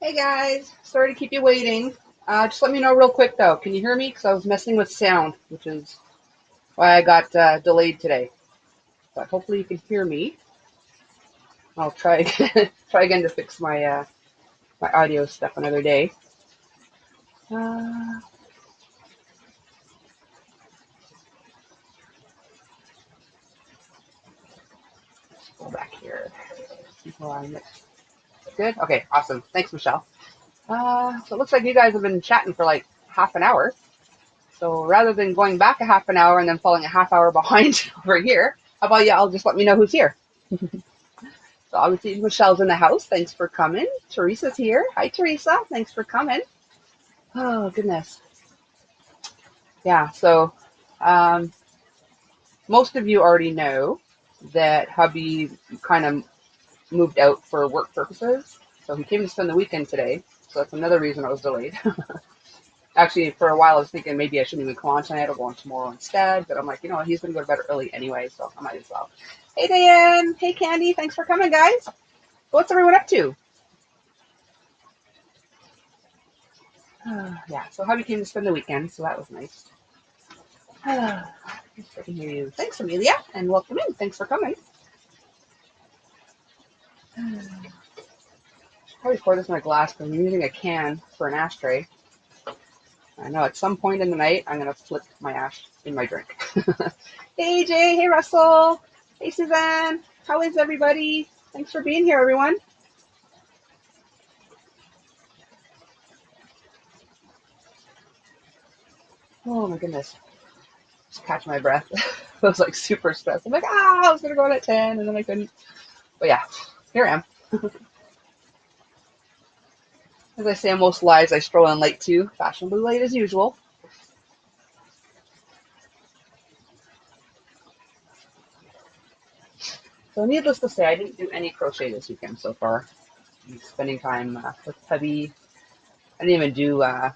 Hey guys, sorry to keep you waiting. Just let me know real quick though. Can you hear me? Because I was messing with sound, which is why I got delayed today. But hopefully you can hear me. I'll try again, try again to fix my audio stuff another day. Uh, let's go back here. People on it. Good. Okay. Awesome. Thanks, Michelle. So it looks like you guys have been chatting for like half an hour. So rather than going back a half an hour and then falling a half hour behind over here, how about y'all just let me know who's here? So obviously Michelle's in the house. Thanks for coming. Teresa's here. Hi, Teresa. Thanks for coming. Oh, goodness. Yeah, so um, most of you already know that hubby kind of moved out for work purposes. So he came to spend the weekend today. So that's another reason I was delayed. Actually, for a while I was thinking maybe I shouldn't even come on tonight. I'll go on tomorrow instead. But I'm like, you know what? He's going to go to bed early anyway, so I might as well. Hey, Diane. Hey, Candy. Thanks for coming, guys. What's everyone up to? Yeah, so hubby came to spend the weekend, so that was nice. Nice to hear you. Thanks, Amelia, and welcome in. Thanks for coming. Probably pour this in a glass because I'm using a can for an ashtray. I know at some point in the night I'm gonna flip my ash in my drink. Hey Jay, hey Russell, hey Suzanne. How is everybody? Thanks for being here, everyone. Oh my goodness, just catch my breath. I was like super stressed. I'm like, I was gonna go out at 10, and then I couldn't. But yeah, here I am. As I say on most lives, I stroll in late too, fashionably late as usual. So needless to say, I didn't do any crochet this weekend so far. I'm spending time with hubby. I didn't even do, what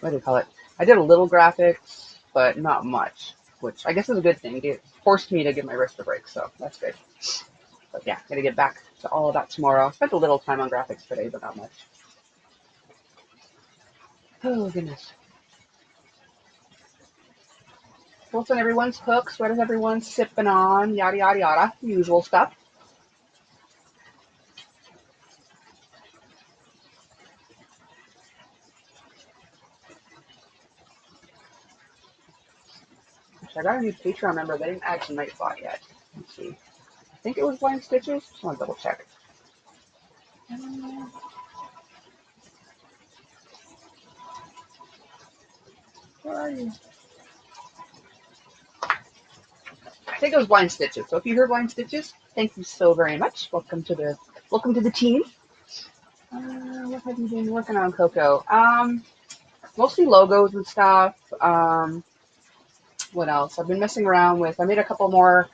do you call it? I did a little graphics, but not much, which I guess is a good thing. It forced me to give my wrist a break, so that's good. But yeah, gotta get back to all of that tomorrow. I spent a little time on graphics today, but not much. Oh, goodness. What's on everyone's hooks? What is everyone sipping on? Yada, yada, yada. Usual stuff. I got a new Patreon member. They didn't add some Nightbot yet. Let's see. I think it was Blind Stitches. Just want to double check. Where are you? I think it was Blind Stitches. So if you heard Blind Stitches, thank you so very much. Welcome to the team. What have you been working on, Coco? Mostly logos and stuff. What else? I've been messing around with. I made a couple more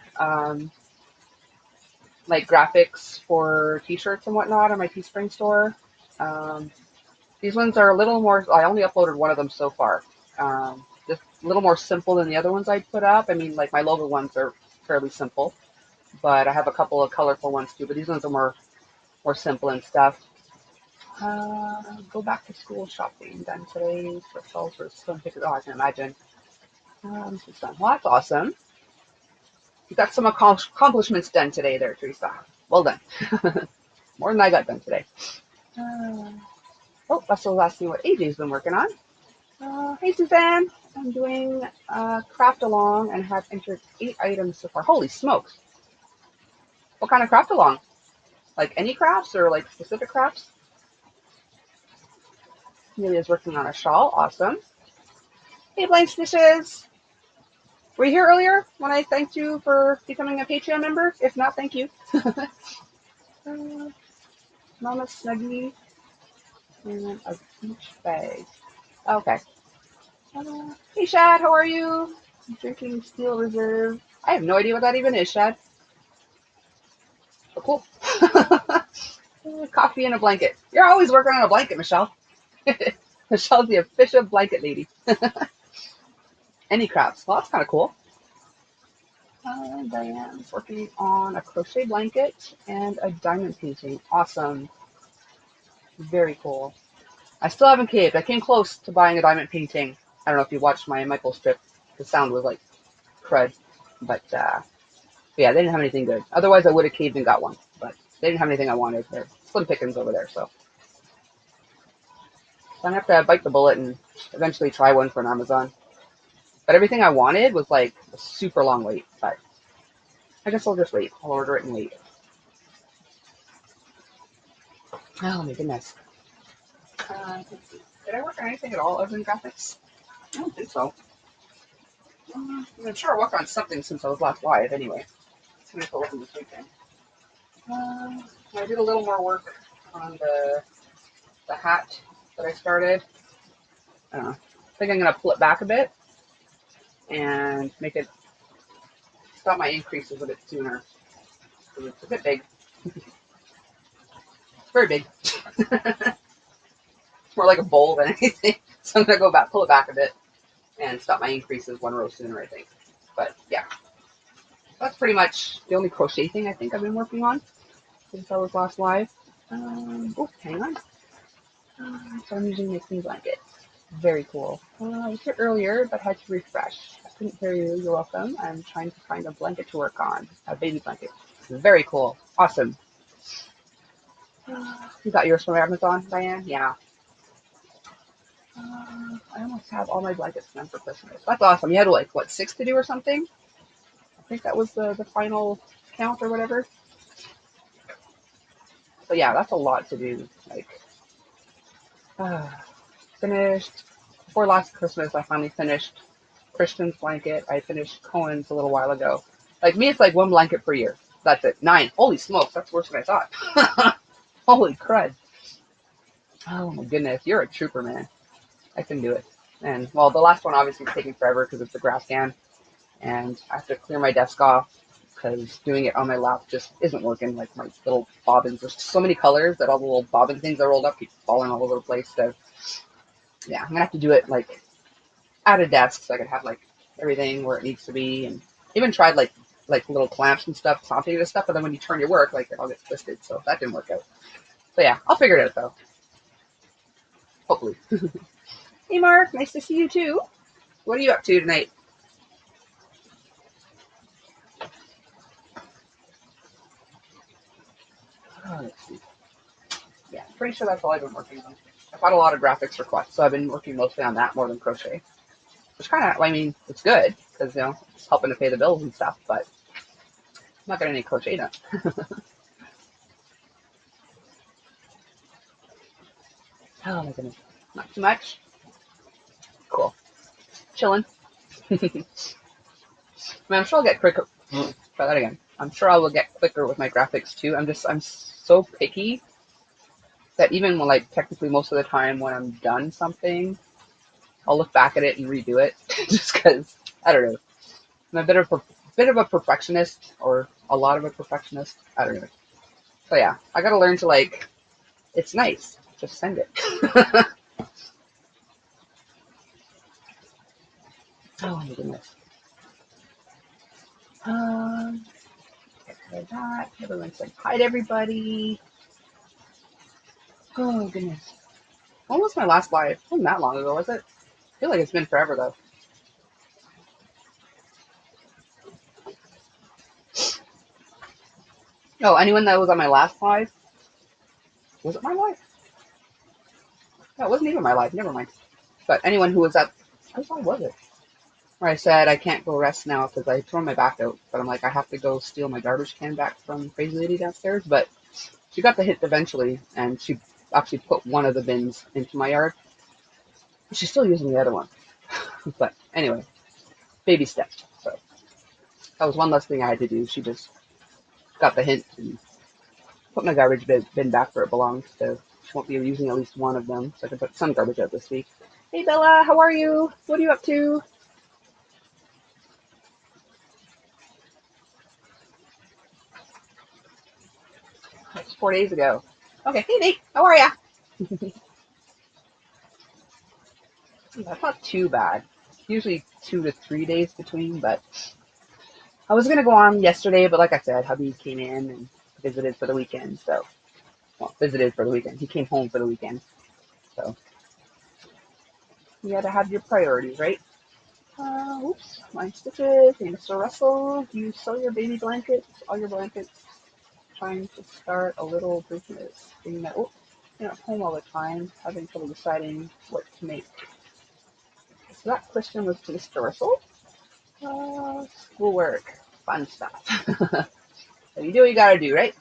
like graphics for T-shirts and whatnot on my Teespring store. Um, these ones are a little more. I only uploaded one of them so far. Just a little more simple than the other ones I put up. I mean, like my logo ones are fairly simple, but I have a couple of colorful ones too. But these ones are more simple and stuff. Go back to school shopping done today for fall for swim tickets. Oh, I can imagine. It's done. Well, that's awesome. You got some accomplishments done today there, Teresa. Well done. More than I got done today. Uh, oh, Russell's asking what AJ's been working on. Hey, Suzanne. I'm doing craft along and have entered 8 items so far. Holy smokes. What kind of craft along? Like any crafts or like specific crafts? Amelia's working on a shawl. Awesome. Hey, Blank Stitches. Were you here earlier when I thanked you for becoming a Patreon member? If not, thank you. Mama Snuggie and a beach bag. Okay. Hey, Shad, how are you? Drinking Steel Reserve. I have no idea what that even is, Shad. Oh, cool. Coffee and a blanket. You're always working on a blanket, Michelle. Michelle's the official blanket lady. Any crafts? Well, that's kind of cool. Diane's working on a crochet blanket and a diamond painting. Awesome. Very cool. I still haven't caved. I came close to buying a diamond painting. I don't know if you watched my Michael strip. The sound was like crud. But yeah, they didn't have anything good. Otherwise, I would have caved and got one. But they didn't have anything I wanted. They're slim pickings over there. So I'm going to have to bite the bullet and eventually try one from Amazon. But everything I wanted was like a super long wait. But I guess I'll just wait. I'll order it and wait. Oh my goodness. Let's see. Did I work on anything at all other than graphics? I don't think so. I'm sure I worked on something since I was last live anyway. Let's see if I wasn't this weekend. I did a little more work on the hat that I started. I think I'm going to pull it back a bit and make it stop my increases a bit sooner. Because it's a bit big. It's very big. It's more like a bowl than anything. So I'm going to go back, pull it back a bit and stop my increases one row sooner, I think. But yeah, that's pretty much the only crochet thing I think I've been working on since I was last live. Oh, hang on. So I'm using my clean blanket. Very cool. I was here earlier, but had to refresh. I couldn't hear you. You're welcome. I'm trying to find a blanket to work on. A baby blanket. Very cool. Awesome. You got yours from Amazon, Diane? Yeah. I almost have all my blankets done for Christmas. That's awesome. You had like, what, 6 to do or something? I think that was the final count or whatever. But yeah, that's a lot to do. Like, finished before last Christmas. I finally finished Christian's blanket. I finished Cohen's a little while ago. Like me, it's like one blanket per year. That's it. 9. Holy smokes, that's worse than I thought. Holy crud. Oh my goodness, you're a trooper, man. I can do it. And well, the last one obviously is taking forever because it's a grass can, and I have to clear my desk off because doing it on my lap just isn't working. Like my little bobbins, there's so many colors that all the little bobbin things I rolled up keep falling all over the place. So yeah, I'm gonna have to do it like at a desk so I can have like everything where it needs to be, and even tried like little clamps and stuff, clamping and stuff, but then when you turn your work, like it all gets twisted, so that didn't work out. So yeah, I'll figure it out though. Hopefully. Hey Mark, nice to see you too. What are you up to tonight? Oh, let's see. Yeah, I'm pretty sure that's all I've been working on. I've had a lot of graphics requests, so I've been working mostly on that more than crochet. Which kind of, I mean, it's good because it's helping to pay the bills and stuff, but I'm not getting any crochet done. Oh my goodness, not too much. Cool, chilling. I mean, I'm sure I'll get quicker. Try that again. I'm sure I will get quicker with my graphics too. I'm so picky that even when like technically most of the time when I'm done something, I'll look back at it and redo it just because I don't know. I'm a bit of a perfectionist, or a lot of a perfectionist. I don't know. So yeah, I gotta learn to like. It's nice. Just send it. Oh my goodness. Get rid of that. Everyone said hi to everybody. Oh goodness. When was my last live? It wasn't that long ago, was it? I feel like it's been forever though. Oh, anyone that was on my last live? Was it my live? No, it wasn't even my live. Never mind. But anyone who was at, which one was it? Where I said I can't go rest now because I thrown my back out. But I'm like, I have to go steal my garbage can back from Crazy Lady downstairs. But she got the hint eventually, and she actually put one of the bins into my yard. She's still using the other one. But anyway, baby steps. So that was one less thing I had to do. She just got the hint and put my garbage bin back where it belongs. So she won't be using at least one of them. So I can put some garbage out this week. Hey Bella, how are you? What are you up to? That's 4 days ago. Okay, hey Nate, how are ya? That's not too bad. Usually 2 to 3 days between, but I was gonna go on yesterday, but like I said, hubby came in and visited for the weekend, so well, visited for the weekend. He came home for the weekend. So you got to have your priorities, right? Oops, my stitches. Hey, Mr. Russell, do you sell your baby blankets? All your blankets? Trying to start a little business. Being that, oh, you're at home all the time, having trouble deciding what to make. So that question was to Mr. Russell. Schoolwork, fun stuff. So you do what you gotta do, right?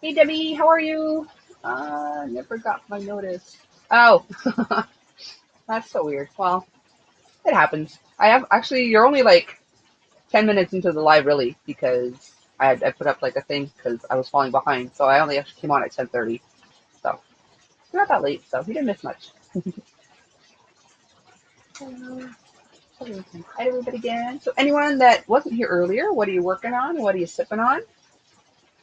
Hey Debbie, how are you? Never got my notice. Oh, that's so weird. Well, it happens. I have actually. You're only like 10 minutes into the live, really, because I put up like a thing because I was falling behind. So I only actually came on at 10:30. So not that late. So you didn't miss much. Hi everybody again. So anyone that wasn't here earlier, what are you working on? What are you sipping on?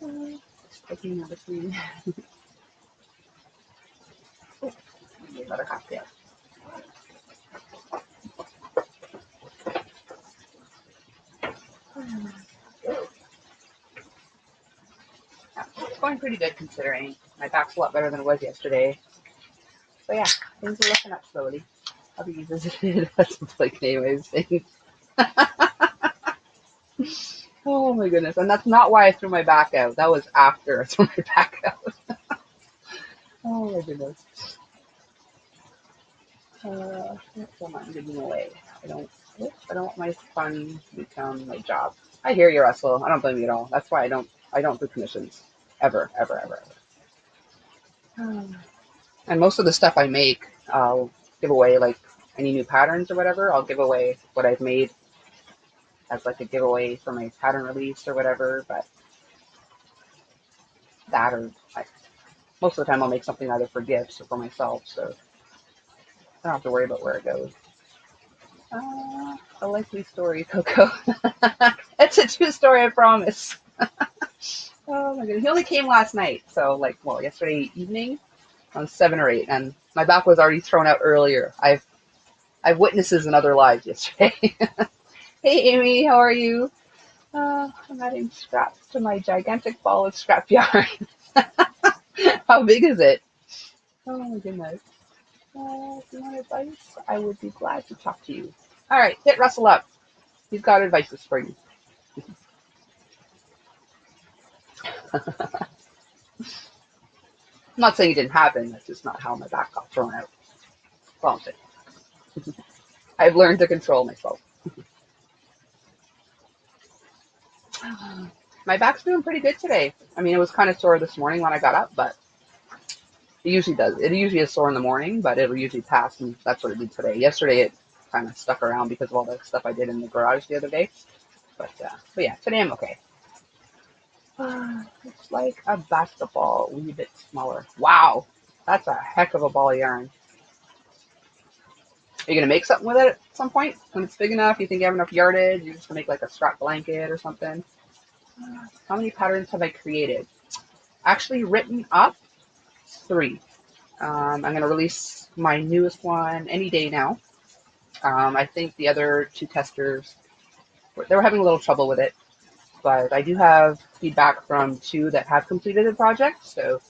Just taking another screen. Oh, another cocktail. It's going pretty good considering my back's a lot better than it was yesterday. So yeah, things are looking up slowly. I'll be visited. That's like anyways thing. Oh my goodness. And that's not why I threw my back out. That was after I threw my back out. Oh my goodness. Don't mind giving away. I don't want my fun to become my job. I hear you, Russell. I don't blame you at all. That's why I don't do commissions. Ever, ever, ever, ever. And most of the stuff I make, I'll give away, like any new patterns or whatever. I'll give away what I've made as like a giveaway for my pattern release or whatever. But that or most of the time I'll make something either for gifts or for myself. So I don't have to worry about where it goes. A likely story, Coco. It's a true story, I promise. Oh my goodness. He only came last night. So like, well, yesterday evening around 7 or 8. And my back was already thrown out earlier. I've witnesses in other lives yesterday. Hey, Amy, how are you? I'm adding scraps to my gigantic ball of scrap yarn. How big is it? Oh my goodness. If you want advice, I would be glad to talk to you. All right, hit Russell up. He's got advices for you. I'm not saying it didn't happen. That's just not how my back got thrown out. That's all I'm saying. I've learned to control myself. My back's doing pretty good today. I mean, it was kind of sore this morning when I got up, but it usually does. It usually is sore in the morning, but it'll usually pass, and that's what it did today. Yesterday, it kind of stuck around because of all the stuff I did in the garage the other day. But yeah, today I'm okay. It's like a basketball, a wee bit smaller. Wow, that's a heck of a ball of yarn. Are you gonna make something with it at some point when it's big enough? You think you have enough yardage? You're just gonna make like a scrap blanket or something? How many patterns have I created? Actually, written up 3. I'm gonna release my newest one any day now. I think the other 2 testers they were having a little trouble with it, but I do have feedback from 2 that have completed the project. So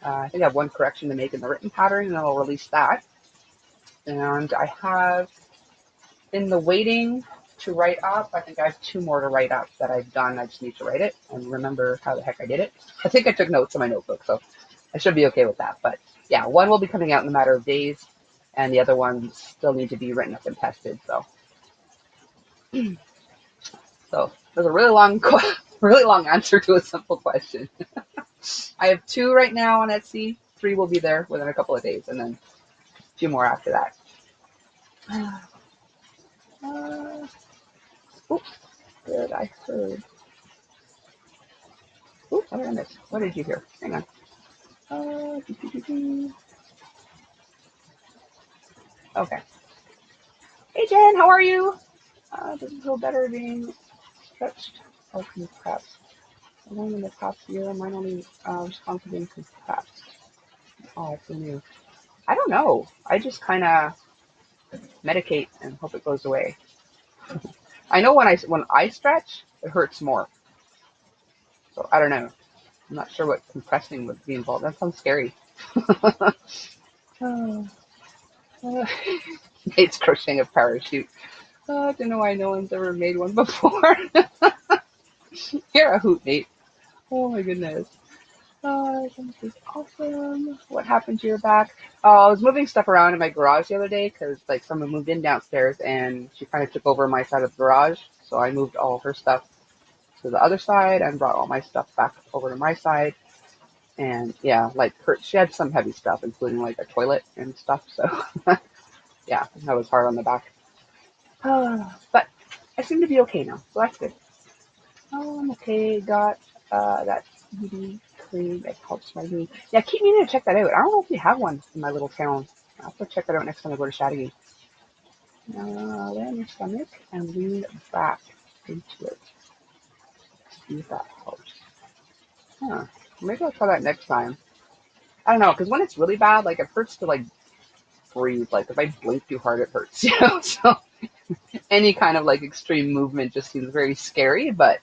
I think I have 1 correction to make in the written pattern, and I'll release that. And I have in the waiting to write up, I think I have 2 more to write up that I've done. I just need to write it and remember how the heck I did it. I think I took notes in my notebook, so I should be okay with that. But yeah, 1 will be coming out in a matter of days, and the other ones still need to be written up and tested. So there's a really long answer to a simple question. I have 2 right now on Etsy. 3 will be there within a couple of days, and then a few more after that. Oops, good, I heard. Oops, what did I miss? What did you hear? Hang on. Okay. Hey Jen, how are you? Does it feel better being stretched or compressed? Along in the past year, mine only responsive being compressed. Oh, for new. I don't know. I just kind of medicate and hope it goes away. I know when I stretch, it hurts more. So I don't know. I'm not sure what compressing would be involved. That sounds scary. Oh, Nate's crocheting a parachute. I don't know why no one's ever made one before. You're a hoot, Nate. Oh my goodness. This is awesome. What happened to your back? I was moving stuff around in my garage the other day because like someone moved in downstairs and she kind of took over my side of the garage. So I moved all her stuff to the other side and brought all my stuff back over to my side. And yeah, like she had some heavy stuff, including like a toilet and stuff. So yeah, that was hard on the back. But I seem to be okay now, so that's good. I'm okay. Got that CBD cream that helps my knee. Yeah, keep meaning to check that out. I don't know if we have one in my little town. I'll have to check that out next time I go to Shadowgate. Lay on your stomach and lean back into it. See if that helps. Huh. Maybe I'll try that next time. I don't know, because when it's really bad, like it hurts to like breathe. Like if I blink too hard, it hurts. You know, so any kind of like extreme movement just seems very scary. But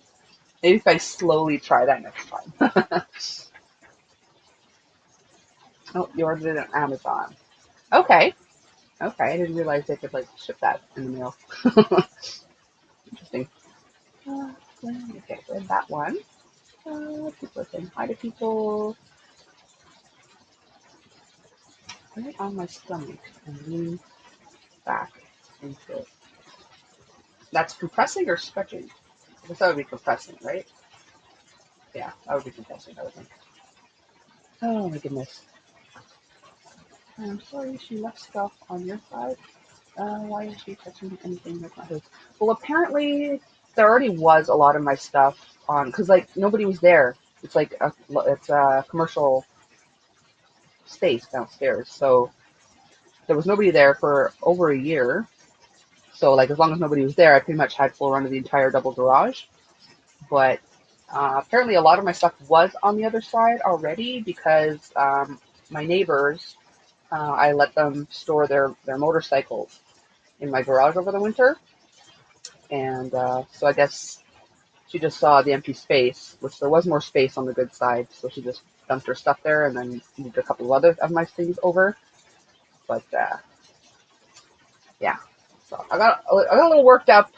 maybe if I slowly try that next time. Oh, you ordered it on Amazon. Okay. Okay, I didn't realize they could like ship that in the mail. Interesting. Okay, so that one. People are saying hi to people. Right on my stomach and lean back into it. That's compressing or stretching? I guess that would be compressing, right? Yeah, that would be compressing, I would think. Oh my goodness. I'm sorry she left stuff on your side. Why is she touching anything that's not hers? Well, apparently there already was a lot of my stuff on, because like nobody was there. It's like it's a commercial space downstairs, so there was nobody there for over a year. So like as long as nobody was there, I pretty much had full run of the entire double garage. But apparently a lot of my stuff was on the other side already because my neighbors, I let them store their motorcycles in my garage over the winter. And so I guess she just saw the empty space, which there was more space on the good side. So she just dumped her stuff there and then moved a couple of other of my things over. But yeah, so I got a little worked up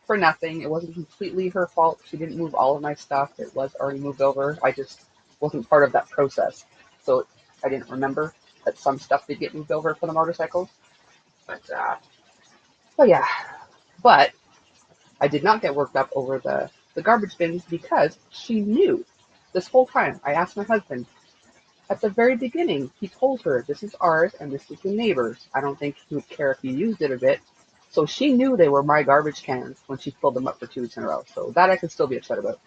for nothing. It wasn't completely her fault. She didn't move all of my stuff. It was already moved over. I just wasn't part of that process. So I didn't remember that some stuff did get moved over for the motorcycles. But yeah, but I did not get worked up over the garbage bins because she knew this whole time. I asked my husband at the very beginning. He told her, this is ours and this is the neighbor's. I don't think he would care if you used it a bit. So she knew they were my garbage cans when she filled them up for 2 weeks in a row. So that I can still be upset about.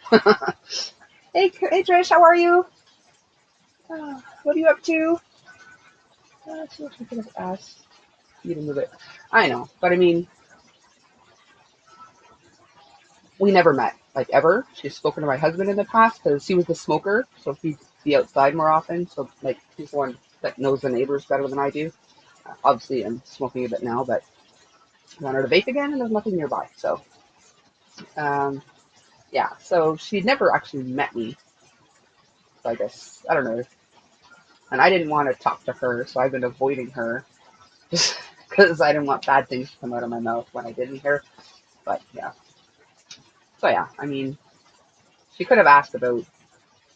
Hey Trish, how are you? What are you up to? She could have asked you to move it. I know, but I mean, we never met, like ever. She's spoken to my husband in the past because he was the smoker, so he'd be outside more often. So like he's the one that knows the neighbors better than I do. Obviously, I'm smoking a bit now, but I want her to vape again, and there's nothing nearby. So, yeah. So she'd never actually met me. So I guess I don't know. And I didn't want to talk to her, so I've been avoiding her just because I didn't want bad things to come out of my mouth when I did meet her. But yeah. So yeah, I mean, she could have asked about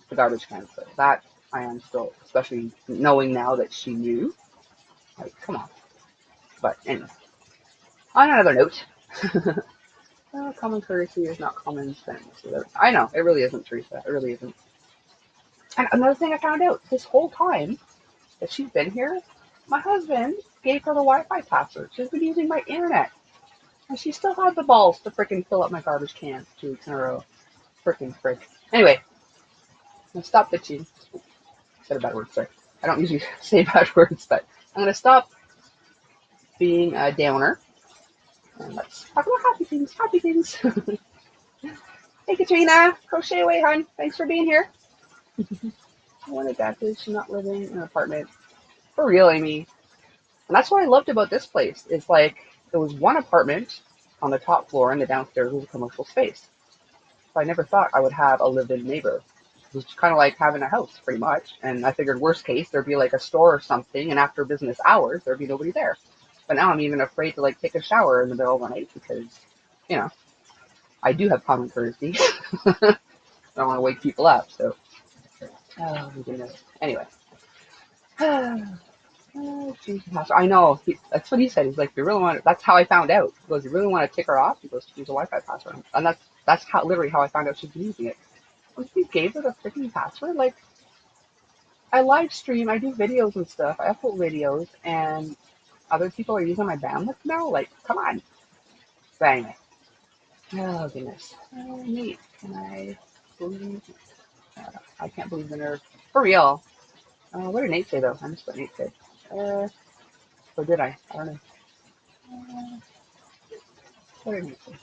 the garbage cans, but that I am still, especially knowing now that she knew. Like, come on. But anyway, on another note, common courtesy is not common sense. I know, it really isn't, Teresa. It really isn't. And another thing I found out this whole time that she's been here, my husband gave her the Wi-Fi password. She's been using my internet. And she still had the balls to frickin' fill up my garbage can 2 weeks in a row. Frickin' frick. Anyway, I'm gonna stop bitching. I said a bad word, sorry. I don't usually say bad words, but I'm gonna stop being a downer. And let's talk about happy things. Happy things. Hey, Katrina. Crochet away, hon. Thanks for being here. What exactly is she not living in an apartment? For real, Amy. And that's what I loved about this place. It's like there was one apartment on the top floor and the downstairs was a commercial space. So I never thought I would have a live-in neighbor. was kind of like having a house pretty much. And I figured worst case, there'd be like a store or something, and after business hours, there'd be nobody there. But now I'm even afraid to like take a shower in the middle of the night because, you know, I do have common courtesy. I don't want to wake people up, so. Oh my goodness. Anyway. I know. That's what he said. He's like, you really want. That's how I found out. He goes, you really want to tick her off? He goes, use a Wi-Fi password, and that's how literally how I found out she's been using it. Once you gave her the freaking password, like I live stream, I do videos and stuff. I upload videos, and other people are using my bandwidth now. Like, come on. But anyway. Oh goodness. Oh, neat. Can I believe? I can't believe the nerve. For real. What did Nate say though? I missed what Nate said. Or did I? I don't know. What did Nate say?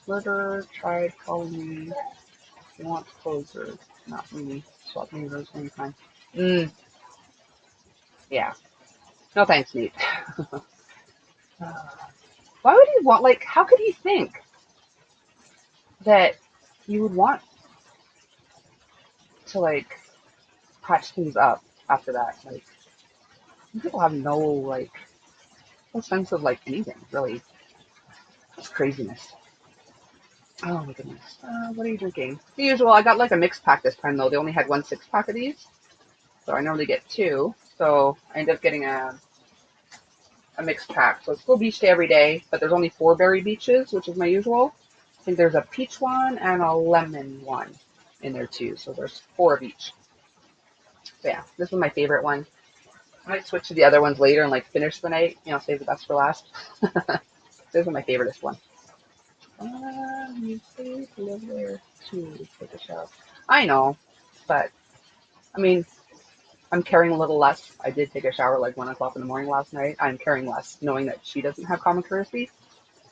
Murderer tried calling me. He wants closer, not me. Swap me those anytime. Yeah. No thanks, Nate. Why would he want, like, how could he think that you would want to, like, patch things up after that? Like, people have no sense of, like, anything, really. It's craziness. Oh, my goodness. What are you drinking? The usual. I got, like, a mixed pack this time, though. They only had 1 6-pack of these. So I normally get 2. So I ended up getting a mixed pack. So it's still beach day every day, but there's only 4 berry beaches, which is my usual. I think there's a peach one and a lemon one in there too. So there's 4 of each. So yeah, this is my favorite one. I might switch to the other ones later and like finish the night. You know, save the best for last. This is my favoriteest one. You please live there to take a shower. I know, but I mean, I'm caring a little less. I did take a shower like 1 o'clock in the morning last night. I'm caring less, knowing that she doesn't have common courtesy.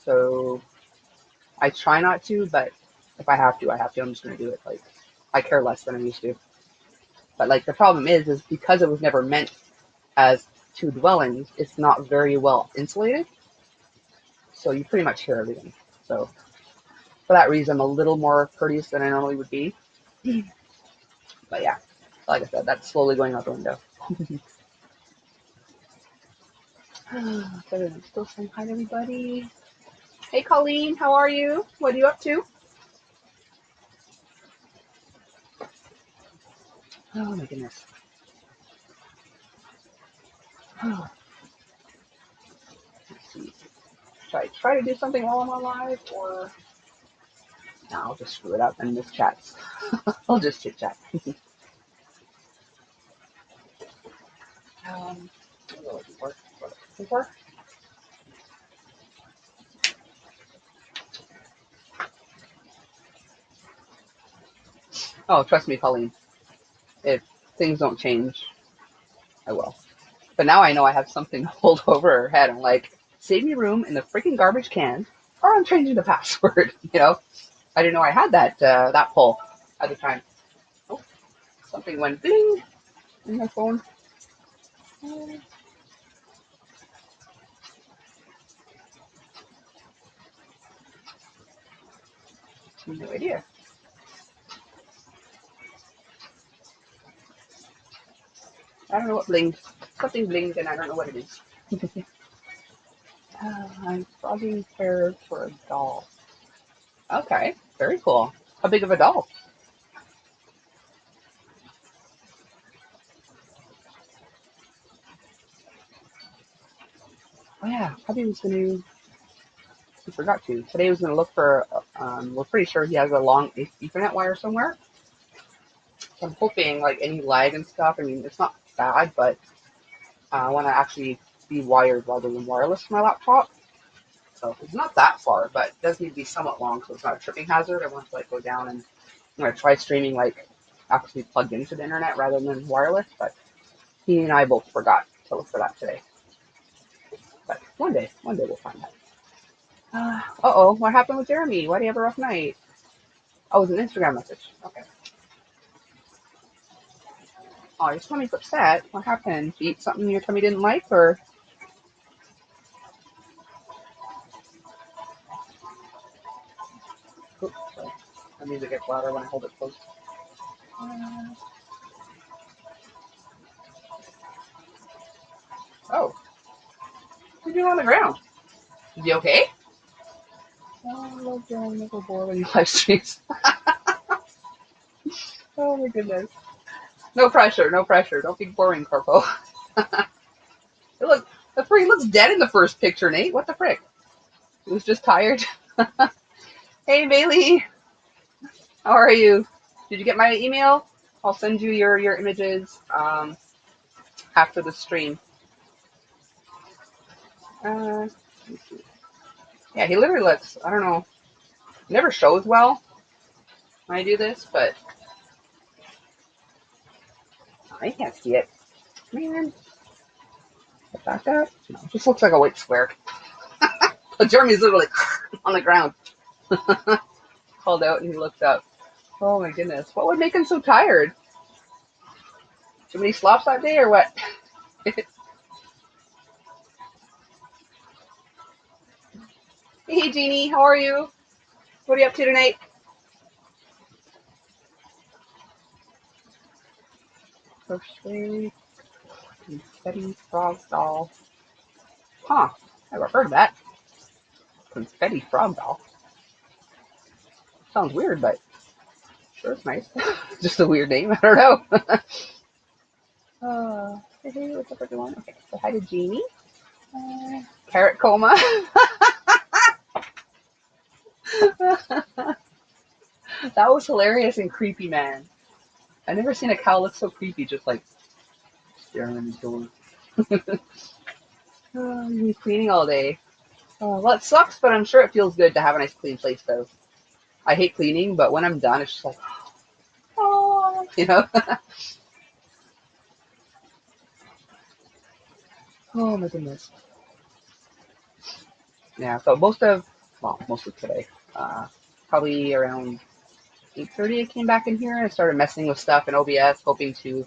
So I try not to, but if I have to, I have to. I'm just going to do it. Like, I care less than I used to. But like the problem is because it was never meant as 2 dwellings, it's not very well insulated. So you pretty much hear everything. So for that reason, I'm a little more courteous than I normally would be. But yeah, like I said, that's slowly going out the window. Still saying hi to everybody. Hey, Colleen, how are you? What are you up to? Oh my goodness. Let's see. Should I try to do something while I'm on live, or no? I'll just screw it up and miss chats. I'll just chit chat. What am I looking for? Oh, trust me, Colleen. If things don't change, I will. But now I know I have something to hold over her head. I'm like, save me room in the freaking garbage can, or I'm changing the password. You know, I didn't know I had that pull at the time. Oh, something went ding in my phone. No idea. I don't know what blinged. Something blinged and I don't know what it is. I'm frogging hair for a doll. Okay, very cool. How big of a doll? Oh yeah, Hubby was going to, he forgot to. Today he was going to look for, we're pretty sure he has a long Ethernet wire somewhere. So I'm hoping like any lag and stuff, I mean, it's not bad, but I want to actually be wired rather than wireless for my laptop. So it's not that far, but it does need to be somewhat long so it's not a tripping hazard. I want to like go down and I'm going to try streaming like actually plugged into the internet rather than wireless, but he and I both forgot to look for that today. But one day we'll find that. Uh-oh, what happened with Jeremy? Why do you have a rough night? Oh, it was an Instagram message. Okay. Oh, your tummy's upset. What happened? Did you eat something your tummy didn't like, or? Oops, sorry. The music gets louder when I hold it close. Oh, what are you doing on the ground? Is he okay? Oh, I love drawing nickel board when you live streams. Oh my goodness. No pressure, no pressure. Don't be boring, Coco. Look, the frick, he looks dead in the first picture, Nate. What the frick? He was just tired. Hey, Bailey. How are you? Did you get my email? I'll send you your images after the stream. Let me see. Yeah, he literally looks, I don't know, it never shows well when I do this, but I can't see it. Man, back up. No, it just looks like a white square. But Jeremy's literally on the ground. Called out and he looked up. Oh my goodness. What would make him so tired? Too many slops that day or what? Hey Jeannie, how are you? What are you up to tonight? Crochet confetti frog doll. Huh. Never heard of that. Confetti frog doll. Sounds weird, but sure it's nice. Just a weird name. I don't know. Hey, what's up, everyone? Okay, so hi to Jeannie. Carrot coma. That was hilarious and creepy, man. I've never seen a cow look so creepy, just like staring at his door. You've been cleaning all day. Well, it sucks, but I'm sure it feels good to have a nice clean place, though. I hate cleaning, but when I'm done, it's just like, oh, you know? Oh, my goodness. Yeah, so most of today, probably around 8:30 I came back in here and I started messing with stuff in OBS, hoping to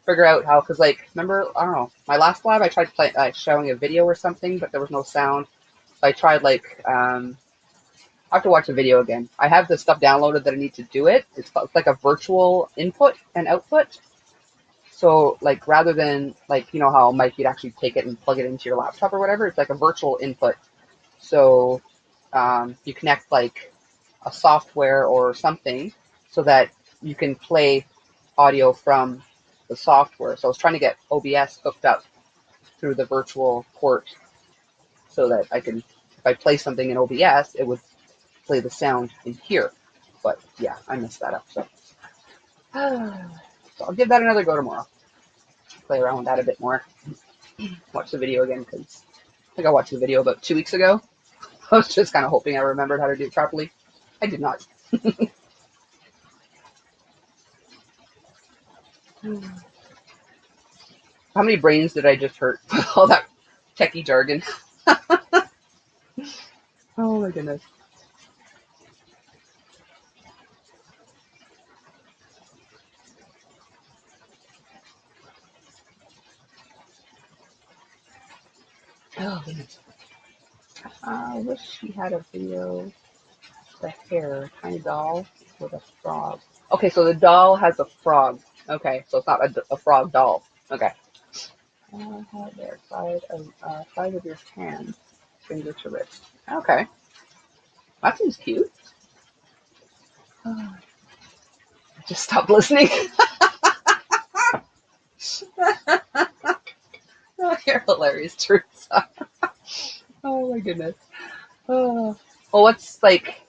figure out how, because like, remember, I don't know, my last live I tried showing a video or something, but there was no sound. So I tried like, I have to watch the video again. I have the stuff downloaded that I need to do it. It's like a virtual input and output. So like rather than like, you know how Mike, you'd actually take it and plug it into your laptop or whatever, it's like a virtual input. So you connect like a software or something so that you can play audio from the software. So I was trying to get OBS hooked up through the virtual port so that I can, if I play something in OBS, it would play the sound in here. But yeah, I messed that up. So, so I'll give that another go tomorrow. Play around with that a bit more. Watch the video again because I think I watched the video about 2 weeks ago. I was just kind of hoping I remembered how to do it properly. I did not. How many brains did I just hurt with all that techie jargon? Oh my goodness. Oh goodness. I wish she had a video. The hair, tiny doll with a frog. Okay, so the doll has a frog. Okay, so it's not a frog doll. Okay. There, side of your hand, finger to wrist. Okay, that seems cute. Just stop listening. You're hilarious, Teresa. Oh my goodness. Oh. Well, what's like?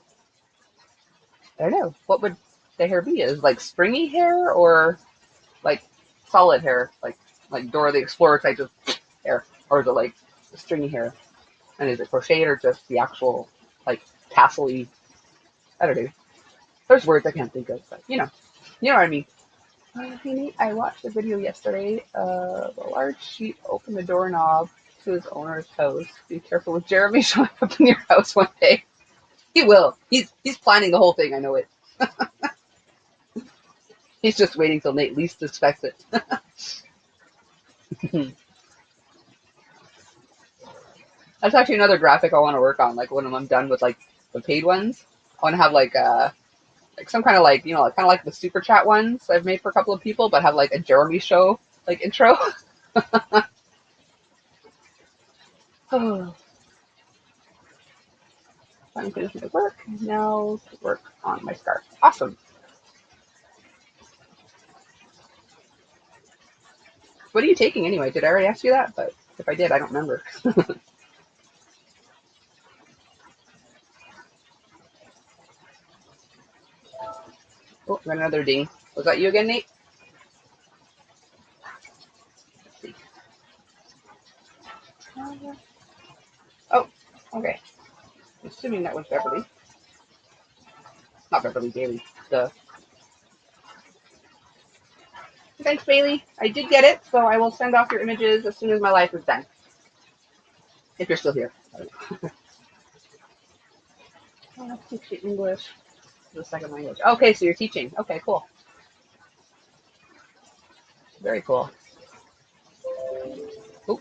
I don't know. What would the hair be? Is like springy hair or like solid hair, like Dora the Explorer type of hair, or is it like stringy hair? And is it crocheted or just the actual like tassel-y? I don't know. There's words I can't think of, but you know what I mean. Hey, I watched a video yesterday of a large sheep open the doorknob to his owner's house. Be careful with Jeremy showing up in your house one day. He will. He's planning the whole thing. I know it. He's just waiting till Nate least suspects it. That's actually another graphic I want to work on. Like when I'm done with like the paid ones, I want to have like Like some kind of like, kind of like the super chat ones I've made for a couple of people, but have like a Jeremy show like intro. Oh, I'm finished with work. Now to work on my scarf. Awesome. What are you taking anyway? Did I already ask you that? But if I did, I don't remember. Oh, got another ding. Was that you again, Nate? Let's see. Oh, okay. I'm assuming that was Beverly. Not Beverly, Bailey. The Thanks, Bailey. I did get it, so I will send off your images as soon as my life is done. If you're still here. Teach English as a second language. Okay, so you're teaching. Okay, cool. Very cool. Oh,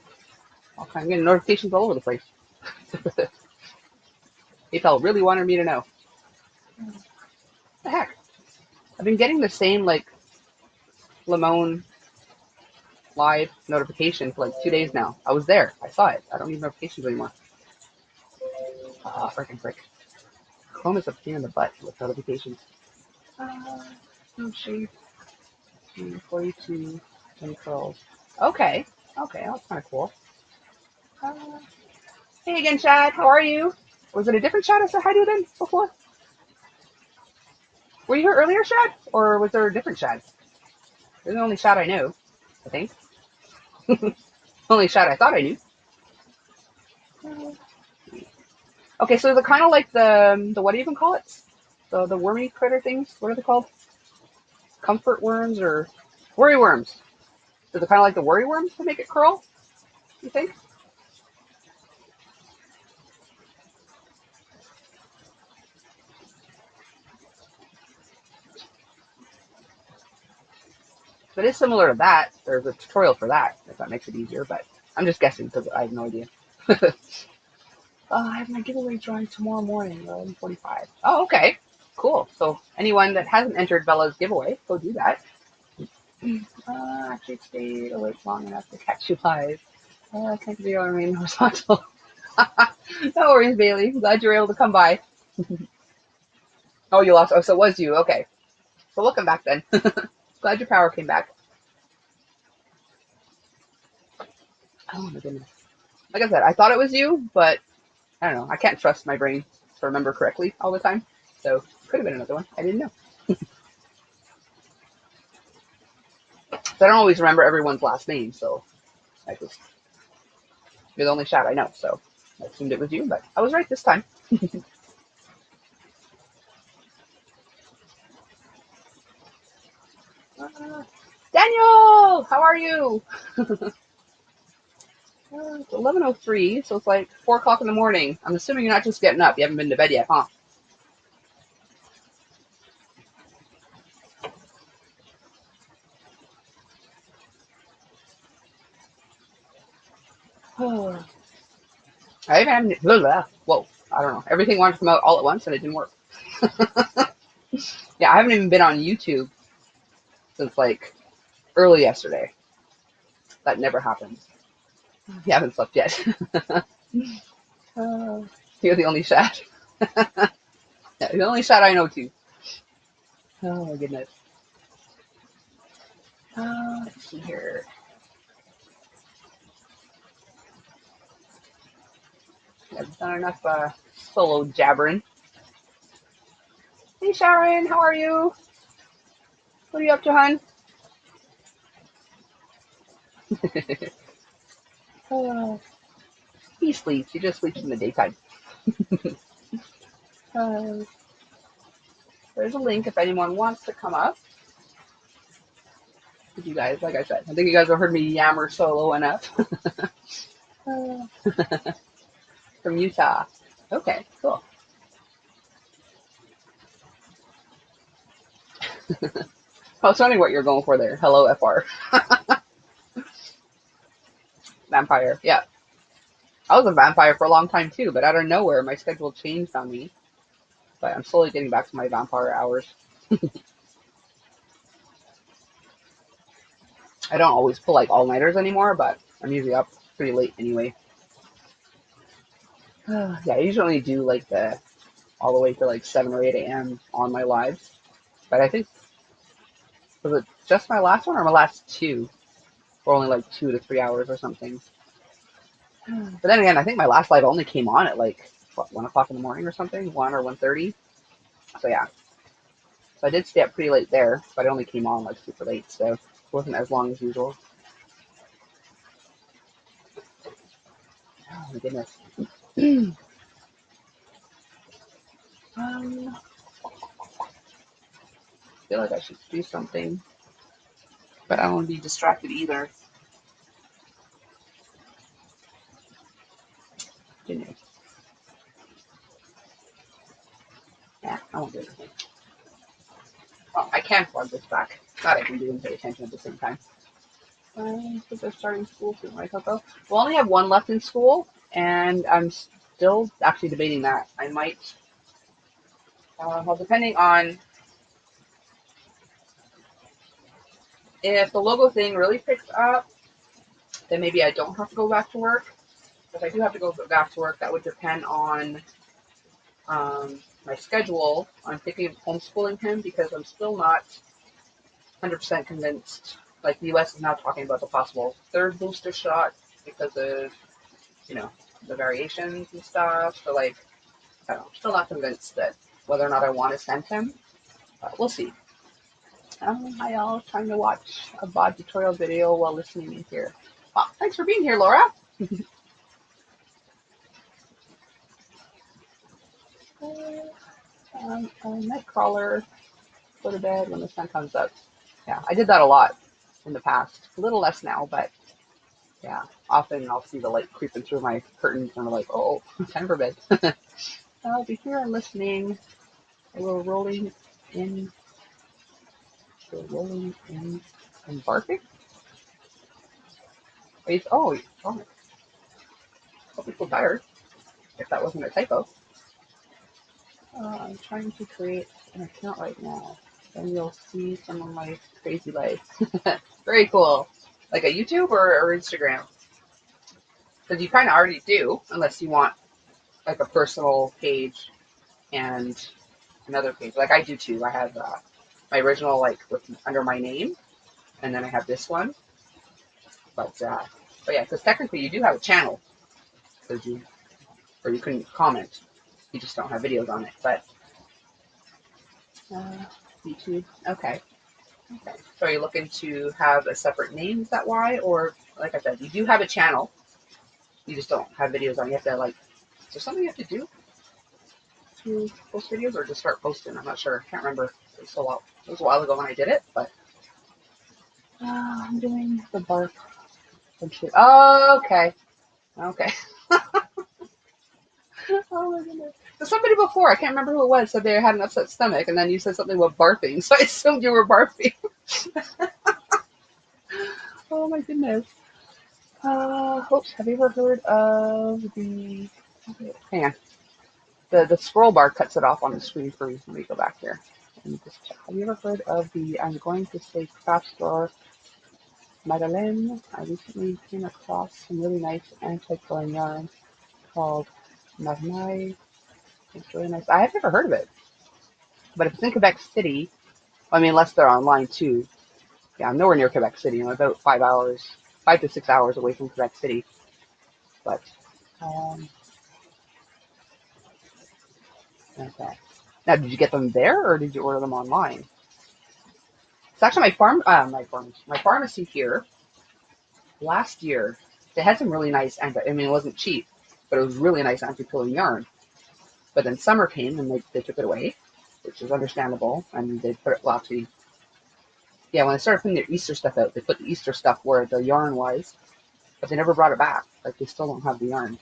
okay, I'm getting notifications all over the place. PayPal really wanted me to know. What the heck? I've been getting the same, like, Limon live notification for like 2 days now. I was there. I saw it. I don't need notifications anymore. Ah, freaking frick. Chrome is a pain in the butt with notifications. No shade. 42 and curls. Okay. Okay, that's kind of cool. Uh, hey again, Chad. How are you? Was it a different Chad I said hi to then before? Were you here earlier, Chad? Or was there a different Chad? You're the only Chad I know, I think. Only Chad I thought I knew. Okay, so is it kind of like the what do you even call it? The wormy critter things? What are they called? Comfort worms or worry worms? Is it kind of like the worry worms to make it curl? You think? If it is similar to that, there's a tutorial for that, if that makes it easier, but I'm just guessing because I have no idea. I have my giveaway drawing tomorrow morning, 11:45. Oh, okay. Cool. So anyone that hasn't entered Bella's giveaway, go do that. Actually stayed awake long enough to catch you live. I can't be on remain responsible. No worries, Bailey. I'm glad you were able to come by. Oh, you lost. Oh, so it was you. Okay. So welcome back then. Glad your power came back. Oh my goodness. Like I said, I thought it was you, but I don't know. I can't trust my brain to remember correctly all the time. So could have been another one. I didn't know. So I don't always remember everyone's last name, so you're the only shot I know, so I assumed it was you, but I was right this time. Daniel, how are you? It's 11:03, so it's like 4 o'clock in the morning. I'm assuming you're not just getting up. You haven't been to bed yet, huh? I haven't. Whoa, I don't know. Everything wanted to come out all at once, and it didn't work. Yeah, I haven't even been on YouTube since like early yesterday. That never happens. You haven't slept yet. You're the only shot. Yeah, the only shot I know too. Oh my goodness. Let's see here. I've done enough solo jabbering. Hey Sharon, how are you? What are you up to, hon? He sleeps. He just sleeps in the daytime. uh, there's a link if anyone wants to come up. You guys, like I said, I think you guys have heard me yammer solo enough. From Utah. Okay, cool. I was wondering what you're going for there. Hello, FR. Vampire, yeah. I was a vampire for a long time too, but out of nowhere, my schedule changed on me. But I'm slowly getting back to my vampire hours. I don't always pull like all-nighters anymore, but I'm usually up pretty late anyway. Yeah, I usually do like the all the way to like 7 or 8 a.m. on my lives. But I think, was it just my last one or my last two? For only like 2 to 3 hours or something. But then again, I think my last live only came on at like, what, 1 o'clock in the morning or something? 1 or 1:30. So yeah. So I did stay up pretty late there, but I only came on like super late, so it wasn't as long as usual. Oh my goodness. I feel like I should do something, but I don't want to be distracted either. Goodness. Yeah, I won't do anything. Well, I can plug this back. That I can do and pay attention at the same time. Because they're starting school soon, right, Coco? We'll only have one left in school, and I'm still actually debating that. I might, well, depending on if the logo thing really picks up, then maybe I don't have to go back to work. If I do have to go back to work, that would depend on my schedule. I'm thinking of homeschooling him because I'm still not 100% convinced. Like the U.S. is now talking about the possible third booster shot because of, the variations and stuff. So like, I don't know, I'm still not convinced that whether or not I want to send him. We'll see. Hi all, trying to watch a bod tutorial video while listening in here. Well, thanks for being here, Laura. Nightcrawler, go to bed when the sun comes up. Yeah, I did that a lot in the past. A little less now, but yeah, often I'll see the light creeping through my curtains and I'm like, oh, time for bed. I'll be here and listening. We're rolling in, and barking. Wait, oh, hope you feel better if that wasn't a typo. I'm trying to create an account right now. Then you'll see some of my crazy life. Very cool. Like a YouTube or Instagram? Because you kind of already do, unless you want like a personal page and another page. Like I do too. I have my original like under my name, and then I have this one. But yeah, because technically you do have a channel, because you can comment. You just don't have videos on it. But YouTube, okay. Okay. So are you looking to have a separate name? Is that why? Or like I said, you do have a channel. You just don't have videos on. You have to like. Is there something you have to do to post videos, or just start posting? I'm not sure. I can't remember. It was a while ago when I did it, but I'm doing the bark and shit. Oh, okay. Okay. Oh my goodness. There's somebody before, I can't remember who it was, said they had an upset stomach, and then you said something about barfing, so I assumed you were barfing. Oh my goodness. Oops, have you ever heard of the, hang on, the scroll bar cuts it off on the screen for me. Let me go back here and just check. Have you ever heard of the, I'm going to say craft store, Madeleine? I recently came across some really nice anti-glowing yarn called Magnai. It's really nice. I have never heard of it, but if it's in Quebec City, I mean, unless they're online too. Yeah, I'm nowhere near Quebec City. I'm about 5 to 6 hours away from Quebec City. But um, okay. Now, did you get them there, or did you order them online? It's actually my pharmacy here last year. They had some really nice I mean, it wasn't cheap, but it was really nice anti-pilling yarn. But then summer came and they took it away, which is understandable. And they put it, well, actually, yeah, when they started putting their Easter stuff out, they put the Easter stuff where the yarn was, but they never brought it back. Like, they still don't have the yarn.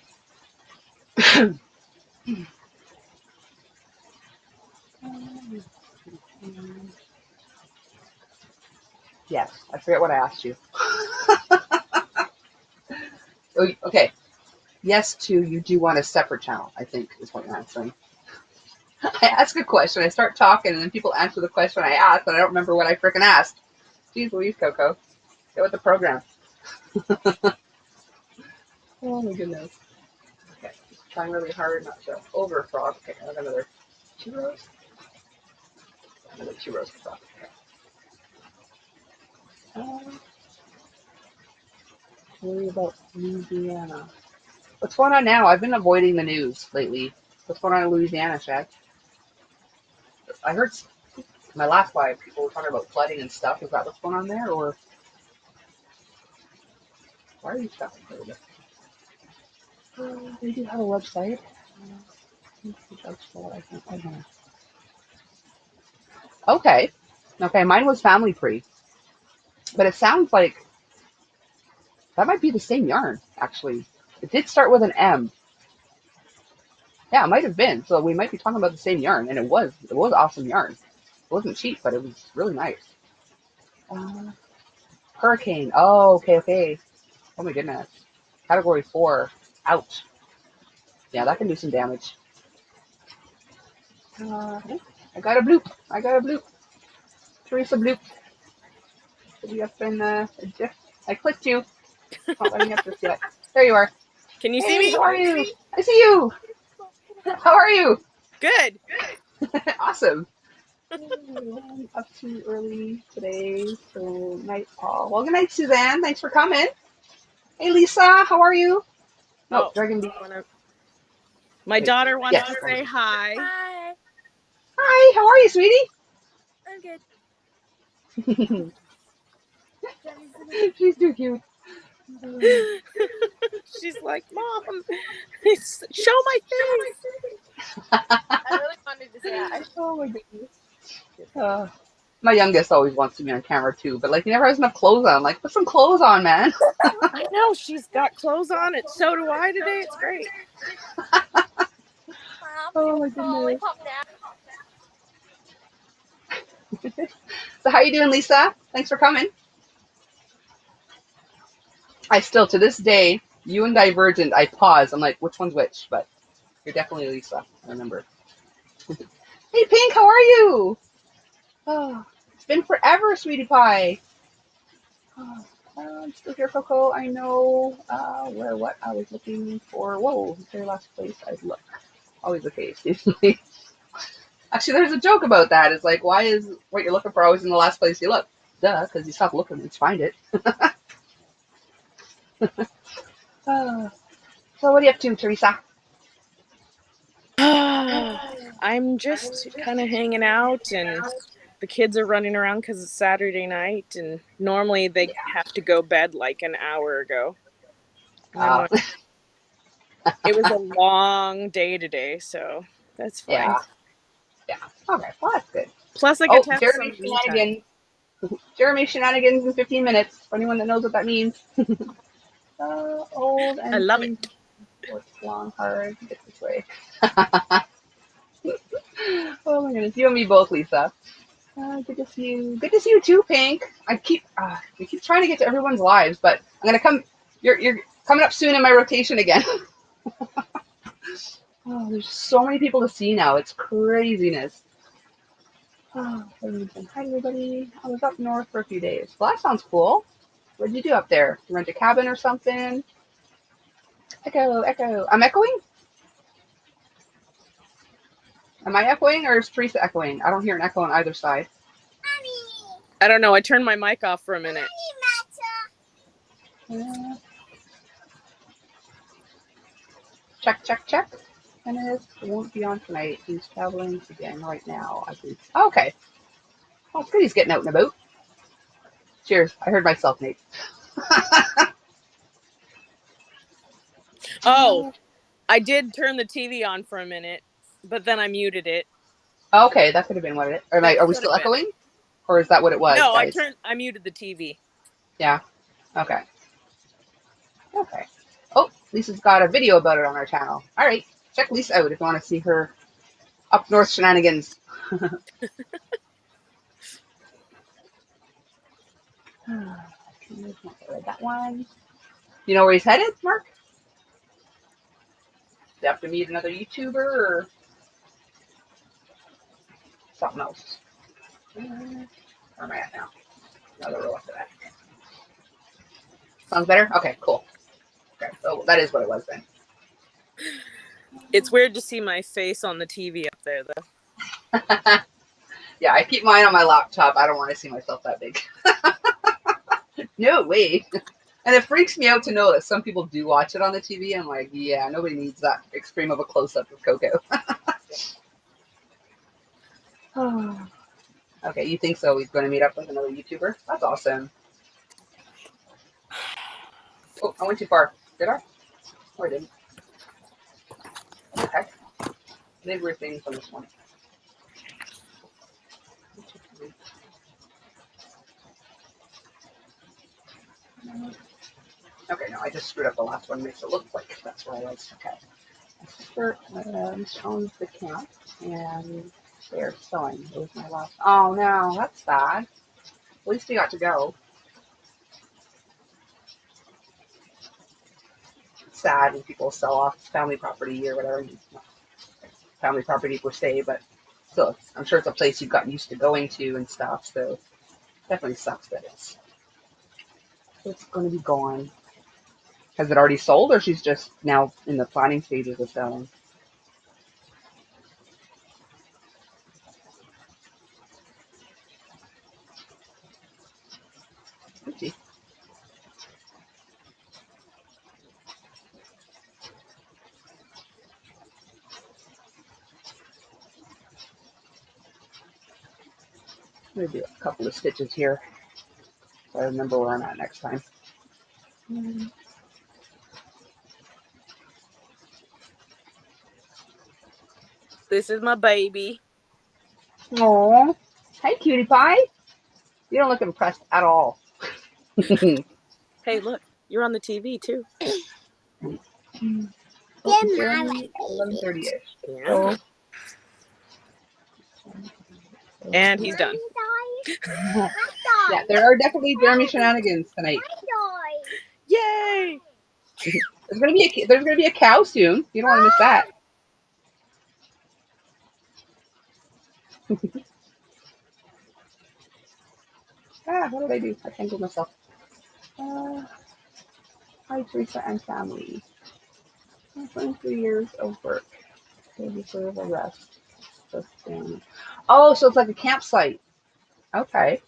Yes, I forget what I asked you. Okay. Yes to, you do want a separate channel, I think, is what you're answering. I ask a question, I start talking, and then people answer the question I asked, and I don't remember what I frickin' asked. Jeez Louise, Coco. Get with the program. Oh my goodness. Okay, just trying really hard not to overfrog. Okay, I have another 2 rows. Another 2 rows of frog. Okay. Worry about Louisiana. What's going on now? I've been avoiding the news lately. What's going on in Louisiana, Shad? I heard my last live people were talking about flooding and stuff. Is that what's going on there, or why are you stuck? They do have a website. Okay. Okay, mine was family free, but it sounds like that might be the same yarn, actually. It did start with an M. Yeah, it might have been. So we might be talking about the same yarn, and it was awesome yarn. It wasn't cheap, but it was really nice. Hurricane. Oh, okay, okay. Oh my goodness. Category 4. Ouch. Yeah, that can do some damage. I got a bloop. I got a bloop. Teresa bloop. Should be up in I clicked you. Not letting me up just yet. There you are. Can you see Hey, me? how are you? I see you. How are you? Good. Awesome. Up too early today, so night Paul. Well, good night, Suzanne. Thanks for coming. Hey, Lisa, how are you? No, Dragon Bee. My daughter wants Yes. to say hi. Hi. Hi, how are you, sweetie? I'm good. She's too cute. She's like, Mom, show my face. I really wanted to say hi. Oh my goodness. My youngest always wants to be on camera too, but like he never has enough clothes on. Like, put some clothes on, man. I know, she's got clothes on, and so do I today. It's great. Oh my goodness. So how you doing, Lisa? Thanks for coming. I still, to this day, you and Divergent, I pause. I'm like, which one's which? But you're definitely Lisa. I remember. Hey, Pink, how are you? Oh, it's been forever, sweetie pie. Oh, I'm still here, Coco. I know what I was looking for. Whoa, very last place I'd look. Always the case, usually. Actually, there's a joke about that. It's like, why is what you're looking for always in the last place you look? Duh, because you stop looking and find it. So what are you up to, Teresa? I'm just kind of hanging out, and the kids are running around because it's Saturday night, and normally they have to go bed like an hour ago. And it was a long day today, so that's fine. Yeah. Okay, well, that's good. Plus, I get to have some Jeremy me time. Shenanigans. Jeremy Shenanigans in 15 minutes. For anyone that knows what that means. Old and I love it. Works long, hard. Get this way. Oh my goodness, you and me both, Lisa. Good to see you. Good to see you too, Pink. We keep trying to get to everyone's lives, but I'm gonna come. You're coming up soon in my rotation again. Oh, there's so many people to see now. It's craziness. Oh, hi everybody. I was up north for a few days. Well, that sounds cool. What did you do up there? You rent a cabin or something? Echo, echo. I'm echoing? Am I echoing or is Teresa echoing? I don't hear an echo on either side. I don't know. I turned my mic off for a minute. Check, check, check. Kenneth won't be on tonight. He's traveling again right now, I think. Oh, okay. Well, it's good he's getting out and about. Cheers. I heard myself, Nate. Oh, I did turn the TV on for a minute, but then I muted it. Okay, that could have been what it is. Are we still echoing? Or is that what it was, No, guys? I muted the TV. Yeah. Okay. Okay. Oh, Lisa's got a video about it on our channel. All right. Check Lisa out if you want to see her up north shenanigans. That one. You know where he's headed, Mark? Do you have to meet another YouTuber or? something else. Where am I at now? Another row after that. Sounds better? Okay, cool. Okay, so that is what it was then. It's weird to see my face on the TV up there, though. Yeah, I keep mine on my laptop. I don't want to see myself that big. No way. And it freaks me out to know that some people do watch it on the TV. I'm like, yeah, nobody needs that extreme of a close-up of Coco. Okay, you think so? He's going to meet up with another YouTuber? That's awesome. Oh, I went too far. Did I? Or I didn't. Okay. Maybe we're things on this one. Okay, no, I just screwed up the last one. Makes it look like that's where I was. Okay. Sister owns the camp, and they're sewing. It was my last. Oh no, that's sad. At least we got to go. It's sad when people sell off family property or whatever. Family property per se, but still, I'm sure it's a place you've gotten used to going to and stuff. So definitely sucks that it's going to be gone. Has it already sold, or she's just now in the planning stages of selling? Let's see. I'm going to do a couple of stitches here so I remember where I'm at next time. This is my baby. Aww. Hey, cutie pie. You don't look impressed at all. Hey, look, you're on the TV too. 11:30ish. Yeah. Oh. And he's done. Yeah, there are definitely Jeremy shenanigans tonight. Yay! There's gonna be a cow soon. You don't want to miss that. What did I do? I tangled myself. Hi, Teresa and family. 23 years of work. They deserve a rest. Oh, so it's like a campsite. Okay.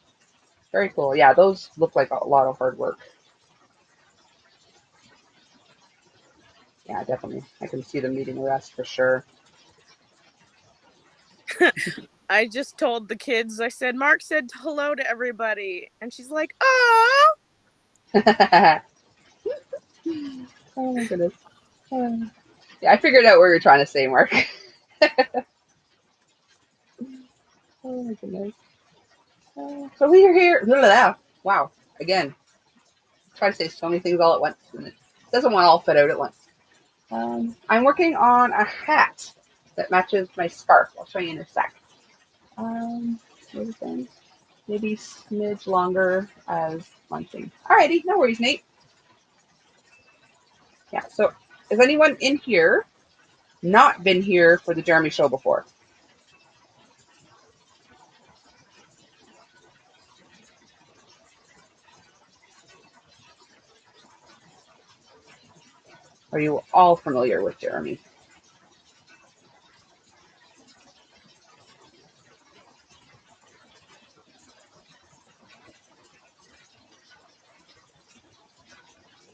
Very cool. Yeah, those look like a lot of hard work. Yeah, definitely. I can see them needing a rest for sure. I just told the kids, I said, Mark said hello to everybody. And she's like, oh. Oh my goodness. Yeah, I figured out what you're trying to say, Mark. Oh my goodness. So we are here. Blah, blah, blah. Wow. Again, try to say so many things all at once, and it doesn't want to all fit out at once. I'm working on a hat that matches my scarf. I'll show you in a sec. Maybe smidge longer as one thing. Alrighty, no worries, Nate. Yeah, so has anyone in here not been here for the Jeremy show before? Are you all familiar with Jeremy?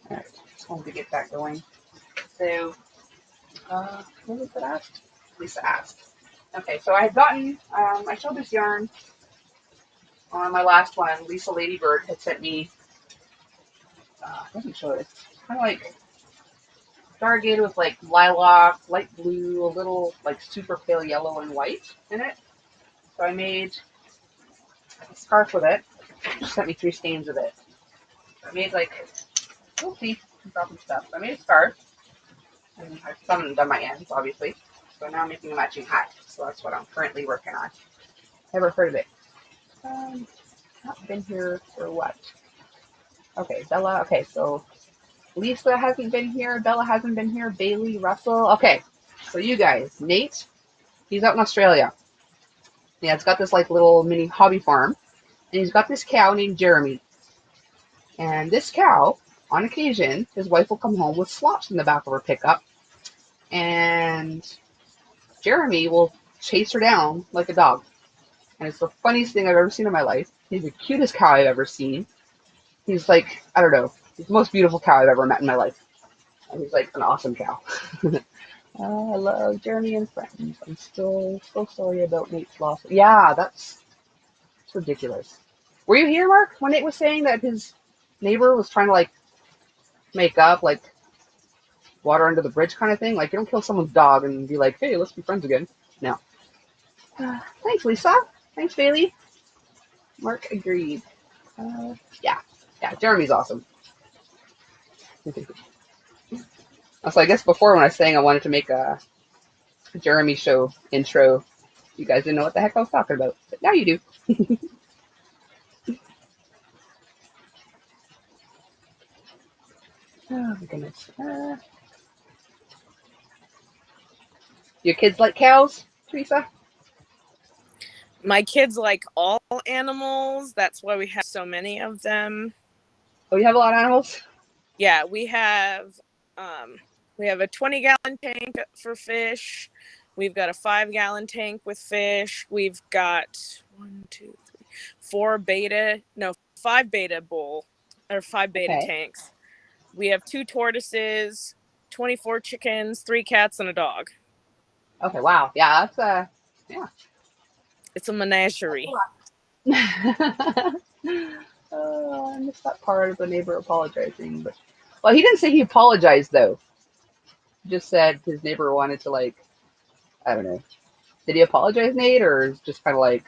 All right, just wanted to get that going. So, what was it asked? Lisa asked. Okay, so I had gotten, I showed this yarn on my last one. Lisa Ladybird had sent me, I wasn't sure, it's kind of like variegated with like lilac, light blue, a little like super pale yellow and white in it. So I made a scarf with it. She sent me 3 skeins of it. So I made like, we'll see, dropping stuff. So I made a scarf, and I've done my ends, obviously. So now I'm making a matching hat. So that's what I'm currently working on. Never heard of it. Not been here for what? Okay, Bella. Okay, so Lisa hasn't been here. Bella hasn't been here. Bailey, Russell. Okay, so you guys, Nate, he's out in Australia. Yeah, it's got this like little mini hobby farm, and he's got this cow named Jeremy. And this cow, on occasion, his wife will come home with slops in the back of her pickup, and Jeremy will chase her down like a dog. And it's the funniest thing I've ever seen in my life. He's the cutest cow I've ever seen. He's like, I don't know, he's the most beautiful cow I've ever met in my life. And he's like an awesome cow. I love Jeremy and Friends. I'm still so sorry about Nate's loss. Yeah, that's ridiculous. Were you here, Mark, when Nate was saying that his neighbor was trying to like make up, like water under the bridge kind of thing? Like, you don't kill someone's dog and be like, hey, let's be friends again. No. Thanks, Lisa. Thanks, Bailey. Mark agreed. Yeah, Jeremy's awesome. So I guess before when I was saying I wanted to make a Jeremy show intro, you guys didn't know what the heck I was talking about, but now you do. Oh my goodness. Your kids like cows, Teresa? My kids like all animals. That's why we have so many of them. Oh, you have a lot of animals? Yeah, we have a 20-gallon tank for fish. We've got a 5-gallon tank with fish. We've got 5 beta Okay. tanks. We have 2 tortoises, 24 chickens, 3 cats, and a dog. Okay, wow. Yeah, that's yeah. It's a menagerie. Oh, I missed that part of the neighbor apologizing. But well, he didn't say he apologized though. He just said his neighbor wanted to like, I don't know. Did he apologize, Nate, or is just kind of like,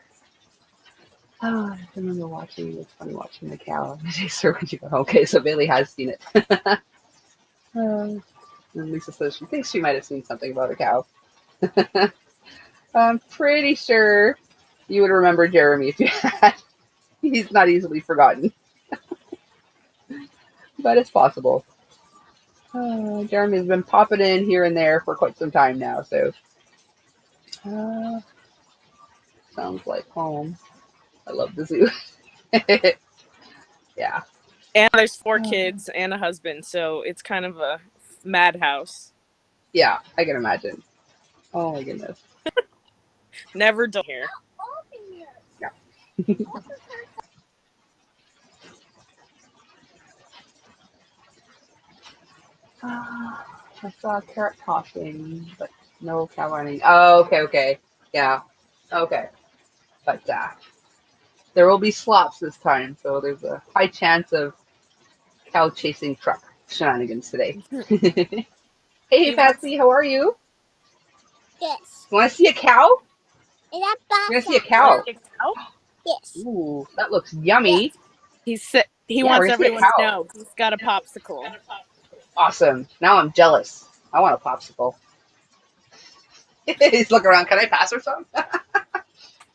oh, I remember watching. It's funny watching the cow. Sir, when you go, okay, so Bailey has seen it. And Lisa says she thinks she might have seen something about a cow. I'm pretty sure you would remember Jeremy if you had. He's not easily forgotten, but it's possible. Jeremy's been popping in here and there for quite some time now, so sounds like home. I love the zoo. Yeah. And there's 4 kids and a husband, so it's kind of a madhouse. Yeah, I can imagine. Oh my goodness. Never done here. Yeah. I saw carrot tossing, but no cow running. Oh, okay. Yeah. Okay. But there will be slops this time, so there's a high chance of cow chasing truck shenanigans today. Hey, Patsy, how are you? Yes. You want to see a cow? Is You're that going to see a cow. Yes. Ooh, that looks yummy. He Yeah, wants we're gonna see a everyone to cow. know he's got a popsicle. Awesome. Now I'm jealous. I want a popsicle. He's looking around. Can I pass or something?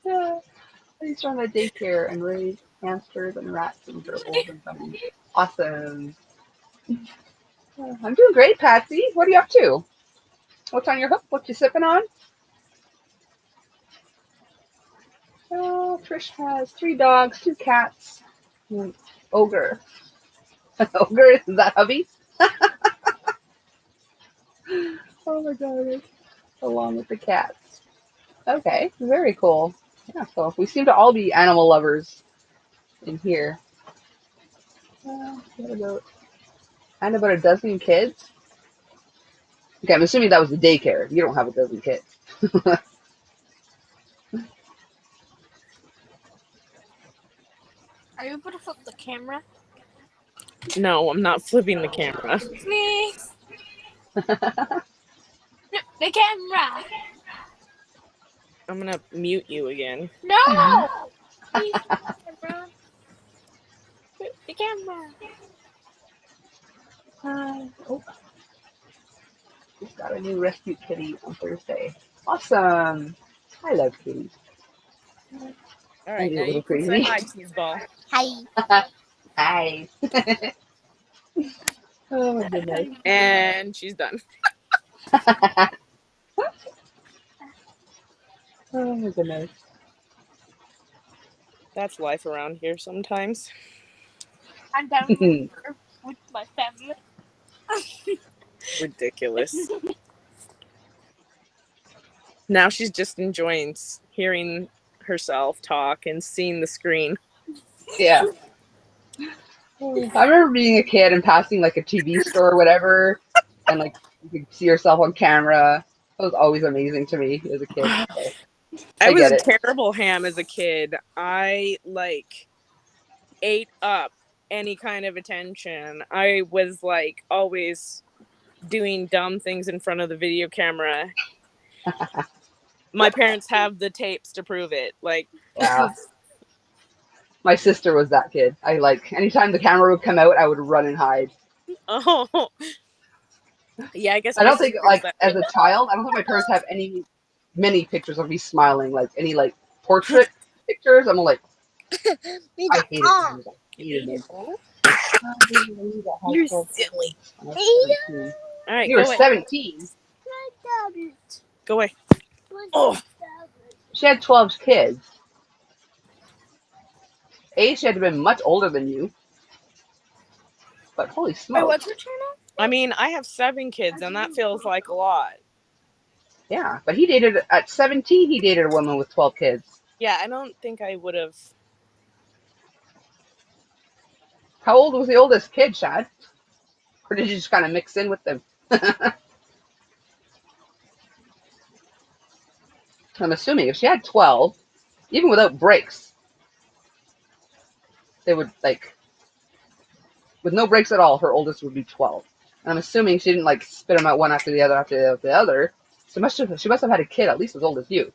Yeah. He's from a daycare and raise hamsters and rats and gerbils and bunnies. Awesome. I'm doing great, Patsy. What are you up to? What's on your hook? What you sipping on? Oh, Trish has 3 dogs, 2 cats, and ogre. Ogre, is that hubby? Oh my god. Along with the cats. Okay, very cool. Yeah, so we seem to all be animal lovers in here. And about a dozen kids. Okay, I'm assuming that was the daycare. You don't have a dozen kids. Are you able to flip the camera? No, I'm not flipping the camera. Please. Flip the camera. I'm gonna mute you again. No. Please flip the camera. Flip the camera. Oh, we've got a new rescue kitty on Thursday. Awesome. I love kitties. All right, now A little you can say crazy. hi, Cheeseball. Hi. Hi. Oh my goodness. And she's done. Oh my goodness. That's life around here sometimes. I'm down with my family. Ridiculous. Now she's just enjoying hearing herself talk and seeing the screen. Yeah. I remember being a kid and passing like a TV store or whatever, and like you could see yourself on camera. That was always amazing to me as a kid. So I I was get a it. terrible ham as a kid. I ate up any kind of attention. I was like always doing dumb things in front of the video camera. My parents have the tapes to prove it. Like, Yeah. My sister was that kid. I like anytime the camera would come out, I would run and hide. oh, yeah, I guess I my don't think sister's like that as a child, I don't think my parents have many pictures of me smiling, like any like portrait pictures. I'm like, I hated cameras. I hated them. You're silly. I was 17. All right, You go were away. 17. Go away. Oh, She had 12 kids. She had to have been much older than you. But holy Wait, smokes. what's your channel? I mean, I have 7 kids, and that feels like a lot. Yeah, but he dated at 17. He dated a woman with 12 kids. Yeah, I don't think I would have. How old was the oldest kid, Shad? Or did you just kind of mix in with them? I'm assuming if she had 12, even without breaks, they would like, with no breaks at all, her oldest would be 12. And I'm assuming she didn't like spit them out one after the other after the other. So she must have had a kid at least as old as you,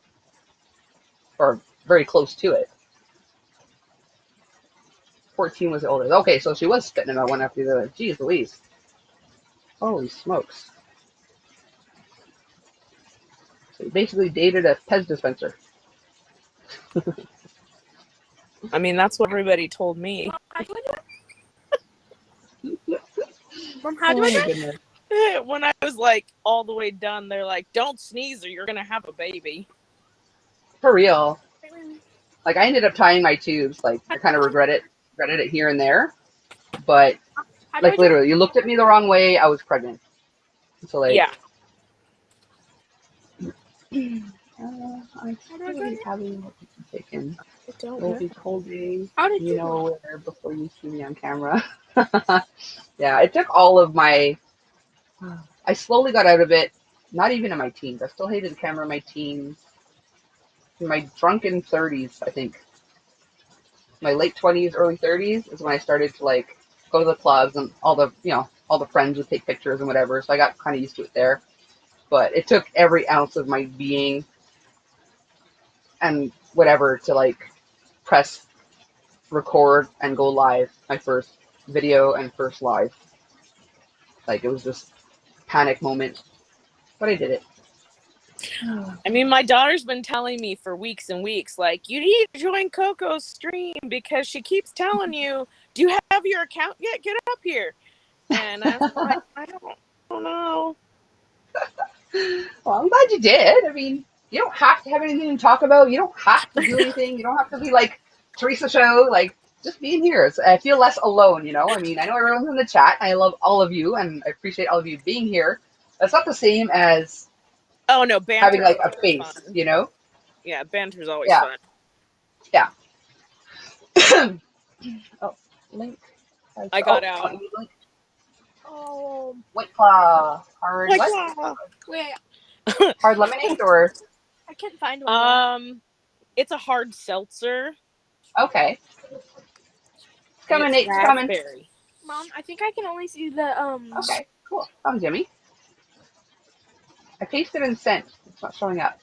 or very close to it. 14 was the oldest. Okay, so she was spitting them out one after the other. Jeez Louise. Holy smokes. So you basically dated a Pez dispenser. I mean, that's what everybody told me. Mom, how do I do it? Goodness. When I was like all the way done, they're like, "Don't sneeze or you're gonna have a baby." For real. Like I ended up tying my tubes. Like I kind of regretted it here and there. But How do I like do it? literally, you looked at me the wrong way, I was pregnant. So like, Yeah. I'm really having what you taken. I don't Will know. be told me, How did you you know where before you see me on camera. Yeah, it took all of my. I slowly got out of it. Not even in my teens. I still hated the camera in my teens. In my drunken 30s, I think. My late 20s, early 30s is when I started to like go to the clubs and all the all the friends would take pictures and whatever. So I got kind of used to it there. But it took every ounce of my being and whatever to like press record and go live. My first video and first live. Like it was this panic moment, but I did it. I mean, my daughter's been telling me for weeks and weeks, like, you need to join Coco's stream because she keeps telling you, "Do you have your account yet? Get up here." And I'm like, I don't know. Well, I'm glad you did. I mean, you don't have to have anything to talk about. You don't have to do anything. You don't have to be like Teresa Show. Like, just being here. I feel less alone, you know? I mean, I know everyone's in the chat. I love all of you, and I appreciate all of you being here. That's not the same as Oh no, having banter's like a always face, fun. you know? Yeah, banter's always Yeah. fun. Yeah. Oh, Link. I got out. Link. Oh, White Claw. Hard Like, what? wait. Hard lemonade or? I can't find one. It's a hard seltzer. Okay. It's And coming, it's Nate. It's coming. raspberry. Mom, I think I can only see the Okay, cool. Found Jimmy. I pasted and sent. It's not showing up.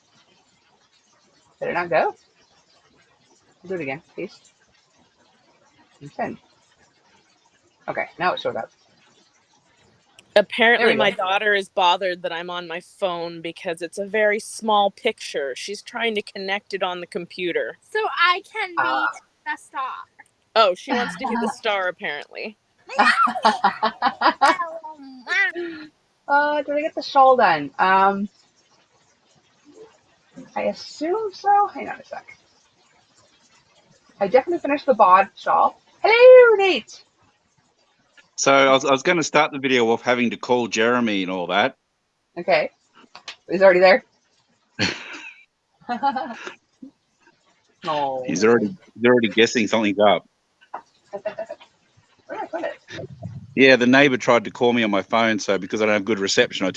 Did it not go? I'll do it again. Paste and send. Okay, now it showed up. There Apparently, we my go. daughter is bothered that I'm on my phone because it's a very small picture. She's trying to connect it on the computer. so I can be the star. Oh, she wants to be the star, apparently. Did I get the shawl done? I assume so. Hang on a sec. I definitely finished the bod shawl. Hello, Nate. So I was going to start the video off having to call Jeremy and all that. Okay. He's already there. No. He's already guessing something's up. Where did I put it? Yeah, the neighbor tried to call me on my phone, so because I don't have good reception,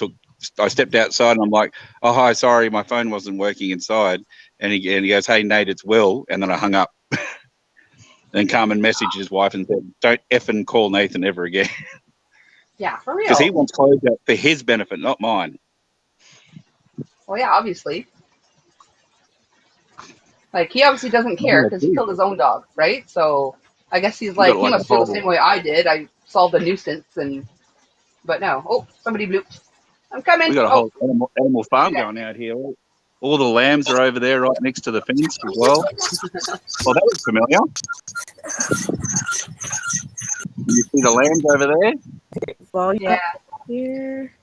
I stepped outside and I'm like, "Oh, hi, sorry, my phone wasn't working inside." And he goes, "Hey, Nate, it's Will," and then I hung up. Then Carmen messaged his wife and said, "Don't effing call Nathan ever again." Yeah, for real. Because he wants closure for his benefit, not mine. Well, yeah, obviously. Like, he obviously doesn't care because he killed his own dog, right? So I guess he's like, he must feel the same way I did. I solved a nuisance, but no. Oh, somebody blooped. I'm coming. We got a whole animal farm going out here. All the lambs are over there right next to the fence as well. Well, that was familiar. You see the lambs over there? Well, Yeah. here.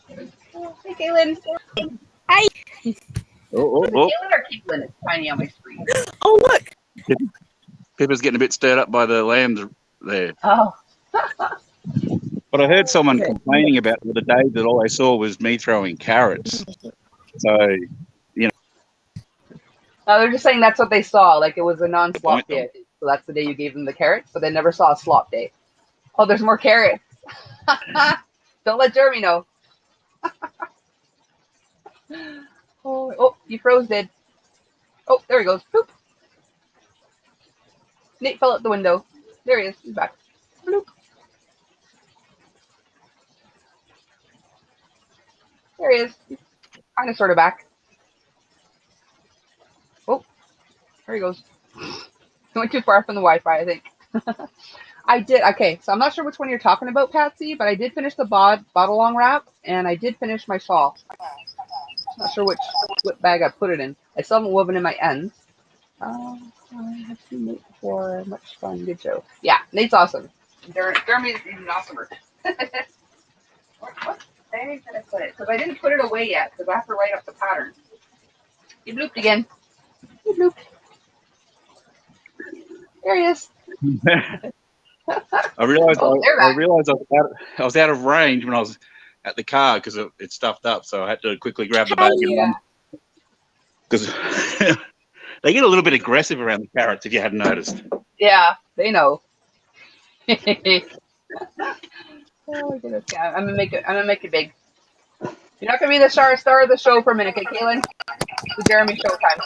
Hey, Kaylin. Hi. Oh. Kaylin or Caitlin? It's tiny on my screen. Oh, look. Pippa's getting a bit stirred up by the lambs there. Oh. But I heard someone complaining about the other day that all they saw was me throwing carrots. So, They're just saying that's what they saw. Like, it was a non-slop day. So that's the day you gave them the carrots, but they never saw a slop day. Oh, there's more carrots. Don't let Jeremy know. Oh, you froze, did. Oh, there he goes. Poop. Nate fell out the window. There he is. He's back. Bloop. There he is. He's kind of sort of back. Oh, there he goes. He went too far from the Wi-Fi, I think. I did. Okay, so I'm not sure which one you're talking about, Patsy, but I did finish the bottle-long wrap, and I did finish my shawl. Not sure which bag I put it in. I still haven't woven in my ends. I have seen Nate before. Much fun. Good show. Yeah, Nate's awesome. Jeremy's even awesomer. What bag did I put it? Because I didn't put it away yet, because I have to write up the pattern. He blooped again. He blooped. There he is. I realized I was out of range when I was at the car because it stuffed up, so I had to quickly grab the bag and run. Because they get a little bit aggressive around the carrots, if you hadn't noticed. Yeah, they know. Oh my goodness! Yeah, I'm gonna make it big. You're not gonna be the star of the show for a minute, okay, Kaylin? It's the Jeremy show time.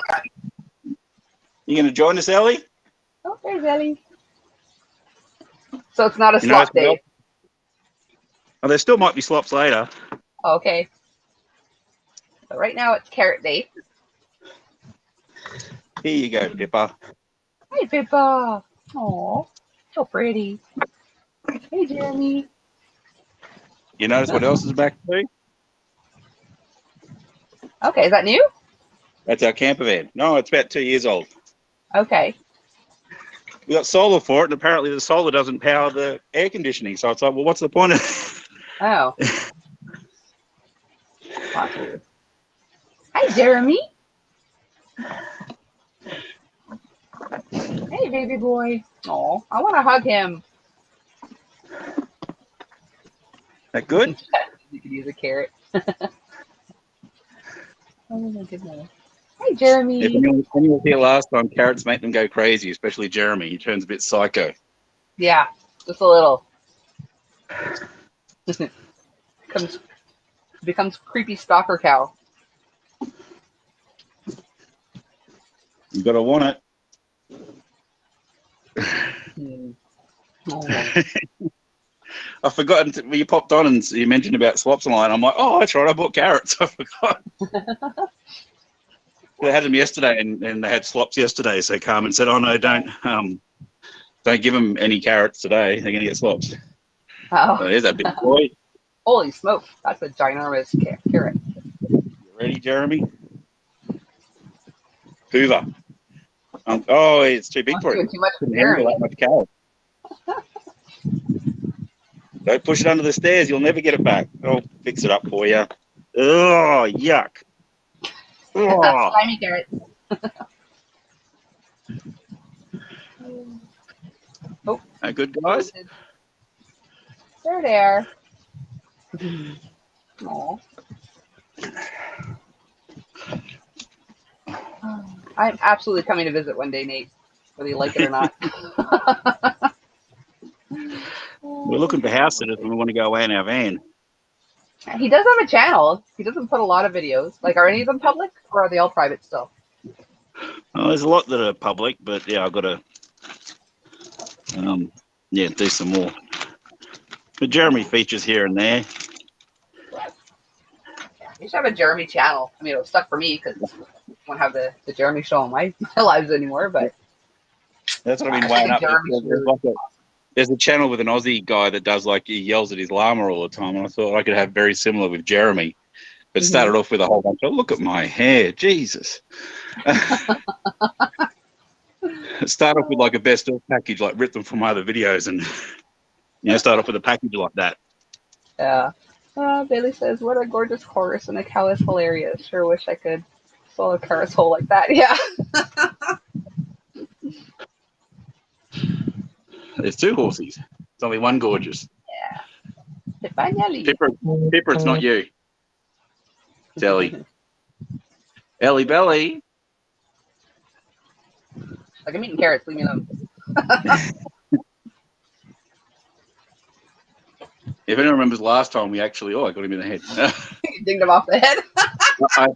You gonna join us, Ellie? Oh, there's Ellie. So it's not a slop day. Oh, there still might be slops later. Okay. So right now it's carrot day. Here you go, Pippa. Hey, Pippa. Aw, so pretty. Hey, Jeremy. You notice what else is back too? Okay, is that new? That's our camper van. No, it's about 2 years old. Okay. We got solar for it, and apparently the solar doesn't power the air conditioning. So it's like, well, what's the point of it? Oh. That's weird. Hi, Jeremy. Hey, baby boy. Oh, I want to hug him. That good? You could use a carrot. Oh my goodness. Hi, Jeremy. If anyone was here last time, carrots make them go crazy, especially Jeremy. He turns a bit psycho. Yeah, just a little. Becomes creepy stalker cow. You gotta want it. Oh. I forgot when you popped on and you mentioned about slops line. I'm like, oh, that's right, I bought carrots. I forgot. They had them yesterday, and they had slops yesterday. So Carmen said, "Oh no, don't give them any carrots today. They're gonna get slops." Oh. So there's that big boy. Holy smoke! That's a ginormous carrot. You ready, Jeremy? Hoover. Oh, it's too big for Doing it. too much for Couldn't handle Jeremy. that much carrot. Don't push it under the stairs. You'll never get it back. I'll fix it up for you. Oh, yuck. Oh. Slimy carrot. Oh, No good, guys. there they are. Aw. I'm absolutely coming to visit one day, Nate, whether you like it or not. We're looking for house sitters when we want to go away in our van. He does have a channel. He doesn't put a lot of videos. Like, are any of them public, or are they all private still? Well, there's a lot that are public, but yeah, I've got to do some more. But Jeremy features here and there. You should have a Jeremy channel. I mean, it was stuck for me because I don't have the Jeremy show on my lives anymore, but That's what I've been weighing up. Jeremy There's a channel with an Aussie guy that does he yells at his llama all the time, and I thought I could have very similar with Jeremy. But started off with a whole bunch of, look at my hair, Jesus. Start off with like a best of package, like rip them from other videos and start off with a package like that. Yeah. Bailey says, what a gorgeous chorus, and the cow is hilarious. Sure wish I could swallow a carrot's whole like that. Yeah. There's two horses. It's only one gorgeous. Yeah. Finally. Pipper, it's not you. It's Ellie. Ellie Belly. Like, I'm eating carrots, leave me alone. If anyone remembers last time, I got him in the head. You dinged him off the head. I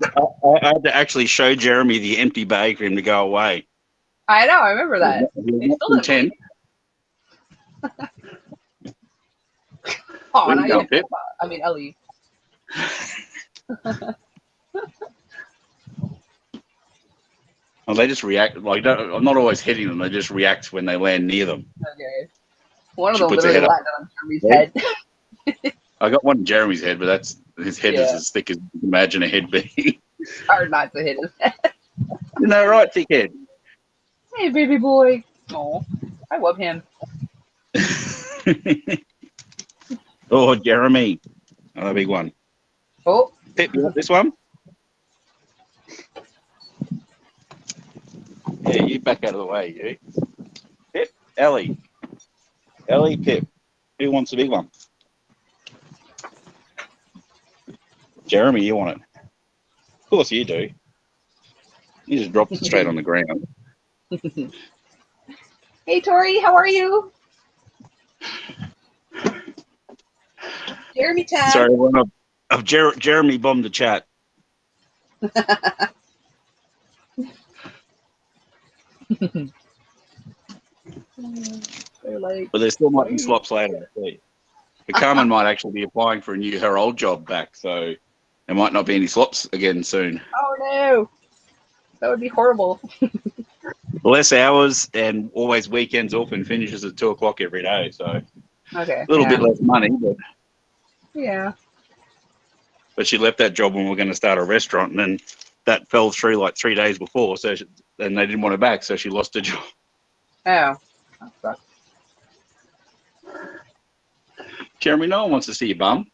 had to actually show Jeremy the empty bag for him to go away. I know, I remember that. He was 10. Oh, Where you going, Pip? I mean, Ellie. Well, they just react. I'm not always hitting them. They just react when they land near them. Okay. One of She them puts her literally head up. landed on Jeremy's head. I got one in Jeremy's head, but his head is as thick as you can imagine a head being. It's hard not to hit his head. Isn't that right, thickhead? Hey, baby boy. Oh, I love him. Oh, Jeremy. Another big one. Oh. Pip, you want this one? Yeah, you back out of the way, you. Pip, Ellie. Ellie, Pip. Who wants the big one? Jeremy, you want it? Of course you do. You just dropped it straight on the ground. Hey, Tori, how are you? Jeremy time. Sorry, everyone. Jeremy bombed the chat. But there still might be slops later. But Carmen might actually be applying for her old job back, so there might not be any slops again soon. Oh no, that would be horrible. Less hours and always weekends off and finishes at 2 o'clock every day, so Okay. a little bit less money, but Yeah. But she left that job when we were going to start a restaurant, and then that fell through like 3 days before, and they didn't want her back, so she lost her job. Oh, that sucks. Jeremy, no one wants to see your bum.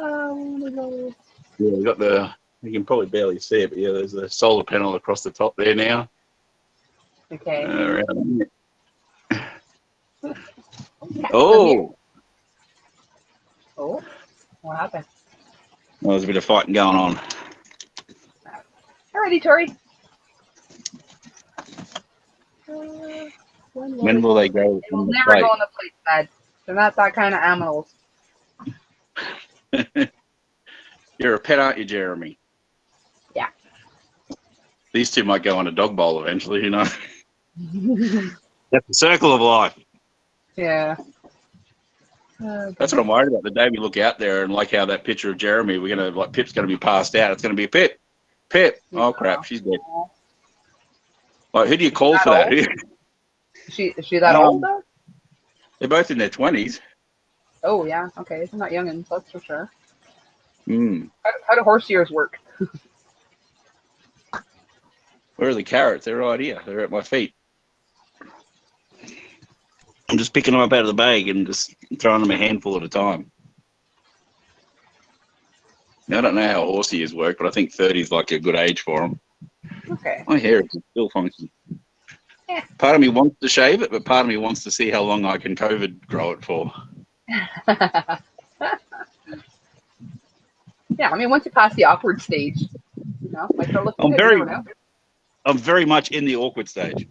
Oh, Yeah, we got you can probably barely see it, but yeah, there's a solar panel across the top there now. okay. Around Oh, Oh, what happened? well, there's a bit of fighting going on. Alrighty, Tori. When will they go They will on the never plate? go on the plate, Dad. They're not that kind of animals. You're a pet, aren't you, Jeremy? Yeah. These two might go on a dog bowl eventually, you know. That's the circle of life. Yeah. That's what I'm worried about. The day we look out there and like how that picture of Jeremy, we're gonna Pip's gonna be passed out. It's gonna be a Pip. Pip. Oh crap, she's dead. Like, who do you call for that? Is she that old though? They're both in their 20s. Oh yeah. Okay, they're not youngins, that's for sure. Mm. How do horse ears work? Where are the carrots? They're right here. They're at my feet. I'm just picking them up out of the bag and just throwing them a handful at a time. Now, I don't know how horse ears work, but I think 30 is like a good age for them. Okay. My hair is still funky. Yeah. Part of me wants to shave it, but part of me wants to see how long I can COVID grow it for. Yeah, I mean, once you pass the awkward stage, you know, might start looking good. You never know. I'm very much in the awkward stage.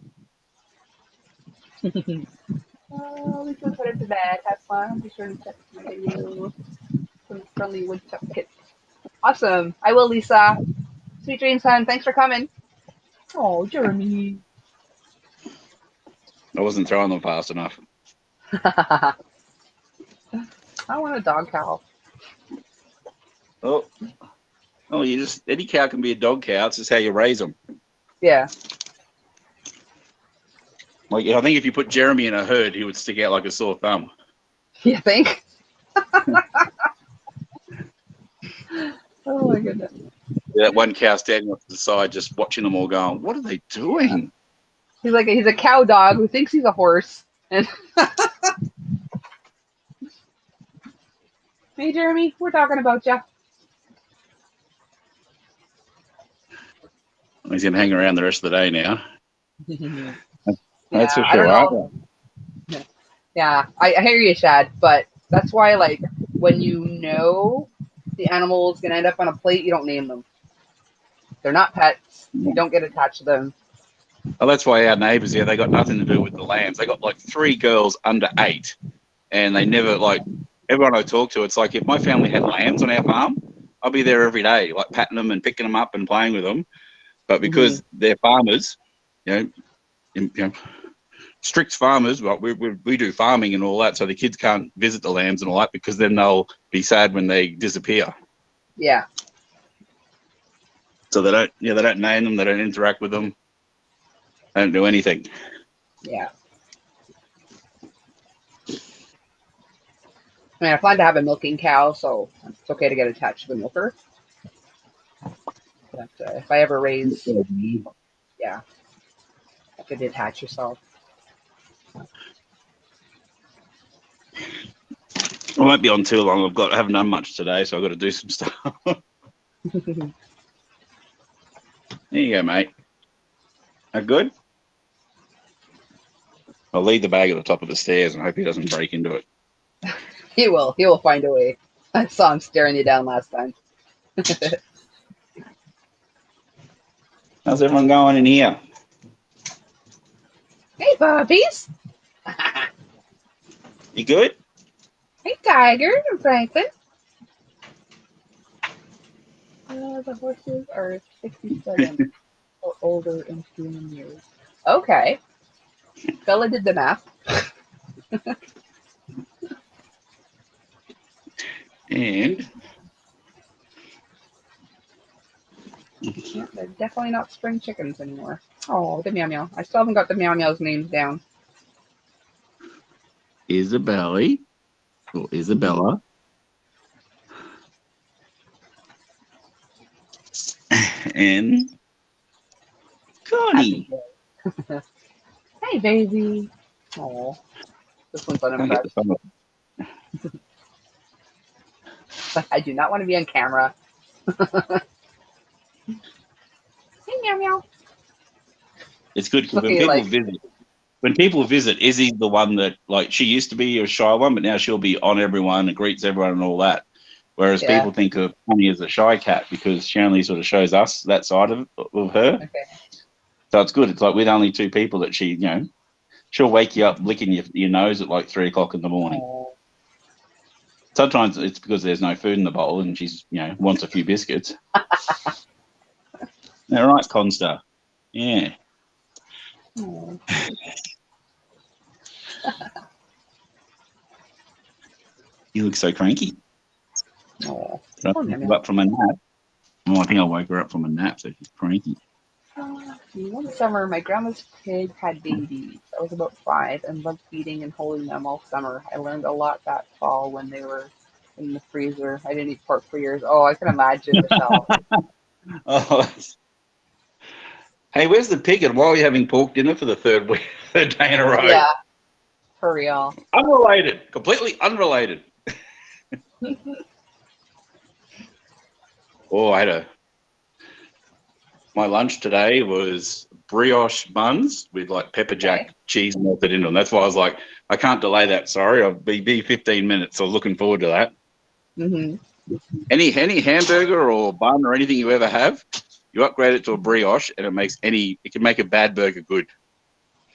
Oh, we can put it to bed. Have fun. Be sure to check my video. Some friendly woodchuck kits. Awesome. I will, Lisa. Sweet dreams, son. Thanks for coming. Oh, Jeremy. I wasn't throwing them fast enough. I want a dog cow. Oh, you just any cow can be a dog cow. It's just how you raise them. Yeah. Like I think if you put Jeremy in a herd, he would stick out like a sore thumb. You think? Oh my goodness. That one cow standing off to the side, just watching them all going, what are they doing? He's a cow dog who thinks he's a horse. And hey, Jeremy, we're talking about you. He's going to hang around the rest of the day now. That's for I sure. don't know. Yeah, I hear you, Shad, but that's why, like, when you know the animal is going to end up on a plate, you don't name them. They're not pets. You don't get attached to them. Well, that's why our neighbours here, they got nothing to do with the lambs. They got like 3 girls under 8, and they never, like, everyone I talk to, it's like if my family had lambs on our farm, I'll be there every day, like patting them and picking them up and playing with them. But because they're farmers, you know, strict farmers, well, we do farming and all that, so the kids can't visit the lambs and all that because then they'll be sad when they disappear. Yeah. So they don't name them, they don't interact with them, they don't do anything. Yeah. I mean, I plan to have a milking cow, so it's okay to get attached to the milker. But if I ever raise, yeah, I could detach yourself. I won't be on too long. I haven't done much today, so I've got to do some stuff. There you go, mate. That good? I'll leave the bag at the top of the stairs and hope he doesn't break into it. He will. He will find a way. I saw him staring you down last time. How's everyone going in here? Hey, puppies. You good? Hey, Tiger and Franklin. The horses are 67 or older in human years. Okay. Bella did the math. And Yeah, they're definitely not spring chickens anymore. Oh, the meow meow. I still haven't got the meow meow's names down. Isabella or Isabella. And Connie. Hey, baby. Oh, this one's unimpressed. I do not want to be on camera. Hey, meow meow. It's good because Okay, when people visit, Izzy's the one that, like, she used to be a shy one, but now she'll be on everyone and greets everyone and all that. Whereas people think of Connie as a shy cat because she only sort of shows us that side of her. Okay. So it's good. It's like with only 2 people that she, she'll wake you up licking your nose at like 3 o'clock in the morning. Oh. Sometimes it's because there's no food in the bowl and she's, wants a few biscuits. All right, Constar. Yeah. Oh. You look so cranky. Oh. Up from a nap. Oh, I think I woke her up from a nap, so she's cranky. One summer, my grandma's pig had babies. I was about 5 and loved feeding and holding them all summer. I learned a lot that fall when they were in the freezer. I didn't eat pork for years. Oh, I can imagine, Michelle. Oh. Hey, where's the pig and why are you having pork dinner for the third day in a row? Yeah, for real. Unrelated. Completely unrelated. Oh, I My lunch today was brioche buns with like pepper jack cheese melted into them. That's why I was like, I can't delay that. Sorry, I'll be 15 minutes. So looking forward to that. Mm-hmm. Any hamburger or bun or anything you ever have, you upgrade it to a brioche, and it can make a bad burger good.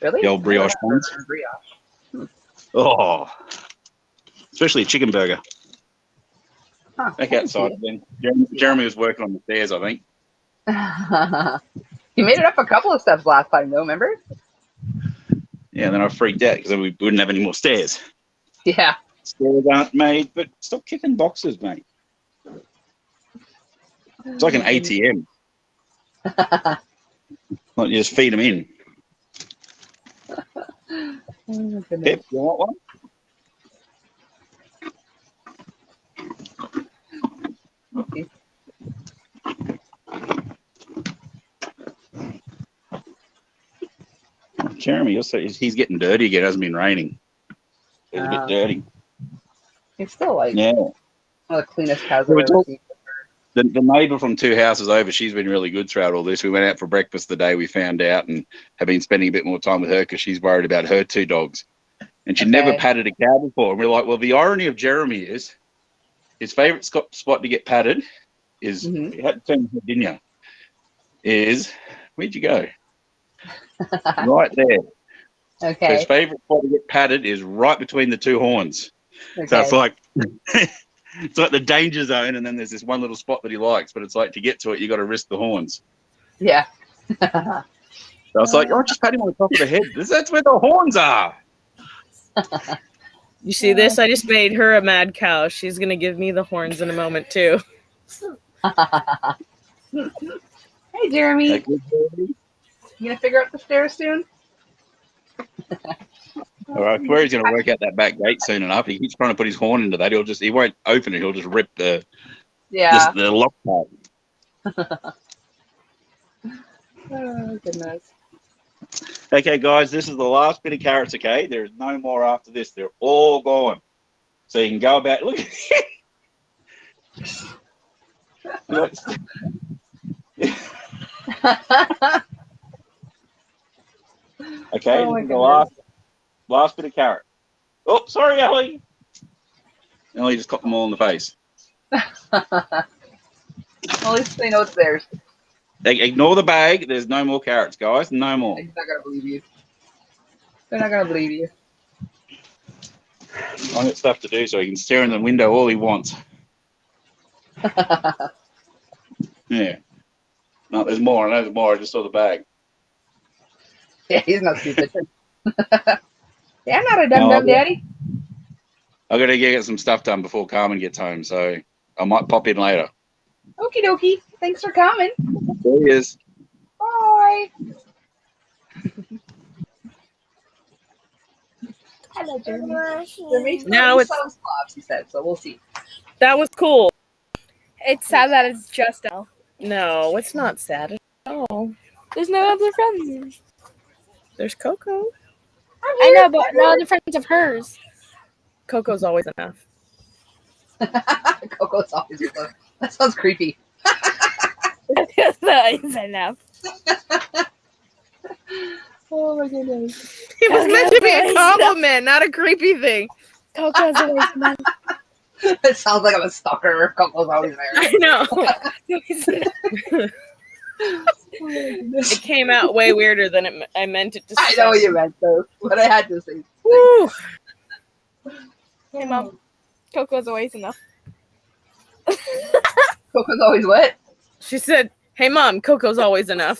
Really? The old brioche buns. Brioche. Oh, especially a chicken burger. Huh. Back outside again. Jeremy was working on the stairs, I think. You made it up a couple of steps last time, though. Remember? Yeah, and then I freaked out because we wouldn't have any more stairs. Yeah. Stairs aren't made, but stop kicking boxes, mate. It's like an ATM. Like you just feed them in. Oh, goodness. Pip, you want one? Okay. Jeremy, he's getting dirty again. It hasn't been raining. It's a bit dirty. It's still like one of the cleanest cows I've ever seen. The neighbour from 2 houses over, she's been really good throughout all this. We went out for breakfast the day we found out and have been spending a bit more time with her because she's worried about her 2 dogs. And she never patted a cow before. And we're like, well, the irony of Jeremy is his favourite spot to get patted is, you had to turn your head, didn't you? Is, where'd you go? Right there. Okay. So his favourite spot to get patted is right between the 2 horns. Okay. So it's like... It's like the danger zone, and then there's this one little spot that he likes, but it's like to get to it, you got to risk the horns. Yeah. So I was like, oh, just pat him on the top of the head. That's where the horns are. You see this? I just made her a mad cow. She's going to give me the horns in a moment, too. Hey, Jeremy. You going to figure out the stairs soon? All right, I swear he's going to work out that back gate soon enough. He keeps trying to put his horn into that. He won't open it. He'll just rip the lock part. Oh, goodness. Okay, guys, this is the last bit of carrots, okay? There's no more after this. They're all gone. So you can go about... Look Okay, this is the last bit of carrot. Oh, sorry, Ellie. Ellie just got them all in the face. At least they know it's theirs. Ignore the bag. There's no more carrots, guys. No more. He's not going to believe you. They're not going to believe you. I've got stuff to do so he can stare in the window all he wants. Yeah. No, there's more. I know there's more. I just saw the bag. Yeah, he's not stupid. Yeah, I'm not a dumb daddy. I got to get some stuff done before Carmen gets home, so I might pop in later. Okie dokie. Thanks for coming. There he is. Bye. Hello, Jeremy. Now it's slobs, he said, so we'll see. That was cool. It's sad that it's just Elle. No, it's not sad at all. There's no other friends. There's Coco. I know, but no other friends of hers. Coco's always enough. Coco's always enough. That sounds creepy. That's always enough. Oh my goodness. It was meant to be a compliment, not a creepy thing. Coco's always enough. It sounds like I'm a stalker. Coco's always there. I know. It came out way weirder than I meant it to. I know what you meant, though. But I had to say. Woo. Hey, Mom. Coco's always enough. Coco's always what? She said, "Hey, Mom, Coco's always enough."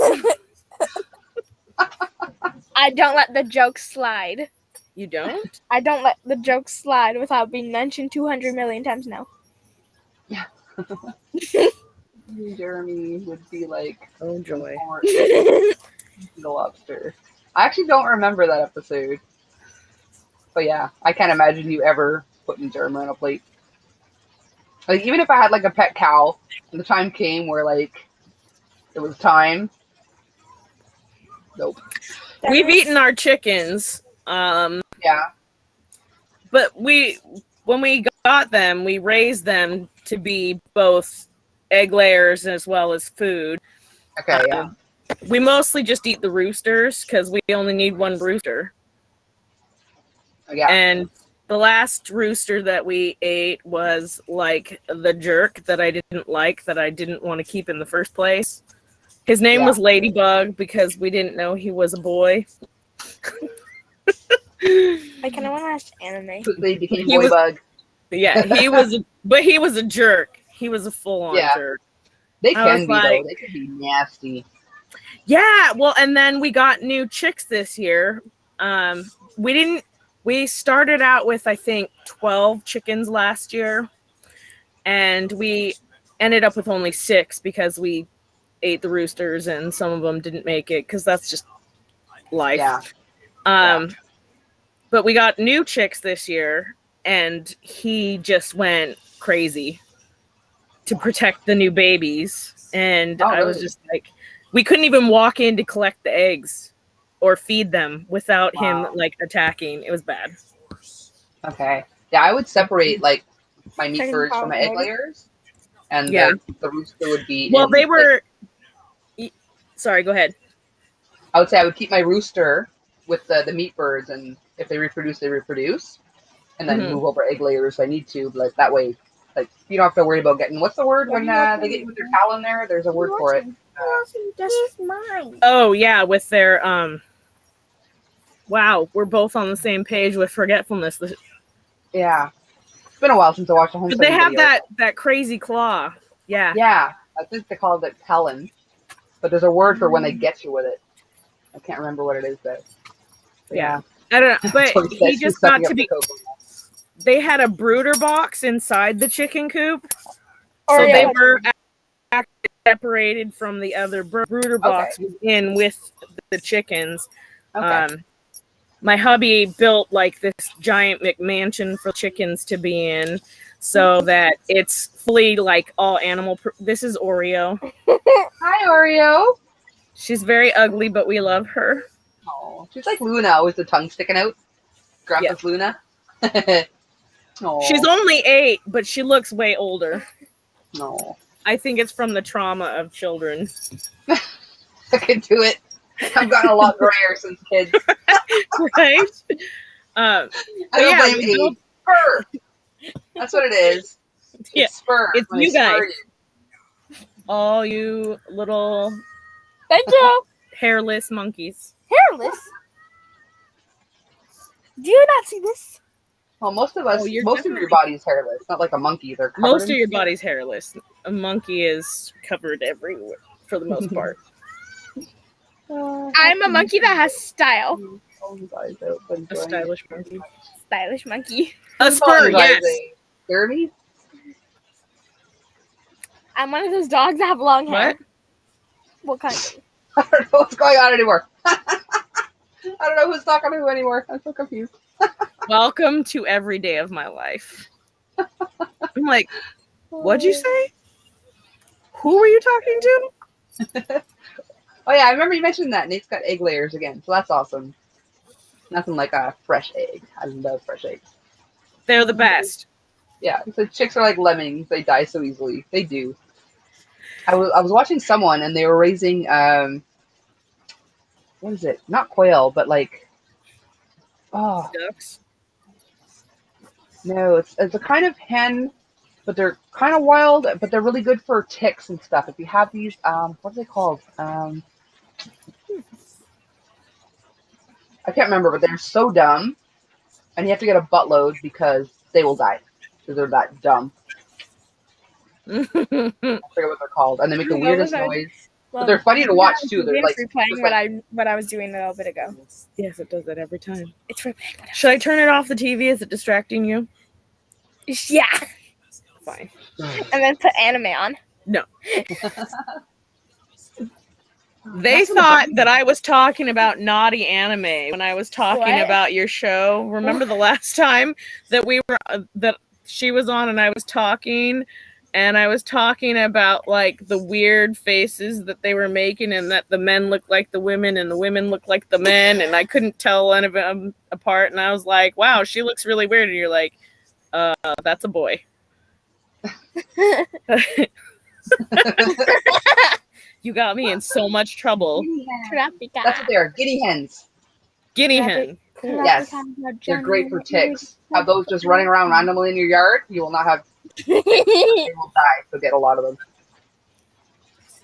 I don't let the jokes slide. You don't? I don't let the jokes slide without being mentioned 200 million times now. Yeah. Jeremy would be like, oh joy, the lobster. I actually don't remember that episode. But yeah, I can't imagine you ever putting Jeremy on a plate. Like, even if I had like a pet cow and the time came where like it was time. Nope. We've eaten our chickens. Yeah. But when we got them, we raised them to be both egg layers as well as food. Okay, yeah. We mostly just eat the roosters because we only need one rooster. Yeah. And the last rooster that we ate was like the jerk that I didn't like, that I didn't want to keep in the first place. His name was Ladybug because we didn't know he was a boy. I kind of want to watch anime. Quickly became He was- Boybug. Yeah, he was a jerk. He was a full-on jerk. They I can was be, like- though. They can be nasty. Yeah, well, and then we got new chicks this year. We started out with, I think, 12 chickens last year, and we ended up with only 6 because we ate the roosters and some of them didn't make it because that's just life. Yeah. But we got new chicks this year, and he just went crazy to protect the new babies. And I was just like, we couldn't even walk in to collect the eggs or feed them without him like attacking. It was bad. Okay. Yeah, I would separate like my meat birds from my egg layers, and the rooster would be. Well, they were. Sorry, go ahead. I would say I would keep my rooster with the meat birds, and if they reproduce, they reproduce, and then move over egg layers if I need to. Like that way, like you don't have to worry about getting. What's the word when they get with their talon there? There's a word for it. This is mine. Oh yeah, with their Wow, we're both on the same page with forgetfulness. Yeah, it's been a while since I watched a home. But they have that crazy claw. Yeah. Yeah, I think they call it talon, but there's a word for when they get you with it. I can't remember what it is though. Yeah. I don't know, but he just got to be. They had a brooder box inside the chicken coop, so they were separated from the other brooder box in with the chickens. My hubby built like this giant McMansion for chickens to be in, so that it's fully like all animal. This is Oreo. Hi, Oreo. She's very ugly, but we love her. Oh, she's like Luna with the tongue sticking out. Grandpa's Luna. She's only 8, but she looks way older. No. I think it's from the trauma of children. I can do it. I've gotten a lot grayer since kids. Right? I don't blame age. Spur. That's what it is. It's spur. It's you guys. All you little Thank you. hairless monkeys. Hairless? Do you not see this? Well, most of us, most of your body's hairless. Not like a monkey. They're covered most of in your skin. body's hairless. A monkey is covered everywhere for the most part. I'm a monkey that has style. A stylish monkey. Stylish monkey. A spur, yes. Derby? I'm one of those dogs that have long hair. What kind? I don't know what's going on anymore. I don't know who's talking to who anymore. I'm so confused. Welcome to every day of my life. I'm like, what'd you say? Who were you talking to? Oh yeah, I remember you mentioned that. Nate's got egg layers again, so that's awesome. Nothing like a fresh egg. I love fresh eggs. They're the best. Yeah, the chicks are like lemmings. They die so easily. They do. I was watching someone and they were raising what is it? Not quail, but like ducks. No, it's a kind of hen, but they're kind of wild, but they're really good for ticks and stuff. If you have these, what are they called? I can't remember, but they're so dumb, and you have to get a buttload because they will die because they're that dumb. I forget what they're called, and they make the weirdest noise. But they're funny to watch too. They're like replaying what I was doing a little bit ago. Yes, it does that every time. It's replaying. Should I turn it off the TV? Is it distracting you? Yeah. Fine. And then put anime on. No. They thought that I was talking about naughty anime when I was talking about your show. Remember the last time that we were that she was on and I was talking about like the weird faces that they were making and that the men looked like the women and the women looked like the men and I couldn't tell any of them apart and I was like, wow, she looks really weird and you're like, that's a boy. You got me in so much trouble. That's what they are. Guinea hens. Guinea hen. Cool. Yes. They're great for ticks. Have those just running around randomly in your yard. You will not have. They will die. You'll get a lot of them.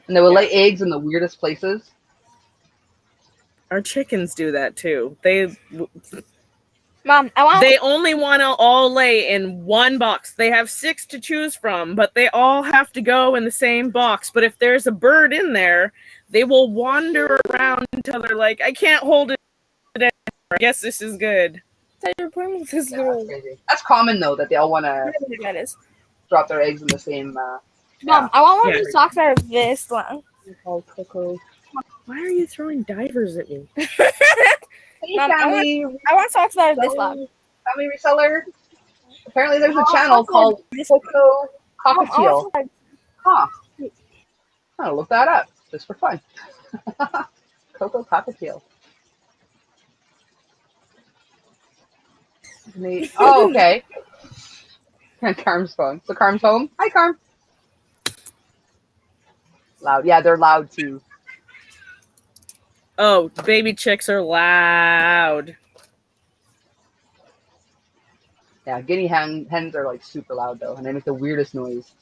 And they will lay eggs in the weirdest places. Our chickens do that too. They Mom, They only want to all lay in one box. They have 6 to choose from, but they all have to go in the same box. But if there's a bird in there, they will wander around until they're like, I can't hold it anymore. I guess this is good. Yeah, that's crazy. That's common though, that they all want to drop their eggs in the same. Mom, I want one of the socks out of this one. Called Coco. Why are you throwing divers at me? Hey, Mom, family. I want socks out of this one. Family reseller. Apparently, there's a channel called Coco Cockatiel. Huh. I'm gonna look that up just for fun. Coco Cockatiel. Oh, okay. Carm's phone. So Carm's home. Hi, Carm. Loud. Yeah, they're loud too. Oh, baby chicks are loud. Yeah, guinea hens are like super loud though, and they make the weirdest noise.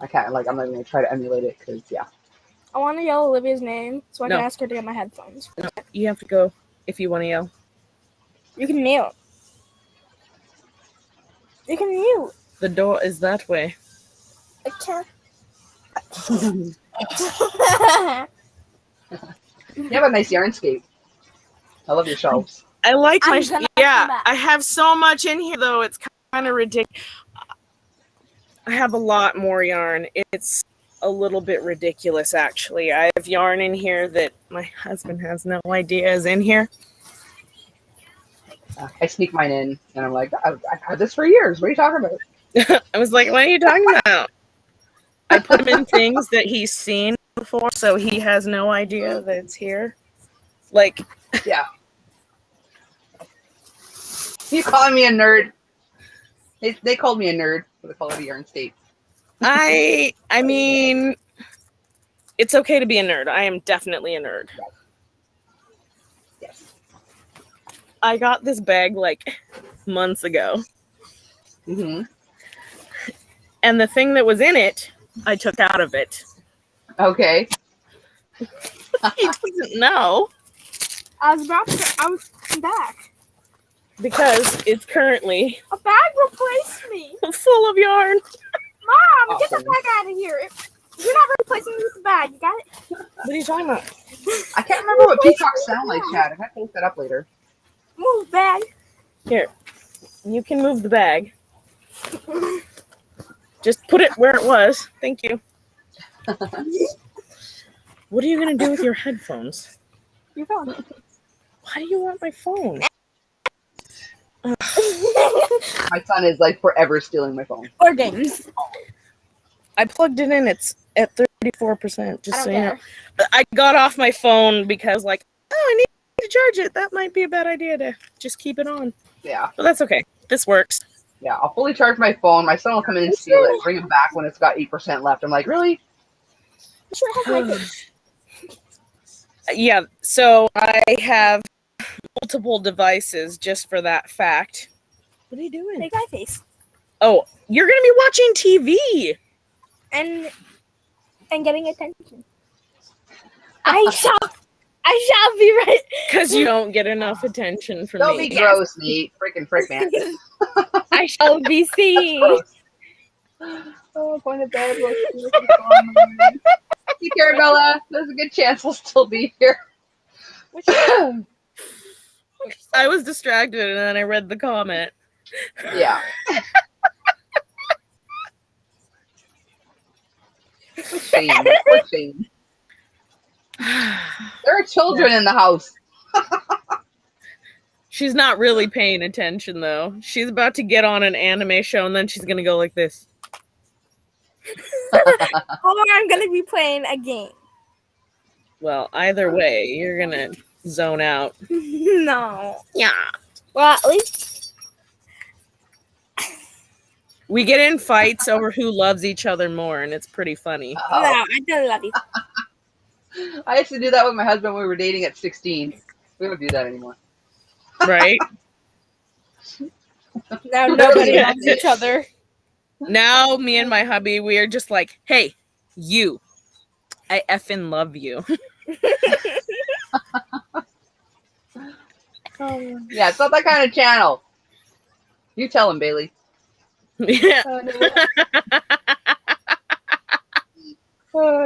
I can't, like, I'm not even gonna try to emulate it because, yeah. I want to yell Olivia's name so I No. can ask her to get my headphones. No, you have to go if you want to yell. You can mute. You can mute. The door is that way. I can't. You have a nice yarnscape. I love your shelves. I like I'm my gonna yeah. come back. I have so much in here though. It's kind of ridiculous. I have a lot more yarn. It's a little bit ridiculous actually. I have yarn in here that my husband has no idea is in here. I sneak mine in, and I'm like, I've had this for years. What are you talking about? I was like, what are you talking about? I put him in things that he's seen before, so he has no idea that it's here. Like, Yeah. You calling me a nerd? They called me a nerd for the Quality Yarnscape. I mean, it's okay to be a nerd. I am definitely a nerd. Yes. I got this bag like months ago, Mm-hmm. and the thing that was in it, I took out of it. Okay. He doesn't know I was back. because it's currly A bag replaced me. full of yarn. Mom, get the Awesome. bag out of here. You're not replacing me with the bag. You got it? What are you talking about? I can't remember what peacocks sound like, Chad. I have to look that up later. Move bag. Here, you can move the bag. Just put it where it was. Thank you. What are you going to do with your headphones? Your phone. Why do you want my phone? My son is like forever stealing my phone. Or games. I plugged it in. It's at 34%. Just I so don't you know. care. But I got off my phone because, like, oh, I need to charge it. That might be a bad idea to just keep it on. Yeah. But that's okay. This works. Yeah. I'll fully charge my phone. My son will come in and steal it, bring it back when it's got 8% left. I'm like, really? You should have like Yeah. So I have multiple devices just for that fact. What are you doing? Big eye face. Oh, you're going to be watching TV. And getting attention. I shall be right. Because you don't get enough attention from Don't me. be gross, Nate. Freaking frick, man. I shall be seen. Gross. Oh, going to bed. Take care, Bella. There's a good chance we'll still be here. I was distracted and then I read the comment. Yeah. Shame. Poor Shame. There are children in the house. She's not really paying attention though. She's about to get on an anime show and then she's gonna go like this. Or I'm gonna be playing a game. Well, either way, you're gonna zone out. No. Yeah. Well, at least We get in fights over who loves each other more, and it's pretty funny. no, I don't love you. I used to do that with my husband when we were dating at 16. We don't do that anymore. Right? Now nobody loves each other. Now, me and my hubby, we are just like, hey, you. I effing love you. Yeah, it's not that kind of channel. You tell him, Bailey. Yeah.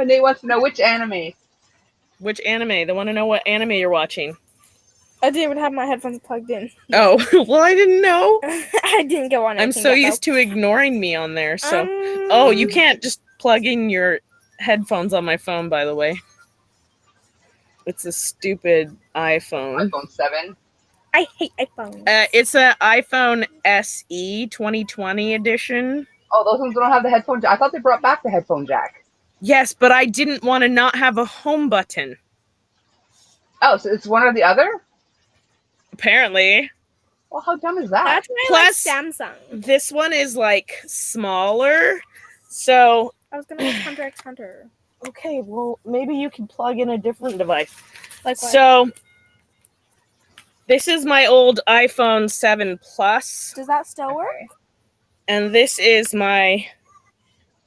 Nate wants to know which anime. Which anime? They want to know what anime you're watching. I didn't even have my headphones plugged in. Oh, well, I didn't know. I didn't go on. I'm so used to ignoring me on there. So, oh, you can't just plug in your headphones on my phone, by the way. It's a stupid iPhone. iPhone 7. I hate iPhones. It's an iPhone SE 2020 edition. Oh, those ones don't have the headphone jack. I thought they brought back the headphone jack. Yes, but I didn't want to not have a home button. Oh, so it's one or the other? Apparently. Well, how dumb is that? That's why Plus, I like Samsung. This one is like smaller. So, I was gonna watch Hunter x Hunter. okay, well, maybe you can plug in a different device. Like what? So, this is my old iPhone 7 Plus, Does that still work? and this is my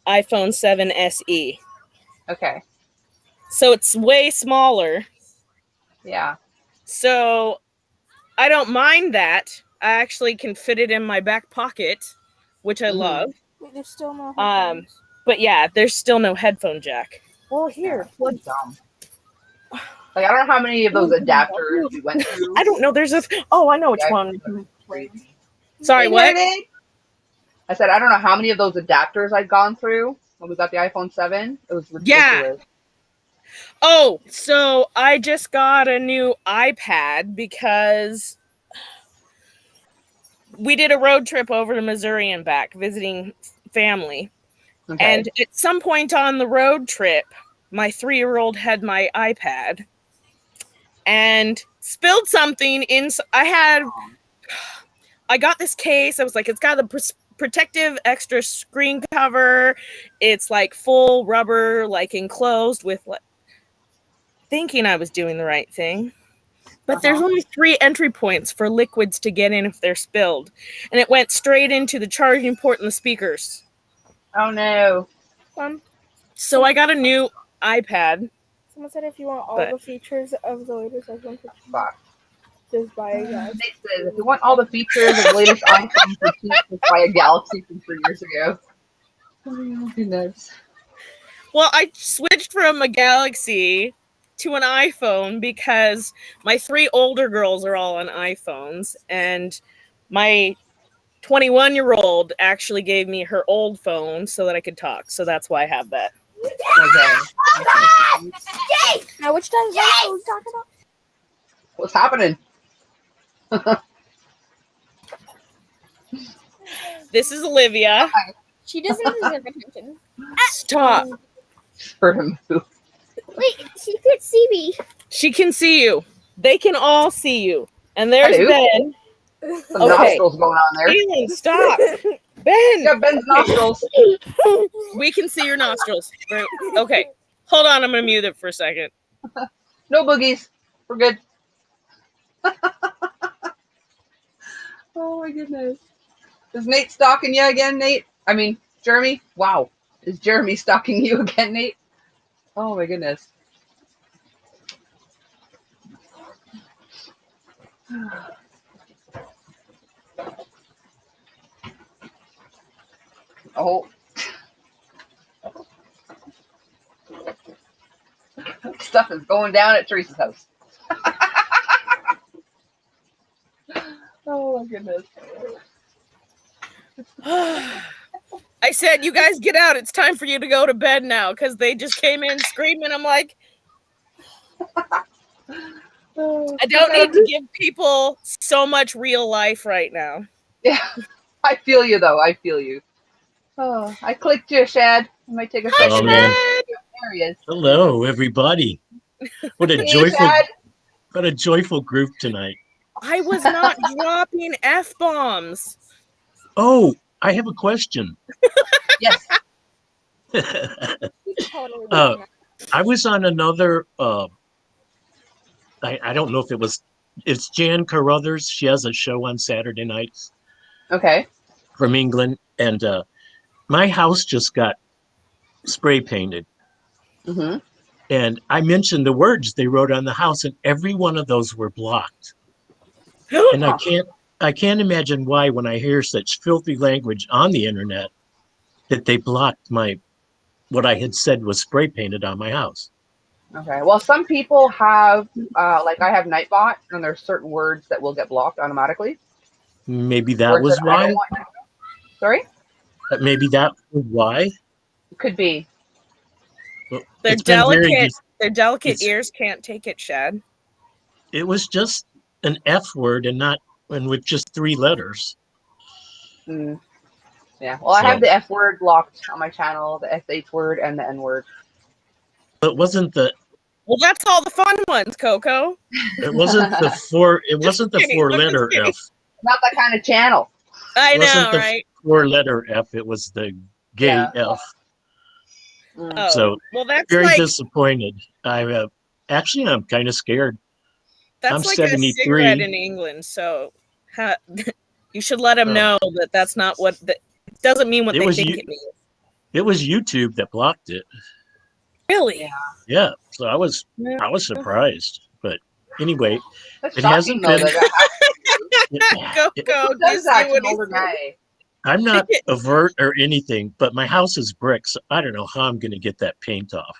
iPhone 7 SE. Okay. So it's way smaller. Yeah. So I don't mind that. I actually can fit it in my back pocket, which I love. Wait, there's still no headphones. But yeah, there's still no headphone jack. Well, Here. That's dumb. Like, I don't know how many of those adapters we went through. I don't know. There's a. Oh, I know which Yeah, one. Crazy. Sorry, what? I said, I don't know how many of those adapters I'd gone through when we got the iPhone 7. It was ridiculous. Oh, so I just got a new iPad because we did a road trip over to Missouri and back visiting family. Okay. And at some point on the road trip, my 3-year-old had my iPad and spilled something in. I got this case. I was like, it's got the protective extra screen cover. It's like full rubber, like enclosed with like, thinking I was doing the right thing. But there's only 3 entry points for liquids to get in if they're spilled. And it went straight into the charging port and the speakers. Oh, no. So I got a new iPad. Someone said if you want all the features of the latest iPhone 15, just buy a Galaxy. Nate says, if you want all the features of the latest iPhone 15, just buy a Galaxy from 3 years ago. Oh, my goodness. Well, I switched from a Galaxy to an iPhone because my 3 older girls are all on iPhones, and my 21-year-old actually gave me her old phone so that I could talk. So that's why I have that. Okay. Now, which device are we talking about? What's happening? This is Olivia. She doesn't deserve attention. Stop. For him. Wait, she could see me. She can see you. They can all see you. And there's Hello? Ben. Some Okay. nostrils going on there. Caitlin, stop. Ben. Yeah, Ben's nostrils. We can see your nostrils. Okay. Hold on. I'm going to mute it for a second. No boogies. We're good. Oh my goodness. Is Nate stalking you again, Nate? I mean, Jeremy? Wow. Is Jeremy stalking you again, Nate? Oh my goodness. Oh. Stuff is going down at Teresa's house. Oh my goodness. I said, you guys get out. It's time for you to go to bed now because they just came in screaming. I'm like, I don't need to give people so much real life right now. Yeah, I feel you though. I feel you. Oh, I clicked you, Shad. I might take a second. Oh, man. There he is. Hello, everybody. What a Hey, joyful, Shad. what a joyful group tonight. I was not dropping F-bombs. Oh, I have a question. Yes. Totally Oh. I was on another. I don't know if it was. It's Jan Carruthers. She has a show on Saturday nights Okay. from England, and my house just got spray painted. Mm-hmm. And I mentioned the words they wrote on the house, and every one of those were blocked. And I can't imagine why, when I hear such filthy language on the internet, that they blocked what I had said was spray painted on my house. Okay. Well, some people have, like I have Nightbot, and there's certain words that will get blocked automatically. Maybe that Words was that I why. don't want. Sorry? Maybe that was why. Could be. Well, Their it's been very. delicate ears can't take it, Shad. It was just an F word and with just 3 letters. Mm. Yeah. Well, I have the F word blocked on my channel, the SH word, and the N word. It wasn't the. Well, that's all the fun ones, Coco. It wasn't the 4. It wasn't the kidding, 4-letter F. Not that kind of channel. I It wasn't know, the right? 4-letter F. It was the gay F. Mm. Oh, So well, that's very like disappointed. I'm kind of scared. I'm that's like 73. a cigarette in England. So you should let them know that that's not what. It doesn't mean what they think it means. It was YouTube that blocked it. Really? Yeah. So I was surprised. But anyway, That's it shocking, hasn't though, been. Go. Who does that to an older guy? I'm not avert or anything, but my house is brick, so I don't know how I'm going to get that paint off.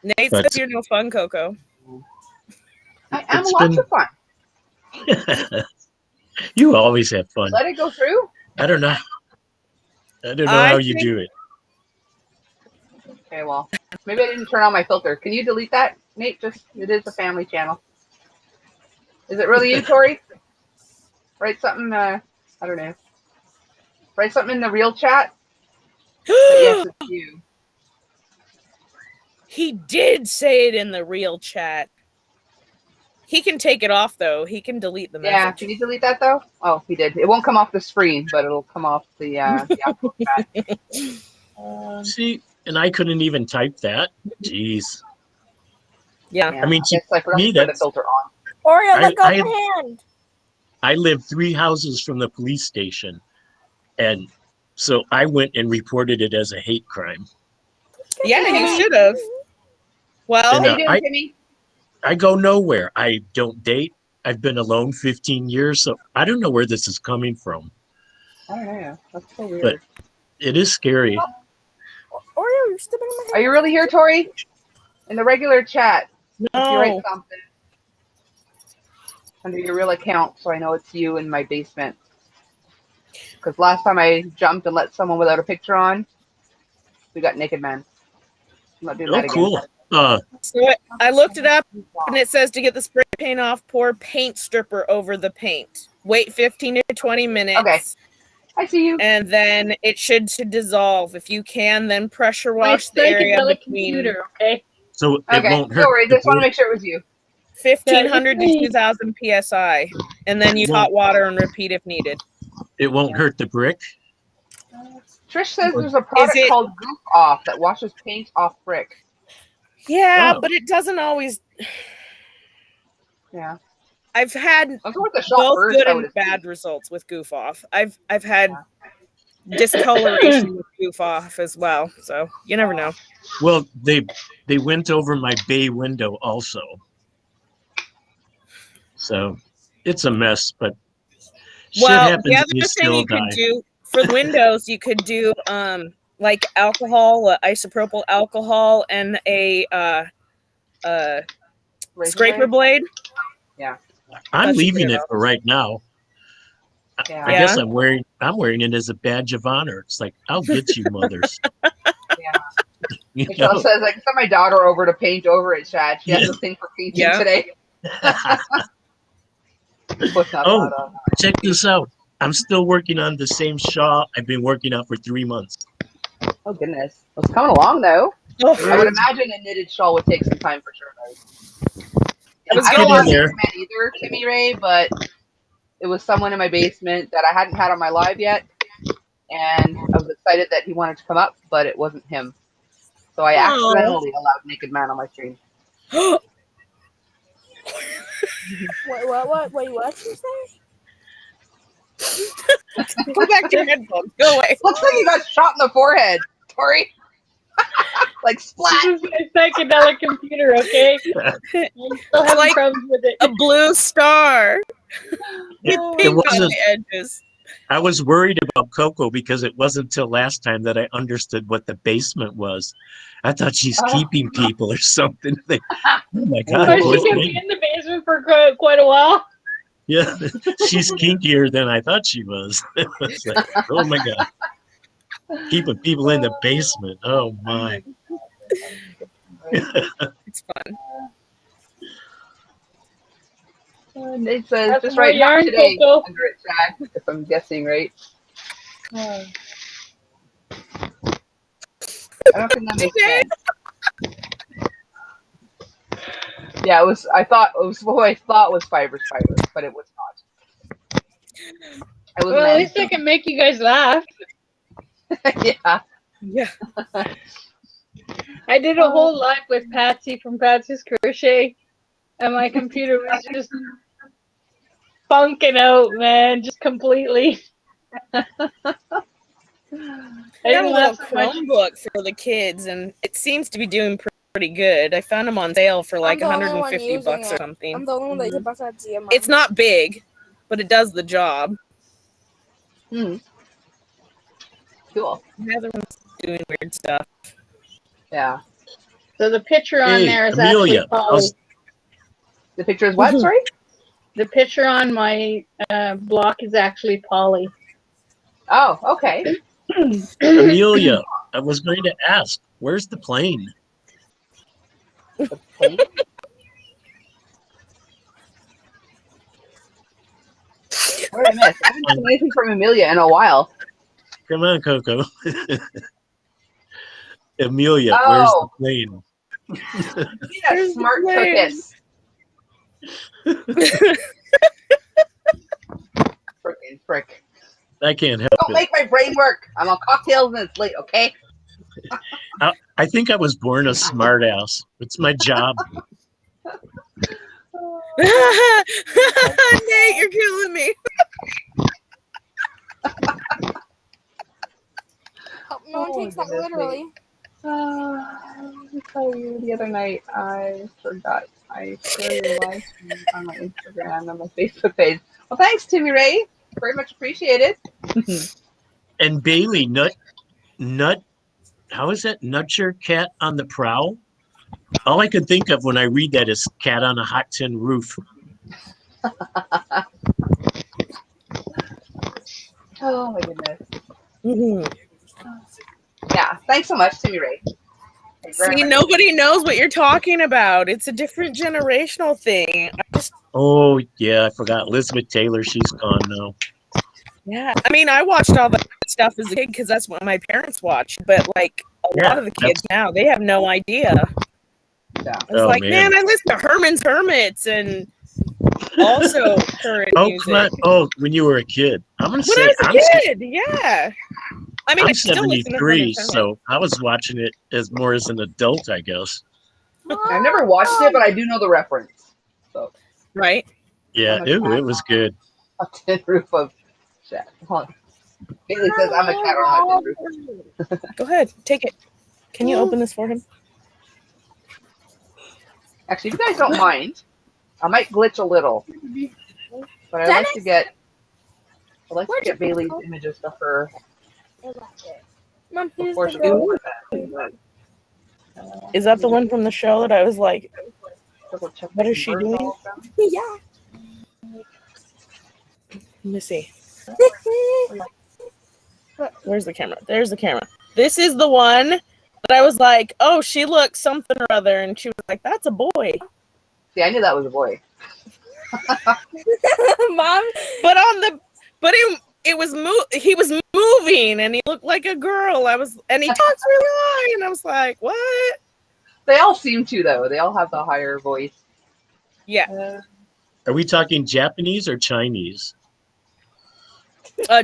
Nate says you're no fun, Coco. I am lots of fun. You always have fun. Let it go through. I don't know how you do it. Okay, well, maybe I didn't turn on my filter. Can you delete that, Nate? It is a family channel. Is it really you, Tori? Write something. I don't know. Write something in the real chat. But yes, it's you. He did say it in the real chat. He can take it off, though. He can delete the message. Yeah, can you delete that, though? Oh, he did. It won't come off the screen, but it'll come off the actual chat. See, and I couldn't even type that. Jeez. Yeah. I mean, I forgot to put the filter on. Oreo, let go of your hand. I live 3 houses from the police station, and so I went and reported it as a hate crime. Yeah, you should have. Well, how you doing, Timmy? I go nowhere. I don't date. I've been alone 15 years, so I don't know where this is coming from. I don't know. That's so weird. But it is scary. Oreo, you're stepping on my hand. Are you really here, Tori? In the regular chat. No. If you write something under your real account, so I know it's you in my basement. Because last time I jumped and let someone without a picture on, we got naked man. I'm not doing that again. Cool. So I looked it up, and it says to get the spray paint off, pour paint stripper over the paint. Wait 15 to 20 minutes. Okay. I see you. And then it should dissolve. If you can, then pressure wash the area between. Computer, okay? So it won't hurt. Don't worry. Just want to make sure it was you. 1,500 to 2,000 psi, and then use hot water and repeat if needed. It won't hurt the brick. Trish says there's a product called Goof Off that washes paint off brick. Yeah, but it doesn't always. Yeah. I've had both good and bad results with Goof Off. I've had discoloration with Goof Off as well, so you never know. Well, they went over my bay window also. So it's a mess, but shit happens. The other thing you could do for the windows, you could do like alcohol, isopropyl alcohol, and a scraper blade. Yeah, I'm leaving it for right now. Yeah. I guess I'm wearing it as a badge of honor. It's like, I'll get you, mothers. Yeah. Michelle says, I sent my daughter over to paint over it, Chad. She has a thing for painting today. Check this out. I'm still working on the same shawl I've been working on for 3 months. Oh, goodness. It's coming along, though. I would imagine a knitted shawl would take some time for sure, though. I don't want to recommend either, Timmy Ray, but it was someone in my basement that I hadn't had on my live yet, and I was excited that he wanted to come up, but it wasn't him. So I Oh. accidentally allowed Naked Man on my stream. What you say? Go back to your headphones. Go away. Looks like you got shot in the forehead, Tori. Like splat. This is my psychedelic computer, okay? I'm still having like problems with it. A blue star. With It pink on wasn't. the edges. I was worried about Coco because it wasn't till last time that I understood what the basement was. I thought she's keeping people or something. Oh my God! Oh, she can be in the basement for quite a while. Yeah, she's kinkier than I thought she was. It's like, oh my God, keeping people in the basement. Oh my. It's fun. Nate says, That's just more right now yarn, today, Coco. under it, Chad, if I'm guessing right. I don't think that makes sense. Yeah, it was. I thought it was what I thought was fiber, but it was not. I was Well, at least I can make you guys laugh. Yeah. Yeah. I did a whole live with Patsy from Patsy's Crochet, and my computer was just funking out, man, just completely. I I got a didn't little laugh so much. Chromebook for the kids, and it seems to be doing pretty good. I found them on sale for like I'm the only one $150 using or it. something. I'm the only one that uses Patsy. It's not big, but it does the job. Cool. The other one's doing weird stuff. Yeah. So the picture on Hey, there is Amelia, actually Polly. The picture is what? Sorry. The picture on my block is actually Polly. Oh, okay. Amelia, I was going to ask, where's the plane? The plate. What did I miss? I haven't seen anything from Amelia in a while. Come on, Coco. Amelia, where's the plane? See that smart cookies. Frickin' frick. I can't help Don't it. make my brain work. I'm on cocktails and it's late, okay? I think I was born a smartass. It's my job. Nate, you're killing me. No one takes that goodness literally. Let me tell you, the other night I forgot I shared your live stream on my Instagram and my Facebook page. Well, thanks, Timmy Ray. Very much appreciated. And Bailey, nut, how is that? Nut your cat on the prowl? All I can think of when I read that is cat on a hot tin roof. Oh my goodness. Mhm. Yeah, thanks so much, Timmy Ray. See, nobody knows what you're talking about. It's a different generational thing. Oh, yeah, I forgot. Elizabeth Taylor, she's gone now. Yeah, I mean, I watched all that stuff as a kid because that's what my parents watched. But like a lot of the kids now, they have no idea. Yeah. I was Oh, like, man. man, I listen to Herman's Hermits and also current Oh, music. come on. Oh, when you were a kid. I'm going to When say, I was a kid, yeah. I mean, I'm I still listen to 73, Herman's Hermits. so I was watching it as more as an adult, I guess. I've never watched it, but I do know the reference. So, Right? Yeah, it was good. a tin roof of shit. Hold on. Bailey says I'm a cat on a hot tin roof. Go ahead, take it. Can you open this for him? Actually, if you guys don't mind, I might glitch a little, but I like to get Bailey's images to her Mom, here's before the she girl. goes to bed. Is that the one from the show that I was like, Double check what the is she numbers doing? all done. Yeah. Let me see. Where's the camera? There's the camera. This is the one that I was like, oh, she looks something or other. And she was like, that's a boy. See, I knew that was a boy. Mom. He was moving and he looked like a girl. And he talks really high. And I was like, what? They all seem to, though. They all have the higher voice. Yeah. Are we talking Japanese or Chinese?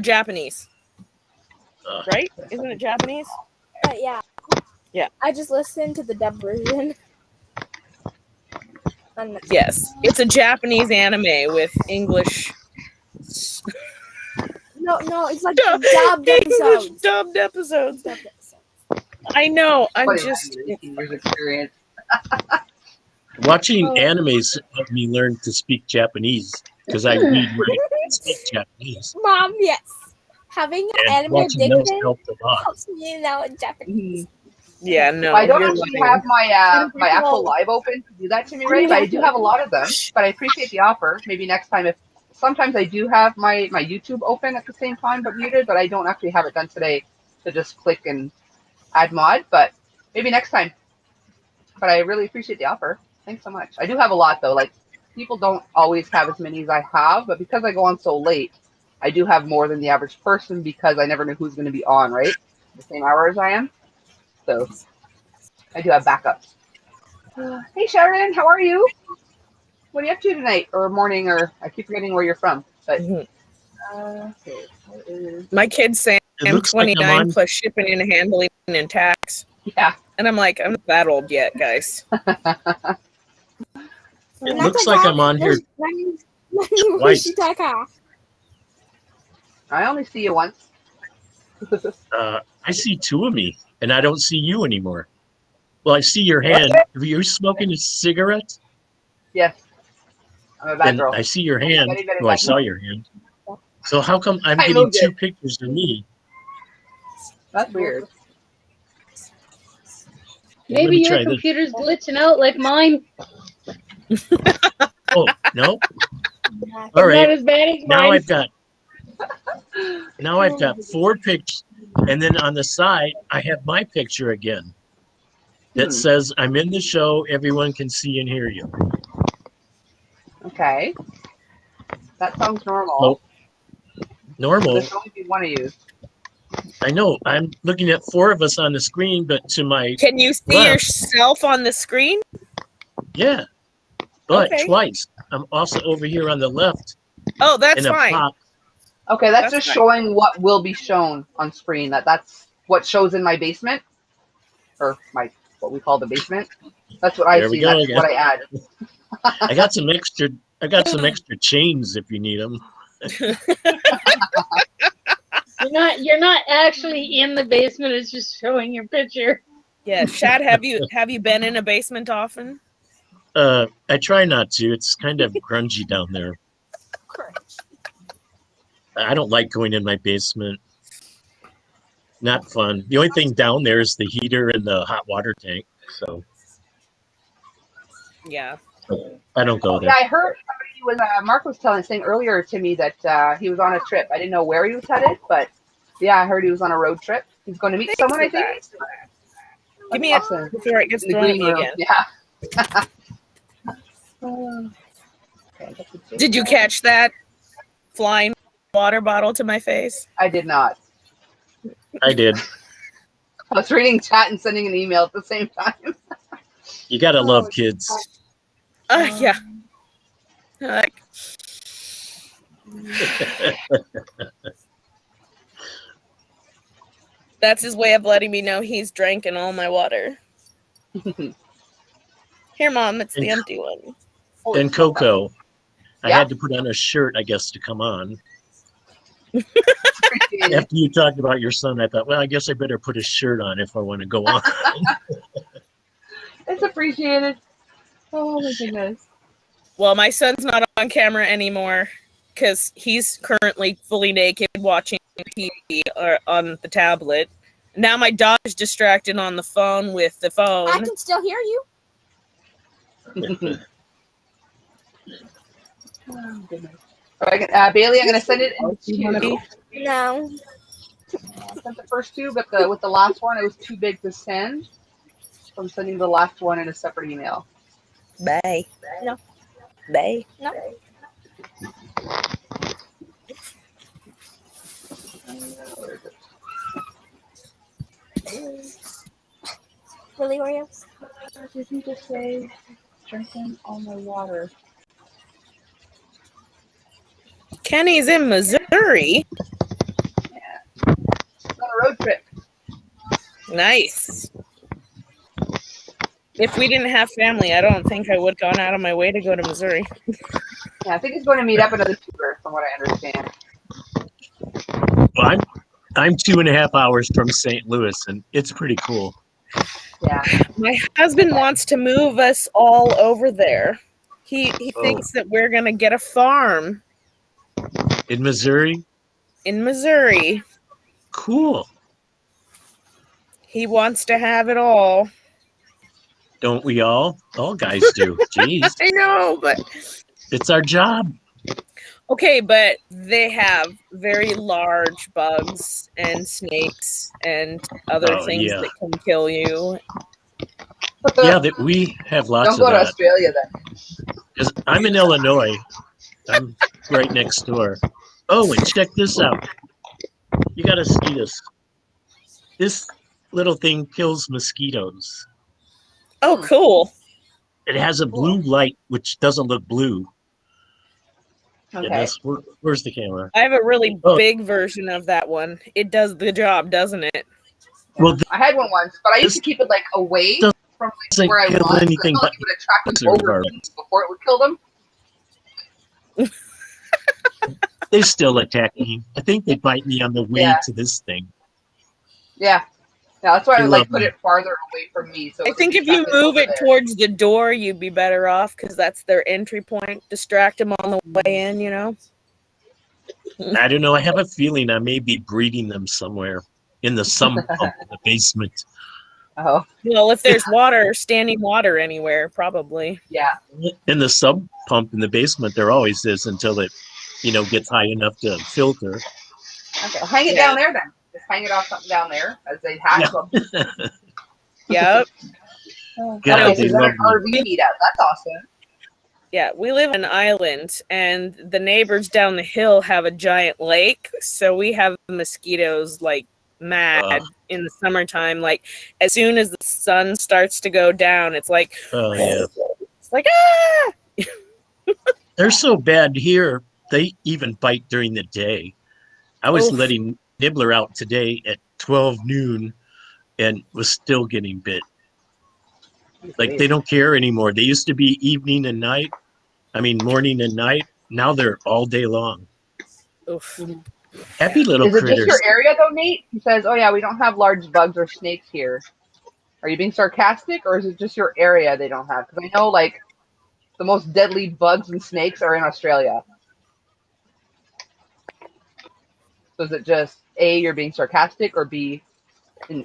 Japanese. Right? Isn't it Japanese? Yeah. I just listened to the dub version. Yes, it's a Japanese anime with English. No, it's like dubbed episodes. English dubbed episodes. Dubbed episodes. I know. I'm Funny just. 19 years experience. Watching Oh. animes helped me learn to speak Japanese because I read, write, and speak Japanese. Mom, yes. Having an And anime watching those addiction helped a lot. helps me now in Japanese. Yeah, no. I don't you're actually lying. have my actual live open to do that to me, right? But I do have a lot of them. But I appreciate the offer. Maybe next time, if sometimes I do have my YouTube open at the same time but muted, but I don't actually have it done today to just click and add mod. But maybe next time. But I really appreciate the offer. Thanks so much. I do have a lot though. Like people don't always have as many as I have, but because I go on so late, I do have more than the average person because I never know who's going to be on, right? The same hour as I am. So I do have backups. Hey Sharon, how are you? What are you up to tonight or morning? Or I keep forgetting where you're from. But Mhm. okay, what is- My kid's saying It I'm looks like I'm 29 on. plus shipping and handling and tax. yeah. And I'm like, I'm not that old yet, guys. It looks like I'm on here twice. I only see you once. I see two of me, and I don't see you anymore. Well, I see your hand. Are you smoking a cigarette? Yes. I'm a bad And girl. I see your hand. Very, very Well, I bad saw girl. your hand. So how come I'm I getting moved two it. pictures of me? That's weird. Maybe Let me your try this. computer's glitching out like mine. Oh, no? It's All not right. as bad as Now mine. I've got four pictures, and then on the side I have my picture again. That says I'm in the show. Everyone can see and hear you. Okay. That sounds normal. Oh, normal. There should only be one of you. I know. I'm looking at four of us on the screen, but to my Can you see left, yourself on the screen? yeah, but Okay. twice. I'm also over here on the left Oh, that's in a fine. pop. Okay, that's That's just fine. showing what will be shown on screen. That's what shows in my basement, or my what we call the basement. That's what I There we see. go That's again. what I add. I got some extra. I got some extra chains if you need them. You're not actually in the basement. It's just showing your picture. Yeah, Shad, have you been in a basement often? I try not to. It's kind of grungy down there. I don't like going in my basement. Not fun. The only thing down there is the heater and the hot water tank. So Yeah. I don't go there. Yeah, I heard he was. Mark was saying earlier to me that he was on a trip. I didn't know where he was headed, but yeah, I heard he was on a road trip. He's going to meet Thanks someone. for I think. Give me Awesome. it before it gets In the thrown at green me room. again. Yeah. Okay, that's a big Did you one. catch that flying water bottle to my face? I did not. I did. I was reading chat and sending an email at the same time. You gotta love kids. Yeah. Like, that's his way of letting me know he's drinking all my water. Here, Mom, it's the empty one. And Coco, I Yeah. had to put on a shirt, I guess, to come on. Appreciate it. After you talked about your son, I thought, well, I guess I better put a shirt on if I want to go on. It's appreciated. Oh my goodness. Well, my son's not on camera anymore because he's currently fully naked watching TV or on the tablet. Now my daughter's distracted on the phone with the I phone. can still hear you. Oh, goodness. All right, Bailey, I'm going to send it in two. No. I sent the first two, but with the last one, it was too big to send. So I'm sending the last one in a separate email. Bye. No. Bye. No. Really, Oreos? Did you just say drinking all my water? Kenny's in Missouri. On a road trip. Nice. If we didn't have family, I don't think I would have gone out of my way to go to Missouri. Yeah, I think he's going to meet up another tour, from what I understand. Well, I'm 2.5 hours from St. Louis, and it's pretty cool. Yeah. My husband wants to move us all over there. He thinks that we're going to get a farm In Missouri? in Missouri. Cool. He wants to have it all. Don't we all? All guys do. Jeez. I know, but It's our job. okay, but they have very large bugs and snakes and other things that can kill you. Yeah, we have lots Don't go of to that. Australia then. 'Cause I'm in Illinois. I'm right next door. Oh, and check this out. You got to see this. This little thing kills mosquitoes. Oh, cool. It has a blue light, which doesn't look blue. Okay. And where's the camera? I have a really big version of that one. It does the job, doesn't it? Well, I had one once, but I used to keep it like away from like, where I kill was. anything I felt like it would attract them over things before it would kill them. They still attack me. I think they bite me on the way to this thing. Yeah. Yeah, that's why I would like love put them. it farther away from me. So I think if you move it towards the door, you'd be better off because that's their entry point. Distract them on the way in, you know? I don't know. I have a feeling I may be breeding them somewhere in the sump pump in the basement. Oh. Well, if there's water, standing water anywhere, probably. Yeah. In the sub pump in the basement, there always is until it, gets high enough to filter. Okay, well, hang it down there then. Just hang it off something down there as they hatch them. Yep. God, So they then love an me. RV meet up. That's awesome. Yeah, we live on an island, and the neighbors down the hill have a giant lake, so we have mosquitoes like mad in the summertime. Like as soon as the sun starts to go down, it's like, it's like They're so bad here. They even bite during the day. I was letting Nibbler out today at 12 noon and was still getting bit. Like they don't care anymore. They used to be evening and night. I mean, morning and night. Now they're all day long. Oof. Happy little Is it critters. just your area though, Nate? He says, "Oh yeah, we don't have large bugs or snakes here." Are you being sarcastic, or is it just your area they don't have? Because I know like the most deadly bugs and snakes are in Australia. So is it just A, you're being sarcastic, or B,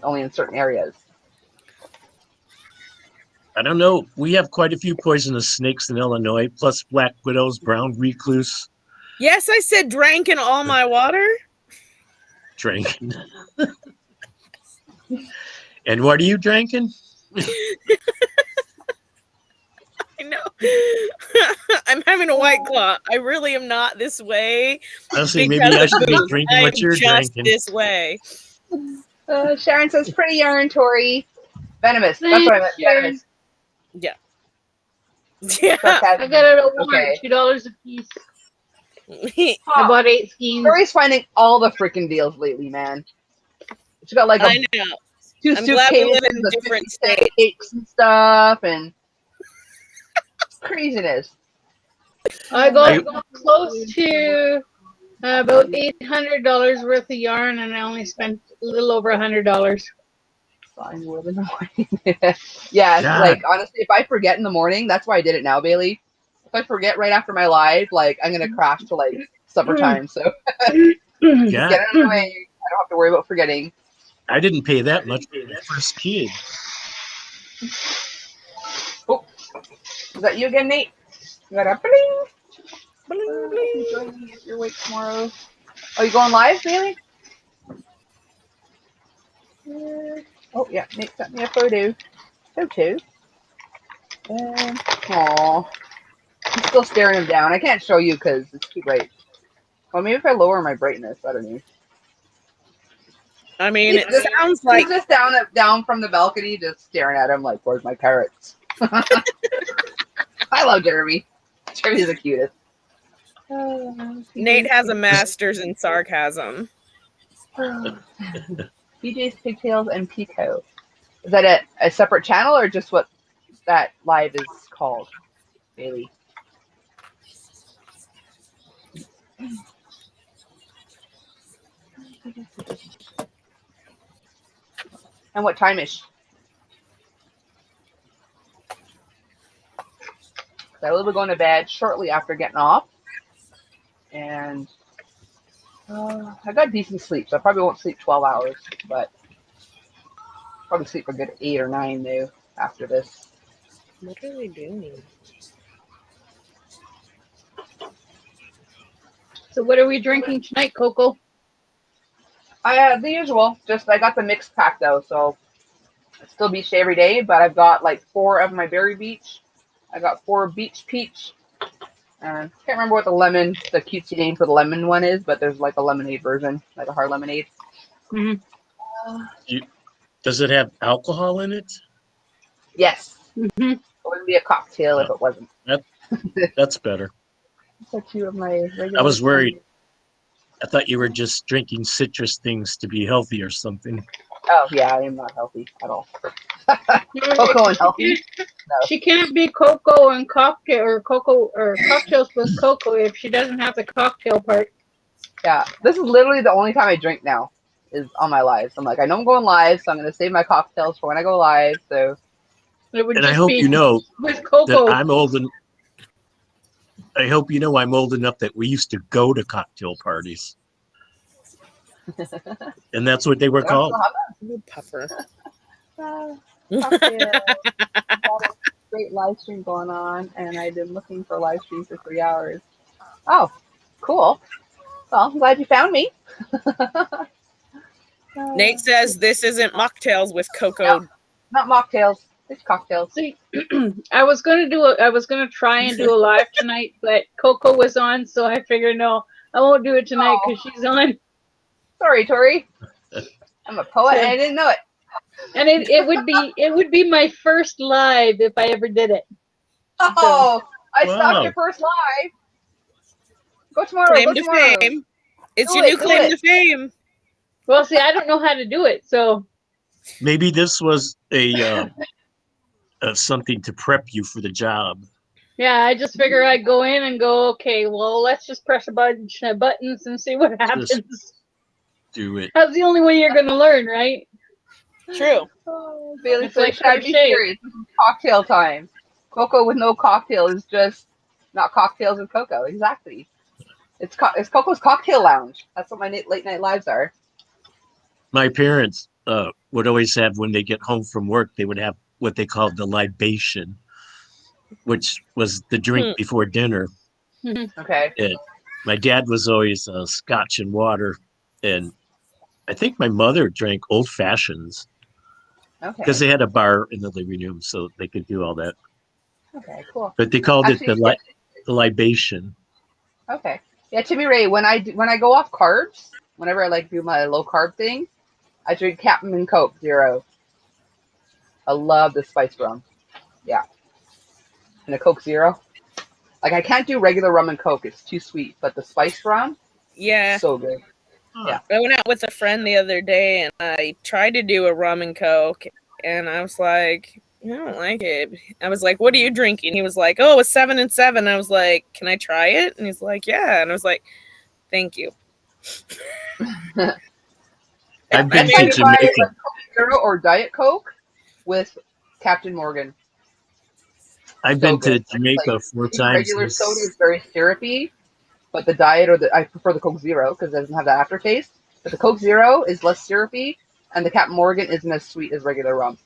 only in certain areas? I don't know. We have quite a few poisonous snakes in Illinois, plus black widows, brown recluse. Yes, I said drank in all my water. Drinking. And what are you drinking? I know. I'm having a White Claw. I really am not this way. Honestly, maybe I should be drinking what you're just drinking. this way. Sharon says, "Pretty yarn, Tori." Venomous. That's what I meant. Venomous. Yeah. Yeah. I got it at Walmart, Okay. $2 a piece. I bought 8 skeins. Tori's finding all the freaking deals lately, man. She got like I know. 2 I'm glad we live suitcases in of different 50-cent states. cakes and stuff, and craziness. I got close to about $800 worth of yarn, and I only spent a little over $100. Fine, more than yeah, God. like honestly, if I forget in the morning, that's why I did it now, Bailey. If I forget right after my live, like I'm gonna crash to like supper time. So Yeah. get it out of the way. I don't have to worry about forgetting. I didn't pay that much for the first kid. Oh, is that you again, Nate? You got a bling, bling, bling. Join me if you're awake tomorrow. Oh, you going live, Bailey? Oh yeah, Nate sent me a photo. Aw, I'm still staring him down. I can't show you because it's too bright. Well, maybe if I lower my brightness, I don't know. I mean, it sounds like he's just down from the balcony, just staring at him like, "Where's my parrots?" I love Jeremy. Jeremy's the cutest. Nate has a master's in sarcasm. PJ's Pigtails and Pico. Is that a separate channel or just what that live is called, Bailey? And what time is? I will be going to bed shortly after getting off, and I got decent sleep, so I probably won't sleep 12 hours, but probably sleep for a good 8 or 9 now after this. What are they doing? So what are we drinking tonight, Coco? I have the usual, just I got the mixed pack though, so I still beach day every day, but I've got like 4 of my berry beach. I got 4 beach peach. Can't remember what the cutesy name for the lemon one is, but there's like a lemonade version, like a hard lemonade. Mm-hmm. Does it have alcohol in it? Yes. Mm-hmm. It wouldn't be a cocktail if it wasn't. That's better. So 2 of my regular. I was worried. I thought you were just drinking citrus things to be healthy or something. Oh yeah, I am not healthy at all. Coco and healthy. No. She can't be Coco and cocktail or Coco or cocktails with Coco if she doesn't have the cocktail part. Yeah, this is literally the only time I drink now is on my lives. I'm like, I know I'm going live, so I'm going to save my cocktails for when I go live. So, It would And I just hope be you know with that Coco. I'm old and I hope you know I'm old enough that we used to go to cocktail parties. And that's what they were called. You puffer. Cocktail. Got a great live stream going on, and I've been looking for live streams for 3 hours. Oh, cool. Well, I'm glad you found me. Nate says this isn't mocktails with Coco. No, not mocktails. It's cocktails. See, I was gonna try and do a live tonight, but Coco was on, so I figured no, I won't do it tonight because she's on. Sorry, Tori. I'm a poet and I didn't know it. And it would be my first live if I ever did it. Oh, I Wow. stopped your first live. Go tomorrow. Claim Go to tomorrow. fame. It's Do your it, new do claim it. to fame. Well, see, I don't know how to do it, so Maybe this was a something to prep you for the job. yeah, I just figure I'd go in and go, okay, well, let's just press a bunch of buttons and see what happens. Do it. That's the only way you're gonna learn, right? True. Oh, Bailey It's said, like should I be crochet. serious? This is cocktail time. Coco with no cocktail is just not cocktails with Coco. Exactly. It's Coco's cocktail lounge. That's what my late night lives are. My parents would always have, when they get home from work, they would have what they called the libation, which was the drink before dinner. Okay. And my dad was always scotch and water. And I think my mother drank old fashions Okay. because they had a bar in the living room, so they could do all that. Okay. Cool. But they called it Actually, the libation. Okay. Yeah, Timmy Ray. When I go off carbs, whenever I like do my low carb thing, I drink Captain and Coke Zero. I love the spice rum. Yeah. And the Coke Zero. Like I can't do regular rum and Coke; it's too sweet. But the spice rum, Yeah. so good. Yeah. I went out with a friend the other day and I tried to do a rum and Coke and I was like, I don't like it. I was like, what are you drinking? He was like, oh, a 7 and 7. I was like, can I try it? And he's like, yeah. And I was like, thank you. I've been That's why to you buy like Jamaica. Coke Zero or Diet Coke with Captain Morgan. I've So been to good. Jamaica Like, 4 the times. regular soda is very syrupy, but the Diet I prefer the Coke Zero because it doesn't have that aftertaste. But the Coke Zero is less syrupy, and the Captain Morgan isn't as sweet as regular rum.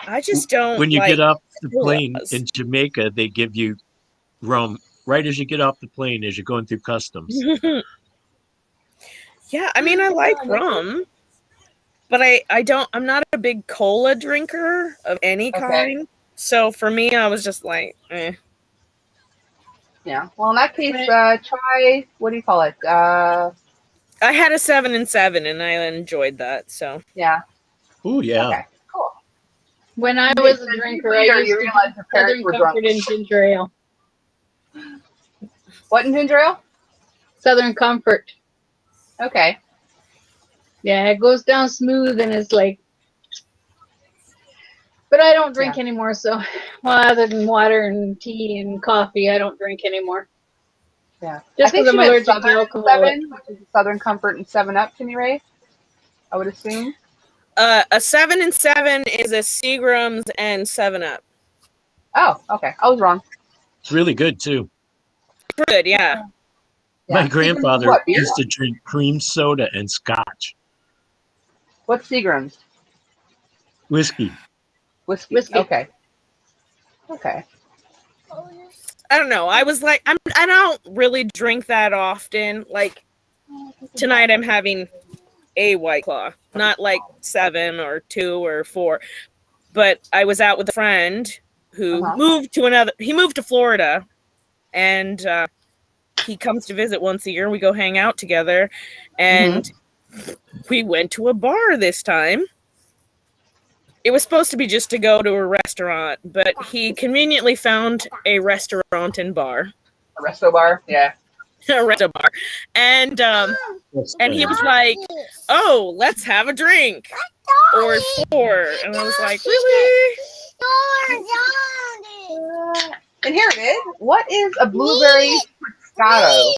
I just don't When you like get off the Colas. plane in Jamaica, they give you rum right as you get off the plane as you're going through customs. Yeah, I mean, I like rum, but I'm not a big cola drinker of any kind. So for me, I was just like, eh. Yeah. Well, in that case, try, what do you call it? I had a 7 and 7 and I enjoyed that. So Yeah. Oh, yeah. Okay. Cool. When I was a drinker, I Later, used you to realize your parents Southern were drunk. Comfort and ginger ale. What in ginger ale? Southern Comfort. Okay. Yeah, it goes down smooth and it's like But I don't drink anymore, so other than water and tea and coffee, I don't drink anymore. Yeah. Just I think because she I'm meant allergic to Southern alcohol. 7, which is Southern Comfort and 7-Up, Timmy Ray, I would assume. A 7 and 7 is a Seagram's and 7-Up. Oh, okay. I was wrong. It's really good too. Good, yeah. My grandfather What, beer? used to drink cream soda and scotch. What's Seagram's? Whiskey. Whiskey. Okay. Okay. I don't know. I was like, I don't really drink that often. Like tonight, I'm having a White Claw, not like 7 or 2 or 4. But I was out with a friend who moved to Florida, and he comes to visit once a year. We go hang out together, and we went to a bar this time. It was supposed to be just to go to a restaurant, but he conveniently found a restaurant and bar. A resto bar? Yeah. A resto bar. And he was like, "Oh, let's have a drink." Or 4. And I was like, "Really?" And here it is. What is a blueberry Moscato?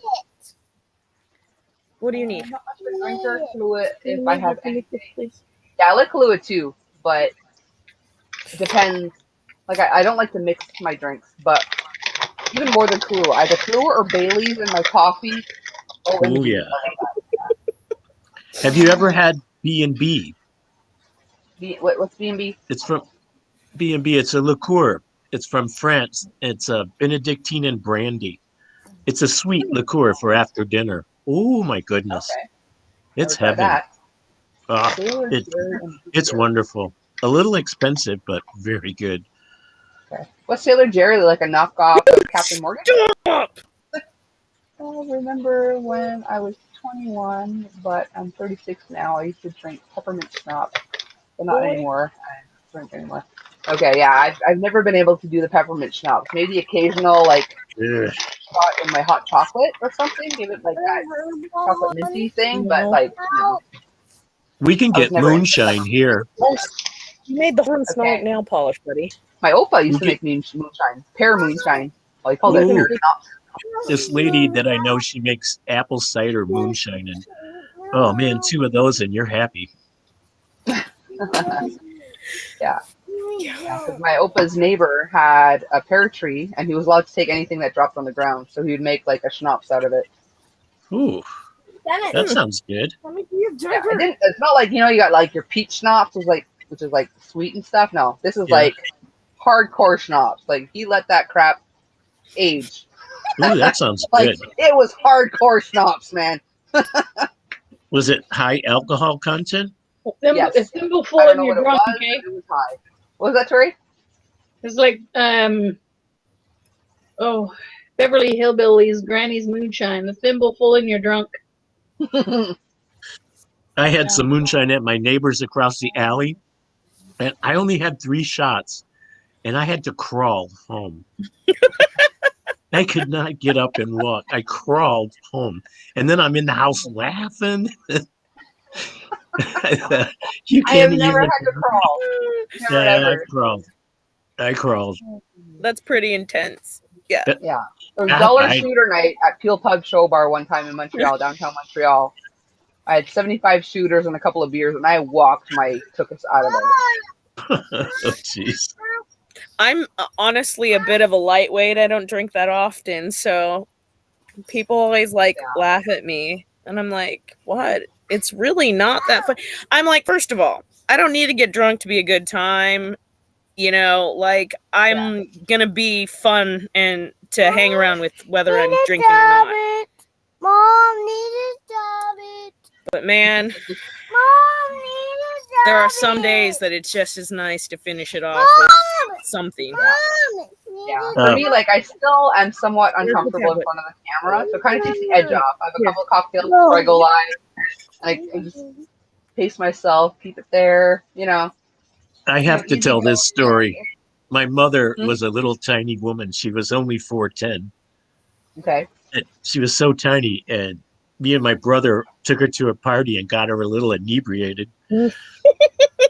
What do you need? I'm not much of a drinker. Kahlua, if I have anything. Yeah, I like Kahlua too, but it depends. Like, I don't like to mix my drinks, but even more than Kahlua, either Kahlua or Bailey's in my coffee. Oh yeah. Have you ever had B&B? What's B&B? It's from B&B. It's a liqueur. It's from France. It's a Benedictine and brandy. It's a sweet liqueur for after dinner. Oh my goodness. Okay. It's heaven. It's wonderful. A little expensive, but very good. Okay. What's Sailor Jerry, like a knockoff of Captain Morgan? Stop! I remember when I was 21, but I'm 36 now. I used to drink peppermint schnapps, but not anymore. I don't drink anymore. Okay, yeah, I've never been able to do the peppermint schnapps. Maybe occasional, like, shot in my hot chocolate or something. Give it, like, that chocolate minty thing, but, like, no. We can get moonshine here. You made the horn smell like nail polish, buddy. My Opa used to make moonshine, pear moonshine. Well, he called it pear schnapps. This lady that I know, she makes apple cider moonshine, and oh man, 2 of those and you're happy. Yeah. Because my Opa's neighbor had a pear tree, and he was allowed to take anything that dropped on the ground, so he would make like a schnapps out of it. Ooh, that sounds good. Yeah, it's not like, you know, you got like your peach schnapps, which is like sweet and stuff. No, this is like hardcore schnapps. Like, he let that crap age. Ooh, that sounds like, good. It was hardcore schnapps, man. Was it high alcohol content? Yes. A thimbleful in your drunk, okay? It was high. What was that, Tori? It's like, Beverly Hillbillies, Granny's moonshine. A thimbleful in your drunk. I had some moonshine at my neighbor's across the alley, and I only had 3 shots, and I had to crawl home. I could not get up and walk. I crawled home, and then I'm in the house laughing. You can't I have never had to crawl. I crawled. That's pretty intense. Yeah. Yeah. It was dollar shooter night at Peel Pub Show Bar one time in Montreal, downtown Montreal. I had 75 shooters and a couple of beers, and I walked took us out of there. Oh, jeez. I'm honestly a bit of a lightweight. I don't drink that often, so people always laugh at me, and I'm like, what? It's really not that fun. I'm like, first of all, I don't need to get drunk to be a good time. You know, like, I'm going to be fun and to hang around with whether I'm drinking or not. Mom, need to stop it. But man, Mom, need to stop there are some days that it's just as nice to finish it off with something. Yeah. For me, like, I still am somewhat uncomfortable in front of the camera, so it kind of takes the edge off. I have a couple of cocktails before I go live. I just pace myself, keep it there, you know. I have to tell this story. My mother was a little tiny woman. She was only 4'10". Okay. And she was so tiny, and me and my brother took her to a party and got her a little inebriated. And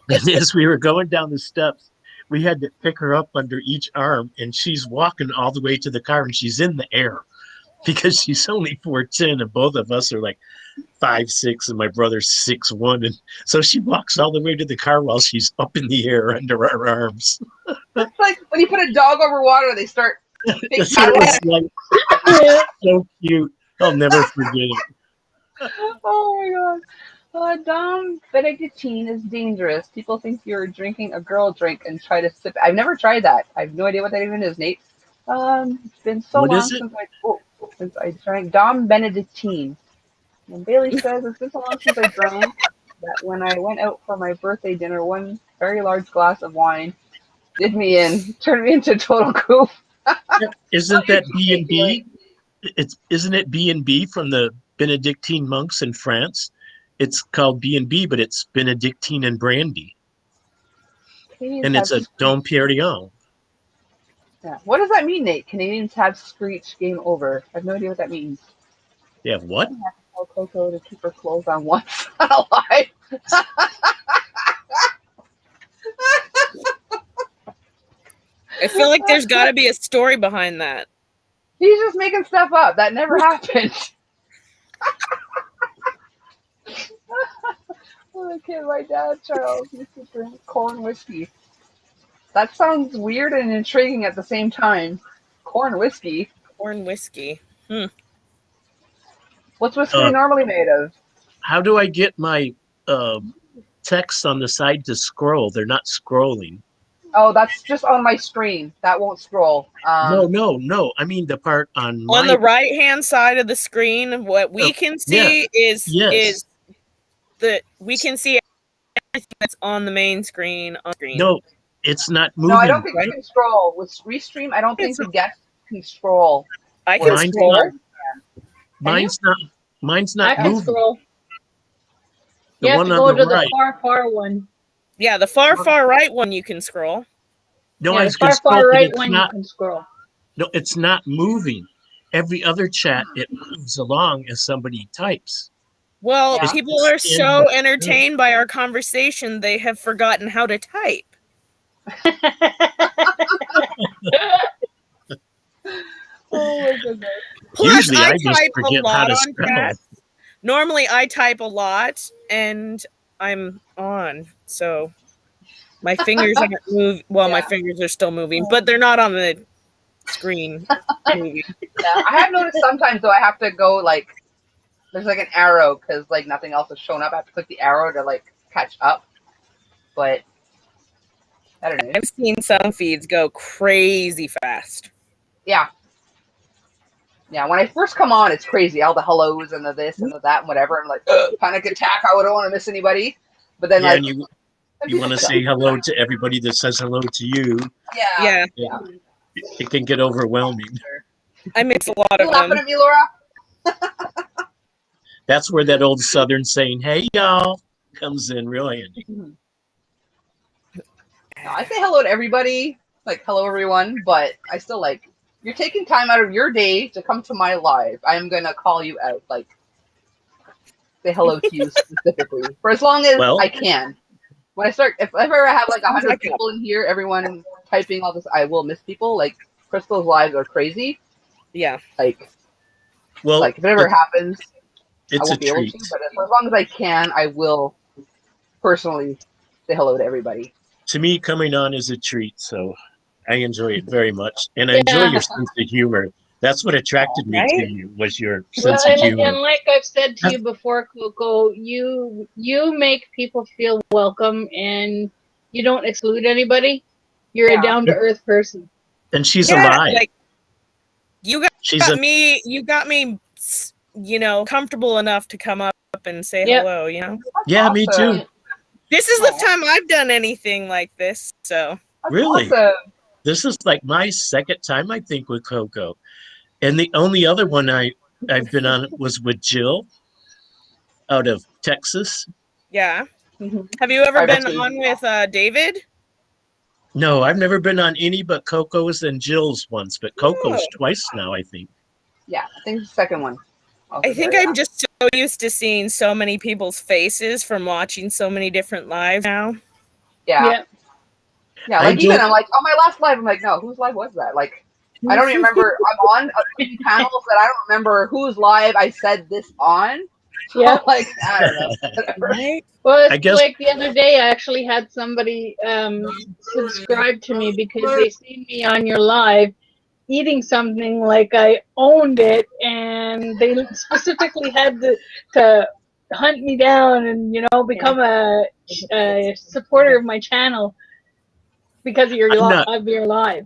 as we were going down the steps, we had to pick her up under each arm, and she's walking all the way to the car, and she's in the air because she's only 4'10", and both of us are like 5'6", and my brother's 6'1", and so she walks all the way to the car while she's up in the air under our arms. It's like when you put a dog over water, they start big So it was like so cute. I'll never forget it. Oh my god. Dom Benedictine is dangerous. People think you're drinking a girl drink and try to sip. I've never tried that. I have no idea what that even is, Nate. It's been so What long is it? since I drank Dom Benedictine. And Bailey says it's been so long since I drank that when I went out for my birthday dinner, one very large glass of wine did me in, turned me into a total goof. Isn't that B&B? Isn't it B&B from the Benedictine monks in France? It's called B&B, but it's Benedictine and brandy. And it's a Dom Perignon. Yeah. What does that mean, Nate? Canadians have screech, game over. I have no idea what that means. They have what? I have to tell Coco to keep her clothes on once. Alive. I feel like there's got to be a story behind that. He's just making stuff up. That never happened. Oh, kid, my dad, Charles, used to drink corn whiskey. That sounds weird and intriguing at the same time. Corn whiskey. Corn whiskey. What's whiskey normally made of? How do I get my text on the side to scroll? They're not scrolling. Oh, that's just on my screen. That won't scroll. No. I mean the part on the right-hand side of the screen. What we can see is we can see everything that's on the main screen. No, it's not moving. No, I don't think right? you can scroll. With Restream, I don't think the guest can scroll. I can Mine's scroll. Mine's not I can moving. scroll. The You have one to on go the to right. the far one. Yeah, the far right one you can scroll. No, Yeah, I the was going to far scroll, but right it's one not. you can scroll. No, it's not moving. Every other chat, it moves along as somebody types. Well, Yeah. people are so entertained by our conversation, they have forgotten how to type. Oh my goodness. Plus, Usually I just type forget a how lot to on spell. chat. Normally, I type a lot, and I'm on, so my fingers aren't moving. Well, my fingers are still moving, but they're not on the screen moving. Yeah, I have noticed sometimes though I have to go like there's like an arrow because like nothing else has shown up. I have to click the arrow to like catch up. But I don't know. I've seen some feeds go crazy fast. Yeah. Yeah, when I first come on, it's crazy. All the hellos and the this and the that and whatever. I'm like, panic attack. I don't want to miss anybody. But then, Yeah, like, and you want to say hello to everybody that says hello to you. yeah. It can get overwhelming. I miss a lot You of laughing them. at me, Laura? That's where that old Southern saying, "Hey y'all," comes in real handy. No, I say hello to everybody. Like, hello, everyone. But I still like, you're taking time out of your day to come to my live. I'm going to call you out. Like, say hello to you specifically. For as long as I can. When I start, if I ever have like 100 people in here, everyone typing all this, I will miss people. Like, Crystal's lives are crazy. Yeah. Like, well, if it ever happens, I it's won't a be able treat. to. But for as long as I can, I will personally say hello to everybody. To me, coming on is a treat, so I enjoy it very much, and I enjoy your sense of humor. That's what attracted me to you, was your sense of humor. And like I've said to you before, Coco, you make people feel welcome, and you don't exclude anybody. You're a down to earth person. And she's alive. Like, you got me, you know, comfortable enough to come up and say hello, you know? Yeah, awesome. Me too. This is the time I've done anything like this, so. That's really? Awesome. This is like my second time, I think, with Coco. And the only other one I've been on was with Jill out of Texas. Yeah. Have you ever been on with David? No, I've never been on any but Coco's and Jill's once, but Coco's twice now, I think. Yeah, I think it's the second one. I think I'm just so used to seeing so many people's faces from watching so many different lives now. Yeah. Yeah, like even I'm like, on my last live, I'm like, no, whose live was that? Like, I don't even remember. I'm on a few channels that I don't remember whose live I said this on. So, Yeah. like, I don't know. Whatever. Right? Well, it's I guess- like the other day, I actually had somebody subscribe to me because they seen me on your live eating something like I owned it, and they specifically had to hunt me down and become a supporter of my channel because of your live.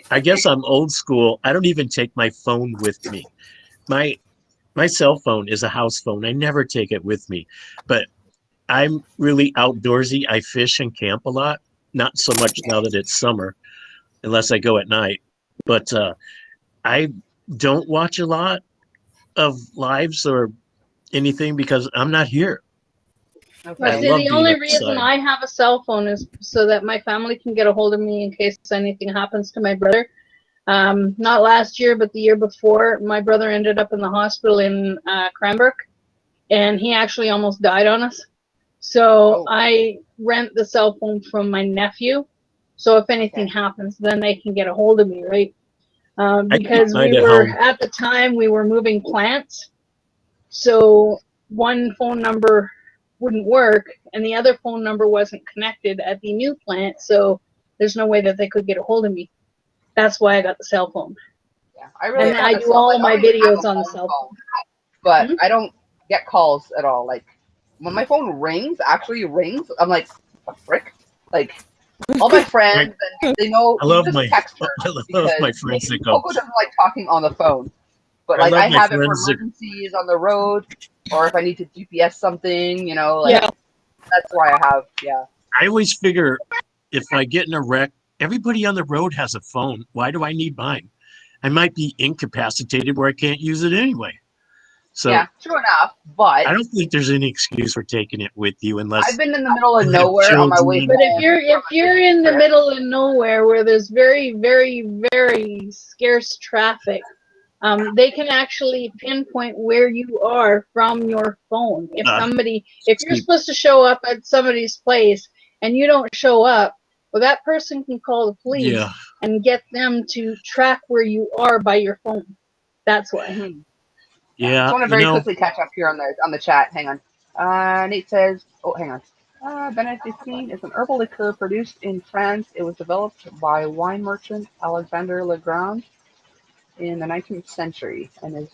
I guess I'm old school. I don't even take my phone with me. My cell phone is a house phone. I never take it with me. But I'm really outdoorsy. I fish and camp a lot. Not so much now that it's summer, unless I go at night. But I don't watch a lot of lives or anything because I'm not here. Okay. But I see, love the being only reason outside. I have a cell phone is so that my family can get a hold of me in case anything happens to my brother. Not last year, but the year before, my brother ended up in the hospital in Cranbrook, and he actually almost died on us. So I rent the cell phone from my nephew. So if anything happens, then they can get a hold of me, right? Because mine we at were, home. at the time, we were moving plants. So one phone number wouldn't work, and the other phone number wasn't connected at the new plant. So there's no way that they could get a hold of me. That's why I got the cell phone. Yeah, I really And want I a do cell- all like, I my don't even have videos a on the phone cell phone. but I don't get calls at all. Like when my phone actually rings, I'm like, what the frick? Like all my friends, and they know I you love just my text her I love because my friends that go. Coco doesn't like talking on the phone. But I like love I my have it for friends that- emergencies on the road, or if I need to GPS something, like Yeah. that's why I have I always figure if I get in a wreck, everybody on the road has a phone. Why do I need mine? I might be incapacitated where I can't use it anyway. So yeah, true enough. But I don't think there's any excuse for taking it with you unless I've been in the middle of you have nowhere on my way children. But home. if you're in the middle of nowhere where there's very, very, very scarce traffic, they can actually pinpoint where you are from your phone. If you're supposed to show up at somebody's place and you don't show up, well, that person can call the police and get them to track where you are by your phone. That's why. Mm-hmm. I Yeah, just want to very quickly catch up here on the chat. Hang on. Nate says, oh, hang on. Benedictine is an herbal liqueur produced in France. It was developed by wine merchant Alexander Legrand in the 19th century and is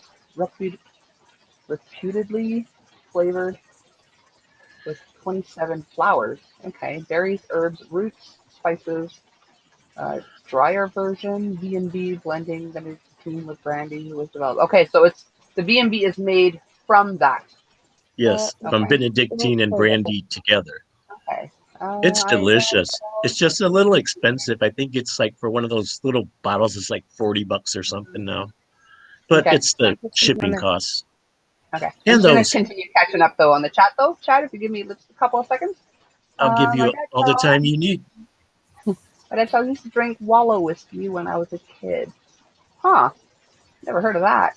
reputedly flavored with 27 flowers. Okay, berries, herbs, roots, spices. Drier version, B&B blending Benedictine with brandy was developed. Okay, so it's the B&B is made from that. Yes, from Okay. Benedictine and brandy together. Okay. It's delicious. It's just a little expensive. I think it's like for one of those little bottles, it's like $40 or something now. But it's the shipping costs. Okay. And I'm going those, to continue catching up though on the chat though. Chat, if you give me a couple of seconds. I'll give you all the time you need. But I used to drink Wallow whiskey when I was a kid. Huh. Never heard of that.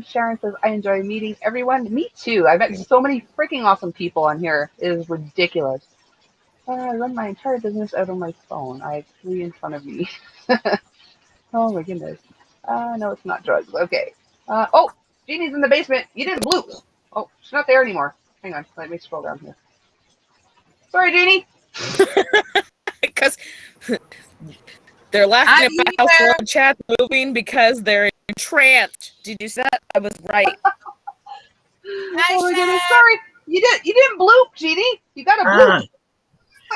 Sharon says, I enjoy meeting everyone. Me too. I've met so many freaking awesome people on here. It is ridiculous. I run my entire business out on my phone. I have 3 in front of me. Oh my goodness. No, it's not drugs. Okay. Oh, Jeannie's in the basement. You didn't bloop. Oh, she's not there anymore. Hang on. Let me scroll down here. Sorry, Jeannie. Because they're laughing at my household chat moving because they're entranced. Did you see that? I was right. Oh my goodness. Sorry. You didn't bloop, Jeannie. You got a bloop.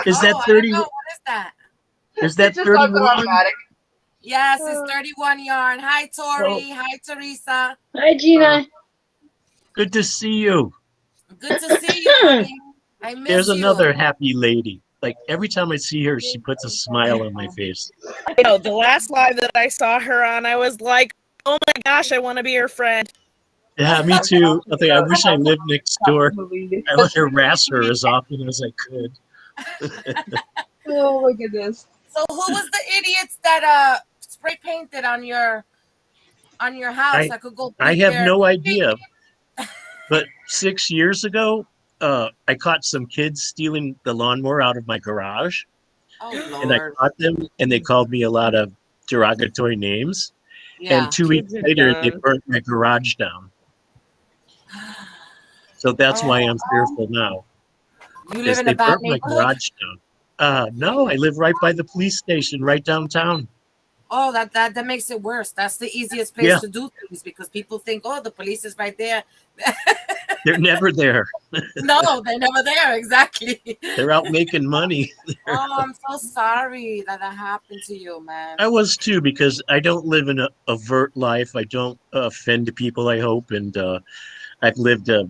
Is that 30? What is that? Is that It's just on 31? automatic. Yes, it's 31 yarn. Hi, Tori. Hi, Teresa. Hi, Gina. Good to see you. Good to see you, honey. I miss There's you. another happy lady. Like every time I see her, she puts a smile on my face. I know, the last live that I saw her on, I was like, oh my gosh, I want to be her friend. Yeah, me too. I think I wish I lived next door. I would harass her as often as I could. Oh my goodness. So who was the idiots that spray painted on your house? I could go. I have no idea. But 6 years ago, I caught some kids stealing the lawnmower out of my garage. Oh and I Lord. caught them, and they called me a lot of derogatory names. Yeah. And 2 weeks Kids are later, they dumb. burnt my garage down. So that's why I'm fearful now. You live Because in they a bad burnt my neighborhood? garage down. No, I live right by the police station, right downtown. Oh, that makes it worse. That's the easiest place Yeah. to do things because people think, oh, the police is right there. They're never there. No, they're never there. Exactly. They're out making money. Oh, I'm so sorry that happened to you, man. I was too, because I don't live in a overt life. I don't offend people, I hope, and I've lived a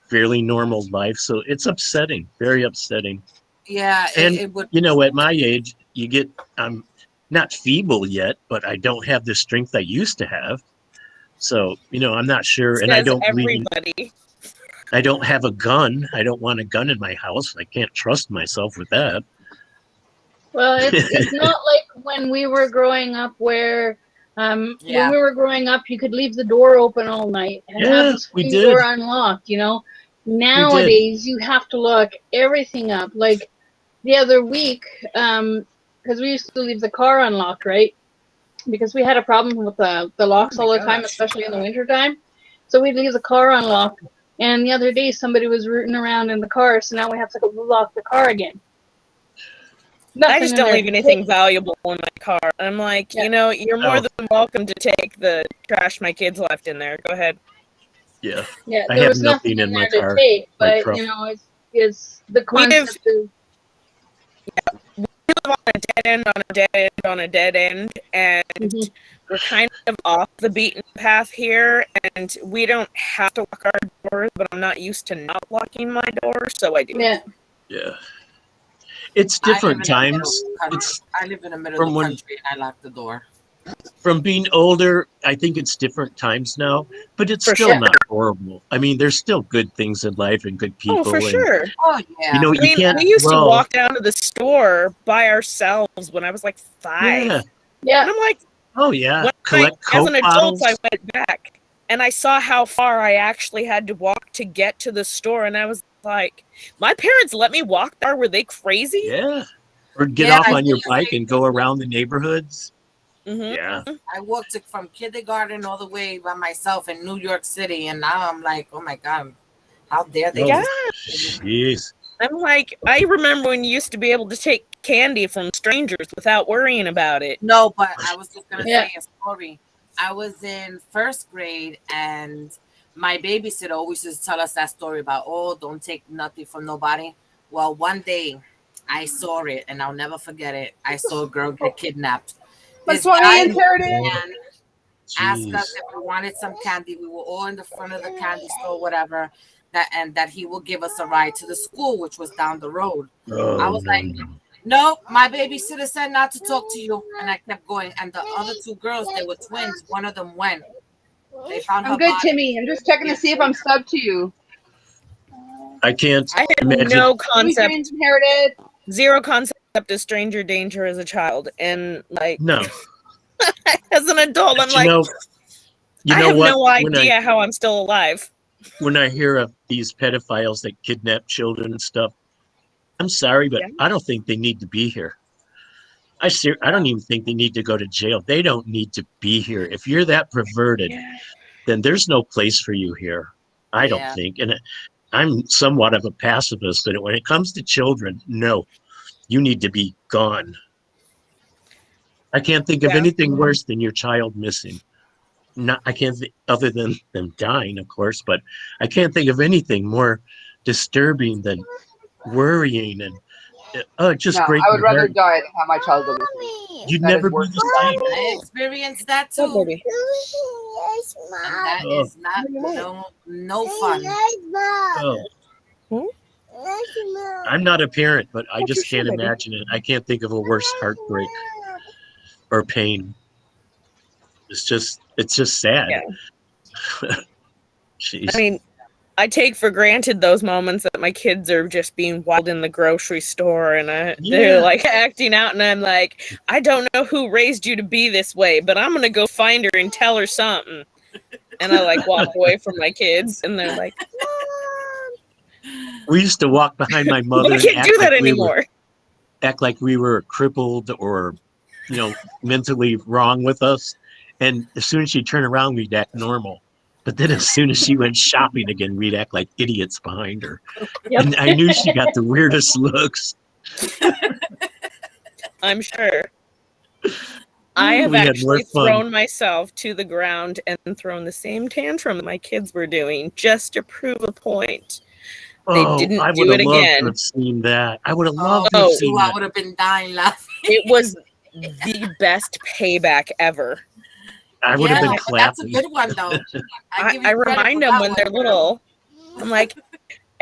fairly normal life. So it's upsetting, very upsetting. Yeah, And it would. at my age, I'm not feeble yet, but I don't have the strength I used to have. So, I'm not sure. And I Says don't believe everybody. I don't have a gun. I don't want a gun in my house. I can't trust myself with that. Well, it's not like when we were growing up where when we were growing up you could leave the door open all night and have the we screen did. door unlocked, Nowadays you have to lock everything up. Like the other week, because we used to leave the car unlocked, right? Because we had a problem with the locks all the time, especially in the wintertime. So we'd leave the car unlocked. And the other day somebody was rooting around in the car, so now we have to go lock the car again. I just don't leave anything valuable in my car. I'm like, you're more than welcome to take the trash my kids left in there. Go ahead. Yeah. Yeah, I there have was nothing nothing in in my there car. to take, my but truck. it's the concept of We live on a dead end, on a dead end, on a dead end, and we're kind of off the beaten path here, and we don't have to lock our doors, but I'm not used to not locking my door, so I do. Yeah. It's different times. I live in the middle of the country and I lock the door. From being older, I think it's different times now, but it's still not horrible. I mean, there's still good things in life and good people. Oh, for sure. Oh, yeah. You can't. We used to walk down to the store by ourselves when I was like 5. Yeah. And I'm like, oh yeah. Collect Coke as an adult, bottles. I went back and I saw how far I actually had to walk to get to the store, and I was like, my parents let me walk there. Were they crazy? Yeah. Or get off on your bike and go around the neighborhoods. Yeah. I walked from kindergarten all the way by myself in New York City, and now I'm like, oh my God, how dare they? Yeah. Jeez. I'm like, I remember when you used to be able to take candy from strangers without worrying about it. No, but I was just going to say a story. I was in 1st grade, and my babysitter always used to tell us that story about, don't take nothing from nobody. Well, one day I saw it, and I'll never forget it. I saw a girl get kidnapped. That's why I inherited. Asked us if we wanted some candy. We were all in the front of the candy store, whatever. That he will give us a ride to the school, which was down the road. I was like, no, my babysitter said not to talk to you, and I kept going. And the other 2 girls, they were twins. One of them went. They found her I'm good, body. Timmy. I'm just checking to see if I'm subbed to you. I can't. I had imagine. no concept. Inherited. Zero concept of stranger danger as a child, and like no. As an adult, I'm like, I have no idea how I'm still alive. When I hear of these pedophiles that kidnap children and stuff, I'm sorry, but I don't think they need to be here. I don't even think they need to go to jail. They don't need to be here. If you're that perverted, then there's no place for you here. I don't think. And I'm somewhat of a pacifist, but when it comes to children, no, you need to be gone. I can't think of anything worse than your child missing. I can't think, other than them dying, of course, but I can't think of anything more disturbing than worrying and just breaking. I would rather die than have my child go missing. You'd never be the same. I experienced that too. And that is not no fun. I'm not a parent, but I just can't imagine it. I can't think of a worse heartbreak or pain. It's just sad. I mean, I take for granted those moments that my kids are just being wild in the grocery store and they're like acting out, and I'm like, I don't know who raised you to be this way, but I'm gonna go find her and tell her something. And I like walk away from my kids, and they're like, Mom. We used to walk behind my mother. I can't do that anymore. act like we were crippled or, mentally wrong with us. And as soon as she turned around, we'd act normal. But then as soon as she went shopping again, we'd act like idiots behind her. Yep. And I knew she got the weirdest looks. I'm sure. I have We had more actually fun. thrown myself to the ground and thrown the same tantrum that my kids were doing just to prove a point. They didn't I do would have it loved again. to have seen that. I would have loved to Oh, have seen I that. would have been dying laughing. It was the best payback ever. I would have been but that's a clapping. good one, though. I remind them when they're little. I'm like,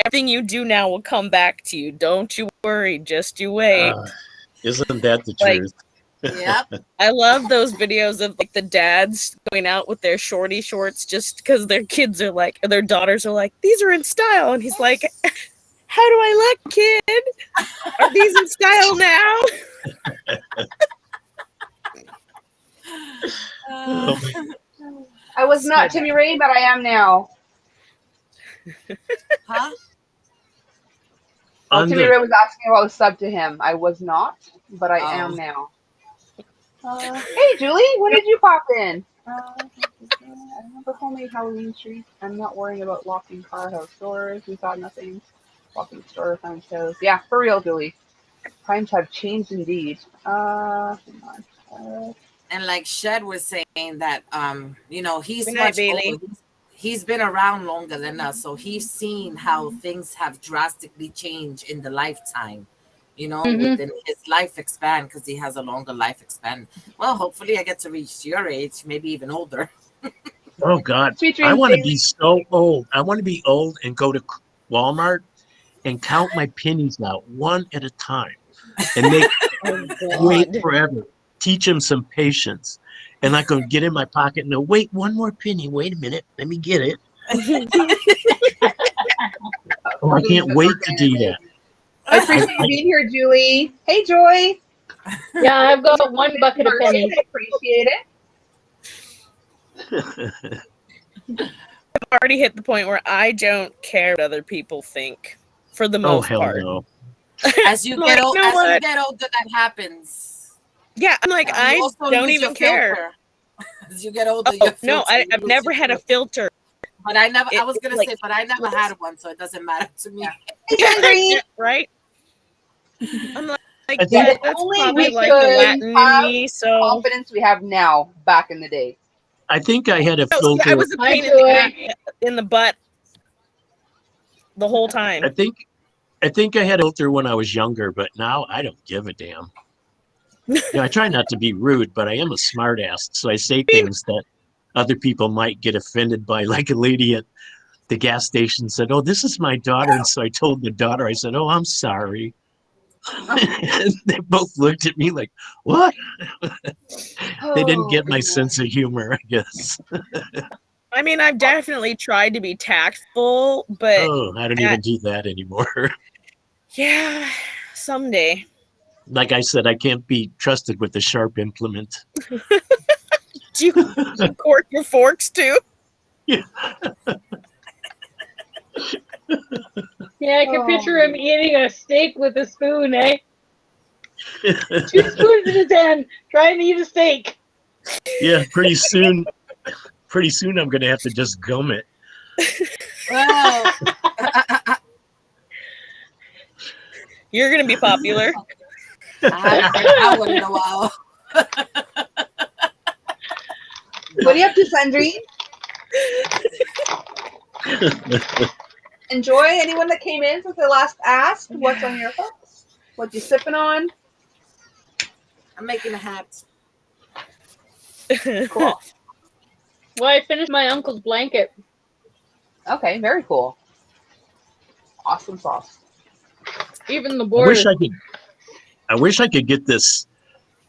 everything you do now will come back to you. Don't you worry. Just you wait. Isn't that the Like, truth? Yep. I love those videos of like the dads going out with their shorty shorts just because their kids are like, their daughters are like, these are in style. And he's like, how do I look, kid? Are these in style now? I was not Timmy Ray, but I am now. Huh? Well, On Timmy the- Ray was asking if I was sub to him. I was not, but I Oh. am now. Hey, Julie, when did you pop in? I remember homemade Halloween treats. I'm not worrying about locking car house doors. We saw nothing. Locking store found shows. Yeah, for real, Julie. Times have changed indeed. Hang on. And like Shed was saying that, he's Good night, much Bailey. older. He's been around longer than us, so he's seen how things have drastically changed in the lifetime. Within his life expand, because he has a longer life expand. Well, hopefully I get to reach your age, maybe even older. Oh God, Sweet I dreams, want to Bailey. be so old. I want to be old and go to Walmart and count my pennies out one at a time and make wait forever. Teach him some patience, and not going to get in my pocket and go, wait, one more penny. Wait a minute, let me get it. Oh, I can't wait to do that. I appreciate you being here, Julie. Hey, Joy. Yeah, I've got one bucket of pennies. I appreciate it. I've already hit the point where I don't care what other people think for the Oh most hell part. no! As you Like, get old, you know as you what? get older, that happens. Yeah, I'm like, You I also don't lose even your care. filter. As you get older, Oh, your no, filter, you I've lose never your had a filter. filter. But I never. I It- was gonna like- say, but I never had one, so it doesn't matter to me. Hey, Right? I'm like, I think- yeah, If that's only probably we like the could Latin in have me. So confidence we have now back in the day. I think I had a No, see, filter. I was a pain in the butt the whole time. I think I had a filter when I was younger, but now I don't give a damn. I try not to be rude, but I am a smart ass, so I say things that other people might get offended by. Like a lady at the gas station said, "Oh, this is my daughter," and so I told the daughter, I said, "Oh, I'm sorry." And they both looked at me like, "What?" They didn't get my sense of humor, I guess. I mean, I've definitely tried to be tactful, but Oh, I don't even do that anymore. yeah, someday. Like I said, I can't be trusted with a sharp implement. Do you cork your forks too? Yeah, I can picture him eating a steak with a spoon, eh? 2 spoons in his hand, trying to eat a steak. Yeah, pretty soon I'm gonna have to just gum it. Well, You're gonna be popular. I haven't been out in a while. What are you up to, Sandrine? Enjoy anyone that came in since I last asked what's on your hooks? What you sipping on? I'm making a hat. Cool. Well, I finished my uncle's blanket. Okay, very cool. Awesome sauce. Even the I border. wish I could get this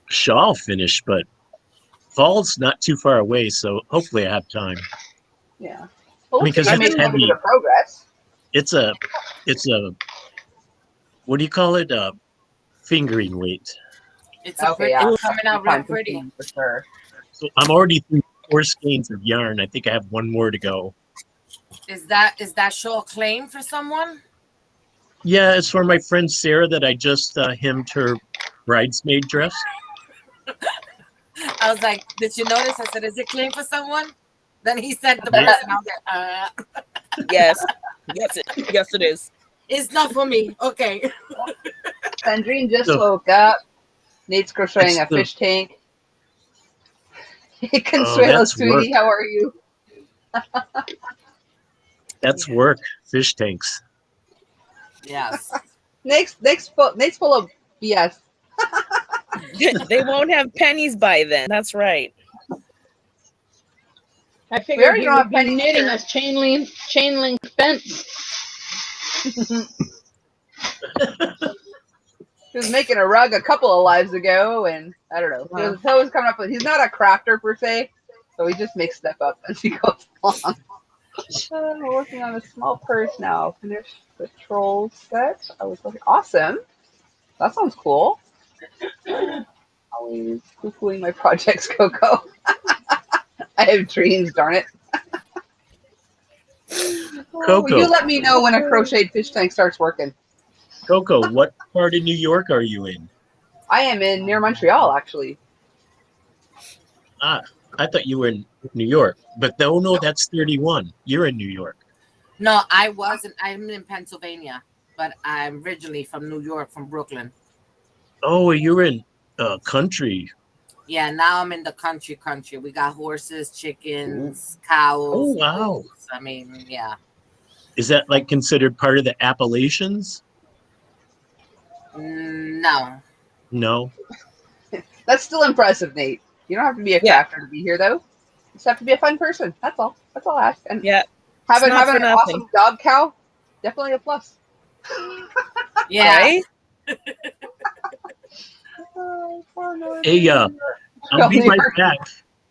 shawl finished, but fall's not too far away, so hopefully I have time. Yeah. Because I it's made quite a heavy. bit of progress. It's a what do you call it? Fingering weight. It's a Okay, pretty, yeah. it's coming out real Time pretty. consuming for sure. So I'm already through 4 skeins of yarn. I think I have one more to go. Is that shawl claim for someone? Yeah, it's for my friend Sarah that I just hemmed her bridesmaid dress. I was like, did you notice? I said, is it clean for someone? Then he said the person. I was like, Yes. Yes, it is. it's not for me. Okay. Sandrine just So- woke up. Nate's crocheting a It's the- fish tank. Consuelo, that's sweetie, work. how are you? That's work. Fish tanks. Yes. Nate's full of BS. They won't have pennies by then. That's right. I We figured already he don't would have be pennies knitting here. us chain link fence. He was making a rug a couple of lives ago, and I don't know. Wow. He's always coming up with. He's not a crafter per se, so he just makes stuff up as he goes along. We're working on a small purse now. Finished the troll set. I was looking awesome. That sounds cool. Always poo-pooing my projects, Coco. I have dreams, darn it. Coco. You let me know when a crocheted fish tank starts working. Coco, what part of New York are you in? I am in near Montreal, actually. Ah, I thought you were in New York, but no, that's 31. You're in New York. No, I wasn't. I'm in Pennsylvania, but I'm originally from New York, from Brooklyn. Oh, you're in country. Yeah, now I'm in the country. We got horses, chickens, cows. Oh, wow. goats. I mean, yeah. Is that like considered part of the Appalachians? No. No. That's still impressive, Nate. You don't have to be a Yeah. crafter to be here, though. You just have to be a fun person. That's all. That's all I ask. And Yeah. having not for an nothing. awesome dog cow, definitely a plus. Yeah. Right? Hey, I'll be Neighbor. right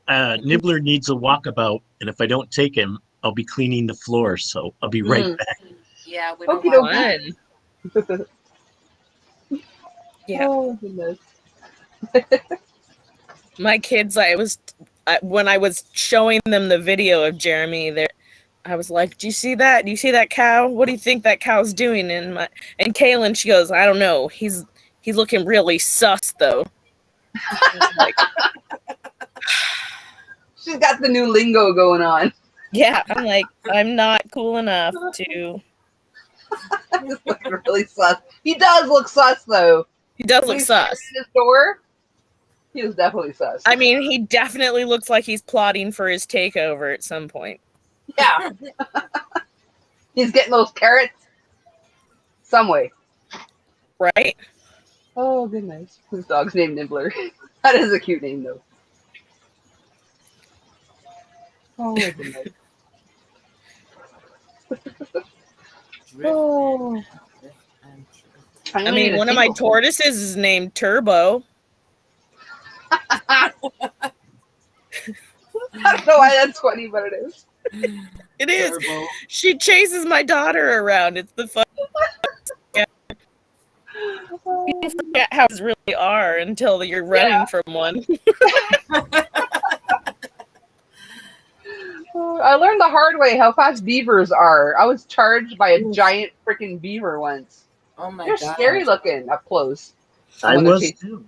back. Nibbler needs a walkabout, and if I don't take him, I'll be cleaning the floor. So I'll be right back. Yeah. We don't Okie want dokie. Fun. Yeah. Oh, goodness. My kids, when I was showing them the video of Jeremy, I was like, "Do you see that? Do you see that cow? What do you think that cow's doing?" And Kaylin, she goes, "I don't know. He's looking really sus, though." Like, She's got the new lingo going on. yeah, I'm like, I'm not cool enough to. He's looking really sus. He does look sus, though. He does When look he's sus. in his door, he was definitely sus. I mean, he definitely looks like he's plotting for his takeover at some point. Yeah. He's getting those carrots some way. Right? Oh, goodness. His dog's named Nibbler. That is a cute name, though. Oh, my goodness. Oh. I mean, one of my tortoises is named Turbo. I don't know why that's funny, but it is. It is. Turbo. She chases my daughter around. It's the fun. You forget how it really are until you're running from one. I learned the hard way how fast beavers are. I was charged by a giant freaking beaver once. Oh my They're god. scary looking up close. I When they're was chasing- too.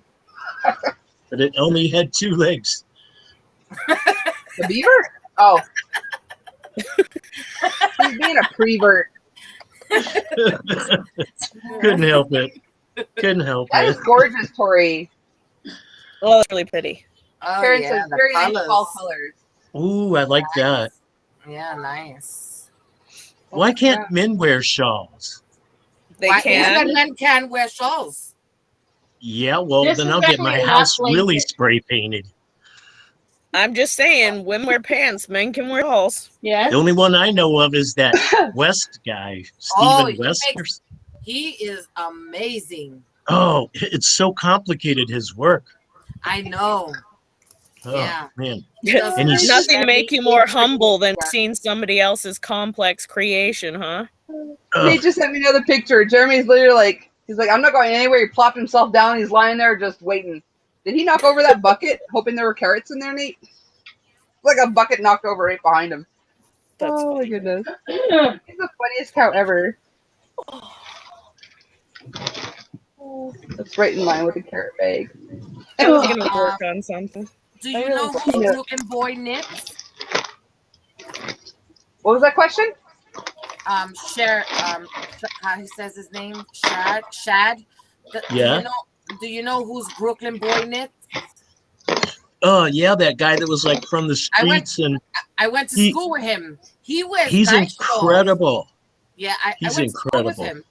But it only had 2 legs. The beaver? Oh. He's being a prevert. Couldn't help it. Couldn't help That it. is gorgeous, Tori. Oh, it's really pretty. Oh, Parents yeah, has the very nice colors. fall colors. Ooh, I like that. Yeah, nice. Why can't men wear shawls? They Why can. even men can wear shawls? Yeah, well, This then is I'll get my definitely house not really blanket. spray painted. I'm just saying, women wear pants, men can wear halls. Yes. The only one I know of is that West guy, Oh, Stephen he West. makes- He is amazing. Oh, it's so complicated, his work. I know. Oh, Yeah. man. Nothing he's- make you more humble than seeing somebody else's complex creation, huh? He just sent me another picture. Jeremy's literally like, he's like, I'm not going anywhere. He plopped himself down. He's lying there just waiting. Did he knock over that bucket, hoping there were carrots in there, Nate? Like a bucket knocked over right behind him. That's Oh, my goodness. He's the funniest cow ever. That's right in line with the carrot bag. I was gonna work on something. Do you know who Brooklyn Boy knits? What was that question? How he says his name? Shad. Yeah. Do you know who's Brooklyn Boy knits? Oh yeah, that guy that was like from the streets, I went to school with him. He's incredible. Yeah, I went to school with him.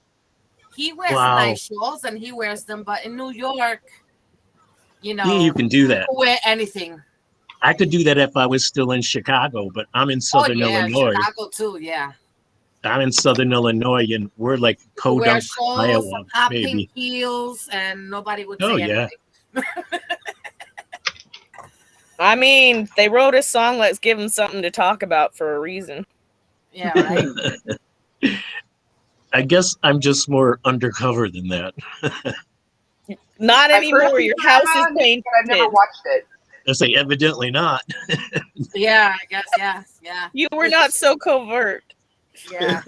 He wears nice shawls and he wears them, but in New York, you can do that. You can wear anything. I could do that if I was still in Chicago, but I'm in Southern Illinois. Chicago too, yeah. I'm in Southern Illinois, and we're like Podunk, Iowa, hot maybe. pink heels, and nobody would say anything. I mean, they wrote a song. Let's give them something to talk about for a reason. Yeah, right. I guess I'm just more undercover than that. Not anymore. Your house is painted. I've never watched it. I say evidently not. Yeah, I guess, yeah. You were not so covert. Yeah.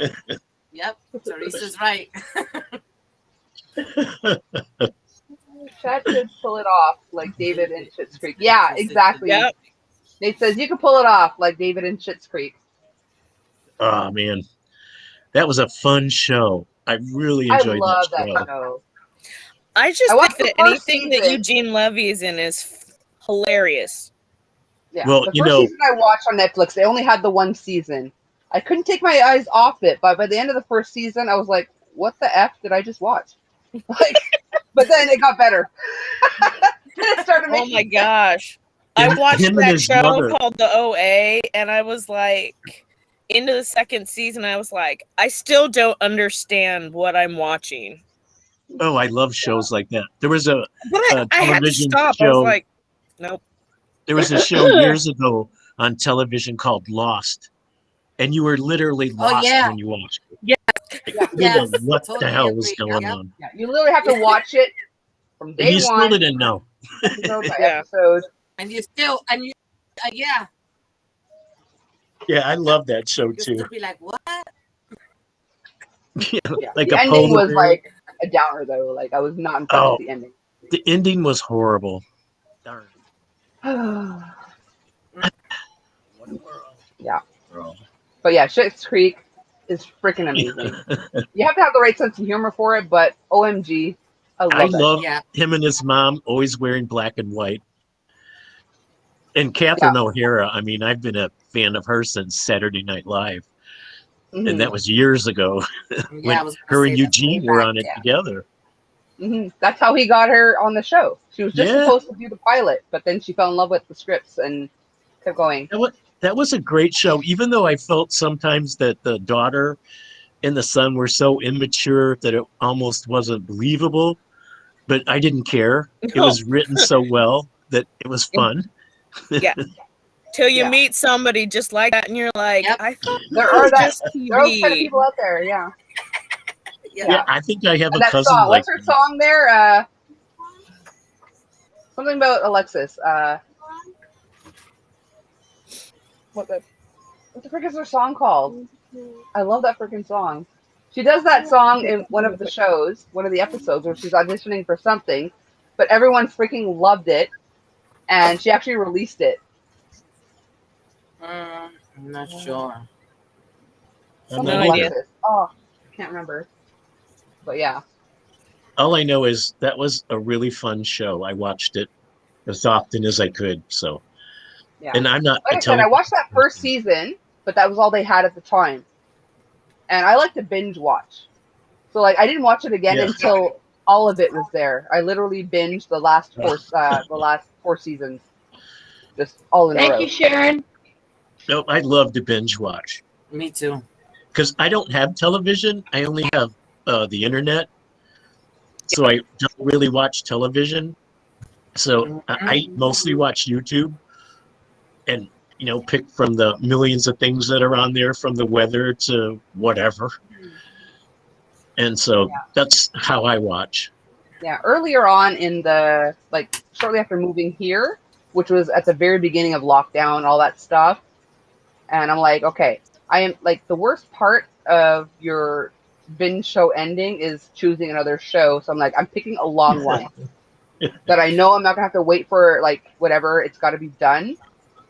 Yep. Teresa's right. Chad should pull it off like David in Schitt's Creek. Yeah, exactly. Yep. Nate says you can pull it off like David in Schitt's Creek. Oh man, that was a fun show. I really enjoyed that show. I just think that anything that Eugene Levy is in is hilarious. Yeah. Well, the first season I watched on Netflix, they only had the one season. I couldn't take my eyes off it, but by the end of the first season, I was like, "What the f did I just watch?" But then it got better. It started making my gosh! I watched that show called The OA, and I was like, into the second season, I was like, I still don't understand what I'm watching. Oh, I love shows like that. There was a I had to stop. show. I was like, nope. There was a show years ago on television called Lost, and you were literally lost when you watched it. Yeah. What the hell was going on? Yeah, you literally have to watch it from day one. And you still didn't know. Episode. And you yeah. Yeah, I love that show too. You'll be like, what? Like the ending was like a downer though. Like I was not impressed with the ending. The ending was horrible. Darn. Yeah. But yeah, Schitt's Creek is freaking amazing. You have to have the right sense of humor for it, but OMG, I love him and his mom always wearing black and white. And Catherine O'Hara, I mean, I've been a fan of her since Saturday Night Live. Mm-hmm. And that was years ago when her and Eugene were on it together. Mm-hmm. That's how he got her on the show. She was just supposed to do the pilot, but then she fell in love with the scripts and kept going. That was a great show, even though I felt sometimes that the daughter and the son were so immature that it almost wasn't believable. But I didn't care. It was written so well that it was fun. Yeah. Till you meet somebody just like that, and you're like, I thought there are those kind of people out there. Yeah. Yeah, I think I have a cousin song. like What's her song there? Something about Alexis. What the frick is her song called? I love that freaking song. She does that song in one of the shows, one of the episodes where she's auditioning for something, but everyone freaking loved it, and she actually released it. I'm not sure. No idea. Oh, I can't remember. But yeah. All I know is that was a really fun show. I watched it as often as I could. So, yeah. And I'm not. Like I said, I watched that first season, but that was all they had at the time. And I like to binge watch. So like I didn't watch it again until all of it was there. I literally binged the last four seasons, just all in a row. Thank you, Sharon. No, I love to binge watch. Me too. Because I don't have television. I only have the internet. So I don't really watch television. So I mostly watch YouTube and, pick from the millions of things that are on there, from the weather to whatever. And so that's how I watch. Yeah. Earlier on in shortly after moving here, which was at the very beginning of lockdown, all that stuff. And I'm like, okay, I am like the worst part of your binge show ending is choosing another show. So I'm like, I'm picking a long one that I know I'm not gonna have to wait for like whatever. It's got to be done.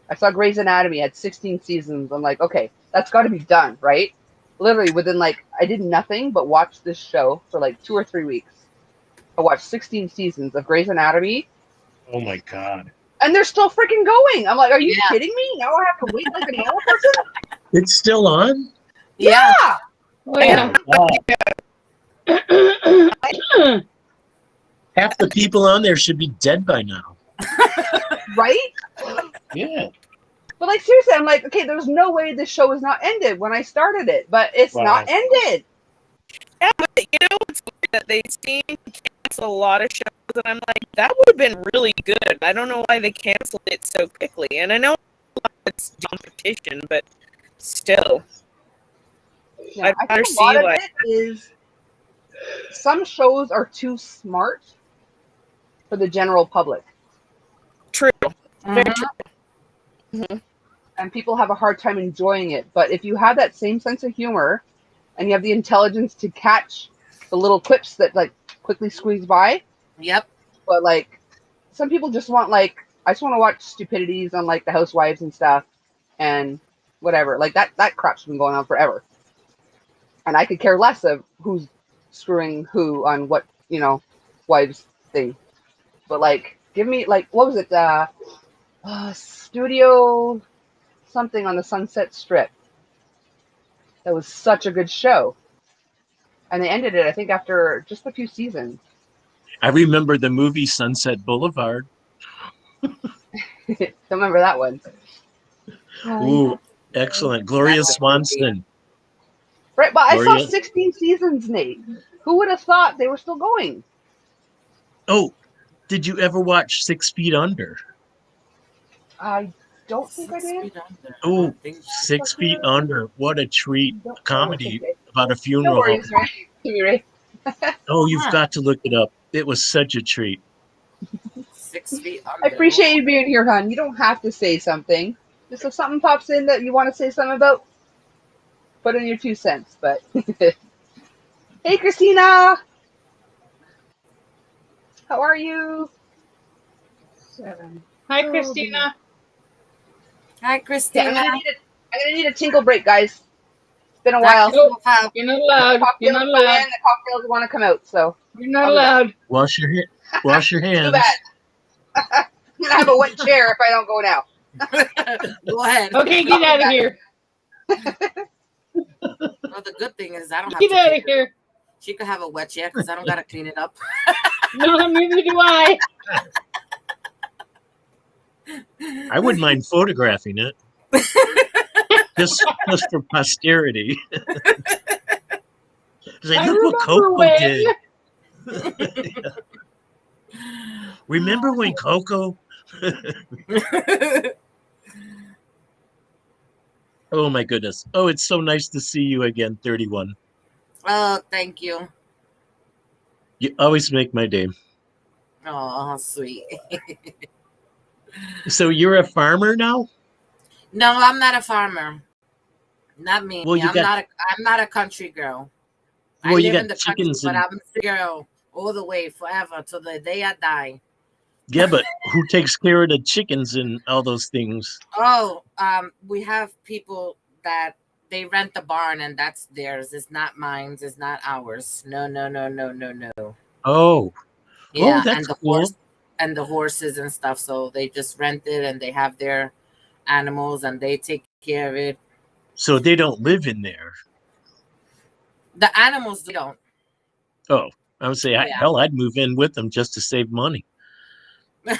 I saw Grey's Anatomy had 16 seasons. I'm like, okay, that's got to be done, right? Literally within like, I did nothing but watch this show for like 2 or 3 weeks. I watched 16 seasons of Grey's Anatomy. Oh my God. And they're still freaking going. I'm like, are you kidding me? Now I have to wait like a normal person? It's still on? Yeah. Oh, yeah. Wow. Half the people on there should be dead by now. Right? Yeah. But like seriously, I'm like, okay, there's no way this show is not ended when I started it, but it's not ended. Yeah, but you know what's weird that they seem to cancel a lot of shows, and I'm like, that would have been really good. I don't know why they canceled it so quickly, and I know it's competition, but still, Yeah, I'd I rather think a lot see of like it is some shows are too smart for the general public. true. Very Mhm. true. Mhm. And people have a hard time enjoying it. But if you have that same sense of humor and you have the intelligence to catch the little clips that like quickly squeeze by, Yep. but like some people just want like, I just want to watch stupidities on like the Housewives and stuff and whatever. Like that crap's been going on forever. And I could care less of who's screwing who on what, wives thing. But like, give me like, what was it? Studio something on the Sunset Strip. That was such a good show. And they ended it, I think, after just a few seasons. I remember the movie Sunset Boulevard. Don't remember that one. Ooh, excellent. Gloria Swanson. Right, but I saw Gloria. 16 seasons, Nate. Who would have thought they were still going? Oh, did you ever watch 6 Feet Under? I don't think I did. Oh, 6 Feet Under. What a treat. A comedy about a No funeral home. worries, Ray. Give me Ray. Oh, you've got to look it up. It was such a treat. 6 feet under. I appreciate you being here, hon. You don't have to say something. Just if something pops in that you want to say something about, put in your 2 cents. But hey, Christina, how are you? 7. Hi, Christina. Hi, Okay, Christina. I'm gonna need a tinkle break, guys. It's been a while. You're not allowed. You're not allowed. The cocktails want to come out, so You're not allowed. Wash your hands. too bad. I'm gonna have a wet chair if I don't go now. Go ahead. Okay, get out of here. Well, the good thing is I don't have Get to out clean of here. She could have a wet chair because I don't gotta clean it up. No, neither do I. I wouldn't mind photographing it. just for posterity. Like, look what Coco did. Remember when Coco? Oh my goodness. Oh, it's so nice to see you again, 31. Oh, thank you. You always make my day. Oh, sweet. So you're a farmer now? No, I'm not a farmer. Not me. Well, I'm not a country girl. Well, I you live got in the chickens country, but I'm a city girl all the way forever till the day I die. Yeah, but who takes care of the chickens and all those things? Oh, we have people that they rent the barn and that's theirs. It's not mine. It's not ours. No. Oh. Yeah, Oh, that's cool. And the horses and stuff. So they just rent it and they have their animals and they take care of it. So they don't live in there. The animals don't. Oh, I would say, hell, I'd move in with them just to save money. Man,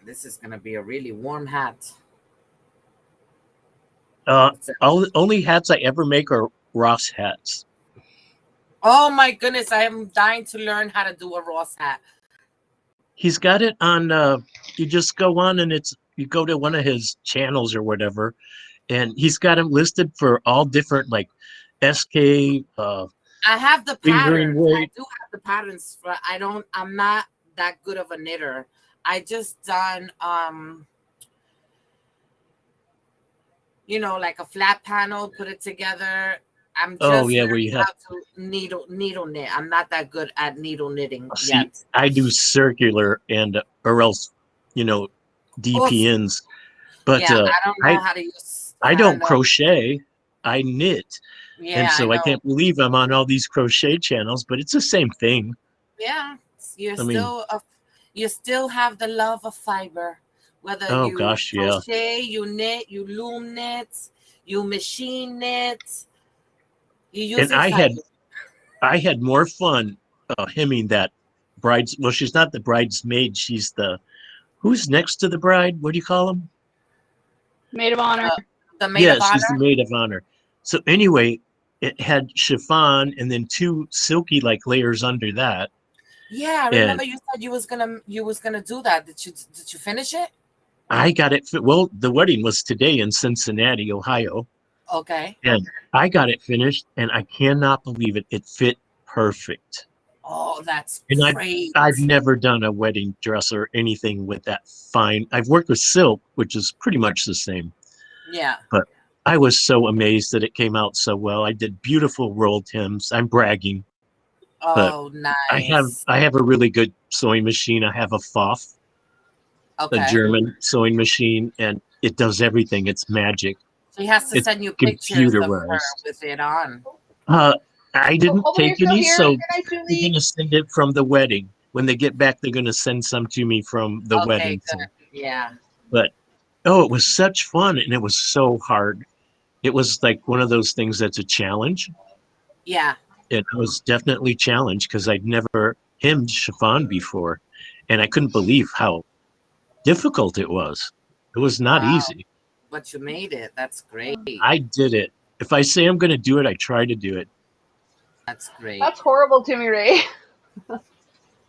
this is gonna be a really warm hat. Only hats I ever make are Ross hats. Oh my goodness, I am dying to learn how to do a Ross hat. He's got it on. You just go on and you go to one of his channels or whatever, and he's got them listed for all different like SK. I have the patterns. Weight. I do have the patterns, but I'm not that good of a knitter. I just done like a flat panel, put it together. I'm just Oh yeah, where learning you have. how to needle knit. I'm not that good at needle knitting See, yet. I do circular and or else, Oh, DPNs. But yeah, I don't know I how to use. I How don't to, crochet. I knit, and yeah, I so I know. can't believe I'm on all these crochet channels. But it's the same thing. Yeah, you're I mean, you still have the love of fiber. Whether oh you gosh, yeah. crochet, you knit, you loom knit, you machine knit, you're And using fiber. I had more fun hemming that bride's. Well, she's not the bridesmaid. She's the who's next to the bride. What do you call them? Maid of honor. The maid Yeah, of she's the honor. maid of honor. So anyway, it had chiffon and then 2 silky like layers under that. Yeah, I And remember you said you was gonna do that. Did you finish it? I got it. Well, the wedding was today in Cincinnati, Ohio. Okay. And I got it finished, and I cannot believe it. It fit perfect. Oh, that's And great. I've never done a wedding dress or anything with that fine. I've worked with silk, which is pretty much the same. Yeah. But I was so amazed that it came out so well. I did beautiful rolled hems. I'm bragging. But Oh, nice. I have a really good sewing machine. I have a Pfaff, Okay. a German sewing machine, and it does everything. It's magic. So he has to It's send you pictures of her computerized. with it on. I didn't Hopefully take you're still any, here. so Good night, they're Julie. going to send it from the wedding. When they get back, they're going to send some to me from the Okay, wedding. good. Yeah. But, oh, it was such fun, and it was so hard. It was like one of those things that's a challenge. Yeah. And I was definitely challenged because I'd never hemmed chiffon before. And I couldn't believe how difficult it was. It was not Wow. easy. But you made it. That's great. I did it. If I say I'm going to do it, I try to do it. That's great. That's horrible, Timmy Ray.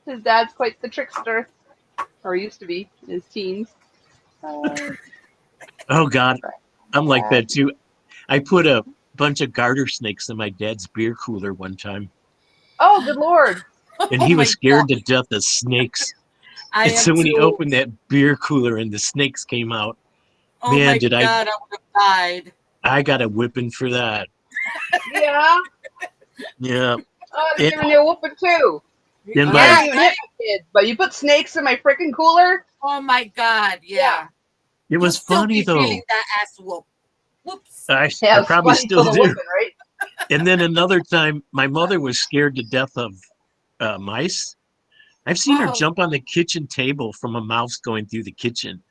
His dad's quite the trickster, or used to be in his teens. Oh, God. I'm like that, too. I put a bunch of garter snakes in my dad's beer cooler one time. Oh, good Lord. And Oh he my was scared God. to death of snakes. I And am so when he too. opened that beer cooler and the snakes came out, Oh man, my did God, I would have died. I got a whipping for that. Yeah. Yeah. They're giving you a whooping too. And I by- don't even hit my kids, but you put snakes in my freaking cooler? Oh my God, yeah. It was You'll still funny, be though. feeling that ass whoop. Whoops. I it's probably funny still till the do. whooping, right? And then another time, my mother was scared to death of mice. I've seen her Oh. jump on the kitchen table from a mouse going through the kitchen.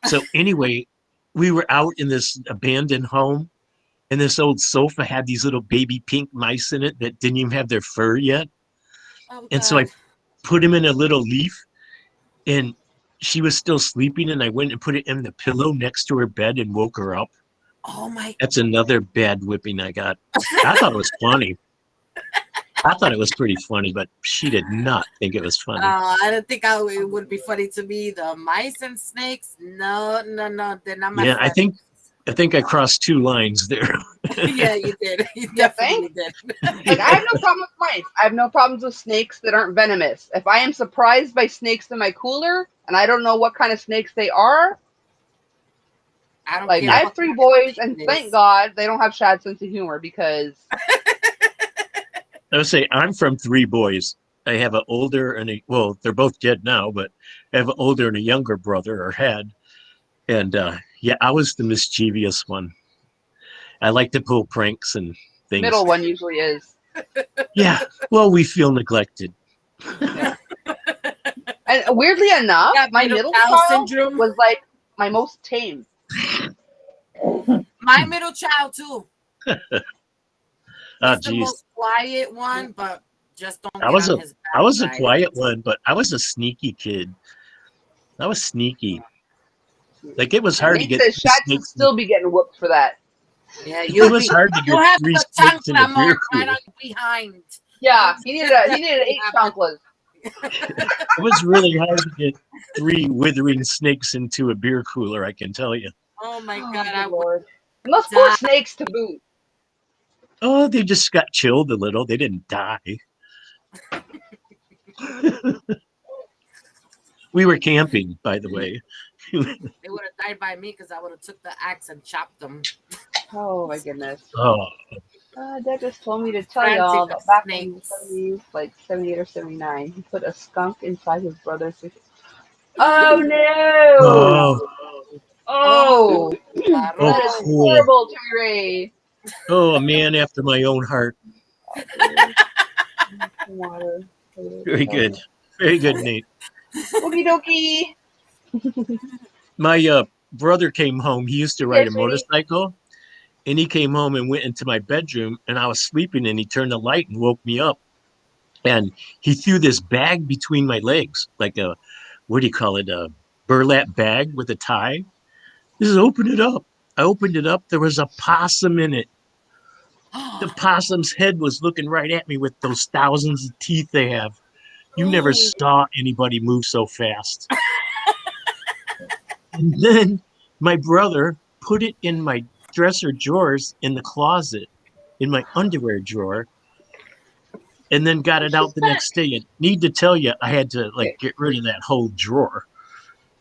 So anyway, we were out in this abandoned home, and this old sofa had these little baby pink mice in it that didn't even have their fur yet. Oh, And so I God. put him in a little leaf, and she was still sleeping, and I went and put it in the pillow next to her bed and woke her up. Oh my. That's another bad whipping I got. I thought it was funny. I thought it was pretty funny, but she did not think it was funny. I don't think it would be funny to me. The mice and snakes, no, they're not my Yeah, I friends. think I crossed 2 lines there. Yeah, you did. You You definitely did. Like, I have no problem with mice. I have no problems with snakes that aren't venomous. If I am surprised by snakes in my cooler and I don't know what kind of snakes they are, I don't like, care I have what 3 kind of boys, snake and it is. thank God they don't have Shad's sense of humor because I would say I'm from 3 boys. I have an older and well, they're both dead now, but I have an older and a younger brother, or had. And yeah, I was the mischievous one. I like to pull pranks and things. middle one usually is. Yeah, well, we feel neglected. And weirdly enough, Got my middle middle child child syndrome. was like my most tame. My middle child too. Oh, He's the geez. most quiet one, but just don't I get was on a his I was a backside. quiet one, but I was a sneaky kid. I was sneaky. Like, it was hard to Nate get says Shad should snakes. still be getting whooped for that. Yeah, It you was hard to you get have 3 the snakes in a chancla beer mark right cooler. on behind. Yeah, he needed 8 chanclas. It was really hard to get 3 withering snakes into a beer cooler, I can tell you. Oh my Oh, God, good I would. Lord. And those poor die. snakes to boot. Oh, they just got chilled a little. They didn't die. We were camping, by the way. They would have died by me because I would have took the axe and chopped them. Oh my goodness. Oh, Dad just told me to tell Frantic y'all that back in the snakes. 70s, like 78 or 79, he put a skunk inside his brother's. Oh no! oh, Oh, oh, that is cool. horrible, Ray. Oh, a man after my own heart. Water. Very good. Very good, Nate. Okie dokie. My brother came home. He used to ride a Yes, sweetie. motorcycle. And he came home and went into my bedroom, and I was sleeping, and he turned the light and woke me up. And he threw this bag between my legs, like a, what do you call it, a burlap bag with a tie. He says, open it up. I opened it up. There was a possum in it. The possum's head was looking right at me with those thousands of teeth they have. You never saw anybody move so fast. And then my brother put it in my dresser drawers in the closet, in my underwear drawer, and then got it out the next day. And need to tell you, I had to get rid of that whole drawer.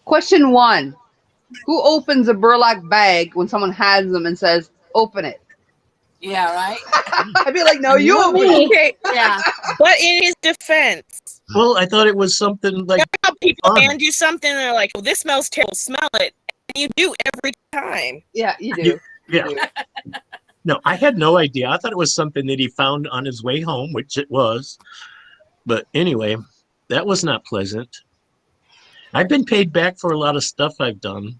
Question 1. Who opens a burlap bag when someone hands them and says, open it? Yeah, right? I'd be like, no, you open it. Okay, Yeah. but in his defense, Well, I thought it was something like how people fun. hand you something and they're like, "Oh, this smells terrible. Smell it." And you do every time. Yeah, you do. Yeah. No, I had no idea. I thought it was something that he found on his way home, which it was. But anyway, that was not pleasant. I've been paid back for a lot of stuff I've done.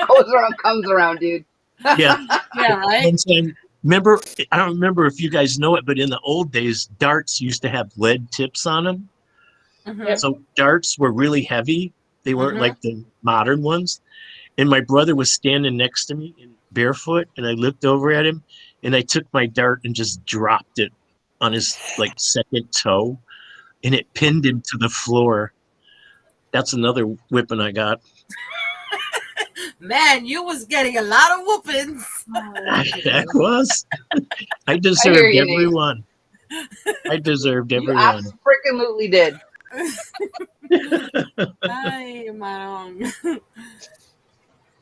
Goes around, comes around, dude. Yeah. Yeah, right? One time, remember, I don't remember if you guys know it, but in the old days, darts used to have lead tips on them. Mhm. So darts were really heavy. They weren't like the modern ones. And my brother was standing next to me in barefoot, and I looked over at him, and I took my dart and just dropped it on his second toe, and it pinned him to the floor. That's another whipping I got. Man, you was getting a lot of whoopings. That was. I deserved you, Nate. everyone. I deserved You everyone. absolutely did. Ay, man.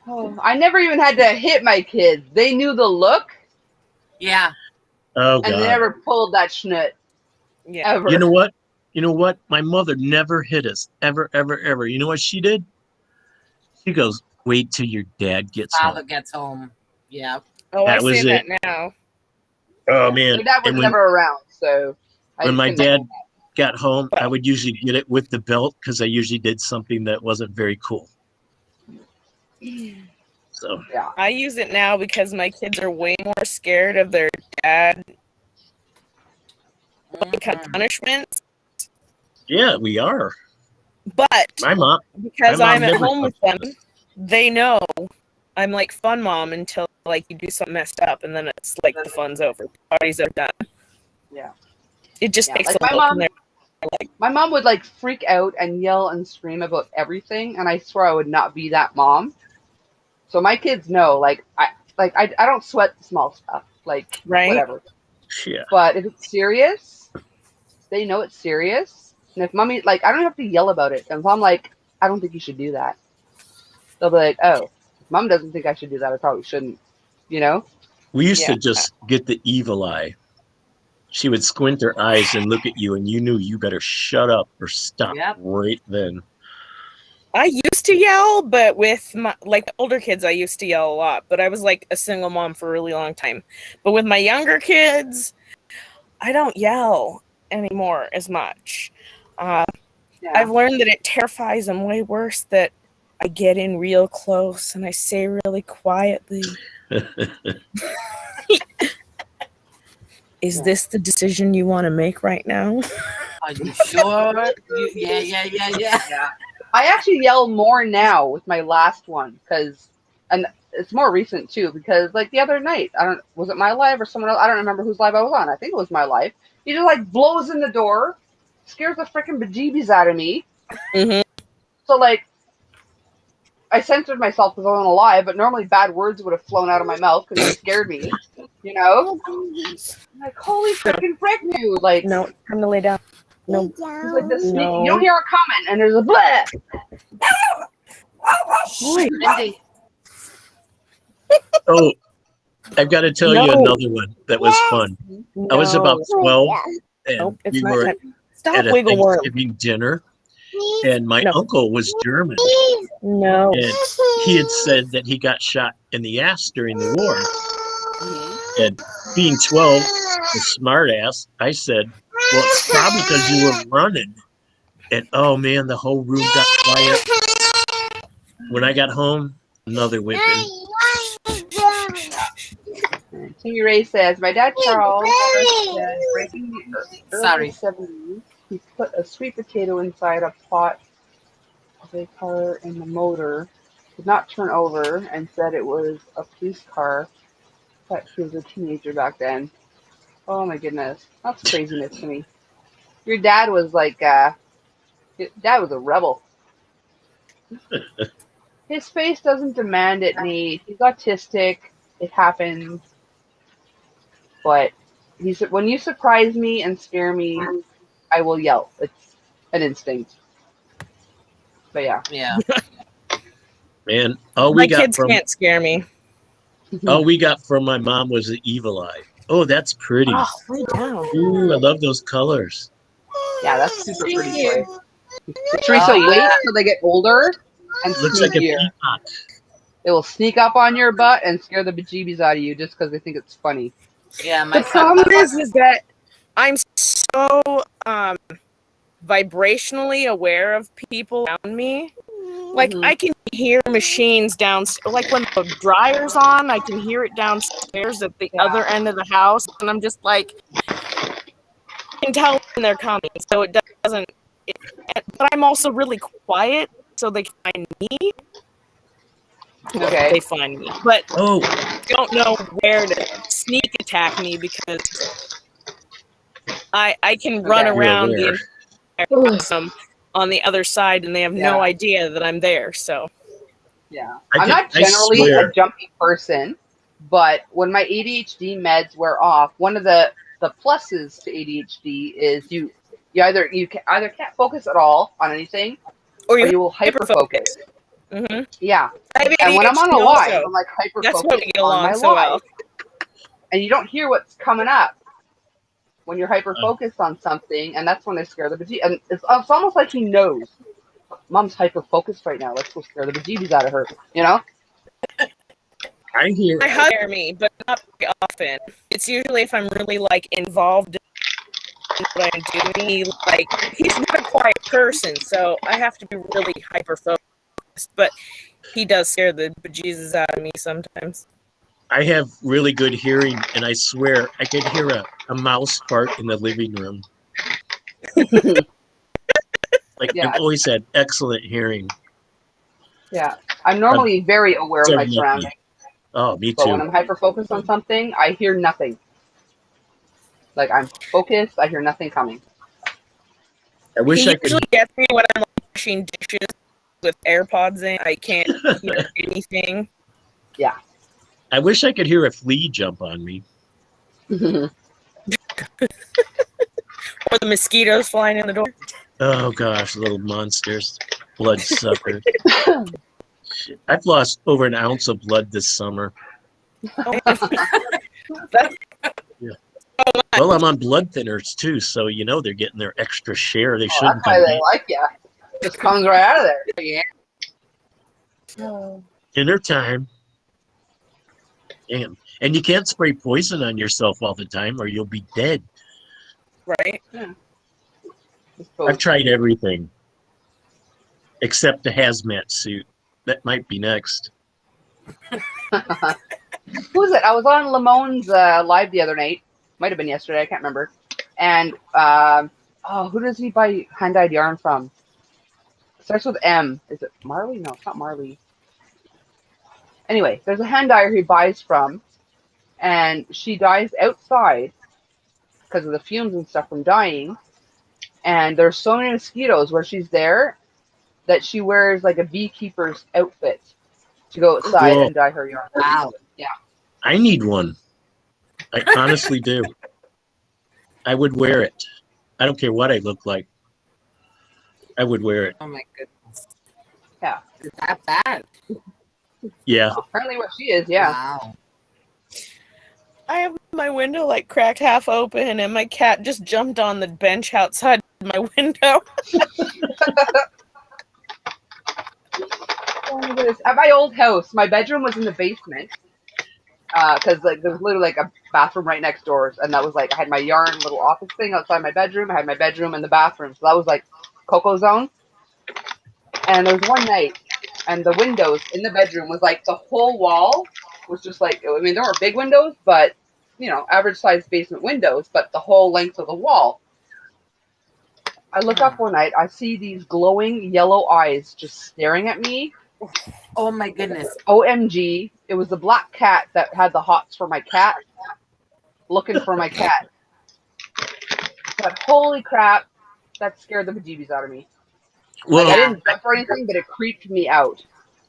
Oh, I never even had to hit my kids. They knew the look, Yeah. Oh, and they God. never pulled that schnut. Yeah. Ever. You know what? You know what? My mother never hit us. Ever, ever, ever. You know what she did? She goes, wait till your dad gets Father home. gets home. Yeah. Oh, That I was say it. that now. Oh, man. My dad was And when, never around, so I when my couldn't- dad got home, I would usually get it with the belt because I usually did something that wasn't very cool. So, Yeah. I use it now because my kids are way more scared of their dad become punishments. yeah, we are. But My mom. because my mom I'm at never home with them, they know I'm like fun mom until like you do something messed up, and then it's like the fun's over, parties are done. Yeah. It just Yeah, takes like a my look, mom- and they're like, My mom would freak out and yell and scream about everything, and I swear I would not be that mom. So my kids know, I don't sweat the small stuff, Right. whatever. Yeah. But if it's serious, they know it's serious. And if mommy, I don't have to yell about it. And if I'm like, I don't think you should do that, they'll be like, oh, if mom doesn't think I should do that, I probably shouldn't. You know? We used Yeah. to just get the evil eye. She would squint her eyes and look at you, and you knew you better shut up or stop Yep. right then. I used to yell, but with my the older kids, I used to yell a lot. But I was a single mom for a really long time. But with my younger kids, I don't yell anymore as much. Yeah. I've learned that it terrifies them way worse that I get in real close and I say really quietly, "Is this the decision you want to make right now?" Are you sure? Yeah. Yeah. I actually yell more now with my last one and it's more recent too, because the other night, was it my live or someone else? I don't remember whose live I was on. I think it was my live. He just blows in the door, scares the freaking bejeebies out of me. Mhm. So I censored myself because I was on a live, but normally bad words would have flown out of my mouth because it scared me. You know? I'm holy freaking frick, dude! No, time to lay down. No. He's this sneak. No. You don't hear it coming, and there's a bleh. Mindy. Oh, I've got to tell you another one that was fun. I was about 12, and Nope, it's we not were that. Stop, at a wiggle worm. Thanksgiving dinner, and my No. uncle was German, No. and he had said that he got shot in the ass during the war. And being 12, the smart ass, I said, well, it's probably because you were running. And oh man, the whole room got quiet. When I got home, another whipping. TV Ray says, my dad Charles said, breaking the early Sorry. 70s, he put a sweet potato inside a pot of a car and the motor did not turn over and said it was a police car. But he was a teenager back then. Oh my goodness. That's craziness to me. Your dad was like, your dad was a rebel. His face doesn't demand it, Nate. He's autistic. It happens. But he said, when you surprise me and scare me, I will yell. It's an instinct. But yeah. Yeah. Man, all My we got kids from can't scare me. my mom was the evil eye. Oh, that's pretty. Oh, lay down. Ooh, I love those colors. Yeah, that's super pretty toy. Teresa, wait till they get older and Looks like a sneakier. peacock. They will sneak up on your butt and scare the bejeebies out of you just because they think it's funny. Yeah, my The problem is that I'm so vibrationally aware of people around me. Like I can hear machines downstairs. Like when the dryer's on, I can hear it downstairs at the other end of the house, and I'm just like, I can tell when they're coming. So it doesn't. But I'm also really quiet, so they can find me. Okay. They find me, but Oh, don't know where to sneak attack me because I can run Okay. around You're the entire house on the other side, and they have no Yeah. idea that I'm there. So Yeah. I I'm not I generally swear. a jumpy person, but when my ADHD meds wear off, one of the pluses to ADHD is you either can't focus at all on anything, or or you will hyper focus. Mm-hmm. Yeah. I have And when I'm on a ADHD live, also. I'm like hyper That's why focused we get on my along so well. live. And you don't hear what's coming up when you're hyper focused on something, and that's when they scare the bejeebies. And it's almost like he knows. Mom's hyper focused right now. Let's go scare the bejeebies out of her. You know? I hear. My husband scare me, but not very often. It's usually if I'm really like involved in what I'm doing. He's not a quiet person, so I have to be really hyper focused. But he does scare the bejesus out of me sometimes. I have really good hearing, and I swear I could hear a mouse fart in the living room. Like Yeah. I've always had excellent hearing. Yeah. I'm normally very aware of so my lucky. surroundings. Oh, me But too. when I'm hyper focused on something, I hear nothing. Like I'm focused, I hear nothing coming. I wish He I could. usually gets me when I'm like, washing dishes with AirPods in. I can't hear anything. Yeah. I wish I could hear a flea jump on me. Or the mosquitoes flying in the door. Oh gosh, little monsters, bloodsuckers. Shit. I've lost over an ounce of blood this summer. Well, I'm on blood thinners too, so you know they're getting their extra share. They shouldn't That's why be. they like you. Just comes right out of there. Yeah. Dinner time. Damn. And you can't spray poison on yourself all the time or you'll be dead. Right? I've tried everything except the hazmat suit. That might be next. Who was it? I was on Lamone's live the other night. Might have been yesterday. I can't remember. And who does he buy hand-dyed yarn from? It starts with M. Is it Marley? No, it's not Marley. Anyway, there's a hand dyer he buys from, and she dyes outside because of the fumes and stuff from dyeing. And there's so many mosquitoes where she's there that she wears like a beekeeper's outfit to go outside Whoa. and dye her yarn. Wow. Yeah. I need one. I honestly do. I would wear it. I don't care what I look like. I would wear it. Oh my goodness. Yeah. Is that bad? Yeah. Apparently what she is, yeah. Wow. I have my window like cracked half open, and my cat just jumped on the bench outside my window. Oh my goodness. At my old house, my bedroom was in the basement. Because like there was literally like a bathroom right next door, and that was like I had my yarn little office thing outside my bedroom. I had my bedroom and the bathroom, so that was like Coco zone. And there was one night, and the windows in the bedroom was like the whole wall was just like, I mean there were big windows, but you know average sized basement windows, but the whole length of the wall. I look up one night, I see these glowing yellow eyes just staring at me. Oh my goodness. OMG, it was the black cat that had the hots for my cat, looking for my cat. But holy crap, that scared the bejeebies out of me. Well, Like, I didn't jump or anything, but it creeped me out.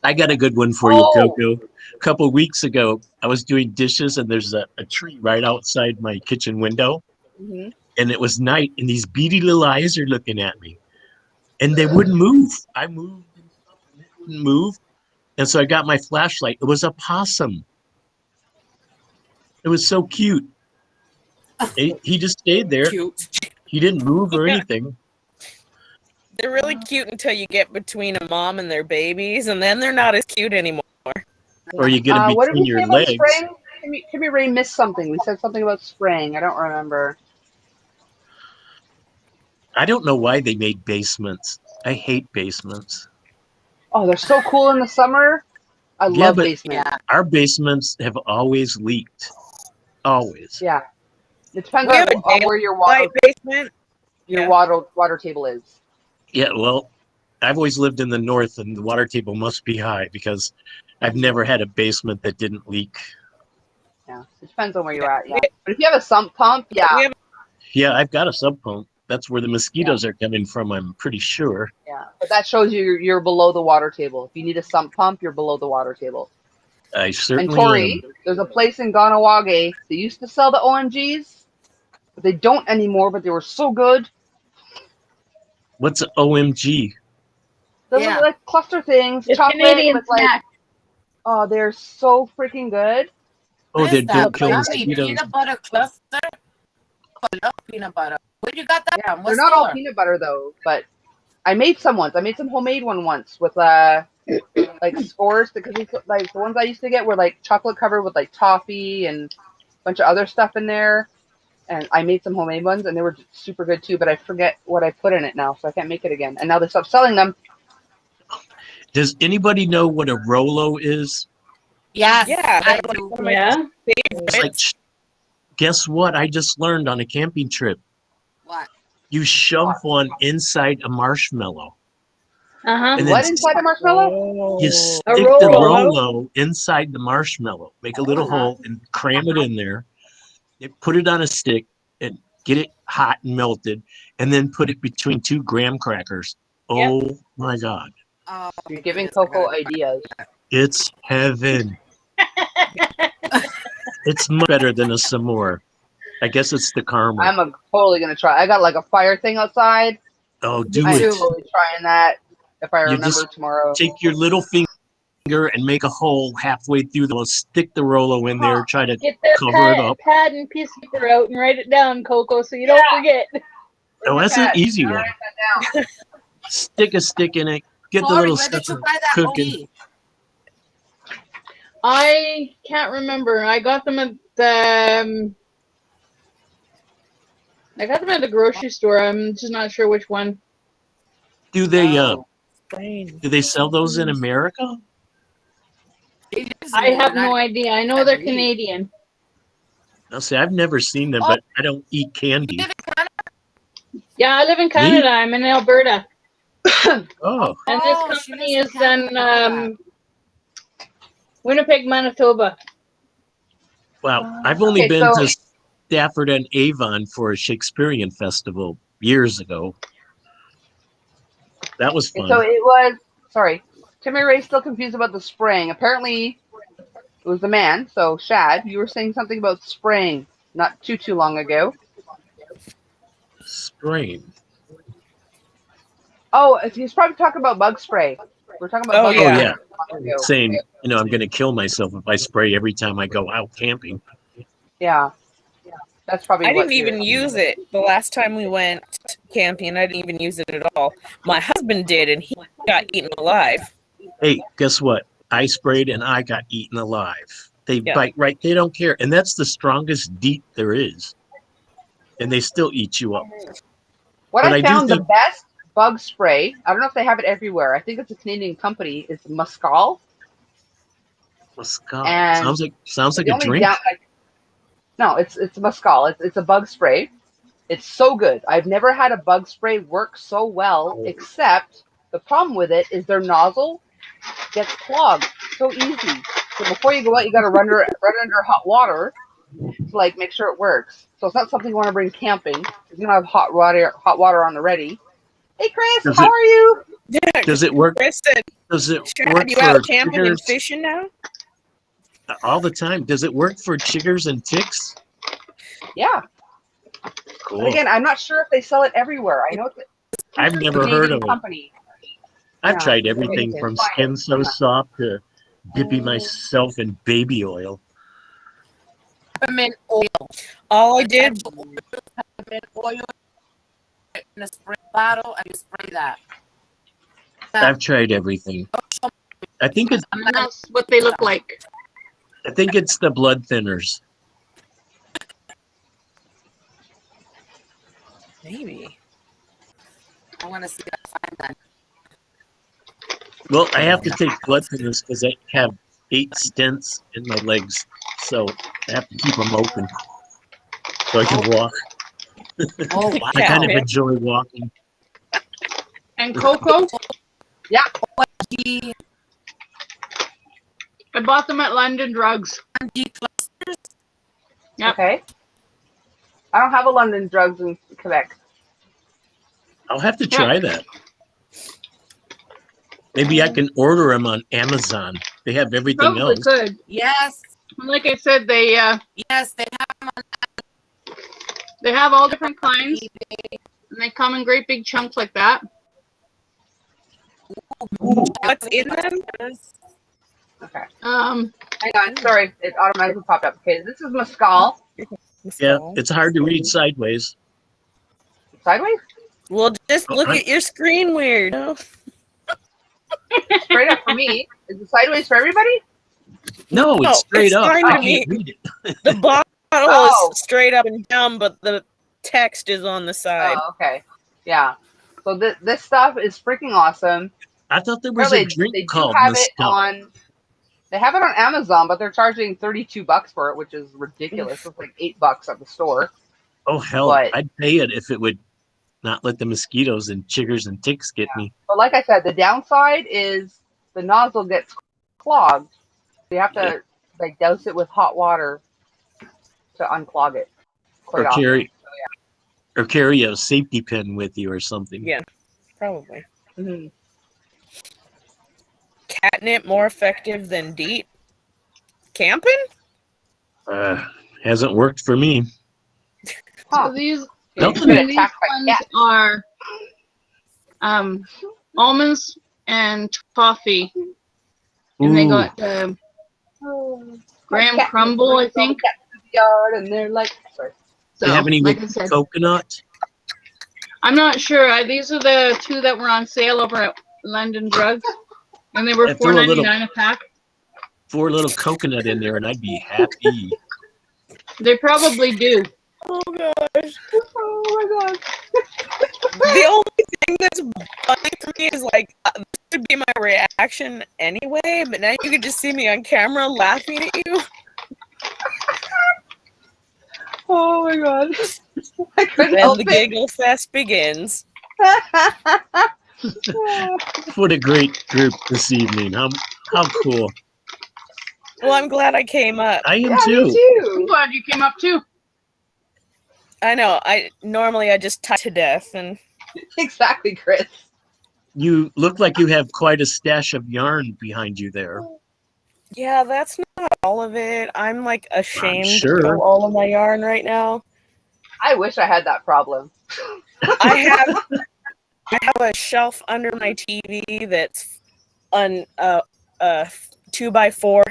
I got a good one for you, Coco. A couple of weeks ago, I was doing dishes, and there's a tree right outside my kitchen window. Mm-hmm. And it was night, and these beady little eyes are looking at me. And they wouldn't move. I moved and stuff, and they wouldn't move. And so I got my flashlight. It was a possum. It was so cute. He just stayed there. Cute. He didn't move or anything. They're really cute until you get between a mom and their babies, and then they're not as cute anymore. Or you get them What did between we your say about legs. spraying? Kimmy Ray missed something. We said something about spraying. I don't remember. I don't know why they made basements. I hate basements. Oh, they're so cool in the summer. I love but basements. Yeah. Our basements have always leaked. Always. Yeah. It depends We have a on where your water basement. Yeah. water table is. Yeah, well, I've always lived in the north, and the water table must be high because I've never had a basement that didn't leak. Yeah, it depends on where you're at. Yeah, but if you have a sump pump, yeah, Yeah, I've got a sump pump. That's where the mosquitoes are coming from, I'm pretty sure. yeah. But that shows you're below the water table. If you need a sump pump, you're below the water table. I And certainly Tori, am. there's a place in Ganawage. They used to sell the OMGs, but they don't anymore. But they were so good. What's OMG? Those Yeah. are like cluster things, It's chocolate Canadian with like. snack. Oh, they're so freaking good. Oh, What they is that? don't kill Yummy mosquitoes. peanut butter cluster. I love peanut butter. Where you got that Yeah, from? they're What not all store? peanut butter though. But I made some once. I made some homemade one once with like s'mores because like the ones I used to get were like chocolate covered with like toffee and a bunch of other stuff in there. And I made some homemade ones and they were super good too. But I forget what I put in it now, so I can't make it again. And now they stopped selling them. Does anybody know what a Rolo is? Yes. Yeah, I that's do. one of my Yeah. It's like, guess what? I just learned on a camping trip. What? You shove one inside a marshmallow. Uh-huh. And What then inside a marshmallow? you A stick the Rolo. Rolo inside the marshmallow. Make a little hole and cram it in there. Put it on a stick and get it hot and melted. And then put it between 2 graham crackers. Oh my God. Oh, You're giving goodness, I Coco gotta- ideas. It's heaven. It's much better than a s'more. I guess it's the caramel. I'm totally gonna try. I got like a fire thing outside. Oh, do I'm it. totally trying that if I You remember just tomorrow. Take your little finger and make a hole halfway through the stick the Rolo in there, try to Get that cover it up. pad and piece of paper out and write it down, Coco, so you don't forget. Oh, that's an easy one. Write that down. Stick a stick in it, get the Sorry, little where did stuff you buy that cooking. OE? I can't remember. I got them at the grocery store. I'm just not sure which one. Do they Oh. do they sell those in America? I have no idea. I know they're Canadian. I'll say I've never seen them, but I don't eat candy. Yeah, I live in Canada. I'm in Alberta. Oh, And Oh, this she company lives is in Canada. in Winnipeg, Manitoba. wow. I've only Okay, been so- to Stafford and Avon for a Shakespearean festival years ago. That was fun. So it was. Sorry, Timmy Ray's still confused about the spraying. Apparently, it was the man. So Shad, you were saying something about spraying not too long ago. Spraying. Oh, he's probably talking about bug spray. We're talking about Oh, bug yeah. spray. Saying, I'm going to kill myself if I spray every time I go out camping. Yeah. That's probably I what didn't even use it the last time we went camping. I didn't even use it at all. My husband did, and he got eaten alive. Hey, guess what? I sprayed and I got eaten alive. They Yeah. bite right. They don't care. And that's the strongest DEET there is. And they still eat you up. What But I I do found the think- best bug spray, I don't know if they have it everywhere. I think it's a Canadian company, is Mescal. Mescal. And Sounds like the a only drink. no, it's Mescal. It's a bug spray. It's so good. I've never had a bug spray work so well, except the problem with it is their nozzle gets clogged so easy. So before you go out, you got to run under hot water to like make sure it works. So it's not something you want to bring camping. You're gonna have hot water on the ready. Hey Chris, how are you? Yeah, Does it work? Chris said, Does it Chad, work you for out camping and chiggers fishing now? all the time? Does it work for chiggers and ticks? Yeah. Cool. But again, I'm not sure if they sell it everywhere. I know it's I've a never heard Canadian of it. company. I've Yeah. tried everything Okay, from fine. Skin So Soft to dipping myself in baby oil. Peppermint oil. All I did, Peppermint oil in a spray bottle, and you spray that. I've tried everything. I think it's And that's what they look like. the blood thinners. maybe. I want to see if I find that. Well, I have to take blood thinners because I have 8 stents in my legs, so I have to keep them open so I can walk. Oh, I Yeah. kind of enjoy walking. And Coco, G, I bought them at London Drugs. G clusters. Yep. Okay. I don't have a London Drugs in Quebec. I'll have to try that. Maybe I can order them on Amazon. They have everything Probably else. could. Yes, Like I said, they yes, they have all different kinds, and they come in great big chunks like that. What's in them? Okay. Um, Hang on. Sorry, it automatically popped up. Okay, this is Mescal. Yeah, it's hard to read sideways. Sideways? Well, just look at your screen weird. Straight up for me. Is it sideways for everybody? No, No, it's straight it's up. fine I to me. can't read it. The bottle Oh. is straight up and down, but the text is on the side. Oh, okay. Yeah. So this stuff is freaking awesome. I thought there was Really, a drink they do called have it Mescal. on. They have it on Amazon, but they're charging $32 for it, which is ridiculous. It's like $8 at the store. Oh hell, But- I'd pay it if it would not let the mosquitoes and chiggers and ticks get me. But like I said, the downside is the nozzle gets clogged. You have to like douse it with hot water to unclog it. Quite Or often. carry a safety pin with you or something. Yeah, probably. Mhm. Catnip more effective than DEET? Camping? Hasn't worked for me. Huh. so these Nope. You've been these attacked by ones cats. are almonds and toffee, and they Ooh. got graham Cat crumble, I brings all the think. cats to the yard, and they're like, sorry. So, Do you have any like I with said, coconut? I'm not sure. These are the 2 that were on sale over at London Drugs, and they were I threw a little- $4.99 a pack. 4 little coconut in there and I'd be happy. They probably do. Oh gosh. Oh my god. The only thing that's funny for me is like, this would be my reaction anyway, but now you could just see me on camera laughing at you. Oh my god. I couldn't Then help the it. giggle fest begins. What a great group this evening. How cool. Well, I'm glad I came up. I am Yeah, too. me I'm too. glad you came up too. I know. I just tie to death, and Exactly, Chris. You look like you have quite a stash of yarn behind you there. yeah, that's not all of it. I'm like ashamed sure. of all of my yarn right now. I wish I had that problem. I have a shelf under my TV that's a 2x4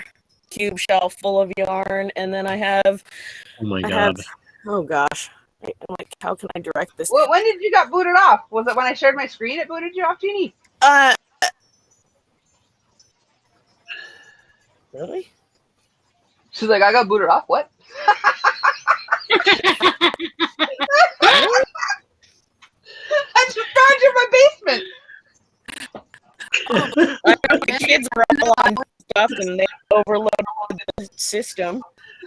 cube shelf full of yarn, and then I have. Oh my I God. have. Oh gosh. I'm like, how can I direct this? Well, when did you got booted off? Was it when I shared my screen? It booted you off, Jeannie? Really? She's like, I got booted off. What? I just found you in my basement. The kids are all on stuff and they overloaded the system.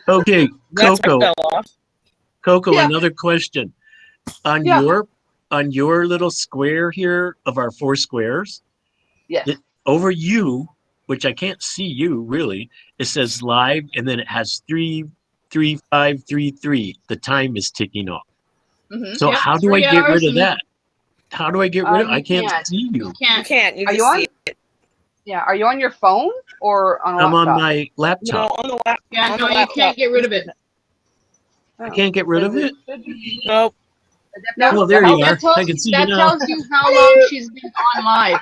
Okay, That's Coco. what fell off. Coco, Yeah. another question. On your little square here of our 4 squares, Yes. over you, which I can't see you really, it says live and then it has 3:35:33. The time is ticking off. Mm-hmm. So Yep, how do I 3 get rid hours of and- that? How do I get rid of You I can't can't. see you. You You can't. can't. You Are just you on? see it. Yeah. Are you on your phone or on a I'm on laptop? my No, laptop. on the laptop. Yeah, on no, the you laptop. can't get rid of it. Oh. I can't get rid of it. Nope. Well, there you are. That tells, I can see you that now. tells you how long she's been on live.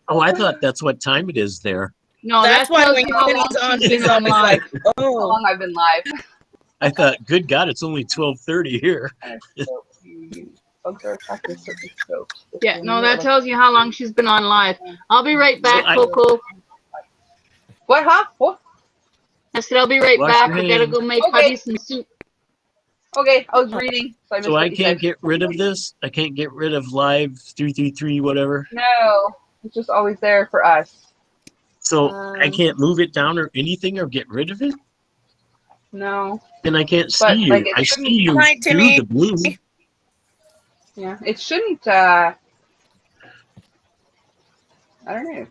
Oh, I thought that's what time it is there. No, That's that why tells when you how long it's on, she's it's been on always live. like, How oh. long I've been live? I thought, good God, it's only 12:30 here. Bugs are attracted to certain soaps. Yeah, no, that tells you how long she's been on live. I'll be right back, I- Coco. What, huh? What? I said I'll be right Wash back. your I gotta hands. go make Okay. Hubby some soup. Okay, I was reading, so I missed So what I you can't said. get rid of this? I can't get rid of live 333 whatever? No, it's just always there for us. So I can't move it down or anything or get rid of it? No. And I can't see But, you. like, it I shouldn't- see you Hi, through Timmy. the blue. Yeah, it shouldn't, I don't know.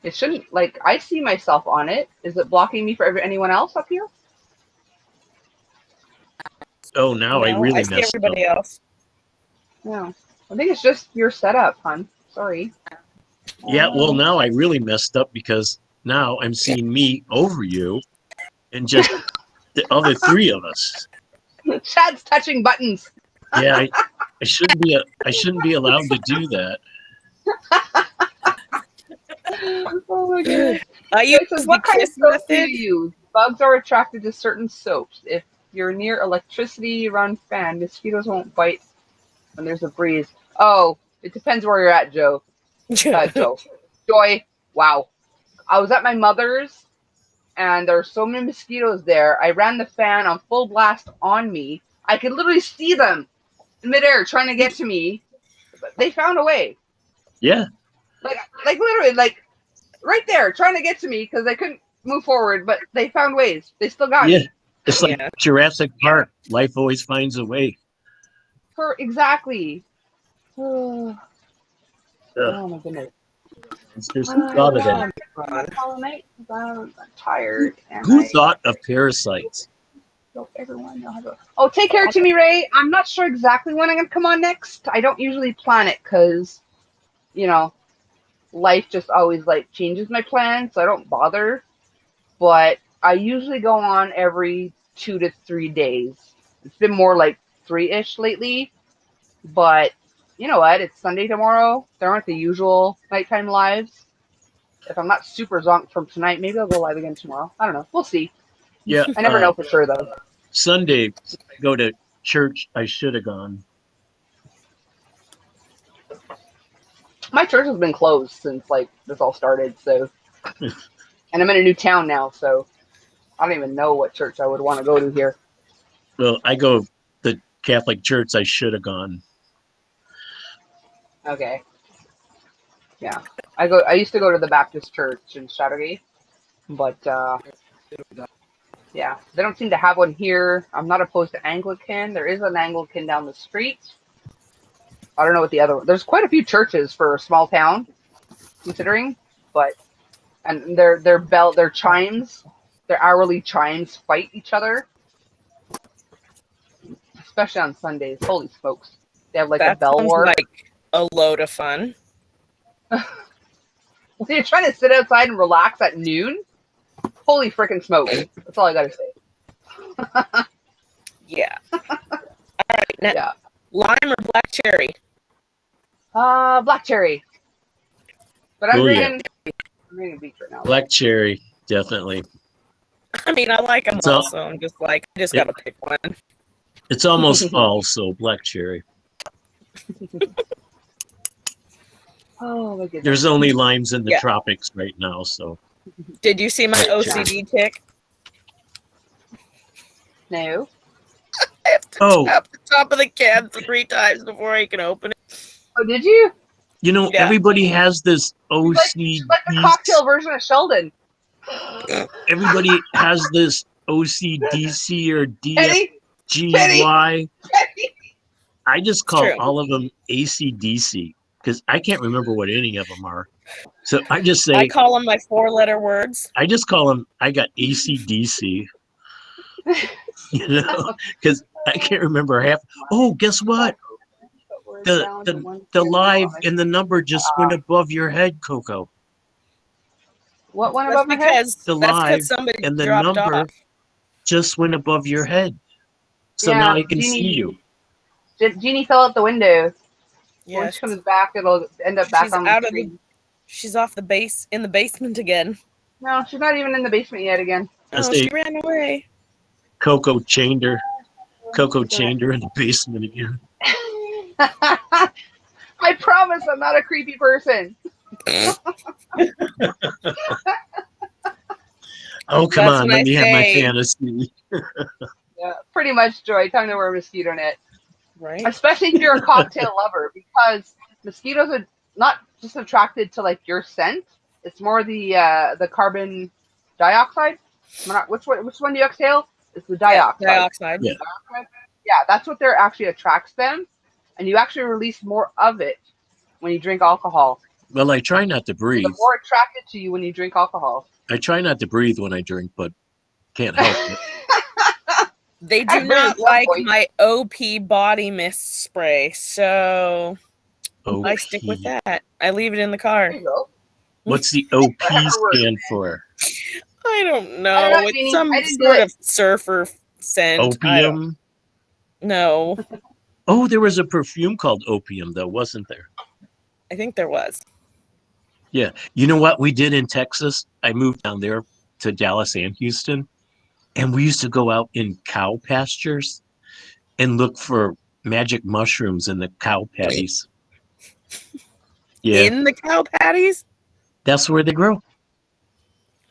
It shouldn't, like, I see myself on it. Is it blocking me for anyone else up here? Oh, now I No, really I see messed up. everybody else. No. I think it's just your setup, hon. Sorry. Yeah, well, now I really messed up because now I'm seeing me over you and just the other 3 of us. Chad's touching buttons. Yeah, I shouldn't be allowed to do that. Oh my god. I use It says, the what kind of kiss soap do method. you use? Bugs are attracted to certain soaps. If you're near electricity run fan, mosquitoes won't bite when there's a breeze. Oh, it depends where you're at, Joe. Joy. Wow. I was at my mother's and there were so many mosquitoes there. I ran the fan on full blast on me. I could literally see them in midair trying to get to me. But they found a way. Yeah. Like literally, like right there, trying to get to me because they couldn't move forward, but they found ways. They still got Yeah. me. It's like Yeah. Jurassic Park. Life always finds a way. Exactly. Oh my goodness. There's who thought of that? I'm tired. And Who I thought of parasites? hope everyone knows how to- Oh, take care, Timmy Ray. I'm not sure exactly when I'm going to come on next. I don't usually plan it because, you know, life just always like changes my plans, so I don't bother. But I usually go on every 2 to 3 days. It's been more like 3-ish lately. But you know what? It's Sunday tomorrow. There aren't the usual nighttime lives. If I'm not super zonked from tonight, maybe I'll go live again tomorrow. I don't know. We'll see. Yeah. I never know for sure, though. Sunday, go to church. I should have gone. My church has been closed since like this all started, so and I'm in a new town now, so I don't even know what church I would want to go to here. Well, I go the Catholic church. I should have gone. Okay. Yeah. I used to go to the Baptist church in Shadowgate, but yeah, they don't seem to have one here. I'm not opposed to Anglican. There is an Anglican down the street. I don't know what the other one. There's quite a few churches for a small town, considering, but and their chimes, their hourly chimes fight each other, especially on Sundays. Holy smokes! They have like That a bell sounds war. like a load of fun. You're trying to sit outside and relax at noon. Holy freaking smoke! That's all I gotta say. Yeah. All right. Now, Yeah. lime or black cherry? Black cherry. But I'm Oh, yeah. drinking beach right now. Black cherry, definitely. I mean, I like them It's all, all- so I'm just like, I just gotta pick one. It's almost fall, so black cherry. Oh my goodness. There's only limes in the Yeah. tropics right now, so. Did you see my OCD tick? No. I have to Oh. tap the top of the can 3 times before I can open it. Oh, did you? You know, Yeah. everybody has this OCD. Like the cocktail version of Sheldon. Everybody has this OCDC or Kenny? DFGY. I just call True. all of them ACDC because I can't remember what any of them are. So I just say, I call them my 4-letter words. I just call them, I got ACDC. You know, because I can't remember half. Oh, guess what? The live and the number just went above your head, Coco. What one That's above my head? because The that's live because somebody and the dropped number off. just went above your head. So Yeah, now I can Jeannie- see you. Jeannie fell out the window. When Yes. she comes back, it'll end up back She's on the out of screen. She's off the base in the basement again. No, she's not even in the basement yet again. I Oh, say she ran away. Coco chained her in the basement again. I promise I'm not a creepy person. Oh, come That's on, what let I me have my say. fantasy. Yeah, pretty much, Joy. Time to wear a mosquito net. Right? Especially if you're a cocktail lover, because mosquitoes are not just attracted to like your scent. It's more the carbon dioxide. Which one do you exhale? It's the dioxide. Dioxide. Yeah. Yeah, that's what they're actually attracts them, and you actually release more of it when you drink alcohol. Well, I try not to breathe. They're more attracted to you when you drink alcohol. I try not to breathe when I drink, but can't help it. They I do agree not at some like point. my OP body mist spray, so OP. I stick with that. I leave it in the car. There you go. What's the OP stand for? I don't know. I don't know, It's Jeannie. some I didn't do sort it. of surfer scent. I don't Opium? know. Oh, there was a perfume called Opium, though, wasn't there? I think there was. Yeah. You know what we did in Texas? I moved down there to Dallas and Houston, and we used to go out in cow pastures and look for magic mushrooms in the cow patties. Yeah, In the cow patties? that's where they grow.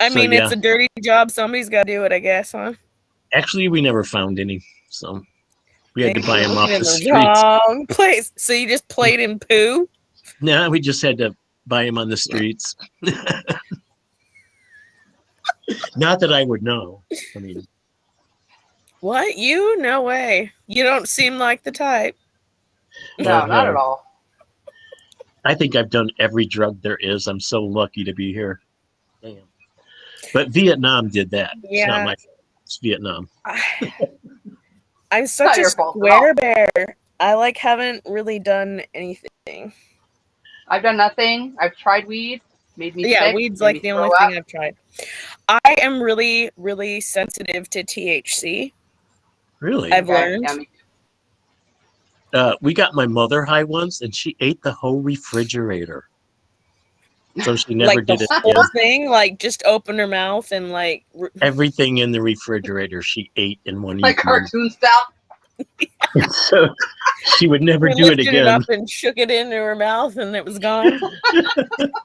I So, mean, yeah. it's a dirty job. Somebody's got to do it, I guess, huh? Actually, we never found any, so we had to Maybe buy you're them off looking the in streets. wrong place. So you just played in poo? No, we just had to buy them on the streets. Not that I would know. I mean, What? You? No way. You don't seem like the type. No, not at all. I think I've done every drug there is. I'm so lucky to be here. Damn. But Vietnam did that. It's not Yeah. my fault. It's Vietnam. I'm not such a your fault at square bear. I haven't really done anything. I've done nothing. I've tried weed. Made me Yeah, sick. weed's made like me the throw only up. thing I've tried. I am really, really sensitive to THC. Really? I've Okay, learned. yeah, me- We got my mother high once, and she ate the whole refrigerator. So she never Like did the it whole again. thing, like just open her mouth and like Everything in the refrigerator she ate in one like evening. cartoon style. So she would never we do it lifted again. up and shook it into her mouth and it was gone.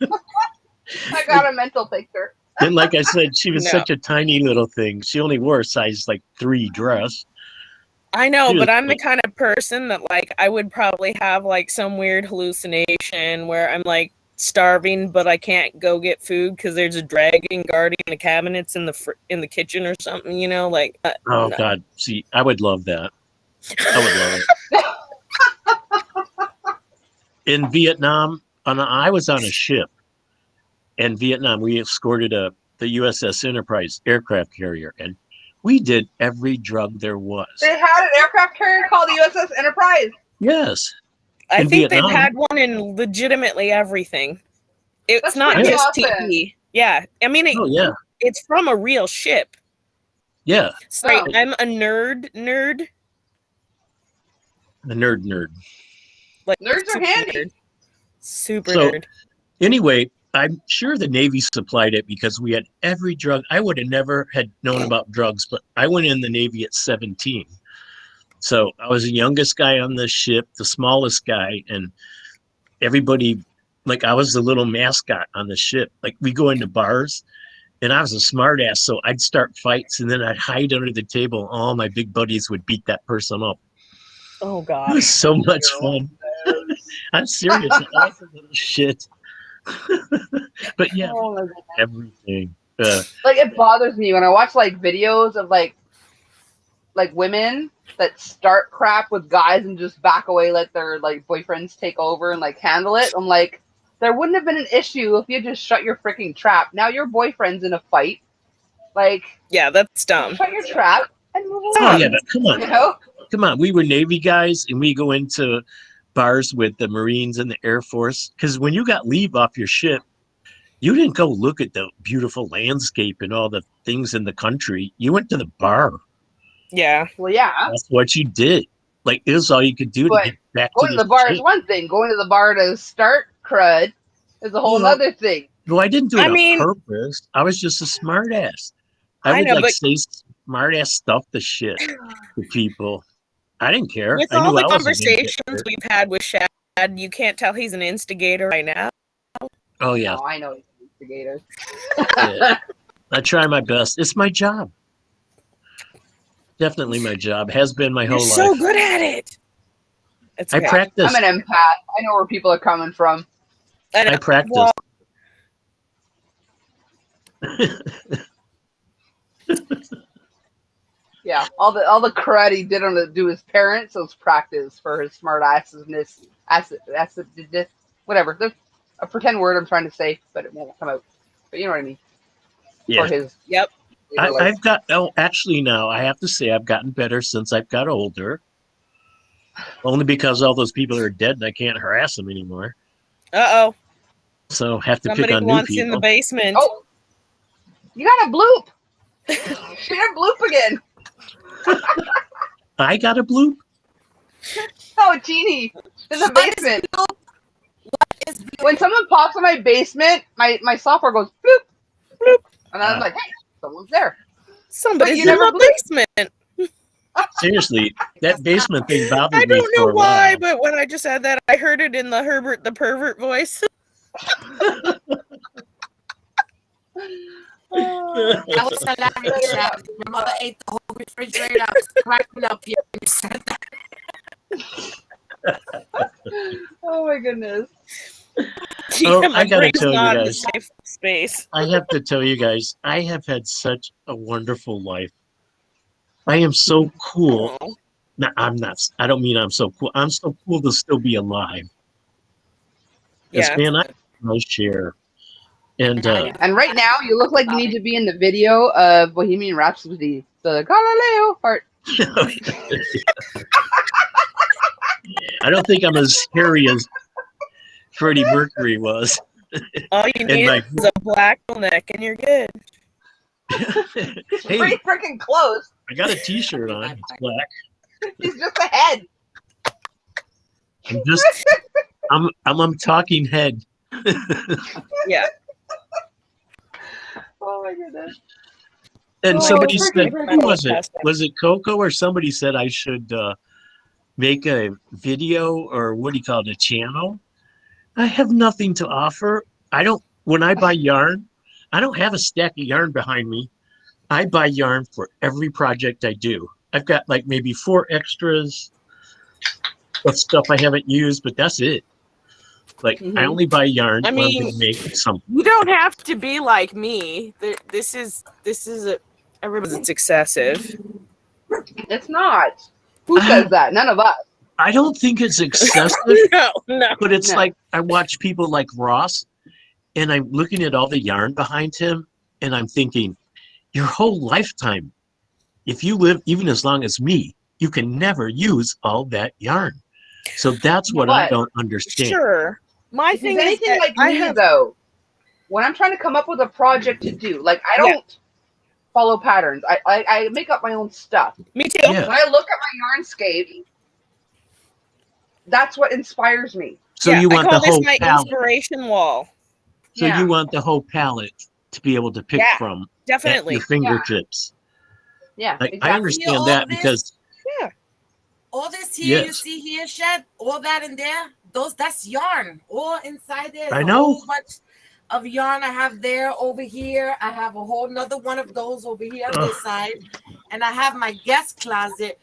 I got a mental picture. And like I said, she was No. such a tiny little thing. She only wore a size like 3 dress. I know, She but was I'm the like- kind of person that like I would probably have like some weird hallucination where I'm like starving, but I can't go get food because there's a dragon guarding the cabinets in the kitchen or something. You know, like Oh no. God, see, I would love that. I would love it. In Vietnam, I was on a ship. In Vietnam, we escorted the USS Enterprise aircraft carrier, and we did every drug there was. They had an aircraft carrier called the USS Enterprise. Yes. I in think Vietnam. they've had one in legitimately everything. It's That's not pretty just awesome. TP. Yeah, I mean Oh yeah. it's from a real ship. Yeah. Sorry, Oh. I'm a nerd. The nerd. Like Nerds are super handy. nerd. Super So- nerd. Anyway, I'm sure the Navy supplied it because we had every drug. I would have never had known about drugs, but I went in the Navy at 17. So I was the youngest guy on the ship, the smallest guy, and everybody, like I was the little mascot on the ship. Like we go into bars, and I was a smart ass, so I'd start fights, and then I'd hide under the table. All my big buddies would beat that person up. Oh It God. was so much fun. I'm serious. I was a little shit. But yeah, Oh my goodness. everything. Like it bothers me when I watch like videos of like women that start crap with guys and just back away, let their like boyfriends take over and like handle it. I'm like, there wouldn't have been an issue if you just shut your freaking trap. Now your boyfriend's in a fight. Like, Yeah, that's dumb. shut your trap and move Oh on. yeah, but come on. You know? Come on, we were Navy guys, and we go into bars with the Marines and the Air Force. Because when you got leave off your ship, you didn't go look at the beautiful landscape and all the things in the country. You went to the bar. Yeah. Well, yeah. That's what you did. Like, it was all you could do But to get back Going to the bar is ship. one thing. Going to the bar to start crud is a whole Well, other thing. Well, I didn't do it I mean- on purpose. I was just a smart ass. I I would know, like but- say smart ass stuff to shit to people. I didn't care. With I all knew the I wasn't gonna get conversations hurt. we've had with Shad, you can't tell he's an instigator right now. Oh yeah. No, I know he's an instigator. Yeah. I try my best. It's my job. Definitely my job. Has been my You're whole so life. good at it. It's I okay. practice. I'm an empath. I know where people are coming from. And, I practice. well, Yeah, all the crud he did on to his parents was practice for his smart assness, whatever. There's a pretend word I'm trying to say, but it won't come out. But you know what I mean. Yeah. For his. Yep. I've got. Oh, actually, now I have to say I've gotten better since I've got older. Only because all those people are dead and I can't harass them anymore. Uh-oh. So have to Somebody pick on new wants in the people. basement. Oh, you got a bloop. She had a bloop again. I got a bloop. Oh, Jeannie, in the basement. When someone pops in my basement, my software goes bloop, bloop, and I'm like, hey, someone's there. Somebody's you in never the basement. Seriously, that basement thing bothered I me don't for know a why, while. but when I just said that, I heard it in the Herbert the Pervert voice. That was hilarious, Shad. Your mother ate the whole refrigerator. I was cracking up here when you said that. Oh my goodness. Oh, Yeah, my I gotta brain's tell you not in a guys. safe space. I have to tell you guys, I have had such a wonderful life. I am so cool. Oh. No, I'm not. I don't mean I'm so cool. I'm so cool to still be alive. Yes, Yeah. man, I have my share. And And right now, you look like you need to be in the video of Bohemian Rhapsody, the Galileo part. I don't think I'm as scary as Freddie Mercury was. All you need my- is a black neck and you're good. He's Hey. pretty freaking close. I got a T-shirt on. It's black. He's just a head. I'm a talking head. Yeah. Oh my goodness. And Oh, somebody freaking said, Mercury. who was it? Was it Coco or somebody said I should make a video or what do you call it, a channel? I have nothing to offer. When I buy yarn, I don't have a stack of yarn behind me. I buy yarn for every project I do. I've got like maybe 4 extras of stuff I haven't used, but that's it. Like I only buy yarn I when I'm mean- gonna make something. You don't have to be like me. This is it's excessive. It's not. Who says that? None of us. I don't think it's excessive. No. But it's No. like I watch people like Ross, and I'm looking at all the yarn behind him, and I'm thinking, your whole lifetime, if you live even as long as me, you can never use all that yarn. So that's what I But- don't understand. Sure. My If thing he's is anything that like I me, have though, when I'm trying to come up with a project to do, like I don't follow patterns. I make up my own stuff. me too. Yeah. When I look at my yarnscape, that's what inspires me. So Yeah, you I want call the whole this my palette. inspiration wall. So you want the whole palette to be able to pick Yeah, from at definitely. your fingertips. Yeah, Like, exactly. I understand all that this- because Yeah. All this here you Yes. see here, Shed, all that in there, that's yarn. All inside there. I There's a know. whole bunch of yarn I have there over here. I have a whole nother one of those over here on this side. And I have my guest closet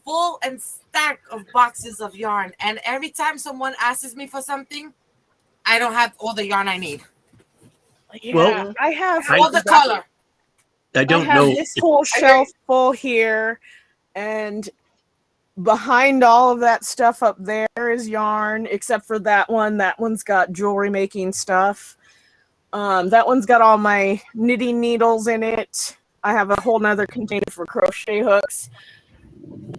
full and stacked of boxes of yarn. And every time someone asks me for something, I don't have all the yarn I need. Yeah, Well, I have All the color. I don't I have know. this whole shelf full here, and behind all of that stuff up there is yarn, except for that one. That one's got jewelry making stuff. That one's got all my knitting needles in it. I have a whole nother container for crochet hooks.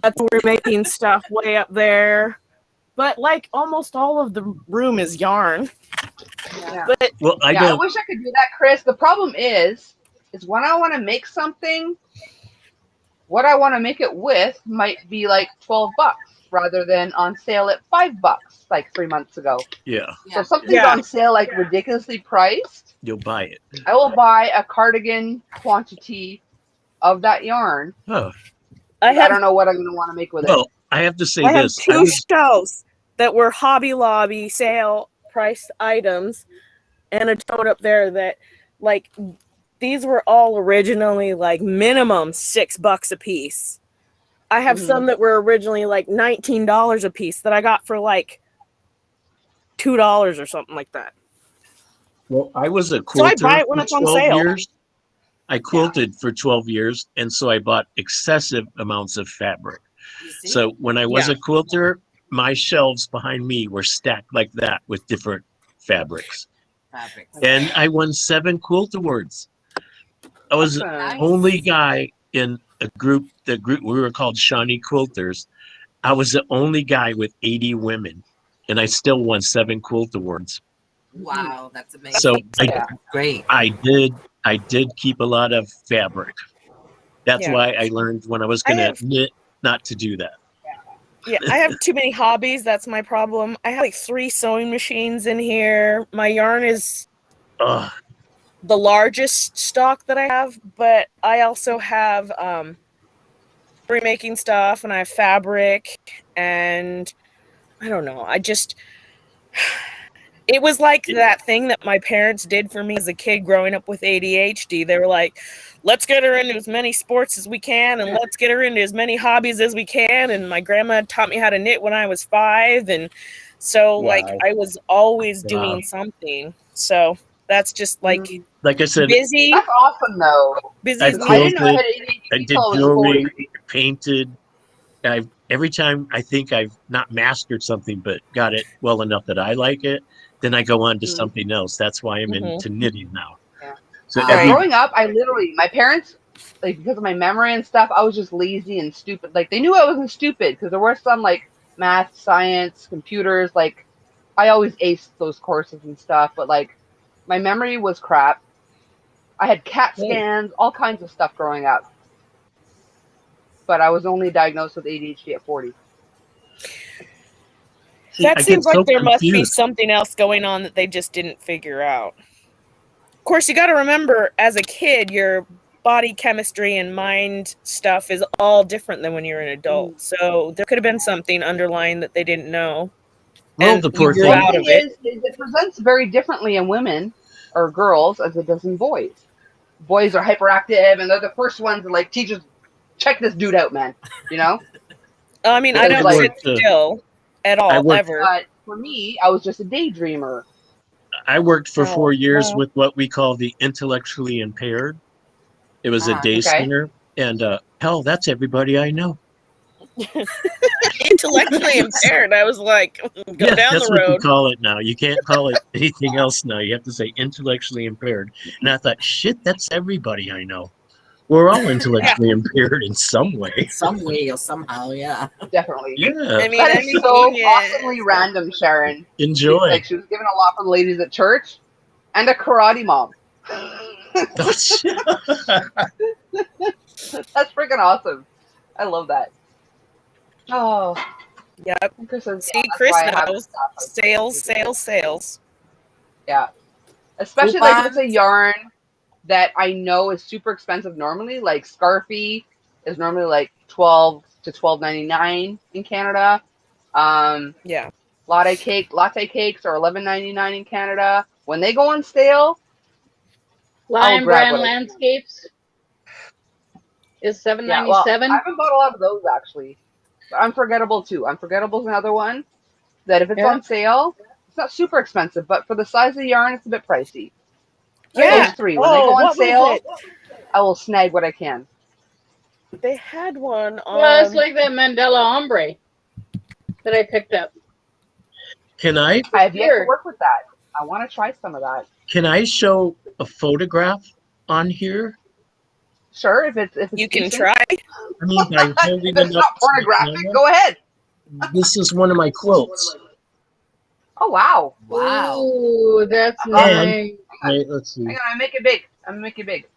That's where we're making stuff way up there. But like almost all of the room is yarn. Yeah. But Well, I I don't. wish I could do that, Chris. The problem is when I want to make something, what I want to make it with might be like $12 rather than on sale at $5 like 3 months ago. Yeah, So if something's on sale like ridiculously priced, you'll buy it. I will buy a cardigan quantity of that yarn. Oh, I don't know what I'm going to want to make with it. well, I have to say I have this. two shelves that were Hobby Lobby sale priced items, and a tote up there that, like, these were all originally like minimum $6 a piece. I have some that were originally like $19 a piece that I got for like $2 or something like that. Well, I was a So quilter I buy it when for it's on 12 sale. years. I quilted for 12 years, and so I bought excessive amounts of fabric. You see? So when I was a quilter, my shelves behind me were stacked like that with different fabrics. And I won 7 quilt awards. I was the Awesome. only guy in a group. The group, we were called Shawnee Quilters. I was the only guy with 80 women, and I still won 7 quilt awards. Wow, that's amazing. So Great. I did keep a lot of fabric. That's why I learned when I was going to knit not to do that. Yeah, I have too many hobbies. That's my problem. I have like 3 sewing machines in here. My yarn is the largest stock that I have, but I also have remaking stuff, and I have fabric, and I don't know. It was like that thing that my parents did for me as a kid growing up with ADHD. They were like, let's get her into as many sports as we can, and let's get her into as many hobbies as we can. And my grandma taught me how to knit when I was 5. And so like I was always doing something. So that's just like I said, busy. That's awesome though. Busy. I I didn't know I had quilted, ADHD I did till I was jewelry, 40. painted. Every time I think I've not mastered something, but got it well enough that I like it, then I go on to something else. That's why I'm into knitting now. Yeah. So Growing up, my parents, like because of my memory and stuff, I was just lazy and stupid. Like they knew I wasn't stupid because there were some like math, science, computers. Like I always aced those courses and stuff, but like my memory was crap. I had CAT scans, all kinds of stuff growing up. But I was only diagnosed with ADHD at 40. That seems like there must be something else going on that they just didn't figure out. Of course, you got to remember, as a kid, your body chemistry and mind stuff is all different than when you're an adult. So there could have been something underlying that they didn't know. Well, the poor thing One thing is it presents very differently in women or girls as it does in boys. Boys are hyperactive, and they're the first ones that like teachers check this dude out, man. You know? I mean, I don't sit still at all, ever. But for me, I was just a daydreamer. I worked for 4 years with what we call the intellectually impaired. It was a day center, and hell, that's everybody I know. Intellectually impaired. I was like, go down that's the what road. you call it now. You can't call it anything else now. You have to say intellectually impaired. And I thought, shit, that's everybody I know. We're all intellectually impaired in some way. Some way or somehow, yeah. Definitely. Yeah. I mean, that is so awesomely random, Sharon. Enjoy. Like she was given a lot from the ladies at church and a karate mom. That's freaking awesome. I love that. Oh. Yep. Chris says, See, Chris knows. Sales. Yeah. Especially like if it's a Coupons? yarn that I know is super expensive normally, like Scarfy is normally like 12 to 12.99 in Canada. Yeah. Latte cakes are 11.99 in Canada. When they go on sale, I'll Lion grab Brand what I can. Landscapes is Yeah, well, I $7.97. haven't bought a lot of those actually. But Unforgettable too. Unforgettable is another one that if it's Yeah. on sale, it's not super expensive, but for the size of the yarn, it's a bit pricey. Yeah. Those three, when they go Oh, on what was sale, it? I will snag what I can. They had one Well, it's on. like that Mandela ombre that I picked up. Can I I have yet to Here. work with that. I want to try some of that. show a photograph on here? Sure, if it's You can decent. try. I mean, by holding If it's it up not to the pornographic, camera. go ahead. This is one of my quilts. Oh wow. Wow. Ooh, that's And- nice. Wait, let's see. Hang on, I make it big. I'm gonna make it big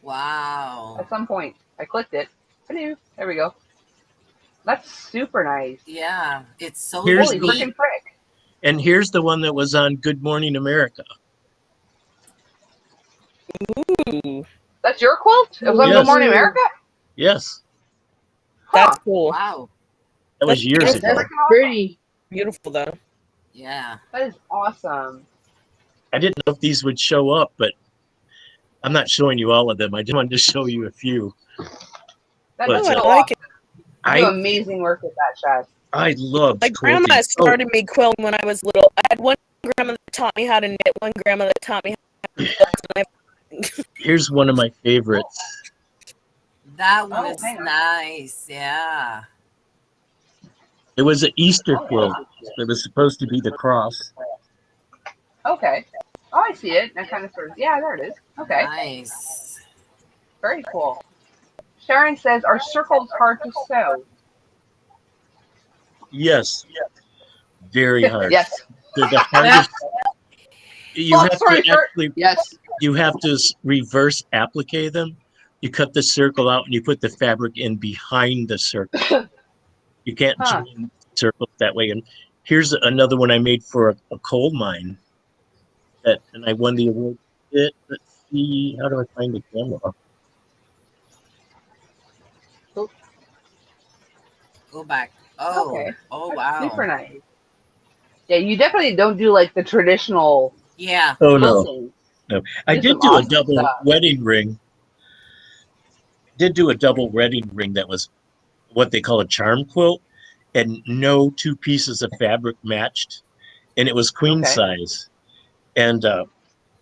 Wow. at some point. I clicked it. Hello. There we go. That's super nice. Yeah. It's so Here's Holy the- unique. freaking frick. And here's the one that was on Good Morning America. Ooh, That's your quilt? It was on Yes. Good Morning America? Yes, that's Huh. cool. Wow. that was That's years That's ago. freaking awesome. Pretty. Beautiful though. Yeah. That is awesome. I didn't know if these would show up, but I'm not showing you all of them. I just wanted to show you a few. That But, is Oh, I so like awesome. it. You do I amazing work with that, Chad. I love My grandma quilting. started me quilting when I was little. I had one grandma that taught me how to knit, one grandma that taught me how to quilt. And Here's one of my favorites. That one Oh, is hang on. nice. Yeah. It was an Easter quilt. It was supposed to be the cross. Okay. Oh, I see it. That kind of sort of. Yeah, there it is. Okay. Nice. Very cool. Sharon says, are circles hard to sew? Yes, very hard. Yes. They're the hardest. You Long have story to short, actually, yes. you have to reverse applique them. You cut the circle out and you put the fabric in behind the circle. You can't Huh. join circles that way. And here's another one I made for a coal mine. And I won the award. Let's see, how do I find the camera? Go back. Oh. Okay. Oh That's wow. super nice. Yeah, you definitely don't do like the traditional Yeah. Oh no, quilting. no. I Do did some do a awesome double stuff. wedding ring. Did do a double wedding ring that was what they call a charm quilt, and no two pieces of fabric matched, and it was queen Okay. size, and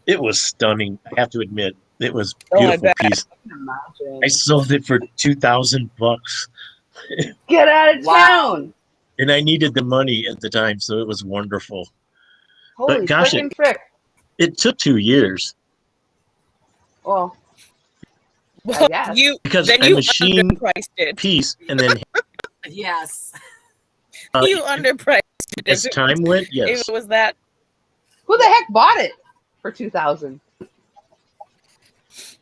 it was stunning. I have to admit, it was a Oh, I beautiful bet. piece. I can imagine. I sold it for $2,000, Get out of Wow. town. and I needed the money at the time, so it was wonderful. Holy gosh, freaking frick. It took 2 years Well, Well, guess. because then I you machined underpriced it. piece, and then Yes. You underpriced it. as time went, If yes. it was that. who the heck bought it for 2,000?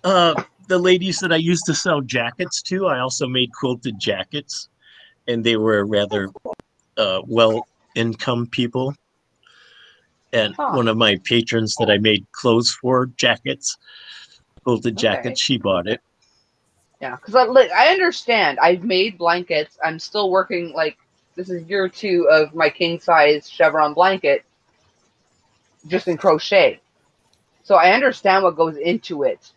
The ladies that I used to sell jackets to, I also made quilted jackets, and they were rather well-income people. And Huh. one of my patrons that I made clothes for, jackets, quilted jackets, Okay. she bought it. Yeah, because I understand. I've made blankets. I'm still working, like, this is year 2 of my king size chevron blanket, just in crochet. So I understand what goes into it.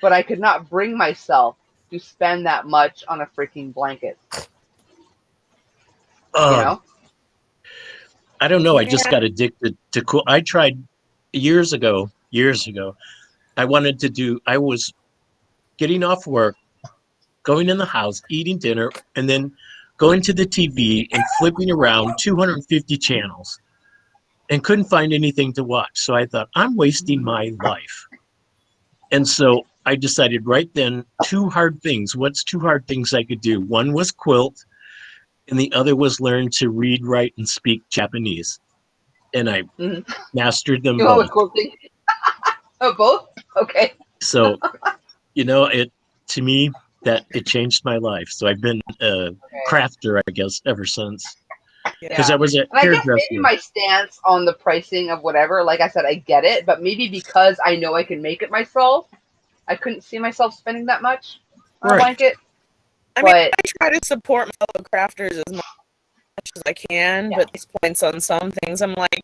But I could not bring myself to spend that much on a freaking blanket. You know? I don't know. I just Yeah. got addicted to quilt. I tried years ago. I was getting off work, going in the house, eating dinner, and then going to the TV and flipping around 250 channels and couldn't find anything to watch. So I thought, I'm wasting my life. And so I decided right then, 2 hard things. What's 2 hard things I could do? One was quilt, and the other was learn to read, write, and speak Japanese. And I mastered them You know both. what's cool thing? Oh, both? Okay. So, to me, that it changed my life. So I've been a crafter, I guess, ever since. because I was a And I guess hairdresser. maybe my stance on the pricing of whatever, like I said, I get it, but maybe because I know I can make it myself, I couldn't see myself spending that much on a Right. blanket. I mean, But I try to support my fellow crafters as much as I can, but these points on some things, I'm like,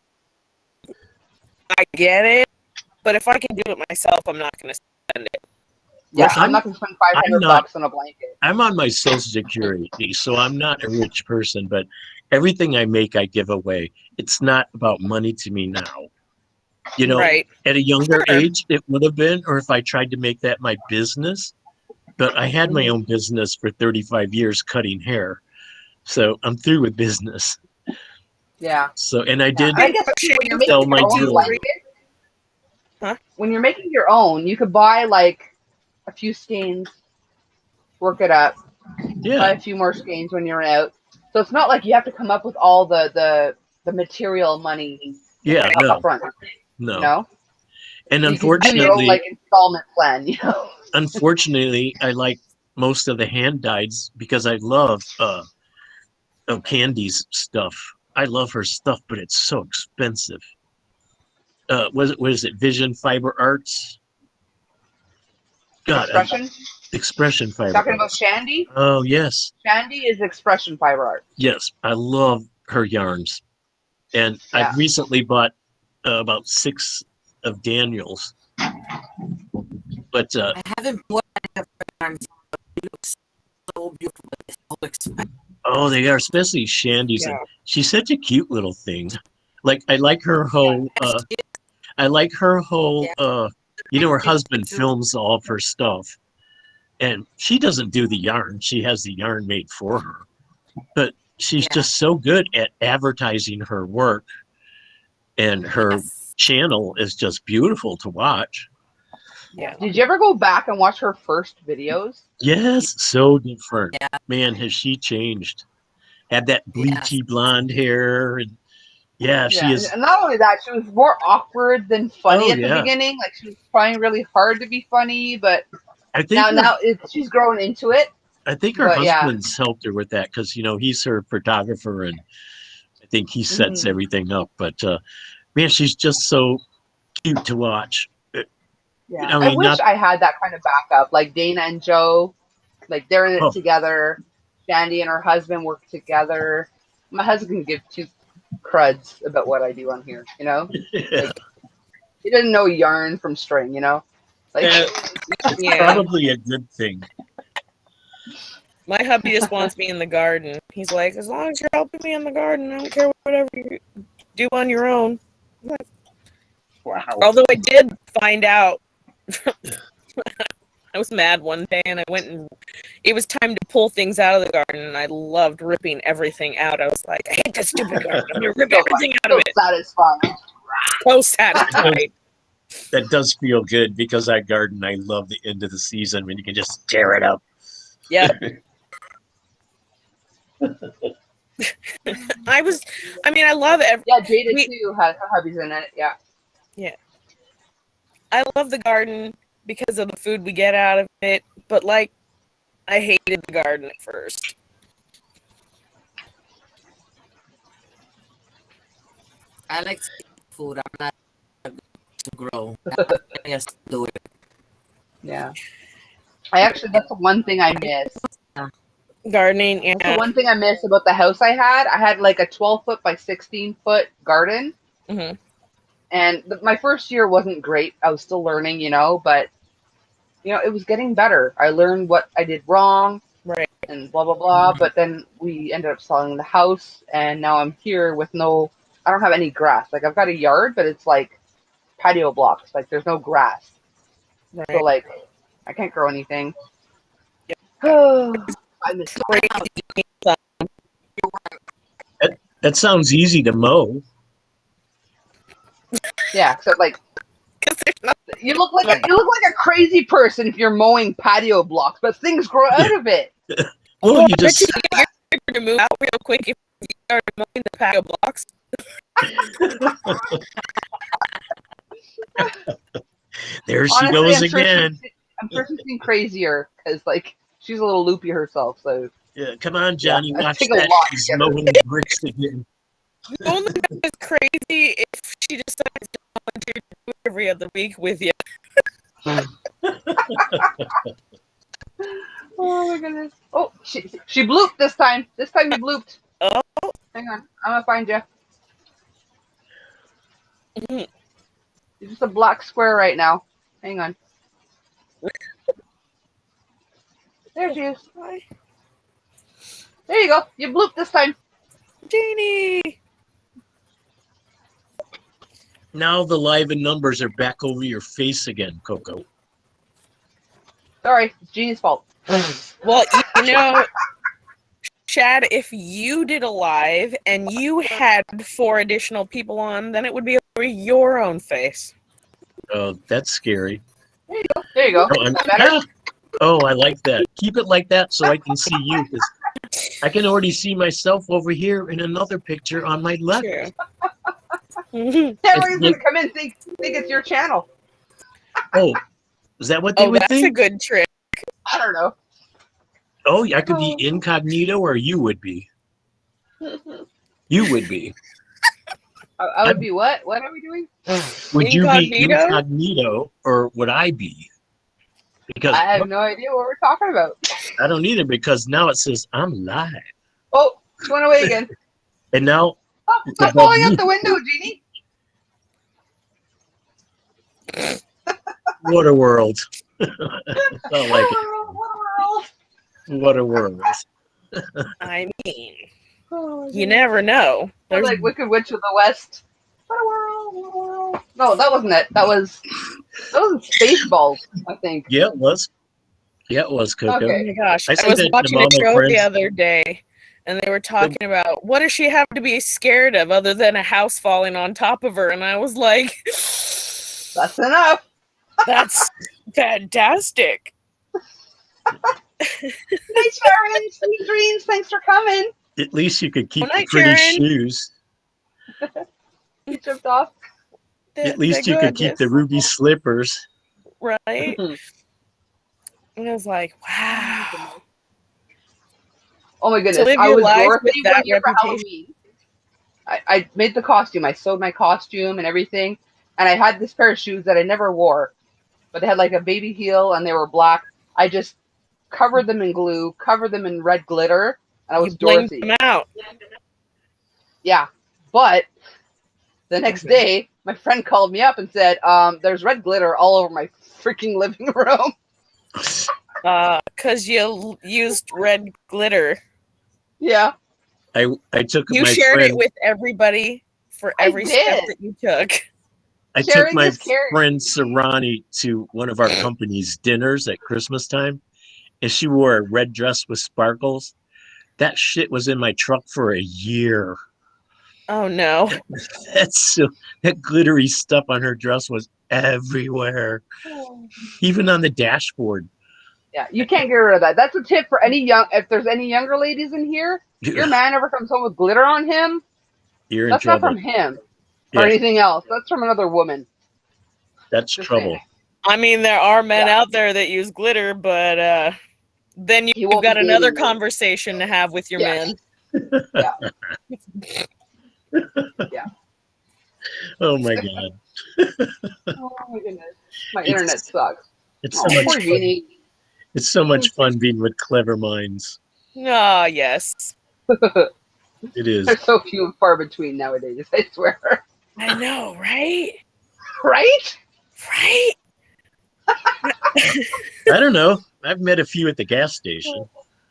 I get it, but if I can do it myself, I'm not going to spend it. yeah, Well, I'm not going to spend $500 on a blanket. I'm on my Social Security, so I'm not a rich person, but everything I make, I give away. It's not about money to me now. You know, Right. at a younger Sure. age, it would have been, or if I tried to make that my business. But I had my own business for 35 years cutting hair. So I'm through with business. Yeah. So, and I did I guess when you're sell making my your own jewelry. blanket, when you're making your own, you could buy like a few skeins, work it up, buy Yeah. a few more skeins when you're out. So it's not like you have to come up with all the material money Yeah, no, up front. no. You know? And So you can do your own unfortunately, like installment plan, you know. unfortunately, I like most of the hand dyes because I love Candy's stuff. I love her stuff, but it's so expensive. What is it? Vision Fiber Arts. God, Expression Fiber. Talking about Arts. Shandy. Oh yes. Shandy is Expression Fiber Art. Yes, I love her yarns, and I've recently bought about 6 of Daniel's. But I haven't bought any of her yarns, but it looks so beautiful, but it's so expensive. oh, they are, especially Shandy's. Yeah. And she's such a cute little thing. Like I like her whole. I like her whole. You know, her husband films all of her stuff, and she doesn't do the yarn. She has the yarn made for her, but she's just so good at advertising her work, and her channel is just beautiful to watch. Yeah. Did you ever go back and watch her first videos? Yes, so different. Man, has she changed? Had that bleachy blonde hair, and she is. And not only that, she was more awkward than funny at the yeah. beginning. Like she was trying really hard to be funny, but I think now she's growing into it. I think her husband's helped her with that because he's her photographer, and I think he sets everything up. But man, she's just so cute to watch. Yeah, I wish I had that kind of backup, like Dana and Joe, like they're in it together. Shandy and her husband work together. My husband can give 2 cruds about what I do on here, you know. Like, he doesn't know yarn from string, you know. Like, it's probably a good thing. My hubby just wants me in the garden. He's like, as long as you're helping me in the garden, I don't care whatever you do on your own. Like, wow. Although I did find out, I was mad one day and I went and it was time to pull things out of the garden and I loved ripping everything out. I was like, I hate this stupid garden. I'm going to rip everything out of it. Satisfying. So satisfied. That does feel good because I garden. I love the end of the season when you can just tear it up. Yeah. I love every. Yeah, Jada too. Her hubby's in it. Yeah. Yeah. I love the garden because of the food we get out of it, but like, I hated the garden at first. I like food. I'm not to grow. Yes, do it. Yeah. That's the one thing I miss. Gardening, yeah. That's the one thing I miss about the house I had. I had like a 12-foot by 16-foot garden. Mm-hmm. And my first year wasn't great. I was still learning, you know, but, you know, it was getting better. I learned what I did wrong. Right. And blah, blah, blah. But then we ended up selling the house. And now I'm here with I don't have any grass. Like, I've got a yard, but it's like patio blocks. Like, there's no grass. Right. So, like, I can't grow anything. Yep. I miss it. That sounds easy to mow. Yeah, so like you look like a crazy person if you're mowing patio blocks, but things grow out of it. Well, you just you're to move out real quick if you start mowing the patio blocks. There she Honestly, goes again. I'm sure she's been crazier because like she's a little loopy herself. So Yeah, come on, Johnny, Yeah, watch take a that. lot She's to get mowing bricks again. The only thing that's crazy if she decides to volunteer to do it every other week with you. Oh my goodness. Oh, she blooped this time. This time you blooped. Oh. Hang on. I'm gonna find you. Mhm. You're just a black square right now. Hang on. There she is. There you go. You blooped this time. Jeannie. Now the live and numbers are back over your face again, Coco. Sorry, it's Jeannie's fault. Well, you know, Chad, if you did a live and you had 4 additional people on, then it would be over your own face. Oh, that's scary. There you go. Oh, Better? oh, I like that. Keep it like that so I can see you, because I can already see myself over here in another picture on my left. True. Everybody's gonna come in and think it's your channel. Oh, is that what they Oh, would that's think? a good trick. I don't know. Oh, I could be incognito, or you would be. You would be. I would be what? What are we doing? Would you be Incognito? incognito, or would I be? Because I have no idea what we're talking about. I don't either, because now it says I'm live. Oh, she went away again. And now, Oh, it's stop above falling me. out the window, Jeannie. What a world. I like it. Oh, What a world. I mean, what a you never know. world. There's Like Wicked Witch of the West. What a world. What a world. No, that wasn't it. That was Spaceballs, I think. Yeah, it was. Yeah, it was, Coco. Okay. Oh my gosh. I I said was that to watching a Mama show Friends. the other day, and they were talking about what does she have to be scared of other than a house falling on top of her? And I was like, That's enough. that's fantastic. Night, Sharon. Sweet dreams. Thanks for coming. At least you could keep Good the night, pretty Sharon. shoes. You tripped off. At least you could keep the ruby slippers. right. And I was like, wow. Oh my To goodness. live I your was life Dorothy with that one year for reputation. Halloween. I made the costume. I sewed my costume and everything. And I had this pair of shoes that I never wore. But they had like a baby heel and they were black. I just covered them in glue, covered them in red glitter. And I was You blamed Dorothy. them out. Yeah. But the next day, my friend called me up and said, there's red glitter all over my freaking living room. Because you used red glitter. Yeah. I took You my shared friend. it with everybody for I every step did. that you took. I took Sharing my is caring. friend Sarani to one of our company's dinners at Christmas time, and she wore a red dress with sparkles. That shit was in my truck for a year. Oh no. That glittery stuff on her dress was everywhere, even on the dashboard. Yeah, you can't get rid of that. That's a tip for any if there's any younger ladies in here. Your man ever comes home with glitter on him, You're in that's not trouble. from him Yeah, or anything else. That's from another woman. that's Just trouble. saying. I mean, there are men Yeah. out there that use glitter, but then He you've won't got be another dating you. conversation to have with your Yeah. man. Yeah. Oh my god, Oh my goodness. My internet sucks. it's Oh, so much poor fun. Jeannie. It's so much fun being with clever minds. Ah, yes. It is. They're so few and far between nowadays, I swear. I know, right? Right? Right? I don't know. I've met a few at the gas station.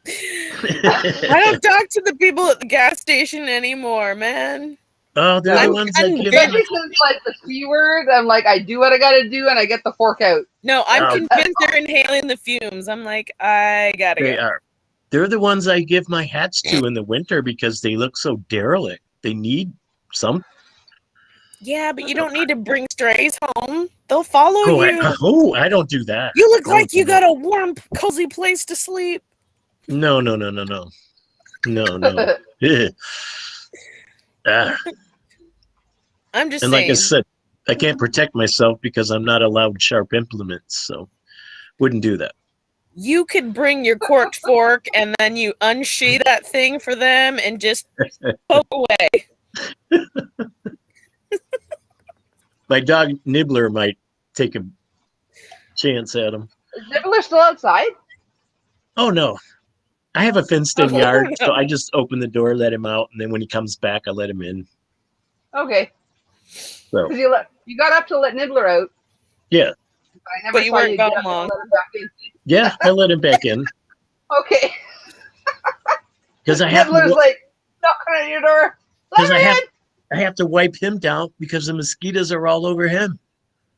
I don't talk to the people at the gas station anymore, man. Oh, they're the I'm ones that give Especially since like the C word, I'm like, I do what I gotta do and I get the fork out. No, I'm Oh. convinced they're inhaling the fumes. I'm like, I gotta They go. are. They're the ones I give my hats to in the winter because they look so derelict. They need some. Yeah, but you don't need to bring strays home. They'll follow Oh, you. I don't do that. You look I like don't you do got a warm, cozy place to sleep. No. Ugh. Ah. I'm just And saying. like I said, I can't protect myself because I'm not allowed sharp implements, so wouldn't do that. You could bring your corked fork and then you unsheath that thing for them and just poke away. My dog Nibbler might take a chance at him. Is Nibbler still outside? Oh no. I have a fenced-in Okay. yard, so I just open the door, let him out, and then when he comes back, I let him in. Okay. So Because you got up to let Nibbler out. yeah. I never But you saw weren't you gone get up and long. let him back in. Yeah, I let him back in. Okay. Because I have Nibbler's to, like knocking on your door. Let because her I in. have to wipe him down because the mosquitoes are all over him.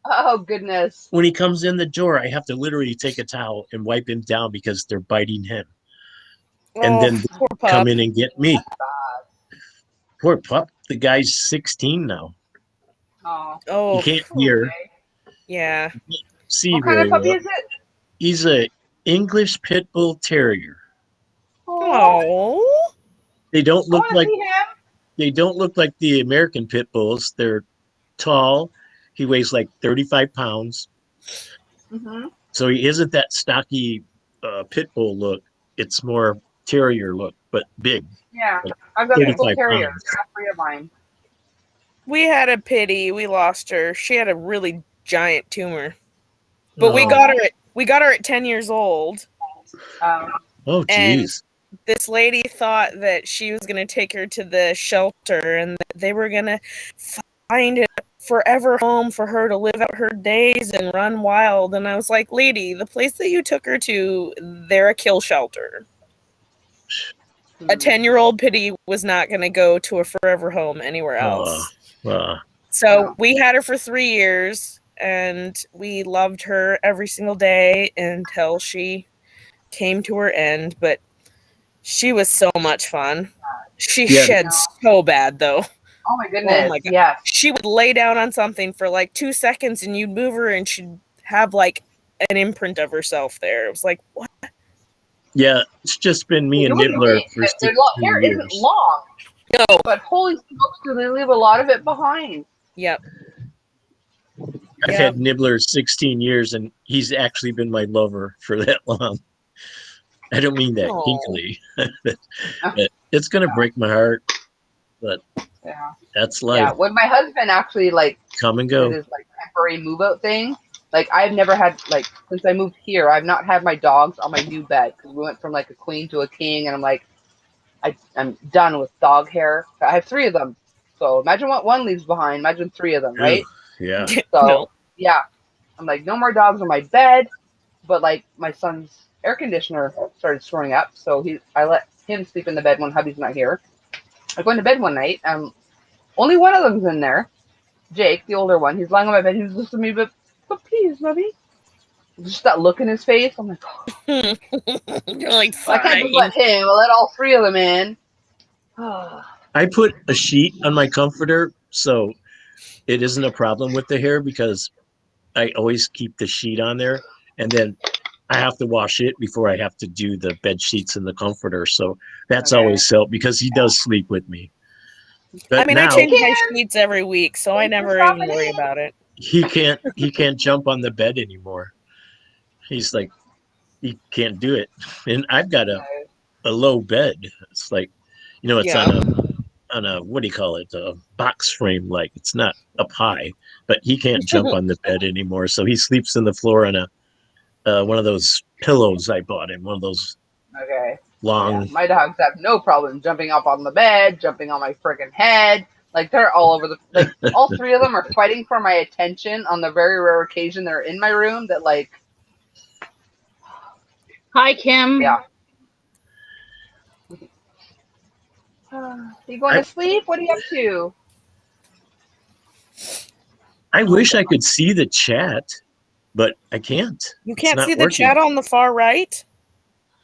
Oh goodness. When he comes in the door, I have to literally take a towel and wipe him down because they're biting him. And Oh, then poor pup. come in and get me. Poor pup. The guy's 16 now. Oh. Oh, He can't hear, Okay. yeah. see What kind very of puppy well. is it? He's a English pit bull terrier. Oh. They don't I look want to like see the American pit bulls. They're tall. He weighs like 35 pounds. him. Mm-hmm. So he isn't that stocky pit bull look. It's more terrier look, but big. Yeah. Like I've got pit bull 35 terriers. pounds. I have 3 of mine. We had a pity. We lost her. She had a really giant tumor. But Oh, we got her at 10 years old. oh, And geez. this lady thought that she was going to take her to the shelter and that they were going to find a forever home for her to live out her days and run wild. And I was like, lady, the place that you took her to, they're a kill shelter. A 10-year-old pity was not going to go to a forever home anywhere else. So we had her for 3 years, and we loved her every single day until she came to her end. But she was so much fun. She shed so bad, though. Oh my goodness. Oh my God. Yes. She would lay down on something for like 2 seconds, and you'd move her, and she'd have like an imprint of herself there. It was like, what? Yeah, it's just been me and It Nibbler wouldn't for be. Their 16 hair years. isn't long. No. But holy smokes, do they leave a lot of it behind? Yep. I've had Nibbler 16 years, and he's actually been my lover for that long. I don't mean that kinkily. But it's going to break my heart, but that's life. Yeah, when my husband actually come and go. did his temporary move out thing, I've never had since I moved here, I've not had my dogs on my new bed because we went from a queen to a king, and I'm like, I'm done with dog hair. I have 3 of them, so imagine what one leaves behind. Imagine 3 of them, right? Yeah. So yeah, I'm like, no more dogs on my bed. But my son's air conditioner started storing up, so I let him sleep in the bed when hubby's not here. I go into bed one night, only one of them's in there. Jake, the older one, he's lying on my bed. He's listening to me, but please, mommy. Just that look in his face. I'm like, oh. You're like, I can't just let him. I'll let all 3 of them in. I put a sheet on my comforter, so it isn't a problem with the hair because I always keep the sheet on there, and then I have to wash it before I have to do the bed sheets and the comforter. So that's always helped because he does sleep with me. But I mean, now, I change my sheets every week, so I never even worry about it. He can't jump on the bed anymore. He's like, he can't do it. And I've got a low bed. It's like, it's on a what do you call it? A box frame. Like it's not up high, but he can't jump on the bed anymore. So he sleeps on the floor on one of those pillows I bought him. One of those long. Yeah, my dogs have no problem jumping up on the bed, jumping on my friggin' head. They're all over the. All 3 of them are fighting for my attention on the very rare occasion they're in my room. That Hi, Kim. Yeah. You going to sleep? What are you up to? I wish I could see the chat, but I can't. You can't see the chat on the far right?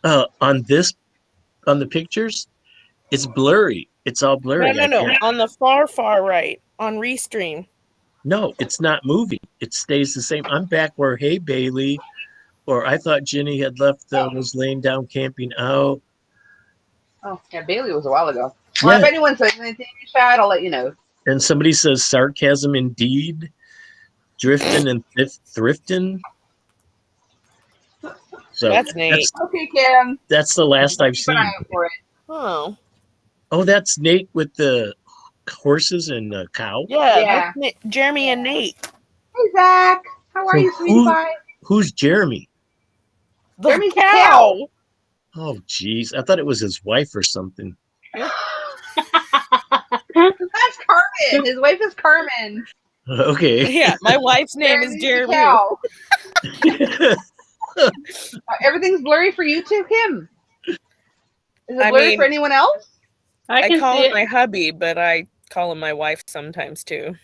On the pictures, it's blurry. It's all blurry. No. On the far right, on Restream. No, it's not moving. It stays the same. I'm back where, hey, Bailey, or I thought Jenny had left, was laying down camping out. Oh, yeah, Bailey was a while ago. Well, if anyone says anything in the chat, I'll let you know. And somebody says sarcasm indeed. Drifting and thrifting. So That's neat. Okay, Kim. that's the last I've Keep an seen. eye out for it. Oh, Oh, that's Nate with the horses and the cow. yeah. Yeah. That's Jeremy and Nate. Hey, Zach. How are So you, sweetie pie? who's Jeremy? The Jeremy's the cow. Oh, geez. I thought it was his wife or something. That's Carmen. His wife is Carmen. Okay. Yeah, my wife's name is Jeremy's the Jeremy. cow. Everything's blurry for you too, Kim. Is it I blurry mean- for anyone else? I can call see him it. my hubby, but I call him my wife sometimes too.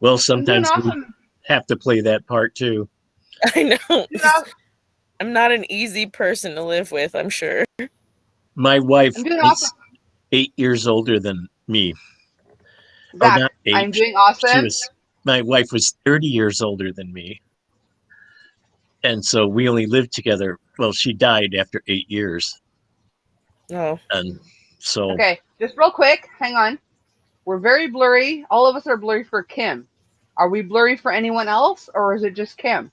Well, I'm doing sometimes we awesome. have to play that part too. I know. Doing awesome. I'm not an easy person to live with, I'm sure. My wife I'm doing is awesome. 8 years older than me. Zach, not 8. I'm doing She awesome. was, my wife was 30 years older than me. And so we only lived together. Well, she died after 8 years. Oh. And so, Okay, just real quick. Hang on. We're very blurry. All of us are blurry for Kim. Are we blurry for anyone else, or is it just Kim?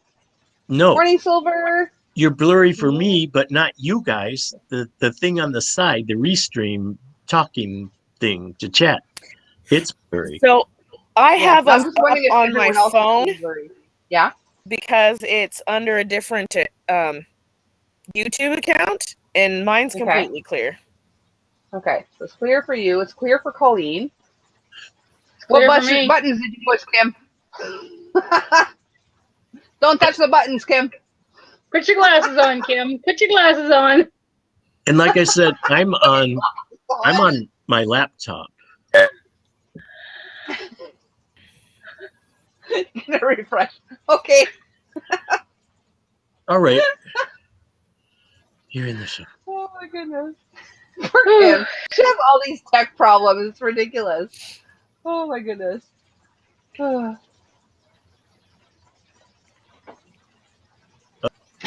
no, Morning, Silver. you're blurry for me, but not you guys. The thing on the side, the restream talking thing to chat, it's blurry. So I have I'm us just wondering if up on my everyone else phone is blurry. Yeah. because it's under a different YouTube account, and mine's Okay. completely clear. Okay, so it's clear for you. It's clear for Colleen. Clear What for me. buttons did you push, Kim? Don't touch the buttons, Kim. Put your glasses on, Kim. Put your glasses on. And like I said, I'm on my laptop. Gonna refresh. Okay. All right. You're in the show. Oh my goodness. Poor Kim. She has all these tech problems. It's ridiculous. Oh my goodness.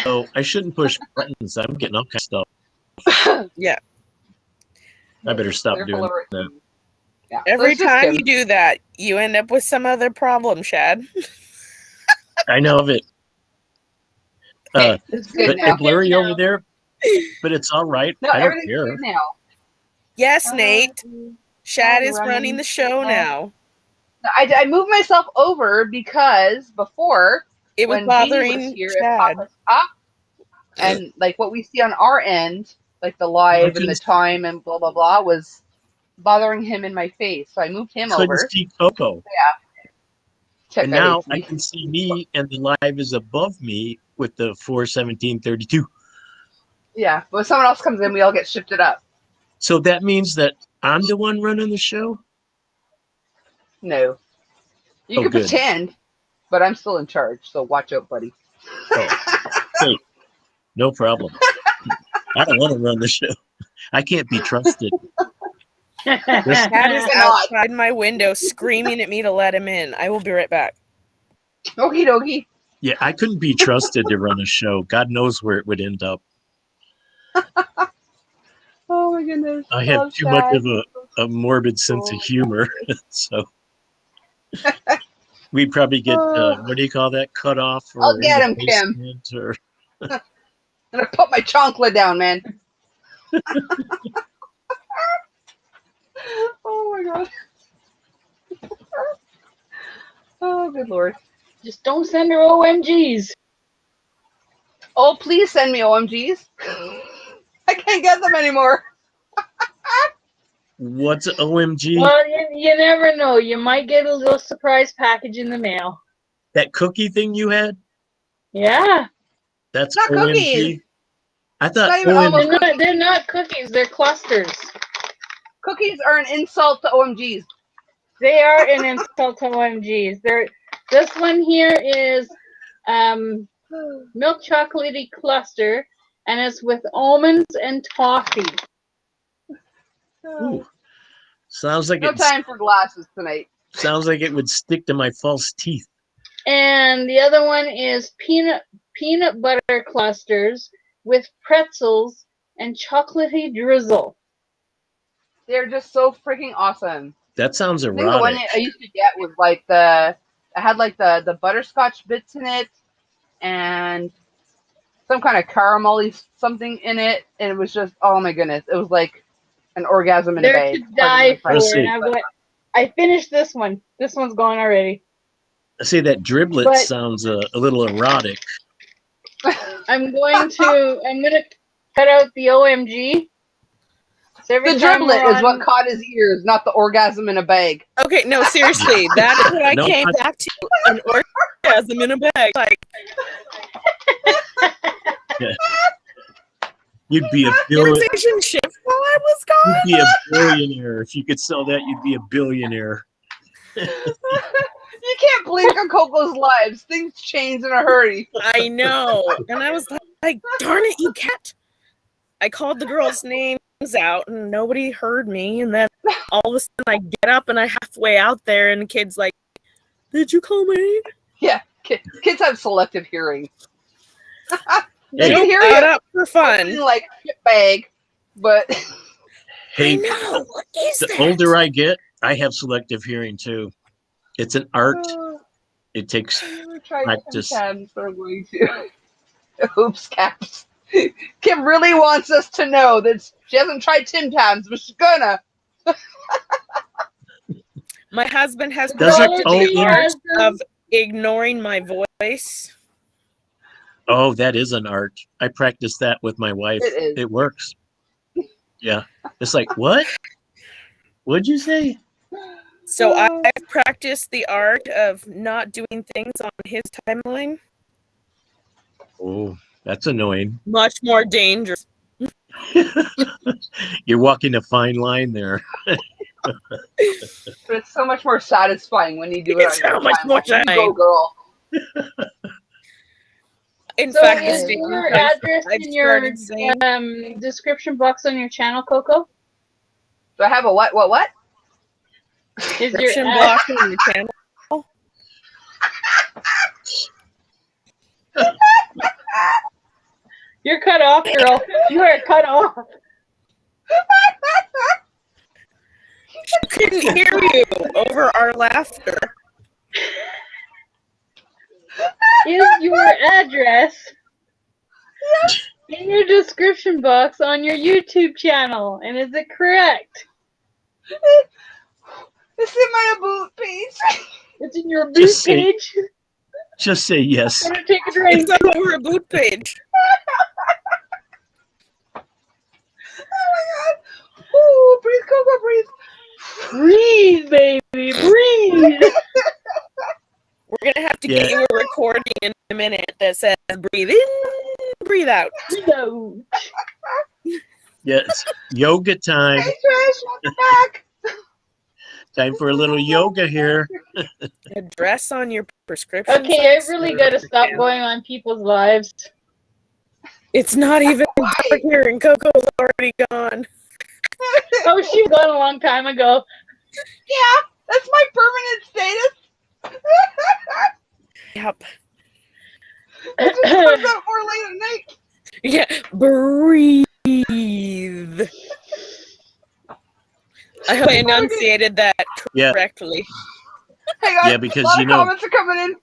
Oh, I shouldn't push buttons. I'm getting all kinds of stuff. Yeah. I better stop Clear doing for that. Yeah. so Every it's just time Kim. you do that, you end up with some other problem, Shad. I know of it. It's good But now. blurry over there, but it's all right. No, I don't everything's care. good now. Yes, Nate. Shad is running. running the show now. I moved myself over because before It was when Jeannie was bothering here, it Chad. popped us up, and like what we see on our end, like the live and the time and blah blah blah, was bothering him in my face. So I moved him Couldn't over. see Coco. Check And that now out. I can see me, and the live is above me with the 41732. Yeah, but when someone else comes in, we all get shifted up. So that means that I'm the one running the show? No, you Oh, can good. pretend, but I'm still in charge. So watch out, buddy. Oh, hey, no problem. I don't want to run the show. I can't be trusted. Chad is Cannot. outside my window screaming at me to let him in. I will be right back. Okie dokie. Yeah, I couldn't be trusted to run a show. God knows where it would end up. Oh my goodness. I have love too much Chad. of a morbid sense of humor. So we'd probably get, what do you call that, cut off? Or I'll get in the him, Kim. basement or- I'm gonna put my chocolate down, man. Oh my god. Oh, good lord. Just don't send her OMGs. Oh, please send me OMGs. I can't get them anymore. What's OMG? Well, you never know. You might get a little surprise package in the mail. That cookie thing you had? Yeah. That's Not OMG. cookies. I thought Not even OMG. almost- They're not cookies. They're clusters. Cookies are an insult to OMGs. They are an insult to OMGs. This one here is milk chocolatey cluster, and it's with almonds and toffee. Ooh. Sounds like No time for glasses tonight. sounds like it would stick to my false teeth. And the other one is peanut butter clusters with pretzels and chocolatey drizzle. They're just so freaking awesome. That sounds I think the one erotic. I used to get was like it had like the butterscotch bits in it, and some kind of caramelly something in it, and it was just, oh my goodness, it was like an orgasm in a They're bag. to die for. Let's see. And I finished this one. This one's gone already. I say that driblet But- sounds a little erotic. I'm gonna cut out the OMG. So every The time driblet we're is what on- caught his ears, not the orgasm in a bag. Okay, no, seriously, that is what I No, came back to. An orgasm in a bag. Like, You'd be a billion. conversation shift while I was gone. You'd be a billionaire if you could sell that. You'd be a billionaire. You can't blink on Coco's lives. Things change in a hurry. I know. And I was like, darn it, you can't. I called the girls' names out and nobody heard me. And then all of a sudden I get up and I halfway out there and the kid's like, did you call me? Yeah, kids have selective hearing. They Hey, can hear Got you up for fun. like shit bag, but I hey, know. What is the that? older I get, I have selective hearing too. It's an art. It takes I'm trying practice. Times, but I'm going to. Oops, caps. Kim really wants us to know that she hasn't tried Tim Tams, but she's gonna. My husband has Does it- perfected oh, the in- art of ignoring my voice. Oh, that is an art. I practice that with my wife. It is. It works. Yeah. It's like, what? What'd you say? So I've practiced the art of not doing things on his timeline. Oh, that's annoying. Much more dangerous. You're walking a fine line there. But it's so much more satisfying when you do it. It's on your so much timeline. more You time. go, girl. In So fact, is the your statement address I've in your started saying- description box on your channel, Coco? Do I have a what? What? Is your description ad- block on your channel. You're cut off, girl. You are cut off. Couldn't hear you over our laughter. Is your address in your description box on your YouTube channel? And is it correct? It's in my about page. It's in your boot Just say- page. Just say yes. I'm gonna take a drink. It's on over a boot page. Oh my god. Ooh, breathe, Coco, breathe. Breathe, baby, breathe. We're gonna have to get you a recording in a minute that says breathe in, breathe out. No. Yes. Yoga time. Hey, Trish, welcome back. Time for a little yoga here. Address on your prescription. Okay, I really gotta stop going on people's lives. It's not even dark here, and Coco's already gone. Oh, she's gone a long time ago. Yeah, that's my permanent status. Yep. It just comes out more late at night. Yeah. Breathe. I hope I enunciated that Yeah. correctly. Hang on. Yeah, because a lot you of know- comments are coming in.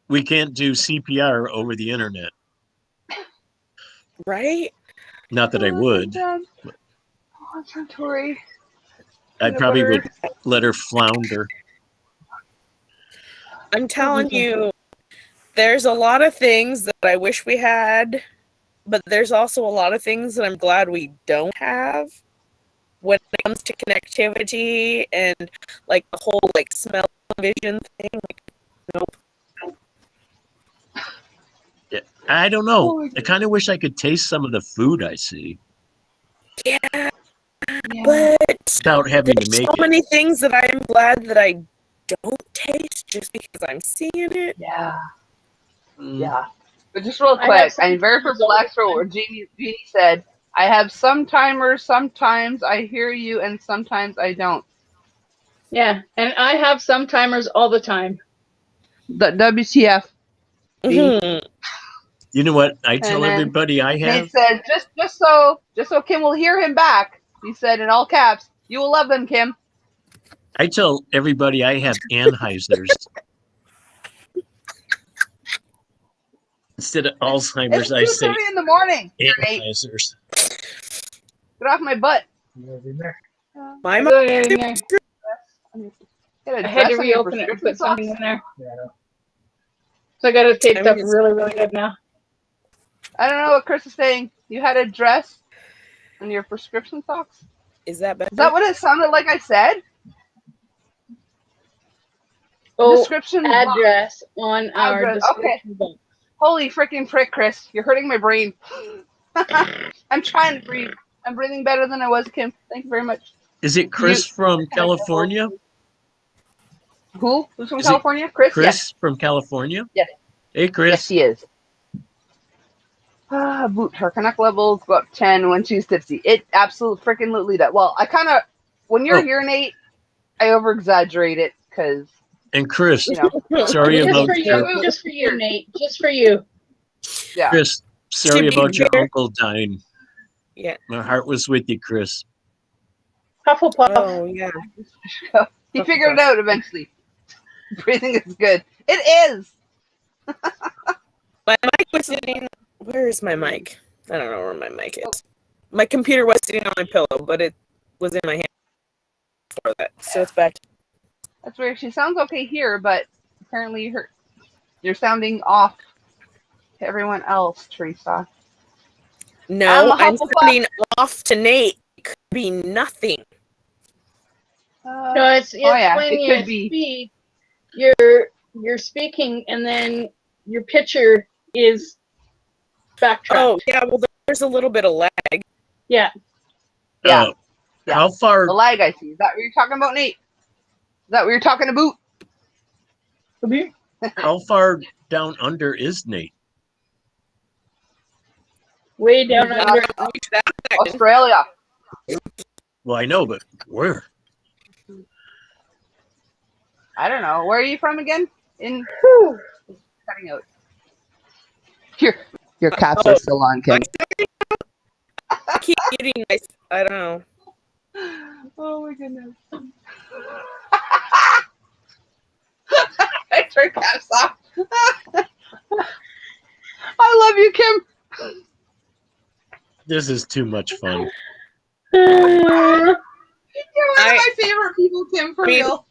We can't do CPR over the internet. Right? Not that I would. Tori. I probably would let her flounder. I'm telling you, there's a lot of things that I wish we had, but there's also a lot of things that I'm glad we don't have when it comes to connectivity and like the whole like smell and vision thing. Like, nope. Yeah, I don't know. I kind of wish I could taste some of the food I see Yeah, but without having to there's make so it. many things that I am glad that I don't taste just because I'm seeing it. Yeah. Mm. Yeah. But just real I quick, have some I'm very times perplexed all the for what Jeannie said. I have some timers, sometimes I hear you, and sometimes I don't. Yeah, and I have some timers all the time. The WTF. Mhm. You know what? I tell then everybody I He have. said, just so Kim will hear him back, he said in all caps, you will love them, Kim. I tell everybody I have Anheuser's. Instead of Alzheimer's, I It's say 2:30 in the morning. Nate, analyzers. get off my butt. My I mom. go in there. Get a I had to dress on your reopen it and put prescription something socks? in there. So I got it taped I'm up just- really, really good now. I don't know what Chris is saying. You had a dress on your prescription socks? Is that better? Is that what it sounded like I said? Oh, Description box. address on our Address, okay. description box. Holy freaking prick, Chris. You're hurting my brain. I'm trying to breathe. I'm breathing better than I was, Kim. Thank you very much. Is it Chris from California? Who? Who's from Is it California? Chris? Chris Yes. from California? Yes. Hey, Chris. Yes, he is. Boot. Her connect levels go up 10 when she's tipsy. It absolutely freaking does. Well, I kind of, when you're here, Nate, I over exaggerate it because, And Chris, you know. sorry Just about for your you, just for you, Nate. Just for you. Yeah. Chris. Sorry To be about your fair- uncle dying. Yeah. My heart was with you, Chris. Hufflepuff. Oh yeah. He figured it out eventually. Breathing is good. It is. My mic was sitting. Where is my mic? I don't know where my mic is. My computer was sitting on my pillow, but it was in my hand before that. So it's back. That's weird. She sounds okay here, but apparently you're sounding off to everyone else, Teresa. No, I'm Hufflepuff. sending off to Nate. It could be nothing. No, it's yeah, when it you could be. speak, you're speaking, and then your picture is backtracked. Oh yeah, well there's a little bit of lag. Yeah. Yeah. Yeah. How far? The lag I see. Is that what you're talking about, Nate? Is that what you're talking about? How far down under is Nate? Way down under. Australia. Well, I know, but where? I don't know. Where are you from again? In Whew. cutting out. Your caps are still on, Kim. I keep muting my. I don't know. Oh my goodness. I turned caps off. I love you, Kim. This is too much fun. You're one of my favorite people, Kim, for real.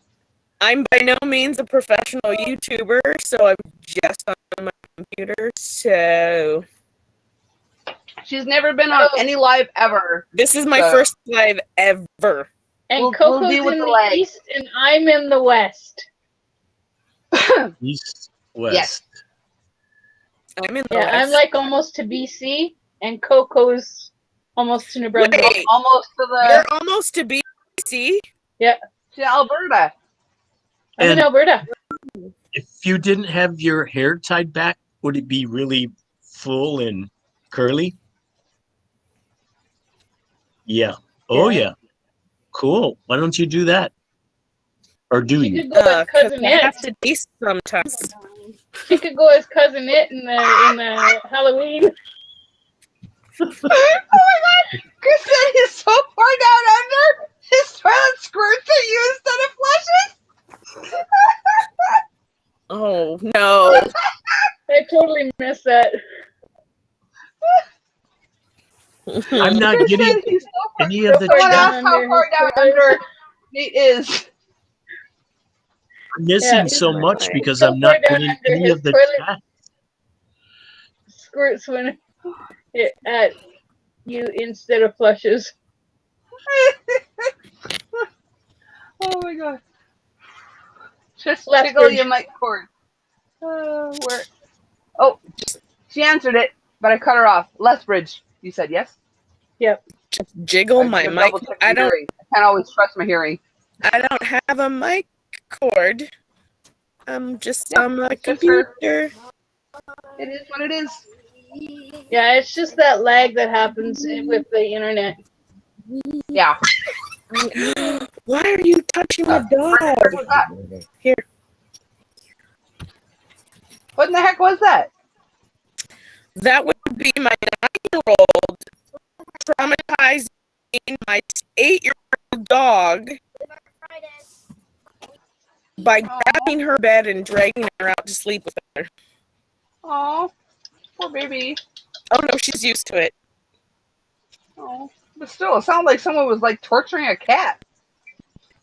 I'm by no means a professional YouTuber, so I'm just on my computer. So She's never been on any live ever. this is my So- first live ever. And We'll Coco's deal with in the the lag. east, and I'm in the west. East, west. Yes. I'm in the Yeah, West. I'm like almost to BC, and Coco's almost to New Brunswick. Wait. Almost to You're the almost to BC. to Alberta. I'm in And Alberta. if you didn't have your hair tied back, would it be really full and curly? Yeah. Oh, yeah. Cool. Why don't you do that? Or do She you? could go as Because cousin I have It. to taste sometimes. She could go as cousin It in the Halloween. Oh my god! Chris said he's so far down under, his toilet squirts at you instead of flushes. Oh no! I totally missed that. I'm not Chris getting said he's so far. any of the Someone chat. asked how far down under Nate is. I'm missing Yeah. so much because So I'm not far down getting under any his of the toilet. chat. Squirts when it at you instead of flushes. Oh my god. Just Lethbridge. tickle your mic cord. Where? Oh, she answered it, but I cut her off. Lethbridge, you said yes? Jiggle I my just mic. double-checked my I don't. hearing. I can't always trust my hearing. I don't have a mic cord. I'm just Yeah, on my it's just her. computer. It is what it is. Yeah, it's just that lag that happens with the internet. Yeah. Why are you touching my dog? What was that? Here. What in the heck was that? That would be my 9-year-old traumatizing my 8-year-old dog by grabbing her bed and dragging her out to sleep with her. Oh, maybe. Oh no, she's used to it. Oh, but still, it sounded like someone was like torturing a cat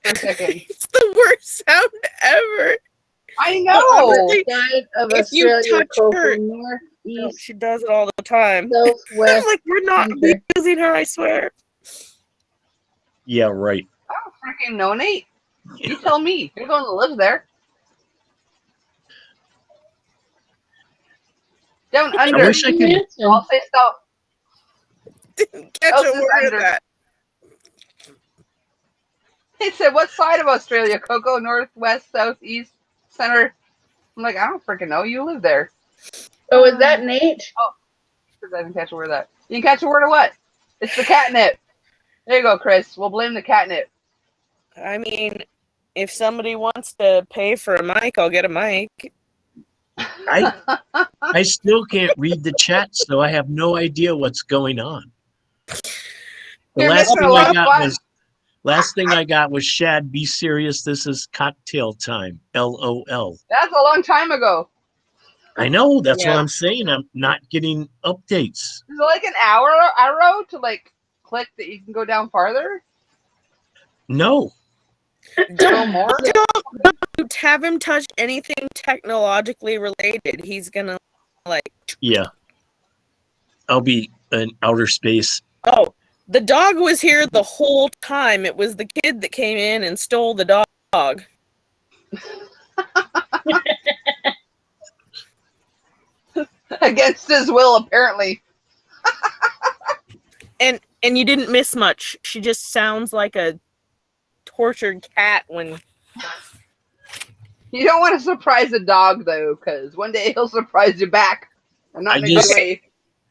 for a second. It's the worst sound ever. I know. Honestly, Side of if you Australia, touch Coco, her- north, No, east, she does it all the time. southwest. Like, we're not center. abusing her, I swear. Yeah, right. I don't freaking know, Nate. You tell me. You're the one that lives there. Down under. wish I could- I'll say so. Didn't catch Else a is word under. of that. He said, what side of Australia, Coco? North, west, south, east, center? I'm like, I don't freaking know. You live there. Oh, is that Nate? Because I didn't catch a word of that. You can catch a word of what? It's the catnip. There you go, Chris. We'll blame the catnip. I mean, if somebody wants to pay for a mic, I'll get a mic. I still can't read the chat, so I have no idea what's going on. The You're last missing a thing lot I of got fun. was Shad, be serious. This is cocktail time. LOL. That's a long time ago. I know. That's what Yeah. I'm saying. I'm not getting updates. Is it like an arrow to like click that you can go down farther? No. No more? Don't have him touch anything technologically related. He's gonna, like... Yeah. I'll be in outer space. Oh, the dog was here the whole time. It was the kid that came in and stole the dog. Against his will, apparently. And you didn't miss much. She just sounds like a tortured cat when... You don't want to surprise a dog, though, because one day he'll surprise you back. And not I in a just- good way.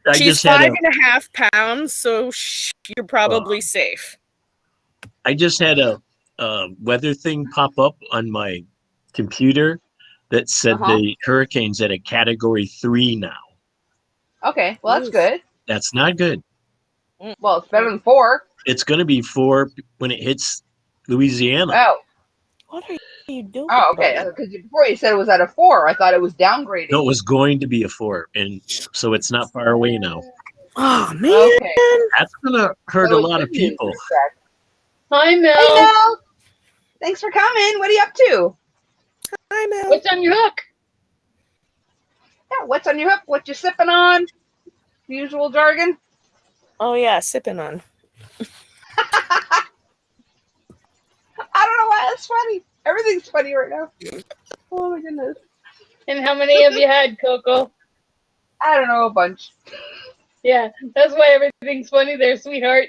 I She's just had a 5.5 pounds, so you're probably safe. I just had a weather thing pop up on my computer that said the hurricane's at a category 3 now. Okay, well, that's Oof. good. That's not good. Well, it's better than 4. It's going to be 4 when it hits Louisiana. Oh, What are you doing? oh, okay. Because before you said it was at a 4, I thought it was downgrading. No, it was going to be a 4, and so it's not far away now. Oh, man. Okay. That's going to hurt a lot of people. Hi, Mel. Hey, Mel. Thanks for coming. What are you up to? Hi, Mel. What's on your hook? Yeah, what's on your hook? What you sipping on? Usual jargon. Oh, yeah, sipping on. I don't know why that's funny. Everything's funny right now. Oh my goodness. And how many have you had, Coco? I don't know, a bunch. Yeah, that's why everything's funny there, sweetheart.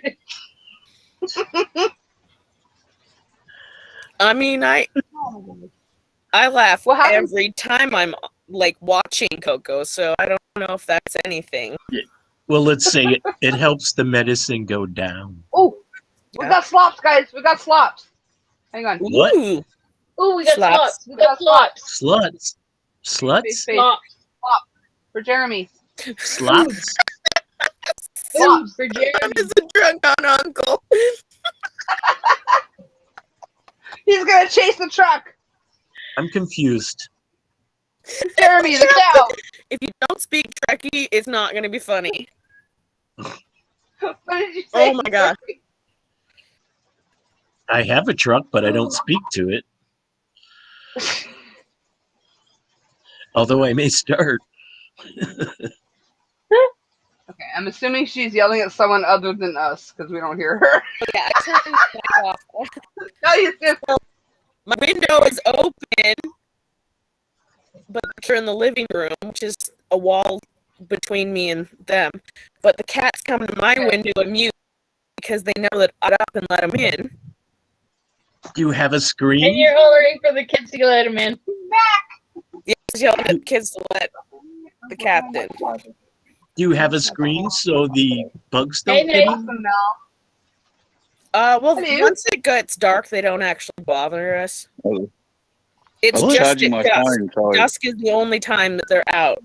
I mean, I laugh What happens- every time I'm, like, watching Coco, so I don't know if that's anything. Well, let's say it helps the medicine go down. Oh, we Yeah. got slops, guys. We got slops. Hang on. What? Ooh. Ooh, we got Slops. slops. We got slops. Sluts? Space, Sluts? space. Slops. For Jeremy. Slops? Slops for I'm Jeremy. just a drunk on uncle. He's gonna chase the truck. I'm confused. Jeremy, the cow. If you don't speak Trekkie, it's not going to be funny. What did you say? Oh my gosh. I have a truck, but I don't speak to it. Although I may start. Okay, I'm assuming she's yelling at someone other than us because we don't hear her. Yeah, I turned the mic off. No, you just My window is open, but they're in the living room, which is a wall between me and them. But the cats come to my window and mute because they know that I'd up and let them in. Do you have a And screen? you're hollering for the kids to let him in. Yeah, yelling at the kids to let the cat in. Do you have a screen so the bugs Hey, don't get Nate. in? awesome now. Well, Hello. once it gets dark, they don't actually bother us. Oh. It's I'm just charging at my dusk. phone, sorry. Dusk is the only time that they're out.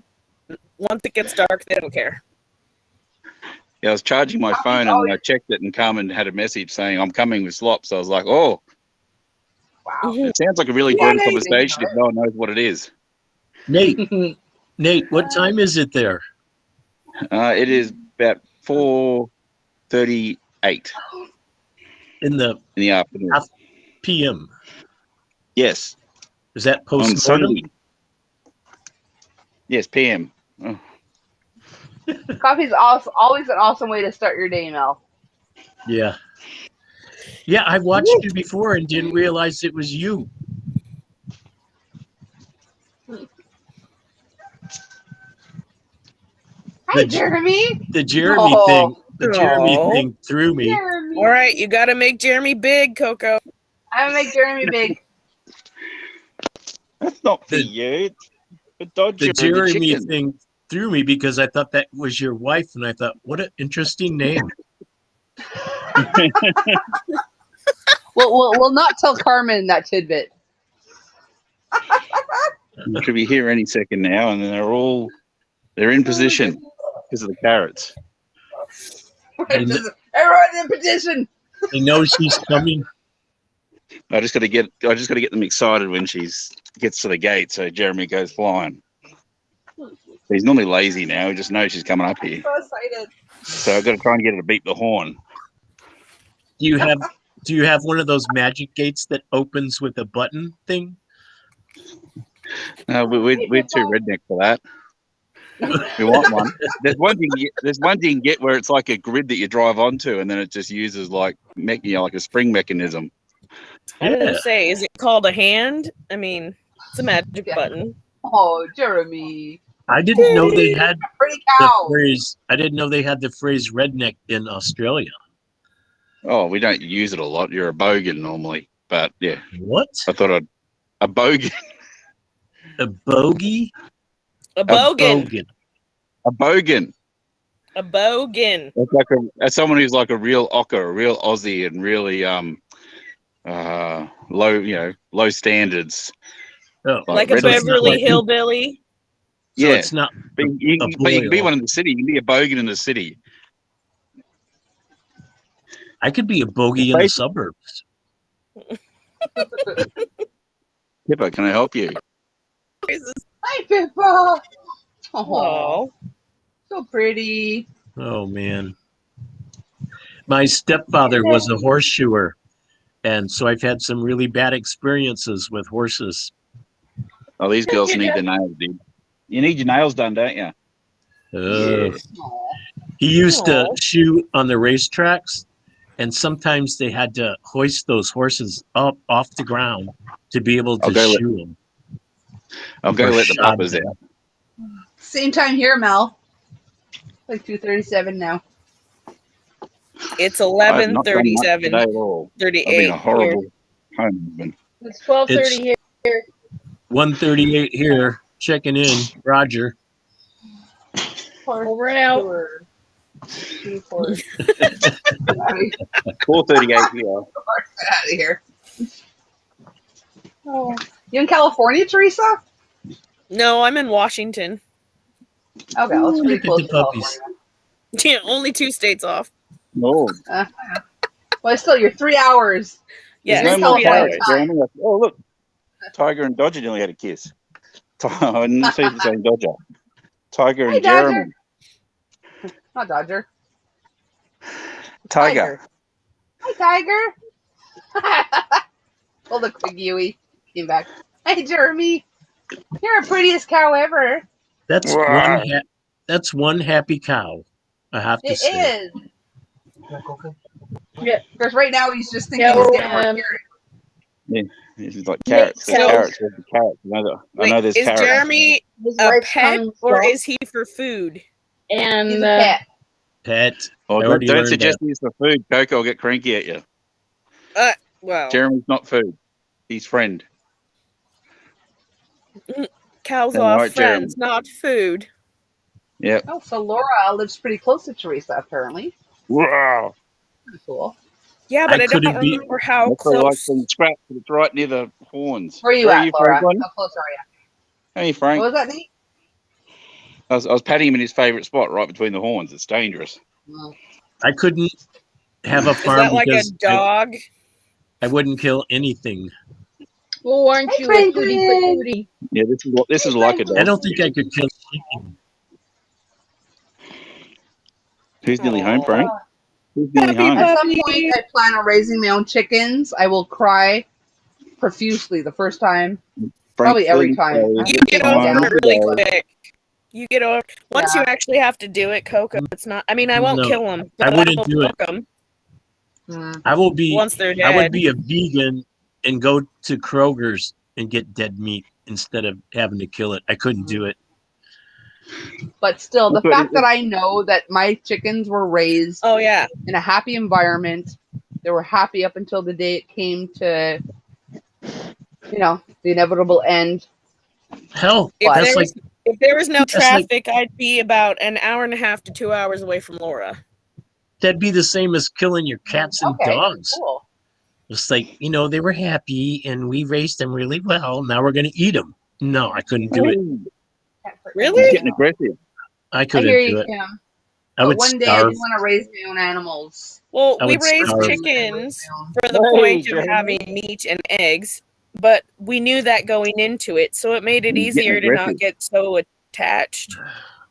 Once it gets dark, they don't care. Yeah, I was charging my phone and I checked it and Carmen had a message saying I'm coming with slops. So I was like, oh, Wow. it sounds like a really Yeah, good no, you conversation didn't. if no one knows what it is. Nate, Nate, what time is it there? It is about 4:38 In the in the afternoon. PM. Yes, Is that on post-mortem? Sunday. Yes, PM. Oh. Coffee's always an awesome way to start your day, Mel. Yeah. Yeah, I watched you before and didn't realize it was you. Hi, Jeremy. The Jeremy Oh. thing. The Jeremy Oh. thing threw me. Jeremy. All right, you got to make Jeremy big, Coco. I'm gonna make Jeremy big. That's not for The- you. The Dodger, The Jeremy chicken. thing threw me because I thought that was your wife, and I thought, what an interesting name. We'll not tell Carmen that tidbit. You should be here any second now, and they're in position because of the carrots. Everyone in position. They know she's coming. I just got to get them excited when she gets to the gate, so Jeremy goes flying. He's normally lazy now. He just knows she's coming up here, So excited. so I've got to try and get her to beat the horn. Do you have one of those magic gates that opens with a button thing? No, we're too redneck for that. We want one. There's one thing you can get where it's like a grid that you drive onto, and then it just uses like a spring mechanism. I was gonna say, is it called a hand? I mean, it's a magic button. Oh, Jeremy. I didn't know they had Pretty the cow. phrase. I didn't know they had the phrase redneck in Australia. Oh, we don't use it a lot. You're a bogan normally, but yeah, What? I thought a bogan. A bogey? A bogan. A bogan. A bogan. It's like as someone who's like a real ocker, a real Aussie, and really low standards. Oh, Like a redneck. Beverly Hillbilly. so Yeah, it's not. but you a can be boil. one in the city. You can be a bogan in the city. I could be a bogey in the suburbs. Pippa, can I help you? Hi, Pippa. Oh, Oh, so pretty. Oh man. My stepfather was a horseshoer, and so I've had some really bad experiences with horses. Oh, these girls need their nails, dude. You need your nails done, don't you? Uh, Aw. He used to Aw. shoe on the racetracks, and sometimes they had to hoist those horses up off the ground to be able to shoe them. I'll go Or let the shod puppers them. out. Same time here, Mel. Like 2:37 now. it's I've not done much 11:37, today at all. I've 38. been a horrible husband. It's 12:30 here. 138 here, checking in. Roger. Over and out. 4:38 here. Out of here. Oh. You in California, Teresa? No, I'm in Washington. Okay, let's Ooh, pretty look at close the to puppies. California. Yeah, only 2 states off. No, Well, still, you're 3 hours. Yeah, there's it's no more 3 California hours. carrots. Jeremy. Oh, look, Tiger and Dodger nearly had a kiss. I didn't see the same Dodger. Tiger Hey, and Dodger. Jeremy. Not Dodger. Tiger. Hi, Tiger. Oh, look, Big Yui came back. Hey, Jeremy. You're the prettiest cow ever. That's Wow. that's one happy cow. I have to It say. is. Yeah. Because right now he's just thinking Yeah, he's well, getting more carrots. It's like carrots. There's So- carrots. There's the carrots. I know there's is carrots. Jeremy His a wife's pet coming or slow. is he for food? And He's a pet. Pet. Oh, I already don't learned suggest he's for food. Coco will get cranky at you. Well, Jeremy's not food. He's friend. cows All are right, friends, not food. Yep. Oh, so Laura lives pretty close to Teresa, apparently. Wow. Pretty cool. Yeah, but I I don't couldn't be- remember how That's why he likes close. being scrapped. It's right near the horns. Where are you at, Laura? Franklin? How close are you? Hey, Frank. What was that, Nate? I was patting him in his favourite spot, right between the horns. It's dangerous. Oh. I couldn't have a Is farm that like a because dog? I wouldn't kill anything. well, aren't Hey, you a Franklin. foodie patootie? Yeah, this is like a dog. I don't think I could kill anything. Who's nearly home, Frank? Who's nearly Happy home? At some point, I plan on raising my own chickens. I will cry profusely the first time. Probably every time. You get over it really quick. You get over once you actually have to do it, Coco. It's not. I mean, I won't kill them. I wouldn't do it. Them. I will be. Once they're dead. I would be a vegan and go to Kroger's and get dead meat instead of having to kill it. I couldn't do it. But still, the fact that I know that my chickens were raised in a happy environment, they were happy up until the day it came to, the inevitable end. Hell, if there was no traffic, I'd be about an hour and a half to 2 hours away from Laura. That'd be the same as killing your cats and dogs. Cool. It's like, they were happy and we raised them really well. Now we're going to eat them. No, I couldn't do it. Really? Getting aggressive. I couldn't do it. Kim. I would one day I do want to raise my own animals. Well, we raised chickens for the point of having meat and eggs, but we knew that going into it, so it made it easier to not get so attached.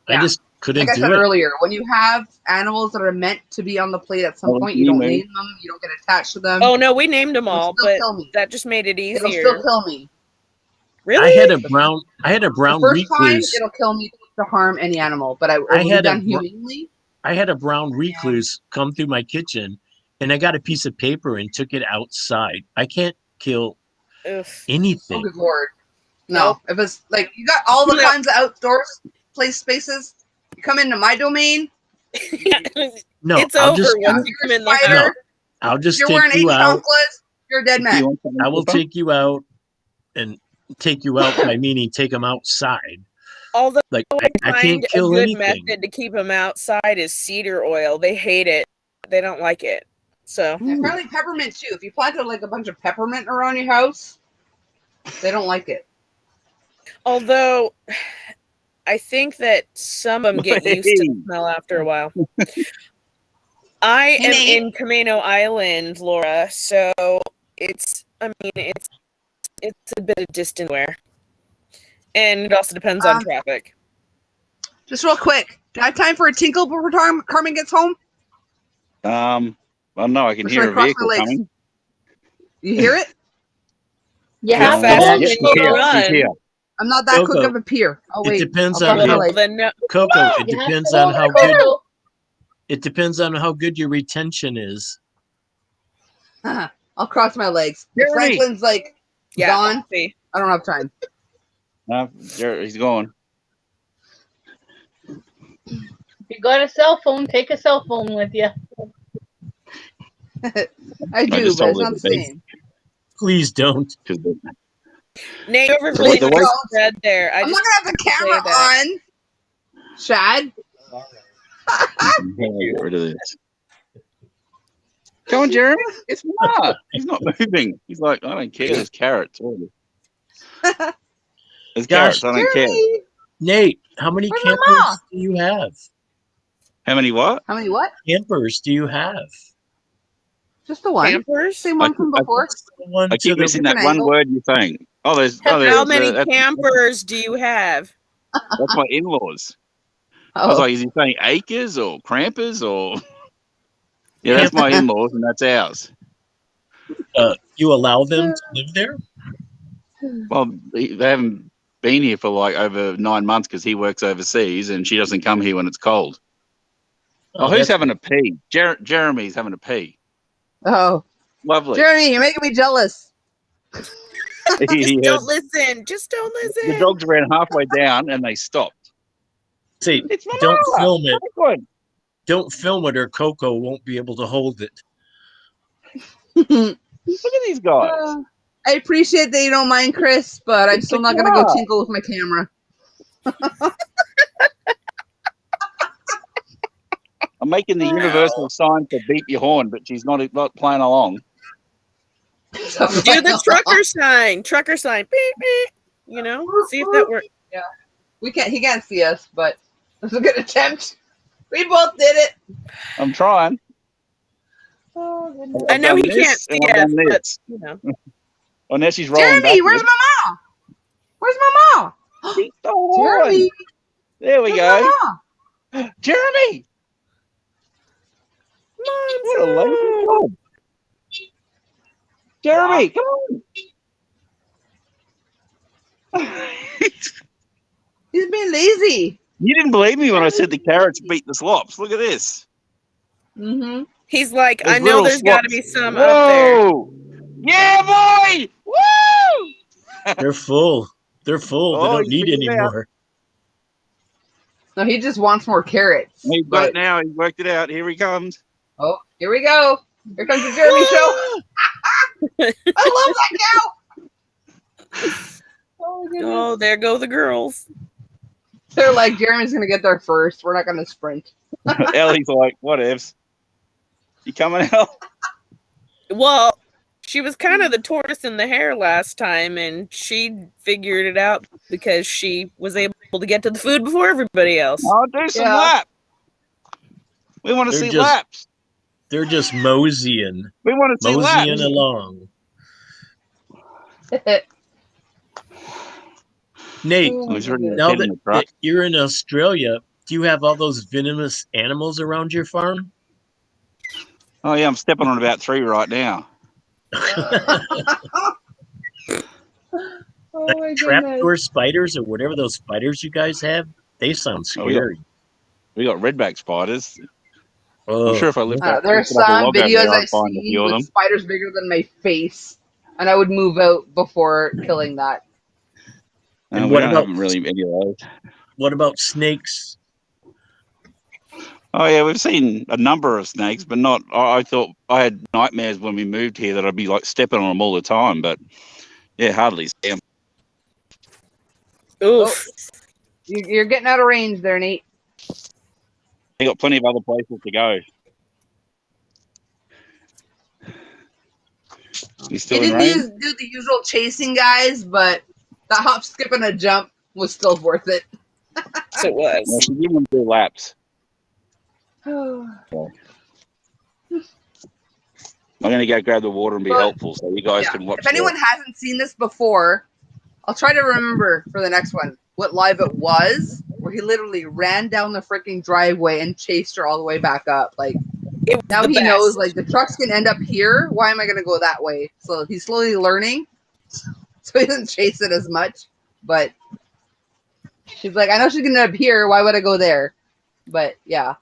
I just couldn't like I do said it. earlier, when you have animals that are meant to be on the plate at some point, you don't name them, you don't get attached to them. Oh no, we named them all, but that just made it easier. It'll still kill me. Really? I had a brown the first recluse. time, it'll kill me to harm any animal, but I had done humanely. I had a brown recluse come through my kitchen, and I got a piece of paper and took it outside. I can't kill anything. Oh, good Lord. No. If it's like, you got all the kinds of outdoor spaces, you come into my domain. No, it's over once you come in the house. No, I'll just you're take wearing you 80 out. chocolates, you're a dead man. I will take you out and take you out by meaning take them outside. Although like I can't kill a good anything. method to keep them outside is cedar oil. They hate it. They don't like it. So apparently peppermint too. If you planted like a bunch of peppermint around your house, they don't like it. Although I think that some of them get used to the smell after a while. I am in Camino Island, Laura, so it's a bit of distant wear. And it also depends on traffic. Just real quick, do I have time for a tinkle before Carmen gets home? Well, no, I can hear a vehicle coming. You hear it? Yeah, fast run. I'm not that quick of a peer. Oh wait, it depends on how Coco. It depends on how good. It depends on how good your retention is. I'll cross my legs. Franklin's like gone. I don't have time. No, he's going. If you got a cell phone, take a cell phone with you. I do, but it's not the same. Please don't. Nate, overplayed the red there. I'm not gonna have the camera on. Shad. Get rid of this. Come on, Jeremy. It's not. He's not moving. He's like, I don't care. There's carrots. There's carrots. I don't care. Nate, how many campers do you have? How many what? How many what? Campers do you have? Just the one. Campers? Same one from before. I keep missing that one word you're saying. Oh, there's. How many campers do you have? That's my in-laws. I was like, is he saying acres or crampers or? Yeah, that's my in-laws and that's ours. You allow them to live there? Well, they haven't been here for like over 9 months because he works overseas and she doesn't come here when it's cold. Oh, who's having a pee? Jeremy's having a pee. Oh, lovely. Jeremy, you're making me jealous. Don't listen. Just don't listen. The dogs ran halfway down and they stopped. See, don't film it. Don't film it or Coco won't be able to hold it. Look at these guys. I appreciate that you don't mind, Chris, but I'm still not going to go tinkle with my camera. I'm making the universal sign to beat your horn, but she's not playing along. Do the trucker sign. Trucker sign. Beep, beep. You know, see if that works. Yeah. He can't see us, but it was a good attempt. We both did it. I'm trying. I know he can't see us, but, you know. Oh, now she's rolling Jeremy, where's Mama? Where's Mama? Jeremy. There we go. Jeremy. the lazy dog. Jeremy, come on. He's being lazy. You didn't believe me when I said the carrots beat the slops. Look at this. Mm-hmm. He's like, There's I know little there's got to slops. be some up there. Whoa! Yeah, boy! Woo! They're full. They're full. They Oh, don't he's need figured any it out. more. No, he just wants more carrots. He's got it now. He's worked it out. Here he comes. Oh, here we go. Here comes the Jeremy show. I love that cow. Oh, my goodness. Oh, there go the girls. They're like, Jeremy's going to get there first. We're not going to sprint. Ellie's like, whatevs. You coming out? Well, she was kind of the tortoise in the hare last time, and she figured it out because she was able to get to the food before everybody else. I'll do some laps. We want to see laps. They're just moseying. We want to see laps. Moseying along. Nate, now that you're in Australia, do you have all those venomous animals around your farm? Oh, yeah, I'm stepping on about 3 right now. Like trapdoor spiders or whatever those spiders you guys have, they sound scary. We got redback spiders. Oh. I'm sure if I lift up, there's some videos I've seen with spiders bigger than my face, and I would move out before killing that. And what about really any of those? What about snakes? Oh yeah, we've seen a number of snakes, but not. I thought I had nightmares when we moved here that I'd be like stepping on them all the time, but yeah, hardly see them. Oof! You're getting out of range there, Nate. They got plenty of other places to go. You still in range? Do the usual chasing guys, but the hop, skip, and a jump was still worth it. Yes, it was. Well, she didn't do laps. Oh. I'm going to go grab the water and be helpful so you guys can watch. If anyone hasn't seen this before, I'll try to remember for the next one what live it was, where he literally ran down the freaking driveway and chased her all the way back up. Like, now he knows, like, the trucks can end up here. Why am I going to go that way? So he's slowly learning, so he doesn't chase it as much. But she's like, I know she's going to end up here. Why would I go there? But, yeah.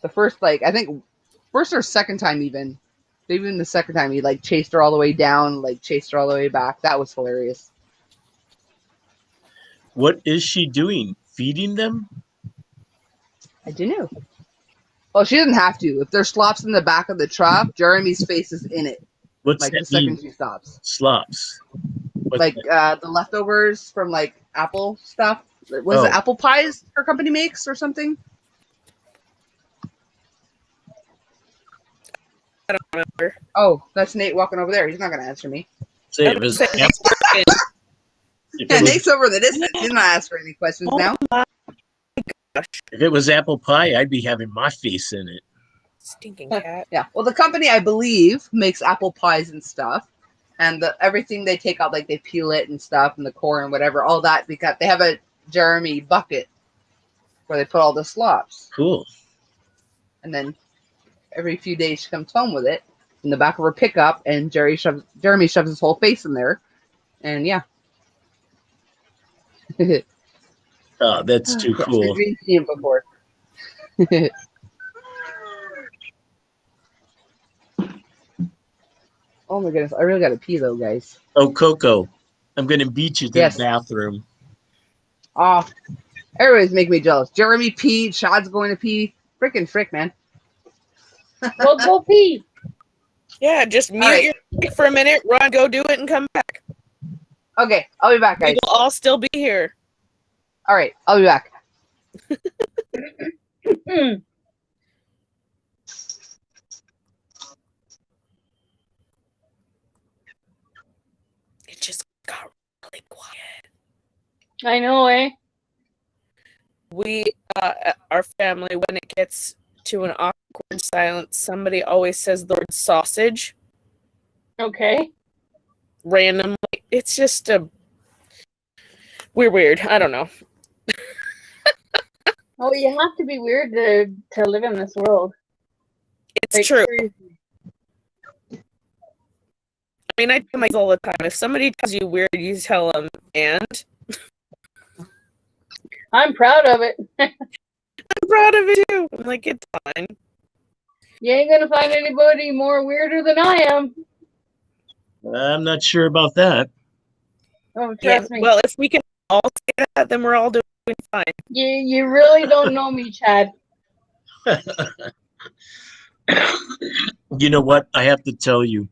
The first, like, I think first or second time even the second time he like chased her all the way down, like chased her all the way back. That was hilarious. What is she doing? Feeding them? I don't know. Well, she doesn't have to. If there's slops in the back of the truck, Jeremy's face is in it. What's like that the second mean? she stops? Slops. What's like that? The leftovers from like apple stuff. Was it apple pies her company makes or something? I don't remember. Oh, that's Nate walking over there. He's not going to answer me. Say it was Nate's over in the distance. He's not asking any questions now. If it was apple pie, I'd be having my face in it. Stinking cat. Yeah. Well, the company, I believe, makes apple pies and stuff. And everything they take out, like they peel it and stuff, and the core and whatever, all that, because they have a Jeremy bucket where they put all the slops. Cool. And then every few days she comes home with it in the back of her pickup, and Jeremy shoves his whole face in there. And yeah. Oh, that's too cool. We've seen him before. Oh my goodness, I really gotta pee though, guys. Oh, Coco, I'm gonna beat you to the bathroom. Oh, everybody's making me jealous. Jeremy peed, Shad's going to pee. Freaking frick, man. Well, go pee. Yeah, just mute your mic for a minute, run, go do it, and come back. Okay, I'll be back, guys. We'll all still be here. All right, I'll be back. It just got really quiet. I know, eh? We, our family, when it gets to an awkward silence, somebody always says the word sausage. Okay. Randomly. It's just we're weird. I don't know. Oh, you have to be weird to live in this world. It's Like, true. seriously. I mean, I tell my kids all the time, if somebody tells you weird, you tell them, and I'm proud of it. I'm proud of it too. I'm like, it's fine. You ain't gonna find anybody more weirder than I am. I'm not sure about that. Oh, Yeah, trust me. well, if we can all say that, then we're all doing fine. You really don't know me, Chad. You know what? I have to tell you,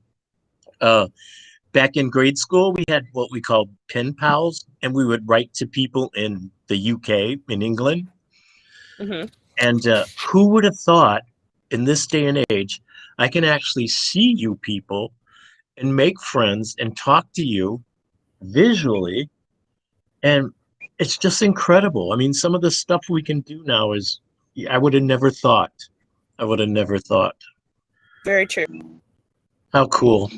back in grade school, we had what we called pen pals, and we would write to people in the UK, in England. Mm-hmm. And who would have thought in this day and age, I can actually see you people and make friends and talk to you visually. And it's just incredible. I mean, some of the stuff we can do now is, I would have never thought. I would have never thought. Very true. How cool.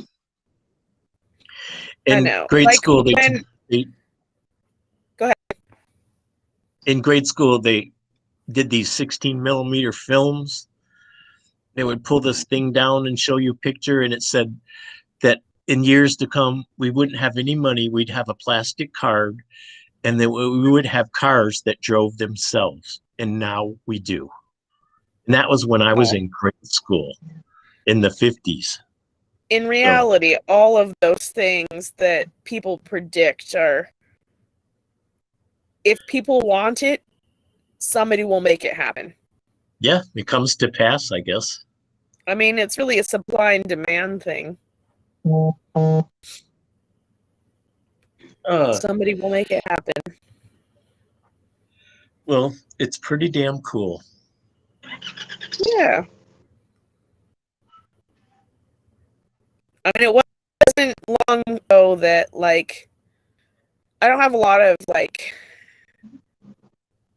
I In know. grade Like school, they Go ahead. in grade school, they did these 16mm films. They would pull this thing down and show you a picture, and it said that in years to come, we wouldn't have any money. We'd have a plastic card, and then we would have cars that drove themselves. And now we do. And that was when I was in grade school in the 50s. In reality, all of those things that people predict are, if people want it, somebody will make it happen. Yeah, it comes to pass, I guess. I mean, it's really a supply and demand thing. Somebody will make it happen. Well, it's pretty damn cool. Yeah. I mean, it wasn't long ago that, like, I don't have a lot of, like,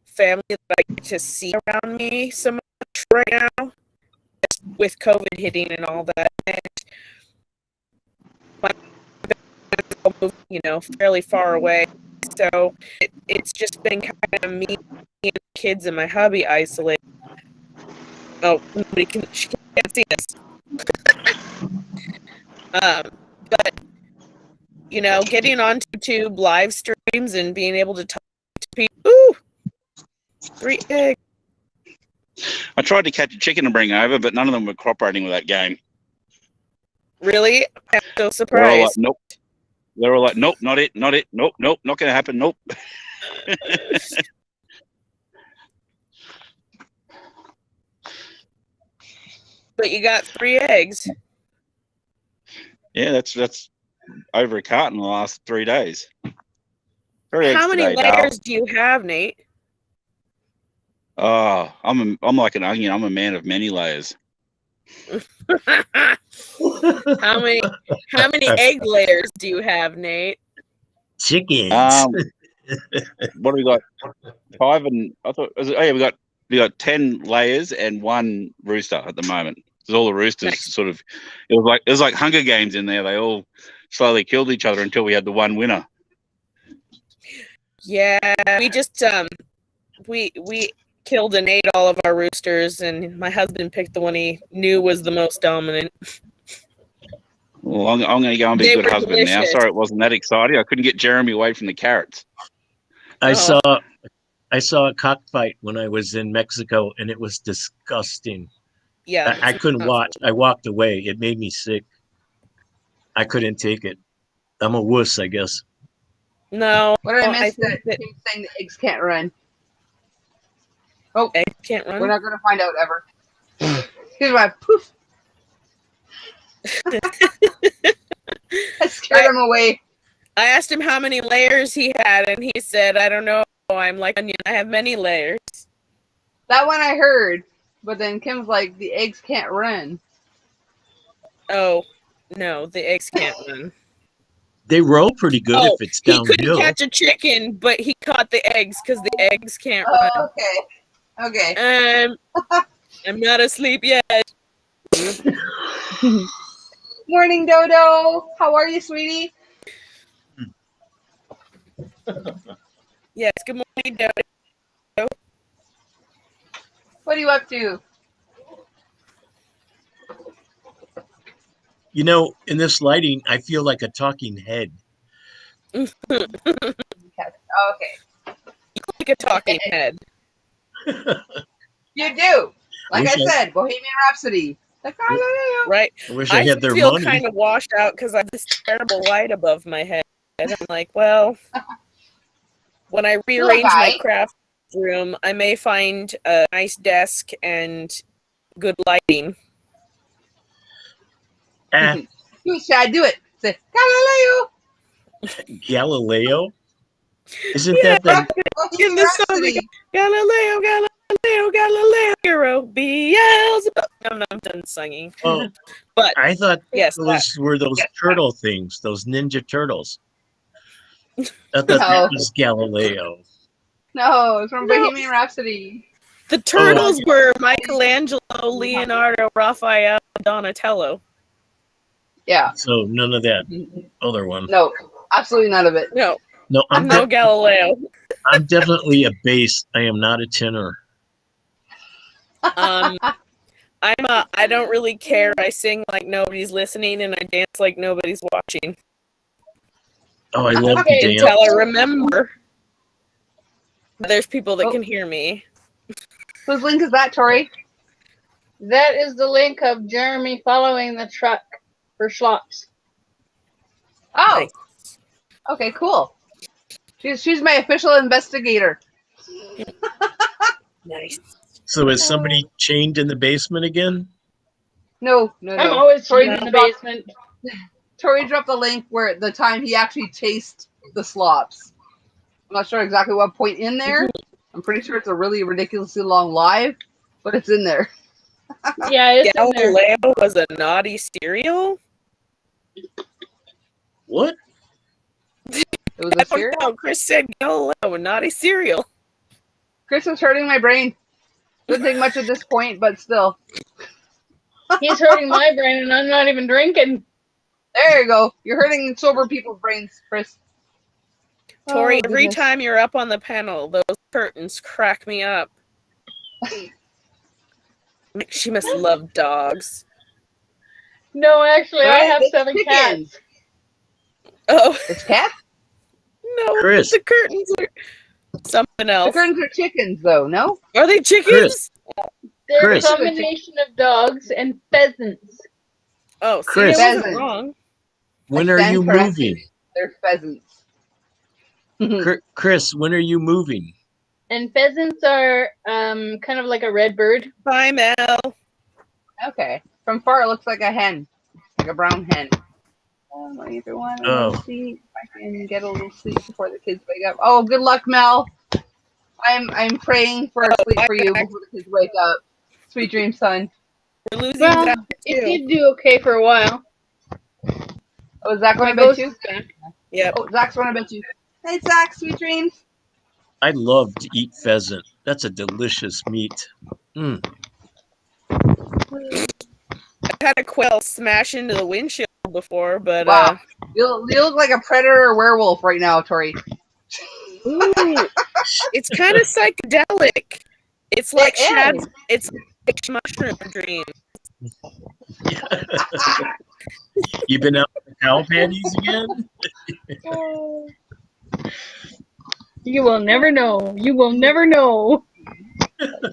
family that I get to see around me so much right now, with COVID hitting and all that. And my parents all moved, you know, fairly far away. So it's just been kind of me and the kids and my hubby isolated. Oh, she can't see us. But, you know, getting on YouTube live streams and being able to talk to people. Ooh! 3 eggs. I tried to catch a chicken and bring over, but none of them were cooperating with that game. Really? I'm so They're all surprised. like, nope. They're all like, nope, not it, not it, nope, nope, not going to happen, nope. But you got 3 eggs. Yeah, that's over a carton in the last 3 days. How many layers do you have, Nate? Oh, I'm like an onion. I'm a man of many layers. How many egg layers do you have, Nate? Chickens. What do we got? 5 and I thought. Oh yeah, we got 10 layers and 1 rooster at the moment. Because all the roosters sort of, it was like Hunger Games in there. They all slowly killed each other until we had the one winner. Yeah, we just we killed and ate all of our roosters, and my husband picked the one he knew was the most dominant. Well, I'm going to go and be a good husband now. Sorry, it wasn't that exciting. I couldn't get Jeremy away from the carrots. I saw a cockfight when I was in Mexico, and it was disgusting. Yeah, I couldn't watch. I walked away. It made me sick. I couldn't take it. I'm a wuss, I guess. No. What did I miss? That saying the eggs can't run. Oh, eggs can't run. We're not going to find out ever. Here's my poof. I scared him away. I asked him how many layers he had, and he said, "I don't know. I'm like onion. I have many layers." That one I heard, but then Kim's like, the eggs can't run. Oh, no, the eggs can't run. They roll pretty good if it's downhill. He couldn't catch a chicken, but he caught the eggs because the eggs can't run. Okay. I'm not asleep yet. Morning, Dodo. How are you, sweetie? Yes, good morning, Dodo. What are you up to? You know, in this lighting, I feel like a talking head. Okay. Like a talking head. You do. Like Wish I said, Bohemian Rhapsody. Like, Right. I wish I had their feel money. kind of washed out because I have this terrible light above my head. And I'm like, well, when I rearrange my craft room, I may find a nice desk and good lighting. You should do it. Say Galileo. Galileo? Isn't Yeah, that in the song, like, Galileo, Galileo, Galileo, hero, Beelzebub. I'm done singing. Oh, But I thought yes, those were those turtle things, those Ninja Turtles. I thought that was Galileo. No, it's from Bohemian Rhapsody. The turtles were Michelangelo, Leonardo, Raphael, and Donatello. Yeah. So none of that other one. No, absolutely none of it. No, No, I'm no Galileo. I'm definitely a bass. I am not a tenor. I don't really care. I sing like nobody's listening, and I dance like nobody's watching. Oh, I love to dance. Until I remember. There's people that can hear me. Whose link is that, Tori? That is the link of Jeremy following the truck for Schlops. Oh. Nice. Okay, cool. She's my official investigator. Nice. So is somebody chained in the basement again? No. I'm always chained in the basement. Tori dropped the link where the time he actually chased the slops. I'm not sure exactly what point in there. I'm pretty sure it's a really ridiculously long live, but it's in there. Yeah, it's in there. Galileo was a naughty cereal? What? It was a cereal? No, Chris said Galileo, a naughty cereal. Chris is hurting my brain. Doesn't take much at this point, but still. He's hurting my brain, and I'm not even drinking. There you go. You're hurting sober people's brains, Chris. Tori, every time you're up on the panel, those curtains crack me up. She must love dogs. No, actually, I have 7 chickens. cats. Oh. It's cats? No, Chris. the curtains are something else. The curtains are chickens, though, no? Are they chickens? They're Chris. a combination of dogs and pheasants. Oh, see, Chris. I wasn't wrong. When are you moving? They're pheasants. Chris, when are you moving? And pheasants are kind of like a red bird. Bye, Mel. Okay. From far, it looks like a hen. Like a brown hen. Everyone, let's see if I can get a little sleep before the kids wake up. Oh, good luck, Mel. I'm praying for sleep for you before the kids wake up. Sweet dreams, son. We're losing Well, Zach, it too. did do okay for a while. Oh, is Zach going to My bed too? ghost is back. Yep. Oh, Zach's going to bed too. Hey, Zach, sweet dreams. I love to eat pheasant. That's a delicious meat. I had a quail smash into the windshield before, but Wow. You look like a predator or werewolf right now, Tori. ooh, it's kind of psychedelic. It's like it's like mushroom dream. You been out with the cow patties again? You will never know. You will never know.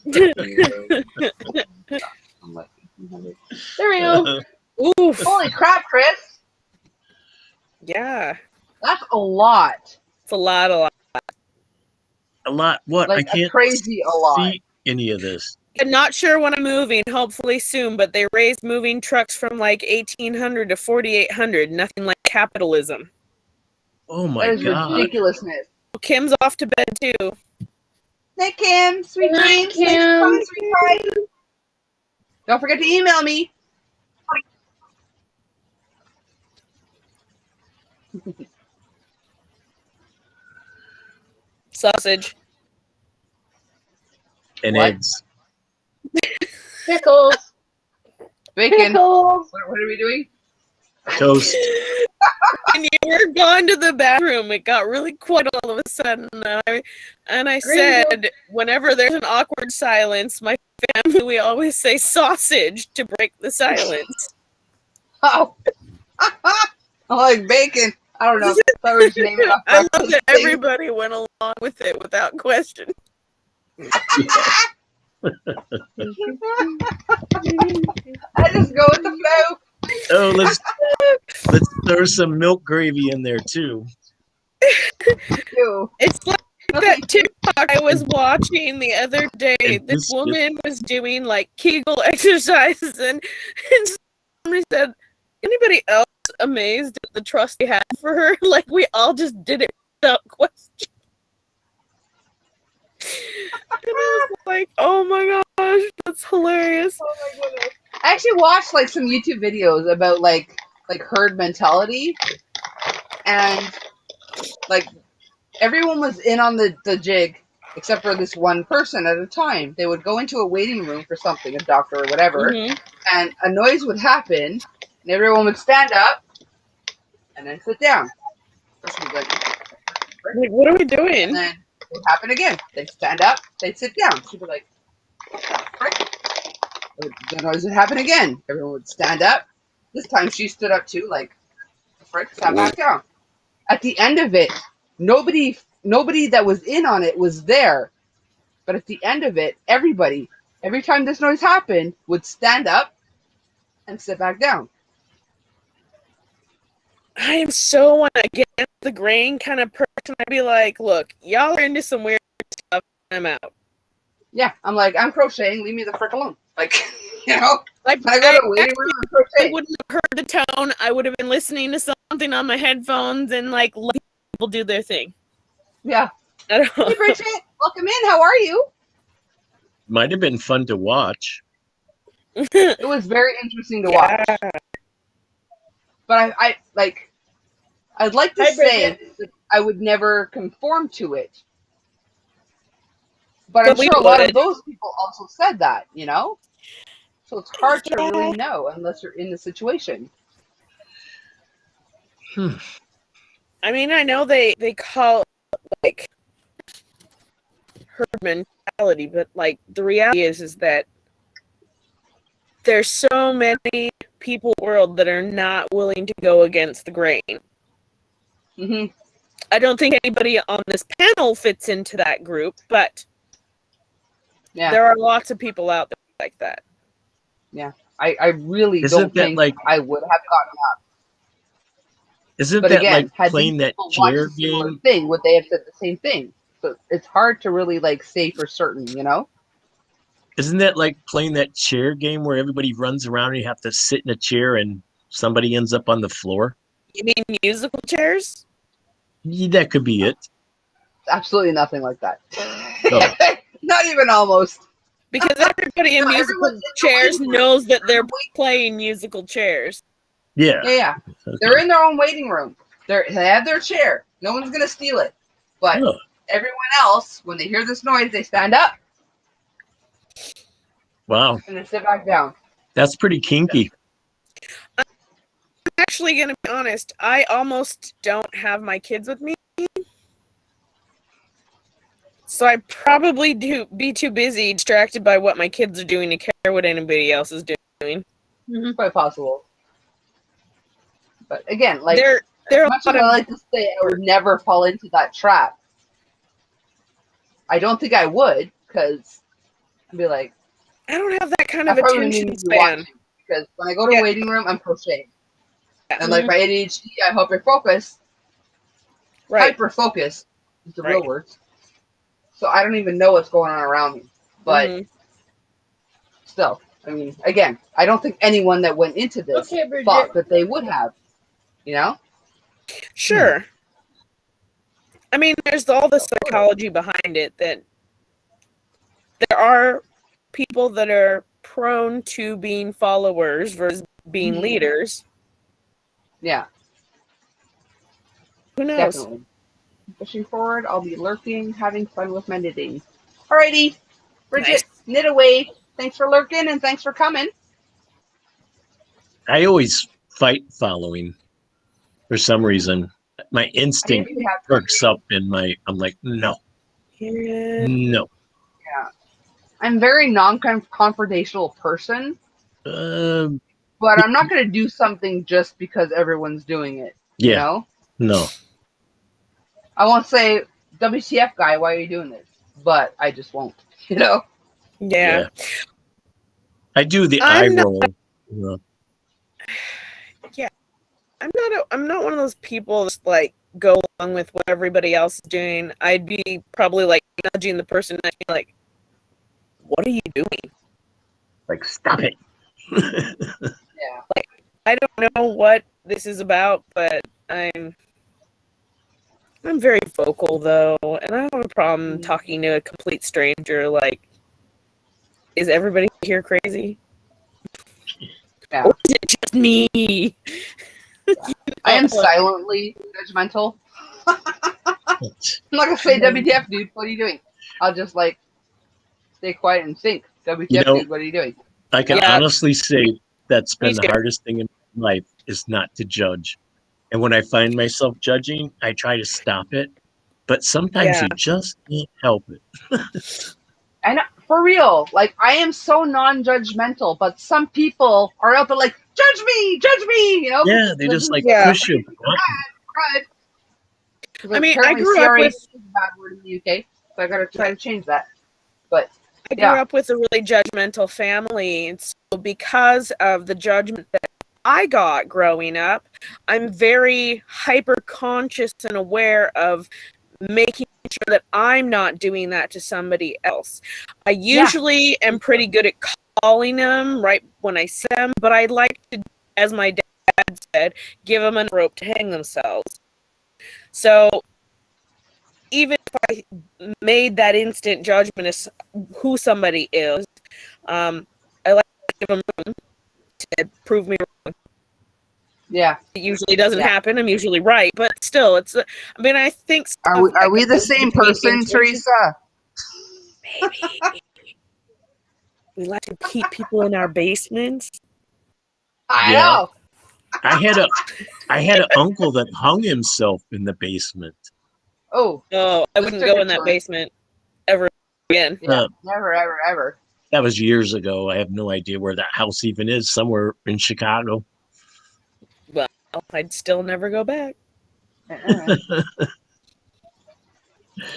There we go. Oof. Holy crap, Chris. Yeah. That's a lot. It's a lot. A lot. What? Like I can't crazy a lot. see any of this. I'm not sure when I'm moving, hopefully soon, but they raised moving trucks from like 1800 to 4800. Nothing like capitalism. Oh my That is God. ridiculousness. Kim's off to bed too. Hey, Kim. Sweet Good night, dreams. Kim. Thanks for coming, sweetheart. Don't forget to email me. Sausage. And What? eggs. Pickles. Bacon. Pickles. What are we doing? Toast. when you were gone to the bathroom, it got really quiet all of a sudden. And I said, whenever there's an awkward silence, my family, we always say sausage to break the silence. Oh. I like bacon. I don't know. I was just naming it off I love breakfast that things. everybody went along with it without question. I just go with the flow. Oh, let's throw some milk gravy in there too. Ew. It's like that TikTok I was watching the other day. And This biscuit. woman was doing like Kegel exercises, and somebody said, "Anybody else amazed at the trust we had for her? Like we all just did it without question." And I was like, "Oh my gosh, that's hilarious!" Oh my goodness. I actually watched like some YouTube videos about like herd mentality, and like everyone was in on the jig except for this one person at a time. They would go into a waiting room for something, a doctor or whatever, and a noise would happen, and everyone would stand up and then sit down. Person would be Like, what are we doing? and then it would happen again. They'd stand up, they'd sit down. She'd be like, what the frick? The noise would happen again. Everyone would stand up. This time she stood up too, like, the frick, sat back down. At the end of it, nobody that was in on it was there. But at the end of it, everybody, every time this noise happened, would stand up and sit back down. I am so against the grain kind of person. I'd be like, look, y'all are into some weird stuff. I'm out. Yeah, I'm like, I'm crocheting. Leave me the frick alone. Like, you know, Like, when I go to the waiting room, I'm I crocheting. wouldn't have heard the tone. I would have been listening to something on my headphones and like let people do their thing. Yeah. I don't know. Hey, Bridget, welcome in. How are you? Might have been fun to watch. It was very interesting to watch. But I'd like to Hi, say Bridget. that I would never conform to it. But I'm But we sure a lot of would. those people also said that, you know? So it's hard to really know unless you're in the situation. I mean, I know they call it like herd mentality, but like the reality is that there's so many people in the world that are not willing to go against the grain. Hmm. I don't think anybody on this panel fits into that group, but Yeah. there are lots of people out there like that. Yeah. I really Isn't don't that think like- I would have gotten up. Isn't But that again, like had playing these that people watched chair a similar game? thing, would they have said the same thing? So it's hard to really like say for certain, you know? Isn't that like playing that chair game where everybody runs around and you have to sit in a chair and somebody ends up on the floor? You mean musical chairs? Yeah, that could be it. Absolutely nothing like that. Oh. Not even almost. Because everybody in No, musical everyone's in the chairs waiting room. knows that they're playing musical chairs. Yeah. Yeah. Okay. They're in their own waiting room. They have their chair. No one's gonna steal it. But Oh, everyone else, when they hear this noise, they stand up wow. and they sit back down. That's pretty kinky. I'm actually going to be honest. I almost don't have my kids with me. So I probably do be too busy, distracted by what my kids are doing to care what anybody else is doing. It's quite possible. But again, like, There as are a much lot as I of like to say I would never fall into that trap, I don't think I would, because I'd be like, I don't have that kind I of probably attention need to span. watch. Because when I go to Yeah. a waiting room, I'm crocheting. Yeah. And like my ADHD, I hyper focus. Right. Hyper focus is the Right. real word. So I don't even know what's going on around me. But Mhm. still, I mean, again, I don't think anyone that went into this Okay, Bridget. thought that they would have. You know? Sure. I mean, there's all the psychology behind it that there are people that are prone to being followers versus being Mhm. leaders. Yeah, Who knows? definitely. Pushing forward, I'll be lurking, having fun with my knitting. Alrighty, Bridget, knit away. Thanks for lurking and thanks for coming. I always fight following. For some reason, my instinct usually have perks up in my. I'm like, no, no. Yeah. I'm a very non-confrontational person, but I'm not going to do something just because everyone's doing it. Yeah. You know? No. I won't say, WTF guy, why are you doing this? But I just won't, you know? Yeah. I do the eye roll. You know. Yeah. I'm not one of those people that like go along with what everybody else is doing. I'd be probably like nudging the person next to me like, what are you doing? Like, stop it. Yeah. Like, I don't know what this is about, but I'm very vocal though, and I don't have a problem talking to a complete stranger. Like, is everybody here crazy? Yeah. Or is it just me? I am silently judgmental. I'm not going to say, WTF, dude, what are you doing? I'll just, like, stay quiet and think. WTF, dude, what are you doing? I can honestly say that's been Me the too. hardest thing in my life is not to judge. And when I find myself judging, I try to stop it. But sometimes you just can't help it. And for real, like, I am so non-judgmental, but some people are out there like, judge me, you know? Yeah, they just like push you. I mean, I grew up with is a bad word in the UK, so I gotta try to change that. But I grew up with a really judgmental family, and so because of the judgment that I got growing up, I'm very hyper conscious and aware of making sure that I'm not doing that to somebody else. I usually am pretty good at calling them right when I see them, but I like to, as my dad said, give them a rope to hang themselves. So even if I made that instant judgment as who somebody is, I like to give them room to prove me wrong. Yeah. It usually doesn't happen. I'm usually right, but still, it's. I mean, I think. Are we the same person, Teresa? Maybe. We like to keep people in our basements. I know. I had an uncle that hung himself in the basement. Oh. No, I wouldn't go in that basement ever again. Yeah, never, ever, ever. That was years ago. I have no idea where that house even is. Somewhere in Chicago. Well, I'd still never go back.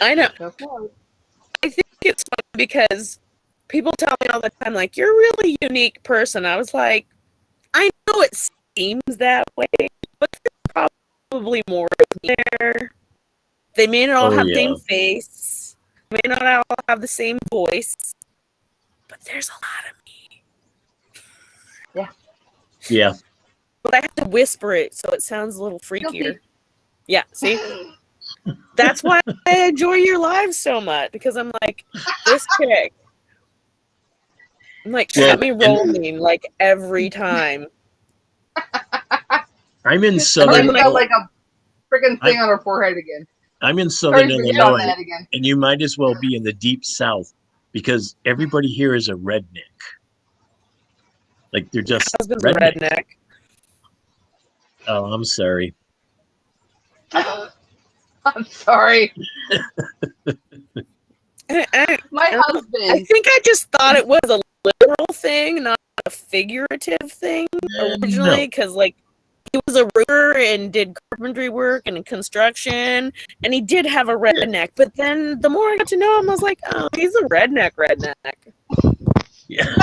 I know. I think it's funny because people tell me all the time, like, you're a really unique person. I was like, I know it seems that way, but there's probably more there. They may not all have the same face. They may not all have the same voice. But there's a lot of me. Yeah. Yeah. But I have to whisper it so it sounds a little freakier. Yeah, see? That's why I enjoy your lives so much, because I'm like, this chick. I'm like, got me rolling like every time. I'm in Southern Illinois. Like a freaking thing on her forehead again. I'm in Southern Illinois, and you might as well be in the deep South because everybody here is a redneck. Like they're just redneck. Oh, I'm sorry. I'm sorry. My husband. I think I just thought it was a literal thing, not a figurative thing originally, because like he was a roofer and did carpentry work and construction, and he did have a redneck. But then the more I got to know him, I was like, oh, he's a redneck. Yeah.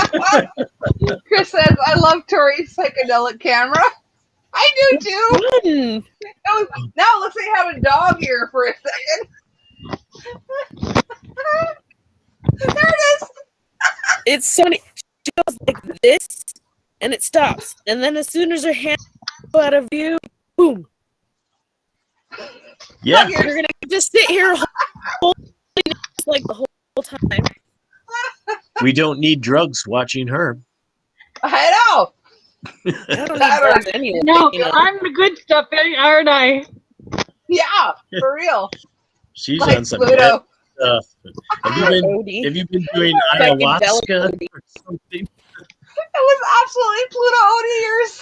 Chris says, I love Tori's psychedelic camera. I do too. Now it looks like I have a dog here for a second. There it is. It's funny. She goes like this, and it stops. And then as soon as her hand goes out of view, boom. Yeah. You're going to just sit here holding it like the whole time. We don't need drugs watching her. I know. I don't need drugs anyway. No, I'm the good stuff, aren't I? Yeah, for real. She's like on some Pluto. Stuff. Have you been doing ayahuasca or something? It was absolutely Pluto Odie years.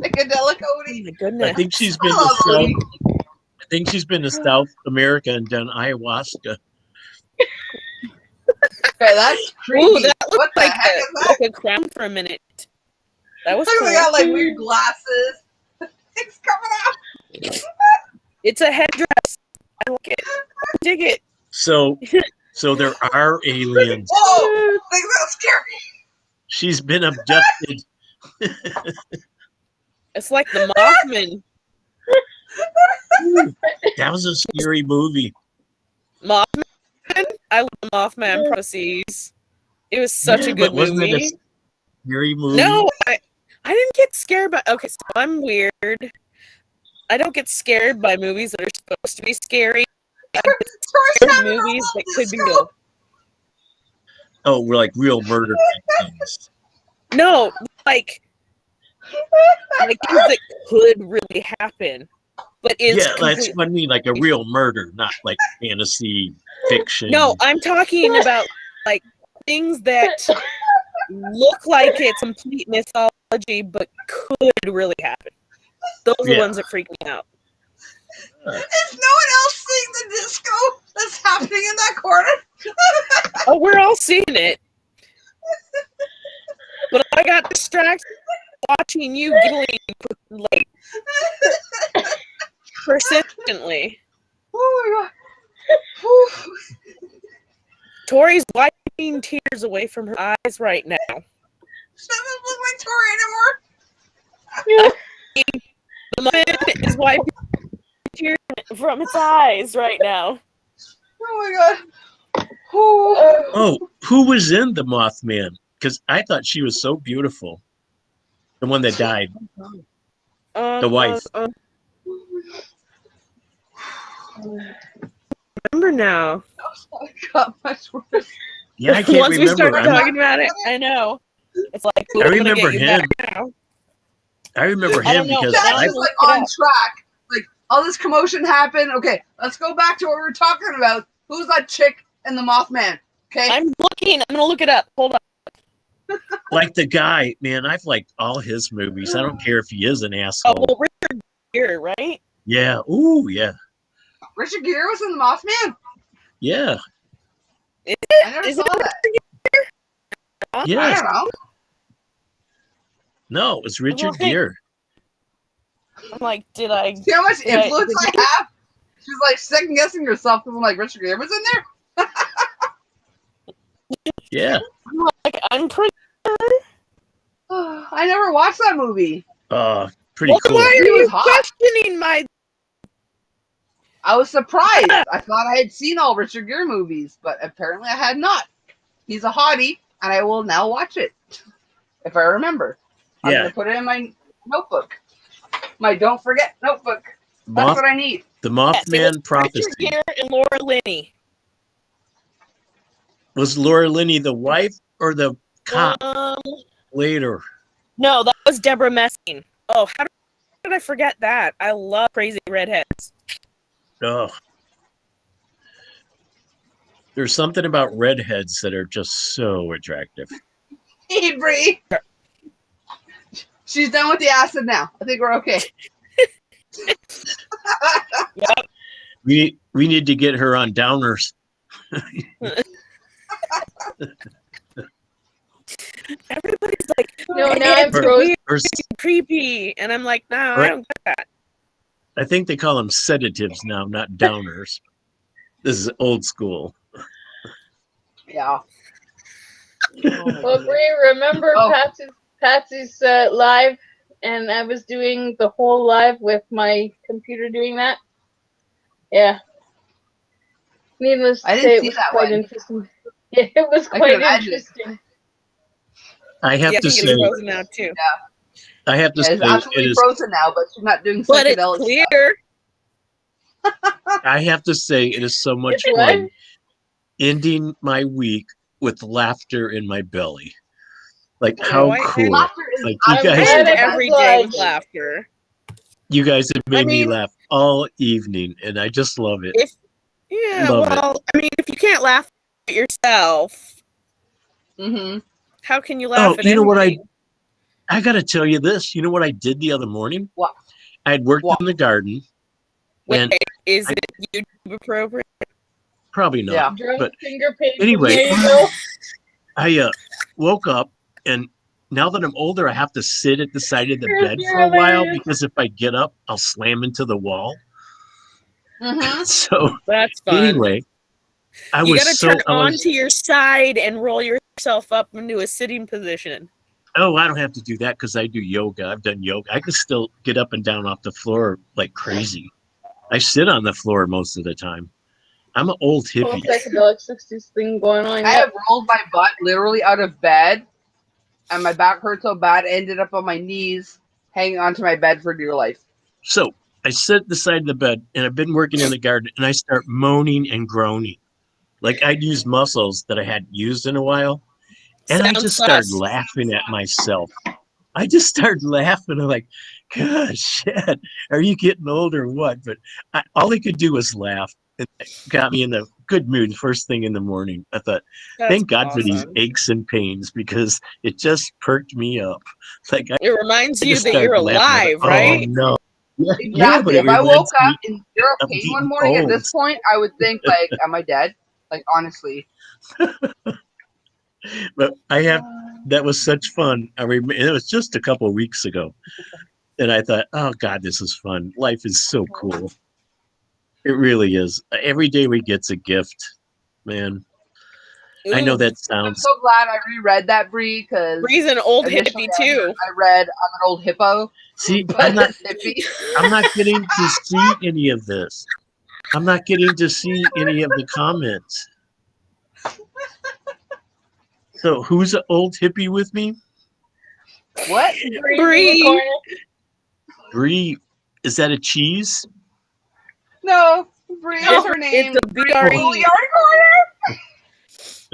Psychedelic Oh Odie. my I goodness. think she's been I to love South. Odie. I think she's been to South America and done ayahuasca. Okay, that's creepy. Ooh, that What looked the like heck is that? a crown for a minute. That was Look, cool. they got like weird glasses. Things coming out. It's a headdress. I like it. I dig it. So there are aliens. Whoa! Things are scary. She's been abducted. It's like the Mothman. That was a scary movie. Mothman? I love Mothman Proceeds. It was such a good but wasn't movie. it a scary movie? No, I didn't get scared by. Okay, so I'm weird. I don't get scared by movies that are supposed to be scary. I get scared by movies that could be real. Oh, we're like real murder things. No, like things that could really happen, but it's Yeah, that's what I mean, like a real murder, not like fantasy fiction. No, I'm talking about like things that look like it's complete mythology, but could really happen. Those are the ones that freak me out. Is no one else seeing the disco that's happening in that corner? Oh, we're all seeing it. But I got distracted watching you giggling like persistently. Oh my god. Tori's wiping tears away from her eyes right now. She doesn't look like Tori anymore. The moment is wiping tears from its eyes right now. Oh my god. Oh. Oh, who was in the Mothman? Because I thought she was so beautiful. The one that died. The wife. Remember now. Oh, got much worse. Yeah, I can't Once we remember. start talking about it, I know. It's like, I remember him. I remember him because Jack I, is like on track. Like all this commotion happened. Okay, let's go back to what we were talking about. Who's that chick in the Mothman? Okay, I'm looking. I'm gonna look it up. Hold on. like the guy, man, I've liked all his movies. I don't care if he is an Oh, asshole. well, Richard Gere, right? Yeah. Ooh, yeah. Richard Gere was in the Mothman. Yeah. I never Is saw it that. I Yeah. don't know. No, it was Richard Okay. Gere. I'm like, did I? See how much Did I- influence I have? She's like second guessing herself because I'm like, Richard Gere was in there. Yeah. Like, I'm pretty. I never watched that movie. Pretty Well, cool. why are He was you hot. questioning my? I was surprised. I thought I had seen all Richard Gere movies, but apparently I had not. He's a hottie, and I will now watch it if I remember. I'm Yeah. gonna put it in my notebook. My don't forget notebook. That's what I need. The Yes, Mothman it was Prophecy. Richard Gere and Laura Linney. Was Laura Linney the wife or the cop later? No, that was Deborah Messing. Oh, how did I forget that? I love crazy redheads. Oh. There's something about redheads that are just so attractive. Hey, Bree. She's done with the acid now. I think we're okay. Yep. We need to get her on downers. Everybody's like, No, now it's I'm frozen. weird, Or it's creepy, and I'm like, no, I don't get that. I think they call them sedatives now, not downers. This is old school. Yeah. Well, Bree, remember Oh. Patsy's live, and I was doing the whole live with my computer doing that. Yeah. Needless to I didn't say, it see was that quite one. interesting. Yeah, it was I quite can imagine. interesting. I have Yeah, I to think say, it's frozen now too. I have to Yeah, say, it's it absolutely is. frozen now, but she's not doing But it's psychedelic stuff. clear. I have to say, it is so much It's fun what? ending my week with laughter in my belly. Like Oh, how I cool! end- Laughter is Like you I'm guys, glad And it every was day with like- laughter. you guys have made me mean- laugh all evening, and I just love it. Yeah, Love it. well, I mean, if you can't laugh at yourself, Mm-hmm. how can you laugh Oh, at you know what anything? I got to tell you this. You know what I did the other morning? What? I had worked in the garden. Wait, And is it YouTube appropriate? probably not. Yeah. Drunk But finger painting. anyway, There you go. I woke up, and now that I'm older, I have to sit at the side of the You're bed for a while hilarious. because if I get up, I'll slam into the wall. Mm-hmm. So That's fun. anyway, I You was gotta so turn I was, onto your side and roll yourself up into a sitting position. oh, I don't have to do that because I do yoga. I've done yoga. I can still get up and down off the floor like crazy. I sit on the floor most of the time. I'm an old Whole hippie. psychedelic 60s thing going on. I have rolled my butt literally out of bed, and my back hurt so bad, I ended up on my knees, hanging onto my bed for dear life. So I sit at the side of the bed, and I've been working in the garden, and I start moaning and groaning. Like I'd use muscles that I hadn't used in a while. And I Sounds just started fun. laughing at myself. I just started laughing. I'm like, gosh, shit, are you getting old or what? But all I could do was laugh. It got me in a good mood first thing in the morning. I thought, thank God for these awesome. aches and pains because it just perked me up. Like It reminds I you just that you're started laughing. alive, I'm like, right? oh, no. Yeah, Exactly. yeah, but it If I woke reminds me up in zero of pain getting one morning at old. this point, I would think, like, am I dead? Like, honestly. But that was such fun. It was just a couple of weeks ago. And I thought, oh God, this is fun. Life is so cool. It really is. Every day we get's a gift, man. I know Ooh, that I'm sounds. so glad I reread that, Bree, because Bree's an old initially hippie too. I read I'm an old hippo, See, but I'm not it's hippie. I'm not getting to see any of this. I'm not getting to see any of the comments. So who's an old hippie with me? What? Bree. Bree, is that a cheese? No, Bree is No, her name. it's a BRE. Oh, you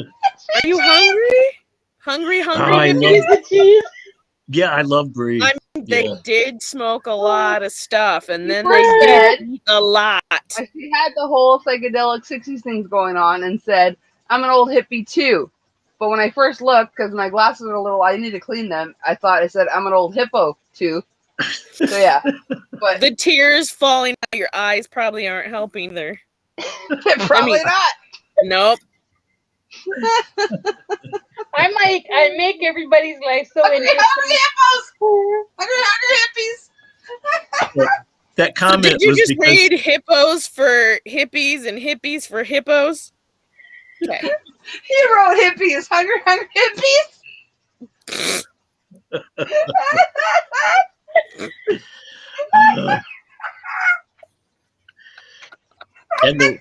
already Are you hungry? Hungry, Oh, I hippie? love, The cheese. yeah, I love Bree. They Yeah. did smoke a lot of stuff, and then First they said, did eat a lot. she had the whole psychedelic 60s things going on and said, I'm an old hippie too. But when I first looked, because my glasses are a little, I need to clean them, I thought it said, I'm an old hippo too. So yeah. But The tears falling out your eyes probably aren't helping either. probably not. Nope. I make everybody's life so Hungry interesting. hippos! Hungry hippies! That So comment did you was just because read hippos for hippies and hippies for hippos? Okay. He wrote hippies. Hungry hippies? and the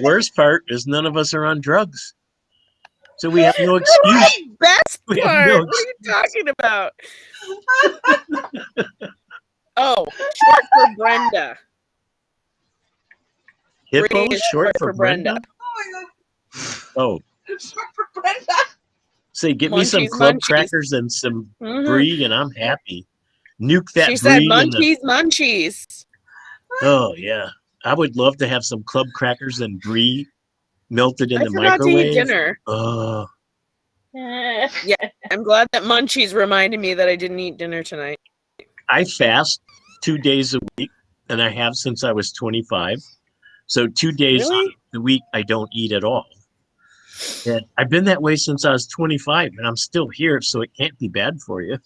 worst part is none of us are on drugs. So we have no excuse. Best We have part. no What are you talking about? Oh, short for Brenda. Hippo Bree is short for Brenda? Oh my god. Oh, Short for Brenda. say, get me some Munchies, club munchies. crackers and some Mhm. Brie, and I'm happy. Nuke that She said Brie. munchies. Oh, yeah. I would love to have some club crackers and Brie melted in I the forgot to eat microwave. dinner. Oh, Yeah, I'm glad that munchies reminded me that I didn't eat dinner tonight. I fast 2 days a week, and I have since I was 25. So 2 days Really? a week, I don't eat at all. And I've been that way since I was 25, and I'm still here, so it can't be bad for you.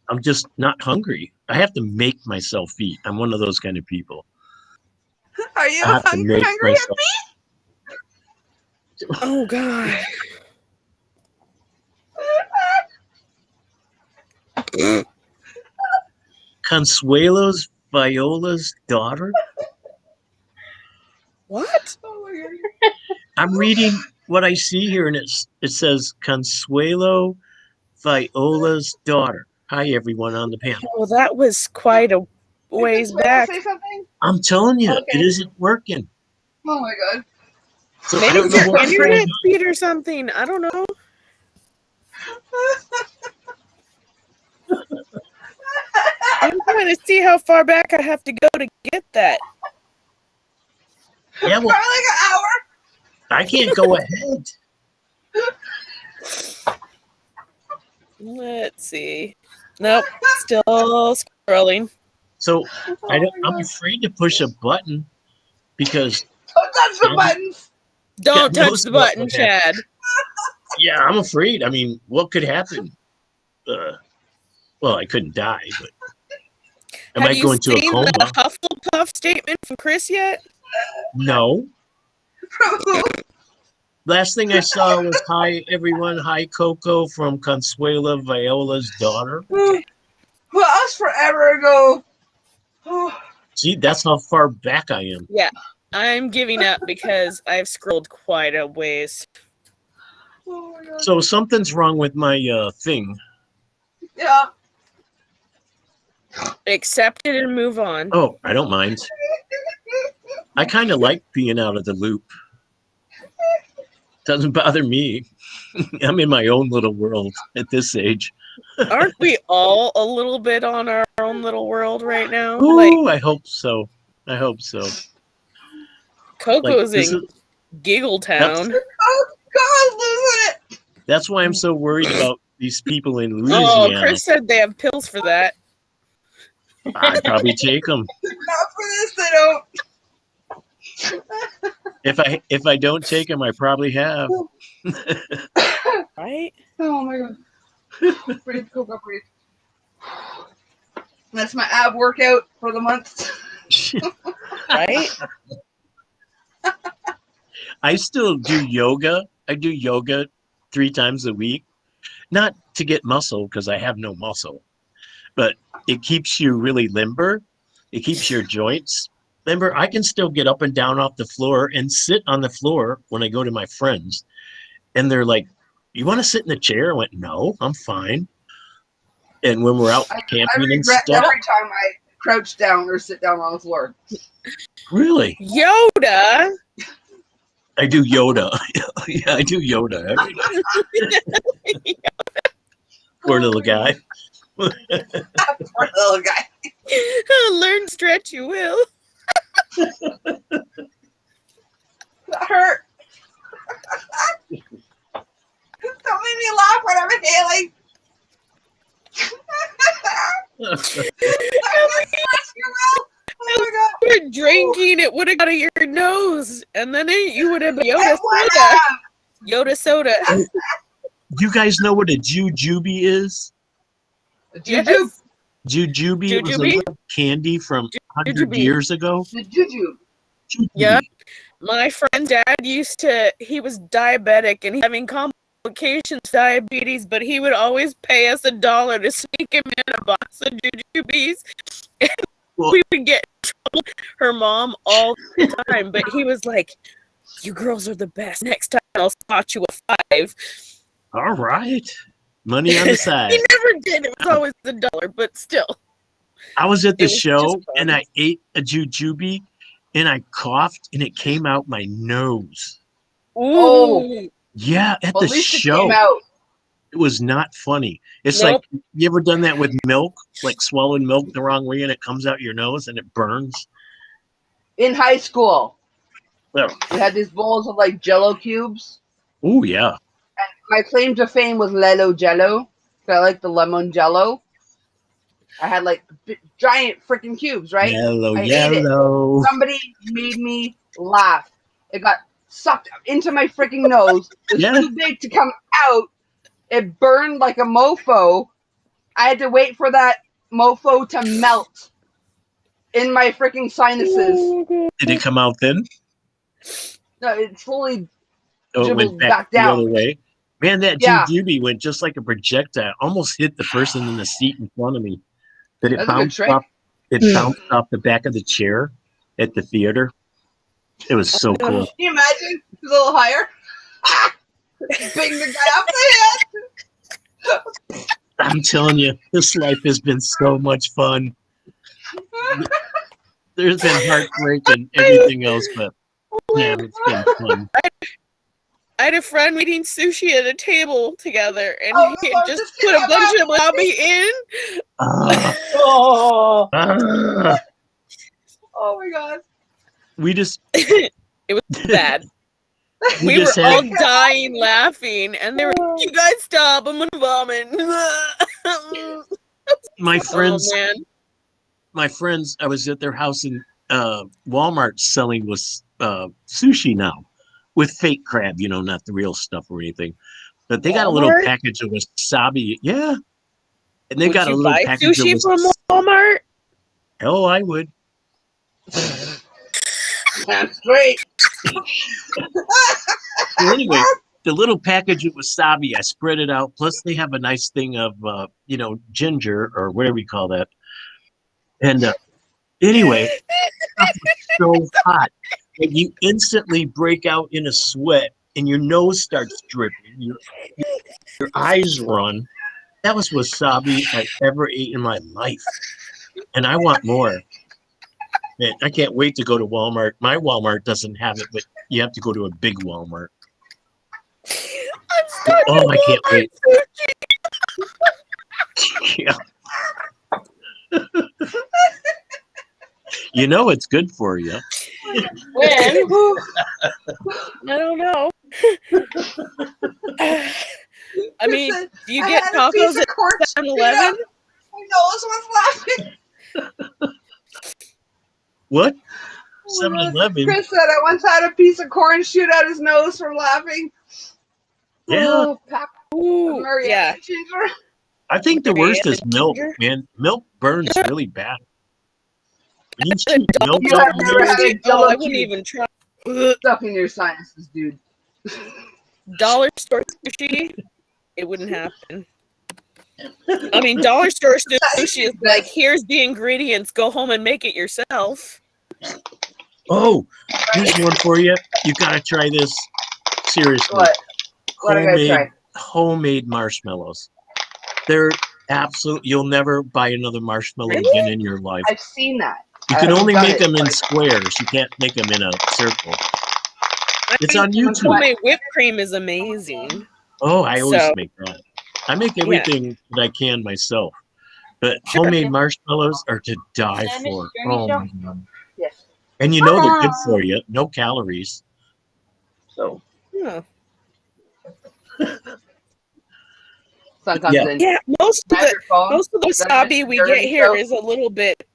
I'm just not hungry. I have to make myself eat. I'm one of those kind of people. Are you I have to hungry make hippie? myself. Oh God. Consuelo's Viola's daughter? What? Oh my god. I'm reading what I see here, and it says Consuelo Viola's daughter. Hi, everyone on the panel. Well, that was quite a ways Did back. say something? I'm telling you, Okay. it isn't working. Oh my god. So I Maybe don't it's know your what's internet going on. speed or something. I don't know. I'm trying to see how far back I have to go to get that. Yeah, well, Probably like an hour. I can't go ahead. Let's see. Nope, still scrolling. So I'm afraid to push a button because Don't touch the buttons. Don't God touch knows the what button, would happen. Chad. Yeah, I'm afraid. I mean, what could happen? Well, I couldn't die, but I Have might you go into a seen coma. the Hufflepuff statement from Chris yet? No. Last thing I saw was hi everyone, hi Coco from Consuela Viola's daughter. Well, us forever ago. Oh, See, that's how far back I am. Yeah, I'm giving up because I've scrolled quite a ways. oh my God. So something's wrong with my thing. Yeah. Accept it and move on. Oh, I don't mind. I kind of like being out of the loop. Doesn't bother me. I'm in my own little world at this age. Aren't we all a little bit on our own little world right now? Ooh, I hope so. I hope so. Coco's this in Giggle Town. Oh God, losing it. That's why I'm so worried about these people in Oh, Louisiana. Chris said they have pills for that. I'd probably take them. Not for this, they don't. If I don't take them, I probably have. Right? Oh my God. Breathe, Coco, breathe. That's my ab workout for the month. Right? I still do yoga. I do yoga 3 times a week. Not to get muscle because I have no muscle, but it keeps you really limber. It keeps your joints limber. I can still get up and down off the floor and sit on the floor when I go to my friends. And they're like, "You want to sit in the chair?" I went, "No, I'm fine." And when we're out camping I and regret stuff. every time I crouch down or sit down on the floor. Really? Yoda! I do Yoda. Yeah, I do Yoda every day. Poor little guy. Poor little guy. Learn, stretch, you will. That hurt. Don't make me laugh when I'm inhaling. Oh my God. We're drinking, it would have got out of your nose, and then you would have been Yoda It would soda. have. Yoda soda. You guys know what a jujube is? Juju. Jujube was a Jujube? little candy from 100 Jujube. years ago. The juju. Jujube. Yeah. My friend's dad he was diabetic and having complications, diabetes, but he would always pay us $1 to sneak him in a box of jujubes. And Well- we would get in trouble with her mom all the time, but he was like, "You girls are the best. Next time I'll spot you a 5." All right. Money on the side. He never did. It was always $1, but still. I was at the It was show just fun. and I ate a jujube and I coughed and it came out my nose. Oh. Yeah, at Well, the at least it show. came out. It was not funny. It's Nope. like, you ever done that with milk? Like swallowing milk the wrong way and it comes out your nose and it burns? In high school, Well, we had these bowls of like Jello cubes. oh, yeah. My claim to fame was Lelo Jello. So I like the lemon Jello. I had like giant freaking cubes, right? Yellow, I ate it. yellow. Somebody made me laugh. It got sucked into my freaking nose. It was Yeah. too big to come out. It burned like a mofo. I had to wait for that mofo to melt in my freaking sinuses. Did it come out then? No, it slowly Oh, it dribbled went back back the down. other way. Man, that Yeah. jujube went just like a projectile. Almost hit the person in the seat in front of me. But it That's a good bounced trick. off. It bounced off the back of the chair at the theater. It was so cool. Can you imagine? It was a little higher. Bang the guy off the head. I'm telling you, this life has been so much fun. There's been heartbreak and everything else, but man, it's been fun. I had a friend eating sushi at a table together, and Oh, he Lord, had just just put get a bunch that of wasabi in. Oh. Ah. Oh my God. We just It was bad. You We were just all had dying laughing, and they were, "You guys stop! I'm gonna vomit." my Oh friends. man! My friends. I was at their house in Walmart selling was sushi now with fake crab. You know, not the real stuff or anything. But they got a little Walmart? package of wasabi. Yeah, and they Would got a you little buy package of sushi from wasabi. Walmart? Hell, I would. Damn straight. So anyway, the little package of wasabi, I spread it out. Plus, they have a nice thing of ginger or whatever we call that. And anyway, stuff was so hot that you instantly break out in a sweat, and your nose starts dripping. Your eyes run. That was wasabi I've ever ate in my life, and I want more. Man, I can't wait to go to Walmart. My Walmart doesn't have it, but you have to go to a big Walmart. I'm stuck Oh, in I can't Walmart wait. sushi. Yeah. You know it's good for you. When? I don't know. I mean, Listen, do you I get had a piece tacos of at corn 7-Eleven? My nose was laughing. What? Oh my God. 7-Eleven? Chris said I once had a piece of corn shoot out his nose from laughing. Yeah. Oh, pack of Ooh, Marietta yeah. ginger. I think the worst is milk, Ginger? man. Milk burns really bad. When you The shoot milk You out have in never there, had a Oh, Jello I wouldn't cube even try. stuck in your sinuses, dude. Dollar store sushi, it wouldn't happen. I mean, dollar store sushi is like, here's the ingredients, go home and make it yourself. oh, here's one for you. You gotta try this. Seriously. What? What I gotta try? Homemade marshmallows. They're absolute. You'll never buy another marshmallow Really? again in your life. I've seen that. You can I've only done make it, them in but- squares. You can't make them in a circle. It's on mean, YouTube. homemade whipped cream is amazing. Oh, I always So- make that. I make everything that I can myself. But Sure. homemade marshmallows are to die Can I miss for. Journey Oh Show? my God. Yes. And you know they're good for you. No calories. So Huh. sun comes Yeah. in. Yeah, most of Grab the your phone. wasabi we get Journey here Show. is a little bit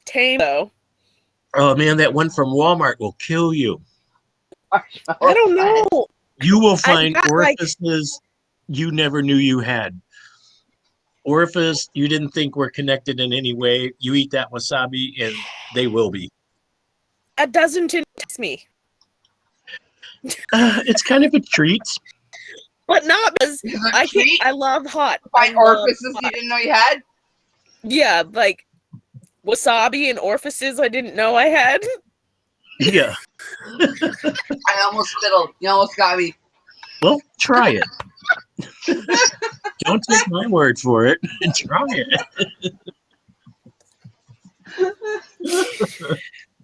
tame, though. Oh man, that one from Walmart will kill you. I don't know. You will find got, like- orifices you never knew you had. Orifice you didn't think were connected in any way. You eat that wasabi and they will be. That doesn't interest me. It's kind of a treat. But not because Is it a I can't. treat? I love hot. Find I love orifices hot. you didn't know you had. Yeah, like wasabi and orifices I didn't know I had. Yeah. I almost spittled. You almost got me. Well, try it. Don't take my word for it. Try it.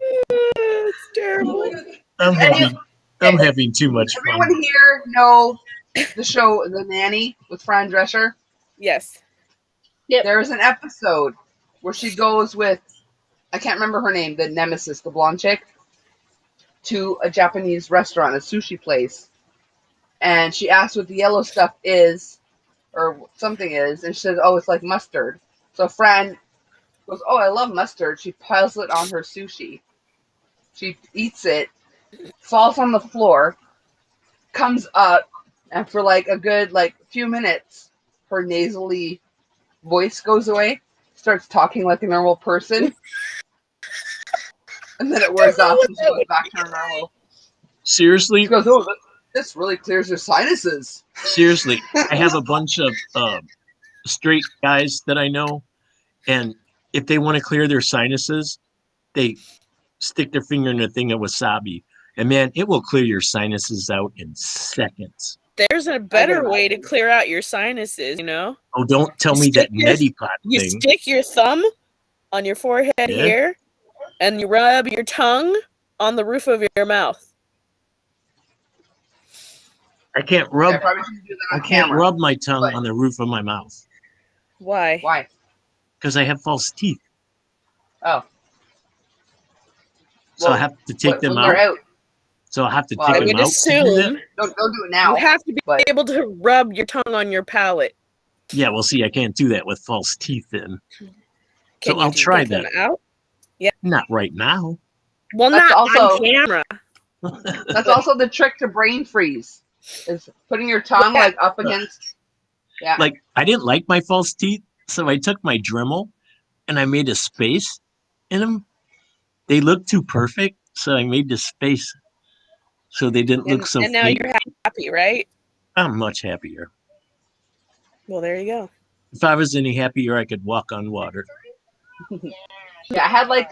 It's terrible. I'm having too much fun. Everyone here know the show The Nanny with Fran Drescher? Yes. There is an episode where she goes with, I can't remember her name, the nemesis, the blonde chick, to a Japanese restaurant, a sushi place. And she asks what the yellow stuff is, or something is, and she says, oh, it's like mustard. So Fran goes, oh, I love mustard. She piles it on her sushi. She eats it, falls on the floor, comes up, and for like a good few minutes, her nasally voice goes away, starts talking like a normal person, and then it wears off and she goes back to her normal. Seriously? She goes, oh, this really clears your sinuses. Seriously, I have a bunch of straight guys that I know, and if they want to clear their sinuses, they stick their finger in a thing of wasabi, and man, it will clear your sinuses out in seconds. There's a better way to clear out your sinuses, you know? Oh, don't tell me that Medipot You thing. stick your thumb on your forehead here, and you rub your tongue on the roof of your mouth. I can't rub. I probably shouldn't do that I on can't camera. rub my tongue but- on the roof of my mouth Why? Why? because I have false teeth. Oh. So I Well, have to take them when they're out. out. So I'll have to Well, take I them would out to do that? assume Don't do it now. you have to be but able to rub your tongue on your palate. Yeah, well, see, I can't do that with false teeth in. Can So I'll try get them that. out? Not right now. Well, That's not also- on camera. That's also the trick to brain freeze, is putting your tongue Yeah. like up against. Yeah. Like, I didn't like my false teeth, so I took my Dremel and I made a space in them. They looked too perfect, so I made the space so they didn't look so And now fake. you're happy, right? I'm much happier. Well, there you go. If I was any happier, I could walk on water. Yeah, I had like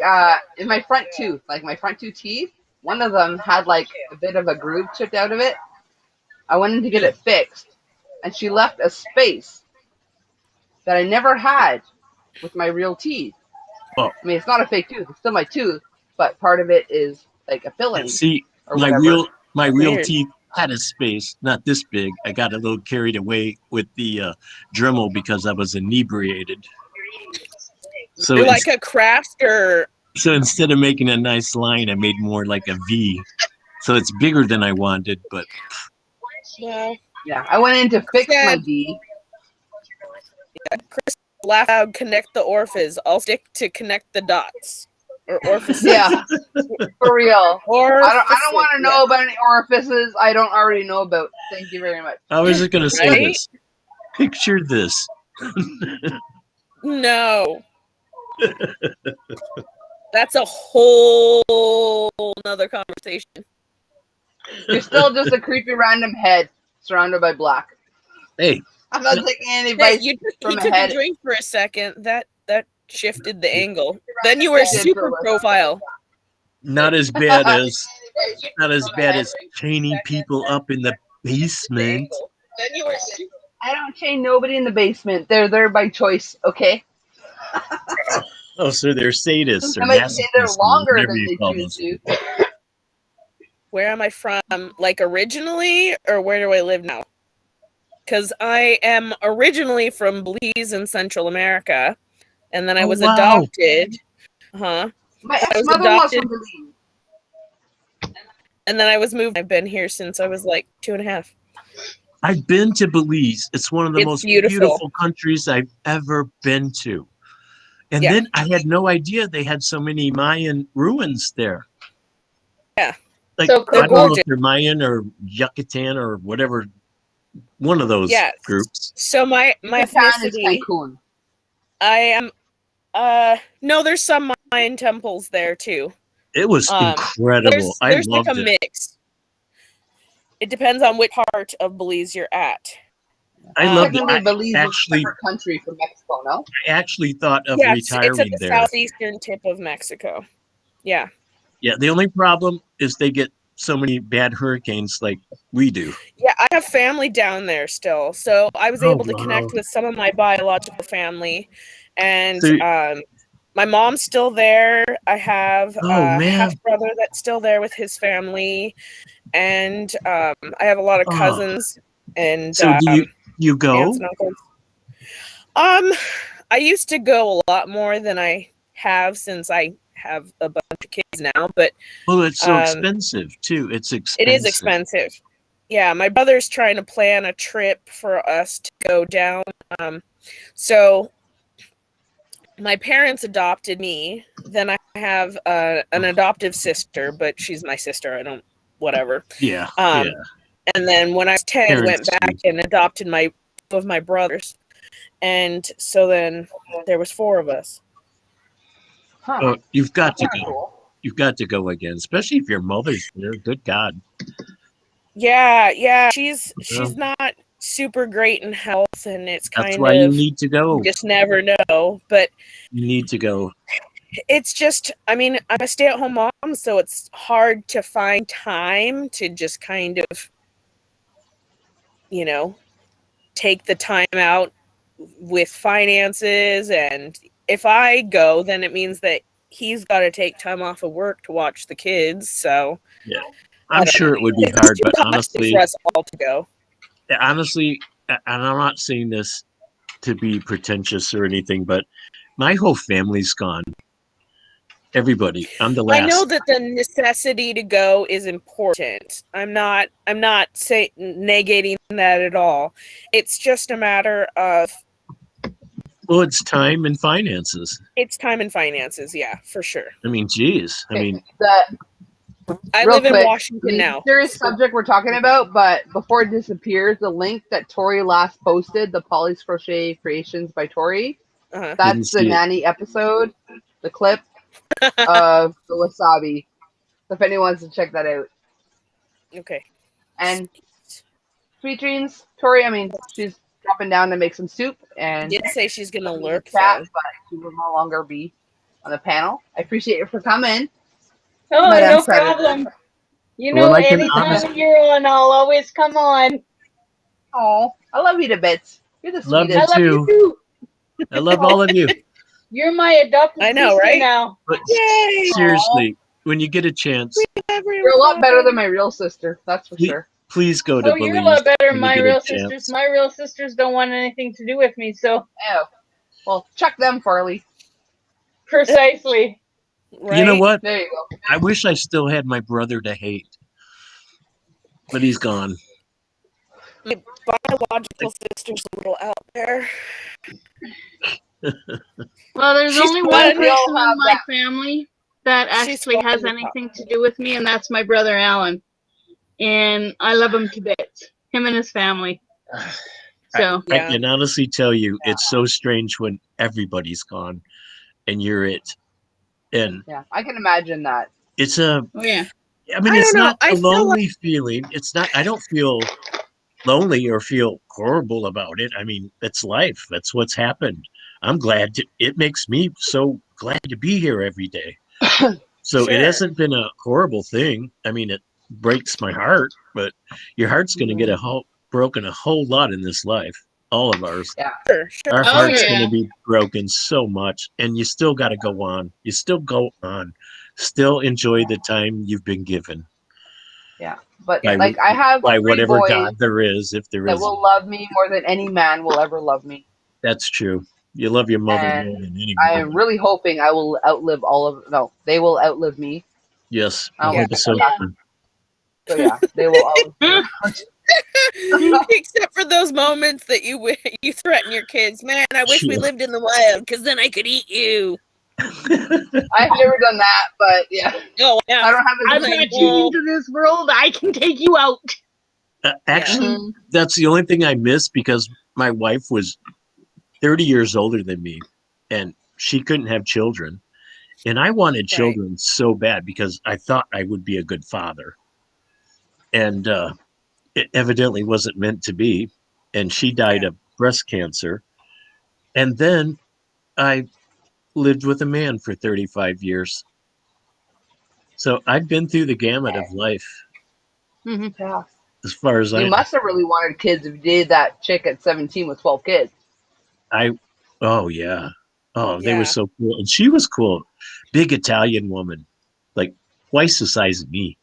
in my front tooth, like my front two teeth, one of them had like a bit of a groove chipped out of it. I went in to get it fixed, and she left a space that I never had with my real teeth. Well, I mean, it's not a fake tooth; it's still my tooth, but part of it is like a filling. see, or my whatever. real Weird. teeth had a space, not this big. I got a little carried away with the Dremel because I was inebriated. So You're it's- like a crafter. So instead of making a nice line, I made more like a V. So it's bigger than I wanted, but Well, Yeah, I went in to fix my Yeah. D. Chris, laugh out, connect the orifice. I'll stick to connect the dots. Or orifices. Yeah, for real. Or I don't want to know about any orifices I don't already know about. Thank you very much. I was just going to say Right? this. Picture this. No. That's a whole nother conversation. You're still just a creepy random head surrounded by black. Hey, I'm not taking any Hey, advice you from a took head. a drink for a second. That shifted the angle. Then you were It did for super a while. profile. not as bad as chaining people up in the basement. I don't chain nobody in the basement. They're there by choice, okay? Oh, so they're sadists or They might stay there masochists, or longer whatever than you they call choose those. to. Where am I from? Like originally, or where do I live now? Because I am originally from Belize in Central America, and then I Oh, was wow. adopted. Huh? My I was ex-mother-in-law's adopted. from Belize. And then I was moved. I've been here since I was like 2.5. I've been to Belize. It's one of the It's most beautiful. beautiful countries I've ever been to. And Yeah. then I had no idea they had so many Mayan ruins there. Yeah. Like, So I don't know gorgeous. if they're Mayan or Yucatan or whatever, one of those Yeah. groups. So my Yucatan is ethnicity, Cancun. I am. No, there's some Mayan temples there too. It was incredible. There's I like loved a it. mix. It depends on which part of Belize you're at. I Um, loved it. Technically, I Belize is a actually, separate country from Mexico, no? I actually thought of Yes, it's at retiring the there. southeastern tip of Mexico. Yeah. Yeah, the only problem is they get so many bad hurricanes like we do. Yeah, I have family down there still. So I was Oh, able to wow. connect with some of my biological family. And So- my mom's still there. I have Oh, a man. half brother that's still there with his family. And I have a lot of Oh. cousins and So do you go? aunts and uncles. I used to go a lot more than I have since I have a bunch of kids now, but Well, it's so um, expensive too. It's expensive. it is expensive. Yeah, my brother's trying to plan a trip for us to go down. So my parents adopted me. Then I have an adoptive sister, but she's my sister. I don't, whatever. Yeah. Um, yeah. And then when I was 10, Parents went back and adopted two of my brothers. And so then there was 4 of us. Huh. Oh, you've got That's to kinda go. cool. You've got to go again, especially if your mother's there. Good God. Yeah. She's not super great in health, and it's That's kind why of you need to go. you just never know. But You need to go. it's just, I mean, I'm a stay-at-home mom, so it's hard to find time to just kind of, take the time out with finances. And if I go, then it means that he's got to take time off of work to watch the kids. So I'm sure it would be it's hard, too but costly for us all to go. honestly, and I'm not saying this to be pretentious or anything, but my whole family's gone. Everybody. I'm the last. I know that the necessity to go is important. I'm not negating that at all. It's just a matter of Well, it's time and finances. it's time and finances, yeah, for sure. I mean, geez. I mean, I Real live in quick, Washington now. Serious subject we're talking about, but before it disappears, the link that Tori last posted, the Polly's Crochet Creations by Tori, Uh-huh. that's the nanny episode, the clip of the wasabi. So if anyone wants to check that out. Okay. And sweet dreams, Tori. I mean, she's dropping down to make some soup, and Did say she's gonna lurk, chat, though. but she will no longer be on the panel. I appreciate you for coming. Oh, Madam no Predator. problem. You Well, know, I can anytime honestly- you're on, I'll always come on. Oh, I love you to bits. You're the Love sweetest. I love you too. I love all of you. You're my adopted I know, sister right? now. But Yay! seriously, when you get a chance, You're a lot better than my real sister. That's for sure. please go to Oh, you're a Belize lot better when than you my get a real chance. sisters. My real sisters don't want anything to do with me, so Oh, well, check them, Farley. precisely. Right? You know what? There you go. I wish I still had my brother to hate, but he's gone. My biological sister's a little out there. Well, there's She's only fun. one We all person have in my that. family that She's actually has fun. anything to do with me, and that's my brother Alan. And I love him to bits. Him and his family. So I Yeah. can honestly tell you, it's so strange when everybody's gone and you're it. And Yeah, I can imagine that. it's a, oh yeah. I mean, I it's don't know. not I a feel lonely feeling. It's not, I don't feel lonely or feel horrible about it. I mean, that's life. That's what's happened. I'm glad it makes me so glad to be here every day. So Sure. it hasn't been a horrible thing. I mean, it breaks my heart, but your heart's going to get broken a whole lot in this life. All of ours. Sure. Our Oh, heart's yeah. going to be broken so much, and you still got to go on. You still go on. Still enjoy the time you've been given Yeah, but By- like I have by 3 whatever boys God there is, if there that is. will love me more than any man will ever love me. That's true. You love your mother And more than any I am woman. really hoping I will outlive all of. No, they will outlive me. Yes, Oh, I hope yeah. so. Yeah. too. So yeah, they will always. Except for those moments that you threaten your kids. Man, I wish we Sure. lived in the wild, because then I could eat you. I've never done that, but yeah, Oh, yeah. I don't have I as brought many. you into this world. I can take you out. Actually, Mhm. that's the only thing I miss because my wife was 30 years older than me and she couldn't have children. And I wanted children so bad because I thought I would be a good father. And it evidently wasn't meant to be. And she died of breast cancer. And then I lived with a man for 35 years. So I've been through the gamut of life Yeah. as far as You must have really wanted kids if you dated that chick at 17 with 12 kids. Oh yeah. Oh, they Yeah. were so cool. And she was cool. Big Italian woman, like twice the size of me.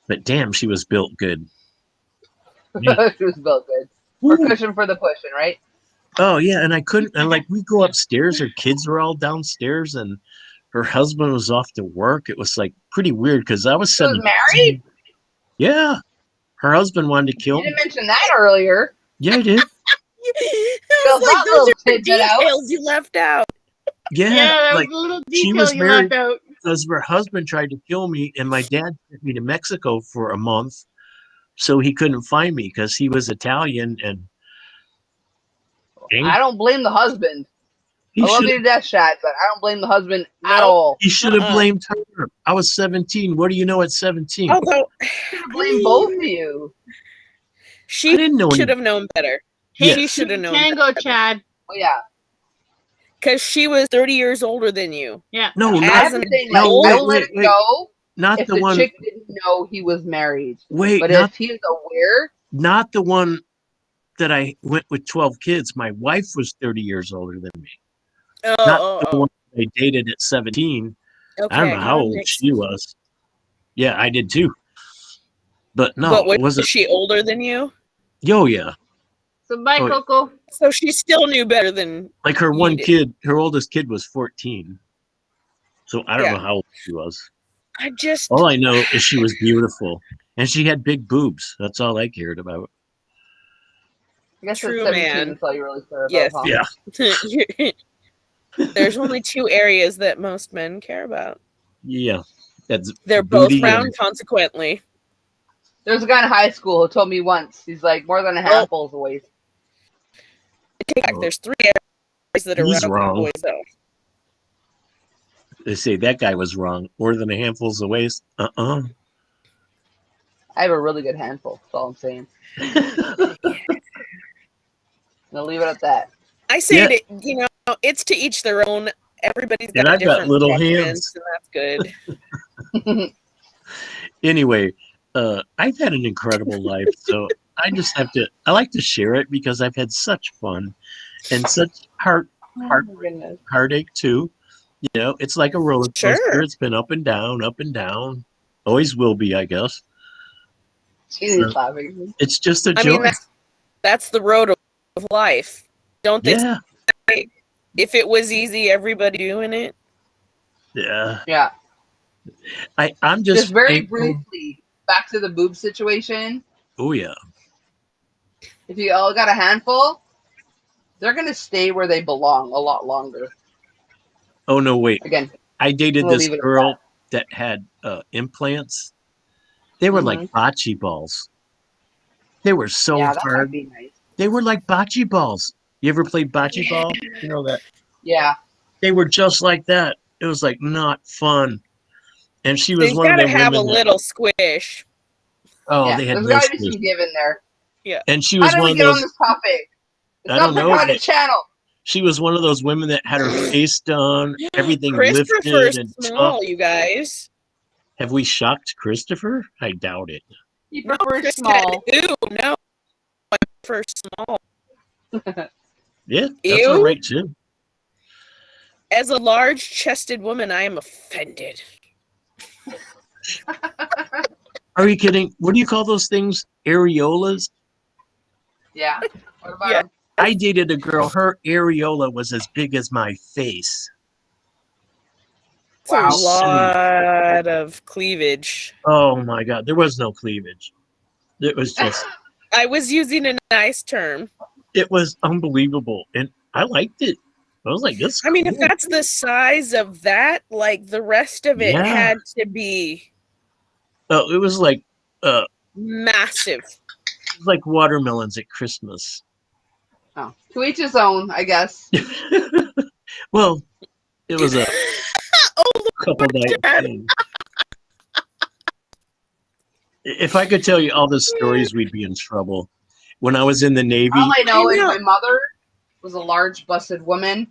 But damn, she was built good. Yeah. She was built good. For Woo. cushion for the pushing, right? Oh yeah, and I couldn't. And like we go upstairs, her kids were all downstairs, and her husband was off to work. It was like pretty weird because I was She was 17. married? Yeah, her husband wanted to kill You me. didn't mention that earlier. Yeah, I did. I Well, was like, that those little are the tidbit out. details you left out. Yeah, Yeah, that like was a little she detail was you married left out. because her husband tried to kill me, and my dad sent me to Mexico for a month, so he couldn't find me because he was Italian and I don't blame the husband. he I love should you to death, Shad, but I don't blame the husband at No. all. he should have Uh-uh. blamed her. I was 17. What do you know at 17? Although, Blame both of you. I she didn't know should any. have known better. Yeah. She should have known Tango, Chad. Oh yeah. because she was 30 years older than you. Yeah. No, I not, have to an say, no, like, I wait, will let wait, it wait. go Not if the the one. chick didn't know he was married. Wait, But not if he's aware, not the one that I went with 12 kids. My wife was 30 years older than me. Oh, Not the one I dated at 17. okay. I don't know how that old makes she sense. was. Yeah, I did too. But no, But it was wasn't. she older than you? Oh, yeah. So bye, Oh, Coco. So she still knew better than Like her You one did. kid, her oldest kid was 14. So I don't know how old she was. All I know is she was beautiful. And she had big boobs. That's all I cared about. I guess True, at 17, man. that's all you really care about, Yes. huh? Yeah. There's only 2 areas that most men care about. Yeah. They're both booty round, and- consequently. There was a guy in high school who told me once, he's like, more than a handful of the waist. Take back, there's 3 areas that are He's round wrong. boys, though. They say that guy was wrong. More than a handful's of waist. I have a really good handful. That's all I'm saying. I'll leave it at that. I say that, it's to each their own. Everybody's got And a I've got different little preference, hands. and that's good. Anyway, I've had an incredible life. So I just I like to share it because I've had such fun and such heartache too. It's like a roller coaster. Sure. It's been up and down. Always will be, I guess. She's laughing. It's just a joy. I mean, that's the road of life. Don't they say if it was easy, everybody doing it? Yeah. Yeah. I'm just very briefly back to the boob situation. Oh yeah. If you all got a handful, they're gonna stay where they belong a lot longer. Oh no, wait. Again, I dated this girl that had implants. They were like bocce balls. They were so hard. That might be nice. They were like bocce balls. You ever played bocce ball? You know that? Yeah. They were just like that. It was like not fun. And she was They've one of the women. They've got to have a women little squish. Oh, they had there's no got to be squish. some give in there. Yeah. And she was How did one we of get those. on this topic? It's I not don't the know. kind of channel. She was one of those women that had her face done, everything Christopher's lifted and small, tough. you guys. Have we shocked Christopher? I doubt it. He prefers small. Ew, no. I prefer small. Yeah, that's all right too. As a large-chested woman, I am offended. Are you kidding? What do you call those things? Areolas? Yeah. What about him? I dated a girl. Her areola was as big as my face. Wow. A lot of cleavage. Oh my God. There was no cleavage. It was just. I was using a nice term. It was unbelievable. And I liked it. I was like, this. I mean, if that's the size of that, like the rest of it had to be. Oh, it was like. Massive. It was like watermelons at Christmas. Oh, to each his own, I guess. Well, it was a couple night thing. If I could tell you all the stories, we'd be in trouble. When I was in the Navy, all I know is my mother was a large, busted woman,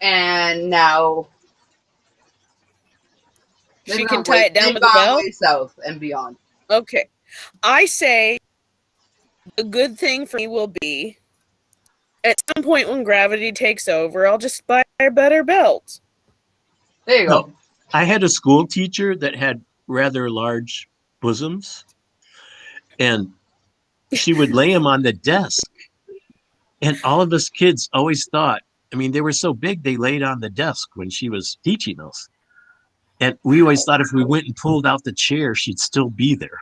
and now she can tie it down with a belt. Way south and beyond. Okay, I say. The good thing for me will be, at some point when gravity takes over, I'll just buy a better belt. There you go. I had a school teacher that had rather large bosoms, and she would lay them on the desk. And all of us kids always thought, I mean, they were so big, they laid on the desk when she was teaching us. And we always thought if we went and pulled out the chair, she'd still be there.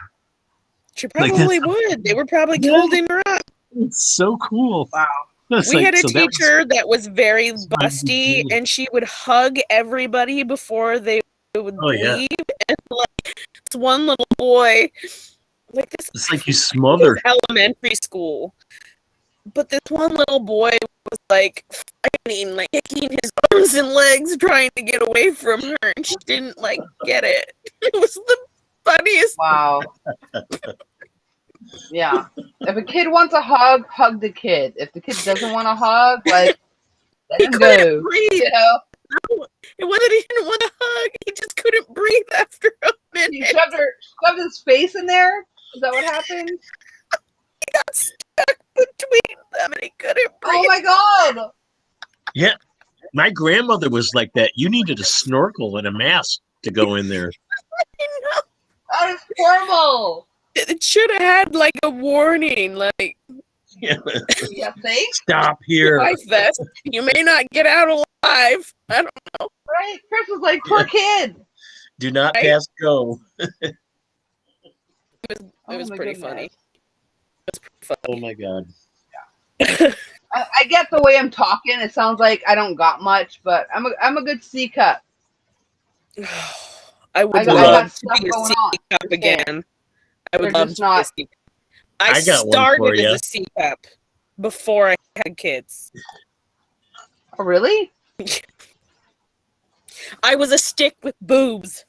She probably would. They were probably holding her up. It's so cool. Wow. We had a teacher that was very busty, and she would hug everybody before they would leave. And like this one little boy, like this. It's like you smothered. Elementary school, but this one little boy was like fighting, like kicking his arms and legs, trying to get away from her, and she didn't like get it. It was the funniest. Wow. Yeah. If a kid wants a hug, hug the kid. If the kid doesn't want a hug, like let him go. Breathe. You know? No, it wasn't he didn't want a hug. He just couldn't breathe after a minute. He shoved his face in there. Is that what happened? He got stuck between them and he couldn't breathe. Oh my God. Yeah. My grandmother was like that. You needed a snorkel and a mask to go in there. I know. That is horrible. It should have had like a warning, like Yeah, see? Stop here. Life vest. You may not get out alive. I don't know. Right? Chris was like, poor kid. Do not Right? pass go. It was my pretty goodness. funny. It was pretty Oh funny. my God. I get the way I'm talking. It sounds like I don't got much, but I'm a good C cup. I would I got love to stuff be a going C on. cup Just saying. again. I would They're love just to be a not- C cup. I got one for started ya. as a C cup before I had kids. Oh, really? I was a stick with boobs.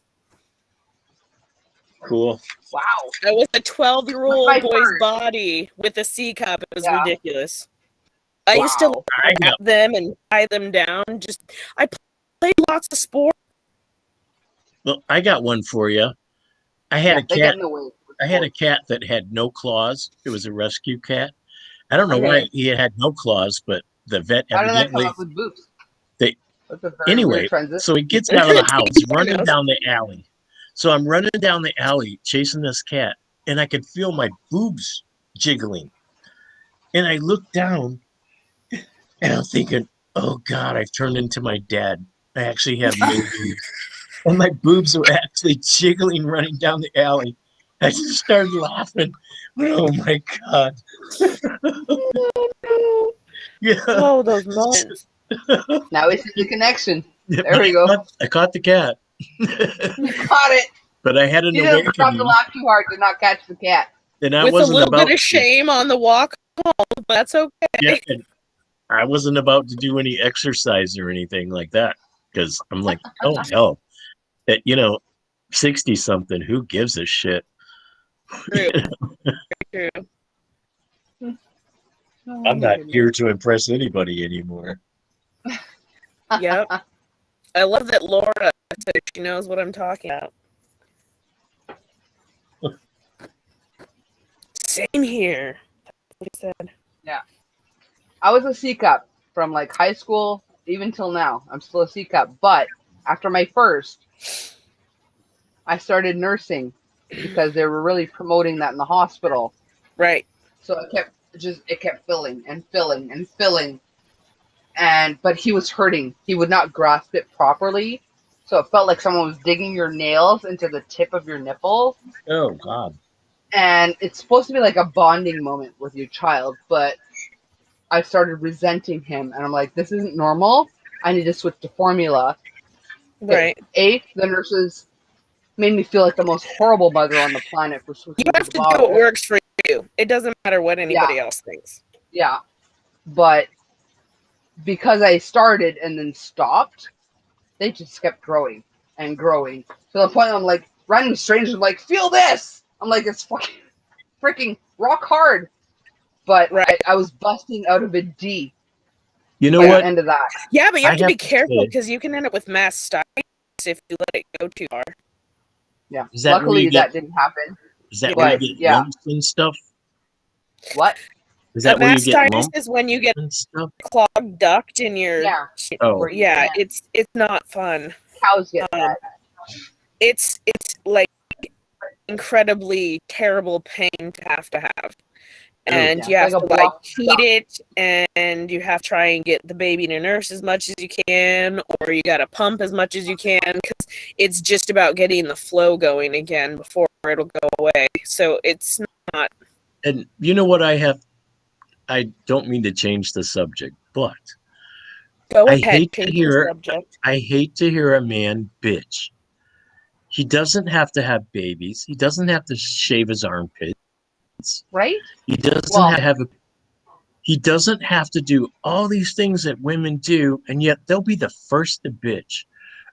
Cool. Wow. I was a 12-year-old My boy's first. body with a C cup. It was Yeah. ridiculous. I used to Wow. I wrap got them and tie them down. I played lots of sports. well, I got one for you. I had Yeah, a they get cat. in the way. I had a cat that had no claws. It was a rescue cat. I don't know Okay. why he had no claws, but the vet How did that come evidently. up with boobs? They- That's a very Anyway, weird transition. so he gets out of the house, running Pornos. down the alley. So I'm running down the alley chasing this cat, and I could feel my boobs jiggling. And I look down, and I'm thinking, "Oh God, I've turned into my dad. I actually have no boobs." And my boobs were actually jiggling running down the alley. I just started laughing. Oh my God. Yeah. Oh, those moments. Now we see the connection. There we go. I caught the cat. You caught it. But I had an You didn't stop to awakening. laugh too hard to not catch the cat. And I With a wasn't little about bit of shame on the walk home, but that's okay. yeah, and I wasn't about to do any exercise or anything like that. Because I'm like, oh hell. That 60 something, who gives a shit? True. True. I'm not here to impress anybody anymore. Yep. I love that Laura said she knows what I'm talking about. Same here. That's what he said. I was a C cup from like high school even till now. I'm still a C cup. But after my first, I started nursing because they were really promoting that in the hospital. Right. So it kept filling and filling and filling. But he was hurting. He would not grasp it properly. So it felt like someone was digging your nails into the tip of your nipple. Oh God. And it's supposed to be like a bonding moment with your child, but I started resenting him, and I'm like, this isn't normal. I need to switch to formula. Right. The nurses made me feel like the most horrible mother on the planet for switching You to have the to do bottle. what works for you. It doesn't matter what anybody else thinks. Yeah, but because I started and then stopped, they just kept growing and growing to the point I'm like, random strangers are like, feel this. I'm like, it's fucking freaking rock hard. But Right. I was busting out of a D. You know by what? the end of that. Yeah, but you I have to have be to careful say- because you can end up with mastitis if you let it go too far. Yeah. Is that where Luckily, you get- that didn't happen. Is that where you But, get yeah. lumps and stuff? What? Is that where you get mastitis lumps is when you get and stuff? clogged duct in your. Yeah. Oh. Where you Yeah, can't. it's not fun. Cows get Um, that. It's like incredibly terrible pain to have. And Yeah, you have like a to like blocked heat duct. it, and you have to try and get the baby to nurse as much as you can, or you got to pump as much as you can because it's just about getting the flow going again before it'll go away. So it's not. And you know what I don't mean to change the subject, but Go I ahead, hate to change the hear- subject. I hate to hear a man bitch. He doesn't have to have babies. He doesn't have to shave his armpits. Right? He doesn't Well- have a. He doesn't have to do all these things that women do, and yet they'll be the first to bitch.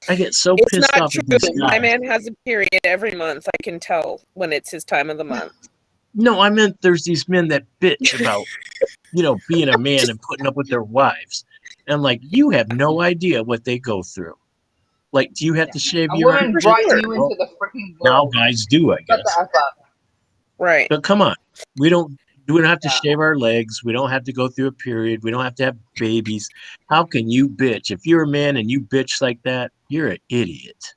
I get so It's pissed not off true. at these My guys. man has a period every month. I can tell when it's his time of the month. No, I meant there's these men that bitch about, being a man and putting up with their wives. And I'm like, you have no idea what they go through. Like, do you have to shave A your woman armpits? brought you Well, into the freaking now world. guys do, I Shut guess. the F up. Right. But come on, we don't have to Yeah. shave our legs. We don't have to go through a period. We don't have to have babies. How can you bitch? If you're a man and you bitch like that, you're an idiot.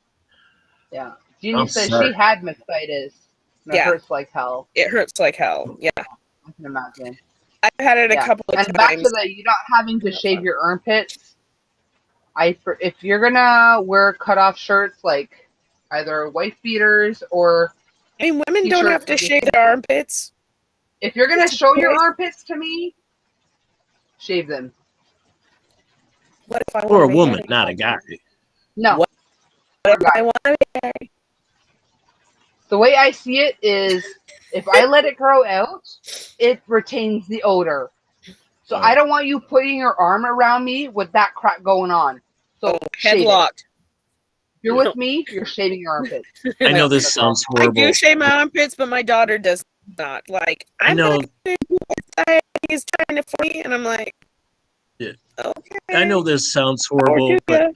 Yeah. I'm Jeannie says sorry. she had mastitis. And it Yeah. hurts like hell. It hurts like hell. Yeah. I can imagine. I've had it a Yeah. couple of And back to times. the you not having to shave your armpits. If you're gonna wear cutoff shirts, like either wife beaters or I mean, women don't t-shirt have to with shave their armpits. if you're gonna It's a show your choice. armpits to me, shave them. What if I Or a want to woman, not a guy. No. What? Or a What if I guy. want to marry? The way I see it is, if I let it grow out, it retains the odor. So I don't want you putting your arm around me with that crap going on. So shave it. Headlocked. If you're with me, you're shaving your armpits. I know this sounds I horrible. do shave my armpits, but my daughter does not. Like, I I'm know. not gonna do it. He's trying to for me, and I'm like, Yeah. okay. I know this sounds horrible, but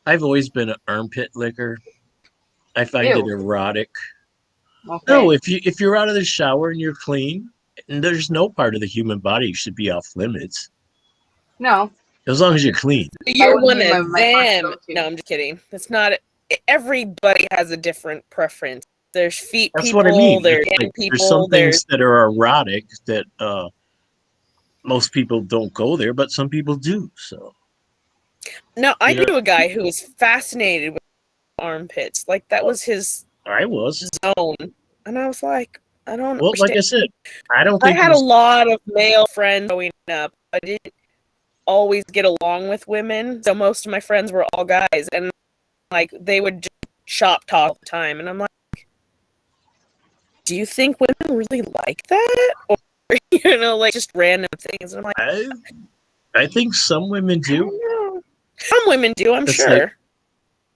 I've always been an armpit licker. I find it erotic. Okay. No, if you're out of the shower and you're clean, and there's no part of the human body should be off limits. No. As long as you're clean. You're one of my them. No, I'm just kidding. It's not. Everybody has a different preference. There's feet That's people. what I mean. There's Like, people. there's some things that are erotic that most people don't go there, but some people do. So. No, I knew a guy who was fascinated with armpits. Like, that was his I was zone, and I was like, I don't. Well, understand. like I said, I don't I think had a lot of male friends growing up. I didn't always get along with women, so most of my friends were all guys, and like they would just shop talk all the time, and I'm like, do you think women really like that, or like just random things? And I'm like, I think some women do. Some women do, I'm sure. Like,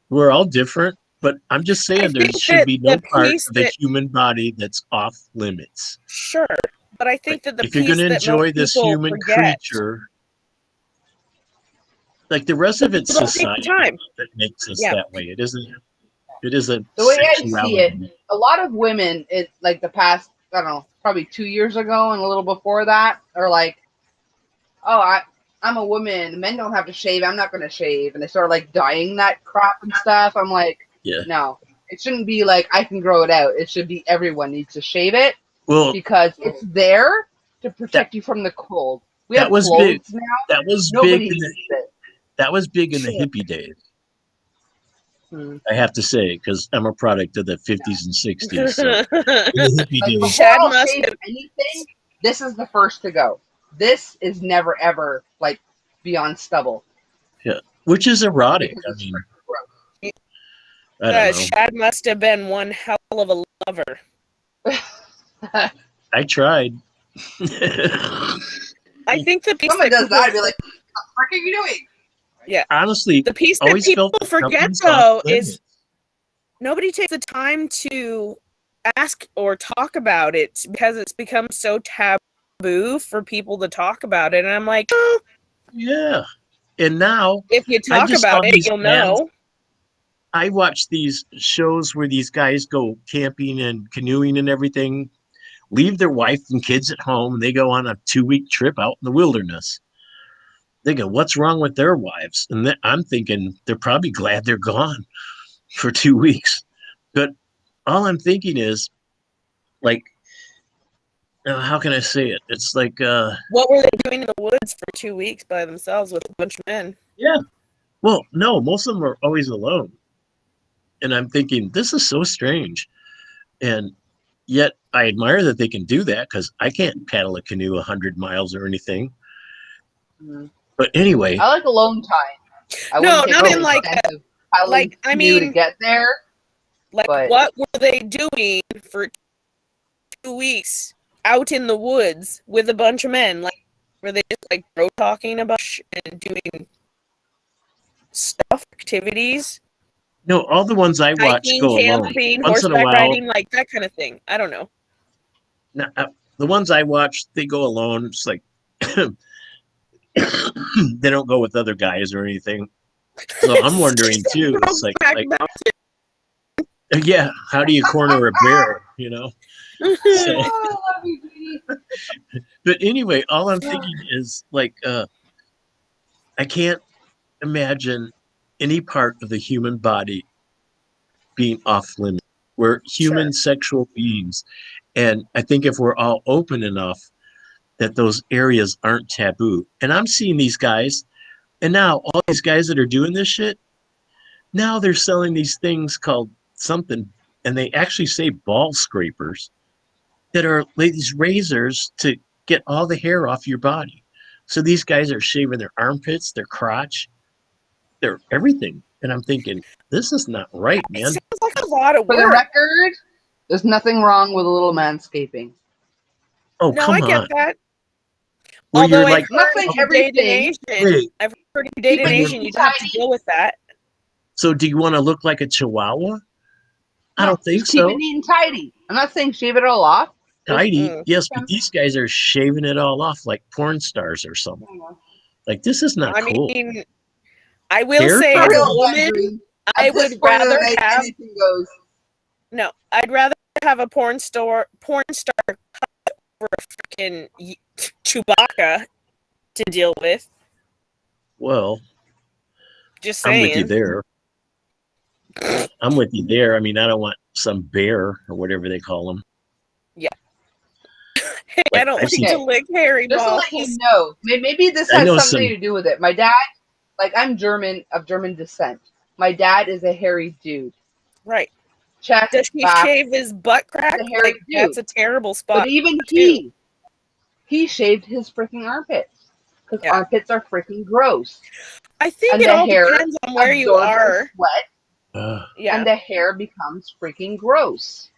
we're all different, but I'm just saying there should be no part of the human body that's off limits. Sure, but I think that if you're going to enjoy this human creature, like the rest of it's society that makes us that way. It isn't. It isn't. The way I see it, a lot of women, it's like the past, I don't know, probably 2 years ago and a little before that, are like, oh, I'm a woman. Men don't have to shave. I'm not going to shave. And they start like dyeing that crap and stuff. I'm like, no, it shouldn't be like I can grow it out. It should be everyone needs to shave it because it's there to protect you from the cold. We have clothes big. now. That was Nobody big. needs it. That was big in the hippie days. I have to say, because I'm a product of the 50s and 60s. So in the hippie days, before I'll shave anything, this is the first to go. This is never ever like beyond stubble. Yeah, which is erotic. I mean, I don't know. Shad must have been one hell of a lover. I tried. I think the piece someone does that, I'd be like, "What the frick are you doing?" Yeah, honestly, the piece that people forget though is nobody takes the time to ask or talk about it because it's become so taboo for people to talk about it. And I'm like, oh, yeah. And now, if you talk about it, you'll know. I watch these shows where these guys go camping and canoeing and everything, leave their wife and kids at home, and they go on a 2-week trip out in the wilderness. They go, what's wrong with their wives? And I'm thinking they're probably glad they're gone for 2 weeks. But all I'm thinking is, like, how can I say it? It's like... what were they doing in the woods for 2 weeks by themselves with a bunch of men? Yeah. Well, no, most of them are always alone. And I'm thinking, this is so strange. And yet I admire that they can do that because I can't paddle a canoe 100 miles or anything. Mm-hmm. But anyway, I like alone time. No, not in like I mean to get there. Like, what were they doing for 2 weeks out in the woods with a bunch of men? Like, were they just like bro talking about and doing stuff, activities? No, all the ones I watch go camping, alone. Once in a horseback while, riding, like that kind of thing. I don't know. No, the ones I watch, they go alone. It's like they don't go with other guys or anything. So I'm wondering too. It's like yeah, how do you corner a bear? You know. So, but anyway, all I'm thinking is like I can't imagine any part of the human body being off limit. We're human sexual beings, and I think if we're all open enough, that those areas aren't taboo. And I'm seeing these guys, and now all these guys that are doing this shit, now they're selling these things called something, and they actually say ball scrapers that are like these razors to get all the hair off your body. So these guys are shaving their armpits, their crotch, their everything. And I'm thinking, this is not right, man. It sounds like a lot of For the work. record, there's nothing wrong with a little manscaping. Oh, No, come I get on. that. Well, Although you're like, I'm not saying everything. wait, I've heard you date an Keep it Asian, you'd have to tiny. deal with that. so do you want to look like a chihuahua? I No, don't think just keep so. it neat and tidy. I'm not saying shave it all off. Tidy, Mm-mm. yes, but these guys are shaving it all off like porn stars or something. Like, this is not I cool. mean, I will Hair say for as a real, woman, Andrew. I At this would point of the rather night, have anything goes. no, I'd rather have a porn star cut over a freaking Chewbacca to deal with. Well, Just I'm with you saying. there. I'm with you there. I mean, I don't want some bear or whatever they call them. Hey, I Like, don't I've like seen- to lick hairy Just to balls. let you know, maybe this I has know something some- to do with it. My dad, like I'm German, of German descent. My dad is a hairy dude. Right. Chest, Does he back, shave his butt crack? The hairy Like, that's dude. a terrible but spot. even too. he shaved his freaking armpits because Yeah. armpits are freaking gross. I think And it the all hair depends on where you Absorbs the are. sweat, Yeah. and the hair becomes freaking gross.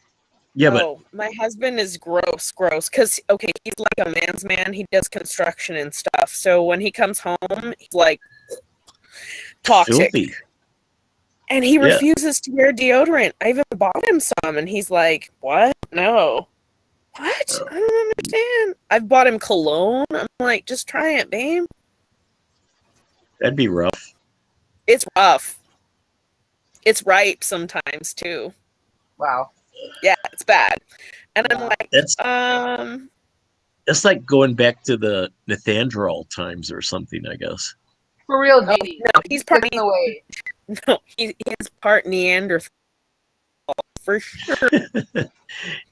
Yeah, but Oh, my husband is gross. Because, okay, he's like a man's man. He does construction and stuff. So when he comes home, he's like toxic. filthy. And he Yeah. refuses to wear deodorant. I even bought him some, and he's like, what? No. What? I don't understand. I've bought him cologne. I'm like, just try it, babe. That'd be rough. It's rough. It's ripe sometimes, too. Wow. Yeah, it's bad. And I'm like, That's like going back to the Nathandrol times or something, I guess. For real, Oh, Jeannie. no, he's part Taking away. no, he's part Neanderthal for sure.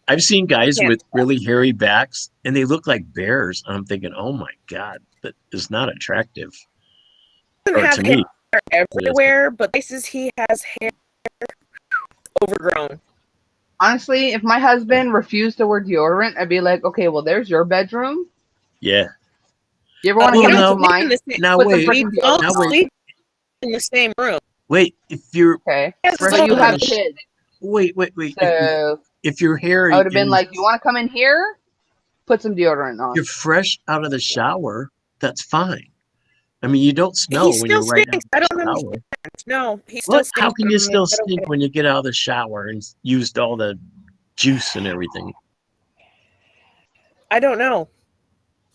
I've seen guys Yeah. with really hairy backs, and they look like bears. I'm thinking, oh my God, that is not attractive. Doesn't Or have to me, hair everywhere, but places he has hair overgrown. Honestly, if my husband refused to wear deodorant, I'd be like, okay, well, there's your bedroom. yeah. You ever want to Well, come now- into mine? Now Put some wait, freaking We don't now wait. sleep in the same room. Wait, if you're Okay. Yes, But fresh you out have of the sh- kids. wait. So If you're hairy, I would have been and like, you want to come in here? Put some deodorant on. you're fresh out of the shower, that's fine. I mean, you don't smell He when still you're right out stinks. of I the don't shower. understand. No, he still What? stinks. How can you I'm still like, I don't stink get it. when you get out of the shower and used all the juice and everything? I don't know.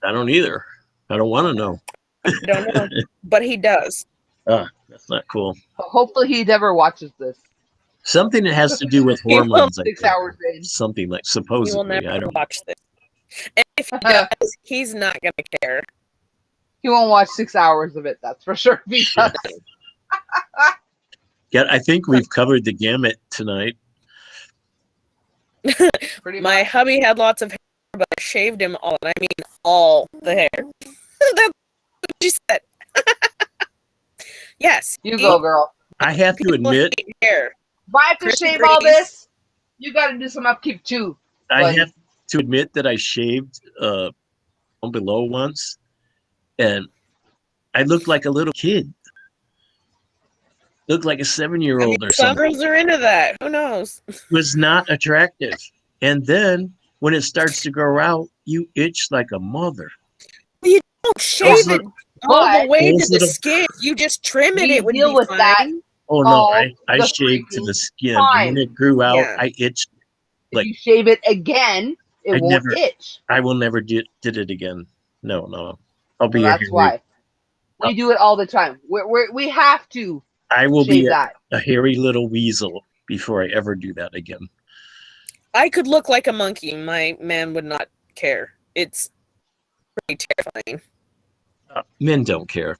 I don't either. I don't want to know. I don't know. But he does. That's not cool. Hopefully he never watches this. Something that has to do with He will hormones. I 6 think. hours in. Something like He will supposedly. I never don't. watch this. And if he does, he's not going to care. He won't watch 6 hours of it, that's for sure. If he does. Yeah, I think we've covered the gamut tonight. Pretty My much. hubby had lots of hair, but I shaved him all. And I mean all the hair. That's what she said. Yes. You go, girl. I have to People admit, hate hair. If I have to Chrissy shave all Grace. this, you got to do some upkeep too. I Like- have to admit that I shaved below once, and I looked like a little kid. Looked like a 7-year-old or Some something. girls are into that. Who knows? Was not attractive. And then when it starts to grow out, you itch like a mother. Don't shave Those it all the but- way to those the little- skin. You just trim it. We It would deal be with fine. that. Oh no, all I the shaved to freaking the skin. time. When it grew out, Yeah. I itched. If Like- you shave it again, it I'd won't never- itch. I will never did it again. No. I'll be So a that's hairy, why. We do it all the time. We have to I will shave be that. a hairy little weasel before I ever do that again. I could look like a monkey. My man would not care. It's pretty terrifying. Men don't care.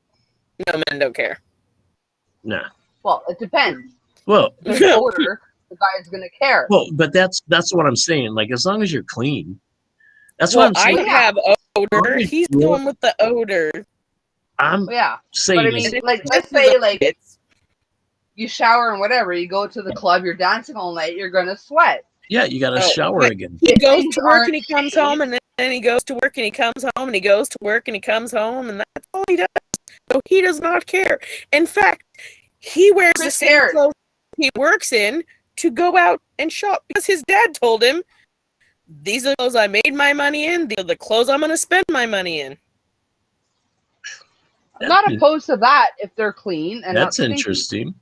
No, men don't care. Nah. Well, it depends. Well, If it's older, the guy is going to care. but that's what I'm saying. Like, as long as you're clean, that's what Well, I'm I saying. have odor. He's the one with the odor. I'm Yeah, saying, but I mean, like, let's say, like, you shower and whatever, you go to the club, you're dancing all night, you're gonna sweat. yeah, you got to shower again. He goes to work and he comes home, and then he goes to work and he comes home, and he goes to work and he comes home, and that's all he does. So he does not care. In fact, he wears the same clothes he works in to go out and shop because his dad told him, these are the clothes I made my money in, these are the clothes I'm going to spend my money in. I'm not opposed to that if they're clean. And that's interesting.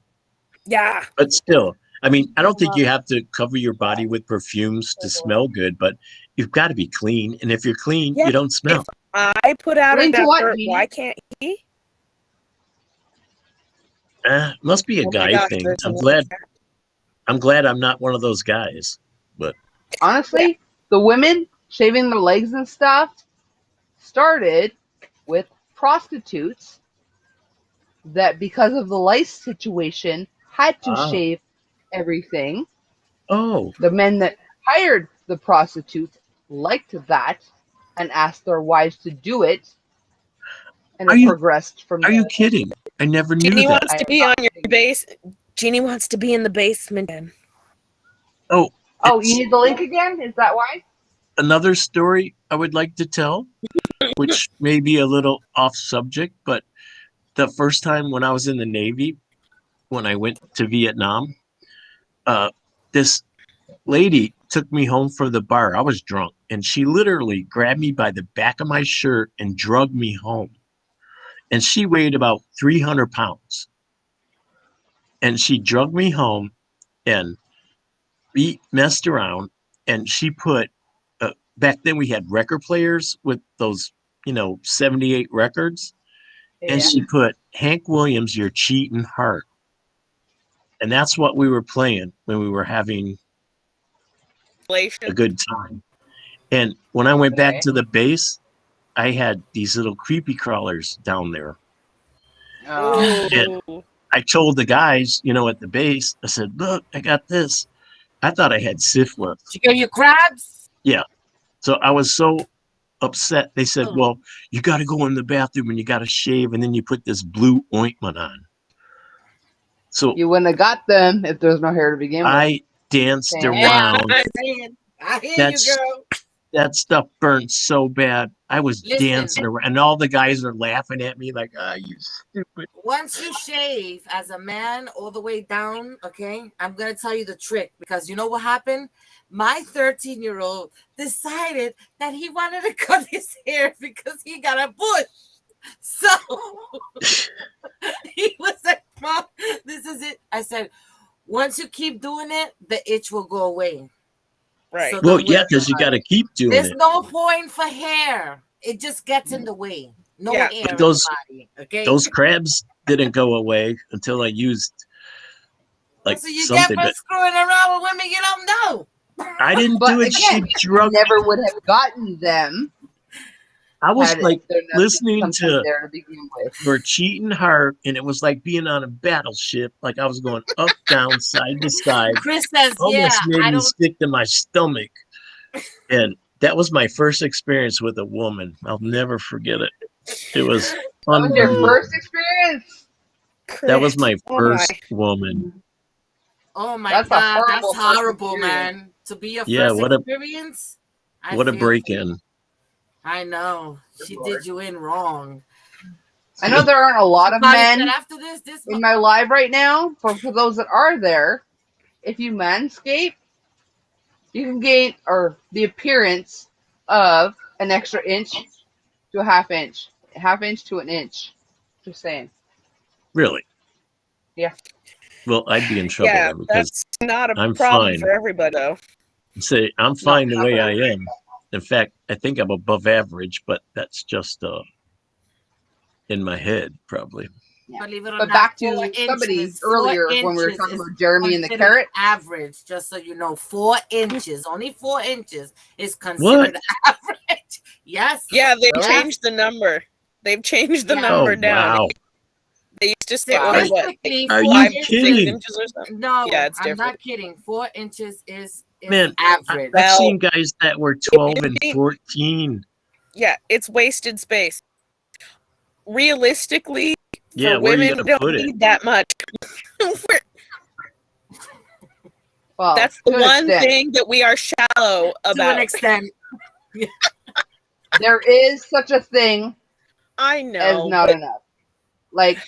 Yeah. But still, I mean, I don't think you have to cover your body with perfumes to smell good, but you've got to be clean. And if you're clean, you don't smell. If I put out an effort, why can't he? Must be a guy thing. I'm glad I'm not one of those guys. But honestly, the women shaving their legs and stuff started with prostitutes that, because of the lice situation, had to shave everything. Oh. The men that hired the prostitutes liked that and asked their wives to do it. And it progressed from there. Are you kidding? I never knew Jeannie that. wants to be on your base. Jeannie wants to be in the basement again. Oh, you need the link again? Is that why? Another story I would like to tell, which may be a little off subject, but the first time when I was in the Navy, when I went to Vietnam, this lady took me home from the bar. I was drunk, and she literally grabbed me by the back of my shirt and dragged me home. And she weighed about 300 pounds. And she dragged me home, and we messed around, and she put, back then we had record players with those, 78 records. Yeah. And she put Hank Williams, Your Cheating Heart. And that's what we were playing when we were having a good time. And when I went back to the base, I had these little creepy crawlers down there. Oh. And I told the guys, at the base, I said, look, I got this. I thought I had syphilis. Did you get your crabs? Yeah. So I was so upset. They said, well, you got to go in the bathroom and you got to shave, and then you put this blue ointment on. So you wouldn't have got them if there was no hair to begin with. I danced around. I hear you, girl. That stuff burnt so bad. I was dancing around, and all the guys are laughing at me like, you stupid. Once you shave as a man all the way down, okay, I'm going to tell you the trick, because you know what happened? My 13-year-old decided that he wanted to cut his hair because he got a bush. So he was like, Mom, this is it. I said, once you keep doing it, the itch will go away. Right. So well, yeah, because you got to keep doing There's no point for hair. It just gets in the way. No hair in the body. Okay. Those crabs didn't go away until I used so you something. Get screwing around with women you don't know. I didn't do it. Again, she drug never would have gotten them. I was like listening to Your Cheating Heart, and it was like being on a battleship. Like I was going up, down, side to side. Chris says, almost made me stick to my stomach. And that was my first experience with a woman. I'll never forget it. It was your first experience? That was my first woman. Oh my God, that's horrible, man. To be your first experience. What a break-in. I know. She did you in wrong. I know there aren't a lot of men in my live right now. For those that are there, if you manscape, you can gain the appearance of an extra inch to a half inch to an inch. Just saying. Really? Yeah. Well, I'd be in trouble because that's not a problem for everybody, though. Say, I'm fine the way I am. In fact, I think I'm above average, but that's just in my head, probably. Yeah. But back to somebody earlier when we were talking about Jeremy and the carrot. Average, just so you know, 4 inches, only 4 inches is considered average. Yes. Yeah, they changed the number. They've changed the number down. Wow. They used to say, what? Are you kidding? 6 inches or something? No, yeah, it's different. I'm not kidding. 4 inches is Man, average. I've seen guys that were 12 and 14. Yeah, it's wasted space. Realistically, Yeah, for where you women, gonna don't put it? need that much. Well, That's the to an one extent. thing that we are shallow To an about. extent. There is such a thing I as know, not but enough. Like,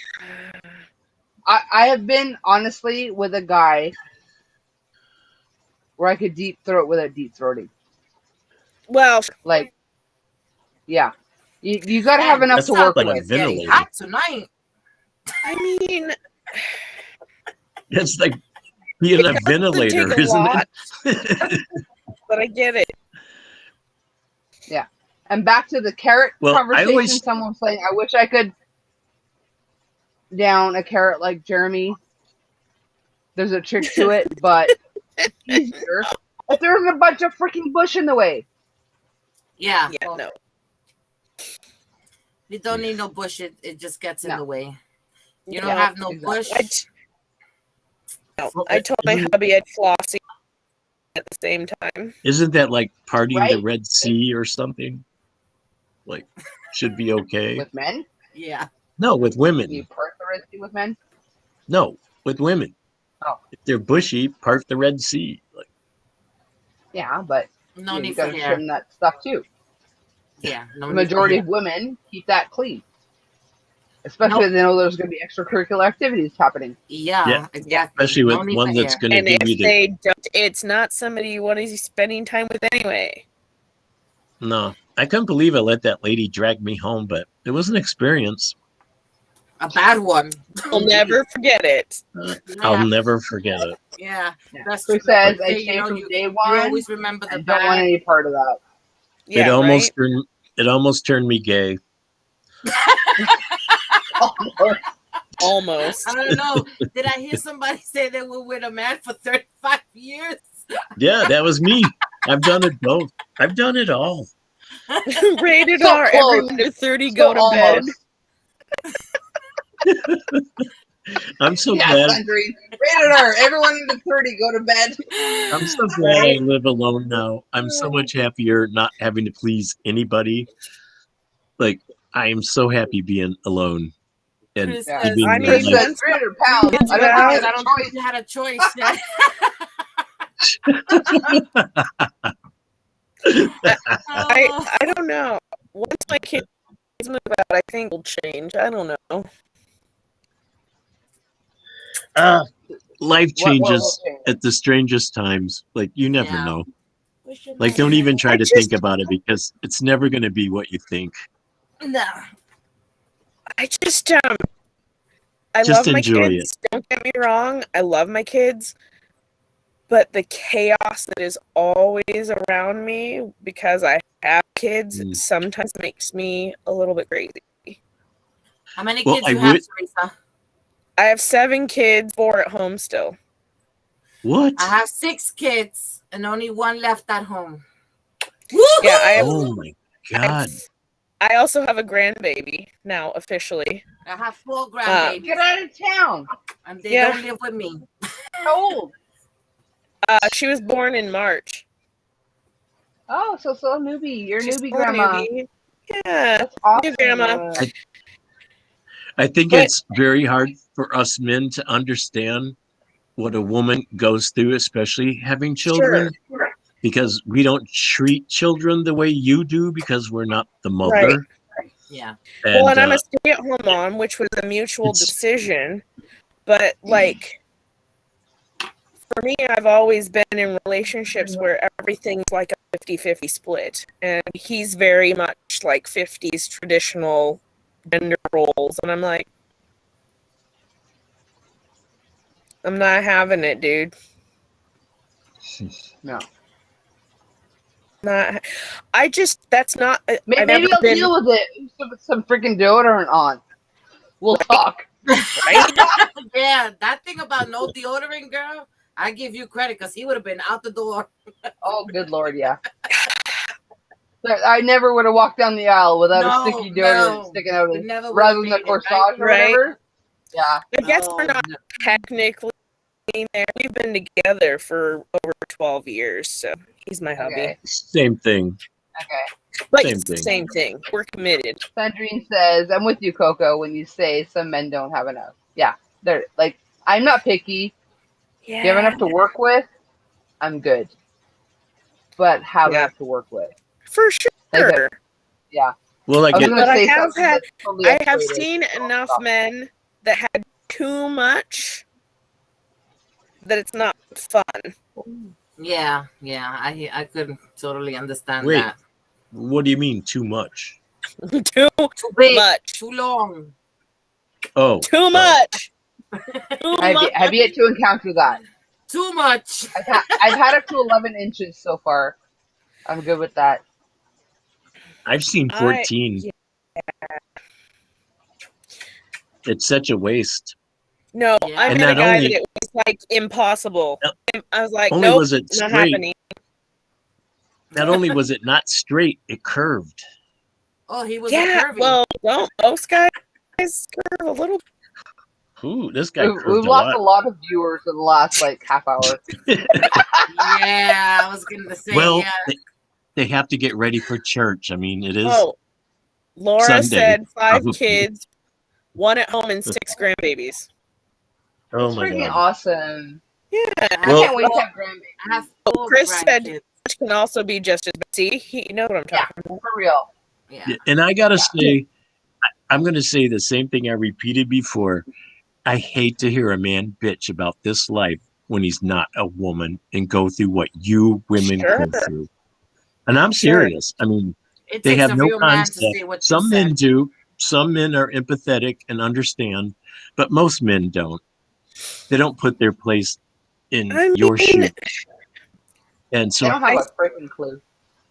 I have been, honestly, with a guy where I could deep throat without deep throating. well, Like, yeah. You got to have Man, enough That's to work like a with. it's getting ventilator. hot tonight. I mean, It's like being a doesn't ventilator, take a isn't lot, it? but I get it. Yeah. And back to the carrot Well, I conversation, always someone was saying, I wish I could down a carrot like Jeremy. There's a trick to it, but it's easier if there isn't a bunch of freaking bush in the way. Yeah. Yeah, no. You don't need no bush. It just gets in No. the way. You don't Yeah, have no exactly. bush. I told my hubby I'd flossy at the same time. isn't that like parting the Right? Red Sea or something? Like, should be okay. With men? Yeah. No, with You women. part the Red Sea with men? No, with women. Oh. If they're bushy, part the Red Sea. Like, Yeah, but No you need got for to hair. trim that stuff too. Yeah. No The need for majority hair. of women keep that clean. Especially Nope. if they know there's going to be extracurricular activities happening. Yeah, Yeah. exactly. especially with No need one for that's hair. going to And give you if the. they don't, it's not somebody you want to be spending time with anyway. No, I couldn't believe I let that lady drag me home, but it was an experience. A bad one. I'll never forget it. I'll never forget it. Yeah. Yeah. That's Who true. says Like, I say from day you one always remember the and don't want bad. any part of that. Yeah, It almost turned me gay. almost. I don't know. Did I hear somebody say they were with a man for 35 years? Yeah, that was me. I've done it both. I've done it all. Rated So R. close. Everyone under 30 go to bed. I'm so Yes, glad. Andre. Rated R. Everyone under 30 go to bed. I'm so glad I live alone now. I'm so much happier not having to please anybody. Like, I am so happy being alone and Chris Yeah. says, being I mean, Chris lonely. says 300 pounds. Kids I don't out. think I I don't have a think choice. you had a choice. I don't know. Once my kids move out, I think will change. I don't know. Life What changes will change? at the strangest times. Like, you never Yeah. know. Like, don't even try to think about it because it's never going to be what you think. No. I just I Just love my enjoy kids. Don't get me wrong. I love my kids. But the chaos that is always around me because I have kids sometimes makes me a little bit crazy. How many Well, kids I you have, would- Teresa? I have 7 kids, 4 at home still. What? I have 6 kids and only 1 left at home. Yeah, I have. Oh my God. I also have a grandbaby now officially. I have 4 grandbabies. Get out of town. And they Yeah. don't live with me. How old? She was born in March. Oh, so newbie. You're She's newbie still a grandma. newbie. Yeah, That's awesome. new grandma. I think But- it's very hard for us men to understand what a woman goes through, especially having children, Sure. because we don't treat children the way you do because we're not the mother. Yeah. Well, and I'm a stay-at-home mom, which was a mutual It's- decision. But like, for me, I've always been in relationships where everything's like a 50-50 split, and he's very much like 50s traditional gender roles, and I'm like, I'm not having it, dude. No. Not. I just. That's not. Maybe, I've never I'll been. deal with it. Put some freaking deodorant on. We'll talk. Right? Yeah, that thing about no deodorant, girl, I give you credit because he would have been out the door. Oh, good Lord, yeah. I never would have walked down the aisle without a sticky deodorant sticking out We of never rather would've than the made it, corsage or right? whatever. Yeah. I guess Oh, we're not no. technically there. We've been together for over 12 years, so he's my hubby. Okay. Same thing. Okay. But Same it's the thing. same thing. We're committed. Sandrine says, I'm with you, Coco, when you say some men don't have enough. Yeah, they're like, I'm not picky. Yeah. If you have enough to work with, I'm good. But have Yeah. enough to work with. For sure. Like yeah. Well, I I was get gonna But I say have something had, that's totally I have escalated. seen enough men that had too much that it's not fun. Yeah, I couldn't totally understand Wait. that. What do you mean too much? Too big, much. too long. Oh, Too much. Too I've much. yet to encounter that. Too much. I've had up to 11 inches so far. I'm good with that. I've seen 14. It's such a waste. No, Yeah. I And met a not guy only- that it was like impossible. I was like, Only nope, was it not straight. happening. Not only was it not straight, it curved. Oh, he was Yeah, curvy. well, don't most guys curve a little. Ooh, this guy We've curved a lost a lot. lot of viewers in the last like half hour. Yeah, I was gonna say. Well, yeah. they have to get ready for church. I mean, it is. Oh, Laura Sunday, said 5 probably. kids, 1 at home, and 6 grandbabies. Oh It's my freaking God. awesome. Yeah. Well- I can't wait to have grandbabies. I have Oh, 4 Chris said grandkids. which can also be just as see. You know what I'm Yeah, talking about. for real. Yeah. And I gotta say, I'm gonna say the same thing I repeated before. I hate to hear a man bitch about this life when he's not a woman and go through what you women Sure. go through. And I'm Sure. serious. I mean, It they takes have a no real man to concept. say what Some you men said. do. Some men are empathetic and understand, but most men don't. They don't put their place in I your mean, shoe. And They so don't have a freaking clue.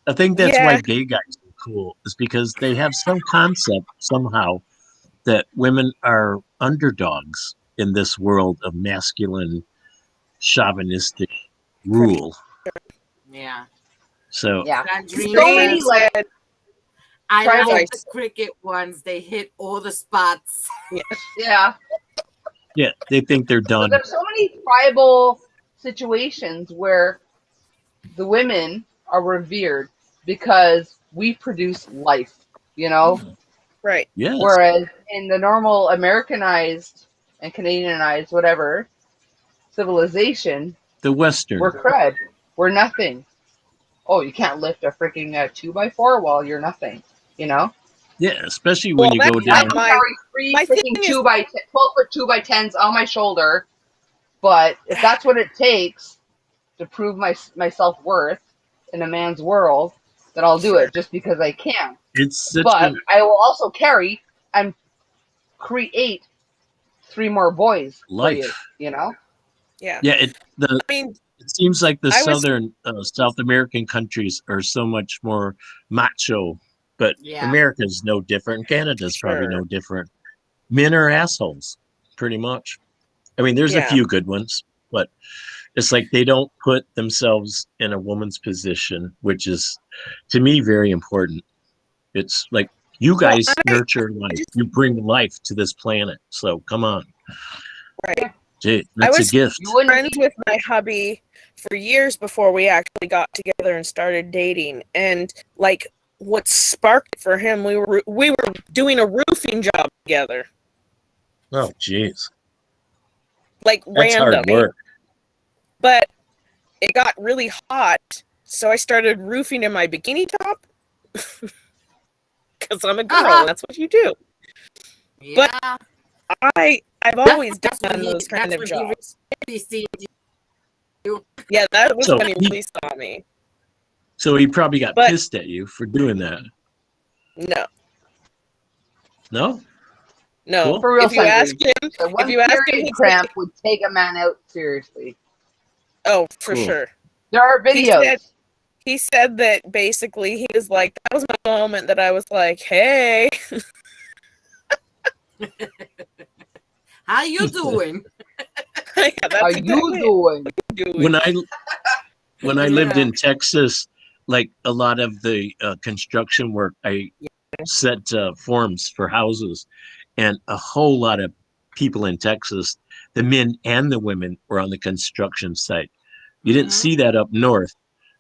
I think that's Yeah. why gay guys are cool, is because they have some concept somehow that women are underdogs in this world of masculine, chauvinistic rule. Yeah. So Yeah. Sandrine So many says, like said, I tribal- like the cricket ones. They hit all the spots. yeah. yeah, they think they're But done. there's so many tribal situations where the women are revered because we produce life, you know? right. Yes. Whereas in the normal Americanized and Canadianized, whatever, civilization, The Western. we're crud. We're nothing. Oh, you can't lift a freaking 2x4 while you're nothing, you know? Yeah, especially when Well, you go that's I down. can my- carry 3 my freaking thing is- 12-foot 2x10s on my shoulder, but if that's what it takes to prove my self-worth in a man's world, then I'll do it just because I can. It's such But a, I will also carry and create 3 more boys Life. for you know? Yeah. yeah, I mean, it seems like the I was- southern South American countries are so much more macho, but Yeah. America's no different. Canada's probably Sure. no different. Men are assholes, pretty much. I mean, there's a Yeah. few good ones, but it's like they don't put themselves in a woman's position, which is, to me, very important. It's like you guys nurture life. You bring life to this planet. So come on. right. Gee, that's was- a gift. You wouldn't Friends be with my hubby for years before we actually got together and started dating. And like what sparked it for him, we were doing a roofing job together. Oh, jeez. Like That's random. hard work. But it got really hot, so I started roofing in my bikini top. Because I'm a girl, and that's what you do. Yeah. I've always That's done when he- those kind that's of when he jobs. really seen Yeah, that was So when he he- really saw me. So he probably got But- pissed at you for doing that. No, No? no. Cool. For real, If you ask Sandrine. him, The one you ask him, period he'd cramp would take a man out seriously. oh, for Cool. sure. There are videos. He said that basically he was like, that was my moment that I was like, hey. How you doing? Yeah, that's How exactly you doing? doing. When I lived Yeah. in Texas, like a lot of the construction work, I set forms for houses, and a whole lot of people in Texas, the men and the women, were on the construction site. You didn't Mhm. see that up north.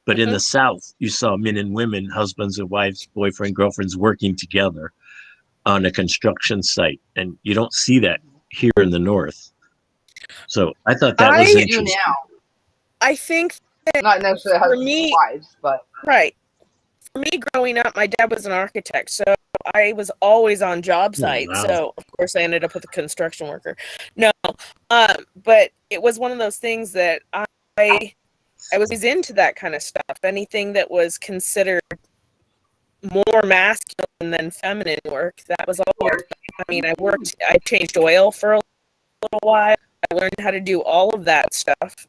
But in the South, you saw men and women, husbands and wives, boyfriend, girlfriends working together on a construction site. And you don't see that here in the North. So I thought that was do interesting. now. I think Not necessarily for husbands me, and wives, but right. For me, growing up, my dad was an architect, so I was always on job sites. wow. So of course, I ended up with a construction worker. No, but it was one of those things that I was into that kind of stuff. Anything that was considered more masculine than feminine work, that was always. I mean, I changed oil for a little while. I learned how to do all of that stuff,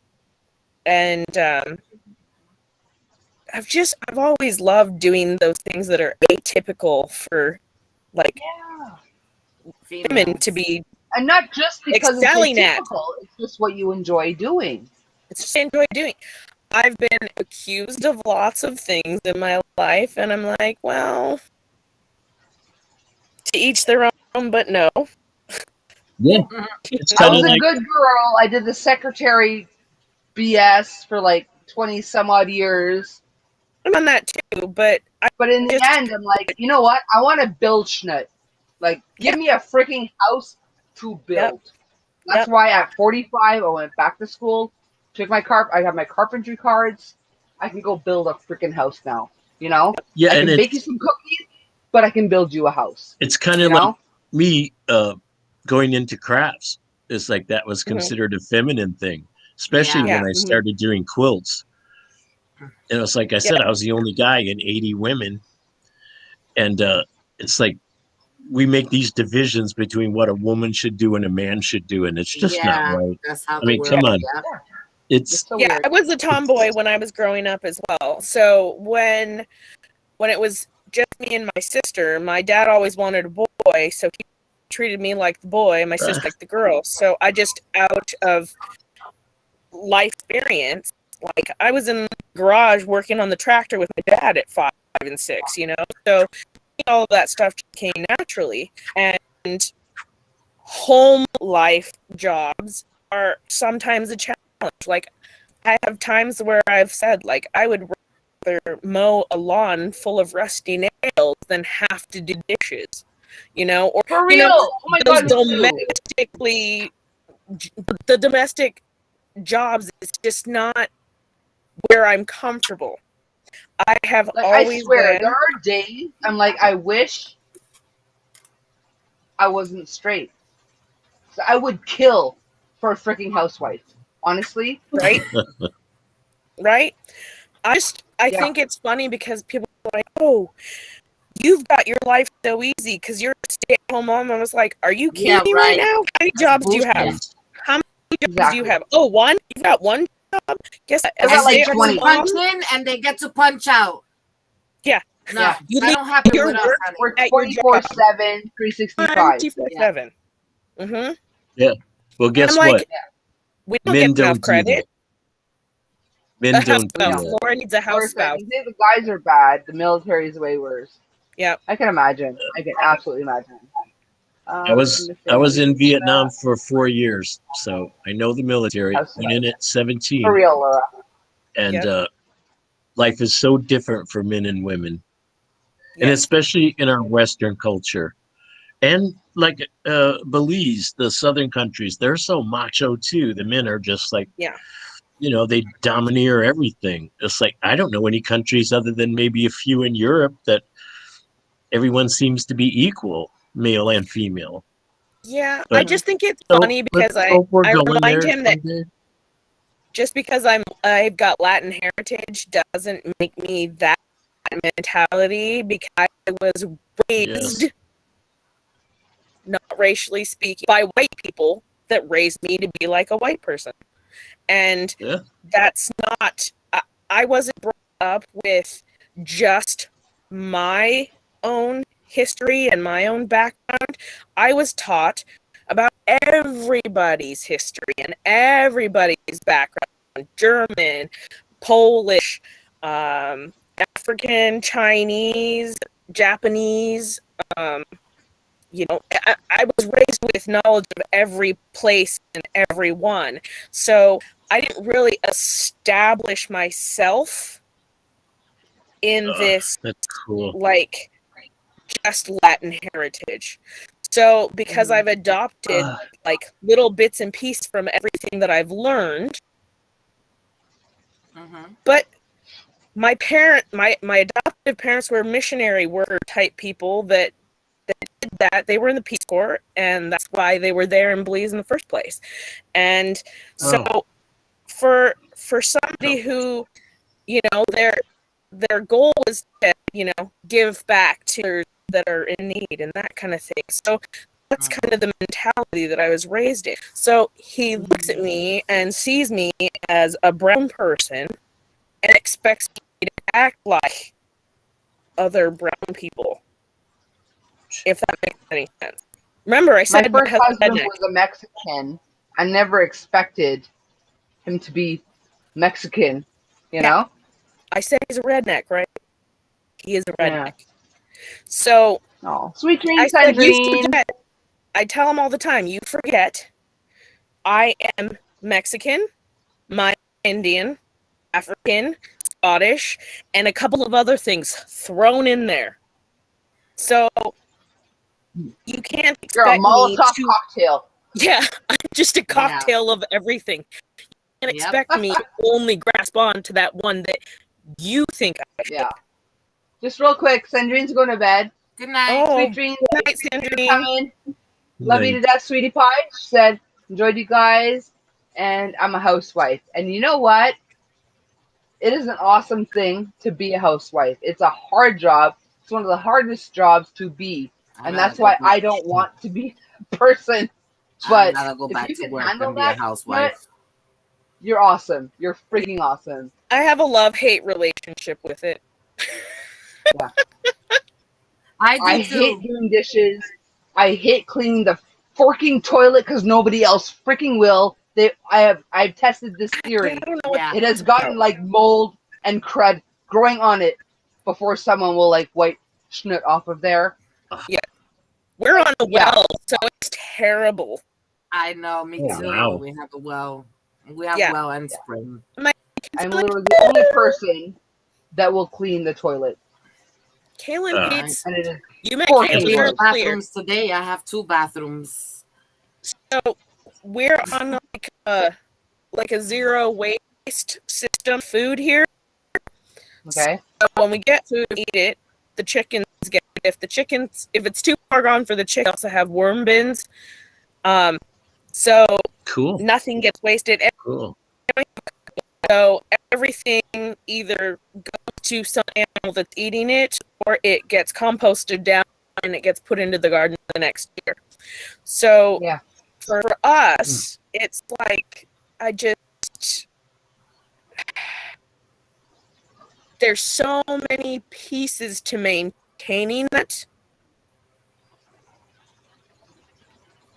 and I've always loved doing those things that are atypical for like women to be, and not just because it's excelling at. atypical, it's just what you enjoy doing. It's just I enjoy doing. I've been accused of lots of things in my life, and I'm like, well, to each their own, but no. Yeah. It's I kind was of a like, good girl. I did the secretary BS for like 20 some odd years. I'm on that too, but But in the end, I'm like, you know what? I want to build schnut. Like, give me a freaking house to build. That's why at 45, I went back to school, took my I have my carpentry cards. I can go build a freaking house now. You know? yeah, I and can bake you some cookies, but I can build you a house. it's kind of like me going into crafts. It's like that was considered a feminine thing, especially when I started doing quilts. And it was like I said, I was the only guy in 80 women. And it's like we make these divisions between what a woman should do and a man should do. And it's just not right. That's how I mean, come on. It's so weird. I was a tomboy when I was growing up as well. So when it was just me and my sister, my dad always wanted a boy, so he treated me like the boy and my sister like the girl. So I just, out of life experience, like I was in the garage working on the tractor with my dad at 5 and 6, you know? So all of that stuff just came naturally. And home life jobs are sometimes a challenge. Like, I have times where I've said, like, I would rather mow a lawn full of rusty nails than have to do dishes, you know? Or, for real. You know, oh my God. The domestic jobs is just not where I'm comfortable. I have always I swear, been. there are days I'm like, I wish I wasn't straight. So I would kill for a freaking housewife. Honestly. Right? Right? I think it's funny because people are like, oh, you've got your life so easy because you're a stay-at-home mom. I was like, are you kidding me right now? How many jobs do you have? How many jobs do you have? Oh, one? You got one job? Guess I got like 20. Punch in and they get to punch out. Yeah. No, Yeah. that don't happen with us, honey. We're 24/7, 365. 24/7. Mm-hmm. Yeah. Well, guess like, what? We don't Men get enough don't do credit. that. Men don't do that. Laura needs a house spouse. You say the guys are bad. The military is way worse. Yeah. I can imagine. I can absolutely imagine. I was in Vietnam for 4 years, so I know the military. Went in at 17. For real, Laura. And life is so different for men and women, and especially in our Western culture. And like Belize, the southern countries, they're so macho too. The men are just like, you know, they domineer everything. It's like, I don't know any countries other than maybe a few in Europe that everyone seems to be equal, male and female. Yeah, But, I just think it's funny because I remind him that just because I've got Latin heritage doesn't make me that mentality, because I was raised, not racially speaking, by white people that raised me to be like a white person. And that's not, I wasn't brought up with just my own history and my own background. I was taught about everybody's history and everybody's background: German, Polish, African, Chinese, Japanese. You know, I was raised with knowledge of every place and everyone. So I didn't really establish myself in this That's cool. like just Latin heritage. So because I've adopted like little bits and pieces from everything that I've learned, but my adoptive parents were missionary worker type people that did that. They were in the Peace Corps, and that's why they were there in Belize in the first place. And so for somebody who, you know, their goal is to, you know, give back to others that are in need and that kind of thing. So that's kind of the mentality that I was raised in. So he looks at me and sees me as a brown person and expects me to act like other brown people. If that makes any sense. Remember, I said my first husband was a Mexican. I never expected him to be Mexican, you know? I said he's a redneck, right? He is a redneck. Yeah. So, sweet dreams, Sandrine. I tell him all the time, you forget I am Mexican, Mayan, Indian, African, Scottish, and a couple of other things thrown in there. So, you can't expect You're a Molotov cocktail. Yeah, I'm just a cocktail of everything. You can't expect me to only grasp on to that one that you think I should. Yeah. Just real quick, Sandrine's going to bed. Good night. Sweet dreams. Good night, Sandrine. Love you to death, sweetie pie. She said, enjoyed you guys, and I'm a housewife. And you know what? It is an awesome thing to be a housewife. It's a hard job. It's one of the hardest jobs to be. And that's why I don't want to be a person. But go back if you to can work handle and be that, a housewife. You're awesome. You're freaking awesome. I have a love-hate relationship with it. Yeah. I hate doing dishes. I hate cleaning the forking toilet because nobody else freaking will. I've tested this theory. It has gotten like mold and crud growing on it before someone will like wipe schnoot off of there. Yeah. We're on a well, so it's terrible. I know, me too. Wow. We have a well. We have well and spring. I'm literally the only person that will clean the toilet. Kaylin hates. You make Kaylin bathrooms today. I have 2 bathrooms. So we're on like a zero waste system food here. Okay. So when we get food, eat it. The chickens get it. If it's too far gone for the chickens, also have worm bins. So cool. Nothing gets wasted. Cool. So everything either goes to some animal that's eating it, or it gets composted down and it gets put into the garden the next year. So for us, it's like there's so many pieces to maintaining that.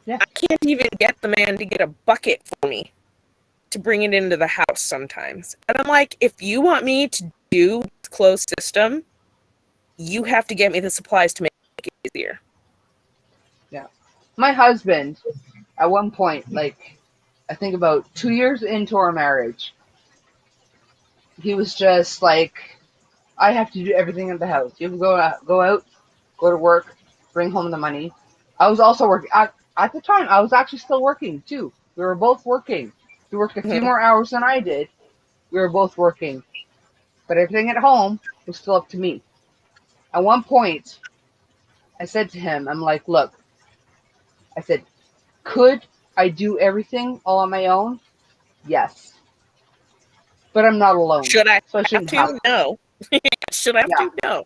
Yeah. I can't even get the man to get a bucket for me to bring it into the house sometimes. And I'm like, if you want me to do this closed system, you have to get me the supplies to make it easier. Yeah. My husband, at one point, like, I think about 2 years into our marriage, he was just like, I have to do everything in the house. You have to go out, go to work, bring home the money. I was also working. At the time, I was actually still working, too. We were both working. He worked a few more hours than I did. We were both working. But everything at home was still up to me. At one point, I said to him, I'm like, look, I said, could I do everything all on my own? Yes. But I'm not alone. Should I so have to? No. Should I have to? No.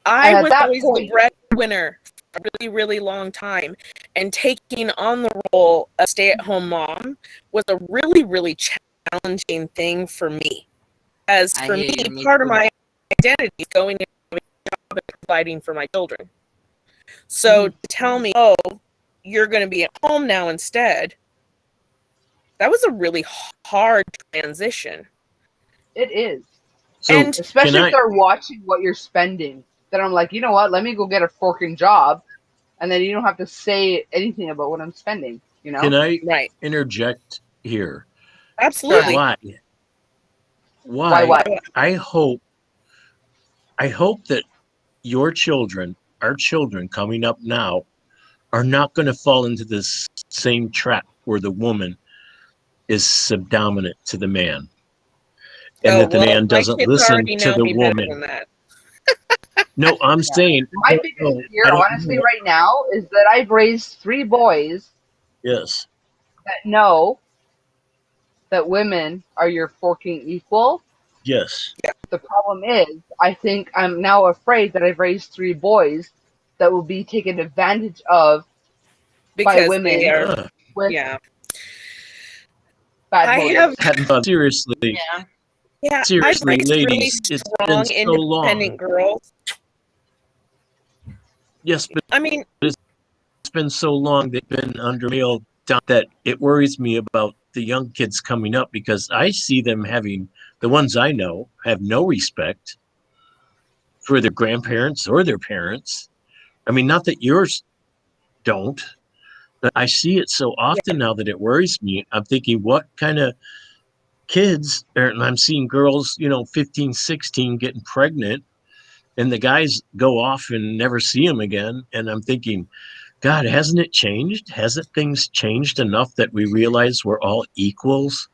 I was always the breadwinner for a really, really long time. And taking on the role of stay-at-home mom was a really, really challenging thing for me. As for me, part of my identity is going into a job and providing for my children. So to tell me, oh, you're going to be at home now instead, that was a really hard transition. It is. So and especially if they're watching what you're spending. Then I'm like, you know what? Let me go get a forking job. And then you don't have to say anything about what I'm spending, you know? Can I interject here? Absolutely. Why? I hope I hope that your children, our children coming up now, are not going to fall into this same trap where the woman is subdominant to the man, and that the man my doesn't kids listen already to know the me better than woman. that. No, I'm Yeah. saying My biggest fear, honestly, right now is that I've raised 3 boys Yes. that know that women are your fucking equal. Yes. The problem is, I think I'm now afraid that I've raised 3 boys that will be taken advantage of by Because women they are, Uh, with yeah. bad I motives. having fun. Seriously. Yeah. Yeah, I've Seriously, raised really ladies, it's been strong, so long. independent girls. Yes, but I mean, it's been so long they've been under male down that it worries me about the young kids coming up, because I see them having, the ones I know have no respect for their grandparents or their parents. I mean, not that yours don't, but I see it so often now that it worries me. I'm thinking, what kind of kids, and I'm seeing girls, 15, 16 getting pregnant, and the guys go off and never see them again. And I'm thinking, God, hasn't it changed? Hasn't things changed enough that we realize we're all equals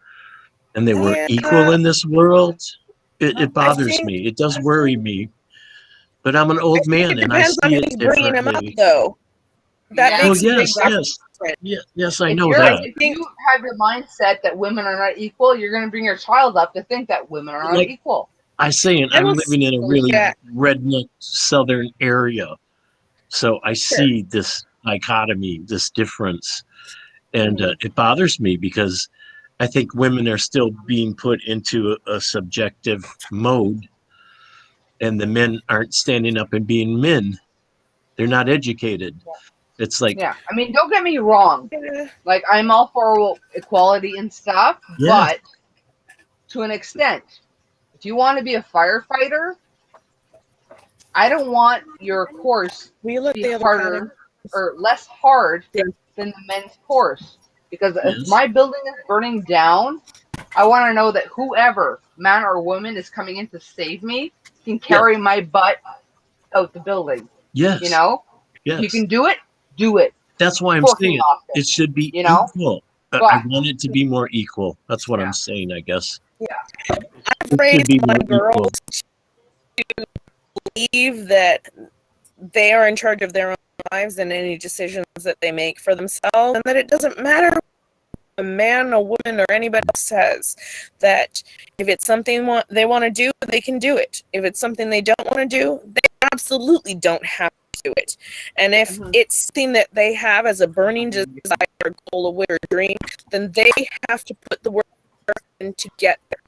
and that we're equal yeah, in this world? It I bothers think me. It does worry me. But I'm an old man it and I depends on see it who's bringing them up, differently. though. That Yeah. Well, makes a big yes, difference. yes, I If know you're that. if you have the mindset that women are not equal, you're going to bring your child up to think that women are not Like equal. I say, and I I'm will, living in a really yeah, redneck southern area. So I sure. see this dichotomy, this difference. And it bothers me because I think women are still being put into a subjective mode, and the men aren't standing up and being men. They're not educated. It's like, Yeah, I mean, don't get me wrong. Yeah. Like, I'm all for equality and stuff, yeah, but to an extent. If you want to be a firefighter, I don't want your course Will you to let be the other cat in? harder or less hard Yeah. than the men's course. Because if yes, my building is burning down, I want to know that whoever, man or woman, is coming in to save me can yeah, carry my butt out the building. You yes, know? If you yes. can do it, do it. That's why I'm Fucking saying awesome. it should be You know? equal. I But, want it to be more equal. That's what I'm yeah. saying, I guess. I've It should raised be my more girls equal. to believe that they are in charge of their own lives and any decisions that they make for themselves, and that it doesn't matter what a man, a woman, or anybody else says. That if it's something they want to do, they can do it. If it's something they don't want to do, they absolutely don't have to do it. And if it's something that they have as a burning desire, goal, a wish, or dream, then they have to put the work in to get there.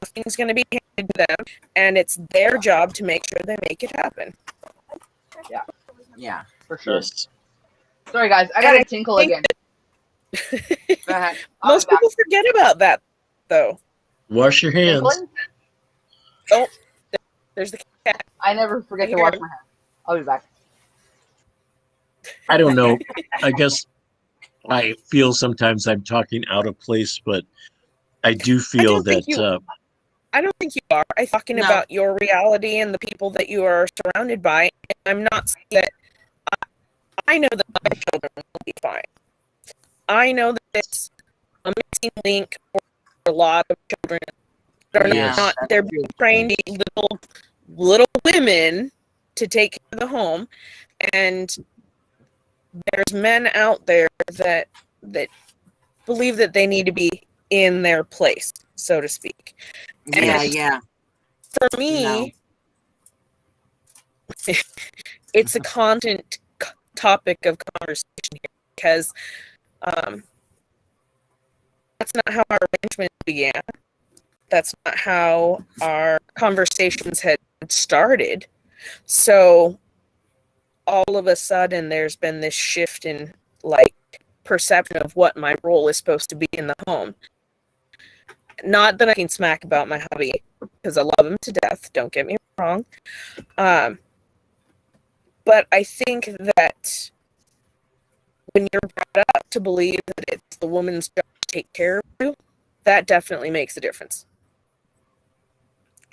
Nothing's going to be handed to them, and it's their job to make sure they make it happen. Yeah. For sure. Yes. Sorry, guys. I And got to I tinkle think again. Go ahead. most people forget about that, though. Wash your hands. Tinkling? Oh, there's the cat. I never forget to wash my hands. I'll be back. I don't know. I guess I feel sometimes I'm talking out of place, but I do feel that I don't think you are. I'm talking No. about your reality and the people that you are surrounded by. I'm not saying that I know that my children will be fine. I know that it's a missing link for a lot of children. They're Yes. not. They're being trained to be little women to take care of the home, and there's men out there that believe that they need to be in their place, so to speak. Yeah, And yeah. for me, it's a constant topic of conversation here because that's not how our arrangement began. That's not how our conversations had started. So all of a sudden there's been this shift in like perception of what my role is supposed to be in the home. Not that I can smack about my hubby, because I love him to death, don't get me wrong. But I think that when you're brought up to believe that it's the woman's job to take care of you, that definitely makes a difference.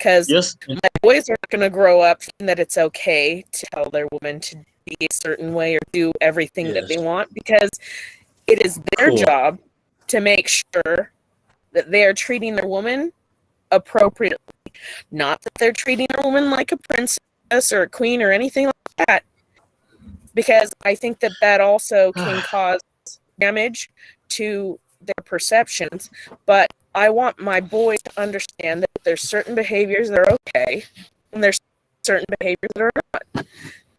because Yes. my boys are going to grow up thinking that it's okay to tell their woman to be a certain way or do everything that they want, because it is their job to make sure that they are treating their woman appropriately. Not that they're treating their woman like a princess or a queen or anything like that, because I think that that also can cause damage to their perceptions. But I want my boys to understand that there's certain behaviors that are okay and there's certain behaviors that are not.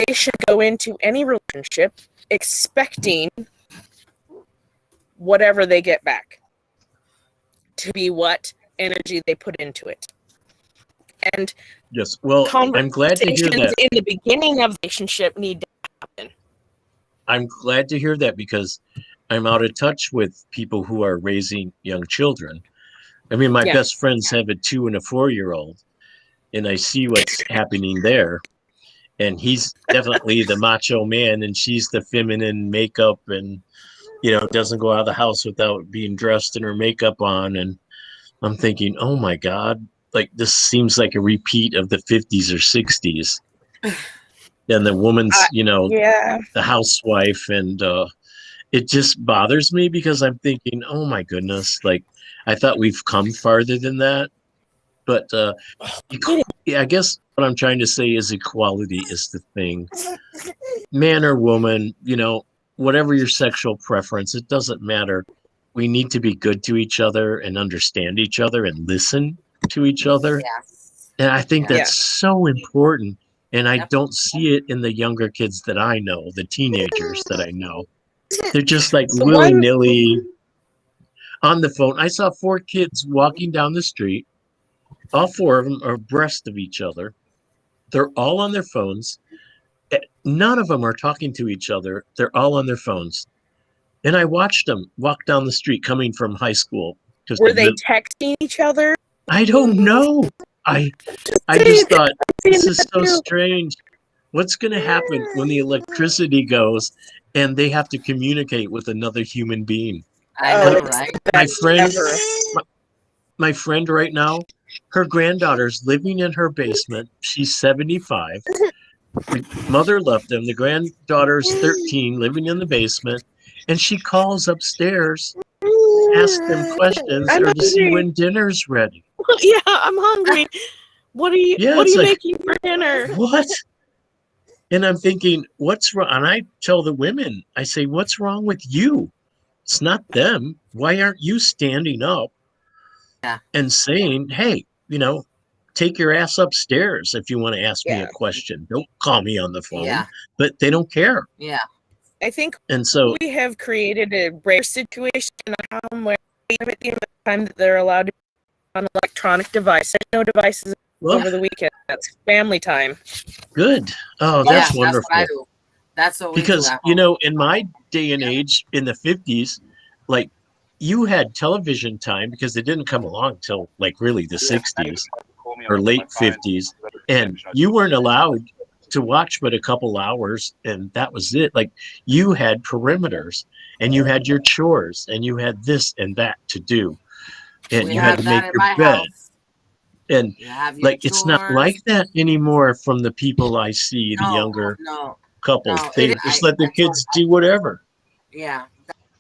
They should go into any relationship expecting whatever they get back to be what energy they put into it. And yes, well, I'm glad to hear that. In the beginning of the relationship need to happen. I'm glad to hear that, because I'm out of touch with people who are raising young children. I mean, my best friends have a 2 and a 4-year-old, and I see what's happening there. And he's definitely the macho man, and she's the feminine makeup, and doesn't go out of the house without being dressed and her makeup on. And I'm thinking, oh my God, like this seems like a repeat of the 50s or 60s. And the woman's, the housewife, and it just bothers me, because I'm thinking, oh my goodness, like I thought we've come farther than that. But I guess what I'm trying to say is equality is the thing. Man or woman, whatever your sexual preference, it doesn't matter. We need to be good to each other and understand each other and listen to each other. Yes. And I think that's so important. And I don't see it in the younger kids that I know, the teenagers that I know. They're just like willy-nilly on the phone. I saw 4 kids walking down the street. All 4 of them are abreast of each other. They're all on their phones. None of them are talking to each other. They're all on their phones. And I watched them walk down the street coming from high school. Were they texting each other? I don't know. I just thought, this is so strange. What's going to happen when the electricity goes and they have to communicate with another human being? I know, right? My friend right now, her granddaughter's living in her basement. She's 75. The mother left them. The granddaughter's 13, living in the basement. And she calls upstairs, asks them questions or to see when dinner's ready. Yeah, I'm hungry. What are you making for dinner? What? And I'm thinking, what's wrong? And I tell the women, I say, what's wrong with you? It's not them. Why aren't you standing up and saying, hey, take your ass upstairs if you want to ask me a question. Don't call me on the phone. Yeah. But they don't care. Yeah. I think so we have created a rare situation at home where the time that they're allowed to be on electronic devices. No devices over the weekend. That's family time. Good. Oh, that's wonderful. That's what I do. That's what we because do in my day and age, in the 50s, like you had television time, because it didn't come along till like really the 60s or late 50s, and you weren't allowed to watch but a couple hours, and that was it. Like you had perimeters, and you had your chores, and you had this and that to do, and you had to make your bed. And like it's not like that anymore from the people I see, the younger couples. They just let their kids do whatever. Yeah.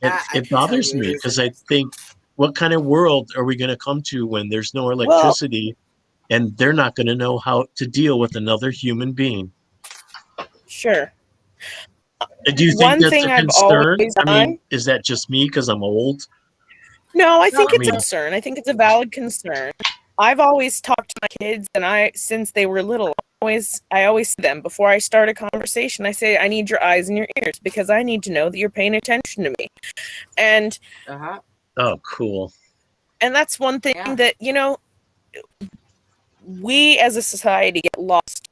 It bothers me, because I think, what kind of world are we going to come to when there's no electricity and they're not going to know how to deal with another human being? Sure. Do you think that's a concern? I mean, is that just me because I'm old? No, I think it's a concern. I think it's a valid concern. I've always talked to my kids, and since they were little, I always see them before I start a conversation. I say, I need your eyes and your ears, because I need to know that you're paying attention to me. And oh, cool. And that's one thing that we as a society get lost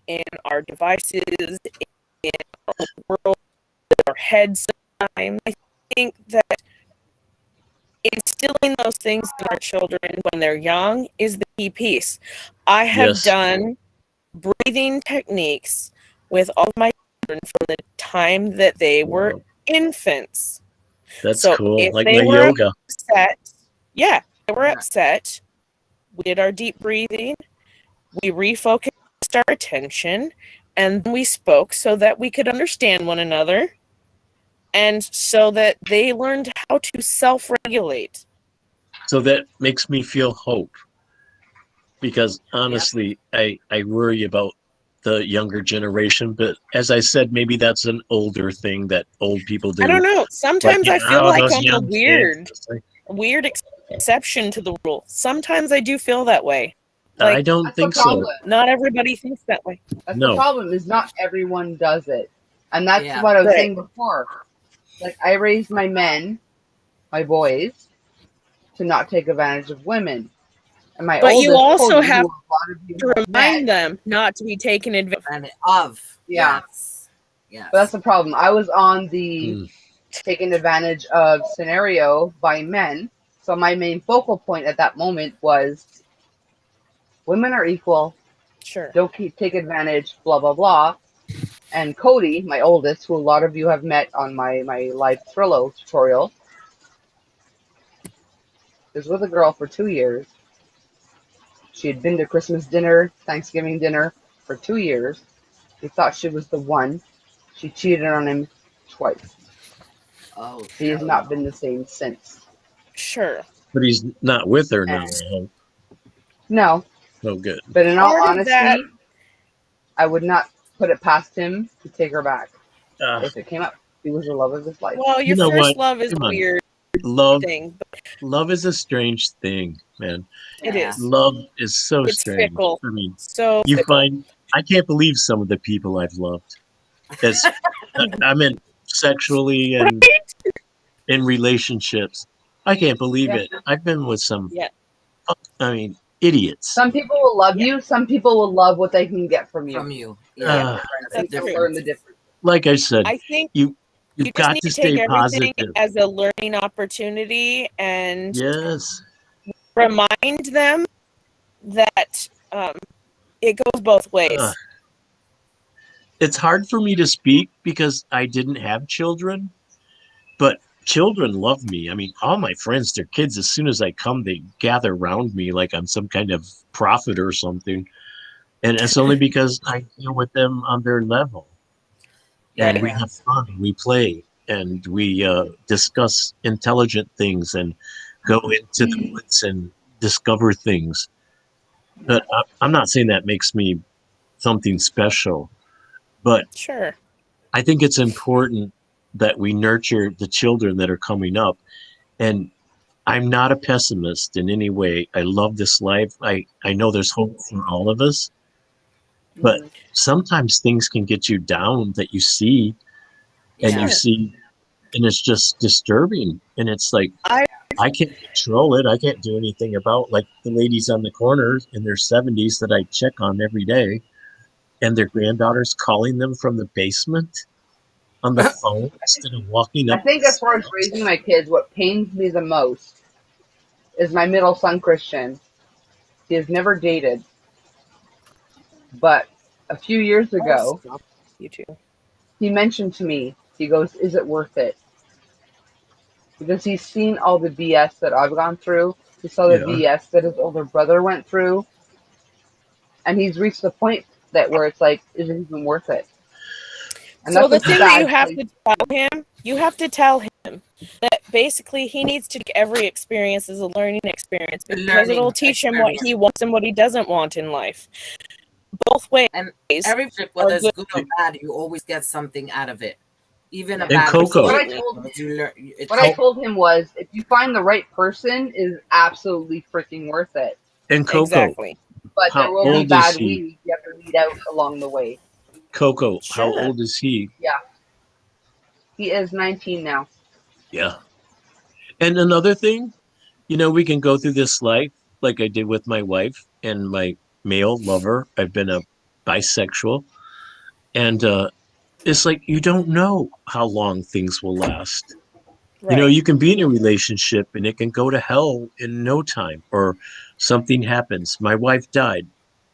in our devices, in our world, in our heads. I think that instilling those things in our children when they're young is the key piece. I have done breathing techniques with all my children from the time that they were infants. That's cool. Like my yoga. They were upset. We did our deep breathing, we refocused our attention, and we spoke so that we could understand one another, and so that they learned how to self-regulate. So that makes me feel hope, because honestly, I worry about the younger generation. But as I said, maybe that's an older thing that old people do. I don't know. Sometimes I feel like those I'm a young kids. weird exception to the rule. Sometimes I do feel that way. I don't That's think the so. problem. Not everybody thinks that way. That's No. the problem, is not everyone does it. And that's Yeah. what I was Right. saying before. Like, I raised my men, my boys, to not take advantage of women. And my But you oldest, also Cody, have who a lot of you to have remind met, them not to be taken advantage And of. Yeah. Yes. Yes. but that's the problem. I was on the Mm. taken advantage of scenario by men. So my main focal point at that moment was women are equal. Sure. Don't take advantage, blah, blah, blah. And Cody, my oldest, who a lot of you have met on my live Thrillo tutorial, was with a girl for 2 years. She had been to Christmas dinner, Thanksgiving dinner for 2 years. He thought she was the one. She cheated on him twice. Oh, He has not been the same since. Sure. But he's not with her now. And- No, Oh, good. but in all Part of honesty, that- I would not put it past him to take her back Uh, if it came up. He was the love of his life. Well, your You know first what? love is Come a on. weird love, thing. But love is a strange thing, man. it Yeah. is. Love is so It's strange. fickle. I mean, So you fickle. find, I can't believe some of the people I've loved. As I mean, sexually and in relationships. I can't believe Yeah. it. I've been with some, Yeah. I mean, idiots. Some people will love you. Some people will love what they can get from you. From you. Uh, That's They'll true. learn the difference. Like I said, I think you've you just got need to to take stay everything positive. as a learning opportunity and Yes. remind them that it goes both ways. Uh, it's hard for me to speak because I didn't have children, but children love me. I mean, all my friends, their kids, as soon as I come, they gather around me like I'm some kind of prophet or something. And it's only because I deal with them on their level. And we have fun, we play, and we discuss intelligent things and go into the woods and discover things. But I'm not saying that makes me something special, but Sure. I think it's important that we nurture the children that are coming up. And I'm not a pessimist in any way. I love this life. I know there's hope for all of us, but sometimes things can get you down that you see, and Yeah. you see, and it's just disturbing. And it's like, I can't control it. I can't do anything about, like, the ladies on the corner in their 70s that I check on every day, and their granddaughters calling them from the basement on the phone instead of walking I up. think as far as raising my kids, what pains me the most is my middle son, Christian. He has never dated, but a few years ago, you too. he mentioned to me, he goes, "Is it worth it?" Because he's seen all the BS that I've gone through. He saw the BS that his older brother went through. And he's reached the point that where it's like, is it even worth it? And So the that's a thing that sad you have place. to tell him, you have to tell him that basically he needs to take every experience as a learning experience, because Learning it'll teach him what he wants and what he doesn't want in life. Both ways. And every trip, whether are it's good or bad, you always get something out of it. Even a And bad Coco. What I experience, told, you learn. what I told him was, if you find the right person, is absolutely freaking worth it. And Coco, Exactly. But How there will be old is bad he? weeds you have to weed out along the way. Coco, how Sure. old is he? He is 19 now. Yeah. And another thing, we can go through this life like I did with my wife and my male lover. I've been a bisexual. And it's like, you don't know how long things will last. Right. You can be in a relationship and it can go to hell in no time, or something happens. My wife died.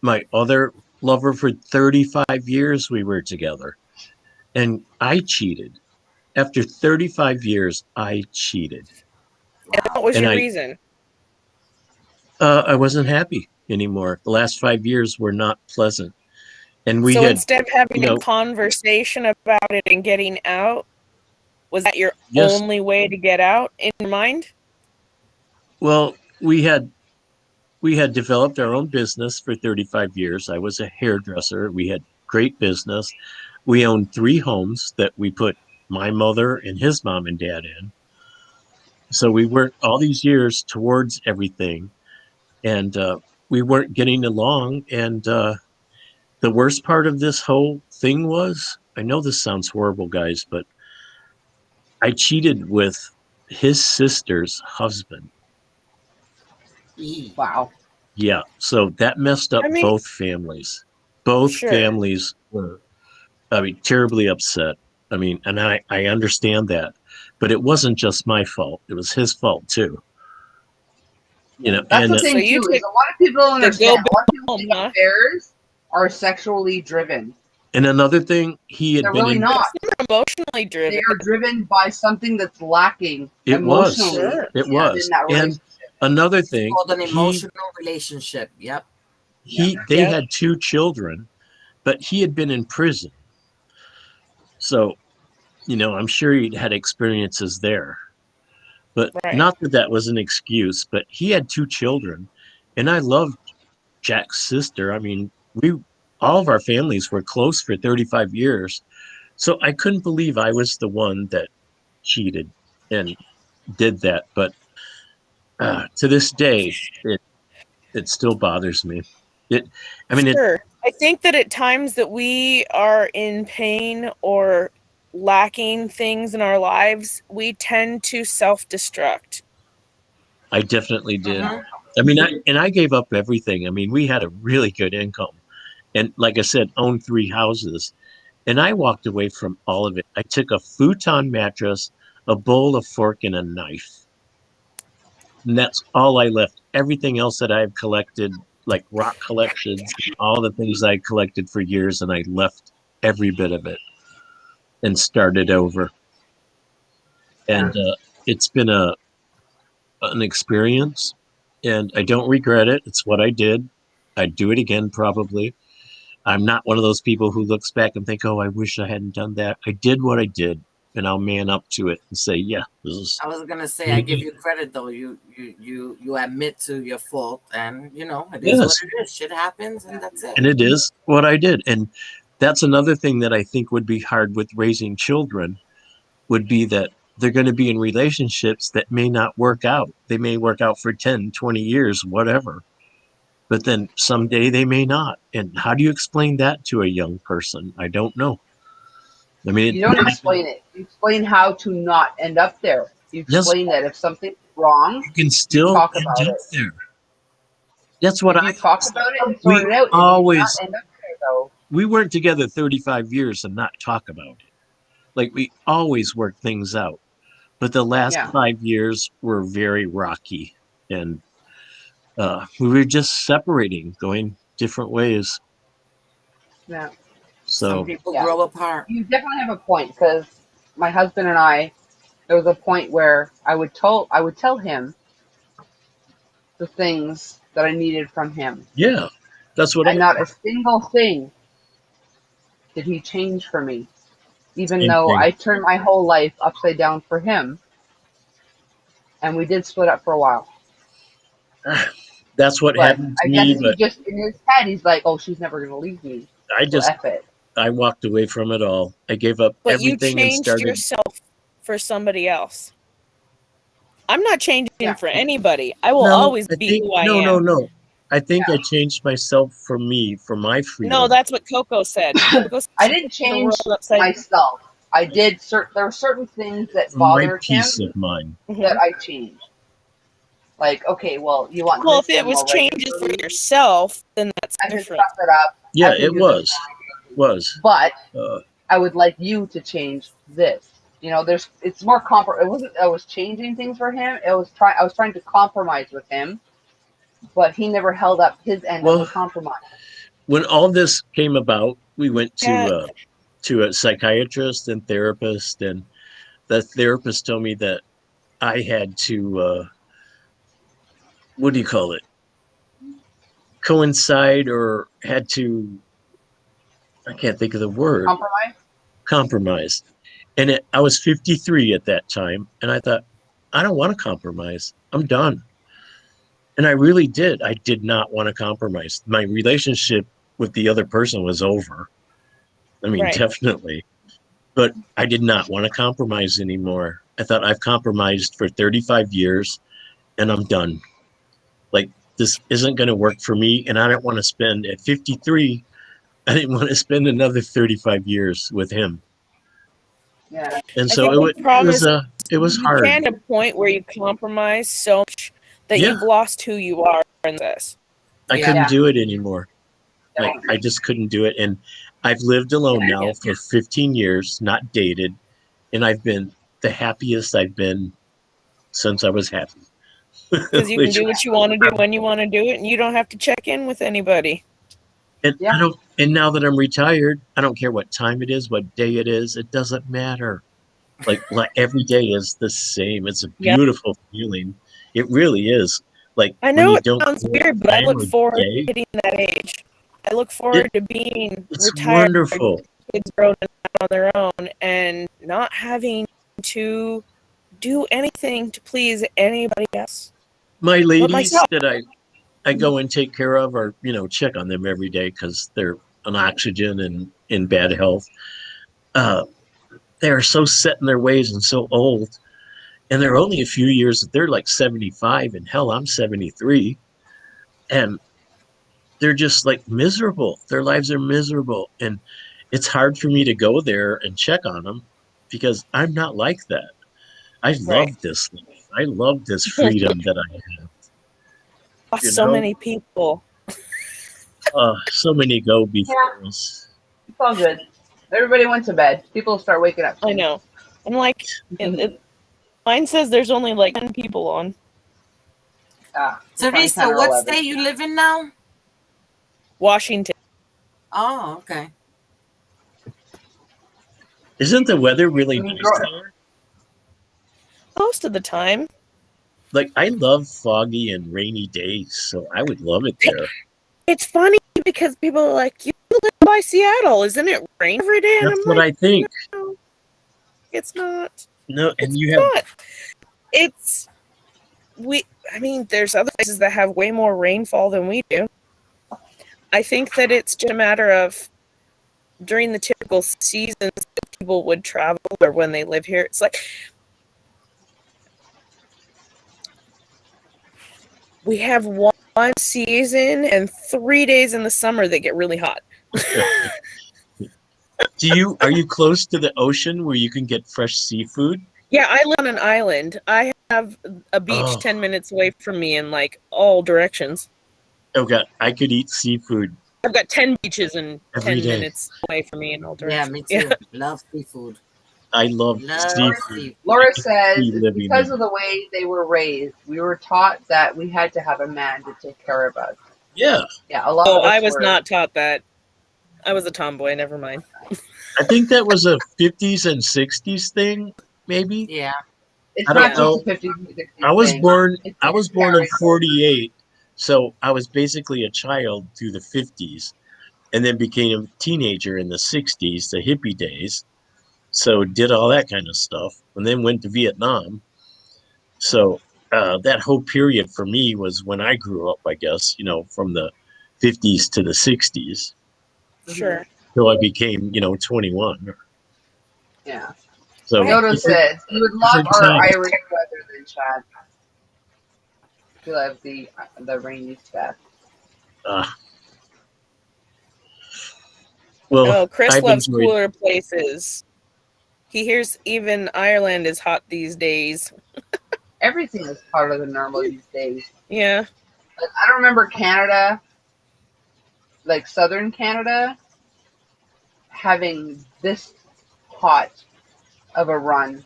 My other lover, for 35 years, we were together. And I cheated. After 35 years, I cheated. And what was And your I- reason? I wasn't happy. anymore. The last 5 years were not pleasant. And we So had, instead of having you know, a conversation about it and getting out, was that your yes, only way to get out in your mind? well, we had developed our own business for 35 years. I was a hairdresser. We had great business. We owned 3 homes that we put my mother and his mom and dad in. So we worked all these years towards everything, and we weren't getting along. And the worst part of this whole thing was, I know this sounds horrible, guys, but I cheated with his sister's husband. Wow. Yeah, so that messed up I mean, both families. Both sure. families were, I mean, terribly upset. I mean, and I understand that, but it wasn't just my fault. It was his fault too. You know, That's and the So thing you too, is took a lot of people don't the go understand. A lot of big people home, think huh? affairs are sexually driven. and another thing, he had They're been really in. not. Emotionally They driven. are driven by something that's lacking It was, emotionally Sure. it Yeah. was, in that and relationship. another It's thing, called an he emotional relationship. Yep. they Yep. had 2 children, but he had been in prison, so you know, I'm sure he'd had experiences there. But Right. not that that was an excuse, but he had 2 children, and I loved Jack's sister. I mean, all of our families were close for 35 years. So I couldn't believe I was the one that cheated and did that. But to this day, it still bothers me. It, I mean, Sure. I think that at times that we are in pain or lacking things in our lives, we tend to self-destruct. I definitely did. Mhm. I mean, I gave up everything. I mean, we had a really good income, and like I said, owned 3 houses. And I walked away from all of it. I took a futon mattress, a bowl, a fork, and a knife. And that's all I left. Everything else that I've collected, like rock collections, all the things I collected for years, and I left every bit of it and started over. And it's been an experience, and I don't regret it. It's what I did. I'd do it again probably. I'm not one of those people who looks back and think, "Oh, I wish I hadn't done that." I did what I did, and I'll man up to it and say, "Yeah, this is." I was gonna say I give you credit though. You admit to your fault, and you know it is Yes. what it is. Shit happens, and that's it. And it is what I did, and that's another thing that I think would be hard with raising children. Would be that they're going to be in relationships that may not work out. They may work out for 10, 20 years, whatever. But then someday they may not. And how do you explain that to a young person? I don't know. I mean, You don't explain it. You explain how to not end up there. You yes, explain that if something's wrong, you can you still talk end about up it. there. That's what If you talk about it and sort it out, and you not end up there though. we weren't together 35 years and not talk about it. Like we always work things out. But the last Yeah. 5 years were very rocky, and we were just separating, going different ways. Yeah. Some So people Yeah. grow apart. You definitely have a point, because my husband and I, there was a point where I would tell him the things that I needed from him, yeah, that's what and not a single thing did he change for me, even same though thing. I turned my whole life upside down for him, and we did split up for a while. That's what But happened to I me. guess he But just, in his head, he's like, "Oh, she's never gonna leave me. So F it." I walked away from it all. I gave up But you everything and changed started. yourself for somebody else. I'm not changing Yeah. for anybody. I will No, always I be think who I no, am. no. I think I changed myself for me, for my freedom. No, that's what Coco said. Coco said I she didn't turned the change world upside down. myself. I did. There were certain things that for my bothered him peace of mind. that I changed. Like, okay, well, you want Well, this if it done was more changes for regularly, yourself, then that's I can different. suck it up. Yeah, I can it do was. this. Was. But Uh, I would like you to change this. You know, it's more It wasn't I was changing things for him. I was trying to compromise with him, but he never held up his end of the compromise. when all this came about, we went Yeah. to a psychiatrist and therapist, and the therapist told me that I had to what do you call it? coincide or had to, I can't think of the word, compromise. And I was 53 at that time. And I thought, I don't want to compromise. I'm done. And I really did. I did not want to compromise. My relationship with the other person was over. I mean, Right. definitely. But I did not want to compromise anymore. I thought I've compromised for 35 years and I'm done. Like, this isn't going to work for me. And I don't want to spend, at 53, I didn't want to spend another 35 years with him. Yeah. And I so think it was you hard. can at a point where you compromise so much that Yeah. you've lost who you are in this. I Yeah. couldn't do it anymore. Like, Definitely. I just couldn't do it. And I've lived alone now for 15 years, not dated. And I've been the happiest I've been since I was happy. Because you can do what you want to do when you want to do it, and you don't have to check in with anybody. And Yeah. I don't. And now that I'm retired, I don't care what time it is, what day it is. It doesn't matter. Like every day is the same. It's a Yeah. beautiful feeling. It really is. Like, I when know you it don't sounds care weird, what but I time look of forward day, to hitting that age. I look forward to being it's retired, wonderful. kids grown up on their own, and not having to do anything to please anybody else. My ladies myself. that I go and take care of, or check on them every day because they're on oxygen and in bad health. They are so set in their ways and so old, and they're only a few years. They're like 75, and hell, I'm 73, and they're just like miserable. Their lives are miserable, and it's hard for me to go there and check on them because I'm not like that. I love this life. I love this freedom that I have. So many people. So many go before us. It's all good. Everybody went to bed. People start waking up. I know. I'm like, mine says there's only like 10 people on. Teresa, what state you live in now? Washington. Oh, okay. Isn't the weather really nice there? Most of the time. Like, I love foggy and rainy days, so I would love it there. It's funny because people are like, you live by Seattle, isn't it rain every day? And That's I'm what like, I think. No, it's not. No, and it's not. It's I mean, there's other places that have way more rainfall than we do. I think that it's just a matter of during the typical seasons that people would travel or when they live here. It's like we have one season and 3 days in the summer that get really hot. Are you close to the ocean where you can get fresh seafood? Yeah, I live on an island. I have a beach 10 minutes away from me in like all directions. Oh God, I could eat seafood. I've got 10 beaches and 10 day. minutes away from me in all directions. Yeah, me too. Yeah. Love seafood. I love seafood. Laura says it's because of the way they were raised. We were taught that we had to have a man to take care of us. Yeah. Yeah, a lot of us I was not taught that. I was a tomboy, never mind. I think that was a 50s and 60s thing, maybe. Yeah. It's I not don't just a 50s and 60s I was thing. born It's I was born in 48, so I was basically a child through the 50s and then became a teenager in the 60s, the hippie days. So did all that kind of stuff and then went to Vietnam. So that whole period for me was when I grew up, I guess, from the 50s to the 60s. Sure. Till I became, 21. Yeah. So Yoda says he would love our time. Irish weather than Chad. He loves the rainy stuff. Well, Chris I've loves enjoyed- cooler places. He hears even Ireland is hot these days. Everything is hotter than normal these days. Yeah. Like, I don't remember Canada, like southern Canada, having this hot of a run,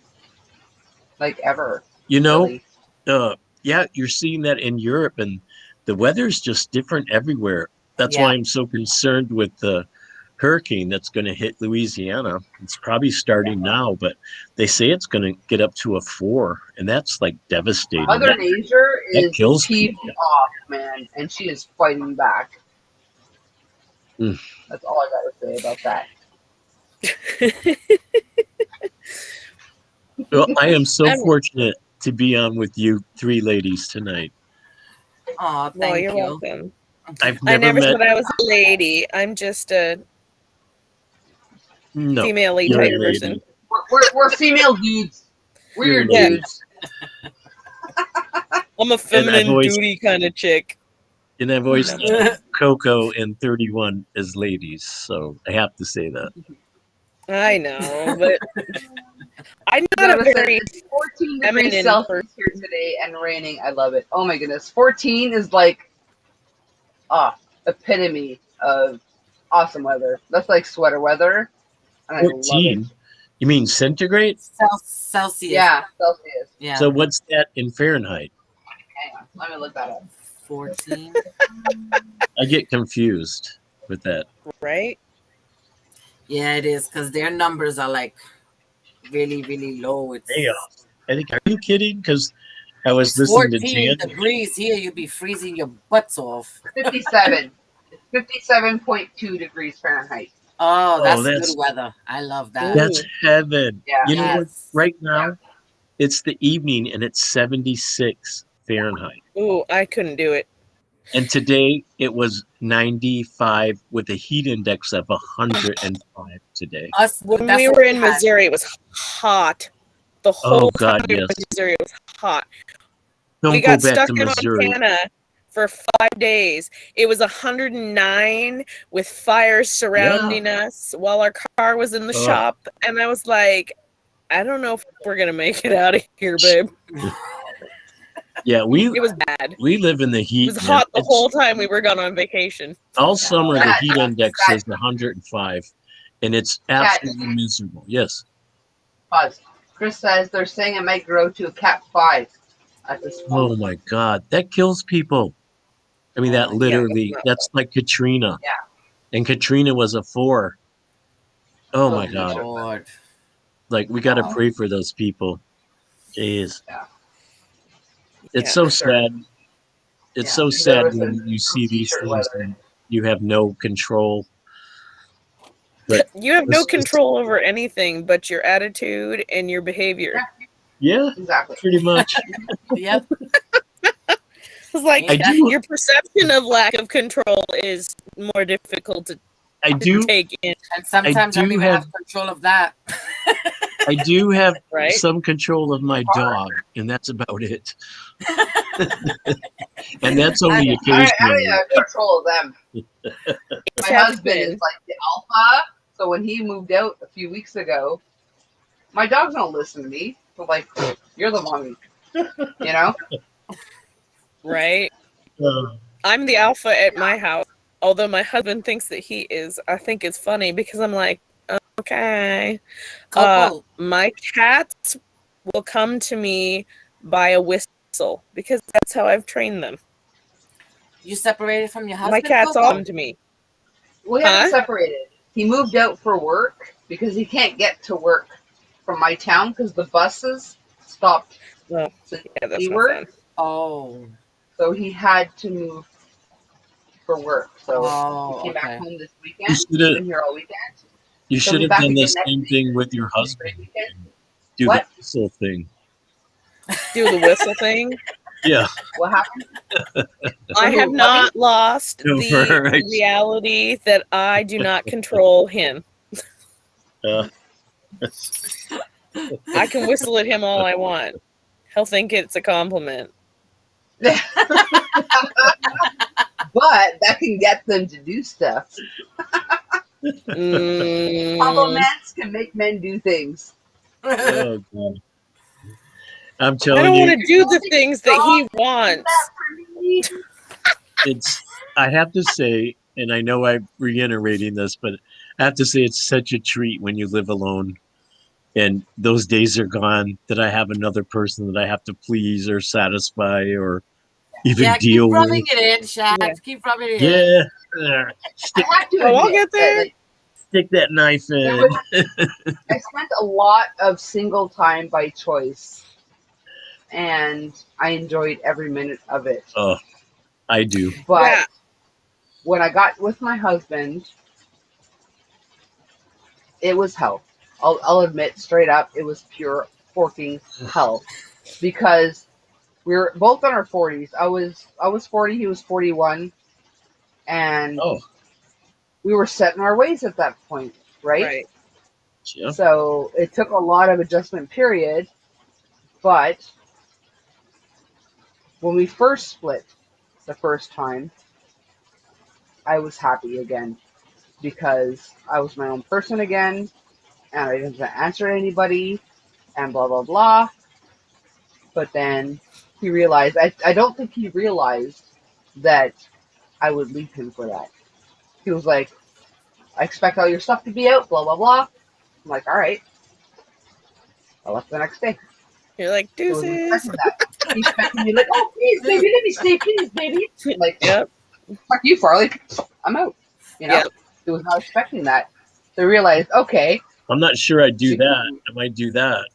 like ever. Really. Yeah, you're seeing that in Europe, and the weather's just different everywhere. That's why I'm so concerned with the hurricane that's going to hit Louisiana. It's probably starting now, but they say it's going to get up to a 4, and that's like devastating. Mother Nature that is kills peeved people. off, man, and she is fighting back. Mm. That's all I got to say about that. Well, I am so fortunate to be on with you 3 ladies tonight. Oh, Well, thank you're you. welcome. I've I never never met. said I was a lady. I'm just a No, female-y you're a type lady. person. We're female dudes. We're You're a lady. dudes. I'm a feminine, duty kind of chick. And I've always No. thought Coco and 31 as ladies, so I have to say that. I know, but I'm not Notice a that very it's 14 feminine degrees Celsius person. here today and raining. I love it. Oh my goodness. 14 is like epitome of awesome weather. That's like sweater weather. And I love 14? it. You mean centigrade? Celsius. Yeah, Celsius. Yeah. So what's that in Fahrenheit? Hang on. Let me look that up. 14. I get confused with that. Right? Yeah, it is because their numbers are like really, really low. It's Damn. I think, are you kidding? Because I was it's listening to 14 Jan. degrees here. You'd be freezing your butts off. 57. It's 57.2 degrees Fahrenheit. Oh, that's that's- good weather. I love that. That's heaven. Yeah. You know what? Yes. Right now, it's the evening and it's 76 Fahrenheit. Ooh, I couldn't do it. And today it was 95 with a heat index of 105 today. Us, When that's we what were in had. Missouri, it was hot. The whole God, time we were in yes. Missouri, it was hot. Don't We go got back stuck to in Missouri. Montana for 5 days. It was 109 with fires surrounding us while our car was in the shop. And I was like, I don't know if we're going to make it out of here, babe. Yeah, It was bad. we live in the It heat. was man. hot the It's- whole time we were gone on vacation. all summer the That- heat that- index that- is 105, and it's absolutely miserable. Yes. Pause. Chris says they're saying it might grow to a Cat 5 at this point. Oh my God, that kills people. I mean, that Yeah, literally, it's not that's like Katrina. Yeah. And Katrina was a 4. Oh my Oh, God. Lord. Like, we got to Wow. pray for those people. Jeez. Yeah. It's Yeah, so for sure. sad. It's Yeah. so There sad was when some you see these t-shirt things weather. and you have no control. But You have no it's- control over anything but your attitude and your behavior. yeah, Exactly. pretty much. Yep. It's like I do- your perception of lack of control is more difficult to I do take in, And sometimes I do don't even have- have control of that. I do have right? some control of my dog, and that's about it. And that's only I don't occasionally. even have control of them. My husband is like the alpha, so when he moved out a few weeks ago, my dogs don't listen to me. So like, you're the mommy, you know? Right? Uh, I'm the alpha at my house. Although my husband thinks that he is, I think it's funny because I'm like, okay. Coco, My cats will come to me by a whistle because that's how I've trained them. you separated from your husband? My cats Coco? all come to me. We haven't Huh? separated. He moved out for work because he can't get to work from my town because the buses stopped. Well, to yeah, that's he not work, fun. Oh. so he had to move for work. So Oh, he came okay. back home this You weekend. should have- Been here all weekend. you So should be have back done the again next same week. thing with your Great husband. weekend. Do What? the whistle thing. Do the whistle thing. Yeah. What happened? I who, have Bubby? not lost No, the right. reality that I do not control him. Uh, I can whistle at him all I want. He'll think it's a compliment. But that can get them to do stuff. Mm, Compliments can make men do things. oh God. I'm I telling don't you, want to do the things that he wants. it's. I have to say, and I know I'm reiterating this, but I have to say it's such a treat when you live alone, and those days are gone. That I have another person that I have to please or satisfy or even Yeah, keep deal rubbing Mm-hmm. with. it in, Shaq. Yeah. Keep rubbing it in. Yeah. I have to Oh, I'll admit get there. that, like, Stick that knife in. I spent a lot of single time by choice, and I enjoyed every minute of it. Oh, I do. But when I got with my husband, it was hell. I'll admit straight up, it was pure forking hell, because we were both in our 40s. I was 40, he was 41, and we were set in our ways at that point, right? Yeah. So it took a lot of adjustment period, but when we first split the first time, I was happy again, because I was my own person again, and I didn't answer to anybody, and blah, blah, blah. But then he realized, I don't think he realized that I would leave him for that. He was like, I expect all your stuff to be out, blah, blah, blah. I'm like, all right. I left the next day. You're like, He wasn't deuces. expecting that. He expected me like, oh, please, baby, let me stay, please, baby. I'm like, Yep. fuck you, Farley. I'm out. You know? Yep. He was not expecting that. They realized, okay. I'm not sure I'd do that. I might do that.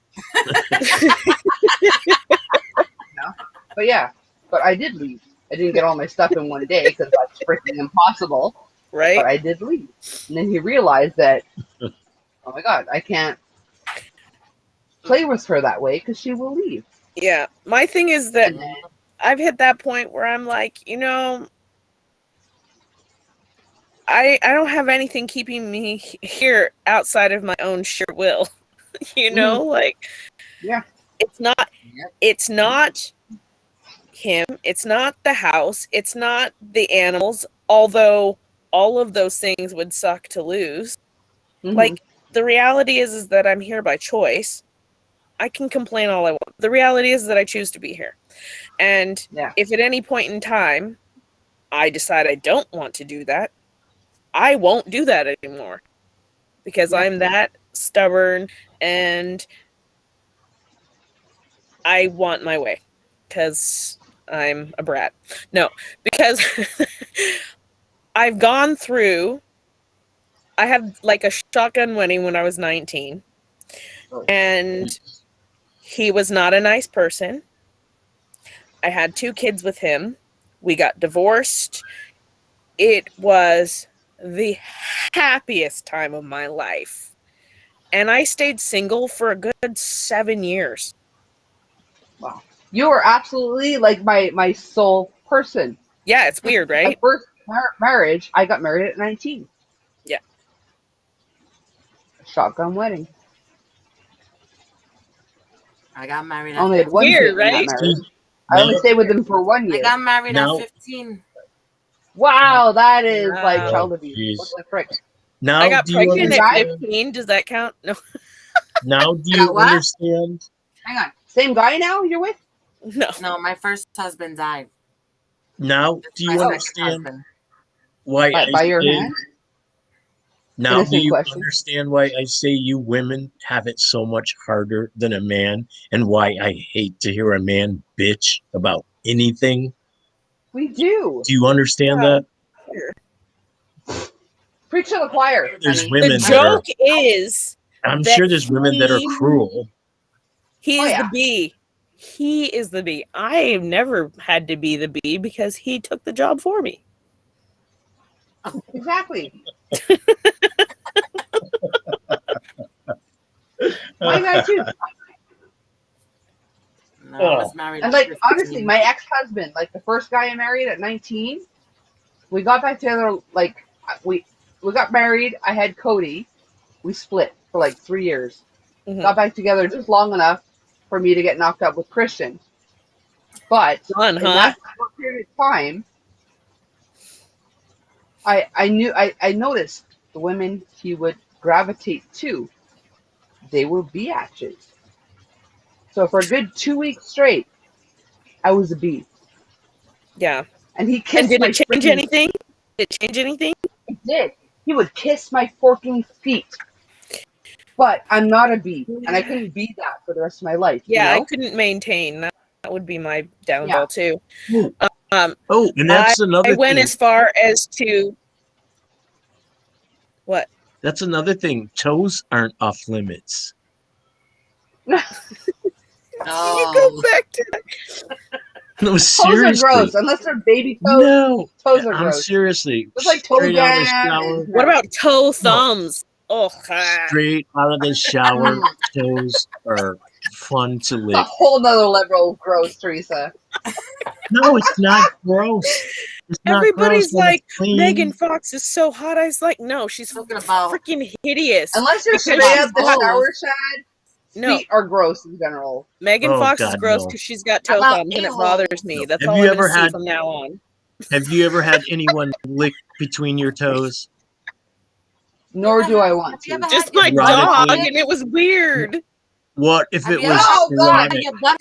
No? But yeah, but I did leave. I didn't get all my stuff in one day because that's freaking impossible. Right. But I did leave. And then he realized that, oh my God, I can't play with her that way because she will leave. Yeah. My thing is that I've hit that point where I'm like, you know, I don't have anything keeping me here outside of my own sheer will. You know, like, yeah, it's not him, it's not the house, it's not the animals, although all of those things would suck to lose. Like, the reality is that I'm here by choice. I can complain all I want. The reality is that I choose to be here. And if at any point in time I decide I don't want to do that, I won't do that anymore, because I'm that stubborn and I want my way because I'm a brat. No, because I've gone through, I had like a shotgun wedding when I was 19, and he was not a nice person. I had 2 kids with him. We got divorced. It was the happiest time of my life. And I stayed single for a good 7 years. Wow. You were absolutely like my soul person. Yeah, it's weird, right? My first marriage, I got married at 19. Yeah. Shotgun wedding. I got married I only had one weird, kid right? I only stayed with him for 1 year. I got married at 15. Wow, that is like child abuse. What the frick? Now, I got do you pregnant at understand? 15. Does that count? No. Now, do you what? understand? Hang on. Same guy now you're with? No. No, my first husband died. Now, do you My understand husband. why I By your say? hand? Now, do Innocent you question. understand why I say you women have it so much harder than a man, and why I hate to hear a man bitch about anything? We do. Do you understand that? Preach to the choir. There's honey. women The that are, joke is I'm that sure there's women that are cruel. he is yeah. the B. He is the B. I have never had to be the B because he took the job for me. Exactly. My guy too. No, I was married And at like 15. honestly, my ex-husband, like the first guy I married at 19, we got back together. Like we got married. I had Cody. We split for like 3 years. Got back together just long enough for me to get knocked up with Christian. But Fun, in huh? that short period of time, I noticed the women he would gravitate to, they were biatches. So for a good 2 weeks straight, I was a B. Yeah. And he And kissed did my it change freaking- anything? Did it change anything? It did. He would kiss my forking feet. But I'm not a B, and I couldn't be that for the rest of my life. Yeah, you know? I couldn't maintain. That would be my downfall too. Oh, and that's another I went thing. as far as to what? That's another thing. Toes aren't off limits. You go back to that. No, Toes seriously. are gross unless they're baby toes. No, Toes are I'm gross. seriously. It's like toe straight out of the jam. shower. What about toe thumbs? Oh, Straight out of the shower, toes are fun to It's a lick. whole nother level of gross, Teresa. No, it's not gross. It's not everybody's gross when like, it's clean. Megan Fox is so hot. I was like, no, she's Talking about- freaking hideous. Unless you're Because straight she's out the old. shower, Shad, No. feet are gross in general. Megan Oh, Fox is God, gross no. because she's got toe About thumbs and it a-holes. bothers me. No. That's Have all you I'm going ever to see had- from now on. Have you ever had anyone lick between your toes? Nor do I want Have you to. ever Just had your my butt dog, Erotically. and it was weird. What if Have it you was ever Oh, God. erotic? your butt?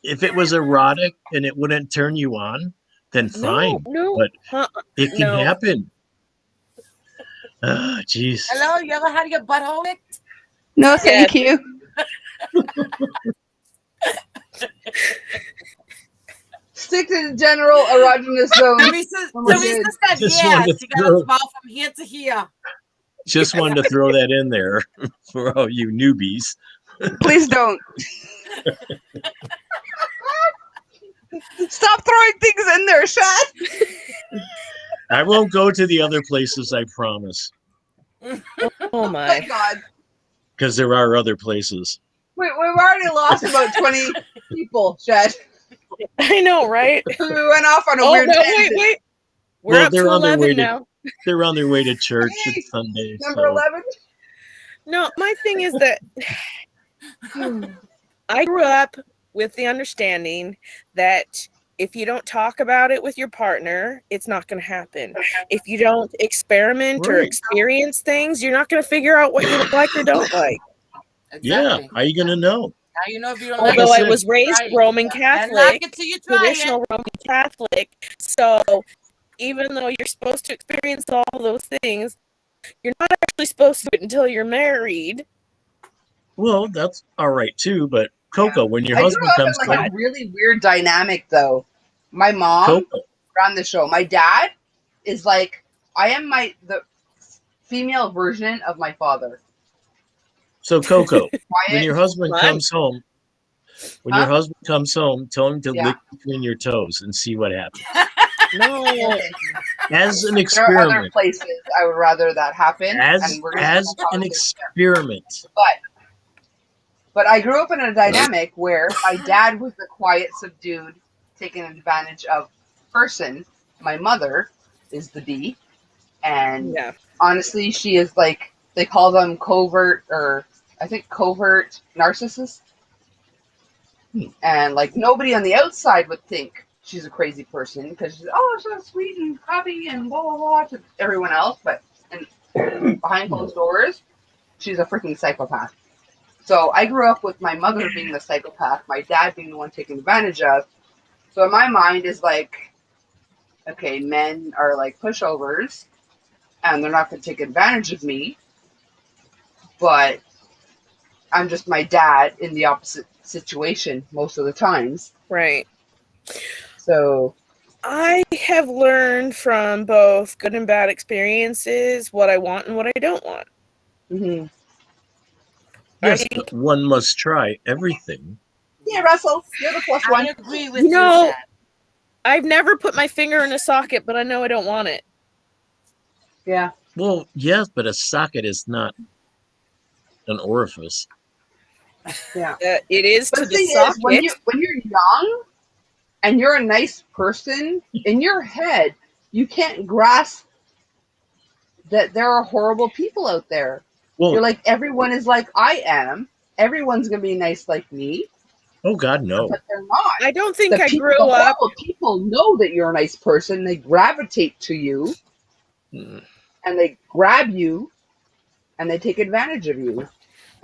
If it was erotic and it wouldn't turn you on, then fine. No. But Huh, it can no. happen. Ah, jeez. Hello, you ever had your butthole licked? No, thank you. Stick to the general erogenous zone. Teresa Oh my said Just yes. wanted to You got throw- a smile from here to here. Just wanted to throw that in there for all you newbies. Please don't. Stop throwing things in there, Shad. I won't go to the other places, I promise, Oh my. Thank God. because there are other places. We've already lost about 20 people, Shad. I know, right? We went off on a Oh, weird no, tangent. wait. We're Well, up they're to on their 11 way to- now. They're on their way to church. Hey, It's Sunday. Number So. 11? No, my thing is that I grew up with the understanding that if you don't talk about it with your partner, it's not going to happen. If you don't experiment or Right. experience things, you're not going to figure out what you like or don't like. Yeah, Exactly. how are you going to know? Now you know if you don't Like I Although I said- was raised Right. Roman And Catholic, like it till you try traditional it. Roman Catholic, so even though you're supposed to experience all those things, you're not actually supposed to do it until you're married. Well, that's all right too. But Coco, when your I grew husband up in comes like home, a really weird dynamic, though. My mom Coco, ran the show. My dad is like, I am the female version of my father. so Coco, when Quiet. your husband What? comes home, Huh? tell him to Yeah. lick between your toes and see what happens. No. As an There are other experiment, places I would rather that happen. as and we're gonna as have a an conversation there. experiment. But I grew up in a dynamic where my dad was the quiet, subdued, taken advantage of person. My mother is the B. And Yeah. honestly, she is like, they call them covert narcissists. And like nobody on the outside would think she's a crazy person because she's so sweet and happy and blah blah blah to everyone else, but and behind closed doors, she's a freaking psychopath. So I grew up with my mother being the psychopath, my dad being the one taken advantage of. So in my mind is like, okay, men are like pushovers, and they're not going to take advantage of me, but I'm just my dad in the opposite situation most of the times. Right. So I have learned from both good and bad experiences what I want and what I don't want. mhm. Yes, I- but one must try everything. Yeah, Russell, you're the plus I one. agree with You know- you, Shad. I've never put my finger in a socket, but I know I don't want it. Yeah. Well, yes, but a socket is not an orifice. It is But to the the thing is, socket. when you're young and you're a nice person, in your head, you can't grasp that there are horrible people out there. Well, You're like, everyone is like I am. Everyone's gonna be nice like me, oh God, no. but they're not. I don't think The I people, grew the up. horrible people know that you're a nice person. They gravitate to you Mm. and they grab you and they take advantage of you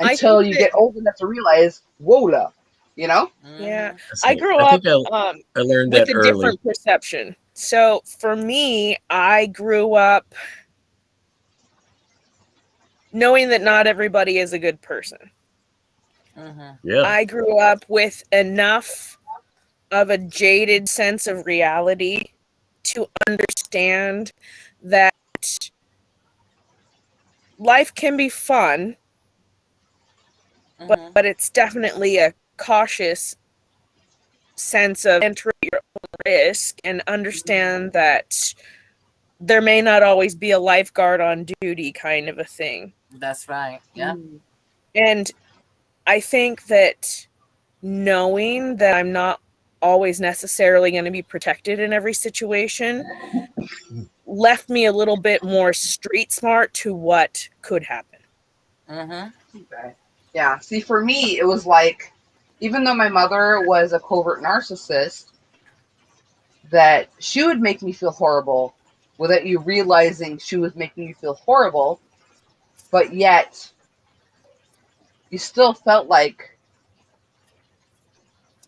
I until think you that- get old enough to realize, whoa, you know? Yeah. That's I it. grew I up think I learned with that a early. different perception. So for me, I grew up knowing that not everybody is a good person. Mhm. Yeah. I grew up with enough of a jaded sense of reality to understand that life can be fun, Mhm. but it's definitely a cautious sense of enter your own risk and understand that there may not always be a lifeguard on duty kind of a thing. That's right. Yeah. And I think that knowing that I'm not always necessarily going to be protected in every situation left me a little bit more street smart to what could happen. Mm-hmm. Okay. Yeah. See, for me, it was like, even though my mother was a covert narcissist, that she would make me feel horrible without you realizing she was making you feel horrible, but yet you still felt like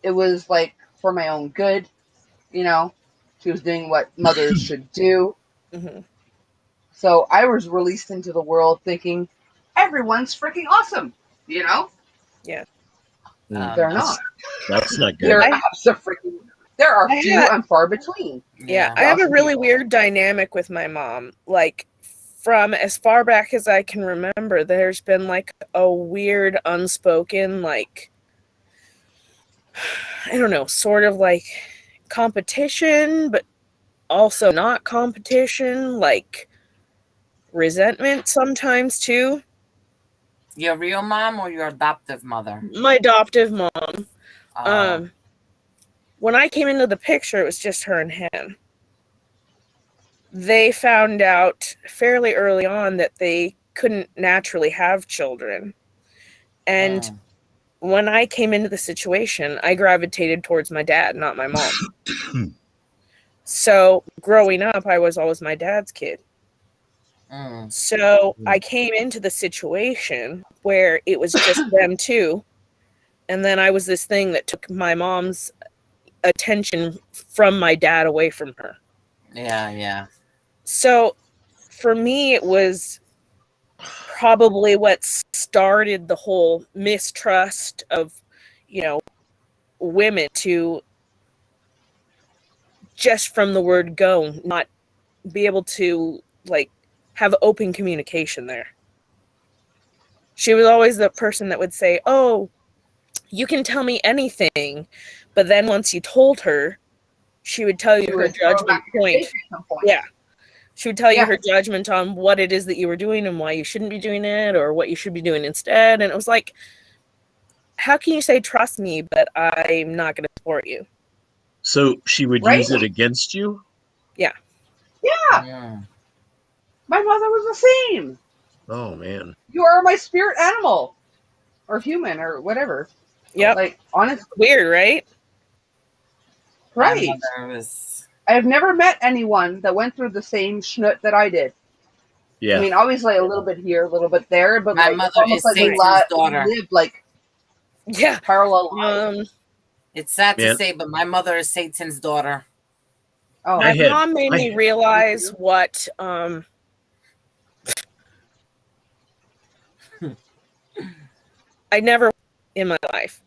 it was like for my own good, you know? She was doing what mothers should do. Mm-hmm. So I was released into the world thinking everyone's freaking awesome, you know? Yeah. They're not. That's not good. They're freaking. There are I few had- and far between. Yeah, I have a really weird dynamic with my mom. Like, from as far back as I can remember, there's been like a weird unspoken, like, I don't know, sort of like competition, but also not competition, like resentment sometimes too. Your real mom or your adoptive mother? My adoptive mom. Oh. When I came into the picture, it was just her and him. They found out fairly early on that they couldn't naturally have children. And when I came into the situation, I gravitated towards my dad, not my mom. So growing up, I was always my dad's kid. So I came into the situation where it was just them two. And then I was this thing that took my mom's attention from my dad away from her. Yeah, yeah. So for me, it was probably what started the whole mistrust of, you know, women to just from the word go, not be able to like have open communication there. She was always the person that would say, "Oh, you can tell me anything," but then once you told her, she would tell you her judgment point. Yeah. She would tell you her judgment on what it is that you were doing and why you shouldn't be doing it or what you should be doing instead. And it was like, how can you say trust me, but I'm not going to support you? So she would use it against you? Yeah. Yeah. My mother was the same. Oh, man. You are my spirit animal. Or human or whatever. Yep. Like, honestly. Weird, right? Right. I have never met anyone that went through the same schnoot that I did. Yeah. I mean, obviously a little bit here, a little bit there, but my like, mother almost is like Satan's daughter. we lived like parallel lives. It's sad to say, but my mother is Satan's daughter. Oh, my mom made me realize what I never in my life.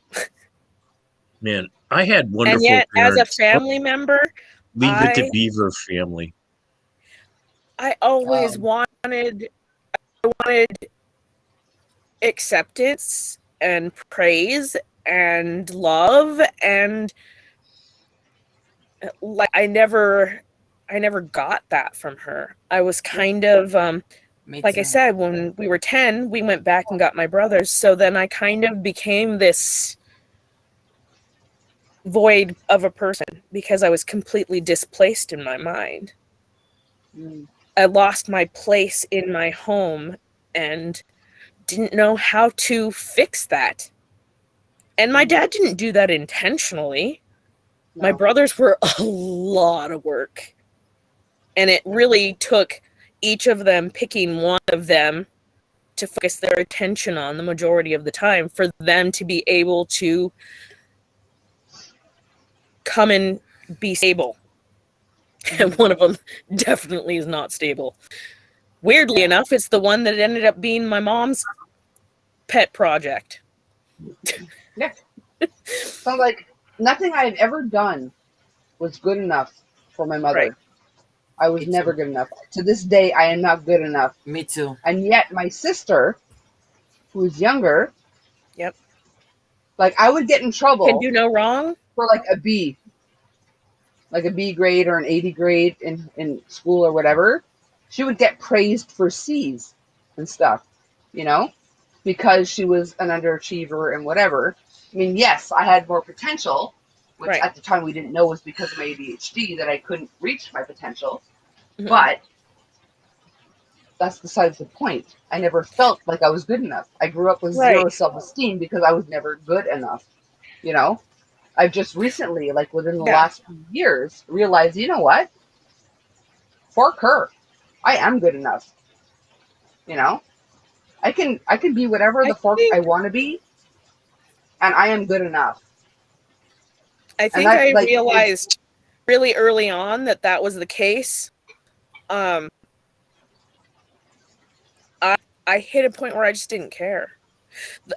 Man, I had wonderful and yet, parents. as a family member, Leave it to Beaver family. I always wanted acceptance and praise and love, and like I never got that from her. I was kind of like I said, when we were 10, we went back and got my brothers. So then I kind of became this void of a person because I was completely displaced in my mind. I lost my place in my home and didn't know how to fix that. And my dad didn't do that intentionally. No. My brothers were a lot of work. And it really took each of them picking one of them to focus their attention on the majority of the time for them to be able to come and be stable. And one of them definitely is not stable. Weirdly enough, it's the one that ended up being my mom's pet project. Yeah. Sounds like nothing I've ever done was good enough for my mother. I was Me never too. good enough. To this day, I am not good enough. Me too. And yet, my sister, who's younger, Yep. like I would get in Can trouble do no wrong. for like a B, like a B grade or an 80 grade in school or whatever. She would get praised for C's and stuff, you know, because she was an underachiever and whatever. I mean, yes, I had more potential, which Right. at the time we didn't know was because of my ADHD that I couldn't reach my potential. Mhm. But that's besides the point. I never felt like I was good enough. I grew up with zero Right. self-esteem because I was never good enough, you know? I've just recently, like within the Yeah. last few years, realized, you know what? Fork her. I am good enough. You know? I can be whatever the I fork I think want to be, and I am good enough. I And think that, I like, it's, realized really early on that was the case. I hit a point where I just didn't care.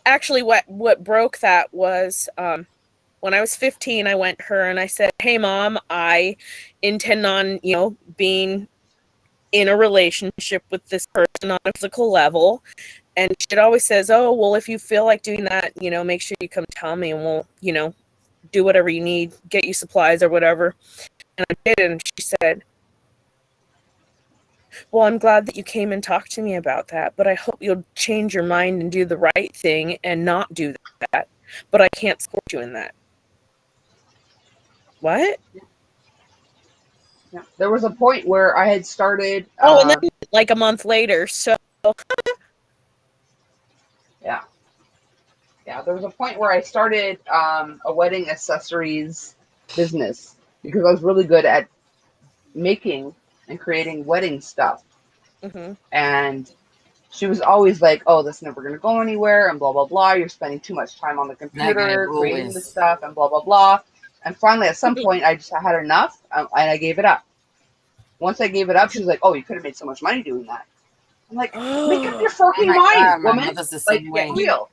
Actually, what broke that was when I was 15, I went to her and I said, "Hey, Mom, I intend on being in a relationship with this person on a physical level." And she always says, "Oh, well, if you feel like doing that, make sure you come tell me, and we'll do whatever you need, get you supplies or whatever." And I did, and she said, "Well, I'm glad that you came and talked to me about that, but I hope you'll change your mind and do the right thing and not do that. But I can't support you in that." What? yeah. There was a point where I had started, Oh, and then like a month later, so yeah. Yeah, there was a point where I started a wedding accessories business because I was really good at making and creating wedding stuff. mhm. And she was always like, "Oh, that's never going to go anywhere," and blah, blah, blah. "You're spending too much time on the Negative computer creating this always. stuff," and blah, blah, blah. And finally, at some point, I just had enough, and I gave it up. Once I gave it up, she was like, "Oh, you could have made so much money doing that." I'm like, "Make up your Oh fucking my mind, God, my woman. mother's the Like, same get way. real."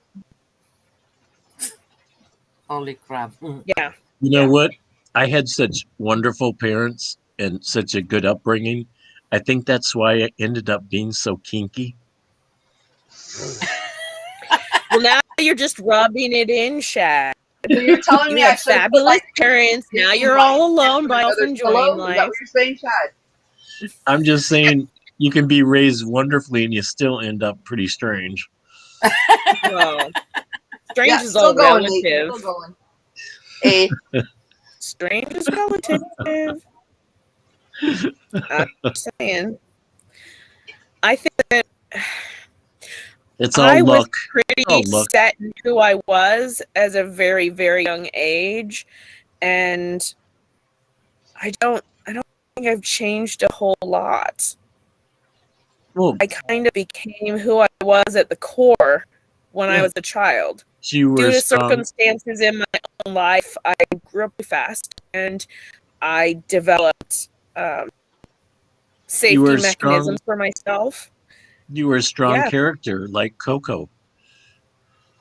Holy crap. Yeah. You know Yeah. what? I had such wonderful parents and such a good upbringing. I think that's why I ended up being so kinky. Well, now you're just rubbing it in, Shad. So you're telling You me I had should have put fabulous like parents. Now dating you're blanket all alone with by yourself another enjoying pillow? Is that life. what you're saying, Chad? I'm just saying you can be raised wonderfully and you still end up pretty strange. Well, strange Yeah, is still all going, Nate. relative. Still going. A. Strange is relative. I'm just saying. I think that It's all I was luck. pretty All luck. set in who I was as a very, very young age, and I don't think I've changed a whole lot. Well, I kind of became who I was at the core when I yeah, was a child. you were Due to strong. circumstances in my own life, I grew up fast, and I developed You safety were mechanisms strong. for myself. You were a strong Yeah, character, like Coco.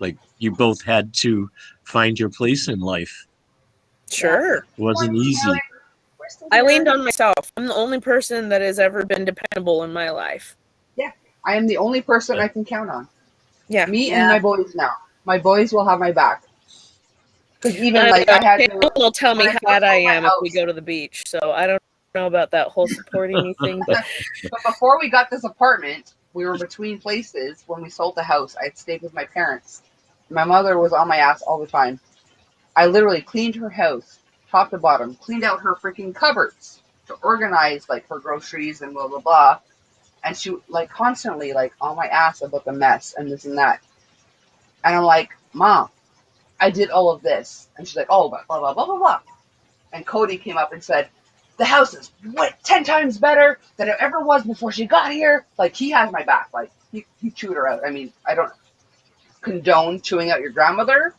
Like you both had to find your place in life. sure. It wasn't easy. I leaned on myself. I'm the only person that has ever been dependable in my life. Yeah, I am the only person Yeah. I can count on. Yeah. Me and Yeah. my boys now. My boys will have my back. Because even I like know. I had People to, will tell me when I how first bad I sold my am if we house. go to the beach. So I don't know about that whole supporting me thing, but But before we got this apartment, we were between places. When we sold the house, I'd stayed with my parents. My mother was on my ass all the time. I literally cleaned her house, top to bottom, cleaned out her freaking cupboards to organize like her groceries and blah blah blah. And she like constantly like on my ass about the mess and this and that. And I'm like, "Mom, I did all of this." And she's like, "Oh, but blah blah blah blah blah." And Cody came up and said, "The house is 10 times better than it ever was before she got here." Like, he has my back. Like, he chewed her out. I mean, I don't condone chewing out your grandmother,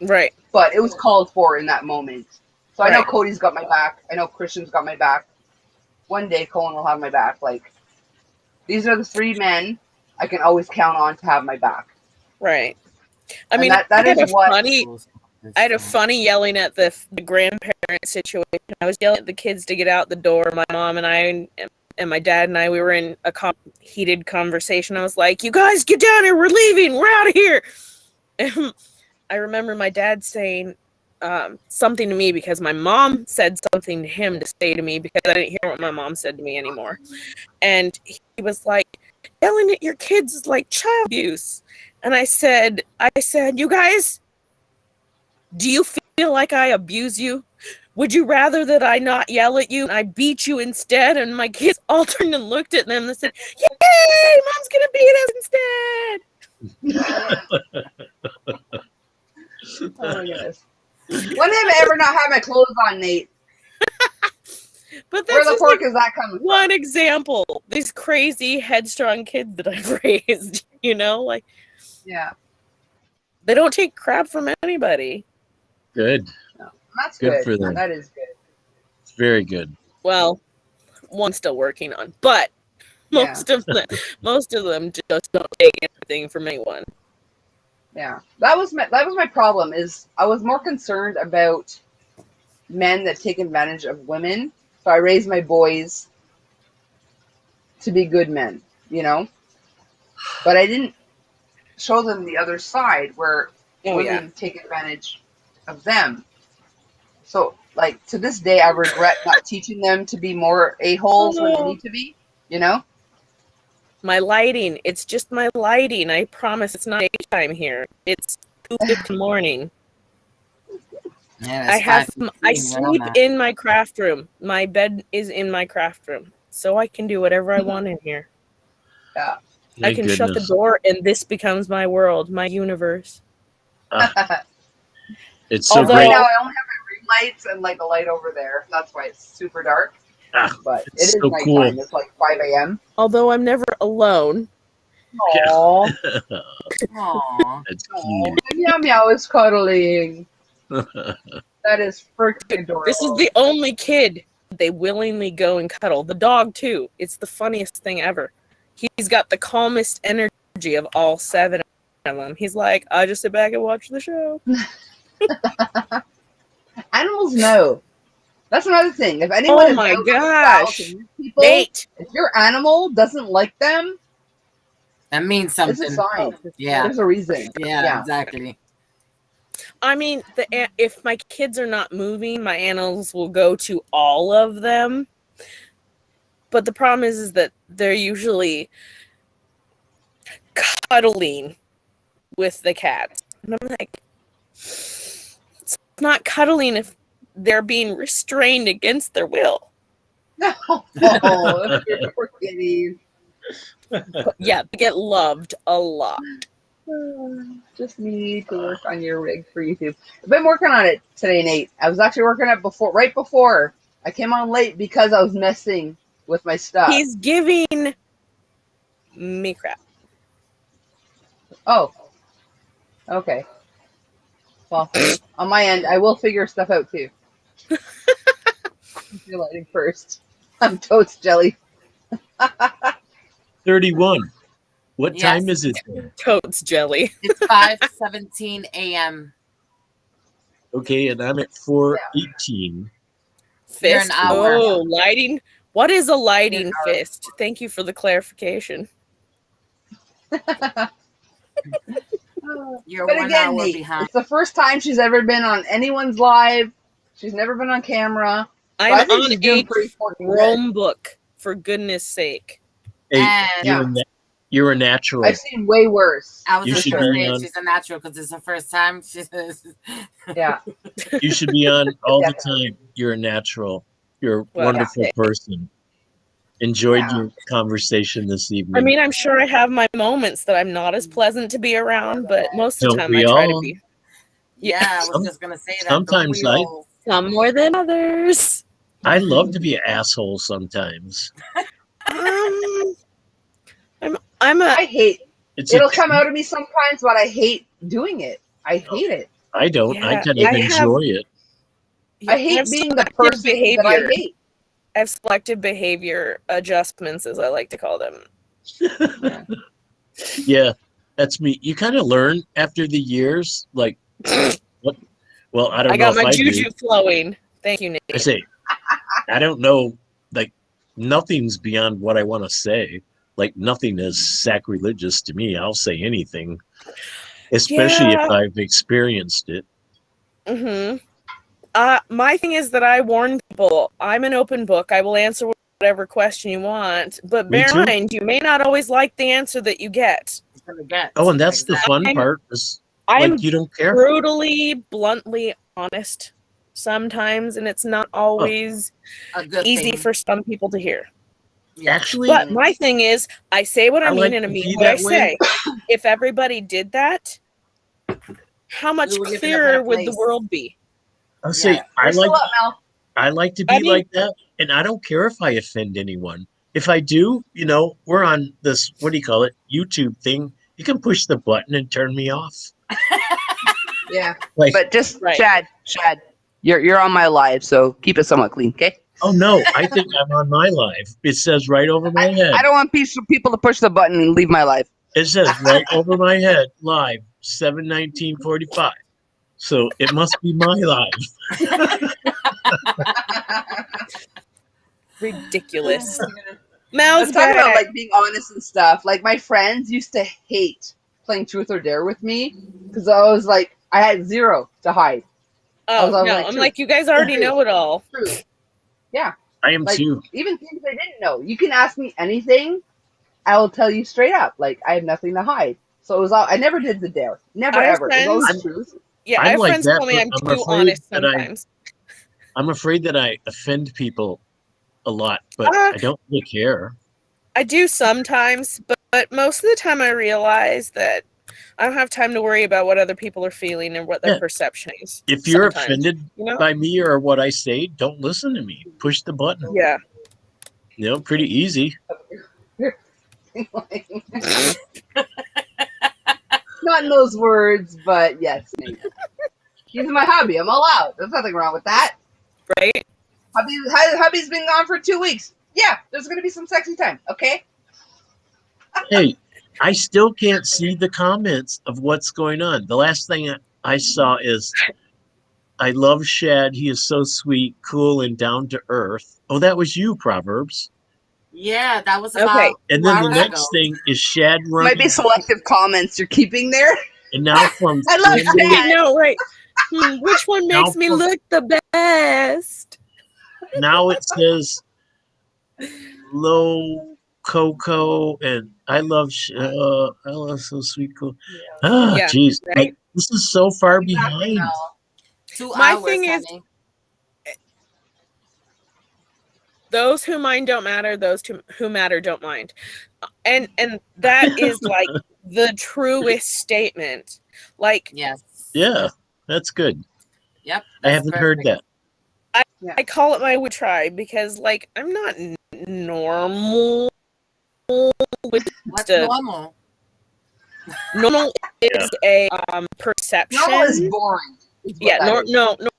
right. but it was called for in that moment. So I know Right. Cody's got my back. I know Christian's got my back. One day Cohen will have my back. Like, these are the three men I can always count on to have my back. Right. I And mean, that I is what... had a funny yelling at the grandparents parent situation. I was yelling at the kids to get out the door. My mom and I and my dad and I, we were in a heated conversation. I was like, "You guys get down here. We're leaving. We're out of here." And I remember my dad saying something to me because my mom said something to him to say to me because I didn't hear what my mom said to me anymore. And he was like, "Yelling at your kids is like child abuse." And I said, "You guys, do you feel like I abuse you? Would you rather that I not yell at you and I beat you instead?" And my kids all turned and looked at them and said, "Yay, Mom's going to beat us instead." Oh my goodness. When have I ever not had my clothes on, Nate? But Where that's the fork is that coming from? one example. These crazy, headstrong kids that I've raised, like, Yeah. they don't take crap from anybody. Good. No, that's Good good. for them. That is good. It's very good. Well, one's still working on, but most of them just don't take anything from anyone. Yeah. That was my problem. Is I was more concerned about men that take advantage of women. So I raised my boys to be good men, But I didn't show them the other side where women take advantage of them. So, like, to this day, I regret not teaching them to be more a-holes when they need to be, My lighting. It's just my lighting. I promise it's not daytime here. It's 2:50 in the morning. Yeah, I sleep in my craft room. My bed is in my craft room. So I can do whatever I want in here. Yeah. I can shut the door and this becomes my world, my universe. It's so Although great. now I only have my ring lights and like a light over there. That's why it's super dark. But it is so nighttime. cool. It's like 5 a.m. Although I'm never alone. Aww. Aww. That's cute. Meow Meow is cuddling. That is freaking adorable. This is the only kid they willingly go and cuddle. The dog, too. It's the funniest thing ever. He's got the calmest energy of all 7 of them. He's like, "I just sit back and watch the show." Animals know. That's another thing. If anyone is my out gosh. and meets people, Nate. if your animal doesn't like them, That means something. it's a sign. Yeah. There's a reason. Yeah, exactly. I mean, if my kids are not moving, my animals will go to all of them. But the problem is that they're usually cuddling with the cats. And I'm like, it's not cuddling if they're being restrained against their will. No, poor kitties. But yeah, they get loved a lot. Just need to work on your rig for YouTube. I've been working on it today, Nate. I was actually working on it right before. I came on late because I was messing with my stuff. He's giving me crap. Oh. Okay. Well, on my end, I will figure stuff out too. You're lighting first. I'm toast jelly. 31. What Yes. time is it? Totes jelly. It's 5:17 a.m. Okay, and I'm at 4:18. You're Fist. an hour. Oh, lighting. What is a lighting fist? Thank you for the clarification. You're But 1 again, hour Nate, behind. it's the first time she's ever been on anyone's live. She's never been on camera. So I I'm think on she's doing a pretty fucking good. Chromebook, for goodness sake. Hey, And you're a natural. I've seen way worse. I was You just should gonna be say on- she's a natural because it's her first time. She's Yeah. You should be on all the time. You're a natural. You're a Well, wonderful person. Enjoyed Yeah. your conversation this evening. I mean, I'm sure I have my moments that I'm not as pleasant to be around, but most of the Don't time we I try to all? be. yeah. I Some- was just gonna say that. sometimes Don't we I- all? Some more than others. I love to be an asshole sometimes. I'm a I hate It's it'll come out of me sometimes, but I hate doing it. I hate it. I don't. I Yeah, kind of I have- enjoy it. I hate have being the selective person that I hate. I have selective behavior adjustments, as I like to call them. Yeah, that's me. You kind of learn after the years, like what? Well, I don't I know got if my I juju do. flowing. Thank you, Nate. I say, I don't know, like, nothing's beyond what I want to say. Like, nothing is sacrilegious to me. I'll say anything, especially if I've experienced it. Mm-hmm. My thing is that I warn people, I'm an open book. I will answer whatever question you want, but Me bear too. in mind, you may not always like the answer that you get. Oh, and that's the fun part is, like, you don't care. Brutally, bluntly honest sometimes, and it's not always easy for some people to hear. Actually, but my thing is, I say what I mean like and I to mean be what I that way. say. If everybody did that, how much We would live in a clearer better would the place. world be? I'll say, I You're still like, up, Mel. I like to be like that, and I don't care if I offend anyone. If I do, you know, we're on this, what do you call it, YouTube thing. You can push the button and turn me off. Yeah, Like, but just Chad, you're on my live, so keep it somewhat clean, okay? oh no, I think I'm on my live. It says right over my head. I don't want people to push the button and leave my live. It says right over my head, live, 7/19/45. So it must be my live. Ridiculous. Let's talk about like being honest and stuff. Like my friends used to hate playing Truth or Dare with me because I was like, I had zero to hide. Oh no, I'm like, you guys already know it all. Truth. Yeah, I am like, too. even things I didn't know. You can ask me anything, I will tell you straight up. Like I have nothing to hide. So it was all. I never did the dare. Never ever. It was always truth. Yeah, I have friends tell me I'm too honest sometimes. I'm afraid that I offend people a lot, but I don't really care. I do sometimes, but most of the time I realize that I don't have time to worry about what other people are feeling and what their perception is. If you're offended by me or what I say, don't listen to me. Push the button. Yeah. You know, pretty easy. Not in those words, but yes. He's my hubby. I'm allowed. There's nothing wrong with that. Right? Hubby's been gone for 2 weeks. Yeah, there's going to be some sexy time, okay? Hey, I still can't see the comments of what's going on. The last thing I saw is, I love Shad. He is so sweet, cool, and down to earth. Oh, that was you, Proverbs. Yeah, that was about And then the next thing is Shad running. Might be selective comments you're keeping there. And now from I love Shad. No, right. Which one makes me look the best? Now it says low Coco and I love so sweet, cool. Jeez, right? like, this is so far behind. My thing is, those who mind don't matter. Those who matter don't mind, and that is like the truest statement. Like, yes, yeah, that's good. Yep, I haven't heard that. I call it my tribe because, like, I'm not normal. What's normal? Normal is a perception. Normal is boring. Yeah,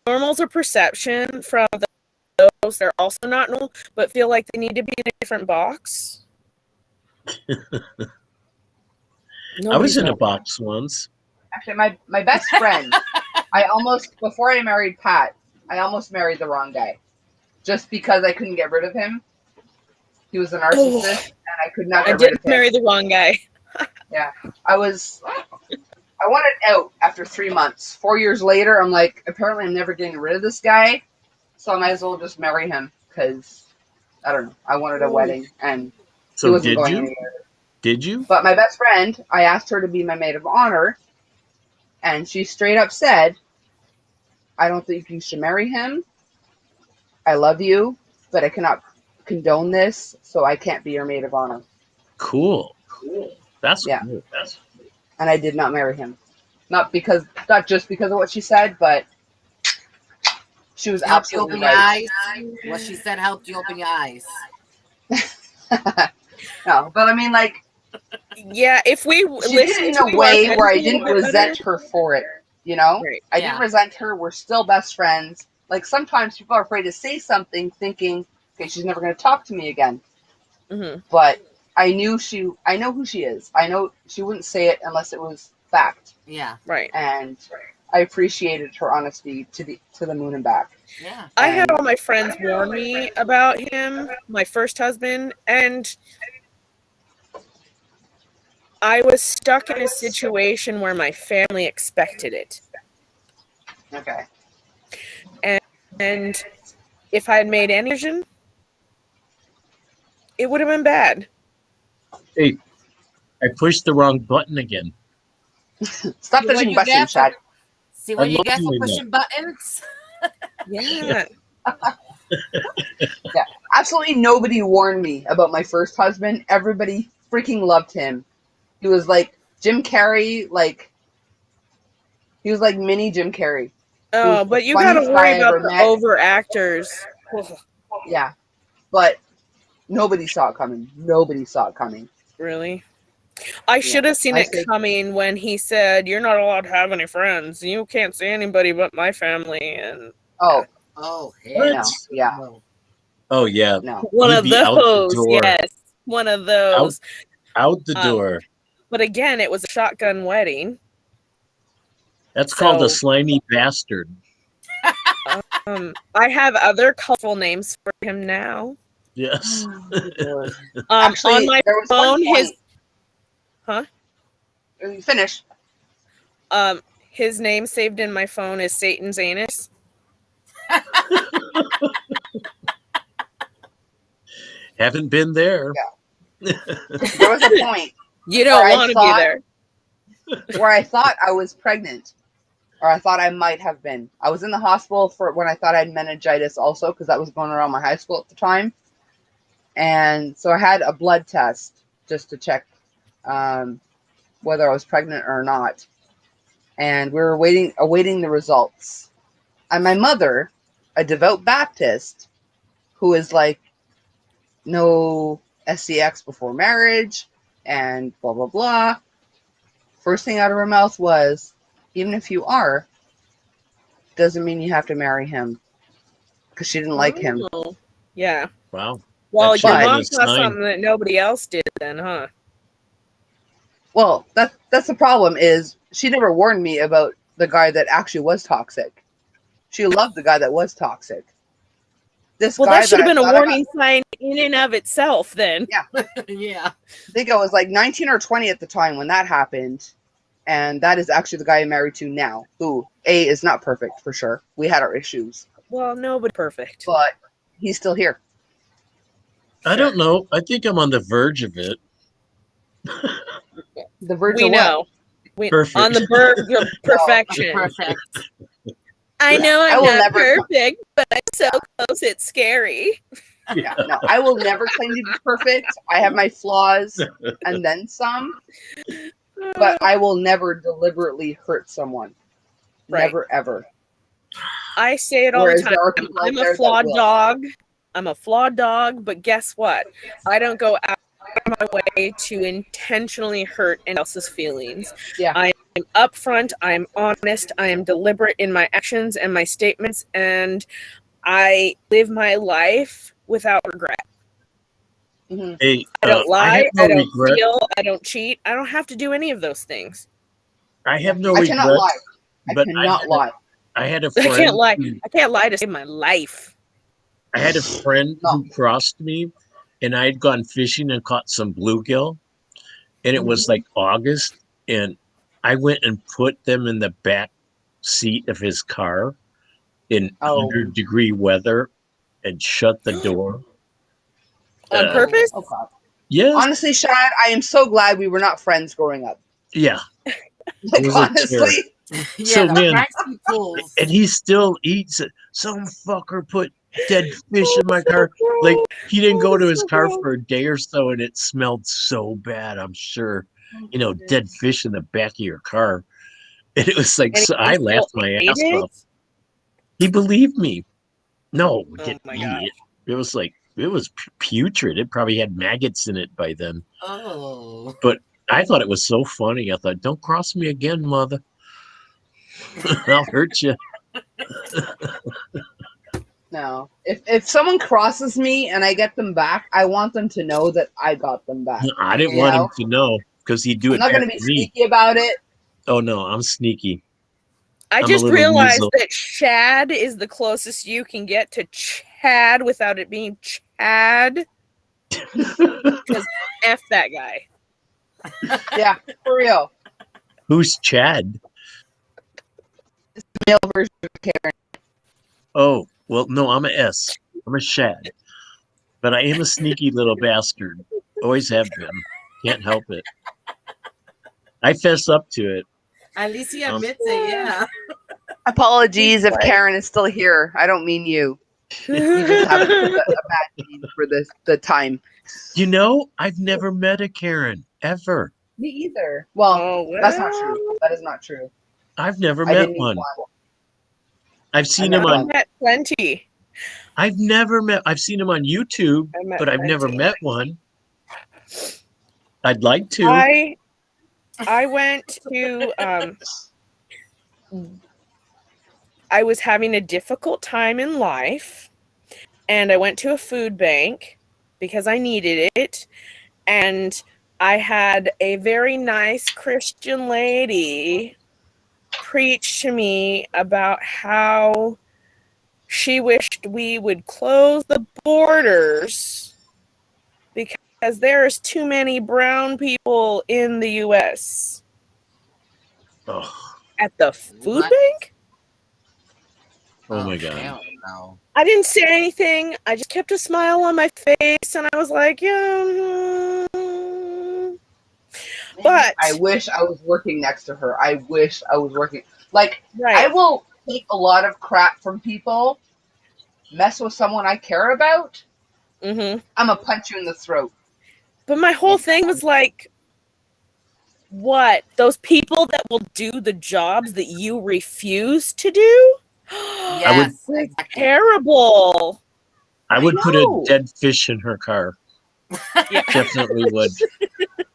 normal's a perception from those that are also not normal, but feel like they need to be in a different box. I was in a box once. Actually, my best friend, before I married Pat, I almost married the wrong guy. Just because I couldn't get rid of him. He was a narcissist, and I could not get rid of him. Marry the wrong guy. Yeah. I wanted out after 3 months. 4 years later, I'm like, apparently I'm never getting rid of this guy, so I might as well just marry him, because, I don't know, I wanted a wedding, and so he wasn't did going you? anywhere. Did you? But my best friend, I asked her to be my maid of honor, and she straight up said, I don't think you should marry him. I love you, but I cannot condone this, so I can't be your maid of honor. Cool. That's cool. And I did not marry him. Not just because of what she said, but she was absolutely right. What she said helped you open your eyes. No, but I mean, like, yeah, if we listen in a way where I didn't resent her for it, you know? Right. I didn't resent her. We're still best friends. Like, sometimes people are afraid to say something thinking, okay, she's never going to talk to me again. Mm-hmm. But I know who she is. I know she wouldn't say it unless it was fact. Yeah. Right. And I appreciated her honesty to the moon and back. Yeah. I had all my friends warn me about him, my first husband, and I was stuck in a situation where my family expected it. Okay. And if I had made any decision, it would have been bad. Hey, I pushed the wrong button again. Stop See what pushing you buttons, get for- Chad. See what I you love get for doing pushing buttons? Yeah. Absolutely nobody warned me about my first husband. Everybody freaking loved him. He was like Jim Carrey, he was like mini Jim Carrey. Oh, the but you gotta funniest worry guy I about ever the met. over actors. Yeah. But nobody saw it coming. Nobody saw it coming. Really? I should have seen I it think- coming when he said, "You're not allowed to have any friends. You can't see anybody but my family." And Oh, Oh, What? hell no. Yeah. no. Oh yeah, No. one You'd of be out the those, door. yes, one of those. out the door. But again, it was a shotgun wedding. That's called a So- slimy bastard. I have other colorful names for him now. Yes. Actually, on my there was phone, one Finish. his name saved in my phone is Satan's anus. Haven't been there. There was a point You don't Or I want to be thought- there. where I thought I was pregnant, or I thought I might have been. I was in the hospital for when I thought I had meningitis also, because that was going around my high school at the time. And so I had a blood test just to check whether I was pregnant or not. And we were awaiting the results. And my mother, a devout Baptist, who is like, no SCX before marriage, and blah, blah, blah. First thing out of her mouth was, even if you are, doesn't mean you have to marry him. Because she didn't like him. Oh, yeah. Wow. Well, That's your right. mom It's saw nine. something that nobody else did then, huh? Well, that's the problem is she never warned me about the guy that actually was toxic. She loved the guy that was toxic. This Well, guy that should have I been a thought I got- warning sign in and of itself then. Yeah. I think I was like 19 or 20 at the time when that happened. And that is actually the guy I'm married to now, who, A, is not perfect for sure. We had our issues. Well, nobody perfect. But he's still here. I don't know. I think I'm on the verge of it. The verge We of what? know. Perfect. On the verge of perfection. Perfect. I know I I'm will not never- perfect, but I'm so close it's scary. Yeah, no, I will never claim to be perfect. I have my flaws and then some. But I will never deliberately hurt someone. Right. Never, ever. I say it all Whereas the there are time. people out I'm there a that flawed will. dog. I'm a flawed dog, but guess what? I don't go out of my way to intentionally hurt anyone else's feelings. Yeah. I am upfront, I am honest, I am deliberate in my actions and my statements, and I live my life without regret. Mhm. Hey, I don't lie, have no I don't regret. steal, I don't cheat. I don't have to do any of those things. I have no I regrets. cannot lie. I but cannot lie. I had a I friend. can't lie. who- I can't lie to save my life. I had a friend No. who crossed me, and I had gone fishing and caught some bluegill, and it was like August, and I went and put them in the back seat of his car in Oh. 100-degree weather and shut the door. On purpose? Oh, God. Yes. Honestly, Shad, I am so glad we were not friends growing up. Yeah. Like, was a honestly. Yeah, So, the man, pranks be tools. And he still eats it. Some fucker put dead fish in my car. Like, he didn't go to his car for a day or so, and it smelled so bad, I'm sure. You know, dead fish in the back of your car. And it was like, And so he I still laughed my ate ass it? off. He believed me. No, we Oh didn't my eat God. it. It was like, it was putrid. It probably had maggots in it by then. Oh. I thought it was so funny. I thought, don't cross me again, mother. I'll hurt you. No. If someone crosses me and I get them back, I want them to know that I got them back. I didn't You want know? him to know because he'd do I'm it not back going to be to me. sneaky about it. Oh, no, I'm sneaky. I I'm a just little realized weasel. that Shad is the closest you can get to Chad without it being Chad. Because F that guy. Yeah, for real. Who's Chad? Male version of Karen. Oh, well, no, I'm a S. I'm a Shad. But I am a sneaky little bastard. Always have been. Can't help it. I fess up to it. At least he admits it, yeah. Apologies if Karen is still here. I don't mean you. You just have a bad name for the time. You know, I've never met a Karen, ever. Me either. Well, Oh, that's not true. That is not true. I've never I met didn't meet one. one. I've seen I him met on. I've met plenty. I've seen him on YouTube, I've met but I've never plenty. met one. I'd like to. I went to I was having a difficult time in life, and I went to a food bank because I needed it, and I had a very nice Christian lady preach to me about how she wished we would close the borders because there's too many brown people in the U.S. Oh, At the food What? bank? oh my God. Hell no. I didn't say anything. I just kept a smile on my face, and I was like, yeah. But I wish I was working next to her. I wish I was working. Like, right. I will take a lot of crap from people, mess with someone I care about, Mm-hmm. I'm going to punch you in the throat. But my whole thing was like, what? Those people that will do the jobs that you refuse to do? Yes, exactly. Terrible. I would put a know. dead fish in her car. Yeah. Definitely would.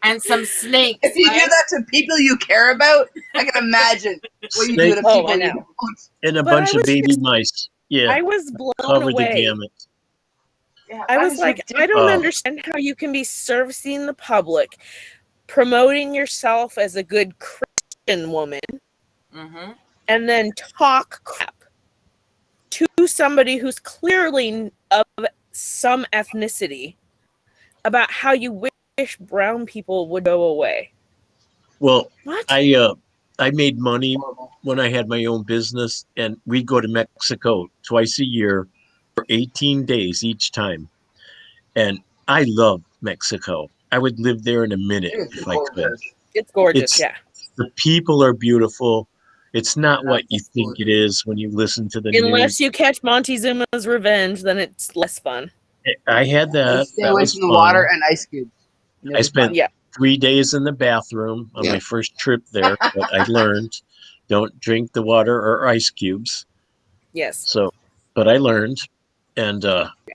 And some snakes. If you do right? that to people you care about, I can imagine what you do to Snake Oh, people I you know. don't. and a But bunch I of was baby just- mice. Yeah, I was blown cover the away. gamut. Yeah, I that was is like, I ridiculous. don't Oh. understand how you can be servicing the public, promoting yourself as a good Christian woman, Mm-hmm. and then talk crap to somebody who's clearly of some ethnicity about how you wish brown people would go away. Well, What? I made money Horrible. when I had my own business, and we'd go to Mexico twice a year for 18 days each time. And I love Mexico. I would live there in a minute It is if I could. gorgeous. It's gorgeous, It's- yeah. The people are beautiful. It's not what you That's think it is when you listen to the Unless news. you catch Montezuma's Revenge, then it's less fun. I had that. Stay That away was from the fun. water and ice cubes. You'll I be spent fine. Yeah. 3 days in the bathroom on my first trip there, but I learned don't drink the water or ice cubes. Yes. So, but I learned, and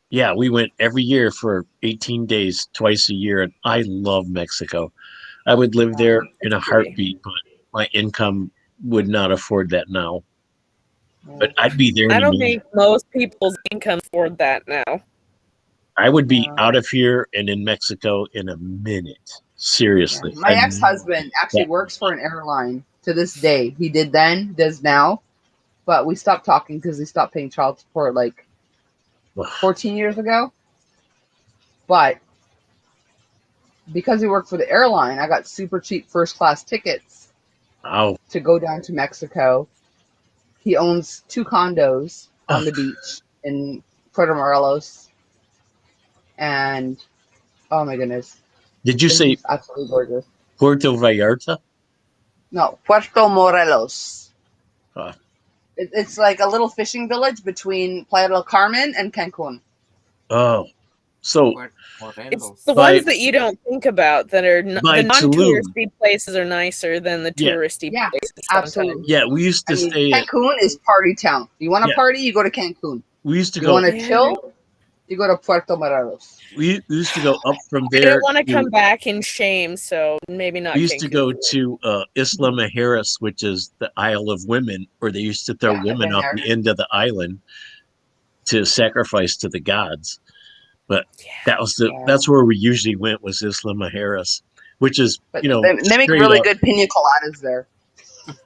yeah, we went every year for 18 days, twice a year, and I love Mexico. I would live there in a It's pretty. heartbeat, but my income would not afford that now. But I'd be there in I a don't minute. think most people's income afford that now. I would be Yeah. out of here and in Mexico in a minute. Seriously. My I'd- ex-husband actually Yeah. works for an airline to this day. He did then, does now, but we stopped talking because he stopped paying child support like 14 years ago. But because he worked for the airline, I got super cheap first-class tickets Wow. to go down to Mexico. He owns 2 condos on the beach in Puerto Morelos. And, oh my goodness. Did you say It's absolutely gorgeous. Puerto Vallarta? No, Puerto Morelos. Ah. It's like a little fishing village between Playa del Carmen and Cancun. Oh, so It's the By- ones that you don't think about that are By the Tulum. non-touristy places are nicer than the Yeah. touristy Yeah, places. absolutely. sometimes. yeah, we used to I mean, stay. At, Cancun is party town. You want to Yeah. party, you go to Cancun. we used to You go. want to Yeah. chill, you go to Puerto Morelos. We used to go up from I there. don't want to come back in shame, so maybe not. We used to Cancun. go to Isla Mujeres, which is the Isle of Women, where they used to throw Yeah, I've women been off there. the end of the island to sacrifice to the gods. But that was Yeah. that's where we usually went, was Isla Mujeres, which is But you know they make straight really up, good pina coladas there.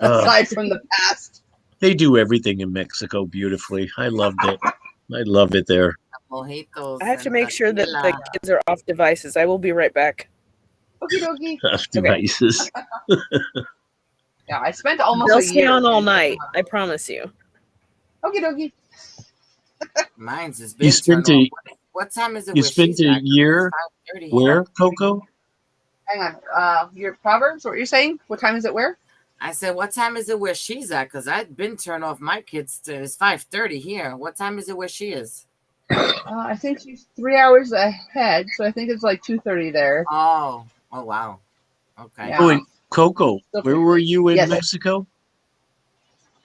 uh, Aside from the past. They do everything in Mexico beautifully. I loved it. I love it there. Mojitos I have to and make sure that the tequila. kids are off devices. I will be right back. Okie dokie. Tough devices. Yeah, I spent almost They'll a stay year. on all night. I promise you. Okie dokie. Mine's has You been spent turned a off. What time is it? you where spent she's a at? year It's 5:30 where, here. Coco? Hang on. Your Proverbs, what you're saying? What time is it where? I said, what time is it where she's at? Because I've been turned off my kids. It's 5:30 here. What time is it where she is? I think she's 3 hours ahead, so I think it's like 2:30 there. Oh wow. Okay. Yeah. Oh, and Coco, where were you in Yes. Mexico?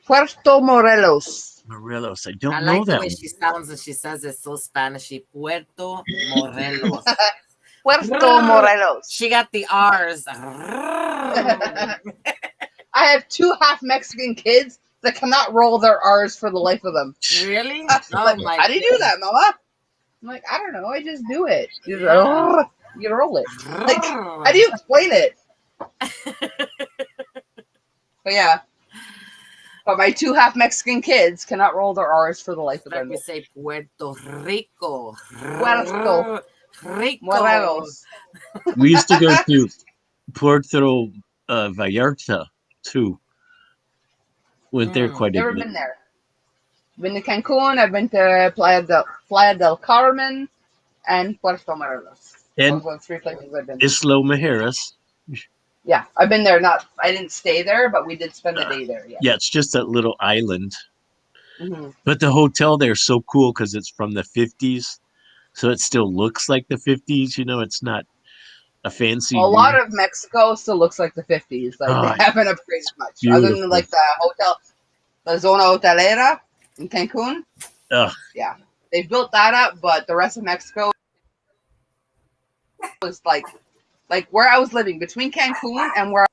Puerto Morelos. Morelos. I I don't know like the that way one. she sounds and she says it so Spanishy. Puerto Morelos. Puerto Morelos. She got the R's. I have 2 half Mexican kids that cannot roll their R's for the life of them. Really? I'm Oh like, my how do you do that, Mama? I'm like, I don't know. I just do it. You just, you roll it. Like, how do you explain it? But yeah. But my 2 half Mexican kids cannot roll their R's for the life of Like them. we say Puerto Rico. Puerto Rico. Morelos. We used to go to Puerto Vallarta too. Went there quite a Never bit. been there. Been to Cancun. I've been to Playa del Carmen and Puerto Morelos. And Those are the 3 places I've been. Isla Mujeres. Yeah, I've been there. I didn't stay there, but we did spend the day there. Yeah. Yeah, it's just that little island. Mm-hmm. But the hotel there is so cool because it's from the 50s. So it still looks like the 50s. You know, it's not a fancy. A lot of Mexico still looks like the 50s. Like, they haven't upgraded much. Other than, like, the hotel, the Zona Hotelera in Cancun. Yeah. They built that up, but the rest of Mexico was like where I was living, between Cancun and where.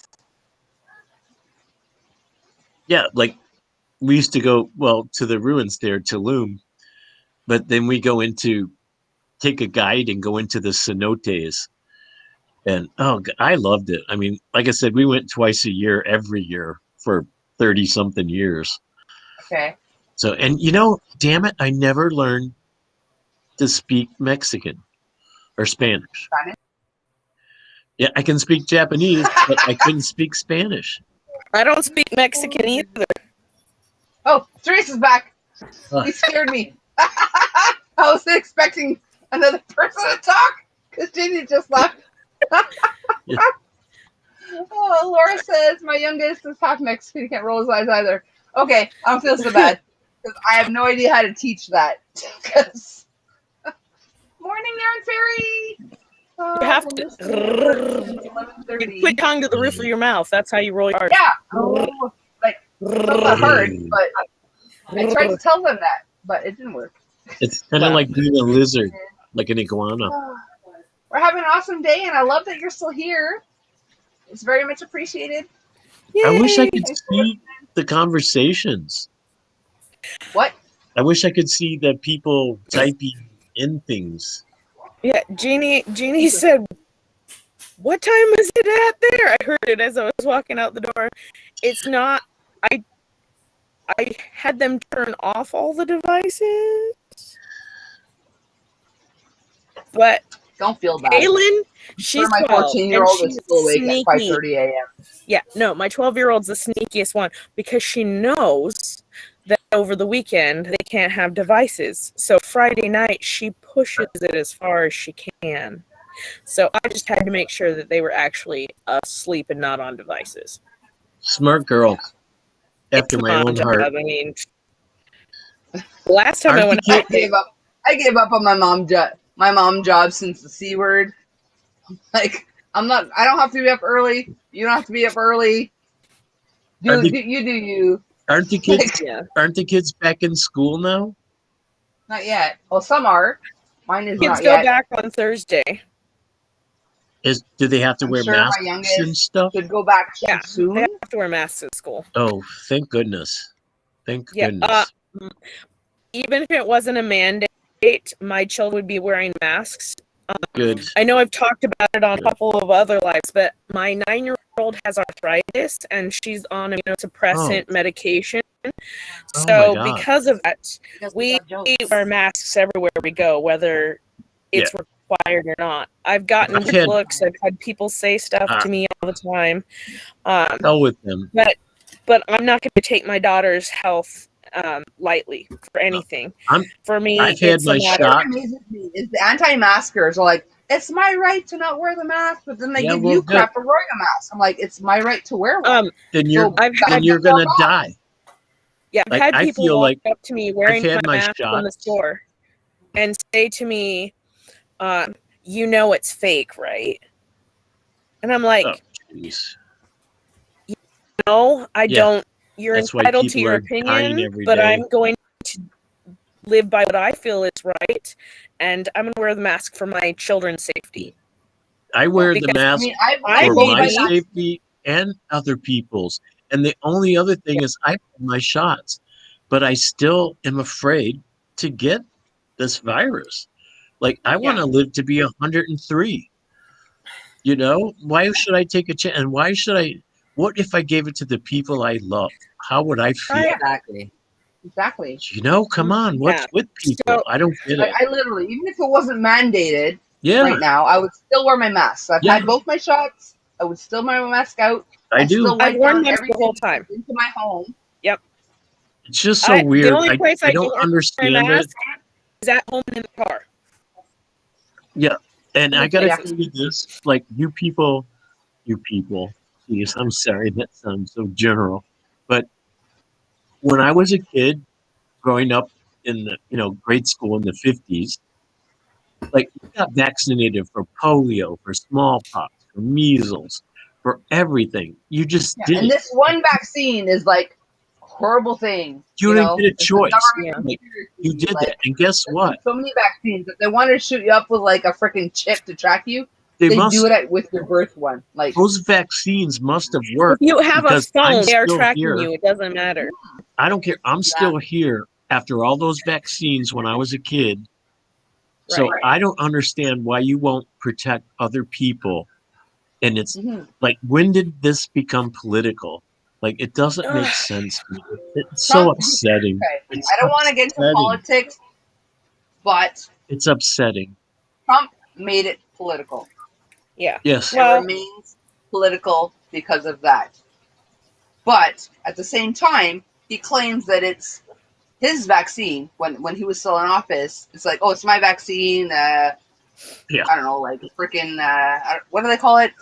Yeah, like we used to go, well, to the ruins there, Tulum. But then we take a guide and go into the cenotes. And I loved it. I mean, like I said, we went twice a year, every year for 30 something years. Okay. So, and damn it, I never learned to speak Mexican or Spanish. Spanish? Yeah, I can speak Japanese, but I couldn't speak Spanish. I don't speak Mexican either. Oh, Teresa's back. He scared me. I was expecting another person to talk because Jenny just left. Yeah. Oh, Laura says my youngest is half Mexican. He can't roll his eyes either. Okay, I don't feel so bad because I have no idea how to teach that. Morning, Aaron Fairy. You have to put tongue to the roof of your mouth. That's how you roll your R's. Yeah. Like, it's not hard, but I tried to tell them that, but it didn't work. It's kind of like being a lizard, like an iguana. We're having an awesome day, and I love that you're still here. It's very much appreciated. Yay. I wish I could see the conversations. What? I wish I could see the people typing in things. Yeah, Jeannie said, "What time is it at there?" I heard it as I was walking out the door. It's not. I had them turn off all the devices, but don't feel bad. Kaylin, she's my 14-year-old is still awake at 5:30 a.m. Yeah, no, my 12-year-old's the sneakiest one because she knows that over the weekend they can't have devices. So Friday night she pushes it as far as she can. So I just had to make sure that they were actually asleep and not on devices. Smart girl. After my own heart. I mean, last time I went out, I gave up on my mom job since the C word. Like, I don't have to be up early. You don't have to be up early. You do you. Aren't the kids back in school now? Not yet. Well, some are. Mine is kids not go yet. back on Thursday. Do they have to wear sure masks my youngest and stuff? Should go back soon. They have to wear masks at school. Oh, thank goodness. Thank goodness. Even if it wasn't a mandate, my children would be wearing masks. Good. I know I've talked about it on a couple of other lives, but my 9-year-old has arthritis and she's on immunosuppressant medication. Oh So my God. because of that, Because we got jokes. wear masks everywhere we go, whether it's required or not. I've gotten looks. I've had people say stuff to me all the time. Hell with them. But I'm not going to take my daughter's health lightly for anything. For me, I've had it's my a matter. shot. What amazes me is the anti-maskers are like, it's my right to not wear the mask, but then they give you crap for wearing a mask. I'm like, it's my right to wear one. Then you're I've you're gonna die. Yeah, I've Like, had I people feel walk like up to me wearing had my my mask in the shots. store and say to me, you know it's fake, right? And I'm like, jeez. no, I don't. You're That's why entitled to people your are dying opinion, every but day. I'm going to live by what I feel is right, and I'm going to wear the mask for my children's safety. I wear the Because, mask I for may my be- safety and other people's. And the only other thing is I have my shots, but I still am afraid to get this virus. Like, I want to live to be 103. You know, why should I take a chance? And why should I? What if I gave it to the people I love? How would I feel? Exactly. You know, come on, what's with people? So, I don't get Like, it. I literally, even if it wasn't mandated Yeah. right now, I would still wear my mask. So I've Yeah. had both my shots. I would still wear my mask out. I do. Still I've wipe worn down masks the everything whole time. into my home. Yep. It's just so The weird. only place I don't don't understand wear my it. mask is at home and in the car. Yeah. And I gotta Yeah. tell you this, like you people, geez, I'm sorry, that sounds so general. But when I was a kid growing up in the grade school in the 50s, like we got vaccinated for polio, for smallpox, for measles, for everything. You just did And it. this one vaccine is like a horrible thing. You didn't get a It's the choice. government Like, conspiracy, you did like, that. And guess there's what? so many vaccines that they wanted to shoot you up with like a freaking chip to track you. They They must do it with your birth one. Like, those vaccines must have If worked. you have a because I'm phone, they are still tracking here. you. It doesn't matter. I don't care. I'm still here after all those vaccines when I was a kid. So Right. I don't understand why you won't protect other people. And it's like, when did this become political? Like, it doesn't make sense to me. It's so Trump- upsetting. okay, It's I don't want to get into upsetting. politics, but It's upsetting. Trump made it political. Yeah. Yes. It remains political because of that. But at the same time, he claims that it's his vaccine when he was still in office. It's like, oh, it's my vaccine. Yeah. I don't know, like freaking, what do they call it?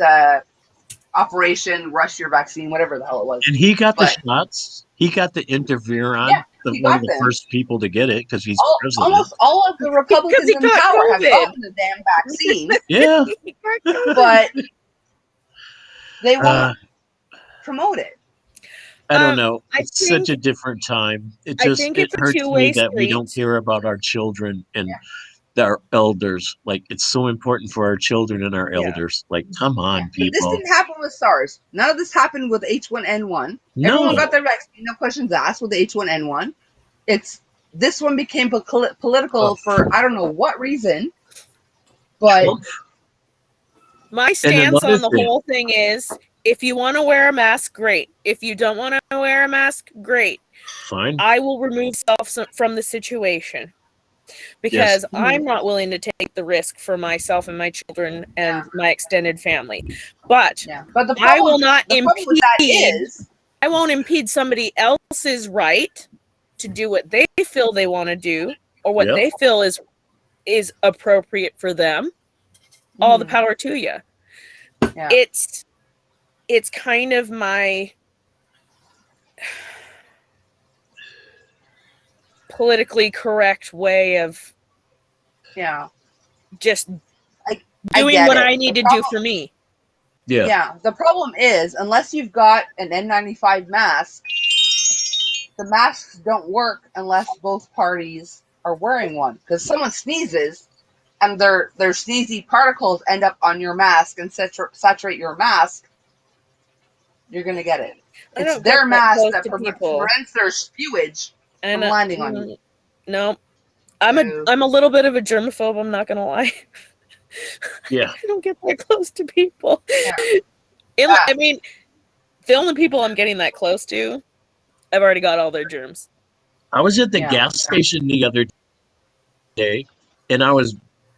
Operation Rush Your Vaccine, whatever the hell it was. And he got the shots. He got the interferon. Yeah, the he one got of the them. first people to get it because he's president. Almost all of the Republicans he in got power have COVID. gotten the damn vaccine, Yeah. but they won't promote it. I don't know. I It's such a different time. It I just think it it's a hurts me two-way that we don't street. care about our children and our elders. Like, it's so important for our children and our elders. Like, come on, But this people. didn't happen with SARS. None of this happened with H1N1. No. Everyone got their vaccine, no questions asked with the H1N1. This one became political for I don't know what reason, but My stance another on the thing- whole thing is, if you want to wear a mask, great. If you don't want to wear a mask, great. Fine. I will remove myself from the situation because I'm not willing to take the risk for myself and my children and my extended family. But the problem, I will not the problem with that impede. is, I won't impede somebody else's right to do what they feel they want to do or what they feel is appropriate for them. All the power to you. Yeah. It's kind of my politically correct way of just doing what I need to do for me. Yeah. The problem is, unless you've got an N95 mask, the masks don't work unless both parties are wearing one. Because someone sneezes, and their sneezy particles end up on your mask and saturate your mask, you're gonna get it. It's their mask that prevents their spewage from landing on you. No, I'm a little bit of a germaphobe. I'm not gonna lie. Yeah, I don't get that close to people. I mean, the only people I'm getting that close to I've already got all their germs. I was at the gas station the other day, and I was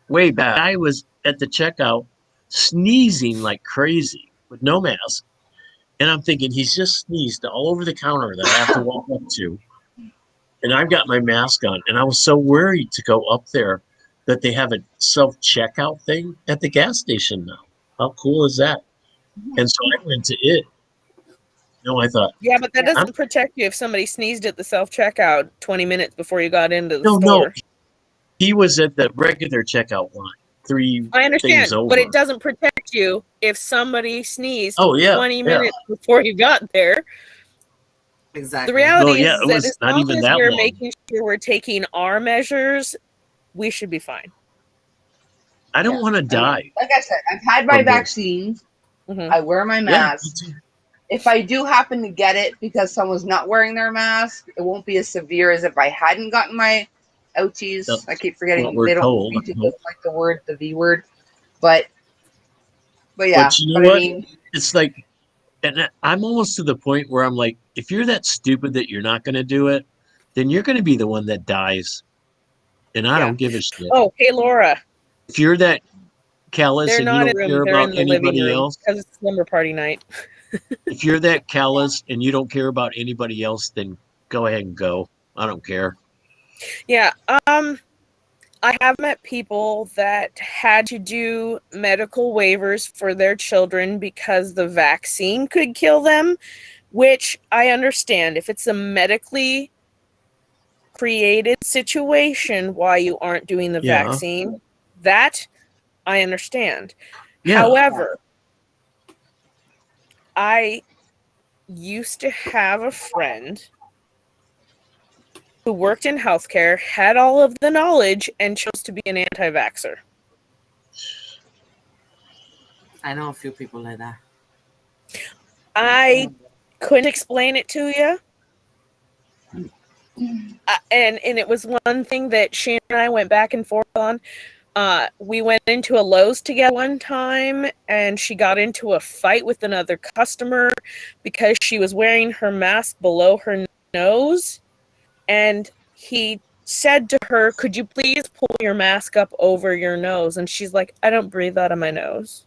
way back. I was at the checkout sneezing like crazy with no mask. And I'm thinking he's just sneezed all over the counter that I have to walk up to. And I've got my mask on. And I was so worried to go up there that they have a self-checkout thing at the gas station now. How cool is that? And so I went to it. I thought. Yeah, but that doesn't protect you if somebody sneezed at the self-checkout 20 minutes before you got into the store. No. He was at the regular checkout line. I understand, but it doesn't protect you if somebody sneezed 20 minutes before you got there. Exactly. The reality is that as long as we're making sure we're taking our measures, we should be fine. I don't want to die. Like I said, I've had my vaccines. I wear my mask. If I do happen to get it because someone's not wearing their mask, it won't be as severe as if I hadn't gotten my ouchies. I keep forgetting they don't speak to like the V word. But yeah. But you know what? I mean, it's like, and I'm almost to the point where I'm like, if you're that stupid that you're not going to do it, then you're going to be the one that dies. And I don't give a shit. Oh, hey, Laura. If you're that callous and you don't care about anybody else. Because it's slumber party night. If you're that callous and you don't care about anybody else, then go ahead and go. I don't care. Yeah. I have met people that had to do medical waivers for their children because the vaccine could kill them, which I understand. If it's a medically created situation why you aren't doing the vaccine, that I understand. However, I used to have a friend who worked in healthcare, had all of the knowledge, and chose to be an anti-vaxxer. I know a few people like that. I couldn't explain it to you. And it was one thing that Shannon and I went back and forth on. We went into a Lowe's together one time, and she got into a fight with another customer because she was wearing her mask below her nose. And he said to her, "Could you please pull your mask up over your nose?" And she's like, "I don't breathe out of my nose."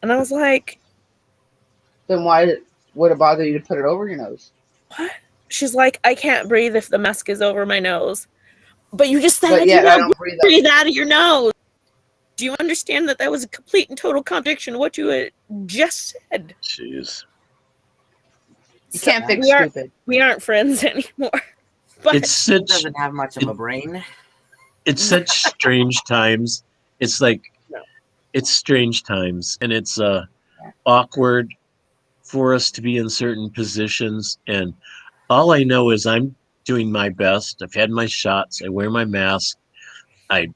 And I was like, "Then why would it bother you to put it over your nose?" What? She's like, "I can't breathe if the mask is over my nose." But you just said you don't breathe out of your nose. Do you understand that was a complete and total contradiction to what you had just said? Jeez. You can't fix stupid. We aren't friends anymore. But it doesn't have much of a brain. It's such strange times. It's like, it's strange times. And it's awkward for us to be in certain positions. And all I know is I'm doing my best. I've had my shots. I wear my mask. I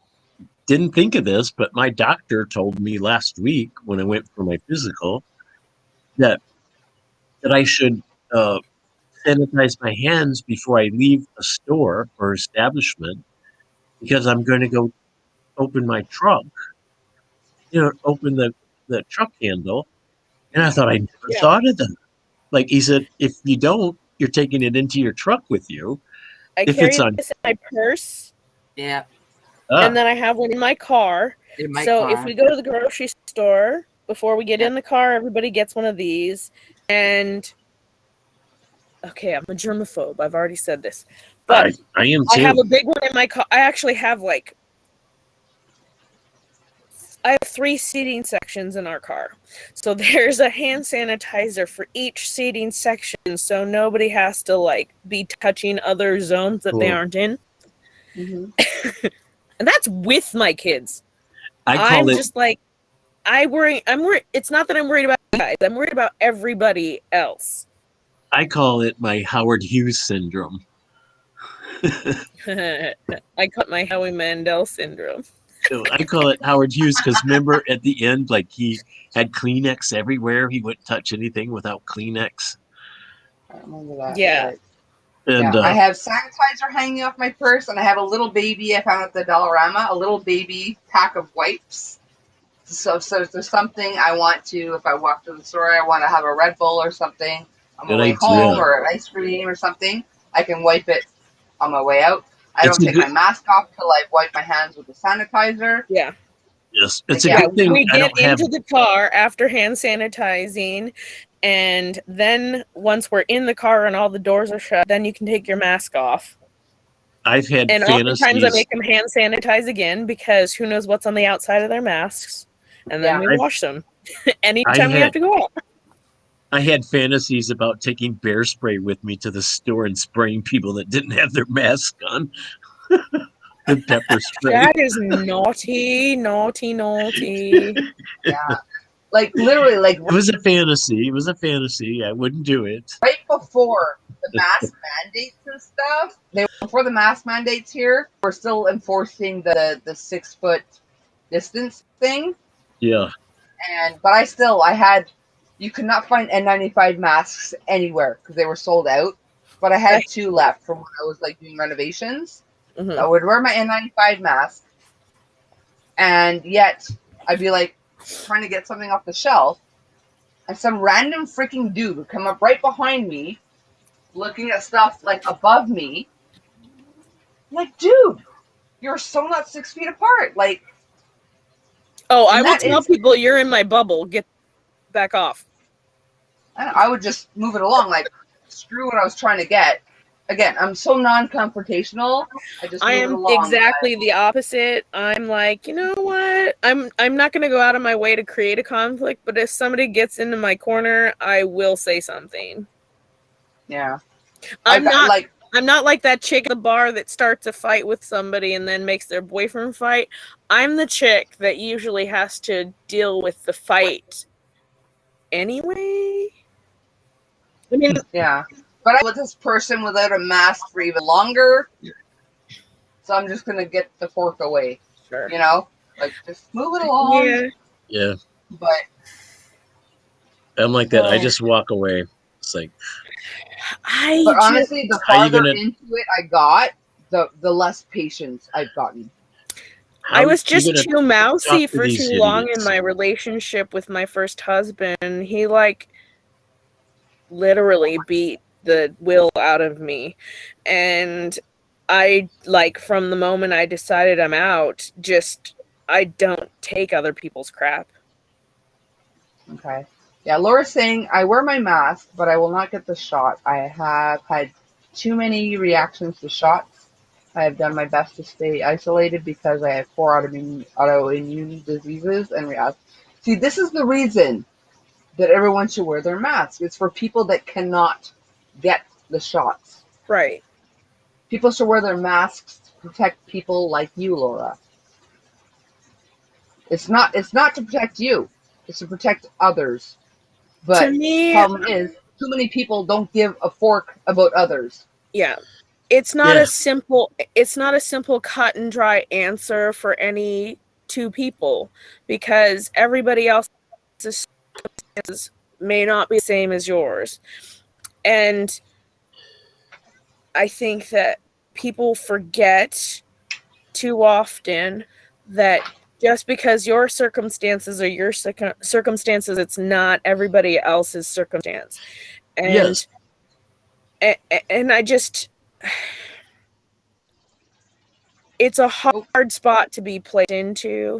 didn't think of this, but my doctor told me last week when I went for my physical that I should sanitize my hands before I leave a store or establishment because I'm going to go open my trunk, open the truck handle. And I thought I never thought of that. Like he said, if you don't, you're taking it into your truck with you. I carry this in my purse. Yeah. And then I have one in my car. If we go to the grocery store, before we get in the car, everybody gets one of these. And okay, I'm a germaphobe. I've already said this. But I am too. I have a big one in my car. I actually have I have 3 seating sections in our car. So there's a hand sanitizer for each seating section so nobody has to be touching other zones that they aren't in. Mm-hmm. And that's with my kids. I'm just I worry. It's not that I'm worried about you guys. I'm worried about everybody else. I call it my Howard Hughes syndrome. I call it my Howie Mandel syndrome. I call it Howard Hughes because remember at the end, he had Kleenex everywhere. He wouldn't touch anything without Kleenex. I remember that. Yeah. And I have sanitizer hanging off my purse, and I have a little baby I found at the Dollarama, a little baby pack of wipes. So if there's something I want to, if I walk to the store, I want to have a Red Bull or something, on my Good way idea. home or an ice cream or something, I can wipe it on my way out. I It's don't a take good- my mask off till I wipe my hands with the sanitizer. Yeah. Yes, it's Like, a yeah, good thing We I get don't have. into the car after hand sanitizing, and then once we're in the car and all the doors are shut, then you can take your mask off. I've had And oftentimes I fantasies. make them hand sanitize again because who knows what's on the outside of their masks, and then Yeah. we wash them anytime we have to go out. I had fantasies about taking bear spray with me to the store and spraying people that didn't have their mask on. The pepper spray. That is naughty, naughty, naughty. Yeah. Like literally, like It was a fantasy. It was a fantasy. I wouldn't do it. right before the mask mandates and stuff, before the mask mandates here, we're still enforcing the 6 foot distance thing. Yeah. But I had, you could not find N95 masks anywhere because they were sold out. But I had 2 left from when I was like doing renovations. Mhm. So I would wear my N95 mask, and yet I'd be like trying to get something off the shelf, and some random freaking dude would come up right behind me, looking at stuff like above me. I'm like, dude, you're so not 6 feet apart. Like, Oh, I And will that tell is- people you're in my bubble. Get back off. I would just move it along. Like, screw what I was trying to get. Again, I'm so non-confrontational. I just I move it am along. exactly the opposite. I'm like, you know what? I'm not going to go out of my way to create a conflict, but if somebody gets into my corner, I will say something. Yeah. I'm not like. I'm not like that chick at the bar that starts a fight with somebody and then makes their boyfriend fight. I'm the chick that usually has to deal with the fight anyway. I mean, Yeah. But I was this person without a mask for even longer. So I'm just going to get the fork away. sure. You know? Like, just move it along. Yeah. Yeah. But, I'm like that. I just walk away. It's like, but honestly, the How you farther gonna- into it I got, the less patience I've gotten. I was how you just gonna too mousy talk to for these too long in idiots? my relationship with my first husband. He like literally beat the will out of me. And I like from the moment I decided I'm out, just I don't take other people's crap. Okay. Yeah, Laura's saying, I wear my mask, but I will not get the shot. I have had too many reactions to shots. I have done my best to stay isolated because I have 4 autoimmune diseases and see, this is the reason that everyone should wear their mask. It's for people that cannot get the shots. Right. People should wear their masks to protect people like you, Laura. It's not to protect you. It's to protect others. But To me, the problem is, too many people don't give a fork about others. yeah. It's not Yeah. a simple cut and dry answer for any two people because everybody else's circumstances may not be the same as yours. And I think that people forget too often that just because your circumstances are your circumstances, it's not everybody else's circumstance. And Yes. and I just, it's a hard spot to be placed into.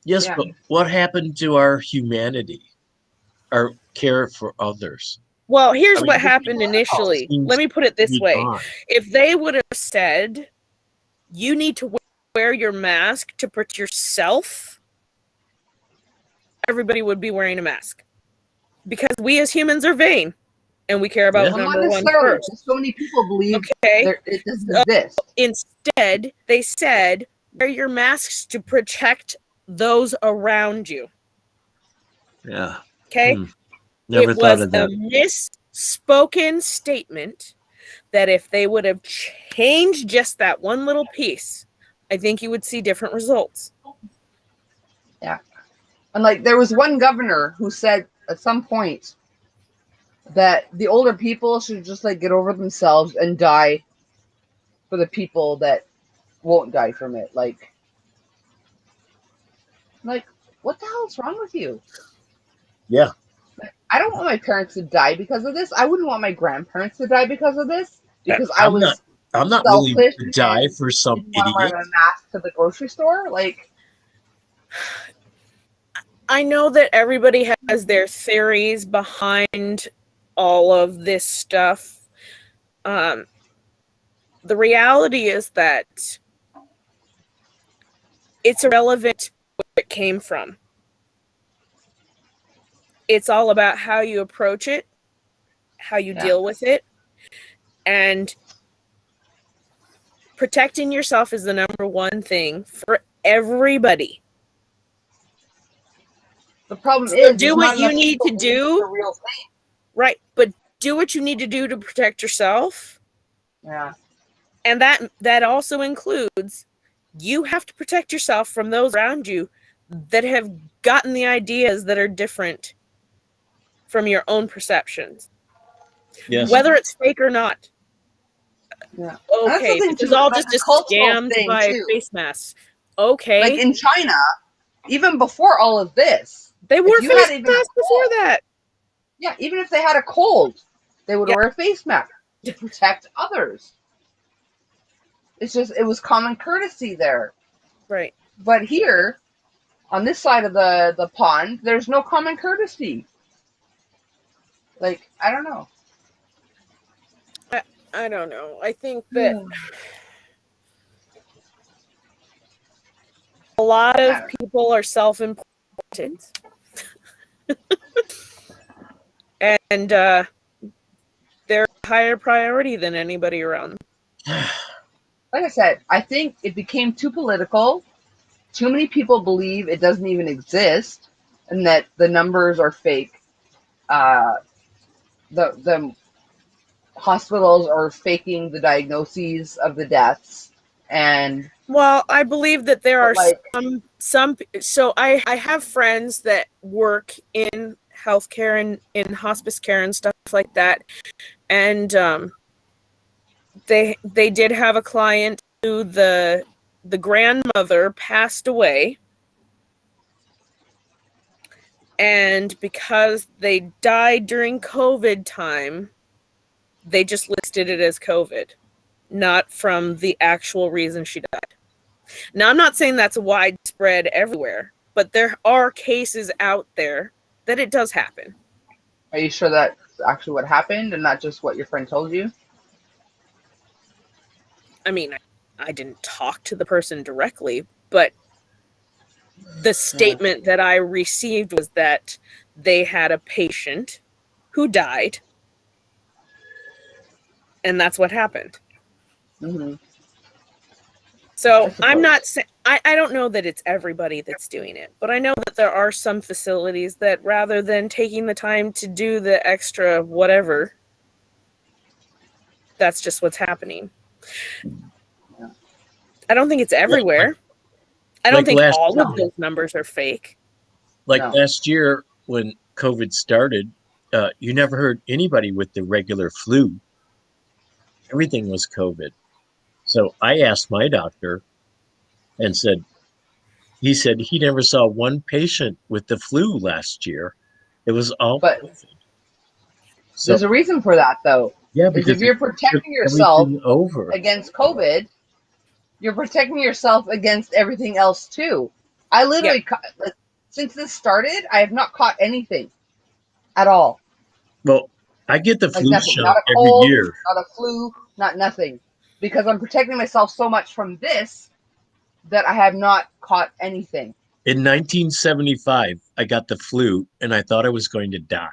Yes, Yeah. but what happened to our humanity? Our care for others? Well, here's I mean, what this happened initially. seems Let me put it this be way. gone. If they would have said, you need to wear your mask to protect yourself, everybody would be wearing a mask. Because we as humans are vain. And we care about Yeah. Well, not number one necessarily. first. So many people believe Okay. it doesn't exist. Instead, they said, wear your masks to protect those around you. Yeah. Okay? Never It thought was of that. a misspoken statement that if they would have changed just that one little piece, I think you would see different results. And like, there was one governor who said at some point that the older people should just like get over themselves and die for the people that won't die from it. Like what the hell is wrong with you? Yeah. I don't want my parents to die because of this. I wouldn't want my grandparents to die because of this because I was I'm not willing selfish to die and for some didn't want to idiot. wear my mask to the grocery store. Like, I know that everybody has their theories behind all of this stuff. The reality is that it's irrelevant where it came from. It's all about how you approach it, how you deal with it, and protecting yourself is the number one thing for everybody. the problem So is, do not what you enough need people to believe it's do. the real thing. Right, but do what you need to do to protect yourself. Yeah. And that also includes you have to protect yourself from those around you that have gotten the ideas that are different from your own perceptions. Yes. Whether it's fake or not. Yeah. Okay, this is all just a scam to buy face masks. Okay. Like in China, even before all of this, they wore if you face had even masks before that. Yeah, even if they had a cold, they would wear a face mask to protect others. It's just, it was common courtesy there. Right. But here, on this side of the pond, there's no common courtesy. Like, I don't know. I don't know. I think that a lot of people are self-important. And they're a higher priority than anybody around them. Like I said, I think it became too political. Too many people believe it doesn't even exist and that the numbers are fake. The hospitals are faking the diagnoses of the deaths. And well, I believe that there are like, some. So I have friends that work in healthcare and in hospice care and stuff like that, and they did have a client who the grandmother passed away, and because they died during COVID time, they just listed it as COVID, not from the actual reason she died. Now, I'm not saying that's widespread everywhere, but there are cases out there that it does happen. Are you sure that's actually what happened and not just what your friend told you? I mean, I didn't talk to the person directly, but the statement that I received was that they had a patient who died, and that's what happened. Mm-hmm. So I'm not saying, I don't know that it's everybody that's doing it, but I know that there are some facilities that rather than taking the time to do the extra whatever, that's just what's happening. Yeah. I don't think it's everywhere. I don't think all of those numbers are fake. Like last year when COVID started, you never heard anybody with the regular flu. Everything was COVID. So I asked my doctor and he said he never saw one patient with the flu last year. It was all COVID. So, there's a reason for that, though. Yeah, because if you're protecting yourself against COVID, you're protecting yourself against everything else too. I literally, since this started, I have not caught anything at all. Well, I get the flu nothing. shot Not a every cold, year. Not a flu, not nothing. Because I'm protecting myself so much from this that I have not caught anything. In 1975, I got the flu and I thought I was going to die.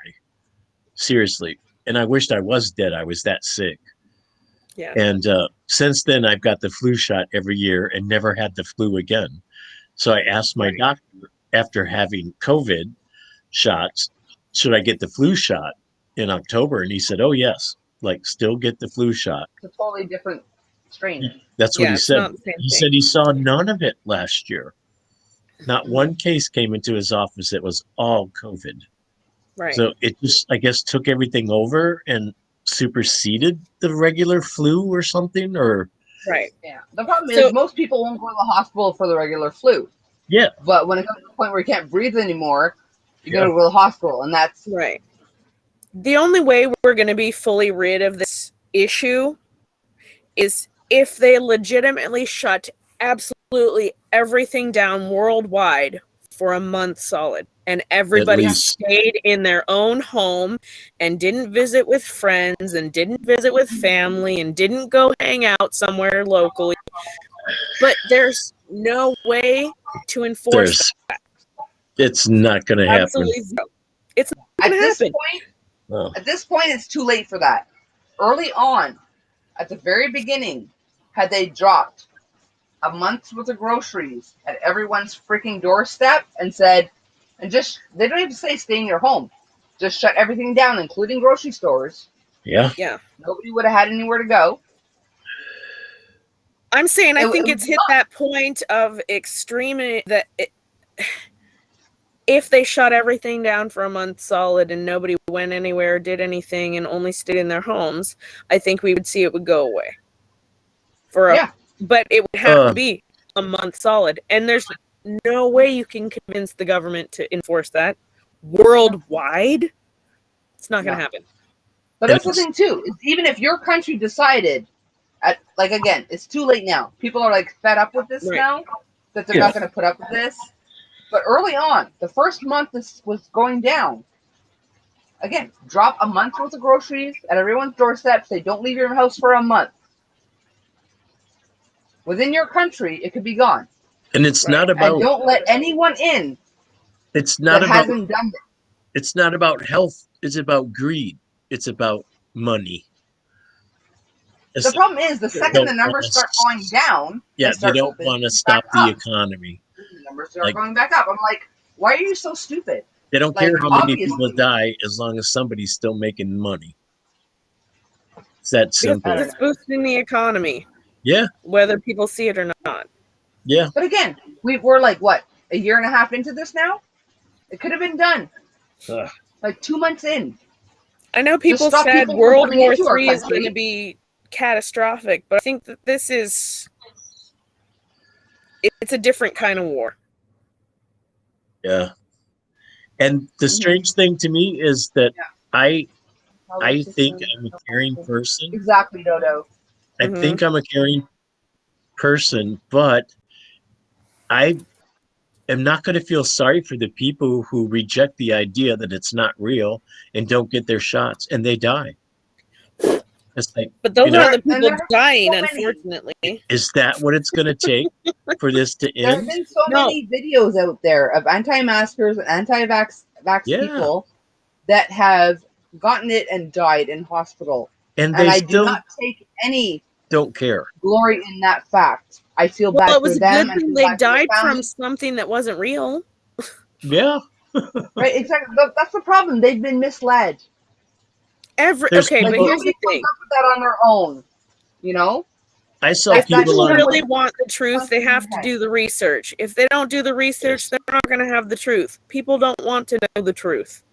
Seriously. And I wished I was dead. I was that sick. Yeah. And since then, I've got the flu shot every year and never had the flu again. So I asked my doctor after having COVID shots, should I get the flu shot in October? And he said, oh, yes, like still get the flu shot. It's a totally different strain. That's what he said. He said he saw none of it last year. Not one case came into his office that was all COVID. Right. So it just, I guess, took everything over and superseded the regular flu or something, or right. Yeah. The problem is most people won't go to the hospital for the regular flu. Yeah. But when it comes to the point where you can't breathe anymore, you got to go to the hospital, and that's right. The only way we're going to be fully rid of this issue is if they legitimately shut absolutely everything down worldwide for a month solid, and everybody stayed in their own home and didn't visit with friends and didn't visit with family and didn't go hang out somewhere locally. But there's no way to enforce that. It's not going to happen. Absolutely zero. It's not going to happen. At this point, it's too late for that. Early on, at the very beginning, had they dropped a month's worth of groceries at everyone's freaking doorstep and said, and just, they don't even say stay in your home, just shut everything down, including grocery stores. Yeah. Nobody would have had anywhere to go. I'm saying I think it's hit that point of extreme that if they shut everything down for a month solid and nobody went anywhere, did anything, and only stayed in their homes, I think we would see it would go away. But it would have to be a month solid. And there's no way you can convince the government to enforce that worldwide. It's not going to happen. But that's the thing, too. Is even if your country decided, again, it's too late now. People are, fed up with this now, that they're not going to put up with this. But early on, the first month this was going down. Again, drop a month's worth of groceries at everyone's doorstep. Say, don't leave your house for a month. Within your country, it could be gone. And it's not about... And don't let anyone in hasn't done it. It's not about health. It's about greed. It's about money. The problem is, the second the numbers start going down... Yeah, they don't want to stop the economy. The numbers start going back up. I'm like, why are you so stupid? They don't care how many people die as long as somebody's still making money. It's that simple. It's boosting the economy. Yeah. Whether people see it or not. Yeah. But again, we're a year and a half into this now? It could have been done. 2 months in. I know people said World War III is going to be catastrophic, but I think that this is... It's a different kind of war. Yeah. And the strange thing to me is that I think I'm a caring person. Exactly, Dodo. I think I'm a caring person, but I am not going to feel sorry for the people who reject the idea that it's not real and don't get their shots and they die. It's but those are the people dying, unfortunately. Is that what it's going to take for this to end? There have been so many videos out there of anti-maskers and anti-vax people that have gotten it and died in hospital. And I do not take any don't care glory in that fact. I feel bad for them. It was a good thing they died from something that wasn't real. Yeah. Right, exactly. That's the problem. They've been misled. But here's the thing. Up with that on their own, you know. I saw if people people really want the truth, they have to do the research. If they don't do the research, they're not going to have the truth. People don't want to know the truth.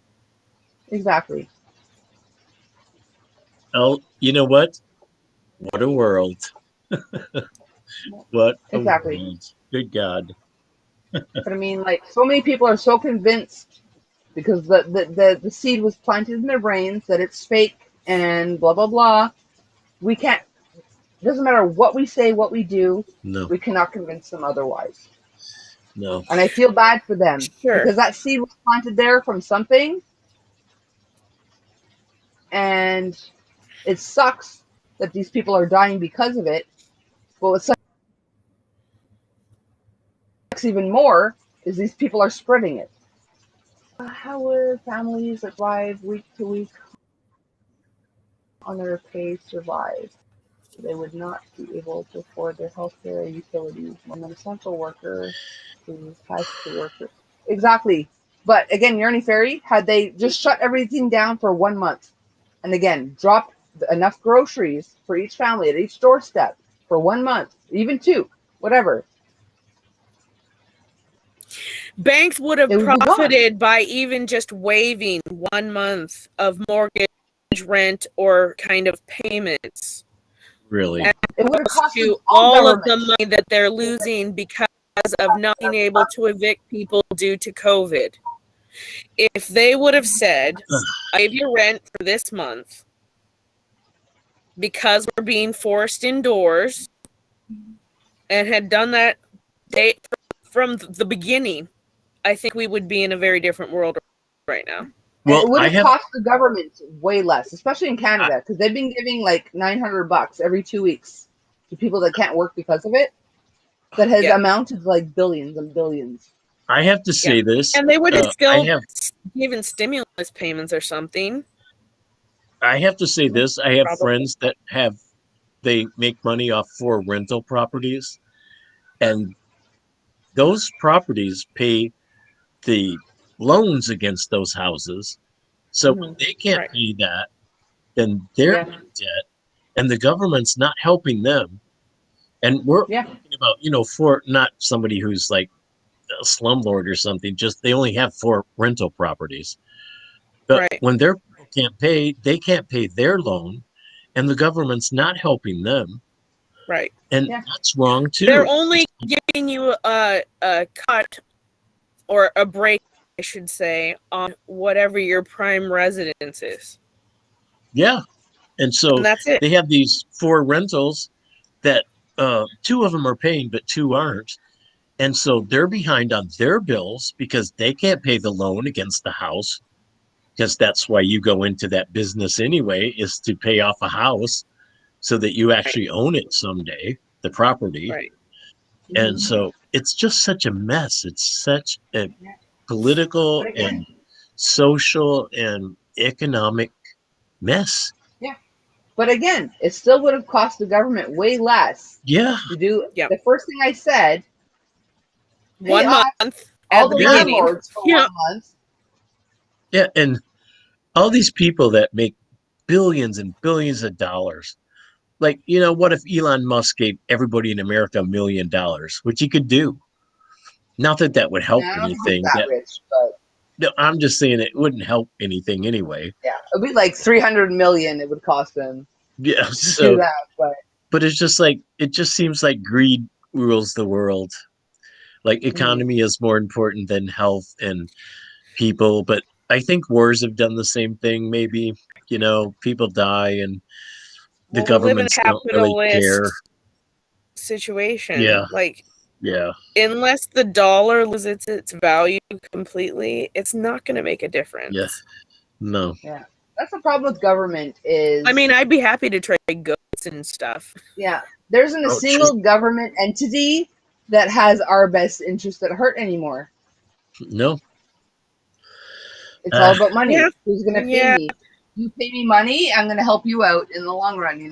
Exactly. Oh, you know what? What a world. What a world. Good God. But I mean, so many people are so convinced because the seed was planted in their brains that it's fake and blah, blah, blah. We can't, it doesn't matter what we say, what we do. No. We cannot convince them otherwise. No. And I feel bad for them. Sure. Because that seed was planted there from something. And it sucks that these people are dying because of it. But what sucks even more is these people are spreading it. How would families that thrive week to week on their pay survive? They would not be able to afford their health care utilities. I'm an essential worker who has to work. Exactly. But again, Yearny Ferry, had they just shut everything down for 1 month, and again, dropped enough groceries for each family at each doorstep for 1 month, even 2, whatever. Banks would have profited by even just waiving 1 month of mortgage, rent, or kind of payments. Really? As opposed to all of the money that they're losing because of not being able to evict people due to COVID. If they would have said, I give you rent for this month because we're being forced indoors, and had done that from the beginning, I think we would be in a very different world right now. Well, it would have cost the government way less, especially in Canada, because they've been giving like $900 every 2 weeks to people that can't work because of it. That has amounted to like billions and billions. I have to say this, and they would have still given stimulus payments or something. I have to say this: I have friends that they make money off 4 rental properties, and those properties pay the loans against those houses. So when they can't pay that, then they're in debt, and the government's not helping them. And we're talking about, for not somebody who's like a slumlord or something, just they only have 4 rental properties. But when they can't pay their loan, and the government's not helping them. Right. And that's wrong too. They're only giving you a cut or a break, I should say, on whatever your prime residence is. Yeah. And so that's it. They have these 4 rentals that 2 of them are paying, but 2 aren't. And so they're behind on their bills because they can't pay the loan against the house, because that's why you go into that business anyway, is to pay off a house so that you actually own it someday, the property. Right. And so it's just such a mess. It's such a political and social and economic mess. Yeah. But again, it still would have cost the government way less. Yeah. To do the first thing I said. 1 month. All the landlords for 1 month. Yeah, and all these people that make billions and billions of dollars. Like, what if Elon Musk gave everybody in America $1 million, which he could do? Not that that would help anything. Rich, but no, I'm just saying it wouldn't help anything anyway. Yeah, it'd be like $300 million. It would cost them. Yeah, so do that, but it's just like it just seems like greed rules the world. Like economy is more important than health and people. But I think wars have done the same thing. Maybe people die and the governments don't really care. Situation. Yeah. Unless the dollar loses its value completely, it's not going to make a difference. Yeah. No. Yeah. That's the problem with government is... I mean, I'd be happy to trade goods and stuff. Yeah. There isn't a single government entity that has our best interest at heart anymore. No. It's all about money. Yeah. Who's going to pay me? You pay me money, I'm going to help you out in the long run,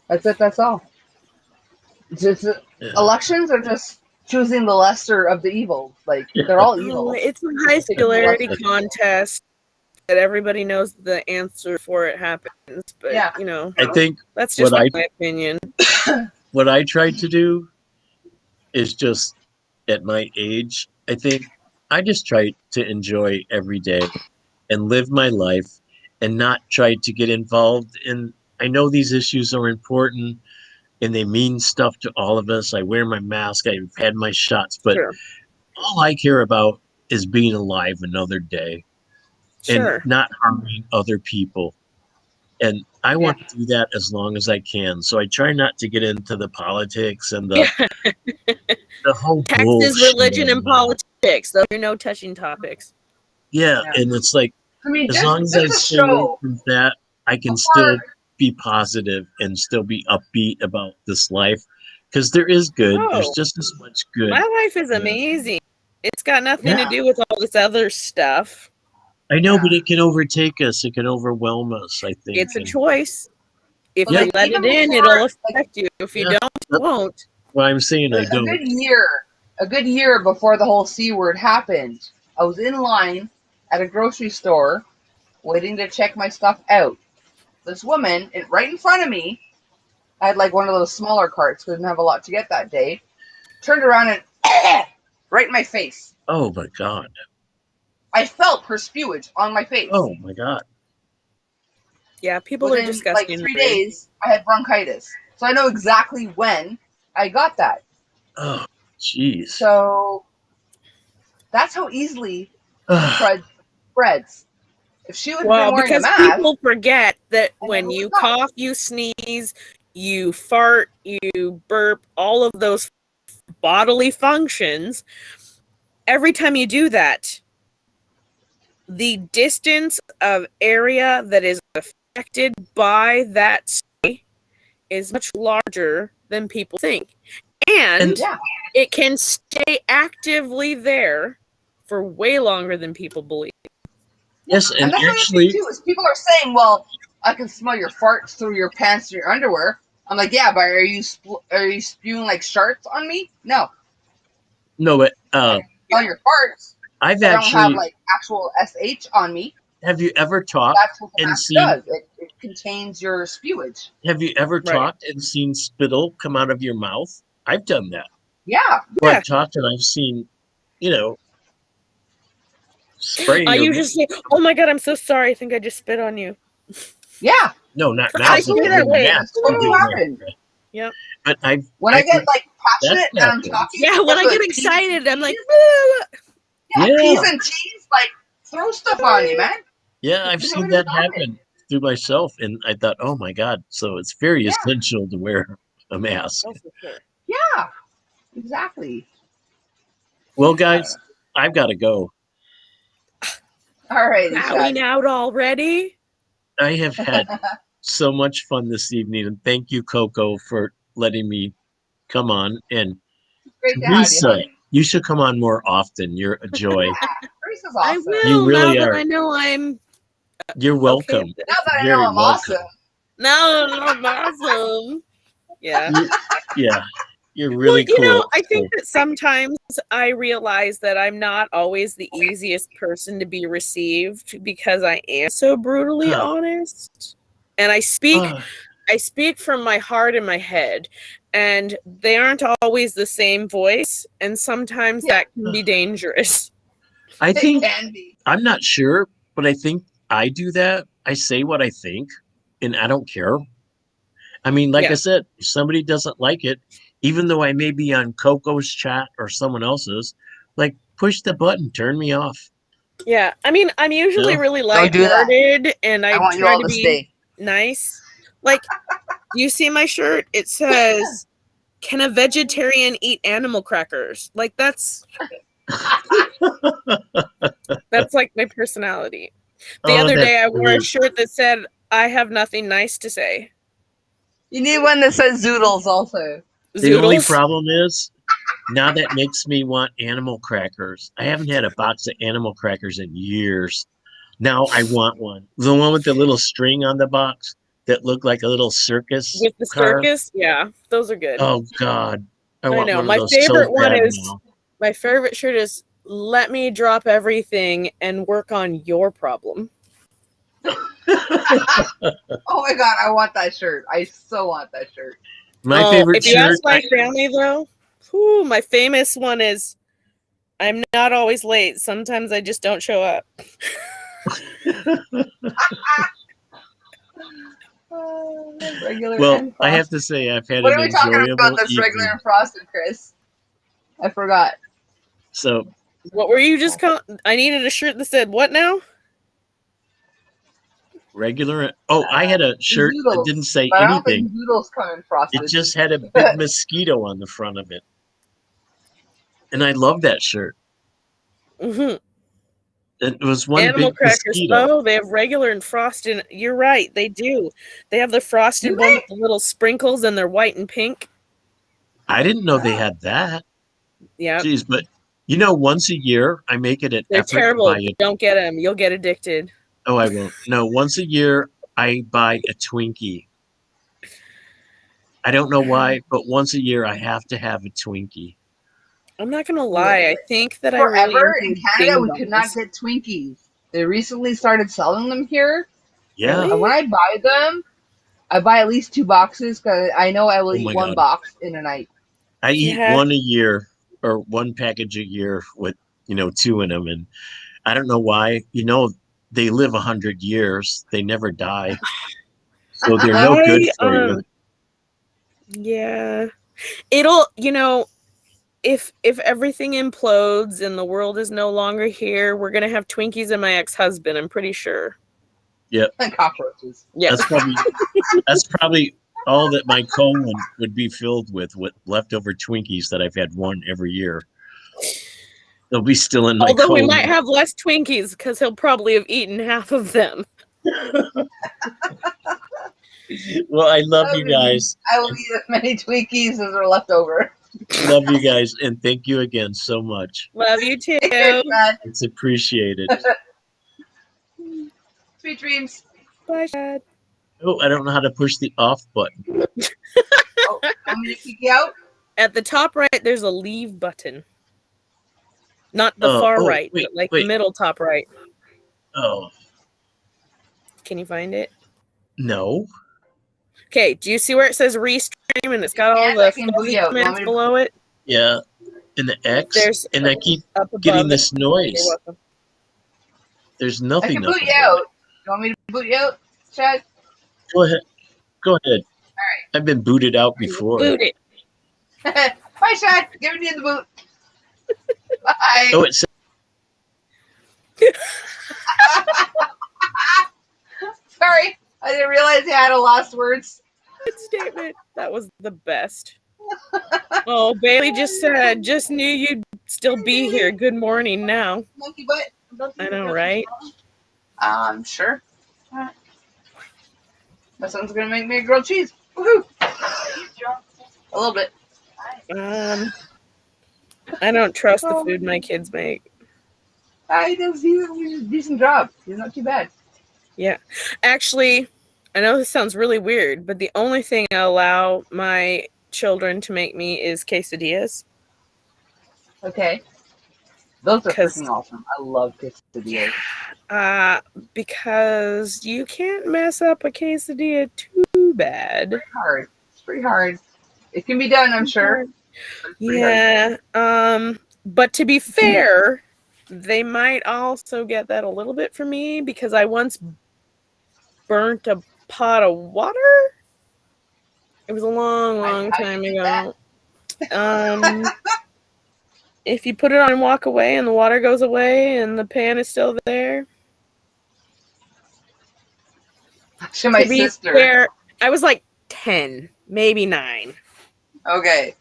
That's it, that's all. Just elections are just choosing the lesser of the evil. They're all evil. It's a high similarity contest that everybody knows the answer for it happens. But I think that's just my opinion. What I tried to do is just at my age, I think I just try to enjoy every day and live my life and not try to get involved in. I know these issues are important and they mean stuff to all of us. I wear my mask. I've had my shots, but all I care about is being alive another day and not harming other people. And I want to do that as long as I can. So I try not to get into the politics and the whole taxes, bullshit. Religion, and politics. Those are no touching topics. Yeah, and it's like, as long as I stay away from that, I can still be positive and still be upbeat about this life, because there is good. There's just as much good. My life is amazing. It's got nothing to do with all this other stuff. I know, but it can overtake us. It can overwhelm us, I think. It's a choice. If you let it in, it'll affect you. If you don't, it won't. Well, I'm saying I don't. A good year before the whole C word happened, I was in line at a grocery store waiting to check my stuff out. This woman, right in front of me, I had like one of those smaller carts because I didn't have a lot to get that day, turned around and right in my face. Oh, my God. I felt her spewage on my face. Oh, my God. Yeah, people are disgusting. Like 3 days, I had bronchitis. So I know exactly when I got that. Oh, jeez. So That's how easily crud spreads. If she would have been Well, wearing a because mask, people forget that I when never you would've thought. cough, you sneeze, you fart, you burp, all of those bodily functions, every time you do that, the distance of area that is affected by that is much larger than people think. And Yeah. it can stay actively there for way longer than people believe. Yes, And and that's another actually, thing too, is people are saying, well, I can smell your farts through your pants or your underwear. I'm like, yeah, but are you spewing like sharts on me? No. no, but I can smell your farts, I've but I don't have actually. like actual SH on me. Have you ever talked That's what the and mask seen? does. It contains your spewage. Have you ever Right. talked and seen spittle come out of your mouth? I've done that. Yeah. Or Yeah. I've talked and I've seen, spray. I usually say, "Oh my god, I'm so sorry. I think I just spit on you." Yeah. No, not now. I But feel that the way. mask That's totally would be happened. there. Yep. But When I get like passionate and I'm happened. talking, Yeah, when I the get P's- excited, I'm like, yeah, Yeah. P's and T's like throw stuff on you, man. Yeah, I've You seen know, that happen through myself, and I thought, oh my god! So it's very Yeah. essential to wear a mask. oh, for sure. Yeah. Exactly. Well, guys, I've got to go. All right. Bowing out already? I have had so much fun this evening, and thank you, Coco, for letting me come on. And Great to have you, Teresa, honey. you should come on more often. You're a joy. Teresa's I awesome. will, You really now are. that I know I'm You're welcome. okay. Now that I Very know I'm welcome. awesome. No, I'm awesome. Yeah. Yeah, you're really cool. I think that sometimes I realize that I'm not always the easiest person to be received because I am so brutally honest. And I speak from my heart and my head, and they aren't always the same voice, and sometimes that can be dangerous. I think It can be. I'm not sure, but I think I do that. I say what I think, and I don't care. I mean, like I said, if somebody doesn't like it, even though I may be on Coco's chat or someone else's, like push the button, turn me off. Yeah, I mean, I'm usually No. really Don't do that. lighthearted, and I want you try all to to be stay. nice. Like, do you see my shirt? It says, "Can a vegetarian eat animal crackers?" Like, that's like my personality. The other day, I wore a shirt that said, "I have nothing nice to say." You need one that says zoodles also. The only Zoodles. problem is now that makes me want animal crackers. I haven't had a box of animal crackers in years. Now I want one. The one with the little string on the box that looked like a little circus. With the car. circus, yeah, those are good. Oh God, I want know. one My of those favorite so one bad is now. my favorite shirt is "Let me drop everything and work on your problem." Oh my god, I want that shirt. I so want that shirt. My favorite if you shirt. ask my family, though, my famous one is, "I'm not always late. Sometimes I just don't show up." Regular Well, and I have frosted. to say I've had What an are we talking enjoyable about? This evening. regular and frosted, Chris? I forgot. So What were you just calling? I needed a shirt that said what now? regular. Oh, I had a shirt that Zoodles, didn't say but I don't anything. think zoodles come in frosted. It just had a big mosquito on the front of it, and I love that shirt. Mm-hmm. It was one Animal big crackers. mosquito. Oh, they have regular and frosted. You're right, they do. They have the frosted one with the little sprinkles, and they're white and pink. I didn't know they had that. Yeah, Jeez, but once a year I make it an they're effort terrible. to buy it. Don't get them. You'll get addicted. Oh, I won't. No, once a year I buy a Twinkie. I don't know why, but once a year I have to have a Twinkie. I'm not gonna lie. I think that Forever I really in Canada, we ding could not dongs. get Twinkies. They recently started selling them here. Yeah. Really? And when I buy them, I buy at least 2 boxes because I know I will Oh my eat one God. box in a night. I eat Yeah. one a year or one package a year with 2 in them, and I don't know why. They live 100 years. They never die, so they're no good for you. Yeah, it'll if everything implodes and the world is no longer here, we're gonna have Twinkies and my ex-husband. I'm pretty sure. Yep. And cockroaches. Yeah. That's probably all that my colon would be filled with leftover Twinkies that I've had one every year. They'll be still in my Although colon. we might have less Twinkies because he'll probably have eaten half of them. Well, I love you guys. I will eat as many Twinkies as are left over. Love you guys, and thank you again so much. Love you too. Take care, Chad. It's appreciated. Sweet dreams. Bye, Chad. Oh, I don't know how to push the off button. Oh, want me to kick you out? At the top right, there's a leave button. Not the far right, wait, but like wait. the middle top right. Oh, Can you find it? no. Okay, do you see where it says restream and it's got all Yes, I the can boot fuzzy you out. comments Want me to- below it? Yeah, and the X, There's and I keep up above getting it. this noise. You're welcome. There's I nothing can up boot you above. out. You want me to boot you out, Chad? Go ahead. Go ahead. All right. I've been booted out before. Boot it. Bye, Chad. Giving you the boot. Bye. Oh, it's Sorry, I didn't realize you had a last words. Good statement. That was the best. Oh, Bailey just said, just knew you'd still be here. Good morning now. Monkey butt. I know, right? Sure. All right. My son's gonna make me a grilled cheese. Woohoo! A little bit. I don't trust the food my kids make. He does a decent job. He's not too bad. Yeah. Actually, I know this sounds really weird, but the only thing I allow my children to make me is quesadillas. Okay. Those are 'Cause- freaking awesome. I love quesadillas. Because you can't mess up a quesadilla too bad. Hard. It's pretty hard. It can be done, I'm sure. but it's pretty hard. Yeah. But to be fair, they might also get that a little bit from me because I once burnt a pot of water. It was a long How time you did ago. If you put it on and walk away and the water goes away and the pan is still there. To my To be sister. fair, I was like 10, maybe 9. Okay.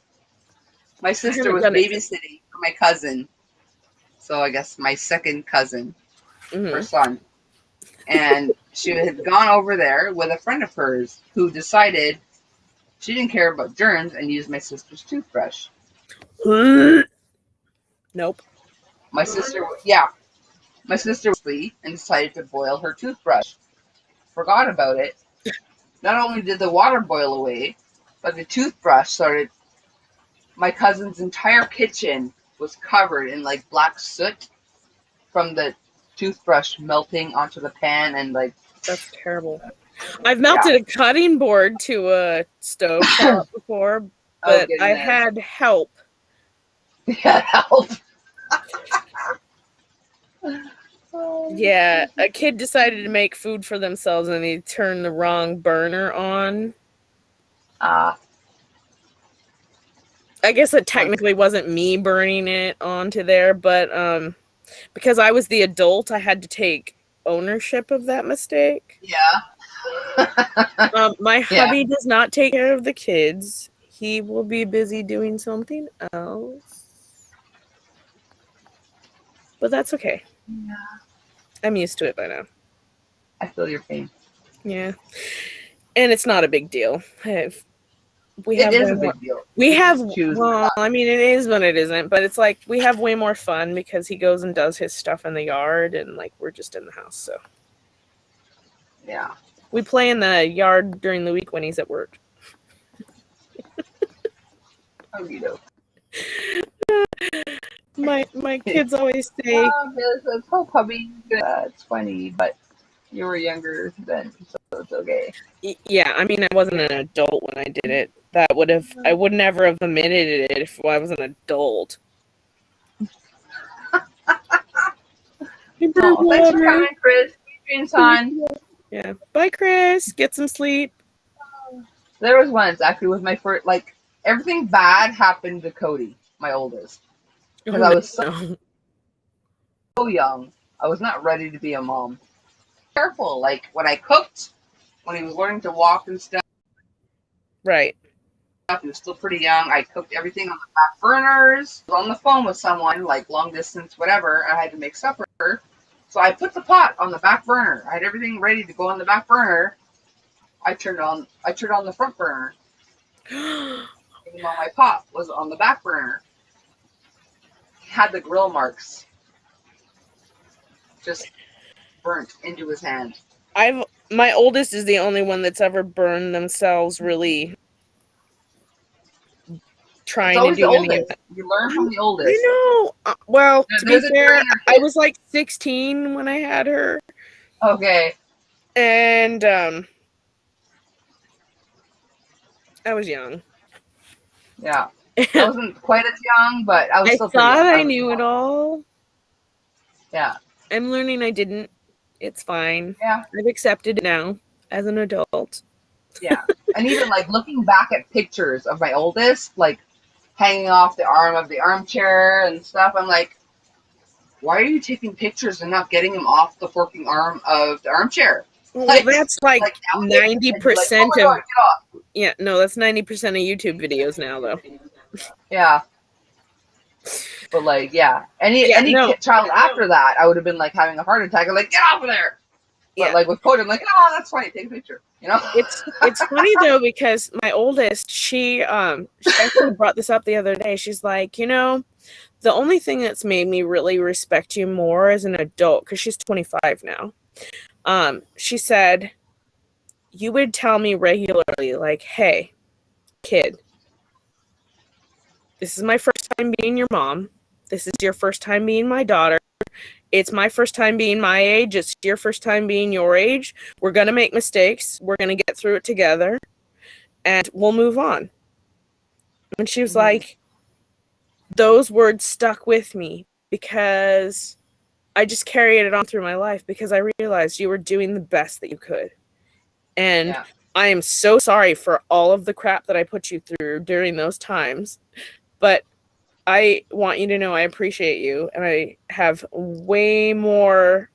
My sister haven't was done it. babysitting for my cousin. So I guess my second cousin, Mhm. her son. And she had gone over there with a friend of hers who decided she didn't care about germs and used my sister's toothbrush. Nope. My sister was asleep and decided to boil her toothbrush. Forgot about it. Not only did the water boil away, but the toothbrush started. My cousin's entire kitchen was covered in like black soot from the toothbrush melting onto the pan and like. That's terrible. I've melted a cutting board to a stove top before, but I goodness. had help. Yeah, help. Yeah, a kid decided to make food for themselves and they turned the wrong burner on. I guess it technically wasn't me burning it onto there, but because I was the adult, I had to take ownership of that mistake. Yeah. My Yeah. hubby does not take care of the kids. He will be busy doing something else. But that's okay. Yeah. I'm used to it by now. I feel your pain. Yeah. And it's not a big deal. We It have is way a more- big deal. We have, choose well, I mean, it is, but it isn't. But it's like we have way more fun because he goes and does his stuff in the yard, and like we're just in the house. So Yeah. we play in the yard during the week when he's at work. Oh, you know. My kids always say, This whole puppy, it's funny, but you were younger then, so it's okay. yeah. I mean, I wasn't an adult when I did it. I would never have admitted it if I was an adult. Oh, thanks for coming, Chris. Dreams on. Yeah. Bye, Chris. Get some sleep. There was once actually with my first, like everything bad happened to Cody. my oldest. Because I was No. so young. I was not ready to be a mom. Careful, like when I cooked, when he was learning to walk and stuff, Right. he was still pretty young. I cooked everything on the back burners. I was on the phone with someone, like long distance, whatever. I had to make supper. So I put the pot on the back burner. I had everything ready to go on the back burner. I turned on the front burner. Even though my pot was on the back burner. Had the grill marks just burnt into his hand. My oldest is the only one that's ever burned themselves really trying to do any of that. You learn from the oldest. I know. Well, Yeah, to be fair, I kid. was like 16 when I had her. Okay. And I was young. Yeah. I wasn't quite as young, but I was I still pretty young. thought I knew it all. Yeah. I'm learning I didn't. It's fine. Yeah. I've accepted it now as an adult. Yeah. And even like looking back at pictures of my oldest, like hanging off the arm of the armchair and stuff, I'm like, why are you taking pictures and not getting them off the forking arm of the armchair? Well, Like, that's like 90% oh God, of yeah, no, that's 90% of YouTube videos now though. Yeah. But like, yeah. Any child after that, I would have been like having a heart attack and like, get off of there. But like with Coco, I'm like, oh, that's funny, take a picture. You know? It's funny though, because my oldest, she actually brought this up the other day. She's like, you know, the only thing that's made me really respect you more as an adult, because she's 25 now. She said, you would tell me regularly, like, hey, kid, this is my first time being your mom. This is your first time being my daughter. It's my first time being my age. It's your first time being your age. We're going to make mistakes. We're going to get through it together. And we'll move on. And she was like, those words stuck with me because I just carried it on through my life because I realized you were doing the best that you could. And I am so sorry for all of the crap that I put you through during those times. But I want you to know I appreciate you, and I have way more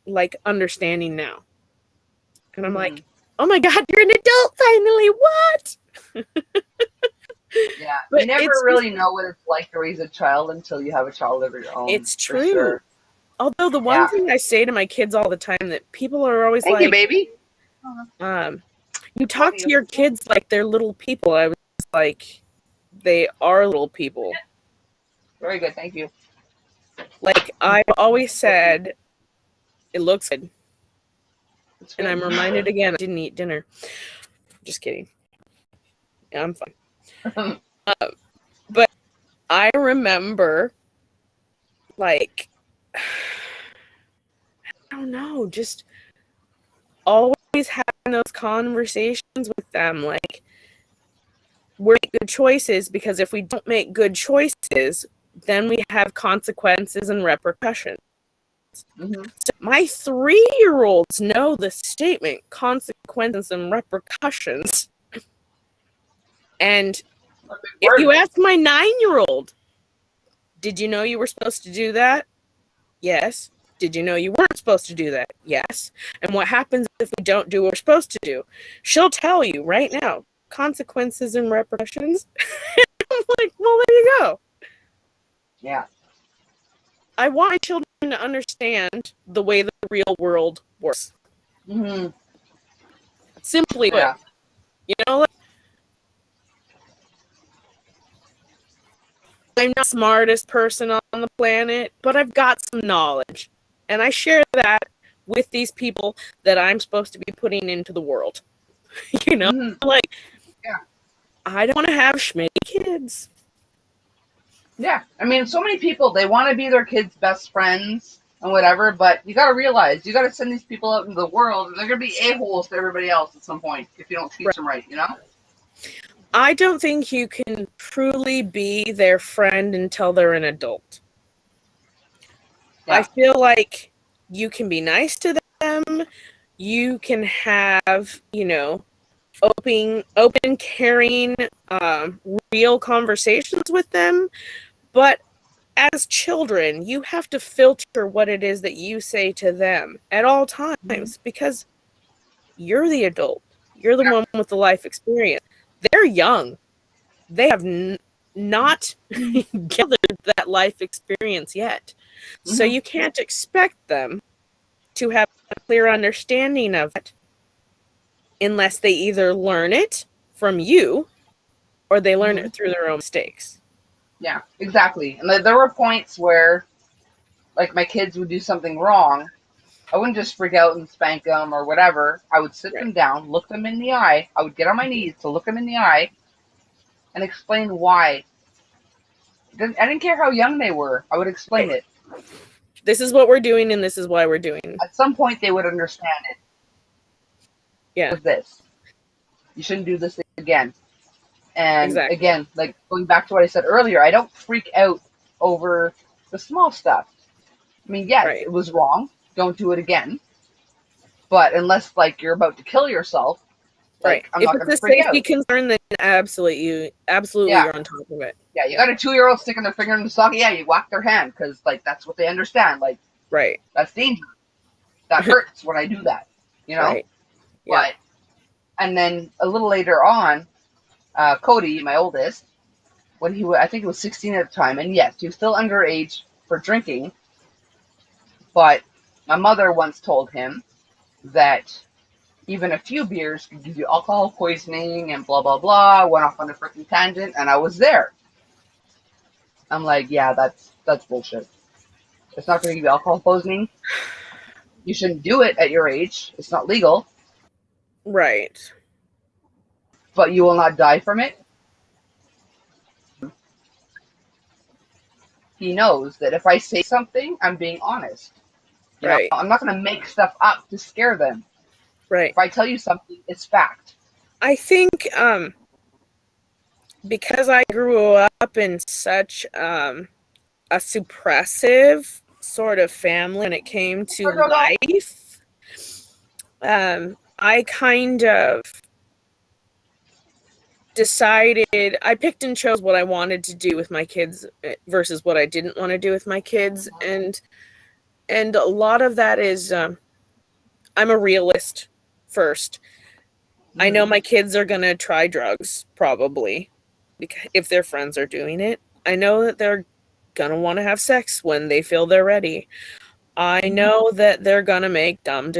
like understanding now. And I'm like, oh my God, you're an adult finally. What? Yeah. You never really know what it's like to raise a child until you have a child of your own. It's true. Sure. Although the one thing I say to my kids all the time that people are always Thank like, you, baby. You talk to your kids like they're little people. I was like, they are little people. Very good, thank you. Like I've always said, it looks good. And I'm reminded again, I didn't eat dinner. Just kidding. Yeah, I'm fine. But I remember, like, I don't know, just always having those conversations with them, like, we make good choices because if we don't make good choices, then we have consequences and repercussions. So my 3-year-olds know the statement, consequences and repercussions. And if you ask my 9-year-old, did you know you were supposed to do that? Yes. Did you know you weren't supposed to do that? Yes. And what happens if we don't do what we're supposed to do? She'll tell you right now, consequences and repercussions. I'm like, well, there you go. Yeah. I want my children to understand the way the real world works. Simply put. You know, like, I'm not the smartest person on the planet, but I've got some knowledge. And I share that with these people that I'm supposed to be putting into the world. You know, like, I don't want to have schmitty kids. Yeah, I mean, so many people, they want to be their kids' best friends and whatever, but you got to realize, you got to send these people out into the world, and they're going to be a-holes to everybody else at some point if you don't teach them right, you know? I don't think you can truly be their friend until they're an adult. I feel like you can be nice to them, you can have, you know, open, caring, real conversations with them. But as children, you have to filter what it is that you say to them at all times, because you're the adult. You're the one with the life experience. They're young. They have not gathered that life experience yet. So you can't expect them to have a clear understanding of it unless they either learn it from you or they learn it through their own mistakes. Yeah, exactly. And there were points where, like, my kids would do something wrong. I wouldn't just freak out and spank them or whatever. I would sit them down, look them in the eye. I would get on my knees to look them in the eye and explain why. I didn't care how young they were. I would explain it. This is what we're doing, and this is why we're doing it. At some point, they would understand it. Yeah. With this. You shouldn't do this again. And Exactly. again, like going back to what I said earlier, I don't freak out over the small stuff. I mean, yes, it was wrong. Don't do it again. But unless, like, you're about to kill yourself, like, I'm not going to freak out. If it's a safety concern, then absolutely you're on top of it. Yeah, you got a 2-year-old sticking their finger in the socket. Yeah, you whack their hand because, like, that's what they understand. Like, that's dangerous. That hurts when I do that. You know. Right. Yeah. But and then a little later on, Cody, my oldest, when I think he was 16 at the time, and yes, he was still underage for drinking. But my mother once told him that even a few beers could give you alcohol poisoning and blah, blah, blah. Went off on a freaking tangent, and I was there. I'm like, yeah, that's bullshit. It's not going to give you alcohol poisoning. You shouldn't do it at your age. It's not legal. Right. But you will not die from it. He knows that if I say something, I'm being honest. You know, I'm not going to make stuff up to scare them. Right. If I tell you something, it's fact. I think because I grew up in such a suppressive sort of family when it came to life, I kind of decided, I picked and chose what I wanted to do with my kids versus what I didn't want to do with my kids. And a lot of that is, I'm a realist first. I know my kids are going to try drugs probably because if their friends are doing it. I know that they're going to want to have sex when they feel they're ready. I know that they're going to make dumb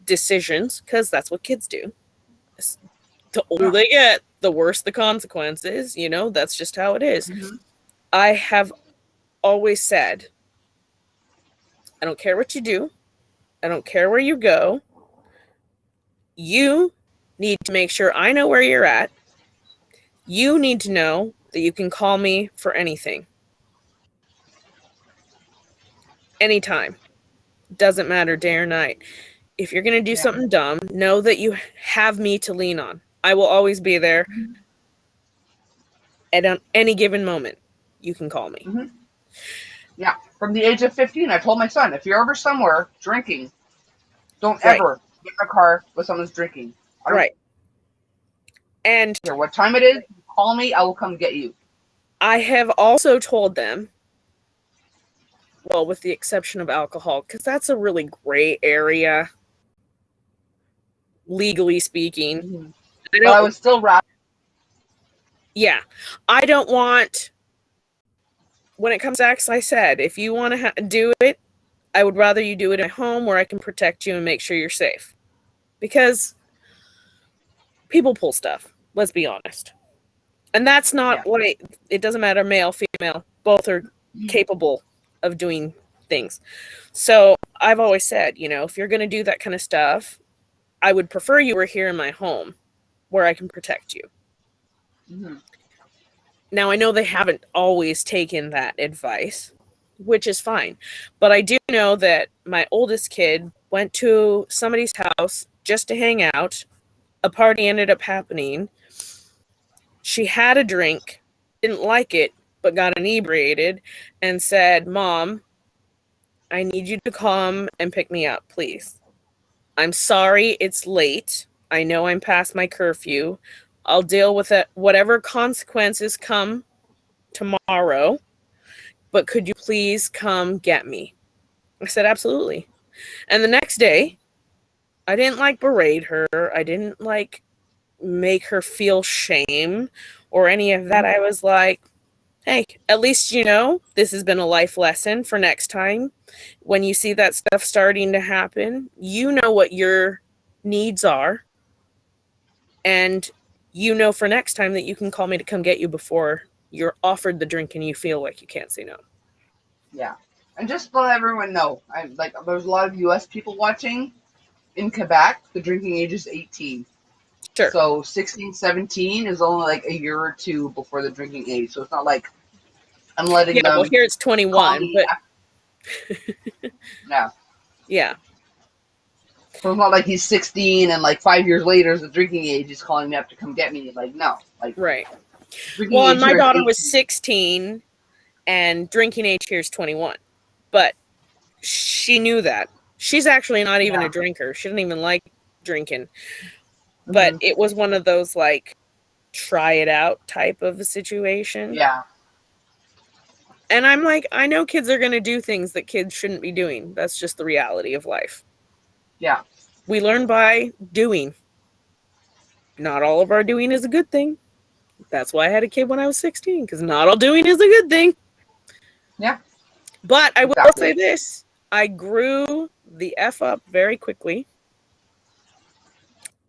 decisions because that's what kids do. The older they get, the worse the consequences. You know, that's just how it is. I have always said, I don't care what you do. I don't care where you go. You need to make sure I know where you're at. You need to know that you can call me for anything. Anytime. Doesn't matter day or night. If you're going to do something dumb, know that you have me to lean on. I will always be there. At any given moment, you can call me. Yeah. From the age of 15, I told my son, if you're ever somewhere drinking, don't ever get in a car with someone's drinking. And care what time it is, call me, I will come get you. I have also told them, well, with the exception of alcohol, because that's a really gray area, legally speaking. But I was still rather. Yeah. I don't want, when it comes to sex, I said, if you want to do it, I would rather you do it at home where I can protect you and make sure you're safe. Because people pull stuff, let's be honest. And that's not what it doesn't matter, male, female, both are capable of doing things. So I've always said, you know, if you're going to do that kind of stuff, I would prefer you were here in my home where I can protect you. Now, I know they haven't always taken that advice, which is fine. But I do know that my oldest kid went to somebody's house just to hang out. A party ended up happening. She had a drink, didn't like it, but got inebriated and said, Mom, I need you to come and pick me up, please. I'm sorry it's late. I know I'm past my curfew. I'll deal with it, whatever consequences come tomorrow. But could you please come get me? I said, absolutely. And the next day, I didn't like berate her. I didn't like make her feel shame or any of that. I was like, hey, at least you know this has been a life lesson for next time. When you see that stuff starting to happen, you know what your needs are. And you know for next time that you can call me to come get you before you're offered the drink and you feel like you can't say no. Yeah. And just to let everyone know, there's a lot of US people watching. In Quebec, the drinking age is 18. Sure. So 16, 17 is only like a year or two before the drinking age. So it's not like I'm letting them. Well, here it's 21, but yeah. Yeah. So it's not like he's 16 and like 5 years later is the drinking age. He's calling me up to come get me. Like, no. Like, right. Well, and my daughter was 16 and drinking age here is 21. But she knew that. She's actually not even a drinker. She didn't even like drinking. But it was one of those, like, try it out type of a situation. Yeah. And I'm like, I know kids are going to do things that kids shouldn't be doing. That's just the reality of life. Yeah. We learn by doing. Not all of our doing is a good thing. That's why I had a kid when I was 16, because not all doing is a good thing. Yeah. But I will say this. I grew the F up very quickly.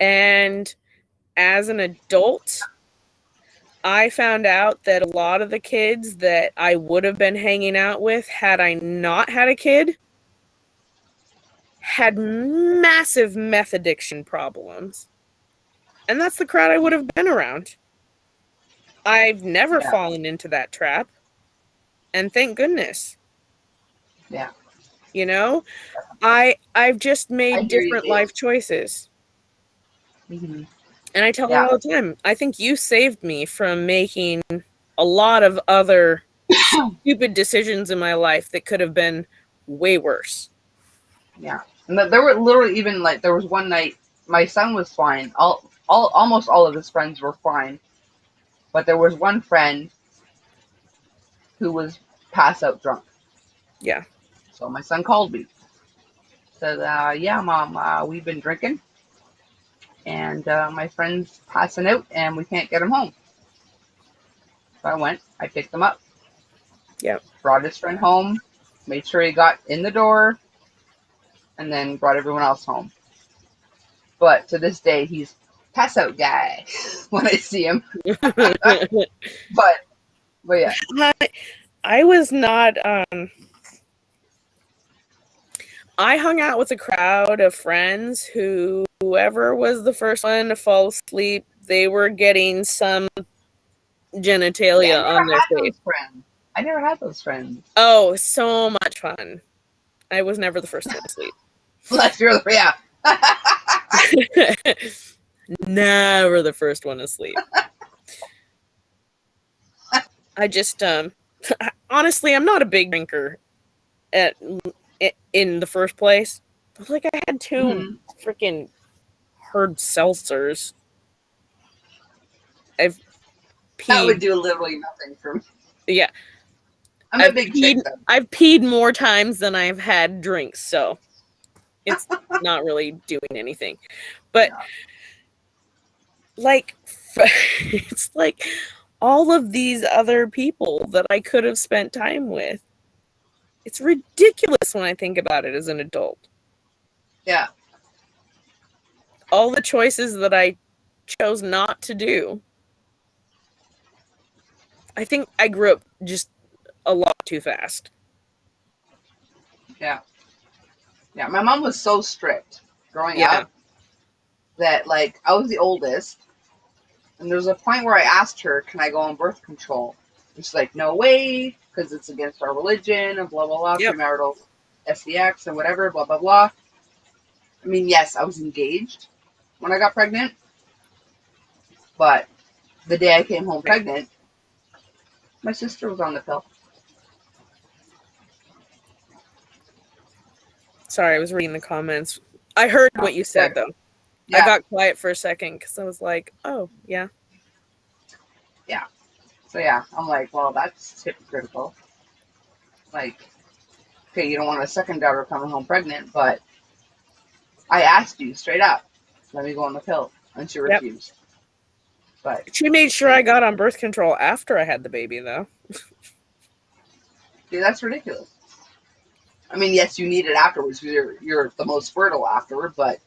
And as an adult, I found out that a lot of the kids that I would have been hanging out with had I not had a kid had massive meth addiction problems. And that's the crowd I would have been around. I've never fallen into that trap. And thank goodness. Yeah. You know, I've just made different life choices. Mm-hmm. And I tell her all the time, I think you saved me from making a lot of other stupid decisions in my life that could have been way worse. Yeah. And there were literally even like, there was one night, my son was fine. Almost all of his friends were fine. But there was one friend who was pass out drunk. Yeah. So my son called me. Said, yeah, Mom, we've been drinking. And my friend's passing out and we can't get him home. So I went, I picked him up. Yeah. Brought his friend home, made sure he got in the door, and then brought everyone else home. But to this day, he's pass out guy when I see him. but yeah. I was not, I hung out with a crowd of friends who, whoever was the first one to fall asleep, they were getting some genitalia on their face. I never had those friends. Oh, so much fun. I was never the first one to sleep. Yeah. Never the first one to sleep. I just, honestly, I'm not a big drinker in the first place. But like, I had two freaking hard seltzers. That would do literally nothing for me. Yeah. I'm a big chick, though. I've peed more times than I've had drinks, so it's not really doing anything. But like, it's like all of these other people that I could have spent time with. It's ridiculous when I think about it as an adult. Yeah. All the choices that I chose not to do. I think I grew up just a lot too fast. Yeah. Yeah, my mom was so strict growing up that, like, I was the oldest. And there was a point where I asked her, can I go on birth control? And she's like, no way, because it's against our religion and blah, blah, blah, premarital SVX and whatever, blah, blah, blah. I mean, yes, I was engaged when I got pregnant. But the day I came home pregnant, my sister was on the pill. Sorry, I was reading the comments. I heard what you said, though. Yeah. I got quiet for a second because I was like, oh, yeah. Yeah. So yeah, I'm like, well, that's hypocritical. Like, okay, you don't want a second daughter coming home pregnant, but I asked you straight up, let me go on the pill, and she Yep. refused. But She made sure I got on birth control after I had the baby, though. see, that's ridiculous. I mean, yes, you need it afterwards because you're the most fertile afterward, but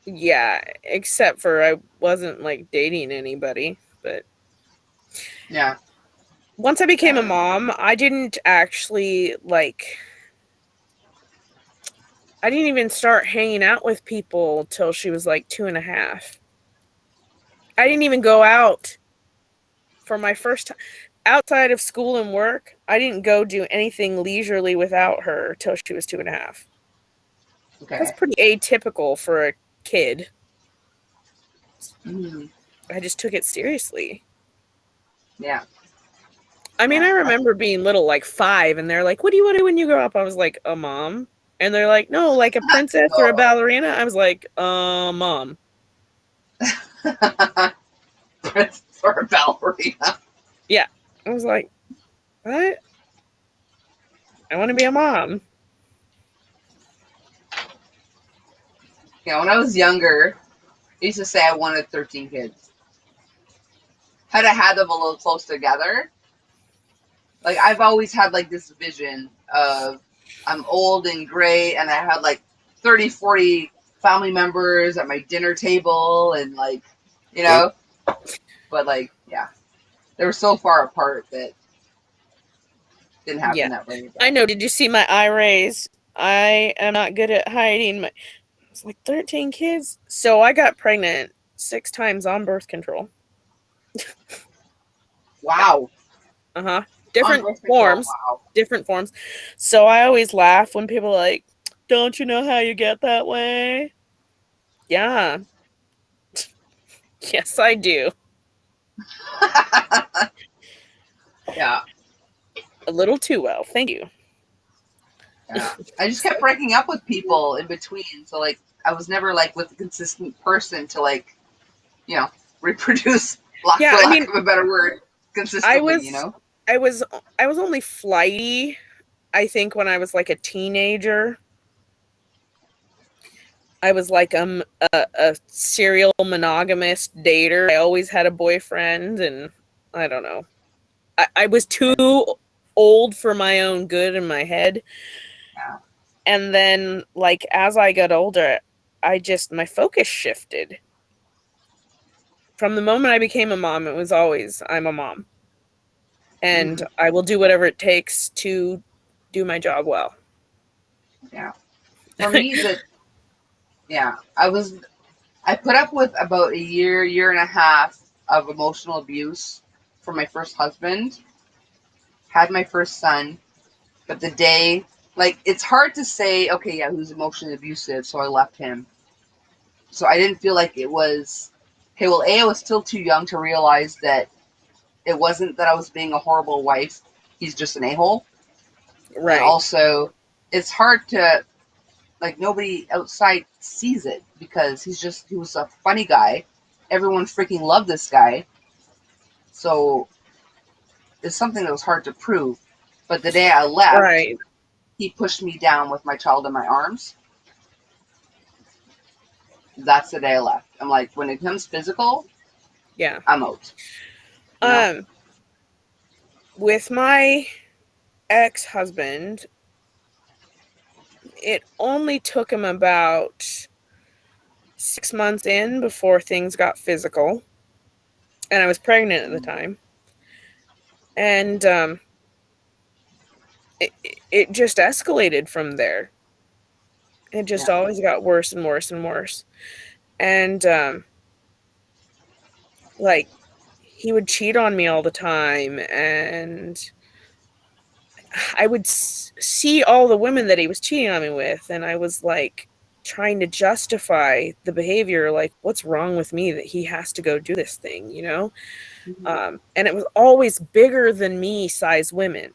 Yeah, except for I wasn't like dating anybody. But yeah, once I became a mom, I didn't actually I didn't even start hanging out with people till she was like 2.5. I didn't even go out for my first time. Outside of school and work, I didn't go do anything leisurely without her till she was 2.5. okay. That's pretty atypical for a kid. Mm-hmm. I just took it seriously. Yeah. I mean, Yeah. I remember being little, like 5, and they're like, what do you want to do when you grow up? I was like, a mom. And they're like, no, like a princess or a ballerina. I was like, mom. Princess or a ballerina. Yeah. I was like, what? I want to be a mom. Yeah, when I was younger, I used to say I wanted 13 kids. Had I had them a little close together, like I've always had like this vision of I'm old and gray and I had like 30, 40 family members at my dinner table and like, you know, but like, yeah, they were so far apart that didn't happen that way. But. I know. Did you see my eye raise? I am not good at hiding. It's like 13 kids. So I got pregnant 6 times on birth control. Wow. Uh-huh. Different birth forms. control, wow. Different forms. So I always laugh when people are like, don't you know how you get that way? Yeah. Yes, I do. Yeah. A little too well. Thank you. Yeah. I just kept breaking up with people in between. So like I was never like with a consistent person to like, you know, reproduce for lack of a better word, consistently, you know? I was only flighty, I think, when I was like a teenager. I was like a serial monogamous dater. I always had a boyfriend, and I don't know. I was too old for my own good in my head. Yeah. And then, like, as I got older, my focus shifted. From the moment I became a mom, it was always, I'm a mom. And I will do whatever it takes to do my job well. Yeah. For me, I put up with about a year and a half of emotional abuse from my first husband, had my first son, but the day, like, it's hard to say, okay, yeah, who's emotionally abusive, so I left him. So I didn't feel like it was, okay, well, I was still too young to realize that it wasn't that I was being a horrible wife. He's just an a-hole. Right. And also, it's hard to, like, nobody outside sees it because he was a funny guy. Everyone freaking loved this guy. So it's something that was hard to prove. But the day I left, he pushed me down with my child in my arms. That's the day I left. I'm like, when it comes physical, I'm out. You know? With my ex-husband, it only took him about 6 months in before things got physical. And I was pregnant at the time. And it just escalated from there. It just always got worse and worse and worse. And like, he would cheat on me all the time, and I would see all the women that he was cheating on me with, and I was like trying to justify the behavior, like, what's wrong with me that he has to go do this thing, you know? And it was always bigger than me size women.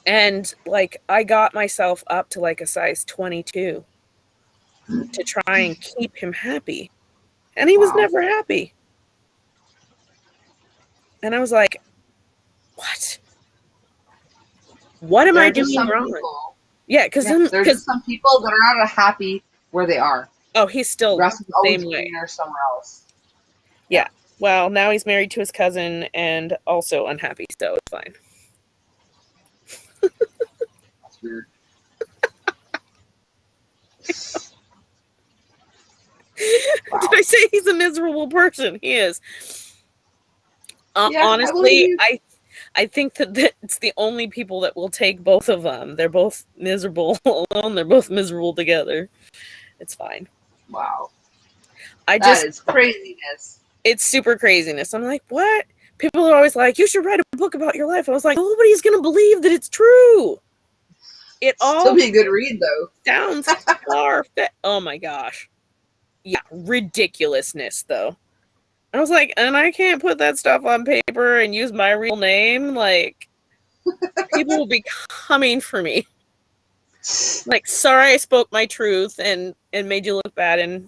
And like, I got myself up to like a size 22. to try and keep him happy. And he was never happy. And I was like, what? What am I doing wrong? People, yeah, because there's just some people that are not happy where they are. Oh, he's still the same way. Or somewhere else. Yeah. Well, now he's married to his cousin and also unhappy, so it's fine. That's weird. Wow. Did I say he's a miserable person? He is. Honestly, I think that it's the only people that will take both of them. They're both miserable alone. They're both miserable together. It's fine. Wow. That is craziness. It's super craziness. I'm like, what? People are always like, you should write a book about your life. I was like, nobody's going to believe that it's true. It all still be a good read, though. Sounds far-fetched. Oh, my gosh. Yeah, ridiculousness, though. I was like, and I can't put that stuff on paper and use my real name. Like, people will be coming for me. Like, sorry I spoke my truth and made you look bad in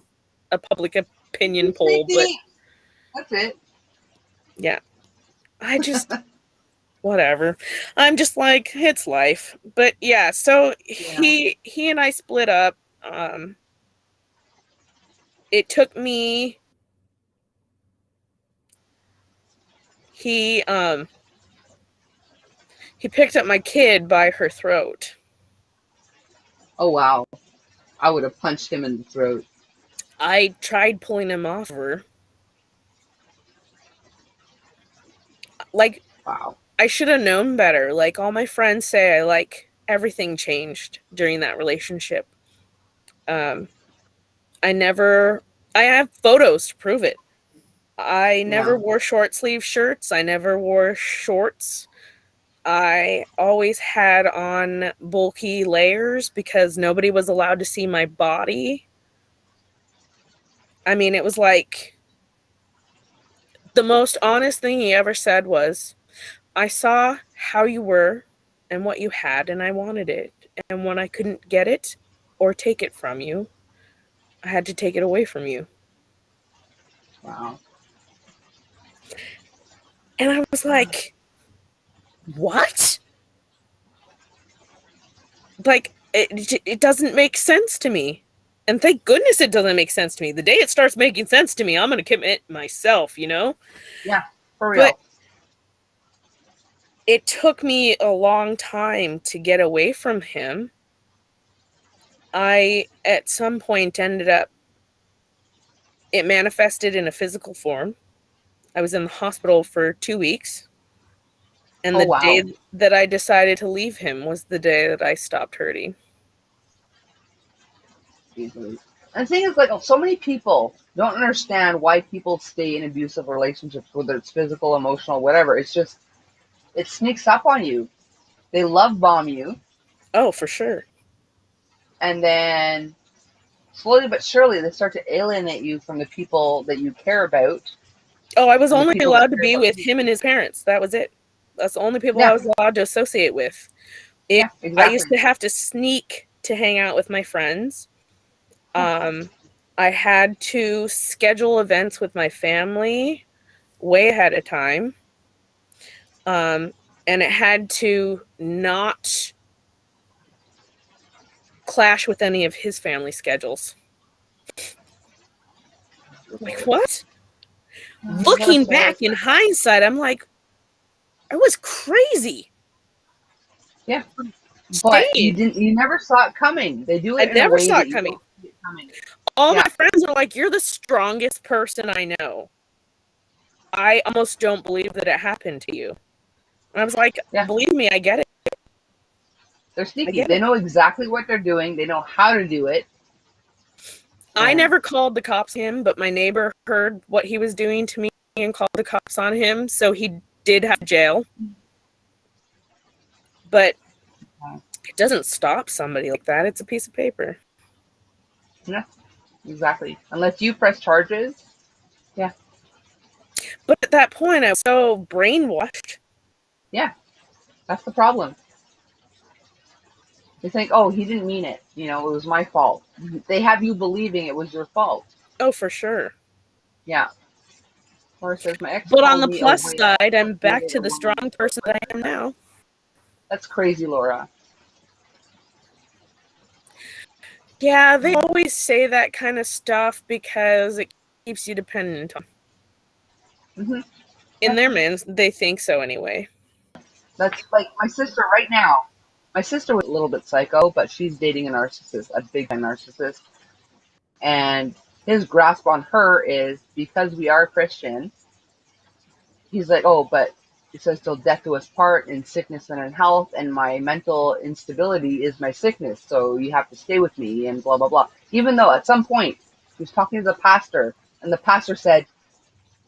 a public opinion poll, but that's it. Yeah. I just whatever. I'm just like, it's life. But yeah, so he and I split up. It took me he picked up my kid by her throat. Oh wow. I would have punched him in the throat. I tried pulling him off of her. Like, wow. I should have known better. Like, all my friends say, everything changed during that relationship. I have photos to prove it. I never wore short sleeve shirts. I never wore shorts. I always had on bulky layers because nobody was allowed to see my body. I mean, it was like the most honest thing he ever said was, I saw how you were and what you had, and I wanted it. And when I couldn't get it or take it from you, I had to take it away from you. Wow. And I was like, what? Like, it doesn't make sense to me. And thank goodness it doesn't make sense to me. The day it starts making sense to me, I'm going to commit myself, you know? Yeah, for real. But it took me a long time to get away from him. I, at some point, it manifested in a physical form. I was in the hospital for 2 weeks. And the day that I decided to leave him was the day that I stopped hurting. And the thing is, like, so many people don't understand why people stay in abusive relationships, whether it's physical, emotional, whatever. It's just, it sneaks up on you. They love bomb you. Oh, for sure. And then slowly but surely they start to alienate you from the people that you care about. Oh, I was only allowed to be with him and his parents. That was it. That's the only people I was allowed to associate with. Exactly. I used to have to sneak to hang out with my friends. I had to schedule events with my family way ahead of time. And it had to not clash with any of his family schedules. Like, what? Looking back in hindsight, I'm like, I was crazy. Yeah. But you never saw it coming. They do it. I never saw it coming. All my friends are like, you're the strongest person I know. I almost don't believe that it happened to you. And I was like, believe me, I get it. They're sneaky. They know exactly what they're doing. They know how to do it. I never called the cops on him, but my neighbor heard what he was doing to me and called the cops on him. So he did have jail. But it doesn't stop somebody like that. It's a piece of paper. Yeah, exactly. Unless you press charges. Yeah. But at that point, I was so brainwashed. Yeah, that's the problem. They think, oh, he didn't mean it. You know, it was my fault. They have you believing it was your fault. Oh, for sure. Yeah. Laura says, my ex But on called the me a plus whale side, I'm for back being to a the strong woman. person that I am now. That's crazy, Laura. Yeah, they always say that kind of stuff because it keeps you dependent on. Mm-hmm. In their minds, they think so anyway. That's like my sister right now. My sister was a little bit psycho, but she's dating a narcissist, a big time narcissist. And his grasp on her is because we are Christian, he's like, oh, but it says till death do us part in sickness and in health, and my mental instability is my sickness, so you have to stay with me and blah, blah, blah. Even though at some point he was talking to the pastor, and the pastor said,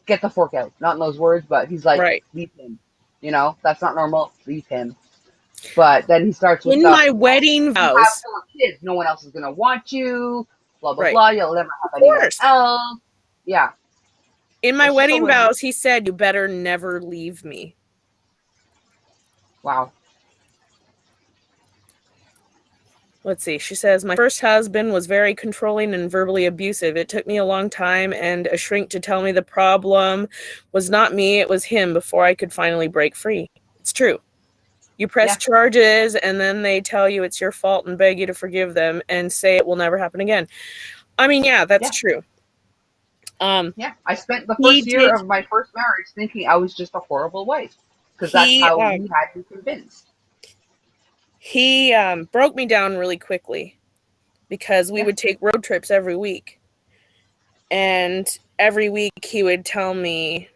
get the fork out. Not in those words, but he's like, right. Leave him. You know, that's not normal. Leave him. But then he starts with in my wedding vows. You have 4 kids. No one else is going to want you. Blah, blah, right. blah. You'll never have anyone else. Yeah. In my wedding vows, he said, you better never leave me. Wow. Let's see. She says, my first husband was very controlling and verbally abusive. It took me a long time and a shrink to tell me the problem was not me, it was him before I could finally break free. It's true. You press charges and then they tell you it's your fault and beg you to forgive them and say it will never happen again. I mean, yeah, that's true. I spent the first year of my first marriage thinking I was just a horrible wife because that's how he had me convinced. He broke me down really quickly because we would take road trips every week. And every week he would tell me,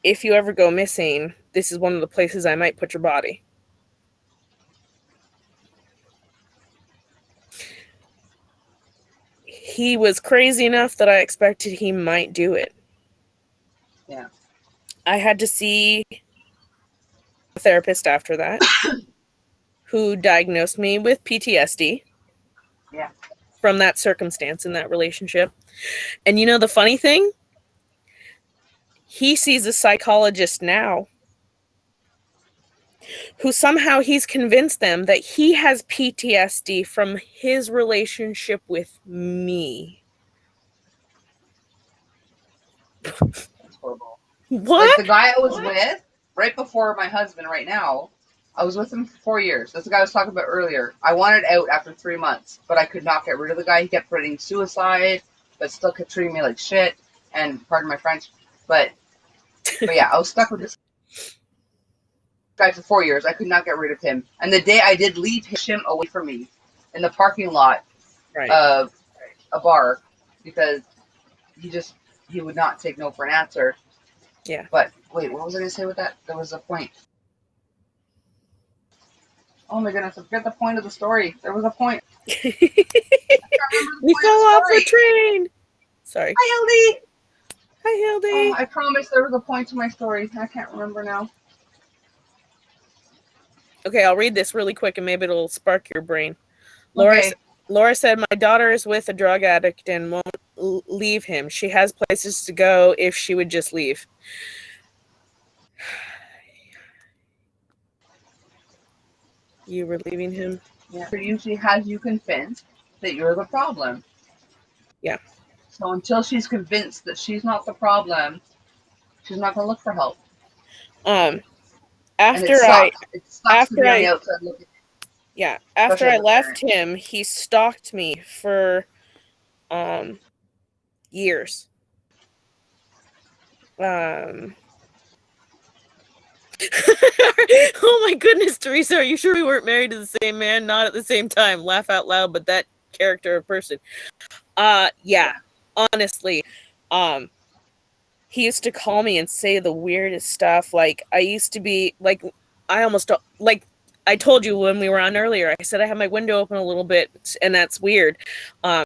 if you ever go missing, this is one of the places I might put your body. He was crazy enough that I expected he might do it. Yeah. I had to see a therapist after that who diagnosed me with PTSD. Yeah. From that circumstance in that relationship. And you know the funny thing? He sees a psychologist now who somehow he's convinced them that he has PTSD from his relationship with me. That's horrible. What? Like the guy I was with right before my husband right now, I was with him for 4 years. That's the guy I was talking about earlier. I wanted out after 3 months, but I could not get rid of the guy. He kept threatening suicide, but still kept treating me like shit. And pardon my French, but yeah, I was stuck with this guy for 4 years. I could not get rid of him. And the day I did leave him away from me in the parking lot of a bar because he would not take no for an answer. Yeah. But wait, what was I going to say with that? There was a point. Oh my goodness, I forget the point of the story. There was a point. We fell off the train. Sorry. Hi, Hildy. Hi, Hildy. Oh, I promised there was a point to my story. I can't remember now. Okay, I'll read this really quick and maybe it'll spark your brain. Okay. Laura said, my daughter is with a drug addict and won't leave him. She has places to go if she would just leave. You were leaving him? Yeah. It usually has you convinced that you're the problem. Yeah. So until she's convinced that she's not the problem, she's not going to look for help. After I left him, he stalked me for years. Oh my goodness, Teresa, are you sure we weren't married to the same man? Not at the same time. Laugh out loud, but that character of person. Yeah, honestly. He used to call me and say the weirdest stuff. Like, I used to be, like, I told you when we were on earlier, I said I have my window open a little bit, and that's weird. My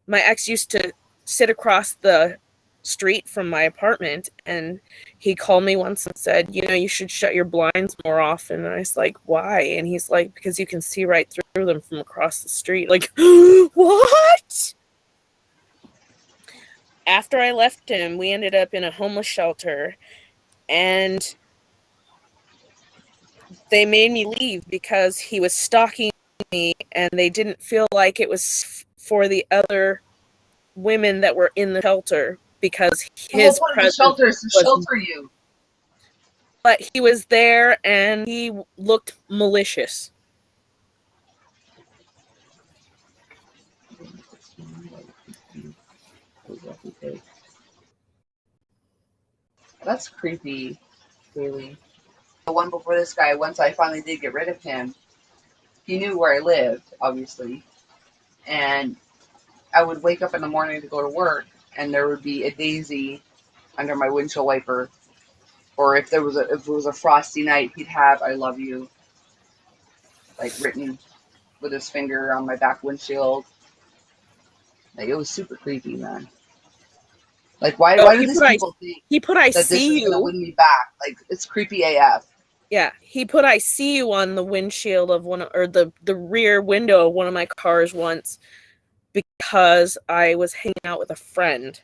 ex used to sit across the street from my apartment, and he called me once and said, you know, you should shut your blinds more often. And I was like, why? And he's like, because you can see right through them from across the street. Like, what? After I left him, we ended up in a homeless shelter, and they made me leave because he was stalking me, and they didn't feel like it was for the other women that were in the shelter because his presence shelter is to was, shelter you. but he was there and he looked malicious. That's creepy, really. The one before this guy, once I finally did get rid of him, he knew where I lived, obviously. And I would wake up in the morning to go to work, and there would be a daisy under my windshield wiper. Or if it was a frosty night, he'd have "I love you" like written with his finger on my back windshield. Like, it was super creepy, man. Like, why do these people think he put "I that this see is gonna you"? win me back? Like, it's creepy AF. Yeah, he put "I see you" on the windshield of the rear window of one of my cars once because I was hanging out with a friend,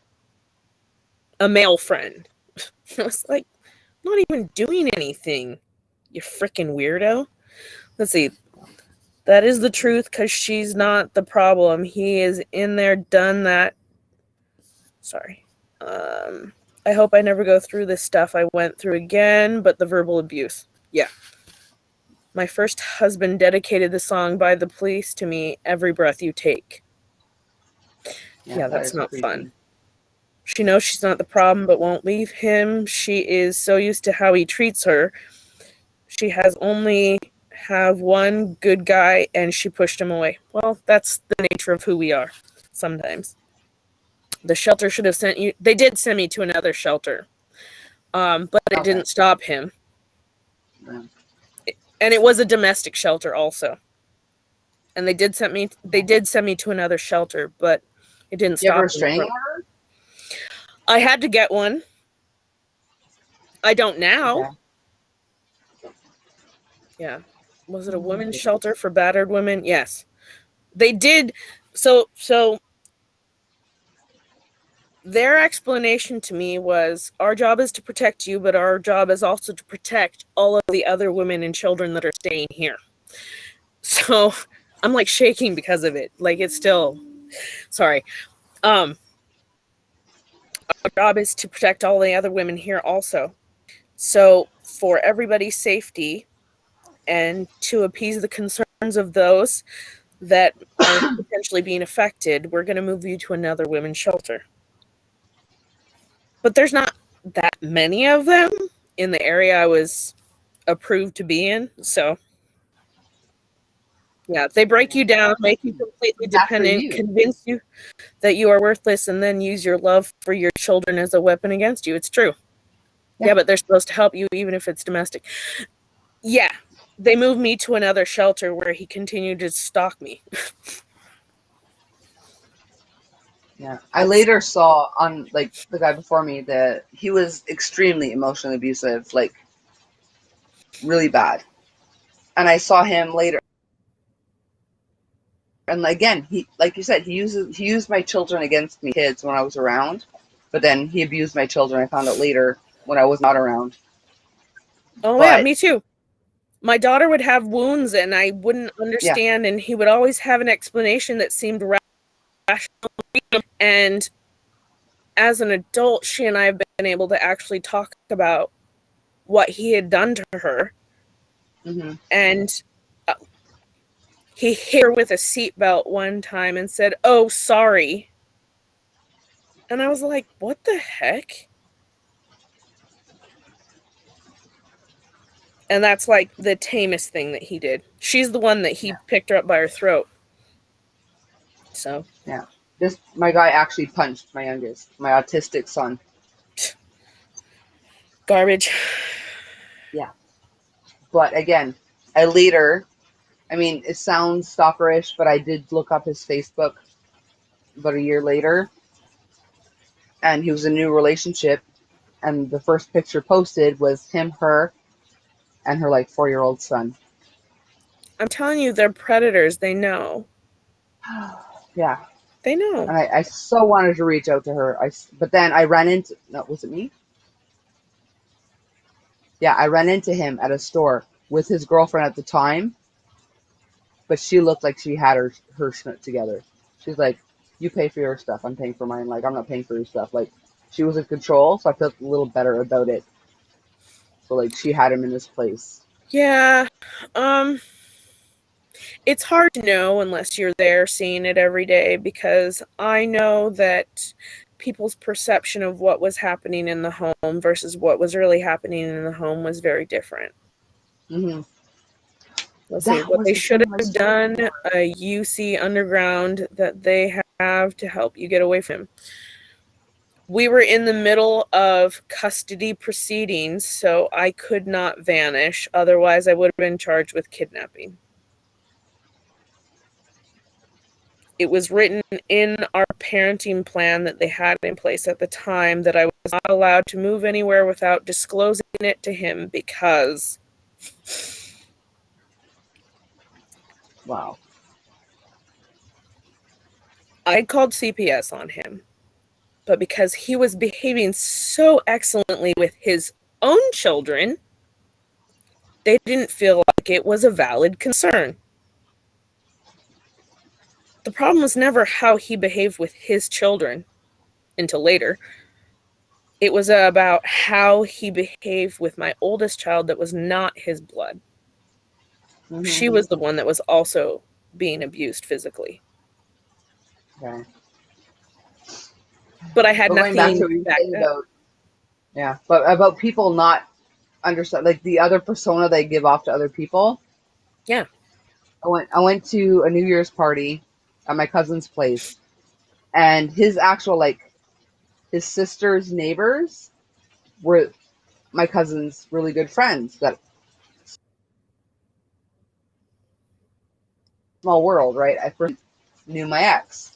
a male friend. I was like, I'm not even doing anything, you freaking weirdo. Let's see. That is the truth because she's not the problem. He is in there, done that. Sorry. I hope I never go through this stuff I went through again, but the verbal abuse. Yeah. My first husband dedicated the song "By the Police" to me, "Every Breath You Take." Yeah, that's not fun. She knows she's not the problem, but won't leave him. She is so used to how he treats her. She has only have one good guy, and she pushed him away. Well, that's the nature of who we are sometimes. The shelter should have sent you. They did send me to another shelter, but it didn't stop him. Yeah. And it was a domestic shelter also. And they did send me to another shelter, but it didn't stop. You have a restraining order? I had to get one. I don't now. Okay. Yeah. Was it a women's shelter for battered women? Yes. They did. So their explanation to me was, our job is to protect you, but our job is also to protect all of the other women and children that are staying here. So I'm like shaking because of it. Like, it's still, sorry. Our job is to protect all the other women here also. So for everybody's safety and to appease the concerns of those that are potentially being affected, we're going to move you to another women's shelter. But there's not that many of them in the area I was approved to be in. So, yeah, they break you down, make you completely dependent, convince you that you are worthless, and then use your love for your children as a weapon against you. It's true. Yeah, but they're supposed to help you even if it's domestic. Yeah, they moved me to another shelter where he continued to stalk me. Yeah, I later saw on, like, the guy before me that he was extremely emotionally abusive, like, really bad. And I saw him later, and again, he, like you said, he used my children against me, kids, when I was around. But then he abused my children. I found out later when I was not around. Oh, yeah, me too. My daughter would have wounds and I wouldn't understand, and he would always have an explanation that seemed rational. And as an adult, she and I have been able to actually talk about what he had done to her. Mm-hmm. And he hit her with a seatbelt one time and said, "Oh, sorry." And I was like, what the heck? And that's like the tamest thing that he did. She's the one that he picked her up by her throat. So. Yeah. My guy actually punched my youngest, my autistic son. Garbage. Yeah. But again, it sounds stalkerish, but I did look up his Facebook about a year later. And he was in a new relationship. And the first picture posted was him, her, and her, like, 4-year-old son. I'm telling you, they're predators. They know. Yeah. They know. And I so wanted to reach out to her. But then I ran into... No, was it me? Yeah, I ran into him at a store with his girlfriend at the time. but she looked like she had her shit together. She's like, you pay for your stuff, I'm paying for mine. Like, I'm not paying for your stuff. Like, she was in control, so I felt a little better about it. So, like, she had him in his place. Yeah. It's hard to know unless you're there seeing it every day, because I know that people's perception of what was happening in the home versus what was really happening in the home was very different. Mm-hmm. Let's see, what they should have done, a UC underground that they have to help you get away from him. We were in the middle of custody proceedings, so I could not vanish. Otherwise, I would have been charged with kidnapping. It was written in our parenting plan that they had in place at the time that I was not allowed to move anywhere without disclosing it to him, because... Wow. I called CPS on him, but because he was behaving so excellently with his own children, they didn't feel like it was a valid concern. The problem was never how he behaved with his children until later. It was about how he behaved with my oldest child that was not his blood. Mm-hmm. She was the one that was also being abused physically. Okay. But I had nothing back about, yeah, but about people not understand, like the other persona they give off to other people. Yeah. I went to a New Year's party at my cousin's place, and his actual, like, his sister's neighbors were my cousin's really good friends. That small world, right? I first knew my ex.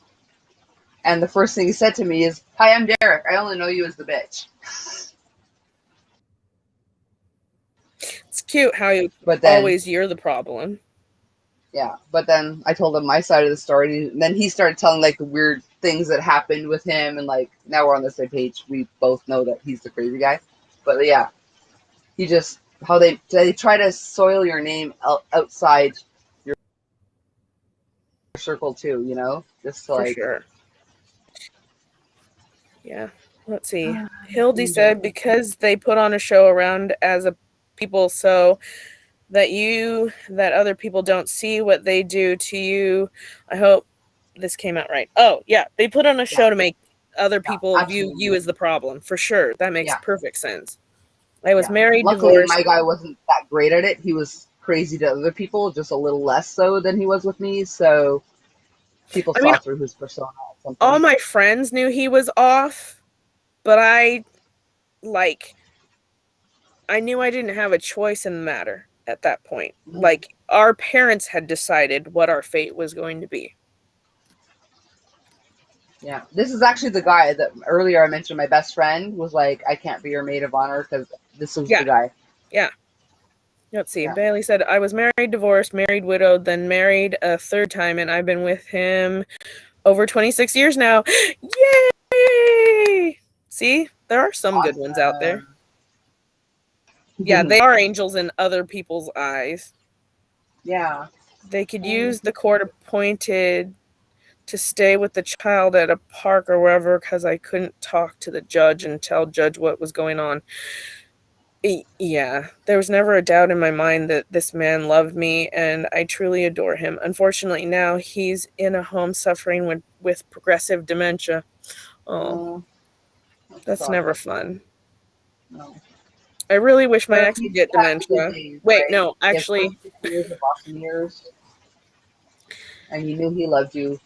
And the first thing he said to me is, "Hi, I'm Derek. I only know you as the bitch." It's cute how you always you're the problem. Yeah, but then I told him my side of the story, and then he started telling, like, the weird things that happened with him, and, like, now we're on the same page. We both know that he's the crazy guy. But yeah, he just, how they try to soil your name outside your circle too, you know? Just to, like... Sure. Yeah, let's see. Hildy said, because they put on a show around as a people so that other people don't see what they do to you. I hope this came out right. Oh, yeah, they put on a show to make other people view you as the problem. For sure. That makes perfect sense. I was married, luckily, divorced. My guy wasn't that great at it. He was crazy to other people, just a little less so than he was with me, so people saw through his persona. All my friends knew he was off, but I knew I didn't have a choice in the matter at that point. Mm-hmm. Like, our parents had decided what our fate was going to be. Yeah, this is actually the guy that earlier I mentioned. My best friend was like, "I can't be your maid of honor," because this was the guy. Yeah. Let's see. Yeah. Bailey said, I was married, divorced, married, widowed, then married a third time, and I've been with him over 26 years now. Yay! See, there are some good ones out there. Yeah, they are angels in other people's eyes. Yeah. They could use the court appointed to stay with the child at a park or wherever, because I couldn't talk to the judge and tell judge what was going on. Yeah, there was never a doubt in my mind that this man loved me, and I truly adore him. Unfortunately, now he's in a home suffering with progressive dementia. Oh, that's never fun. No. I really wish my ex would get dementia. Wait, right? No, actually. 6 years of awesome years, and you knew he loved you.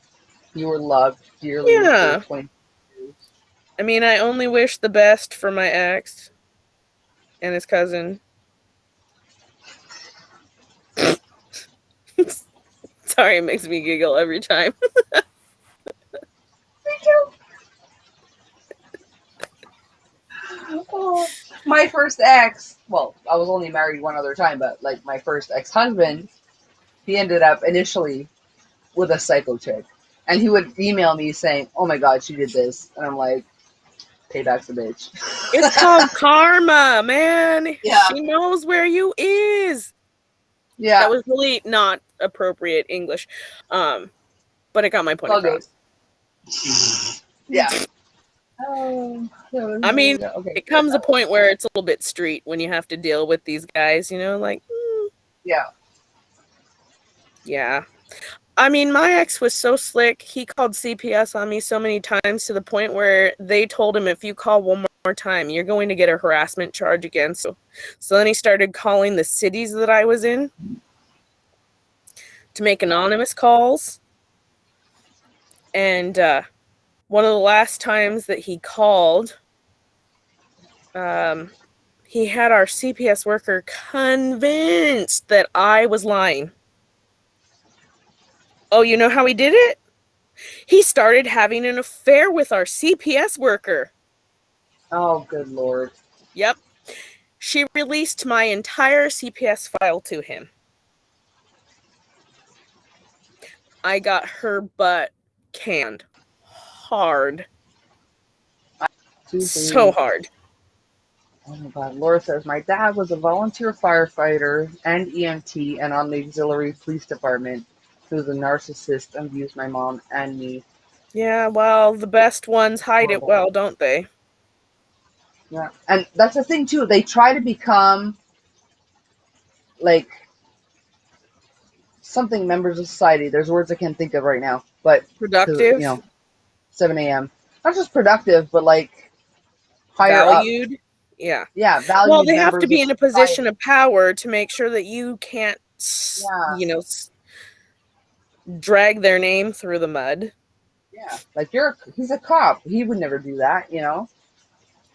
You were loved dearly. Yeah. For 20 years. I mean, I only wish the best for my ex and his cousin. Sorry, it makes me giggle every time. Thank you. Oh, my first ex, well, I was only married one other time, but like my first ex-husband, he ended up initially with a psycho chick. And he would email me saying, "Oh my God, she did this." And I'm like, payback's a bitch. It's called karma, man. Yeah. She knows where you is. Yeah. That was really not appropriate English. But it got my point All good. across. Yeah. I mean, okay. it comes a point where it's a little bit street when you have to deal with these guys, like, Yeah. yeah. I mean, my ex was so slick. He called CPS on me so many times to the point where they told him, if you call one more time, you're going to get a harassment charge against you. So then he started calling the cities that I was in to make anonymous calls. And one of the last times that he called, he had our CPS worker convinced that I was lying. Oh, you know how he did it? He started having an affair with our CPS worker. Oh, good Lord. Yep. She released my entire CPS file to him. I got her butt canned. Hard. So hard. Oh my God. Laura says, my dad was a volunteer firefighter and EMT and on the auxiliary police department. He was a narcissist and abused my mom and me. Yeah, well, the best ones hide it well, don't they? Yeah. And that's the thing, too. They try to become, like, something members of society. There's words I can't think of right now. But, productive? 7 a.m. Not just productive, but, like, higher valued? Up. Yeah. Yeah, valued. Well, they have to be in a position society. of power to make sure that you can't, drag their name through the mud. Yeah, like he's a cop. He would never do that, Yeah.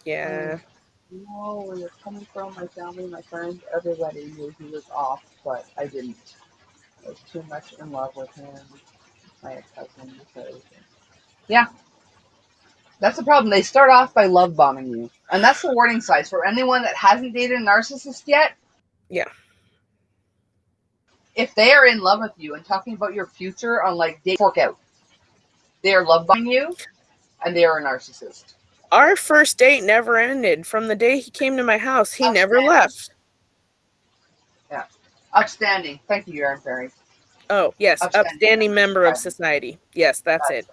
No, where you're coming from, my family, my friends, everybody knew he was off, but I didn't. I was too much in love with him, my ex-husband, because... Yeah. That's the problem. They start off by love bombing you. And that's the warning signs for anyone that hasn't dated a narcissist yet. Yeah. If they are in love with you and talking about your future on, like, date, fork out. They are love bombing you, and they are a narcissist. Our first date never ended. From the day he came to my house, he never left. Yeah. Upstanding. Thank you, Aaron Ferry. Oh, yes. Upstanding member of society. Yes, that's it.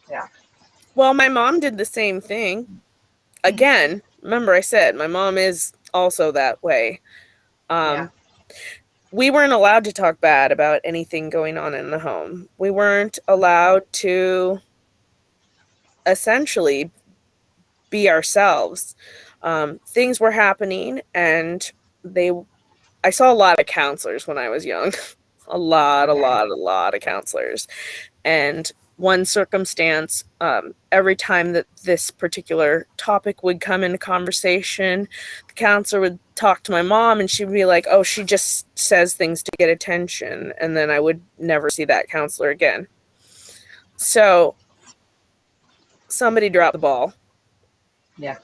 Yeah. Well, my mom did the same thing. Again, remember I said my mom is also that way. We weren't allowed to talk bad about anything going on in the home. We weren't allowed to essentially be ourselves. Things were happening, and I saw a lot of counselors when I was young. a lot of counselors. And one circumstance, every time that this particular topic would come into conversation, the counselor would talk to my mom and she'd be like, oh, she just says things to get attention. And then I would never see that counselor again. So somebody dropped the ball. Yeah.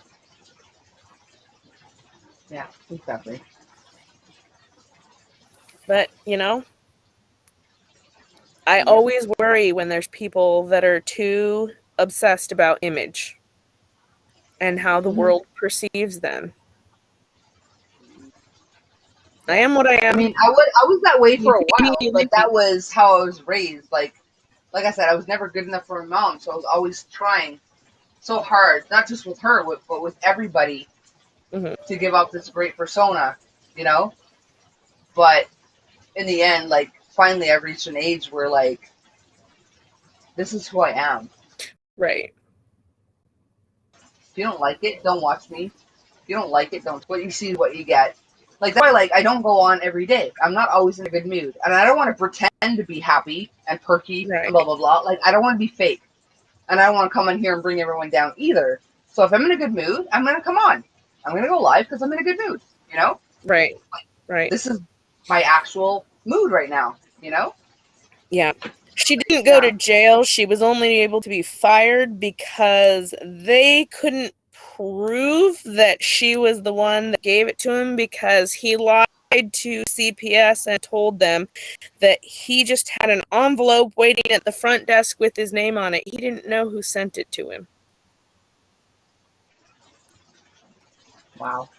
Yeah, exactly. But, I always worry when there's people that are too obsessed about image and how the world perceives them. I am what I am. I mean, I was that way for a while, but that was how I was raised. Like I said, I was never good enough for my mom, so I was always trying so hard, not just with her, but with everybody, to give up this great persona, But in the end, like, finally I've reached an age where, like, this is who I am. Right. If you don't like it, don't watch me. If you don't like it, don't. What you see is what you get. Like, that's why, like, I don't go on every day. I'm not always in a good mood. And I don't want to pretend to be happy and perky and blah, blah, blah. Like, I don't want to be fake. And I don't want to come on here and bring everyone down either. So if I'm in a good mood, I'm going to come on. I'm going to go live because I'm in a good mood, Right. Right. This is my actual mood right now, Yeah. She didn't go to jail. She was only able to be fired because they couldn't prove that she was the one that gave it to him, because he lied to CPS and told them that he just had an envelope waiting at the front desk with his name on it. He didn't know who sent it to him. Wow.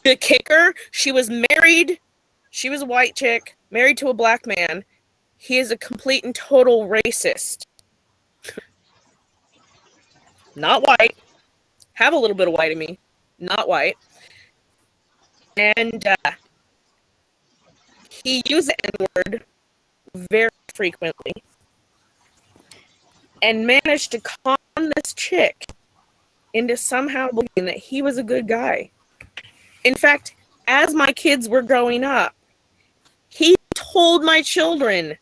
The kicker, she was married. She was a white chick, married to a black man. He is a complete and total racist. Not white. Have a little bit of white in me. Not white. And he used the N-word very frequently and managed to con this chick into somehow believing that he was a good guy. In fact, as my kids were growing up, he told my children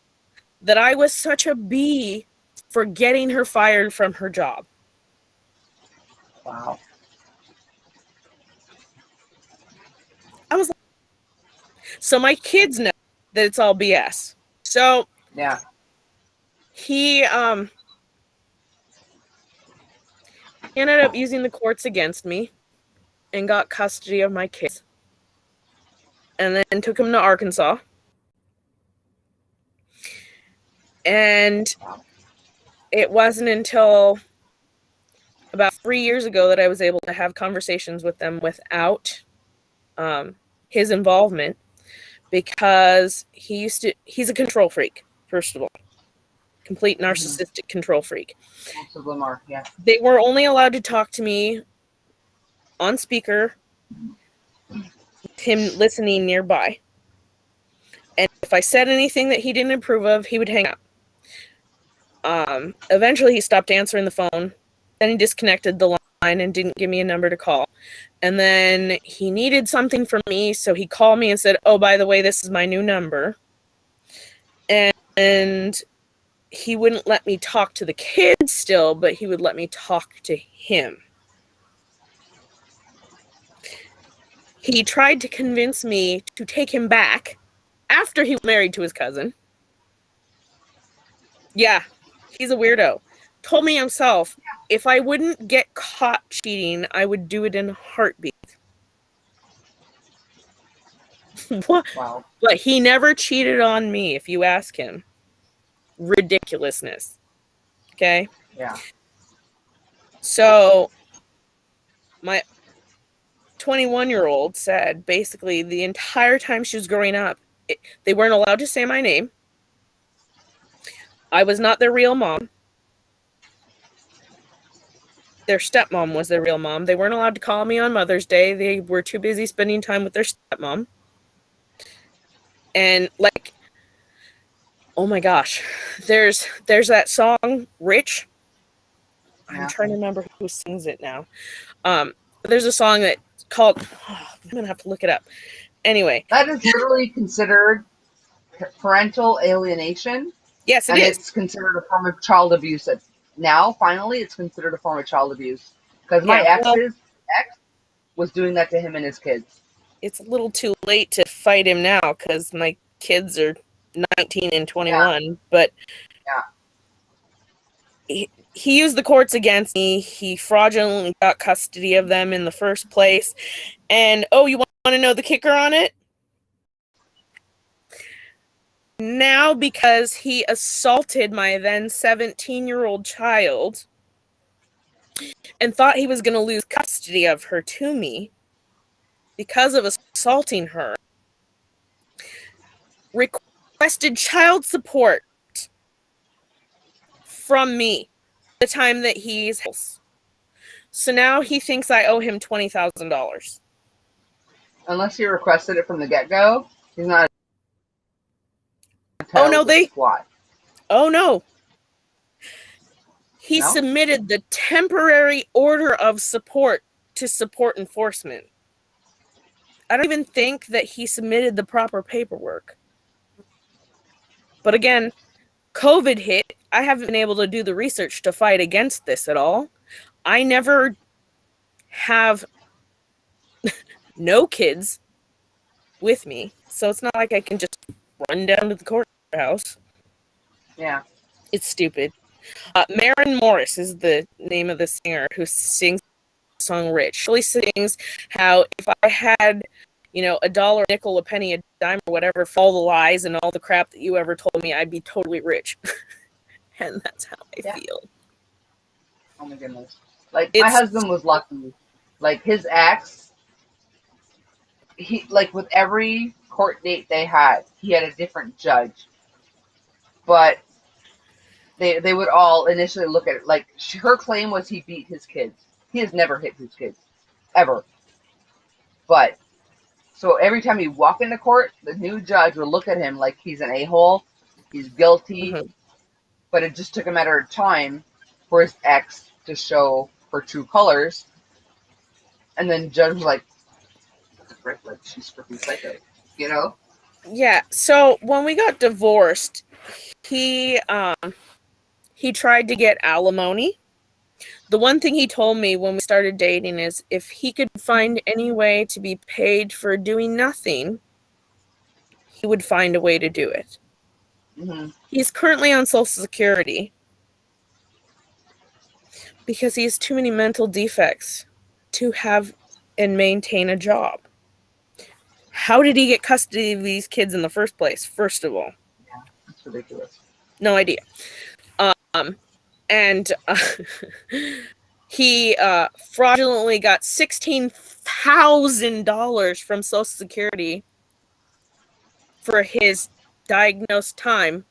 that I was such a bee for getting her fired from her job. Wow. I was like, so my kids know that it's all BS. So Yeah. he ended up using the courts against me and got custody of my kids. And then took him to Arkansas. And it wasn't until about 3 years ago that I was able to have conversations with them without his involvement, because he's a control freak, first of all. Complete narcissistic control freak. Most of them are, yeah. They were only allowed to talk to me on speaker, with him listening nearby. And if I said anything that he didn't approve of, he would hang up. Eventually he stopped answering the phone. Then he disconnected the line and didn't give me a number to call. And then he needed something from me, so he called me and said, oh, by the way, this is my new number. And he wouldn't let me talk to the kids still, but he would let me talk to him. He tried to convince me to take him back after he was married to his cousin. Yeah, he's a weirdo. Told me himself, if I wouldn't get caught cheating, I would do it in a heartbeat. What? Wow. But he never cheated on me, if you ask him. Ridiculousness. Okay? Yeah. So, my 21-year-old said, basically, the entire time she was growing up, they weren't allowed to say my name. I was not their real mom. Their stepmom was their real mom. They weren't allowed to call me on Mother's Day. They were too busy spending time with their stepmom. And like, oh my gosh, there's that song, Rich. Yeah. I'm trying to remember who sings it now. There's a song that called, I'm going to have to look it up. Anyway. That is literally considered parental alienation. Yes, and is. It's considered a form of child abuse. Now, finally, it's considered a form of child abuse. Because my ex was doing that to him and his kids. It's a little too late to fight him now because my kids are 19 and 21. Yeah. But he used the courts against me. He fraudulently got custody of them in the first place. And, oh, you want to know the kicker on it? Now, because he assaulted my then 17-year-old child and thought he was going to lose custody of her to me because of assaulting her, requested child support from me the time that he's. So now he thinks I owe him $20,000. Unless he requested it from the get-go, he's not. Oh no, What? Oh no. He submitted the temporary order of support to support enforcement. I don't even think that he submitted the proper paperwork. But again, COVID hit. I haven't been able to do the research to fight against this at all. I never have no kids with me, so it's not like I can just run down to the courthouse. Yeah. It's stupid. Maren Morris is the name of the singer who sings the song Rich. She sings how if I had, a dollar, a nickel, a penny, a dime, or whatever, for all the lies and all the crap that you ever told me, I'd be totally rich. And that's how I feel. Oh my goodness. Like, my husband was lucky. Like, his ex he like with every court date they had, he had a different judge. But they would all initially look at it like her claim was he beat his kids. He has never hit his kids, ever. But so every time he walked into court, the new judge would look at him like he's an a-hole, he's guilty. Mhm. But it just took a matter of time for his ex to show her true colors. And then judge was like, she's freaking psycho, you know? Yeah. So when we got divorced, he tried to get alimony. The one thing he told me when we started dating is if he could find any way to be paid for doing nothing, he would find a way to do it. Mm-hmm. He's currently on Social Security because he has too many mental defects to have and maintain a job. How did he get custody of these kids in the first place, first of all? Yeah, that's ridiculous. No idea. And he fraudulently got $16,000 from Social Security for his diagnosed time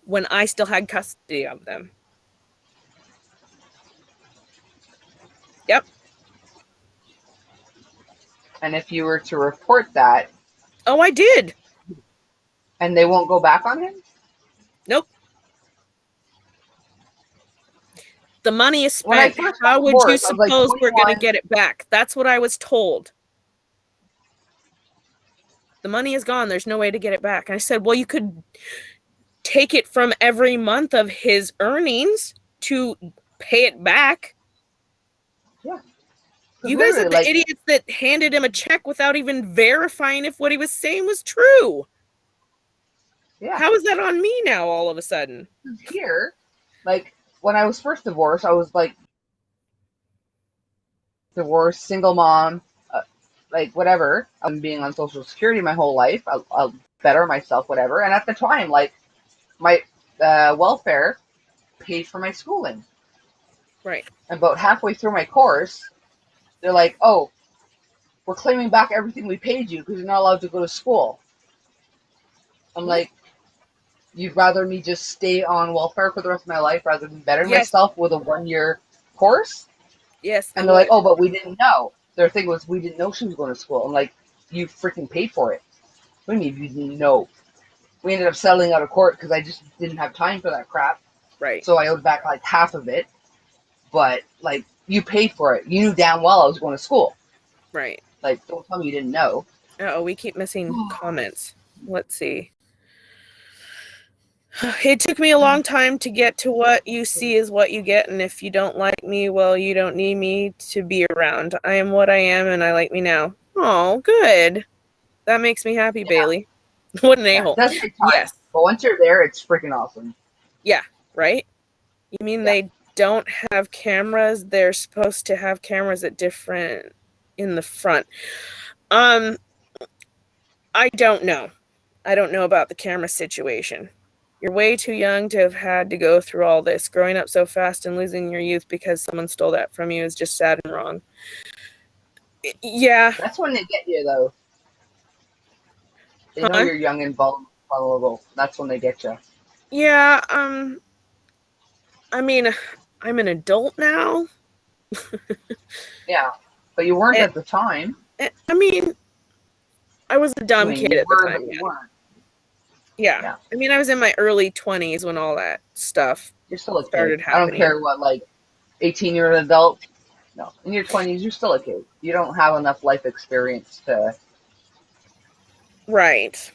when I still had custody of them. Yep. And if you were to report that, Oh, I did. and they won't go back on him? Nope. The money is When I spent. first got How would you divorced, I was like suppose we're going 21. to get it back? That's what I was told. The money is gone. There's no way to get it back. And I said, well, you could take it from every month of his earnings to pay it back. Yeah. You guys are Literally, the like, idiots that handed him a check without even verifying if what he was saying was true. yeah. How is that on me now all of a sudden? Here, like, when I was first divorced, I was like, divorced, single mom, like, whatever. I'm being on Social Security my whole life. I'll better myself, whatever. And at the time, like, my welfare paid for my schooling. Right. About halfway through my course, they're like, oh, we're claiming back everything we paid you because you're not allowed to go to school. I'm like, you'd rather me just stay on welfare for the rest of my life rather than better myself with a 1-year course? Yes. And they're like, oh, but we didn't know. Their thing was, we didn't know she was going to school. I'm like, you freaking paid for it. What do you mean you didn't know? We ended up settling out of court because I just didn't have time for that crap. Right. So I owed back like half of it. But, like, you paid for it. You knew damn well I was going to school. Right. Like, don't tell me you didn't know. Uh-oh, we keep missing comments. Let's see. It took me a long time to get to what you see is what you get, and if you don't like me, well, you don't need me to be around. I am what I am, and I like me now. Oh, good. That makes me happy, Bailey. What an a-hole. It does take time. Yes. But once you're there, it's freaking awesome. Yeah, right? You mean they don't have cameras? They're supposed to have cameras at different in the front. I don't know. I don't know about the camera situation. You're way too young to have had to go through all this. Growing up so fast and losing your youth because someone stole that from you is just sad and wrong. Yeah. That's when they get you, though. They know you're young and vulnerable. That's when they get you. Yeah, I mean, I'm an adult now. Yeah, but you weren't at the time. I mean, I was a dumb kid at the time. Yeah. I mean, I was in my early 20s when all that stuff You're still a kid. started happening. I don't care what, like, 18 you're an adult. No, in your 20s, you're still a kid. You don't have enough life experience to... Right.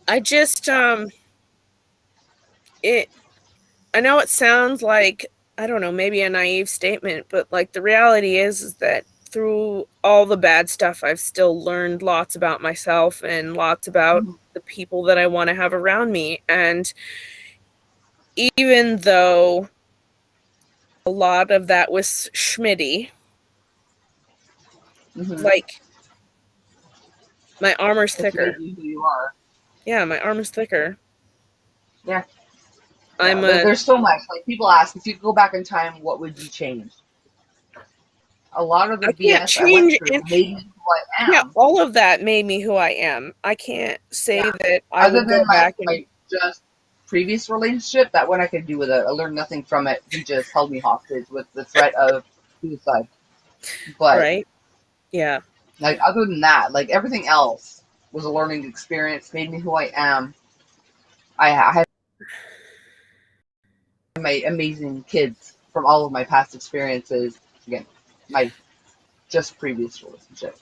I just, I know it sounds like, I don't know, maybe a naive statement, but like the reality is that through all the bad stuff, I've still learned lots about myself and lots about the people that I want to have around me. And even though a lot of that was schmitty, like my armor's thicker. Who you are. Yeah, my armor's thicker. Yeah. There's so much. Like, people ask, if you could go back in time, what would you change? A lot of the BS I went through made me who I am. Yeah, all of that made me who I am. I can't say that I Other would go than back and my just previous relationship, that one I could do with it. I learned nothing from it. He just held me hostage with the threat of suicide. But right. Yeah. like other than that, like everything else was a learning experience, made me who I am. I had my amazing kids from all of my past experiences. Again, my just previous relationship.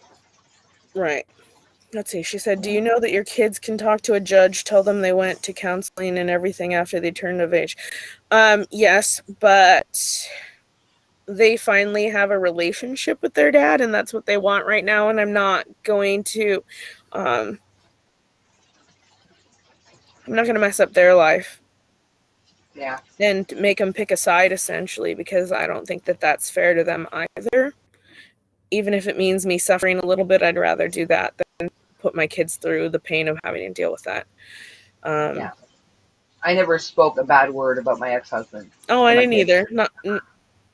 Right. Let's see. She said, "Do you know that your kids can talk to a judge, tell them they went to counseling and everything after they turned of age?" Yes, but they finally have a relationship with their dad, and that's what they want right now. And I'm not going to mess up their life. Yeah. And make them pick a side, essentially, because I don't think that that's fair to them either. Even if it means me suffering a little bit, I'd rather do that than put my kids through the pain of having to deal with that. Yeah. I never spoke a bad word about my ex-husband. Oh, I didn't either.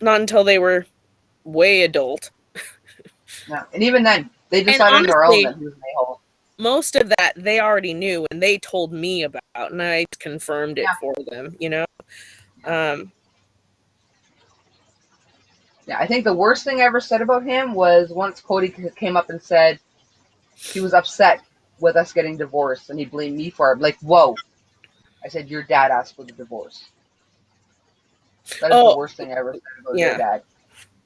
Not until they were way adult. No. And even then, they decided on their own that he was an a-hole. Most of that they already knew, and they told me about, and I confirmed it for them, you know? Yeah, I think the worst thing I ever said about him was once Cody came up and said he was upset with us getting divorced, and he blamed me for it. Like, whoa. I said, your dad asked for the divorce. That is the worst thing I ever said about your dad.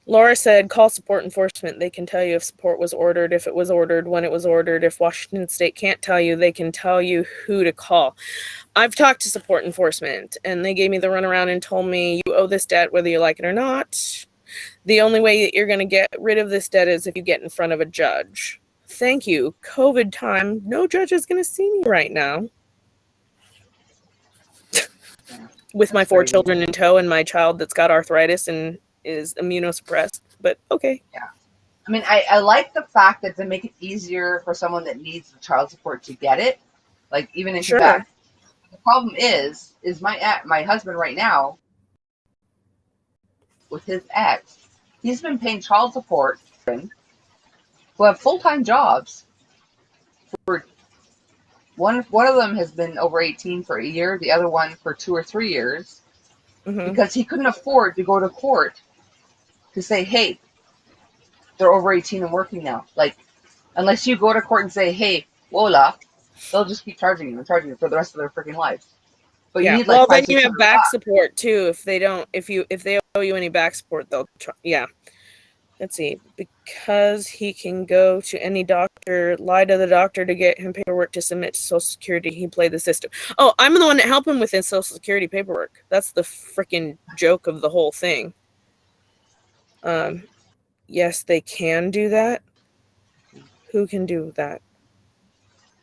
Laura said, call support enforcement. They can tell you if support was ordered, if it was ordered, when it was ordered. If Washington State can't tell you, they can tell you who to call. I've talked to support enforcement, and they gave me the runaround and told me, you owe this debt whether you like it or not. The only way that you're going to get rid of this debt is if you get in front of a judge. Thank you. COVID time. No judge is going to see me right now. With my 4 children in tow and my child that's got arthritis and is immunosuppressed. But okay. Yeah. I mean, I like the fact that to make it easier for someone that needs the child support to get it. Like, even in Quebec. The problem is my husband right now, with his ex, he's been paying child support who have full-time jobs. For one of them has been over 18 for a year, the other one for 2 or 3 years, because he couldn't afford to go to court to say, hey, they're over 18 and working now. Like, unless you go to court and say, hey, Wola, they'll just keep charging you for the rest of their freaking lives. But you need like then you have back support too. If they owe you any back support, they'll try. Yeah. Let's see. Because he can go to any doctor, lie to the doctor to get him paperwork to submit to Social Security. He played the system. Oh, I'm the one that helped him with his Social Security paperwork. That's the freaking joke of the whole thing. Yes, they can do that. Who can do that?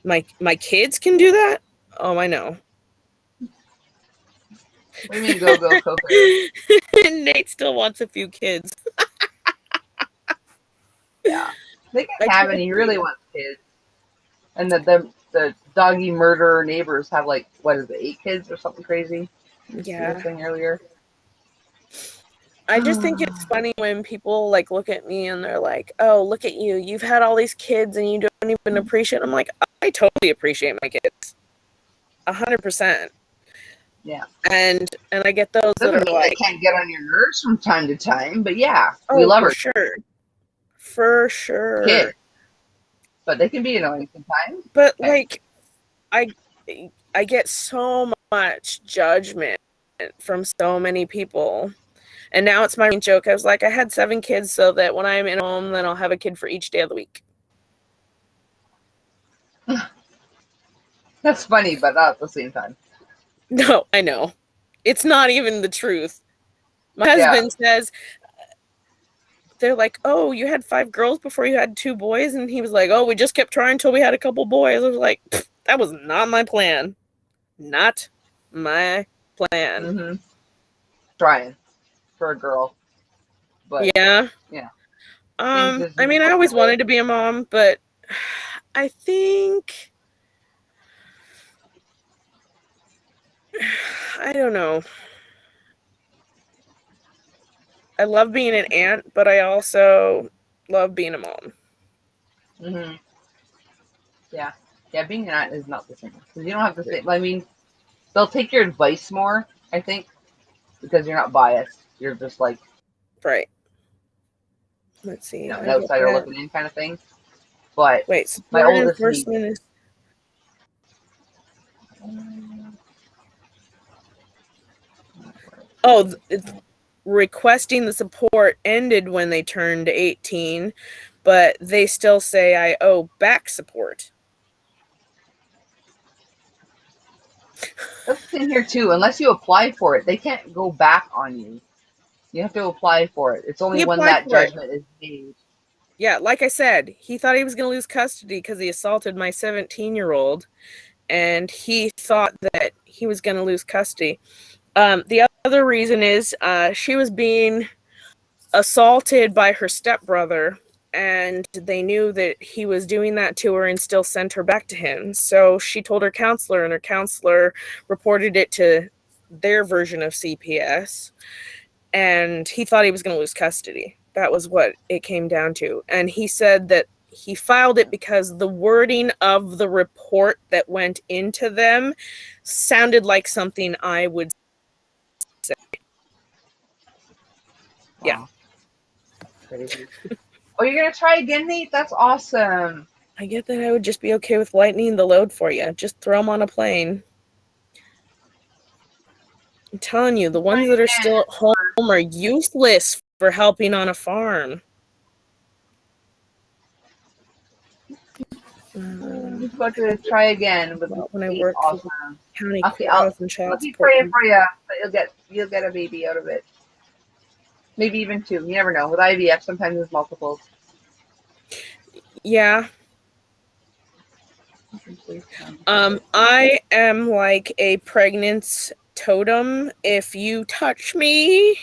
My kids can do that? Oh, I know. What do you mean, go, Coco? Nate still wants a few kids. Yeah. They can have any. He really wants kids. And the doggy murderer neighbors have like, what is it, 8 kids or something crazy? Yeah. You were saying earlier. I just think it's funny when people like look at me and they're like, oh, look at you. You've had all these kids and you don't even appreciate them. I'm like, I totally appreciate my kids. 100%. Yeah. And I get those that are like, I can't get on your nerves from time to time, but yeah, we love her. For sure. Kid. But they can be annoying sometimes. But like, I get so much judgment from so many people. And now it's my joke. I was like, I had 7 kids so that when I'm in home, then I'll have a kid for each day of the week. That's funny, but not at the same time. No, I know. It's not even the truth. My husband says, they're like, oh, you had 5 girls before you had 2 boys? And he was like, oh, we just kept trying until we had a couple boys. I was like, that was not my plan. Not my plan. Mm-hmm. Trying for a girl. But yeah. I mean, I always wanted to be a mom, but I think I don't know. I love being an aunt, but I also love being a mom. Mm-hmm. Yeah. Yeah, being an aunt is not the same. Because you don't have the same. I mean, they'll take your advice more, I think, because you're not biased. You're just like, Right. Let's see. an outsider looking in kind of thing. But Wait, my support oldest enforcement niece. is. Oh, requesting the support ended when they turned 18, but they still say I owe back support. That's the thing here too. Unless you apply for it, they can't go back on you. You have to apply for it. It's only when that judgment is made. Yeah, like I said, he thought he was going to lose custody because he assaulted my 17-year-old, and he thought that he was going to lose custody. The other reason is she was being assaulted by her stepbrother, and they knew that he was doing that to her and still sent her back to him. So she told her counselor, and her counselor reported it to their version of CPS, and he thought he was going to lose custody. That was what it came down to. And he said that he filed it because the wording of the report that went into them sounded like something I would say. Wow. Crazy. Oh, you're going to try again, Nate? That's awesome. I get that I would just be okay with lightening the load for you. Just throw them on a plane. I'm telling you, the ones that are still at home are useless for helping on a farm. He's about to try again with when I Nate. work Awesome. for county Okay, I'll child keep support. praying for you, but you'll get a baby out of it. Maybe even 2. You never know. With IVF, sometimes there's multiples. Yeah. I am like a pregnancy totem. If you touch me,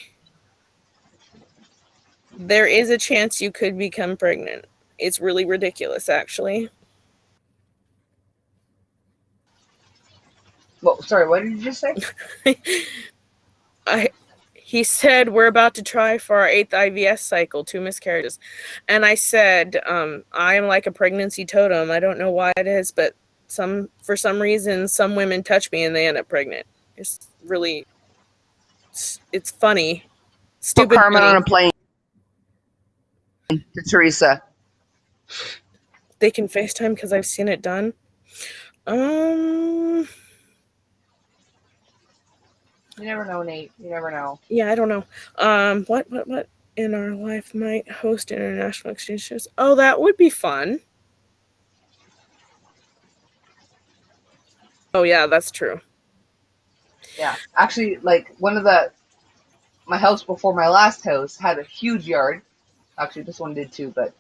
there is a chance you could become pregnant. It's really ridiculous, actually. Well, sorry, what did you just say? He said, we're about to try for our 8th IVF cycle, 2 miscarriages. And I said, I am like a pregnancy totem. I don't know why it is, but for some reason, some women touch me and they end up pregnant. It's really, it's funny. Stupid. Put Carmen funny. on a plane to Teresa. They can FaceTime because I've seen it done. You never know, Nate. You never know. Yeah, I don't know. What in our life might host international exchange shows? Oh, that would be fun. Oh, yeah, that's true. Yeah. Actually, like, my house before my last house had a huge yard. Actually, this one did too, but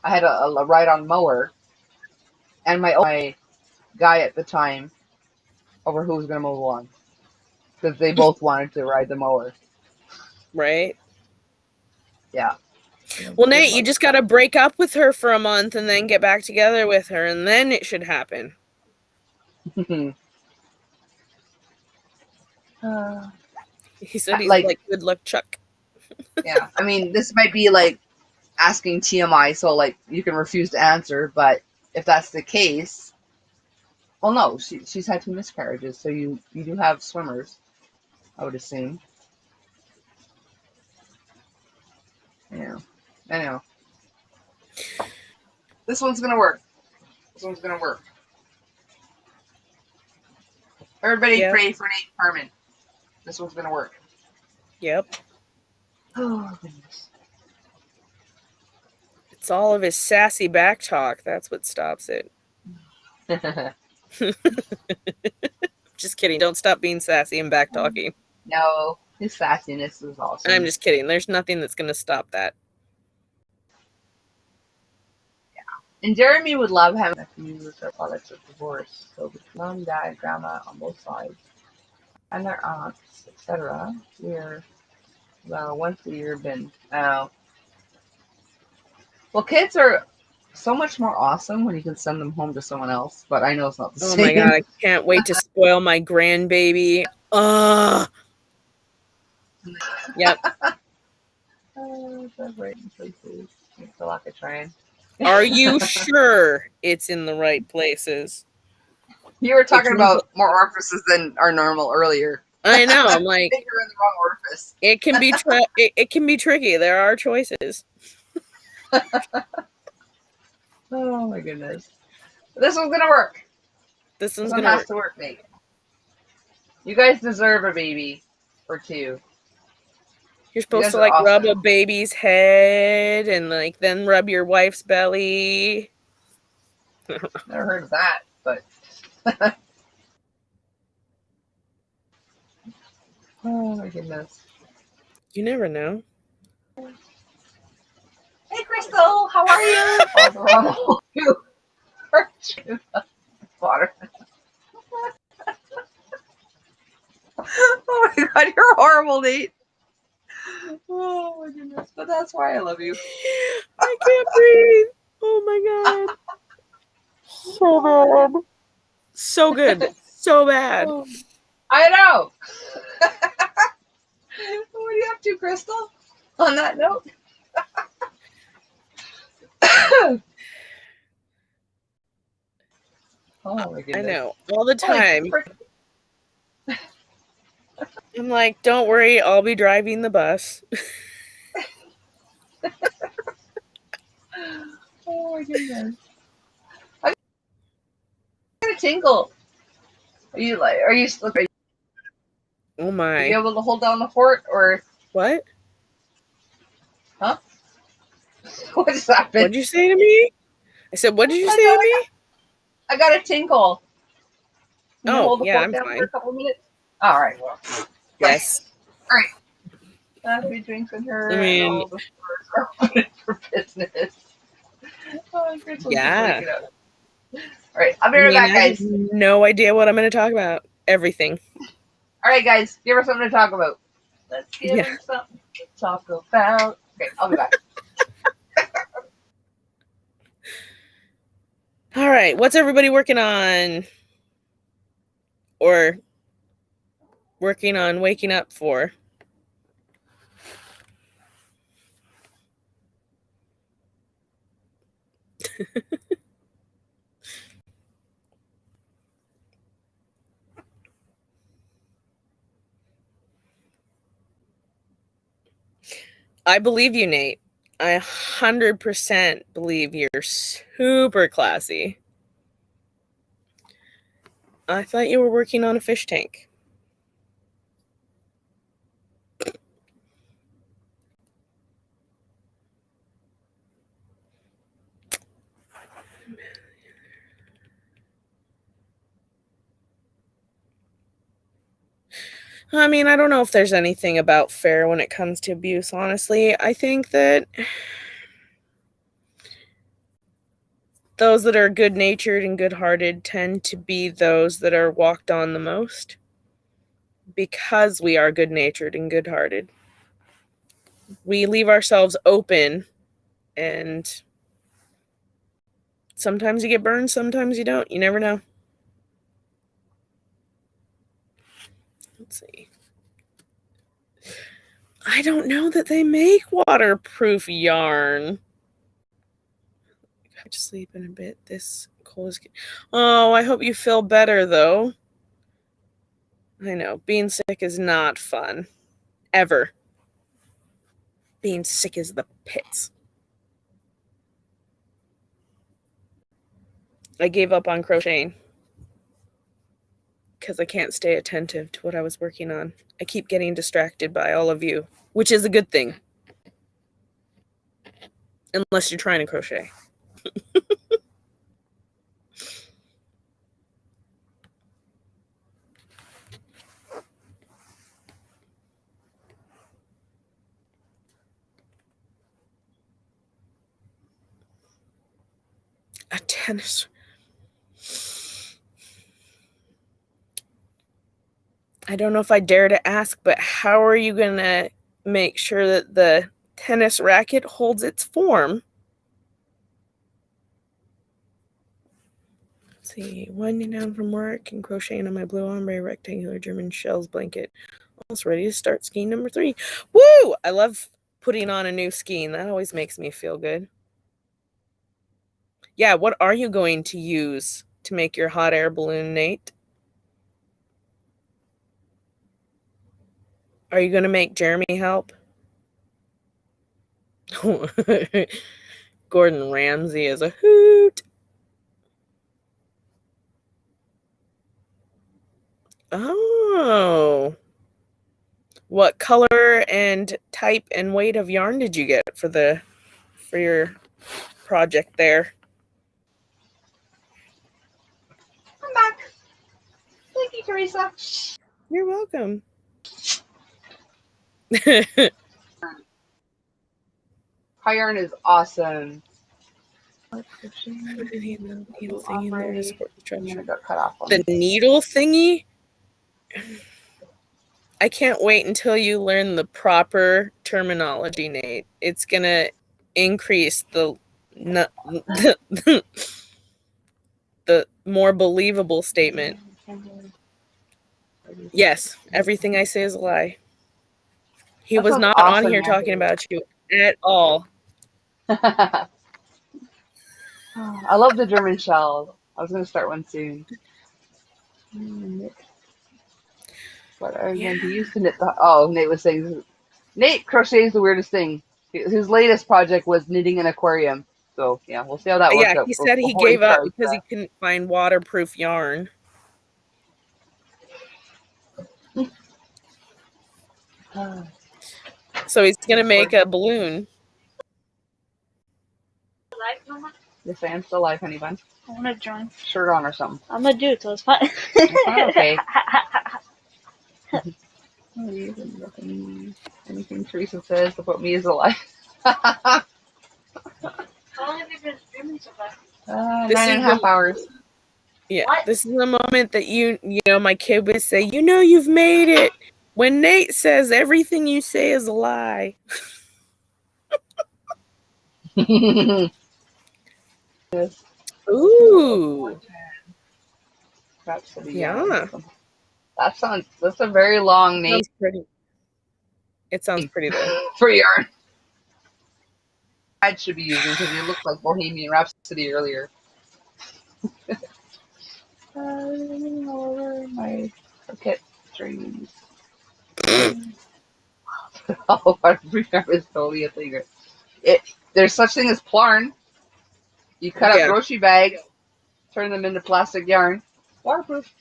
I had a ride-on mower, and my guy at the time over who was going to mow the lawn. Because they both wanted to ride the mower. Right? Yeah. Well, Nate, you just got to break up with her for a month and then get back together with her, and then it should happen. He said he's like good luck, Chuck. Yeah. I mean, this might be like asking TMI, so like you can refuse to answer, but if that's the case, well, no, she's had 2 miscarriages, so you do have swimmers, I would assume. Yeah. I know. This one's gonna work. Everybody pray for Nate Carmen. This one's gonna work. Yep. Oh, goodness. It's all of his sassy back talk. That's what stops it. Just kidding. Don't stop being sassy and back talking. No, his sassiness is awesome. I'm just kidding. There's nothing that's going to stop that. Yeah. And Jeremy would love having nephews or products of divorce. So with mom, dad, grandma on both sides, and their aunts, etc. We're once a year been. Well, kids are so much more awesome when you can send them home to someone else, but I know it's not the same. Oh my god, I can't wait to spoil my grandbaby. Yep. Right places. It's a lot of trying. Are you sure it's in the right places? You were talking about more orifices than are normal earlier. I know. I'm like, I think you're in the wrong orifice. it can be it can be tricky. There are choices. Oh my goodness. This one's gonna work. This one's This one gonna has work. to work, mate. You guys deserve a baby or two. You're supposed to are like rub awesome. a baby's head and like then rub your wife's belly. Never heard of that, but oh my goodness. You never know. Hey Crystal, how are you? Oh, you water. Oh my god, you're horrible, Nate. Oh my goodness. But that's why I love you. I can't breathe. Oh my god. So bad. So good. So bad. I know. What are you up to, Crystal? On that note. Oh my goodness. I know. All the time. I'm like, don't worry, I'll be driving the bus. Oh my goodness. I got a tingle. Are you Oh my. able to hold down the fort or What? huh? What just happened? What'd you say to me? I said, what did you say to me? I got a tinkle. Can you hold the yeah, fort I'm down fine. for a couple of minutes? All right. Well, Yes. all right. Happy drinks in her. I mean, and all the stores are open for business. Oh, Crystal's yeah. just waking up. All right, I'll be right back, I have guys. no idea what I'm going to talk about. Everything. All right, guys, give her something to talk about. Let's give her something to talk about. Okay, I'll be back. All right, what's everybody working on? Or working on waking up for? I believe you, Nate. I 100% believe you're super classy. I thought you were working on a fish tank. I mean, I don't know if there's anything about fair when it comes to abuse, honestly. I think that those that are good-natured and good-hearted tend to be those that are walked on the most because we are good-natured and good-hearted. We leave ourselves open, and sometimes you get burned, sometimes you don't. You never know. Let's see. I don't know that they make waterproof yarn. I just sleep in a bit. This cold is. Oh, I hope you feel better, though. I know. Being sick is not fun. Ever. Being sick is the pits. I gave up on crocheting because I can't stay attentive to what I was working on. I keep getting distracted by all of you, which is a good thing. Unless you're trying to crochet. A tennis. I don't know if I dare to ask, but how are you going to make sure that the tennis racket holds its form? Let's see. Winding down from work and crocheting on my blue ombre rectangular German shells blanket. Almost ready to start ski number 3. Woo! I love putting on a new skiing. That always makes me feel good. Yeah, what are you going to use to make your hot air balloon, Nate? Are you going to make Jeremy help? Gordon Ramsay is a hoot. Oh. What color and type and weight of yarn did you get for your project there? I'm back. Thank you, Teresa. You're welcome. High yarn is awesome. Needle thingy in there to support the trench. Got cut off on The needle thingy? I can't wait until you learn the proper terminology, Nate. It's gonna increase the more believable statement. Yes, everything I say is a lie. He was not on here talking about you at all. I love the German shell. I was going to start one soon. What are you going to use to knit the... Oh, Nate was saying... Nate crochets the weirdest thing. His latest project was knitting an aquarium. So, yeah, we'll see how that works out. Yeah, he said he gave up because he couldn't find waterproof yarn. So he's going to make a balloon. Yes, I am still alive, honey bun. I want to join. Shirt on or something. I'm gonna do it, so it's fine. Okay. Anything Teresa says about me is a lie. How long have you been streaming so far? 9.5 hours. Yeah, what? This is the moment that you know, my kid would say, you know, you've made it. When Nate says everything you say is a lie. Yes. Ooh. Yeah. That's a very long name. Sounds pretty. It sounds pretty though. For yarn. I should be using because you looked like Bohemian Rhapsody earlier. All over my croquette strings. Oh, yarn is totally a thing. There's such thing as plarn. You cut up grocery bags, turn them into plastic yarn. Waterproof.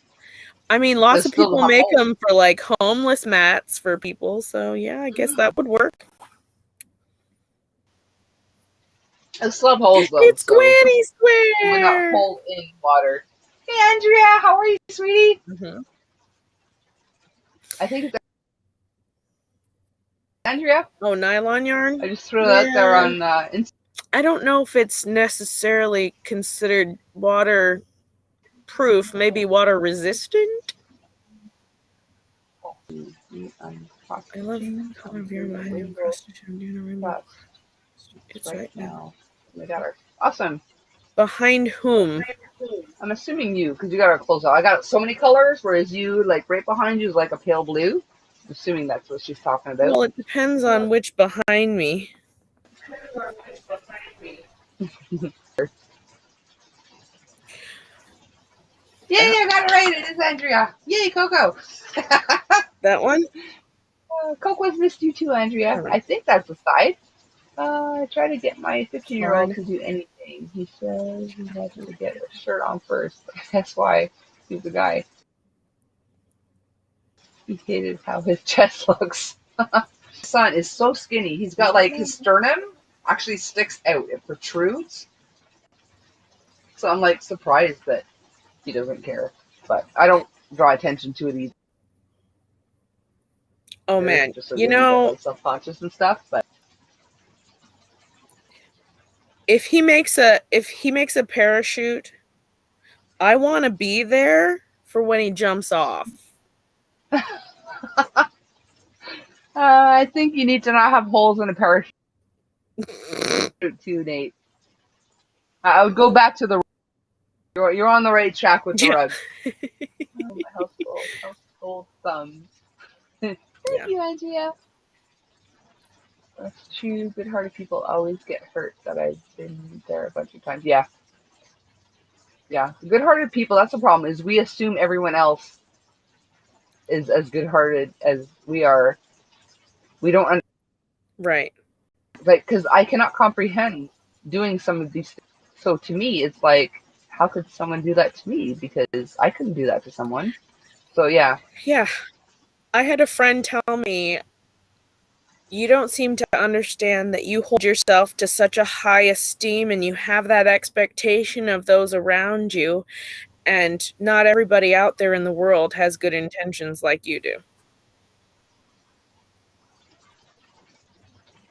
I mean, lots of people make them for like homeless mats for people. So yeah, I guess that would work. I still have holes though. It's Granny Square. We're not hold in water. Hey Andrea, how are you, sweetie? Mm-hmm. I think it's Andrea. Oh, nylon yarn. I just threw that there on. I don't know if it's necessarily considered waterproof. Maybe water resistant. I love the color of your mind. It's right now. We got her. Awesome. Behind whom? I'm assuming you, because you got her clothes out. I got so many colors, whereas you, like right behind you, is like a pale blue. I'm assuming that's what she's talking about. Well, it depends on which behind me. Yay, I got it right. It is Andrea. Yay, Coco. That one? Coco's missed you too, Andrea. I think that's the side. I try to get my 15-year-old to do anything. He says he has to get a shirt on first. That's why he's a guy. He hated how his chest looks. His son is so skinny. He's got like his sternum actually sticks out. It protrudes. So I'm like surprised that he doesn't care. But I don't draw attention to it either. Oh man, just so you know, self-conscious and stuff. But if he makes a parachute, I want to be there for when he jumps off. I think you need to not have holes in a parachute too, Nate. I would go back to the. You're on the right track with the rug. Oh, my household thumbs. Thank you, Andrea. That's true. Good-hearted people always get hurt. That I've been there a bunch of times. Yeah. Yeah. Good-hearted people, that's the problem, is we assume everyone else is as good-hearted as we are. We don't Right. like, because I cannot comprehend doing some of these things. So to me, it's like, how could someone do that to me? Because I couldn't do that to someone. So yeah. Yeah. I had a friend tell me, you don't seem to understand that you hold yourself to such a high esteem and you have that expectation of those around you, and not everybody out there in the world has good intentions like you do.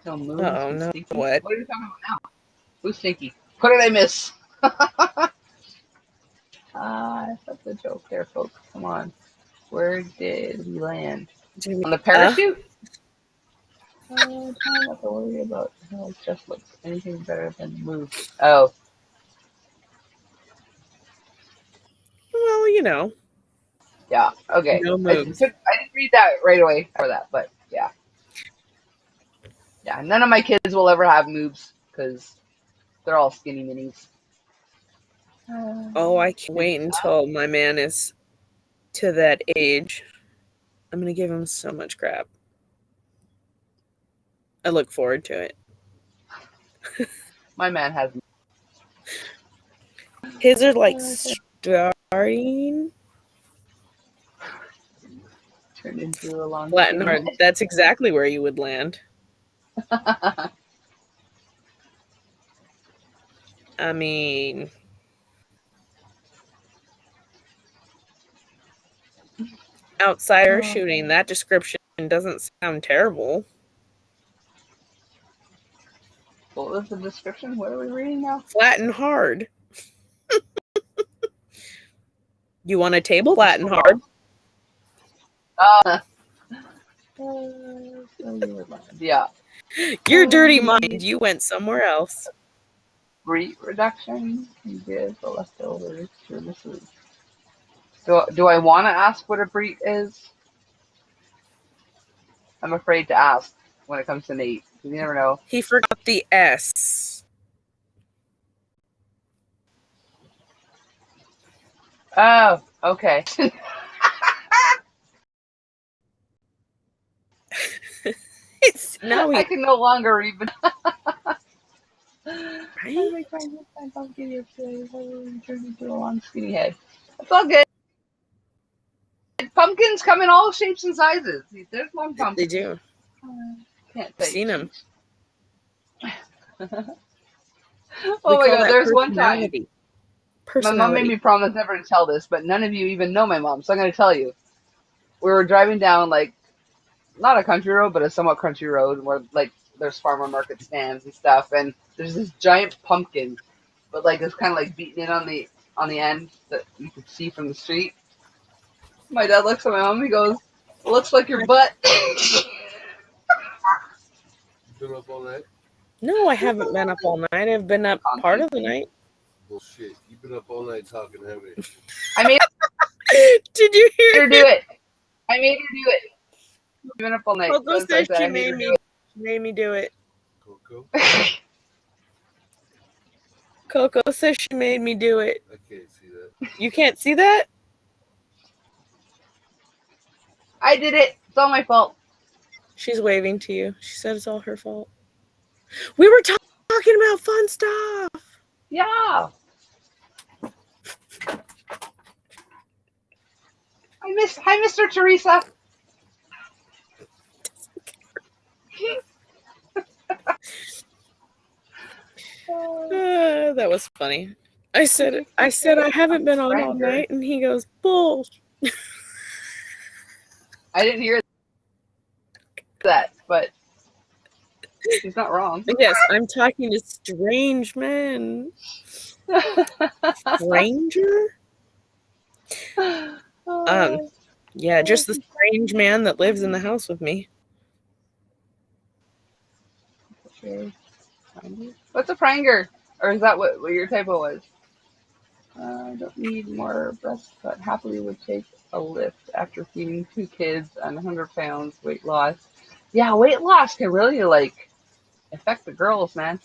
No moves. Oh, no. What? What are you talking about now? Who's stinky? What did I miss? That's a joke there, folks. Come on. Where did we land? On the parachute? I don't have to worry about how it just looks anything better than move. Oh. Well, you know. Yeah, okay. No I moves. didn't read that right away for that, but yeah. Yeah, none of my kids will ever have moves because they're all skinny minis. Oh, I can't wait until my man is to that age. I'm going to give him so much crap. I look forward to it. My man has. His are like starting. Turned into a long Lighthearted. That's exactly where you would land. I mean, outsider shooting, that description doesn't sound terrible. What was the description? What are we reading now? Flat and hard. You want a table? Flat and hard. Yeah. Your dirty mind. You went somewhere else. Breed reduction. You give the leftovers to Mrs. Do I want to ask what a breed is? I'm afraid to ask when it comes to Nate. You never know. He forgot the S. Oh, okay. Now I can no longer even. Right? I'll give you a long skinny head. It's all good. Pumpkins come in all shapes and sizes. There's one pumpkin. They do. Can't I've seen them. Oh my god, there's one time. My mom made Personality. me promise never to tell this, but none of you even know my mom, so I'm going to tell you. We were driving down, like, not a country road, but a somewhat country road where, like, there's farmer market stands and stuff, and there's this giant pumpkin, but, like, it's kind of, like, beaten in on the end that you could see from the street. My dad looks at my mom and he goes, "It looks like your butt." Been up all night? No, I haven't been up all night. I've been up part of the night. Bullshit. You've been up all night talking heavy. I made Did you hear her do it. I made her do it. You've been up all night. Coco said she made me do it. Coco? Coco says she made me do it. I can't see that. You can't see that? I did it. It's all my fault. She's waving to you. She said it's all her fault. We were talking about fun stuff. Yeah. Hi, Mr. Teresa. That was funny. I said I haven't been on all night, and he goes, bull. I didn't hear that, but he's not wrong. Yes, I'm talking to strange men. Stranger? Yeah, just the strange man that lives in the house with me. What's a pranger? Or is that what your typo was? I don't need more breasts, but happily would take a lift after feeding 2 kids on 100 pounds weight loss. Yeah, weight loss can really, like, Affect the girls, man.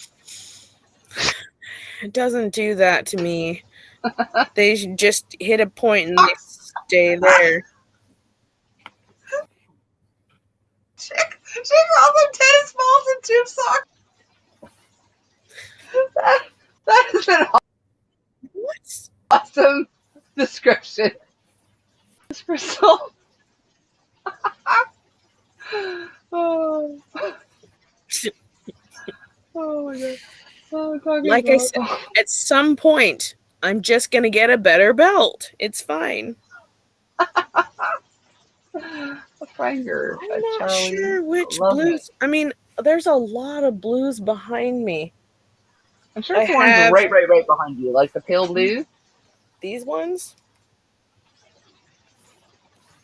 It doesn't do that to me. They just hit a point and they stay there. She calls them tennis balls and tube socks. That is an What? awesome description. Crystal. Oh. Oh my god. Oh, like I said, at some point, I'm just going to get a better belt. It's fine. A Franger. I'm not sure which blues. I mean, there's a lot of blues behind me. I'm sure it's one's right behind you, like the pale blue. These ones?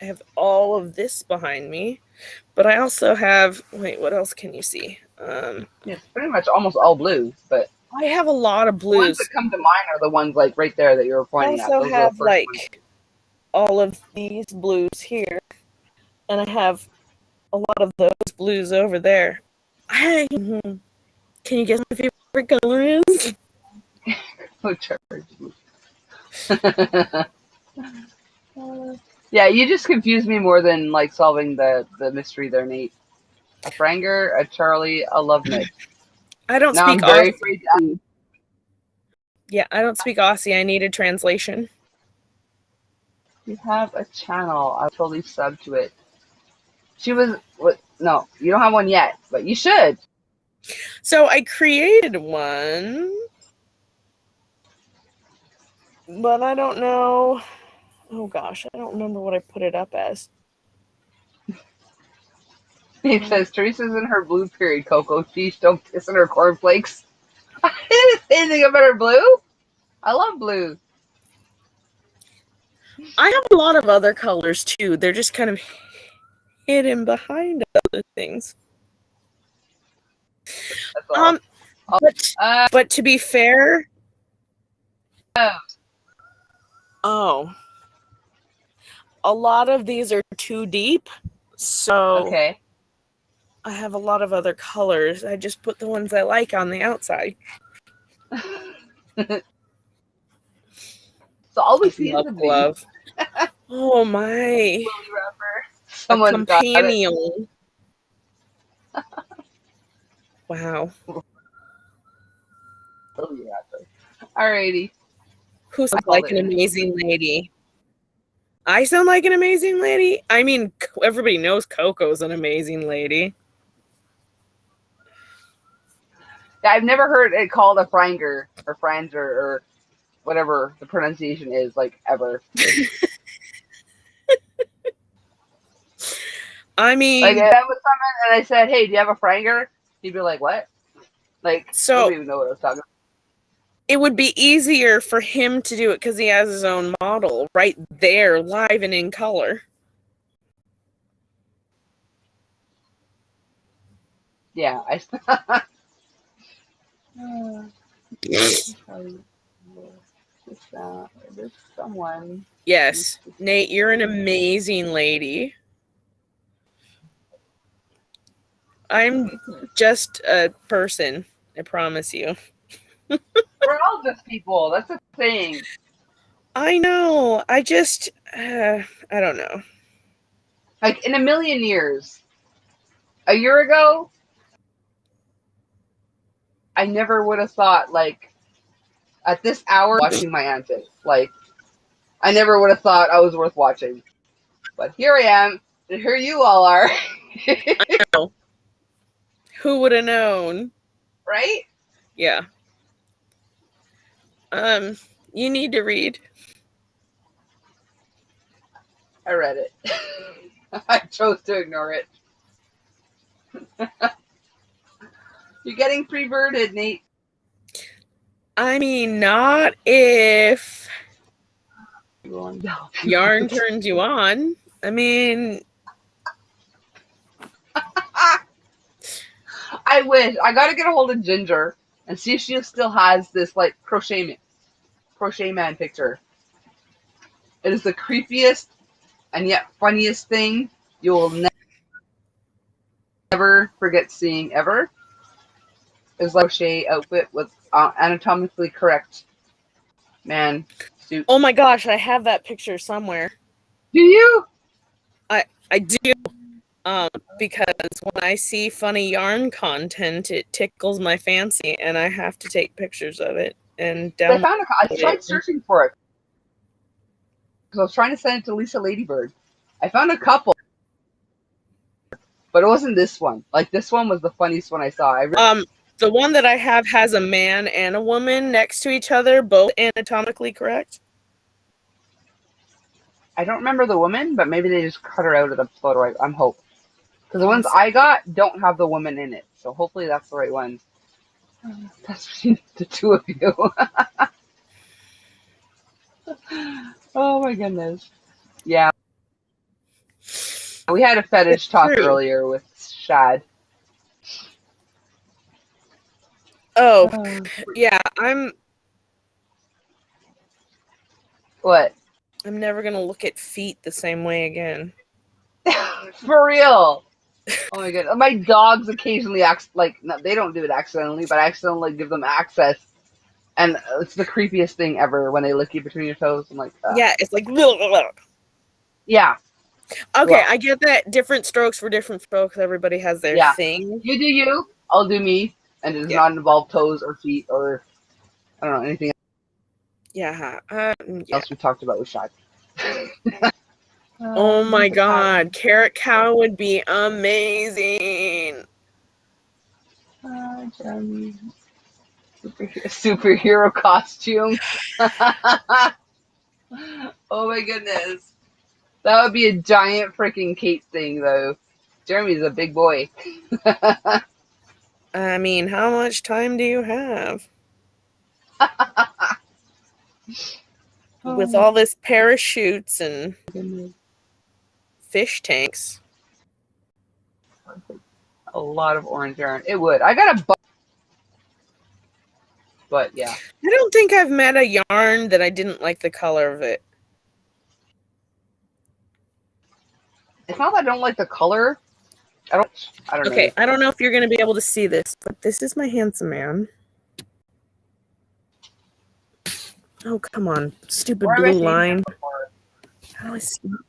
I have all of this behind me, but I also have, wait, what else can you see? Yeah, it's pretty much almost all blues, but I have a lot of the ones blues. that come to mind are the ones like right there that you were I pointing at. also Those have are the first like all of these blues here, and I have a lot of those blues over there. Hey, can you guess my favorite color is? Oh, charge. Yeah, you just confuse me more than like solving the mystery there, Nate. A Franger, a Charlie, a Love Mix. I don't Now speak I'm very Aussie. afraid to Yeah, I don't speak Aussie. I need a translation. You have a channel. I'll totally sub to it. She was what? No, you don't have one yet, but you should. So I created one, but I don't know. Oh gosh, I don't remember what I put it up as. It says Teresa's in her blue period, Coco. Sheesh, don't piss in her cornflakes. I didn't say anything about her blue. I love blue. I have a lot of other colors too. They're just kind of hidden behind other things. That's all. But to be fair, a lot of these are too deep, so okay. I have a lot of other colors. I just put the ones I like on the outside. So all we see is the glove. Oh my! Someone a companion. Wow. Oh yeah. Alrighty. Who sounds like an amazing lady? I sound like an amazing lady? I mean, everybody knows Coco's an amazing lady. Yeah, I've never heard it called a Franger or Franzer or whatever the pronunciation is, like, ever. I mean, like, if I was someone and I said, "Hey, do you have a Franger?" He'd be like, "What?" Like, so I don't even know what I was talking about. It would be easier for him to do it because he has his own model right there, live and in color. Yeah, there's someone. Yes, Nate, you're an amazing lady. I'm just a person, I promise you. We're all just people. That's the thing. I know. I just, I don't know. Like, in a million years, a year ago, I never would have thought, like, at this hour, watching my antics. Like, I never would have thought I was worth watching. But here I am, and here you all are. I know. Who would have known? Right? Yeah. You need to read. I read it. I chose to ignore it. You're getting pre-birded, Nate. I mean, not if Yarn turns you on. I mean, I wish. I gotta get a hold of Ginger and see if she still has this, like, crochet man picture. It is the creepiest and yet funniest thing you will never forget seeing ever. It was like a crochet outfit with anatomically correct man suit. Oh my gosh, I have that picture somewhere. Do you? I do. Because when I see funny yarn content, it tickles my fancy, and I have to take pictures of it and I download I tried searching for it because I was trying to send it to Lisa Ladybird. I found a couple, but it wasn't this one. Like this one was the funniest one I saw. The one that I have has a man and a woman next to each other, both anatomically correct. I don't remember the woman, but maybe they just cut her out of the photo. I'm hoping. Because the ones I got don't have the woman in it. So hopefully that's the right one. That's between the two of you. Oh my goodness. Yeah. We had a fetish talk earlier with Shad. Oh, yeah. What? I'm never going to look at feet the same way again. For real. Oh my god. My dogs occasionally they don't do it accidentally, but I accidentally give them access. And it's the creepiest thing ever when they lick you between your toes. I'm like, yeah, it's like, yeah. Okay, well, I get that. Different strokes for different strokes. Everybody has their thing. You do you, I'll do me, and it does not involve toes or feet or I don't know anything else we talked about with Shad. Oh my god, Carrot Cow would be amazing. Jeremy. Superhero costume. Oh my goodness. That would be a giant freaking cape thing, though. Jeremy's a big boy. I mean, how much time do you have? With all this parachutes and fish tanks. A lot of orange yarn. It would. I got a but yeah. I don't think I've met a yarn that I didn't like the color of it. It's not that I don't like the color. I don't know. Okay, I don't know if you're going to be able to see this, but this is my handsome man. Oh, come on. Stupid blue line. How do I see him?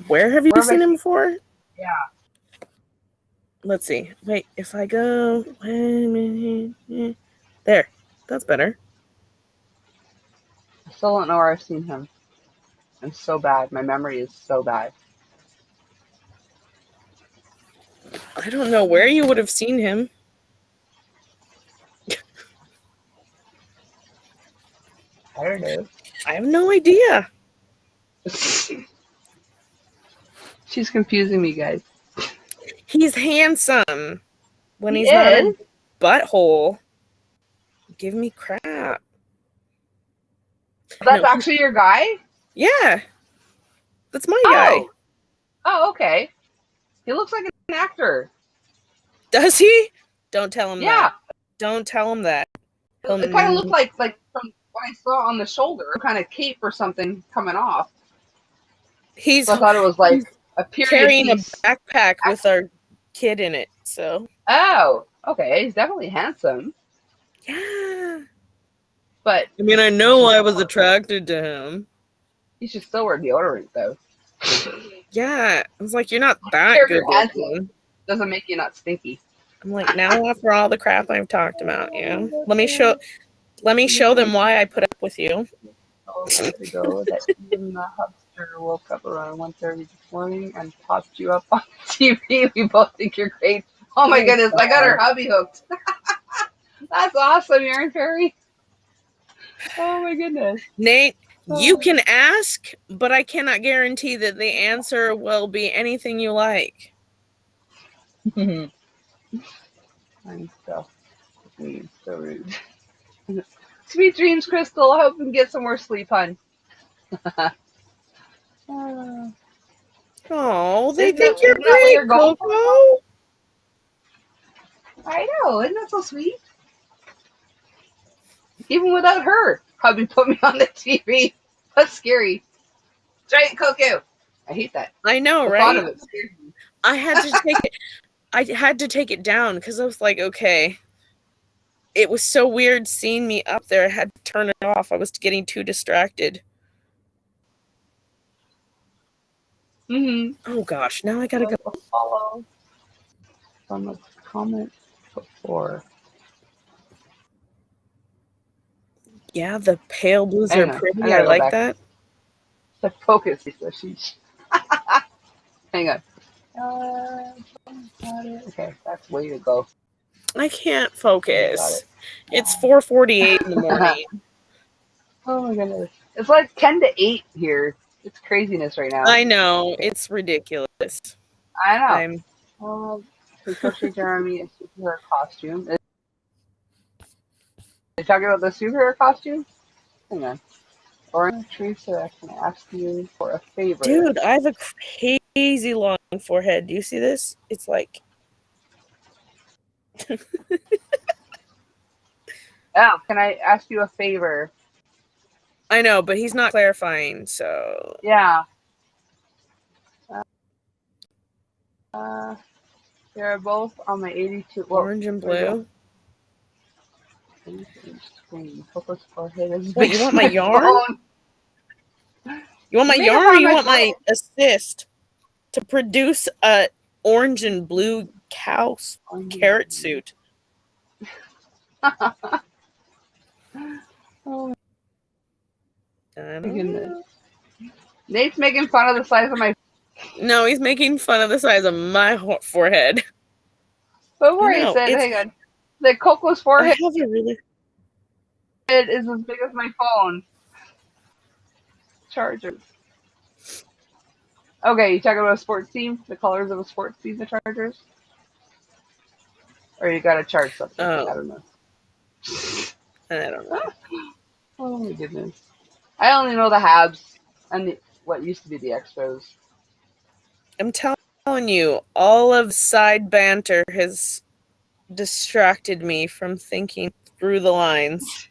Where have you seen him before? Yeah. Let's see. Wait, if I go... There. That's better. I still don't know where I've seen him. I'm so bad. My memory is so bad. I don't know where you would have seen him. I don't know. I have no idea. She's confusing me, guys. He's handsome. When he's not a butthole. Give me crap. That's actually your guy? Yeah. That's my guy. Oh, okay. He looks like an actor. Does he? Don't tell him that. Yeah. Don't tell him that. It kind of looked like from what I saw on the shoulder, kind of cape or something coming off. So I thought it was like a period carrying piece. A backpack with our kid in it. So. Oh, okay. He's definitely handsome. Yeah. But I mean, I know I was attracted to him. He should still wear deodorant, though. Yeah. I was like, you're not that good looking. Doesn't make you not stinky. I'm like, now after all the crap I've talked about you, let me show them why I put up with you. Years ago, that even the hubster woke up around 1:30 this morning and popped you up on TV. We both think you're great. Oh my goodness, I got her hubby hooked. That's awesome, Aaron Perry. Oh my goodness. Nate, you can ask, but I cannot guarantee that the answer will be anything you like. I'm so rude. Sweet dreams, Crystal. I hope you can get some more sleep, hon. Oh, they think you're great, Coco. I know. Isn't that so sweet? Even without her, hubby put me on the TV. That's scary. Giant Coco. I hate that. I know, the right? thought of it scares me. I had to take it. I had to take it down because I was like, okay. It was so weird seeing me up there. I had to turn it off. I was getting too distracted. Oh gosh, now I gotta go. Follow from the comments before. Yeah, the pale blues Hang are on, pretty. I gotta I go like back. that. The focus is so sheesh. Hang on. Okay, that's way to go. I can't Got focus. it. It's 4:48 in the morning. Oh my goodness. It's like 10 to 8 here. It's craziness right now. I know. It's ridiculous. I know. I'm So crochet Jeremy a superhero costume. Are you talking about the superhero costume? Hang on. Or Teresa, can I ask you for a favor? Dude, I have a crazy long forehead. Do you see this? It's like Oh, can I ask you a favor? I know, but he's not clarifying, so Yeah. They're both on my 82. Whoa, orange and blue. Screen. Coco's forehead is Wait, big you want as my yarn? phone. You want my You made it yarn or on you my want my phone. assist to produce a orange and blue cow carrot suit? Oh I my don't goodness. know. Nate's making fun of the size of my. No, he's making fun of the size of my forehead. Before I he know, said, it's- hang on. The Coco's I forehead have a really is as big as my phone. Chargers. Okay, you talking about a sports team? The colors of a sports team, the Chargers? Or you gotta charge something? Oh. I don't know. I don't know. Oh my goodness. I only know the Habs and what used to be the Expos. I'm telling you, all of side banter has distracted me from thinking through the lines.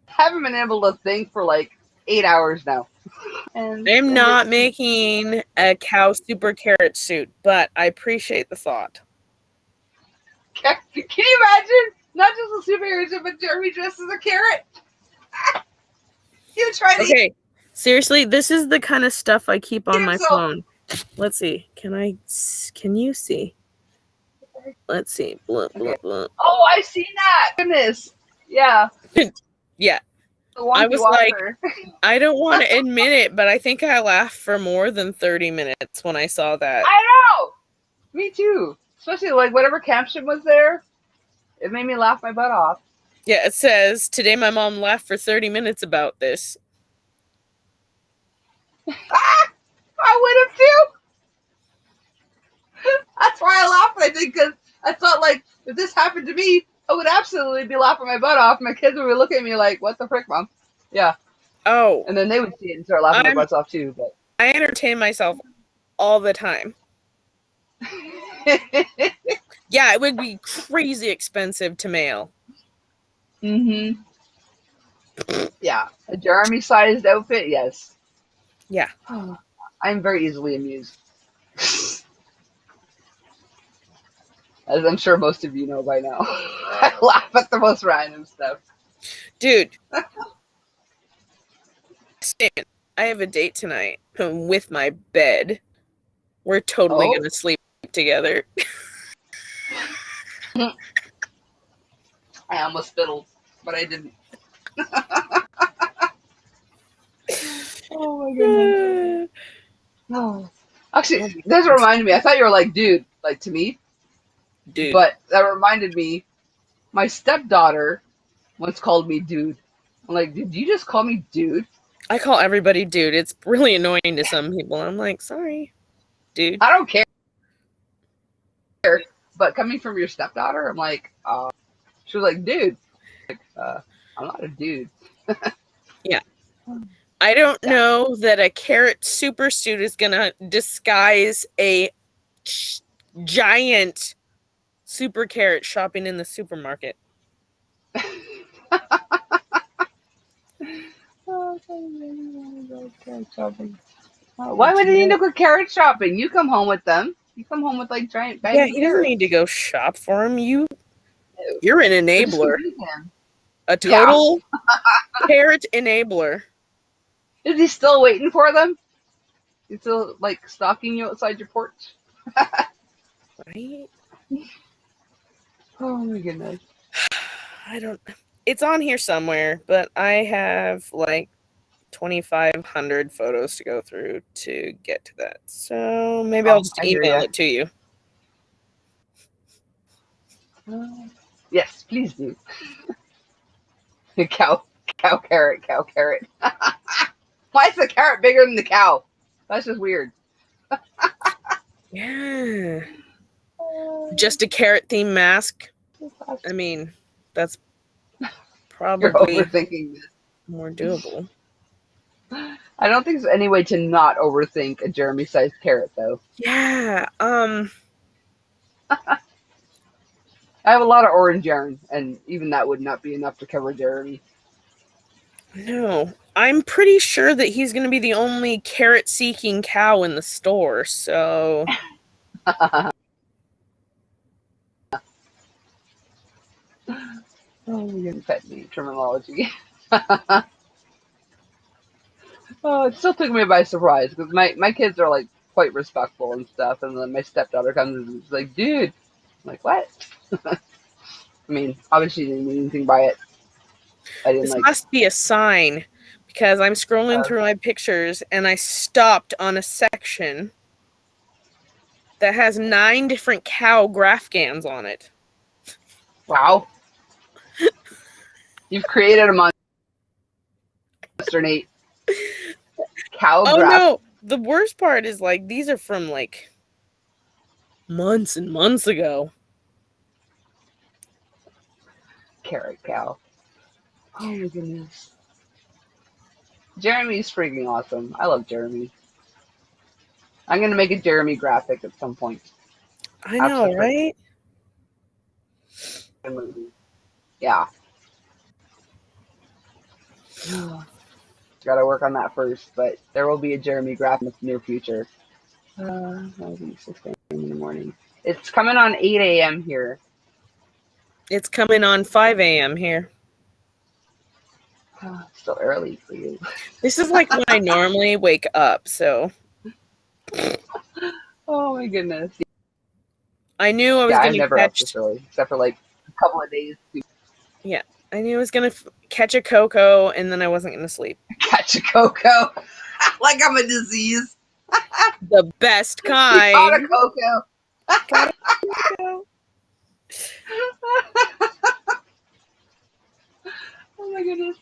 Haven't been able to think for like 8 hours now. And I'm not making a cow super carrot suit, but I appreciate the thought. Can you imagine? Not just a superhero suit, but Jeremy dressed as a carrot. You try to Okay, seriously, this is the kind of stuff I keep on my himself. phone. Let's see. Can you see? Let's see. Blah, blah, blah. Oh, I've seen that. Goodness. Yeah. Yeah. The wonky I was walker. I don't want to admit it, but I think I laughed for more than 30 minutes when I saw that. I know. Me too. Especially like whatever caption was there. It made me laugh my butt off. Yeah, it says, today my mom laughed for 30 minutes about this. I would have too. That's why I laughed, I think, because I thought, like, if this happened to me, I would absolutely be laughing my butt off. My kids would be looking at me like, what the frick, Mom? Yeah. Oh. And then they would see it and start laughing their butts off, too. But I entertain myself all the time. Yeah, it would be crazy expensive to mail. Mm-hmm. Yeah. A Jeremy-sized outfit? Yes. Yeah. I'm very easily amused. As I'm sure most of you know by now. I laugh at the most random stuff. Dude. Stan, I have a date tonight with my bed. We're totally going to sleep together. I almost fiddled, but I didn't. Oh my goodness. Oh. Actually, this reminded me. I thought you were like, dude, like to me. Dude. But that reminded me, my stepdaughter once called me dude. I'm like, did you just call me dude? I call everybody dude. It's really annoying to some people. I'm like, sorry, dude. I don't care. But coming from your stepdaughter, I'm like, she was like, dude. Like, I'm not a dude. Yeah. I don't know that a carrot super suit is going to disguise a giant super carrot shopping in the supermarket. Why would he need to go carrot shopping? You come home with them. You come home with like giant bags Yeah, of he doesn't carrots. need to go shop for him. You're an enabler. A Yeah. total carrot enabler. Is he still waiting for them? He's still like stalking you outside your porch? Right? Oh my goodness. It's on here somewhere, but I have like 2,500 photos to go through to get to that. So maybe I'll just I hear email ya. it to you. Yes, please do. cow carrot. Why is the carrot bigger than the cow? That's just weird. Yeah. Just a carrot themed mask. I mean, that's You're probably overthinking this. more doable. I don't think there's any way to not overthink a Jeremy-sized carrot, though. Yeah. I have a lot of orange yarn, and even that would not be enough to cover Jeremy. No. I'm pretty sure that he's going to be the only carrot-seeking cow in the store, so... Oh, you're gonna pet me terminology. Oh, it still took me by surprise because my kids are like quite respectful and stuff, and then my stepdaughter comes and is like, "Dude," I'm like, "What?" I mean, obviously, didn't mean anything by it. I didn't This like. must be a sign, because I'm scrolling through my pictures and I stopped on a section that has 9 different cow Grafgans on it. Wow, you've created a monster, Nate. Cow Oh graph. no, the worst part is like these are from like months and months ago. Carrot cow. Oh my goodness. Jeremy's freaking awesome. I love Jeremy. I'm gonna make a Jeremy graphic at some point. I know, right? Yeah. Gotta work on that first, but there will be a Jeremy graphic in the near future. That'll be 6 a.m. in the morning. It's coming on 8 a.m. here. It's coming on 5 a.m. here. It's still early for you. This is like when I normally wake up, so. Oh my goodness. I knew I was I'm going to never up catch. this early, except for like a couple of days. Yeah, I knew I was going to catch a Coco, and then I wasn't going to sleep. Catch a Coco. Like I'm a disease. The best kind. You caught a Coco. Got a Coco. Oh my goodness.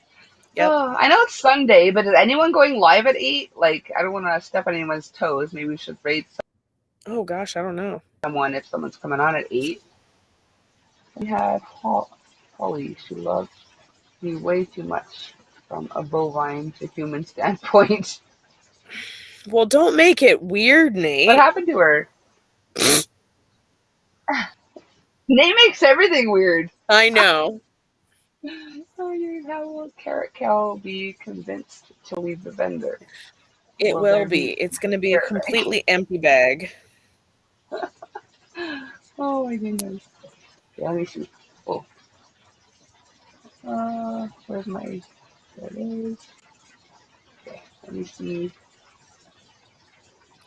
Yep. Oh, I know it's Sunday, but is anyone going live at 8? Like, I don't want to step on anyone's toes. Maybe we should rate Oh gosh, I don't know. someone if someone's coming on at 8. We have Holly. She loves me way too much from a bovine to human standpoint. Well, don't make it weird, Nate. What happened to her? Nate makes everything weird. I know. How will Carrot Cow be convinced to leave the vendor? It will be. It's going to be a completely empty bag. Oh my goodness. Yeah, let me see. Oh. Where's my... There it is. Okay, let me see.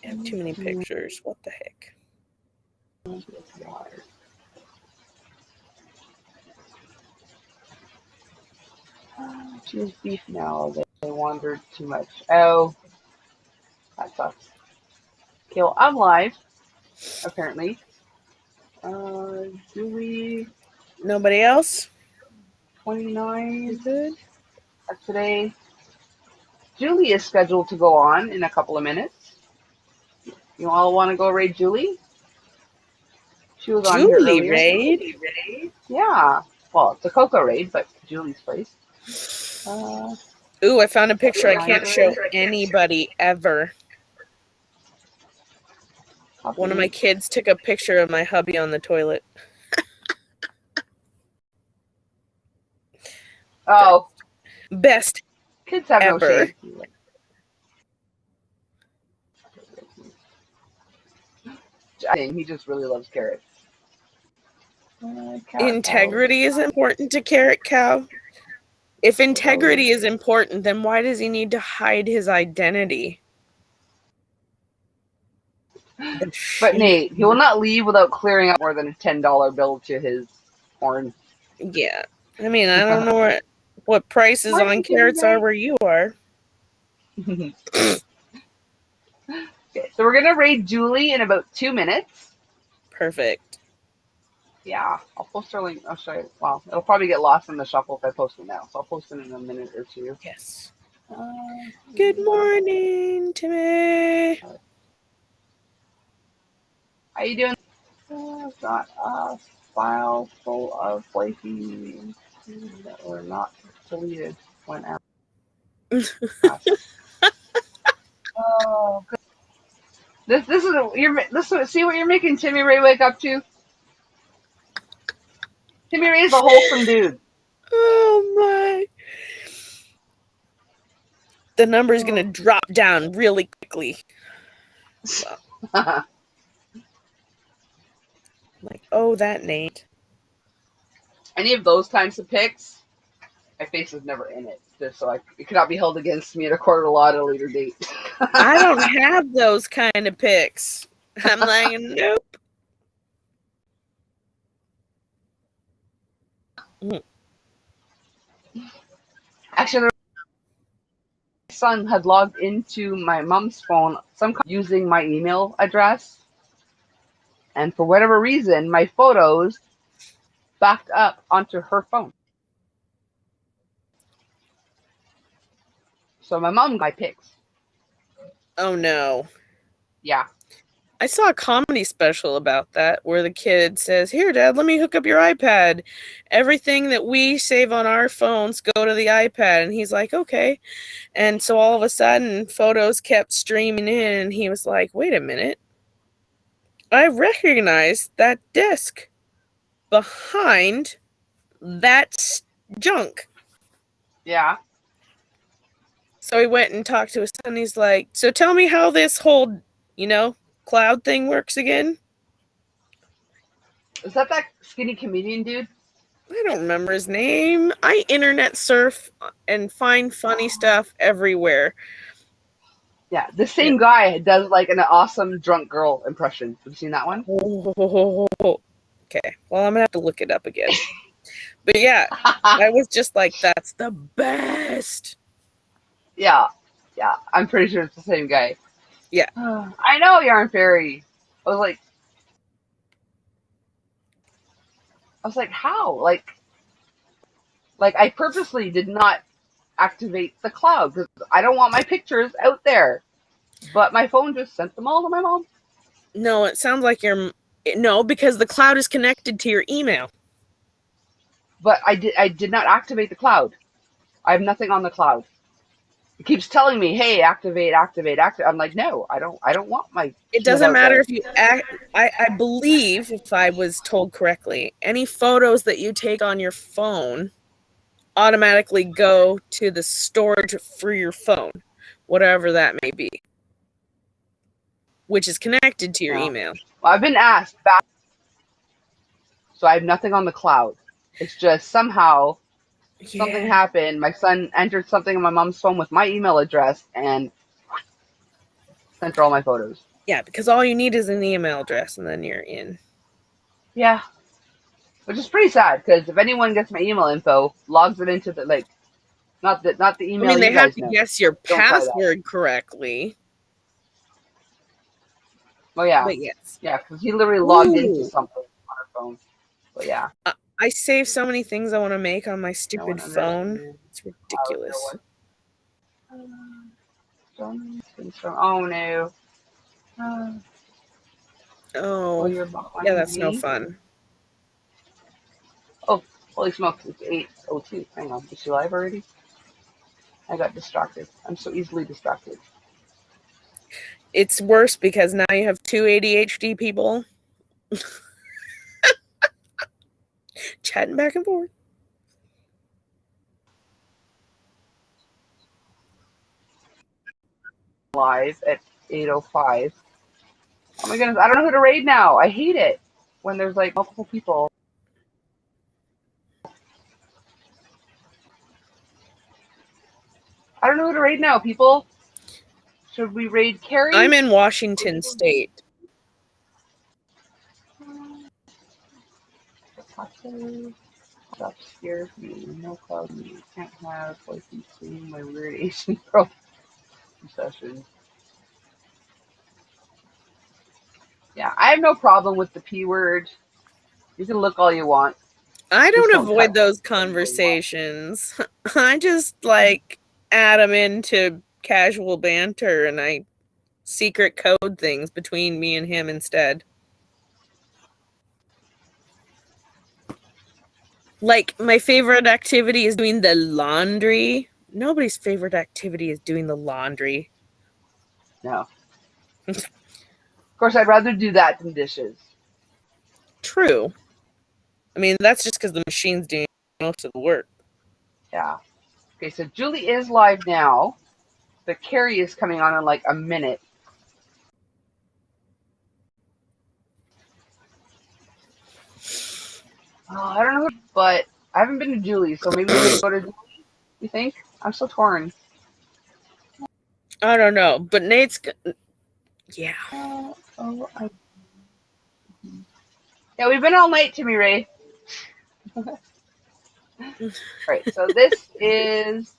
I have too many pictures. What the heck? Choose beef now. They wandered too much. Oh, that sucks. Okay, well, I'm live, apparently. Julie. Nobody else? 29. Good. Today. Julie is scheduled to go on in a couple of minutes. You all want to go raid Julie? She was on here Julie earlier. raid? Yeah. Well, it's a Coco raid, but Julie's place. Ooh, I found a picture I can't show anybody ever. One of my kids took a picture of my hubby on the toilet. Oh. Best Kids have ever. no shame. I think he just really loves carrots. Integrity is important to Carrot Cow. If integrity is important, then why does he need to hide his identity? But Nate, he will not leave without clearing up more than a $10 bill to his horn. Yeah. I mean, I don't know what prices on carrots are where you are. Okay, so we're gonna raid Julie in about 2 minutes. Perfect. Yeah, I'll post her link. I'll show you. Well, it'll probably get lost in the shuffle if I post it now, so I'll post it in a minute or two. Yes. Good morning, Timmy. How you doing? I've got a file full of flaky that were not deleted when out. Oh, good. This is see what you're making Timmy Ray wake up to. Timmy Ray is a wholesome dude. Oh my! The number is gonna drop down really quickly. Like, oh, that Nate. Any of those kinds of pics, my face is never in it, just so it cannot be held against me at a court of law at a later date. I don't have those kind of pics. I'm like, nope. Actually, my son had logged into my mom's phone using my email address, and for whatever reason, my photos backed up onto her phone. So my mom got my pics. Oh no. Yeah. I saw a comedy special about that where the kid says, "Here, Dad, let me hook up your iPad. Everything that we save on our phones go to the iPad." And he's like, "Okay." And so all of a sudden, photos kept streaming in, and he was like, "Wait a minute. I recognize that disk behind that junk." Yeah. So he went and talked to his son. He's like, "So tell me how this whole, cloud thing works again." Is that skinny comedian dude? I don't remember his name. I internet surf and find funny stuff everywhere. Yeah, the same guy does like an awesome drunk girl impression. Have you seen that one? Okay, well, I'm gonna have to look it up again. But yeah, I was just like, that's the best. Yeah, I'm pretty sure it's the same guy. Yeah. I know Yarn Fairy. I was like, how? Like I purposely did not activate the cloud because I don't want my pictures out there. But my phone just sent them all to my mom. No, it sounds like no, because the cloud is connected to your email. But I did not activate the cloud. I have nothing on the cloud. It keeps telling me, "Hey, activate." I'm like, no, I don't want my. It doesn't matter if you I believe, if I was told correctly, any photos that you take on your phone automatically go to the storage for your phone, whatever that may be, which is connected to your email. Well, I've been asked back, so I have nothing on the cloud. It's just somehow something happened. My son entered something on my mom's phone with my email address and sent her all my photos. Yeah, because all you need is an email address and then you're in. Yeah. Which is pretty sad because if anyone gets my email info, logs it into the not the email. I mean, they you have guys know. to guess your password correctly. Oh yeah. But yes. Yeah, because he literally logged into something on her phone. But yeah. I save so many things I want to make on my stupid phone. It's ridiculous. Oh no. Oh, yeah, that's no fun. Oh, holy smokes, it's 8:02. Hang on, is she live already? I got distracted. I'm so easily distracted. It's worse because now you have two ADHD people chatting back and forth. Live at 8:05. Oh my goodness, I don't know who to raid now. I hate it when there's like multiple people. I don't know who to raid now, people. Should we raid Carrie? I'm in Washington State. Stop scares me. No cloud me. Can't have voice and seeing my weird Asian girl session. Yeah, I have no problem with the P word. You can look all you want. I Just don't don't avoid touch. those conversations. I just like add them into casual banter and I secret code things between me and him instead. Like, my favorite activity is doing the laundry. Nobody's favorite activity is doing the laundry. No. Of course, I'd rather do that than dishes. True. I mean, that's just because the machine's doing most of the work. Yeah. Okay, so Julie is live now, but Carrie is coming on in like a minute. Oh, I don't know, but I haven't been to Julie, so maybe we should go to Julie. You think? I'm so torn. I don't know, but Nate's... Yeah. Yeah, we've been all night, Timmy Ray. Right, so this is...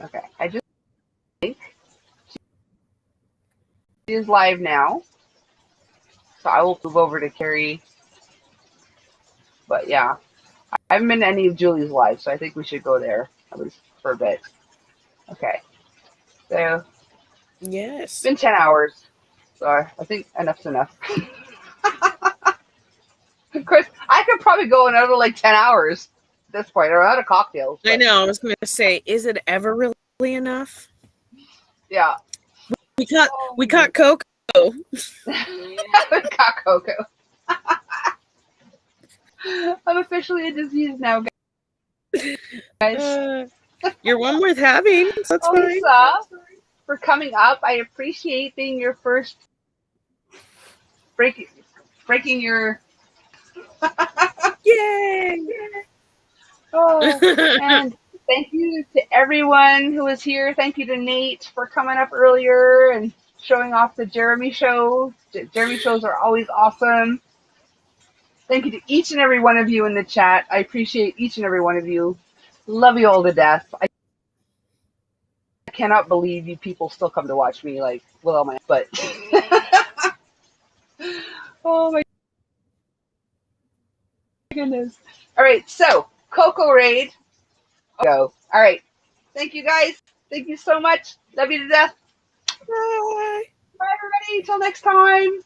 Okay, I just think she is live now. So I will move over to Carrie. But yeah, I haven't been to any of Julie's lives, so I think we should go there, at least for a bit. Okay, so Yes. it's been 10 hours, so I think enough's enough. Of course, I could probably go another like 10 hours at this point. I'm out of cocktails. I know, I was going to say, is it ever really enough? Yeah. We caught Coco. We got Coco. I'm officially a disease now, guys. You're one worth having. So that's fine. Lisa, for coming up. I appreciate being your first breaking your Yay! Oh, and thank you to everyone who was here. Thank you to Nate for coming up earlier and showing off the Jeremy show. Jeremy shows are always awesome. Thank you to each and every one of you in the chat. I appreciate each and every one of you. Love you all to death. I cannot believe you people still come to watch me, like, with all my, but oh my goodness. All right, so Coco raid. Go. All right. Thank you guys. Thank you so much. Love you to death. Bye. Bye everybody. Till next time.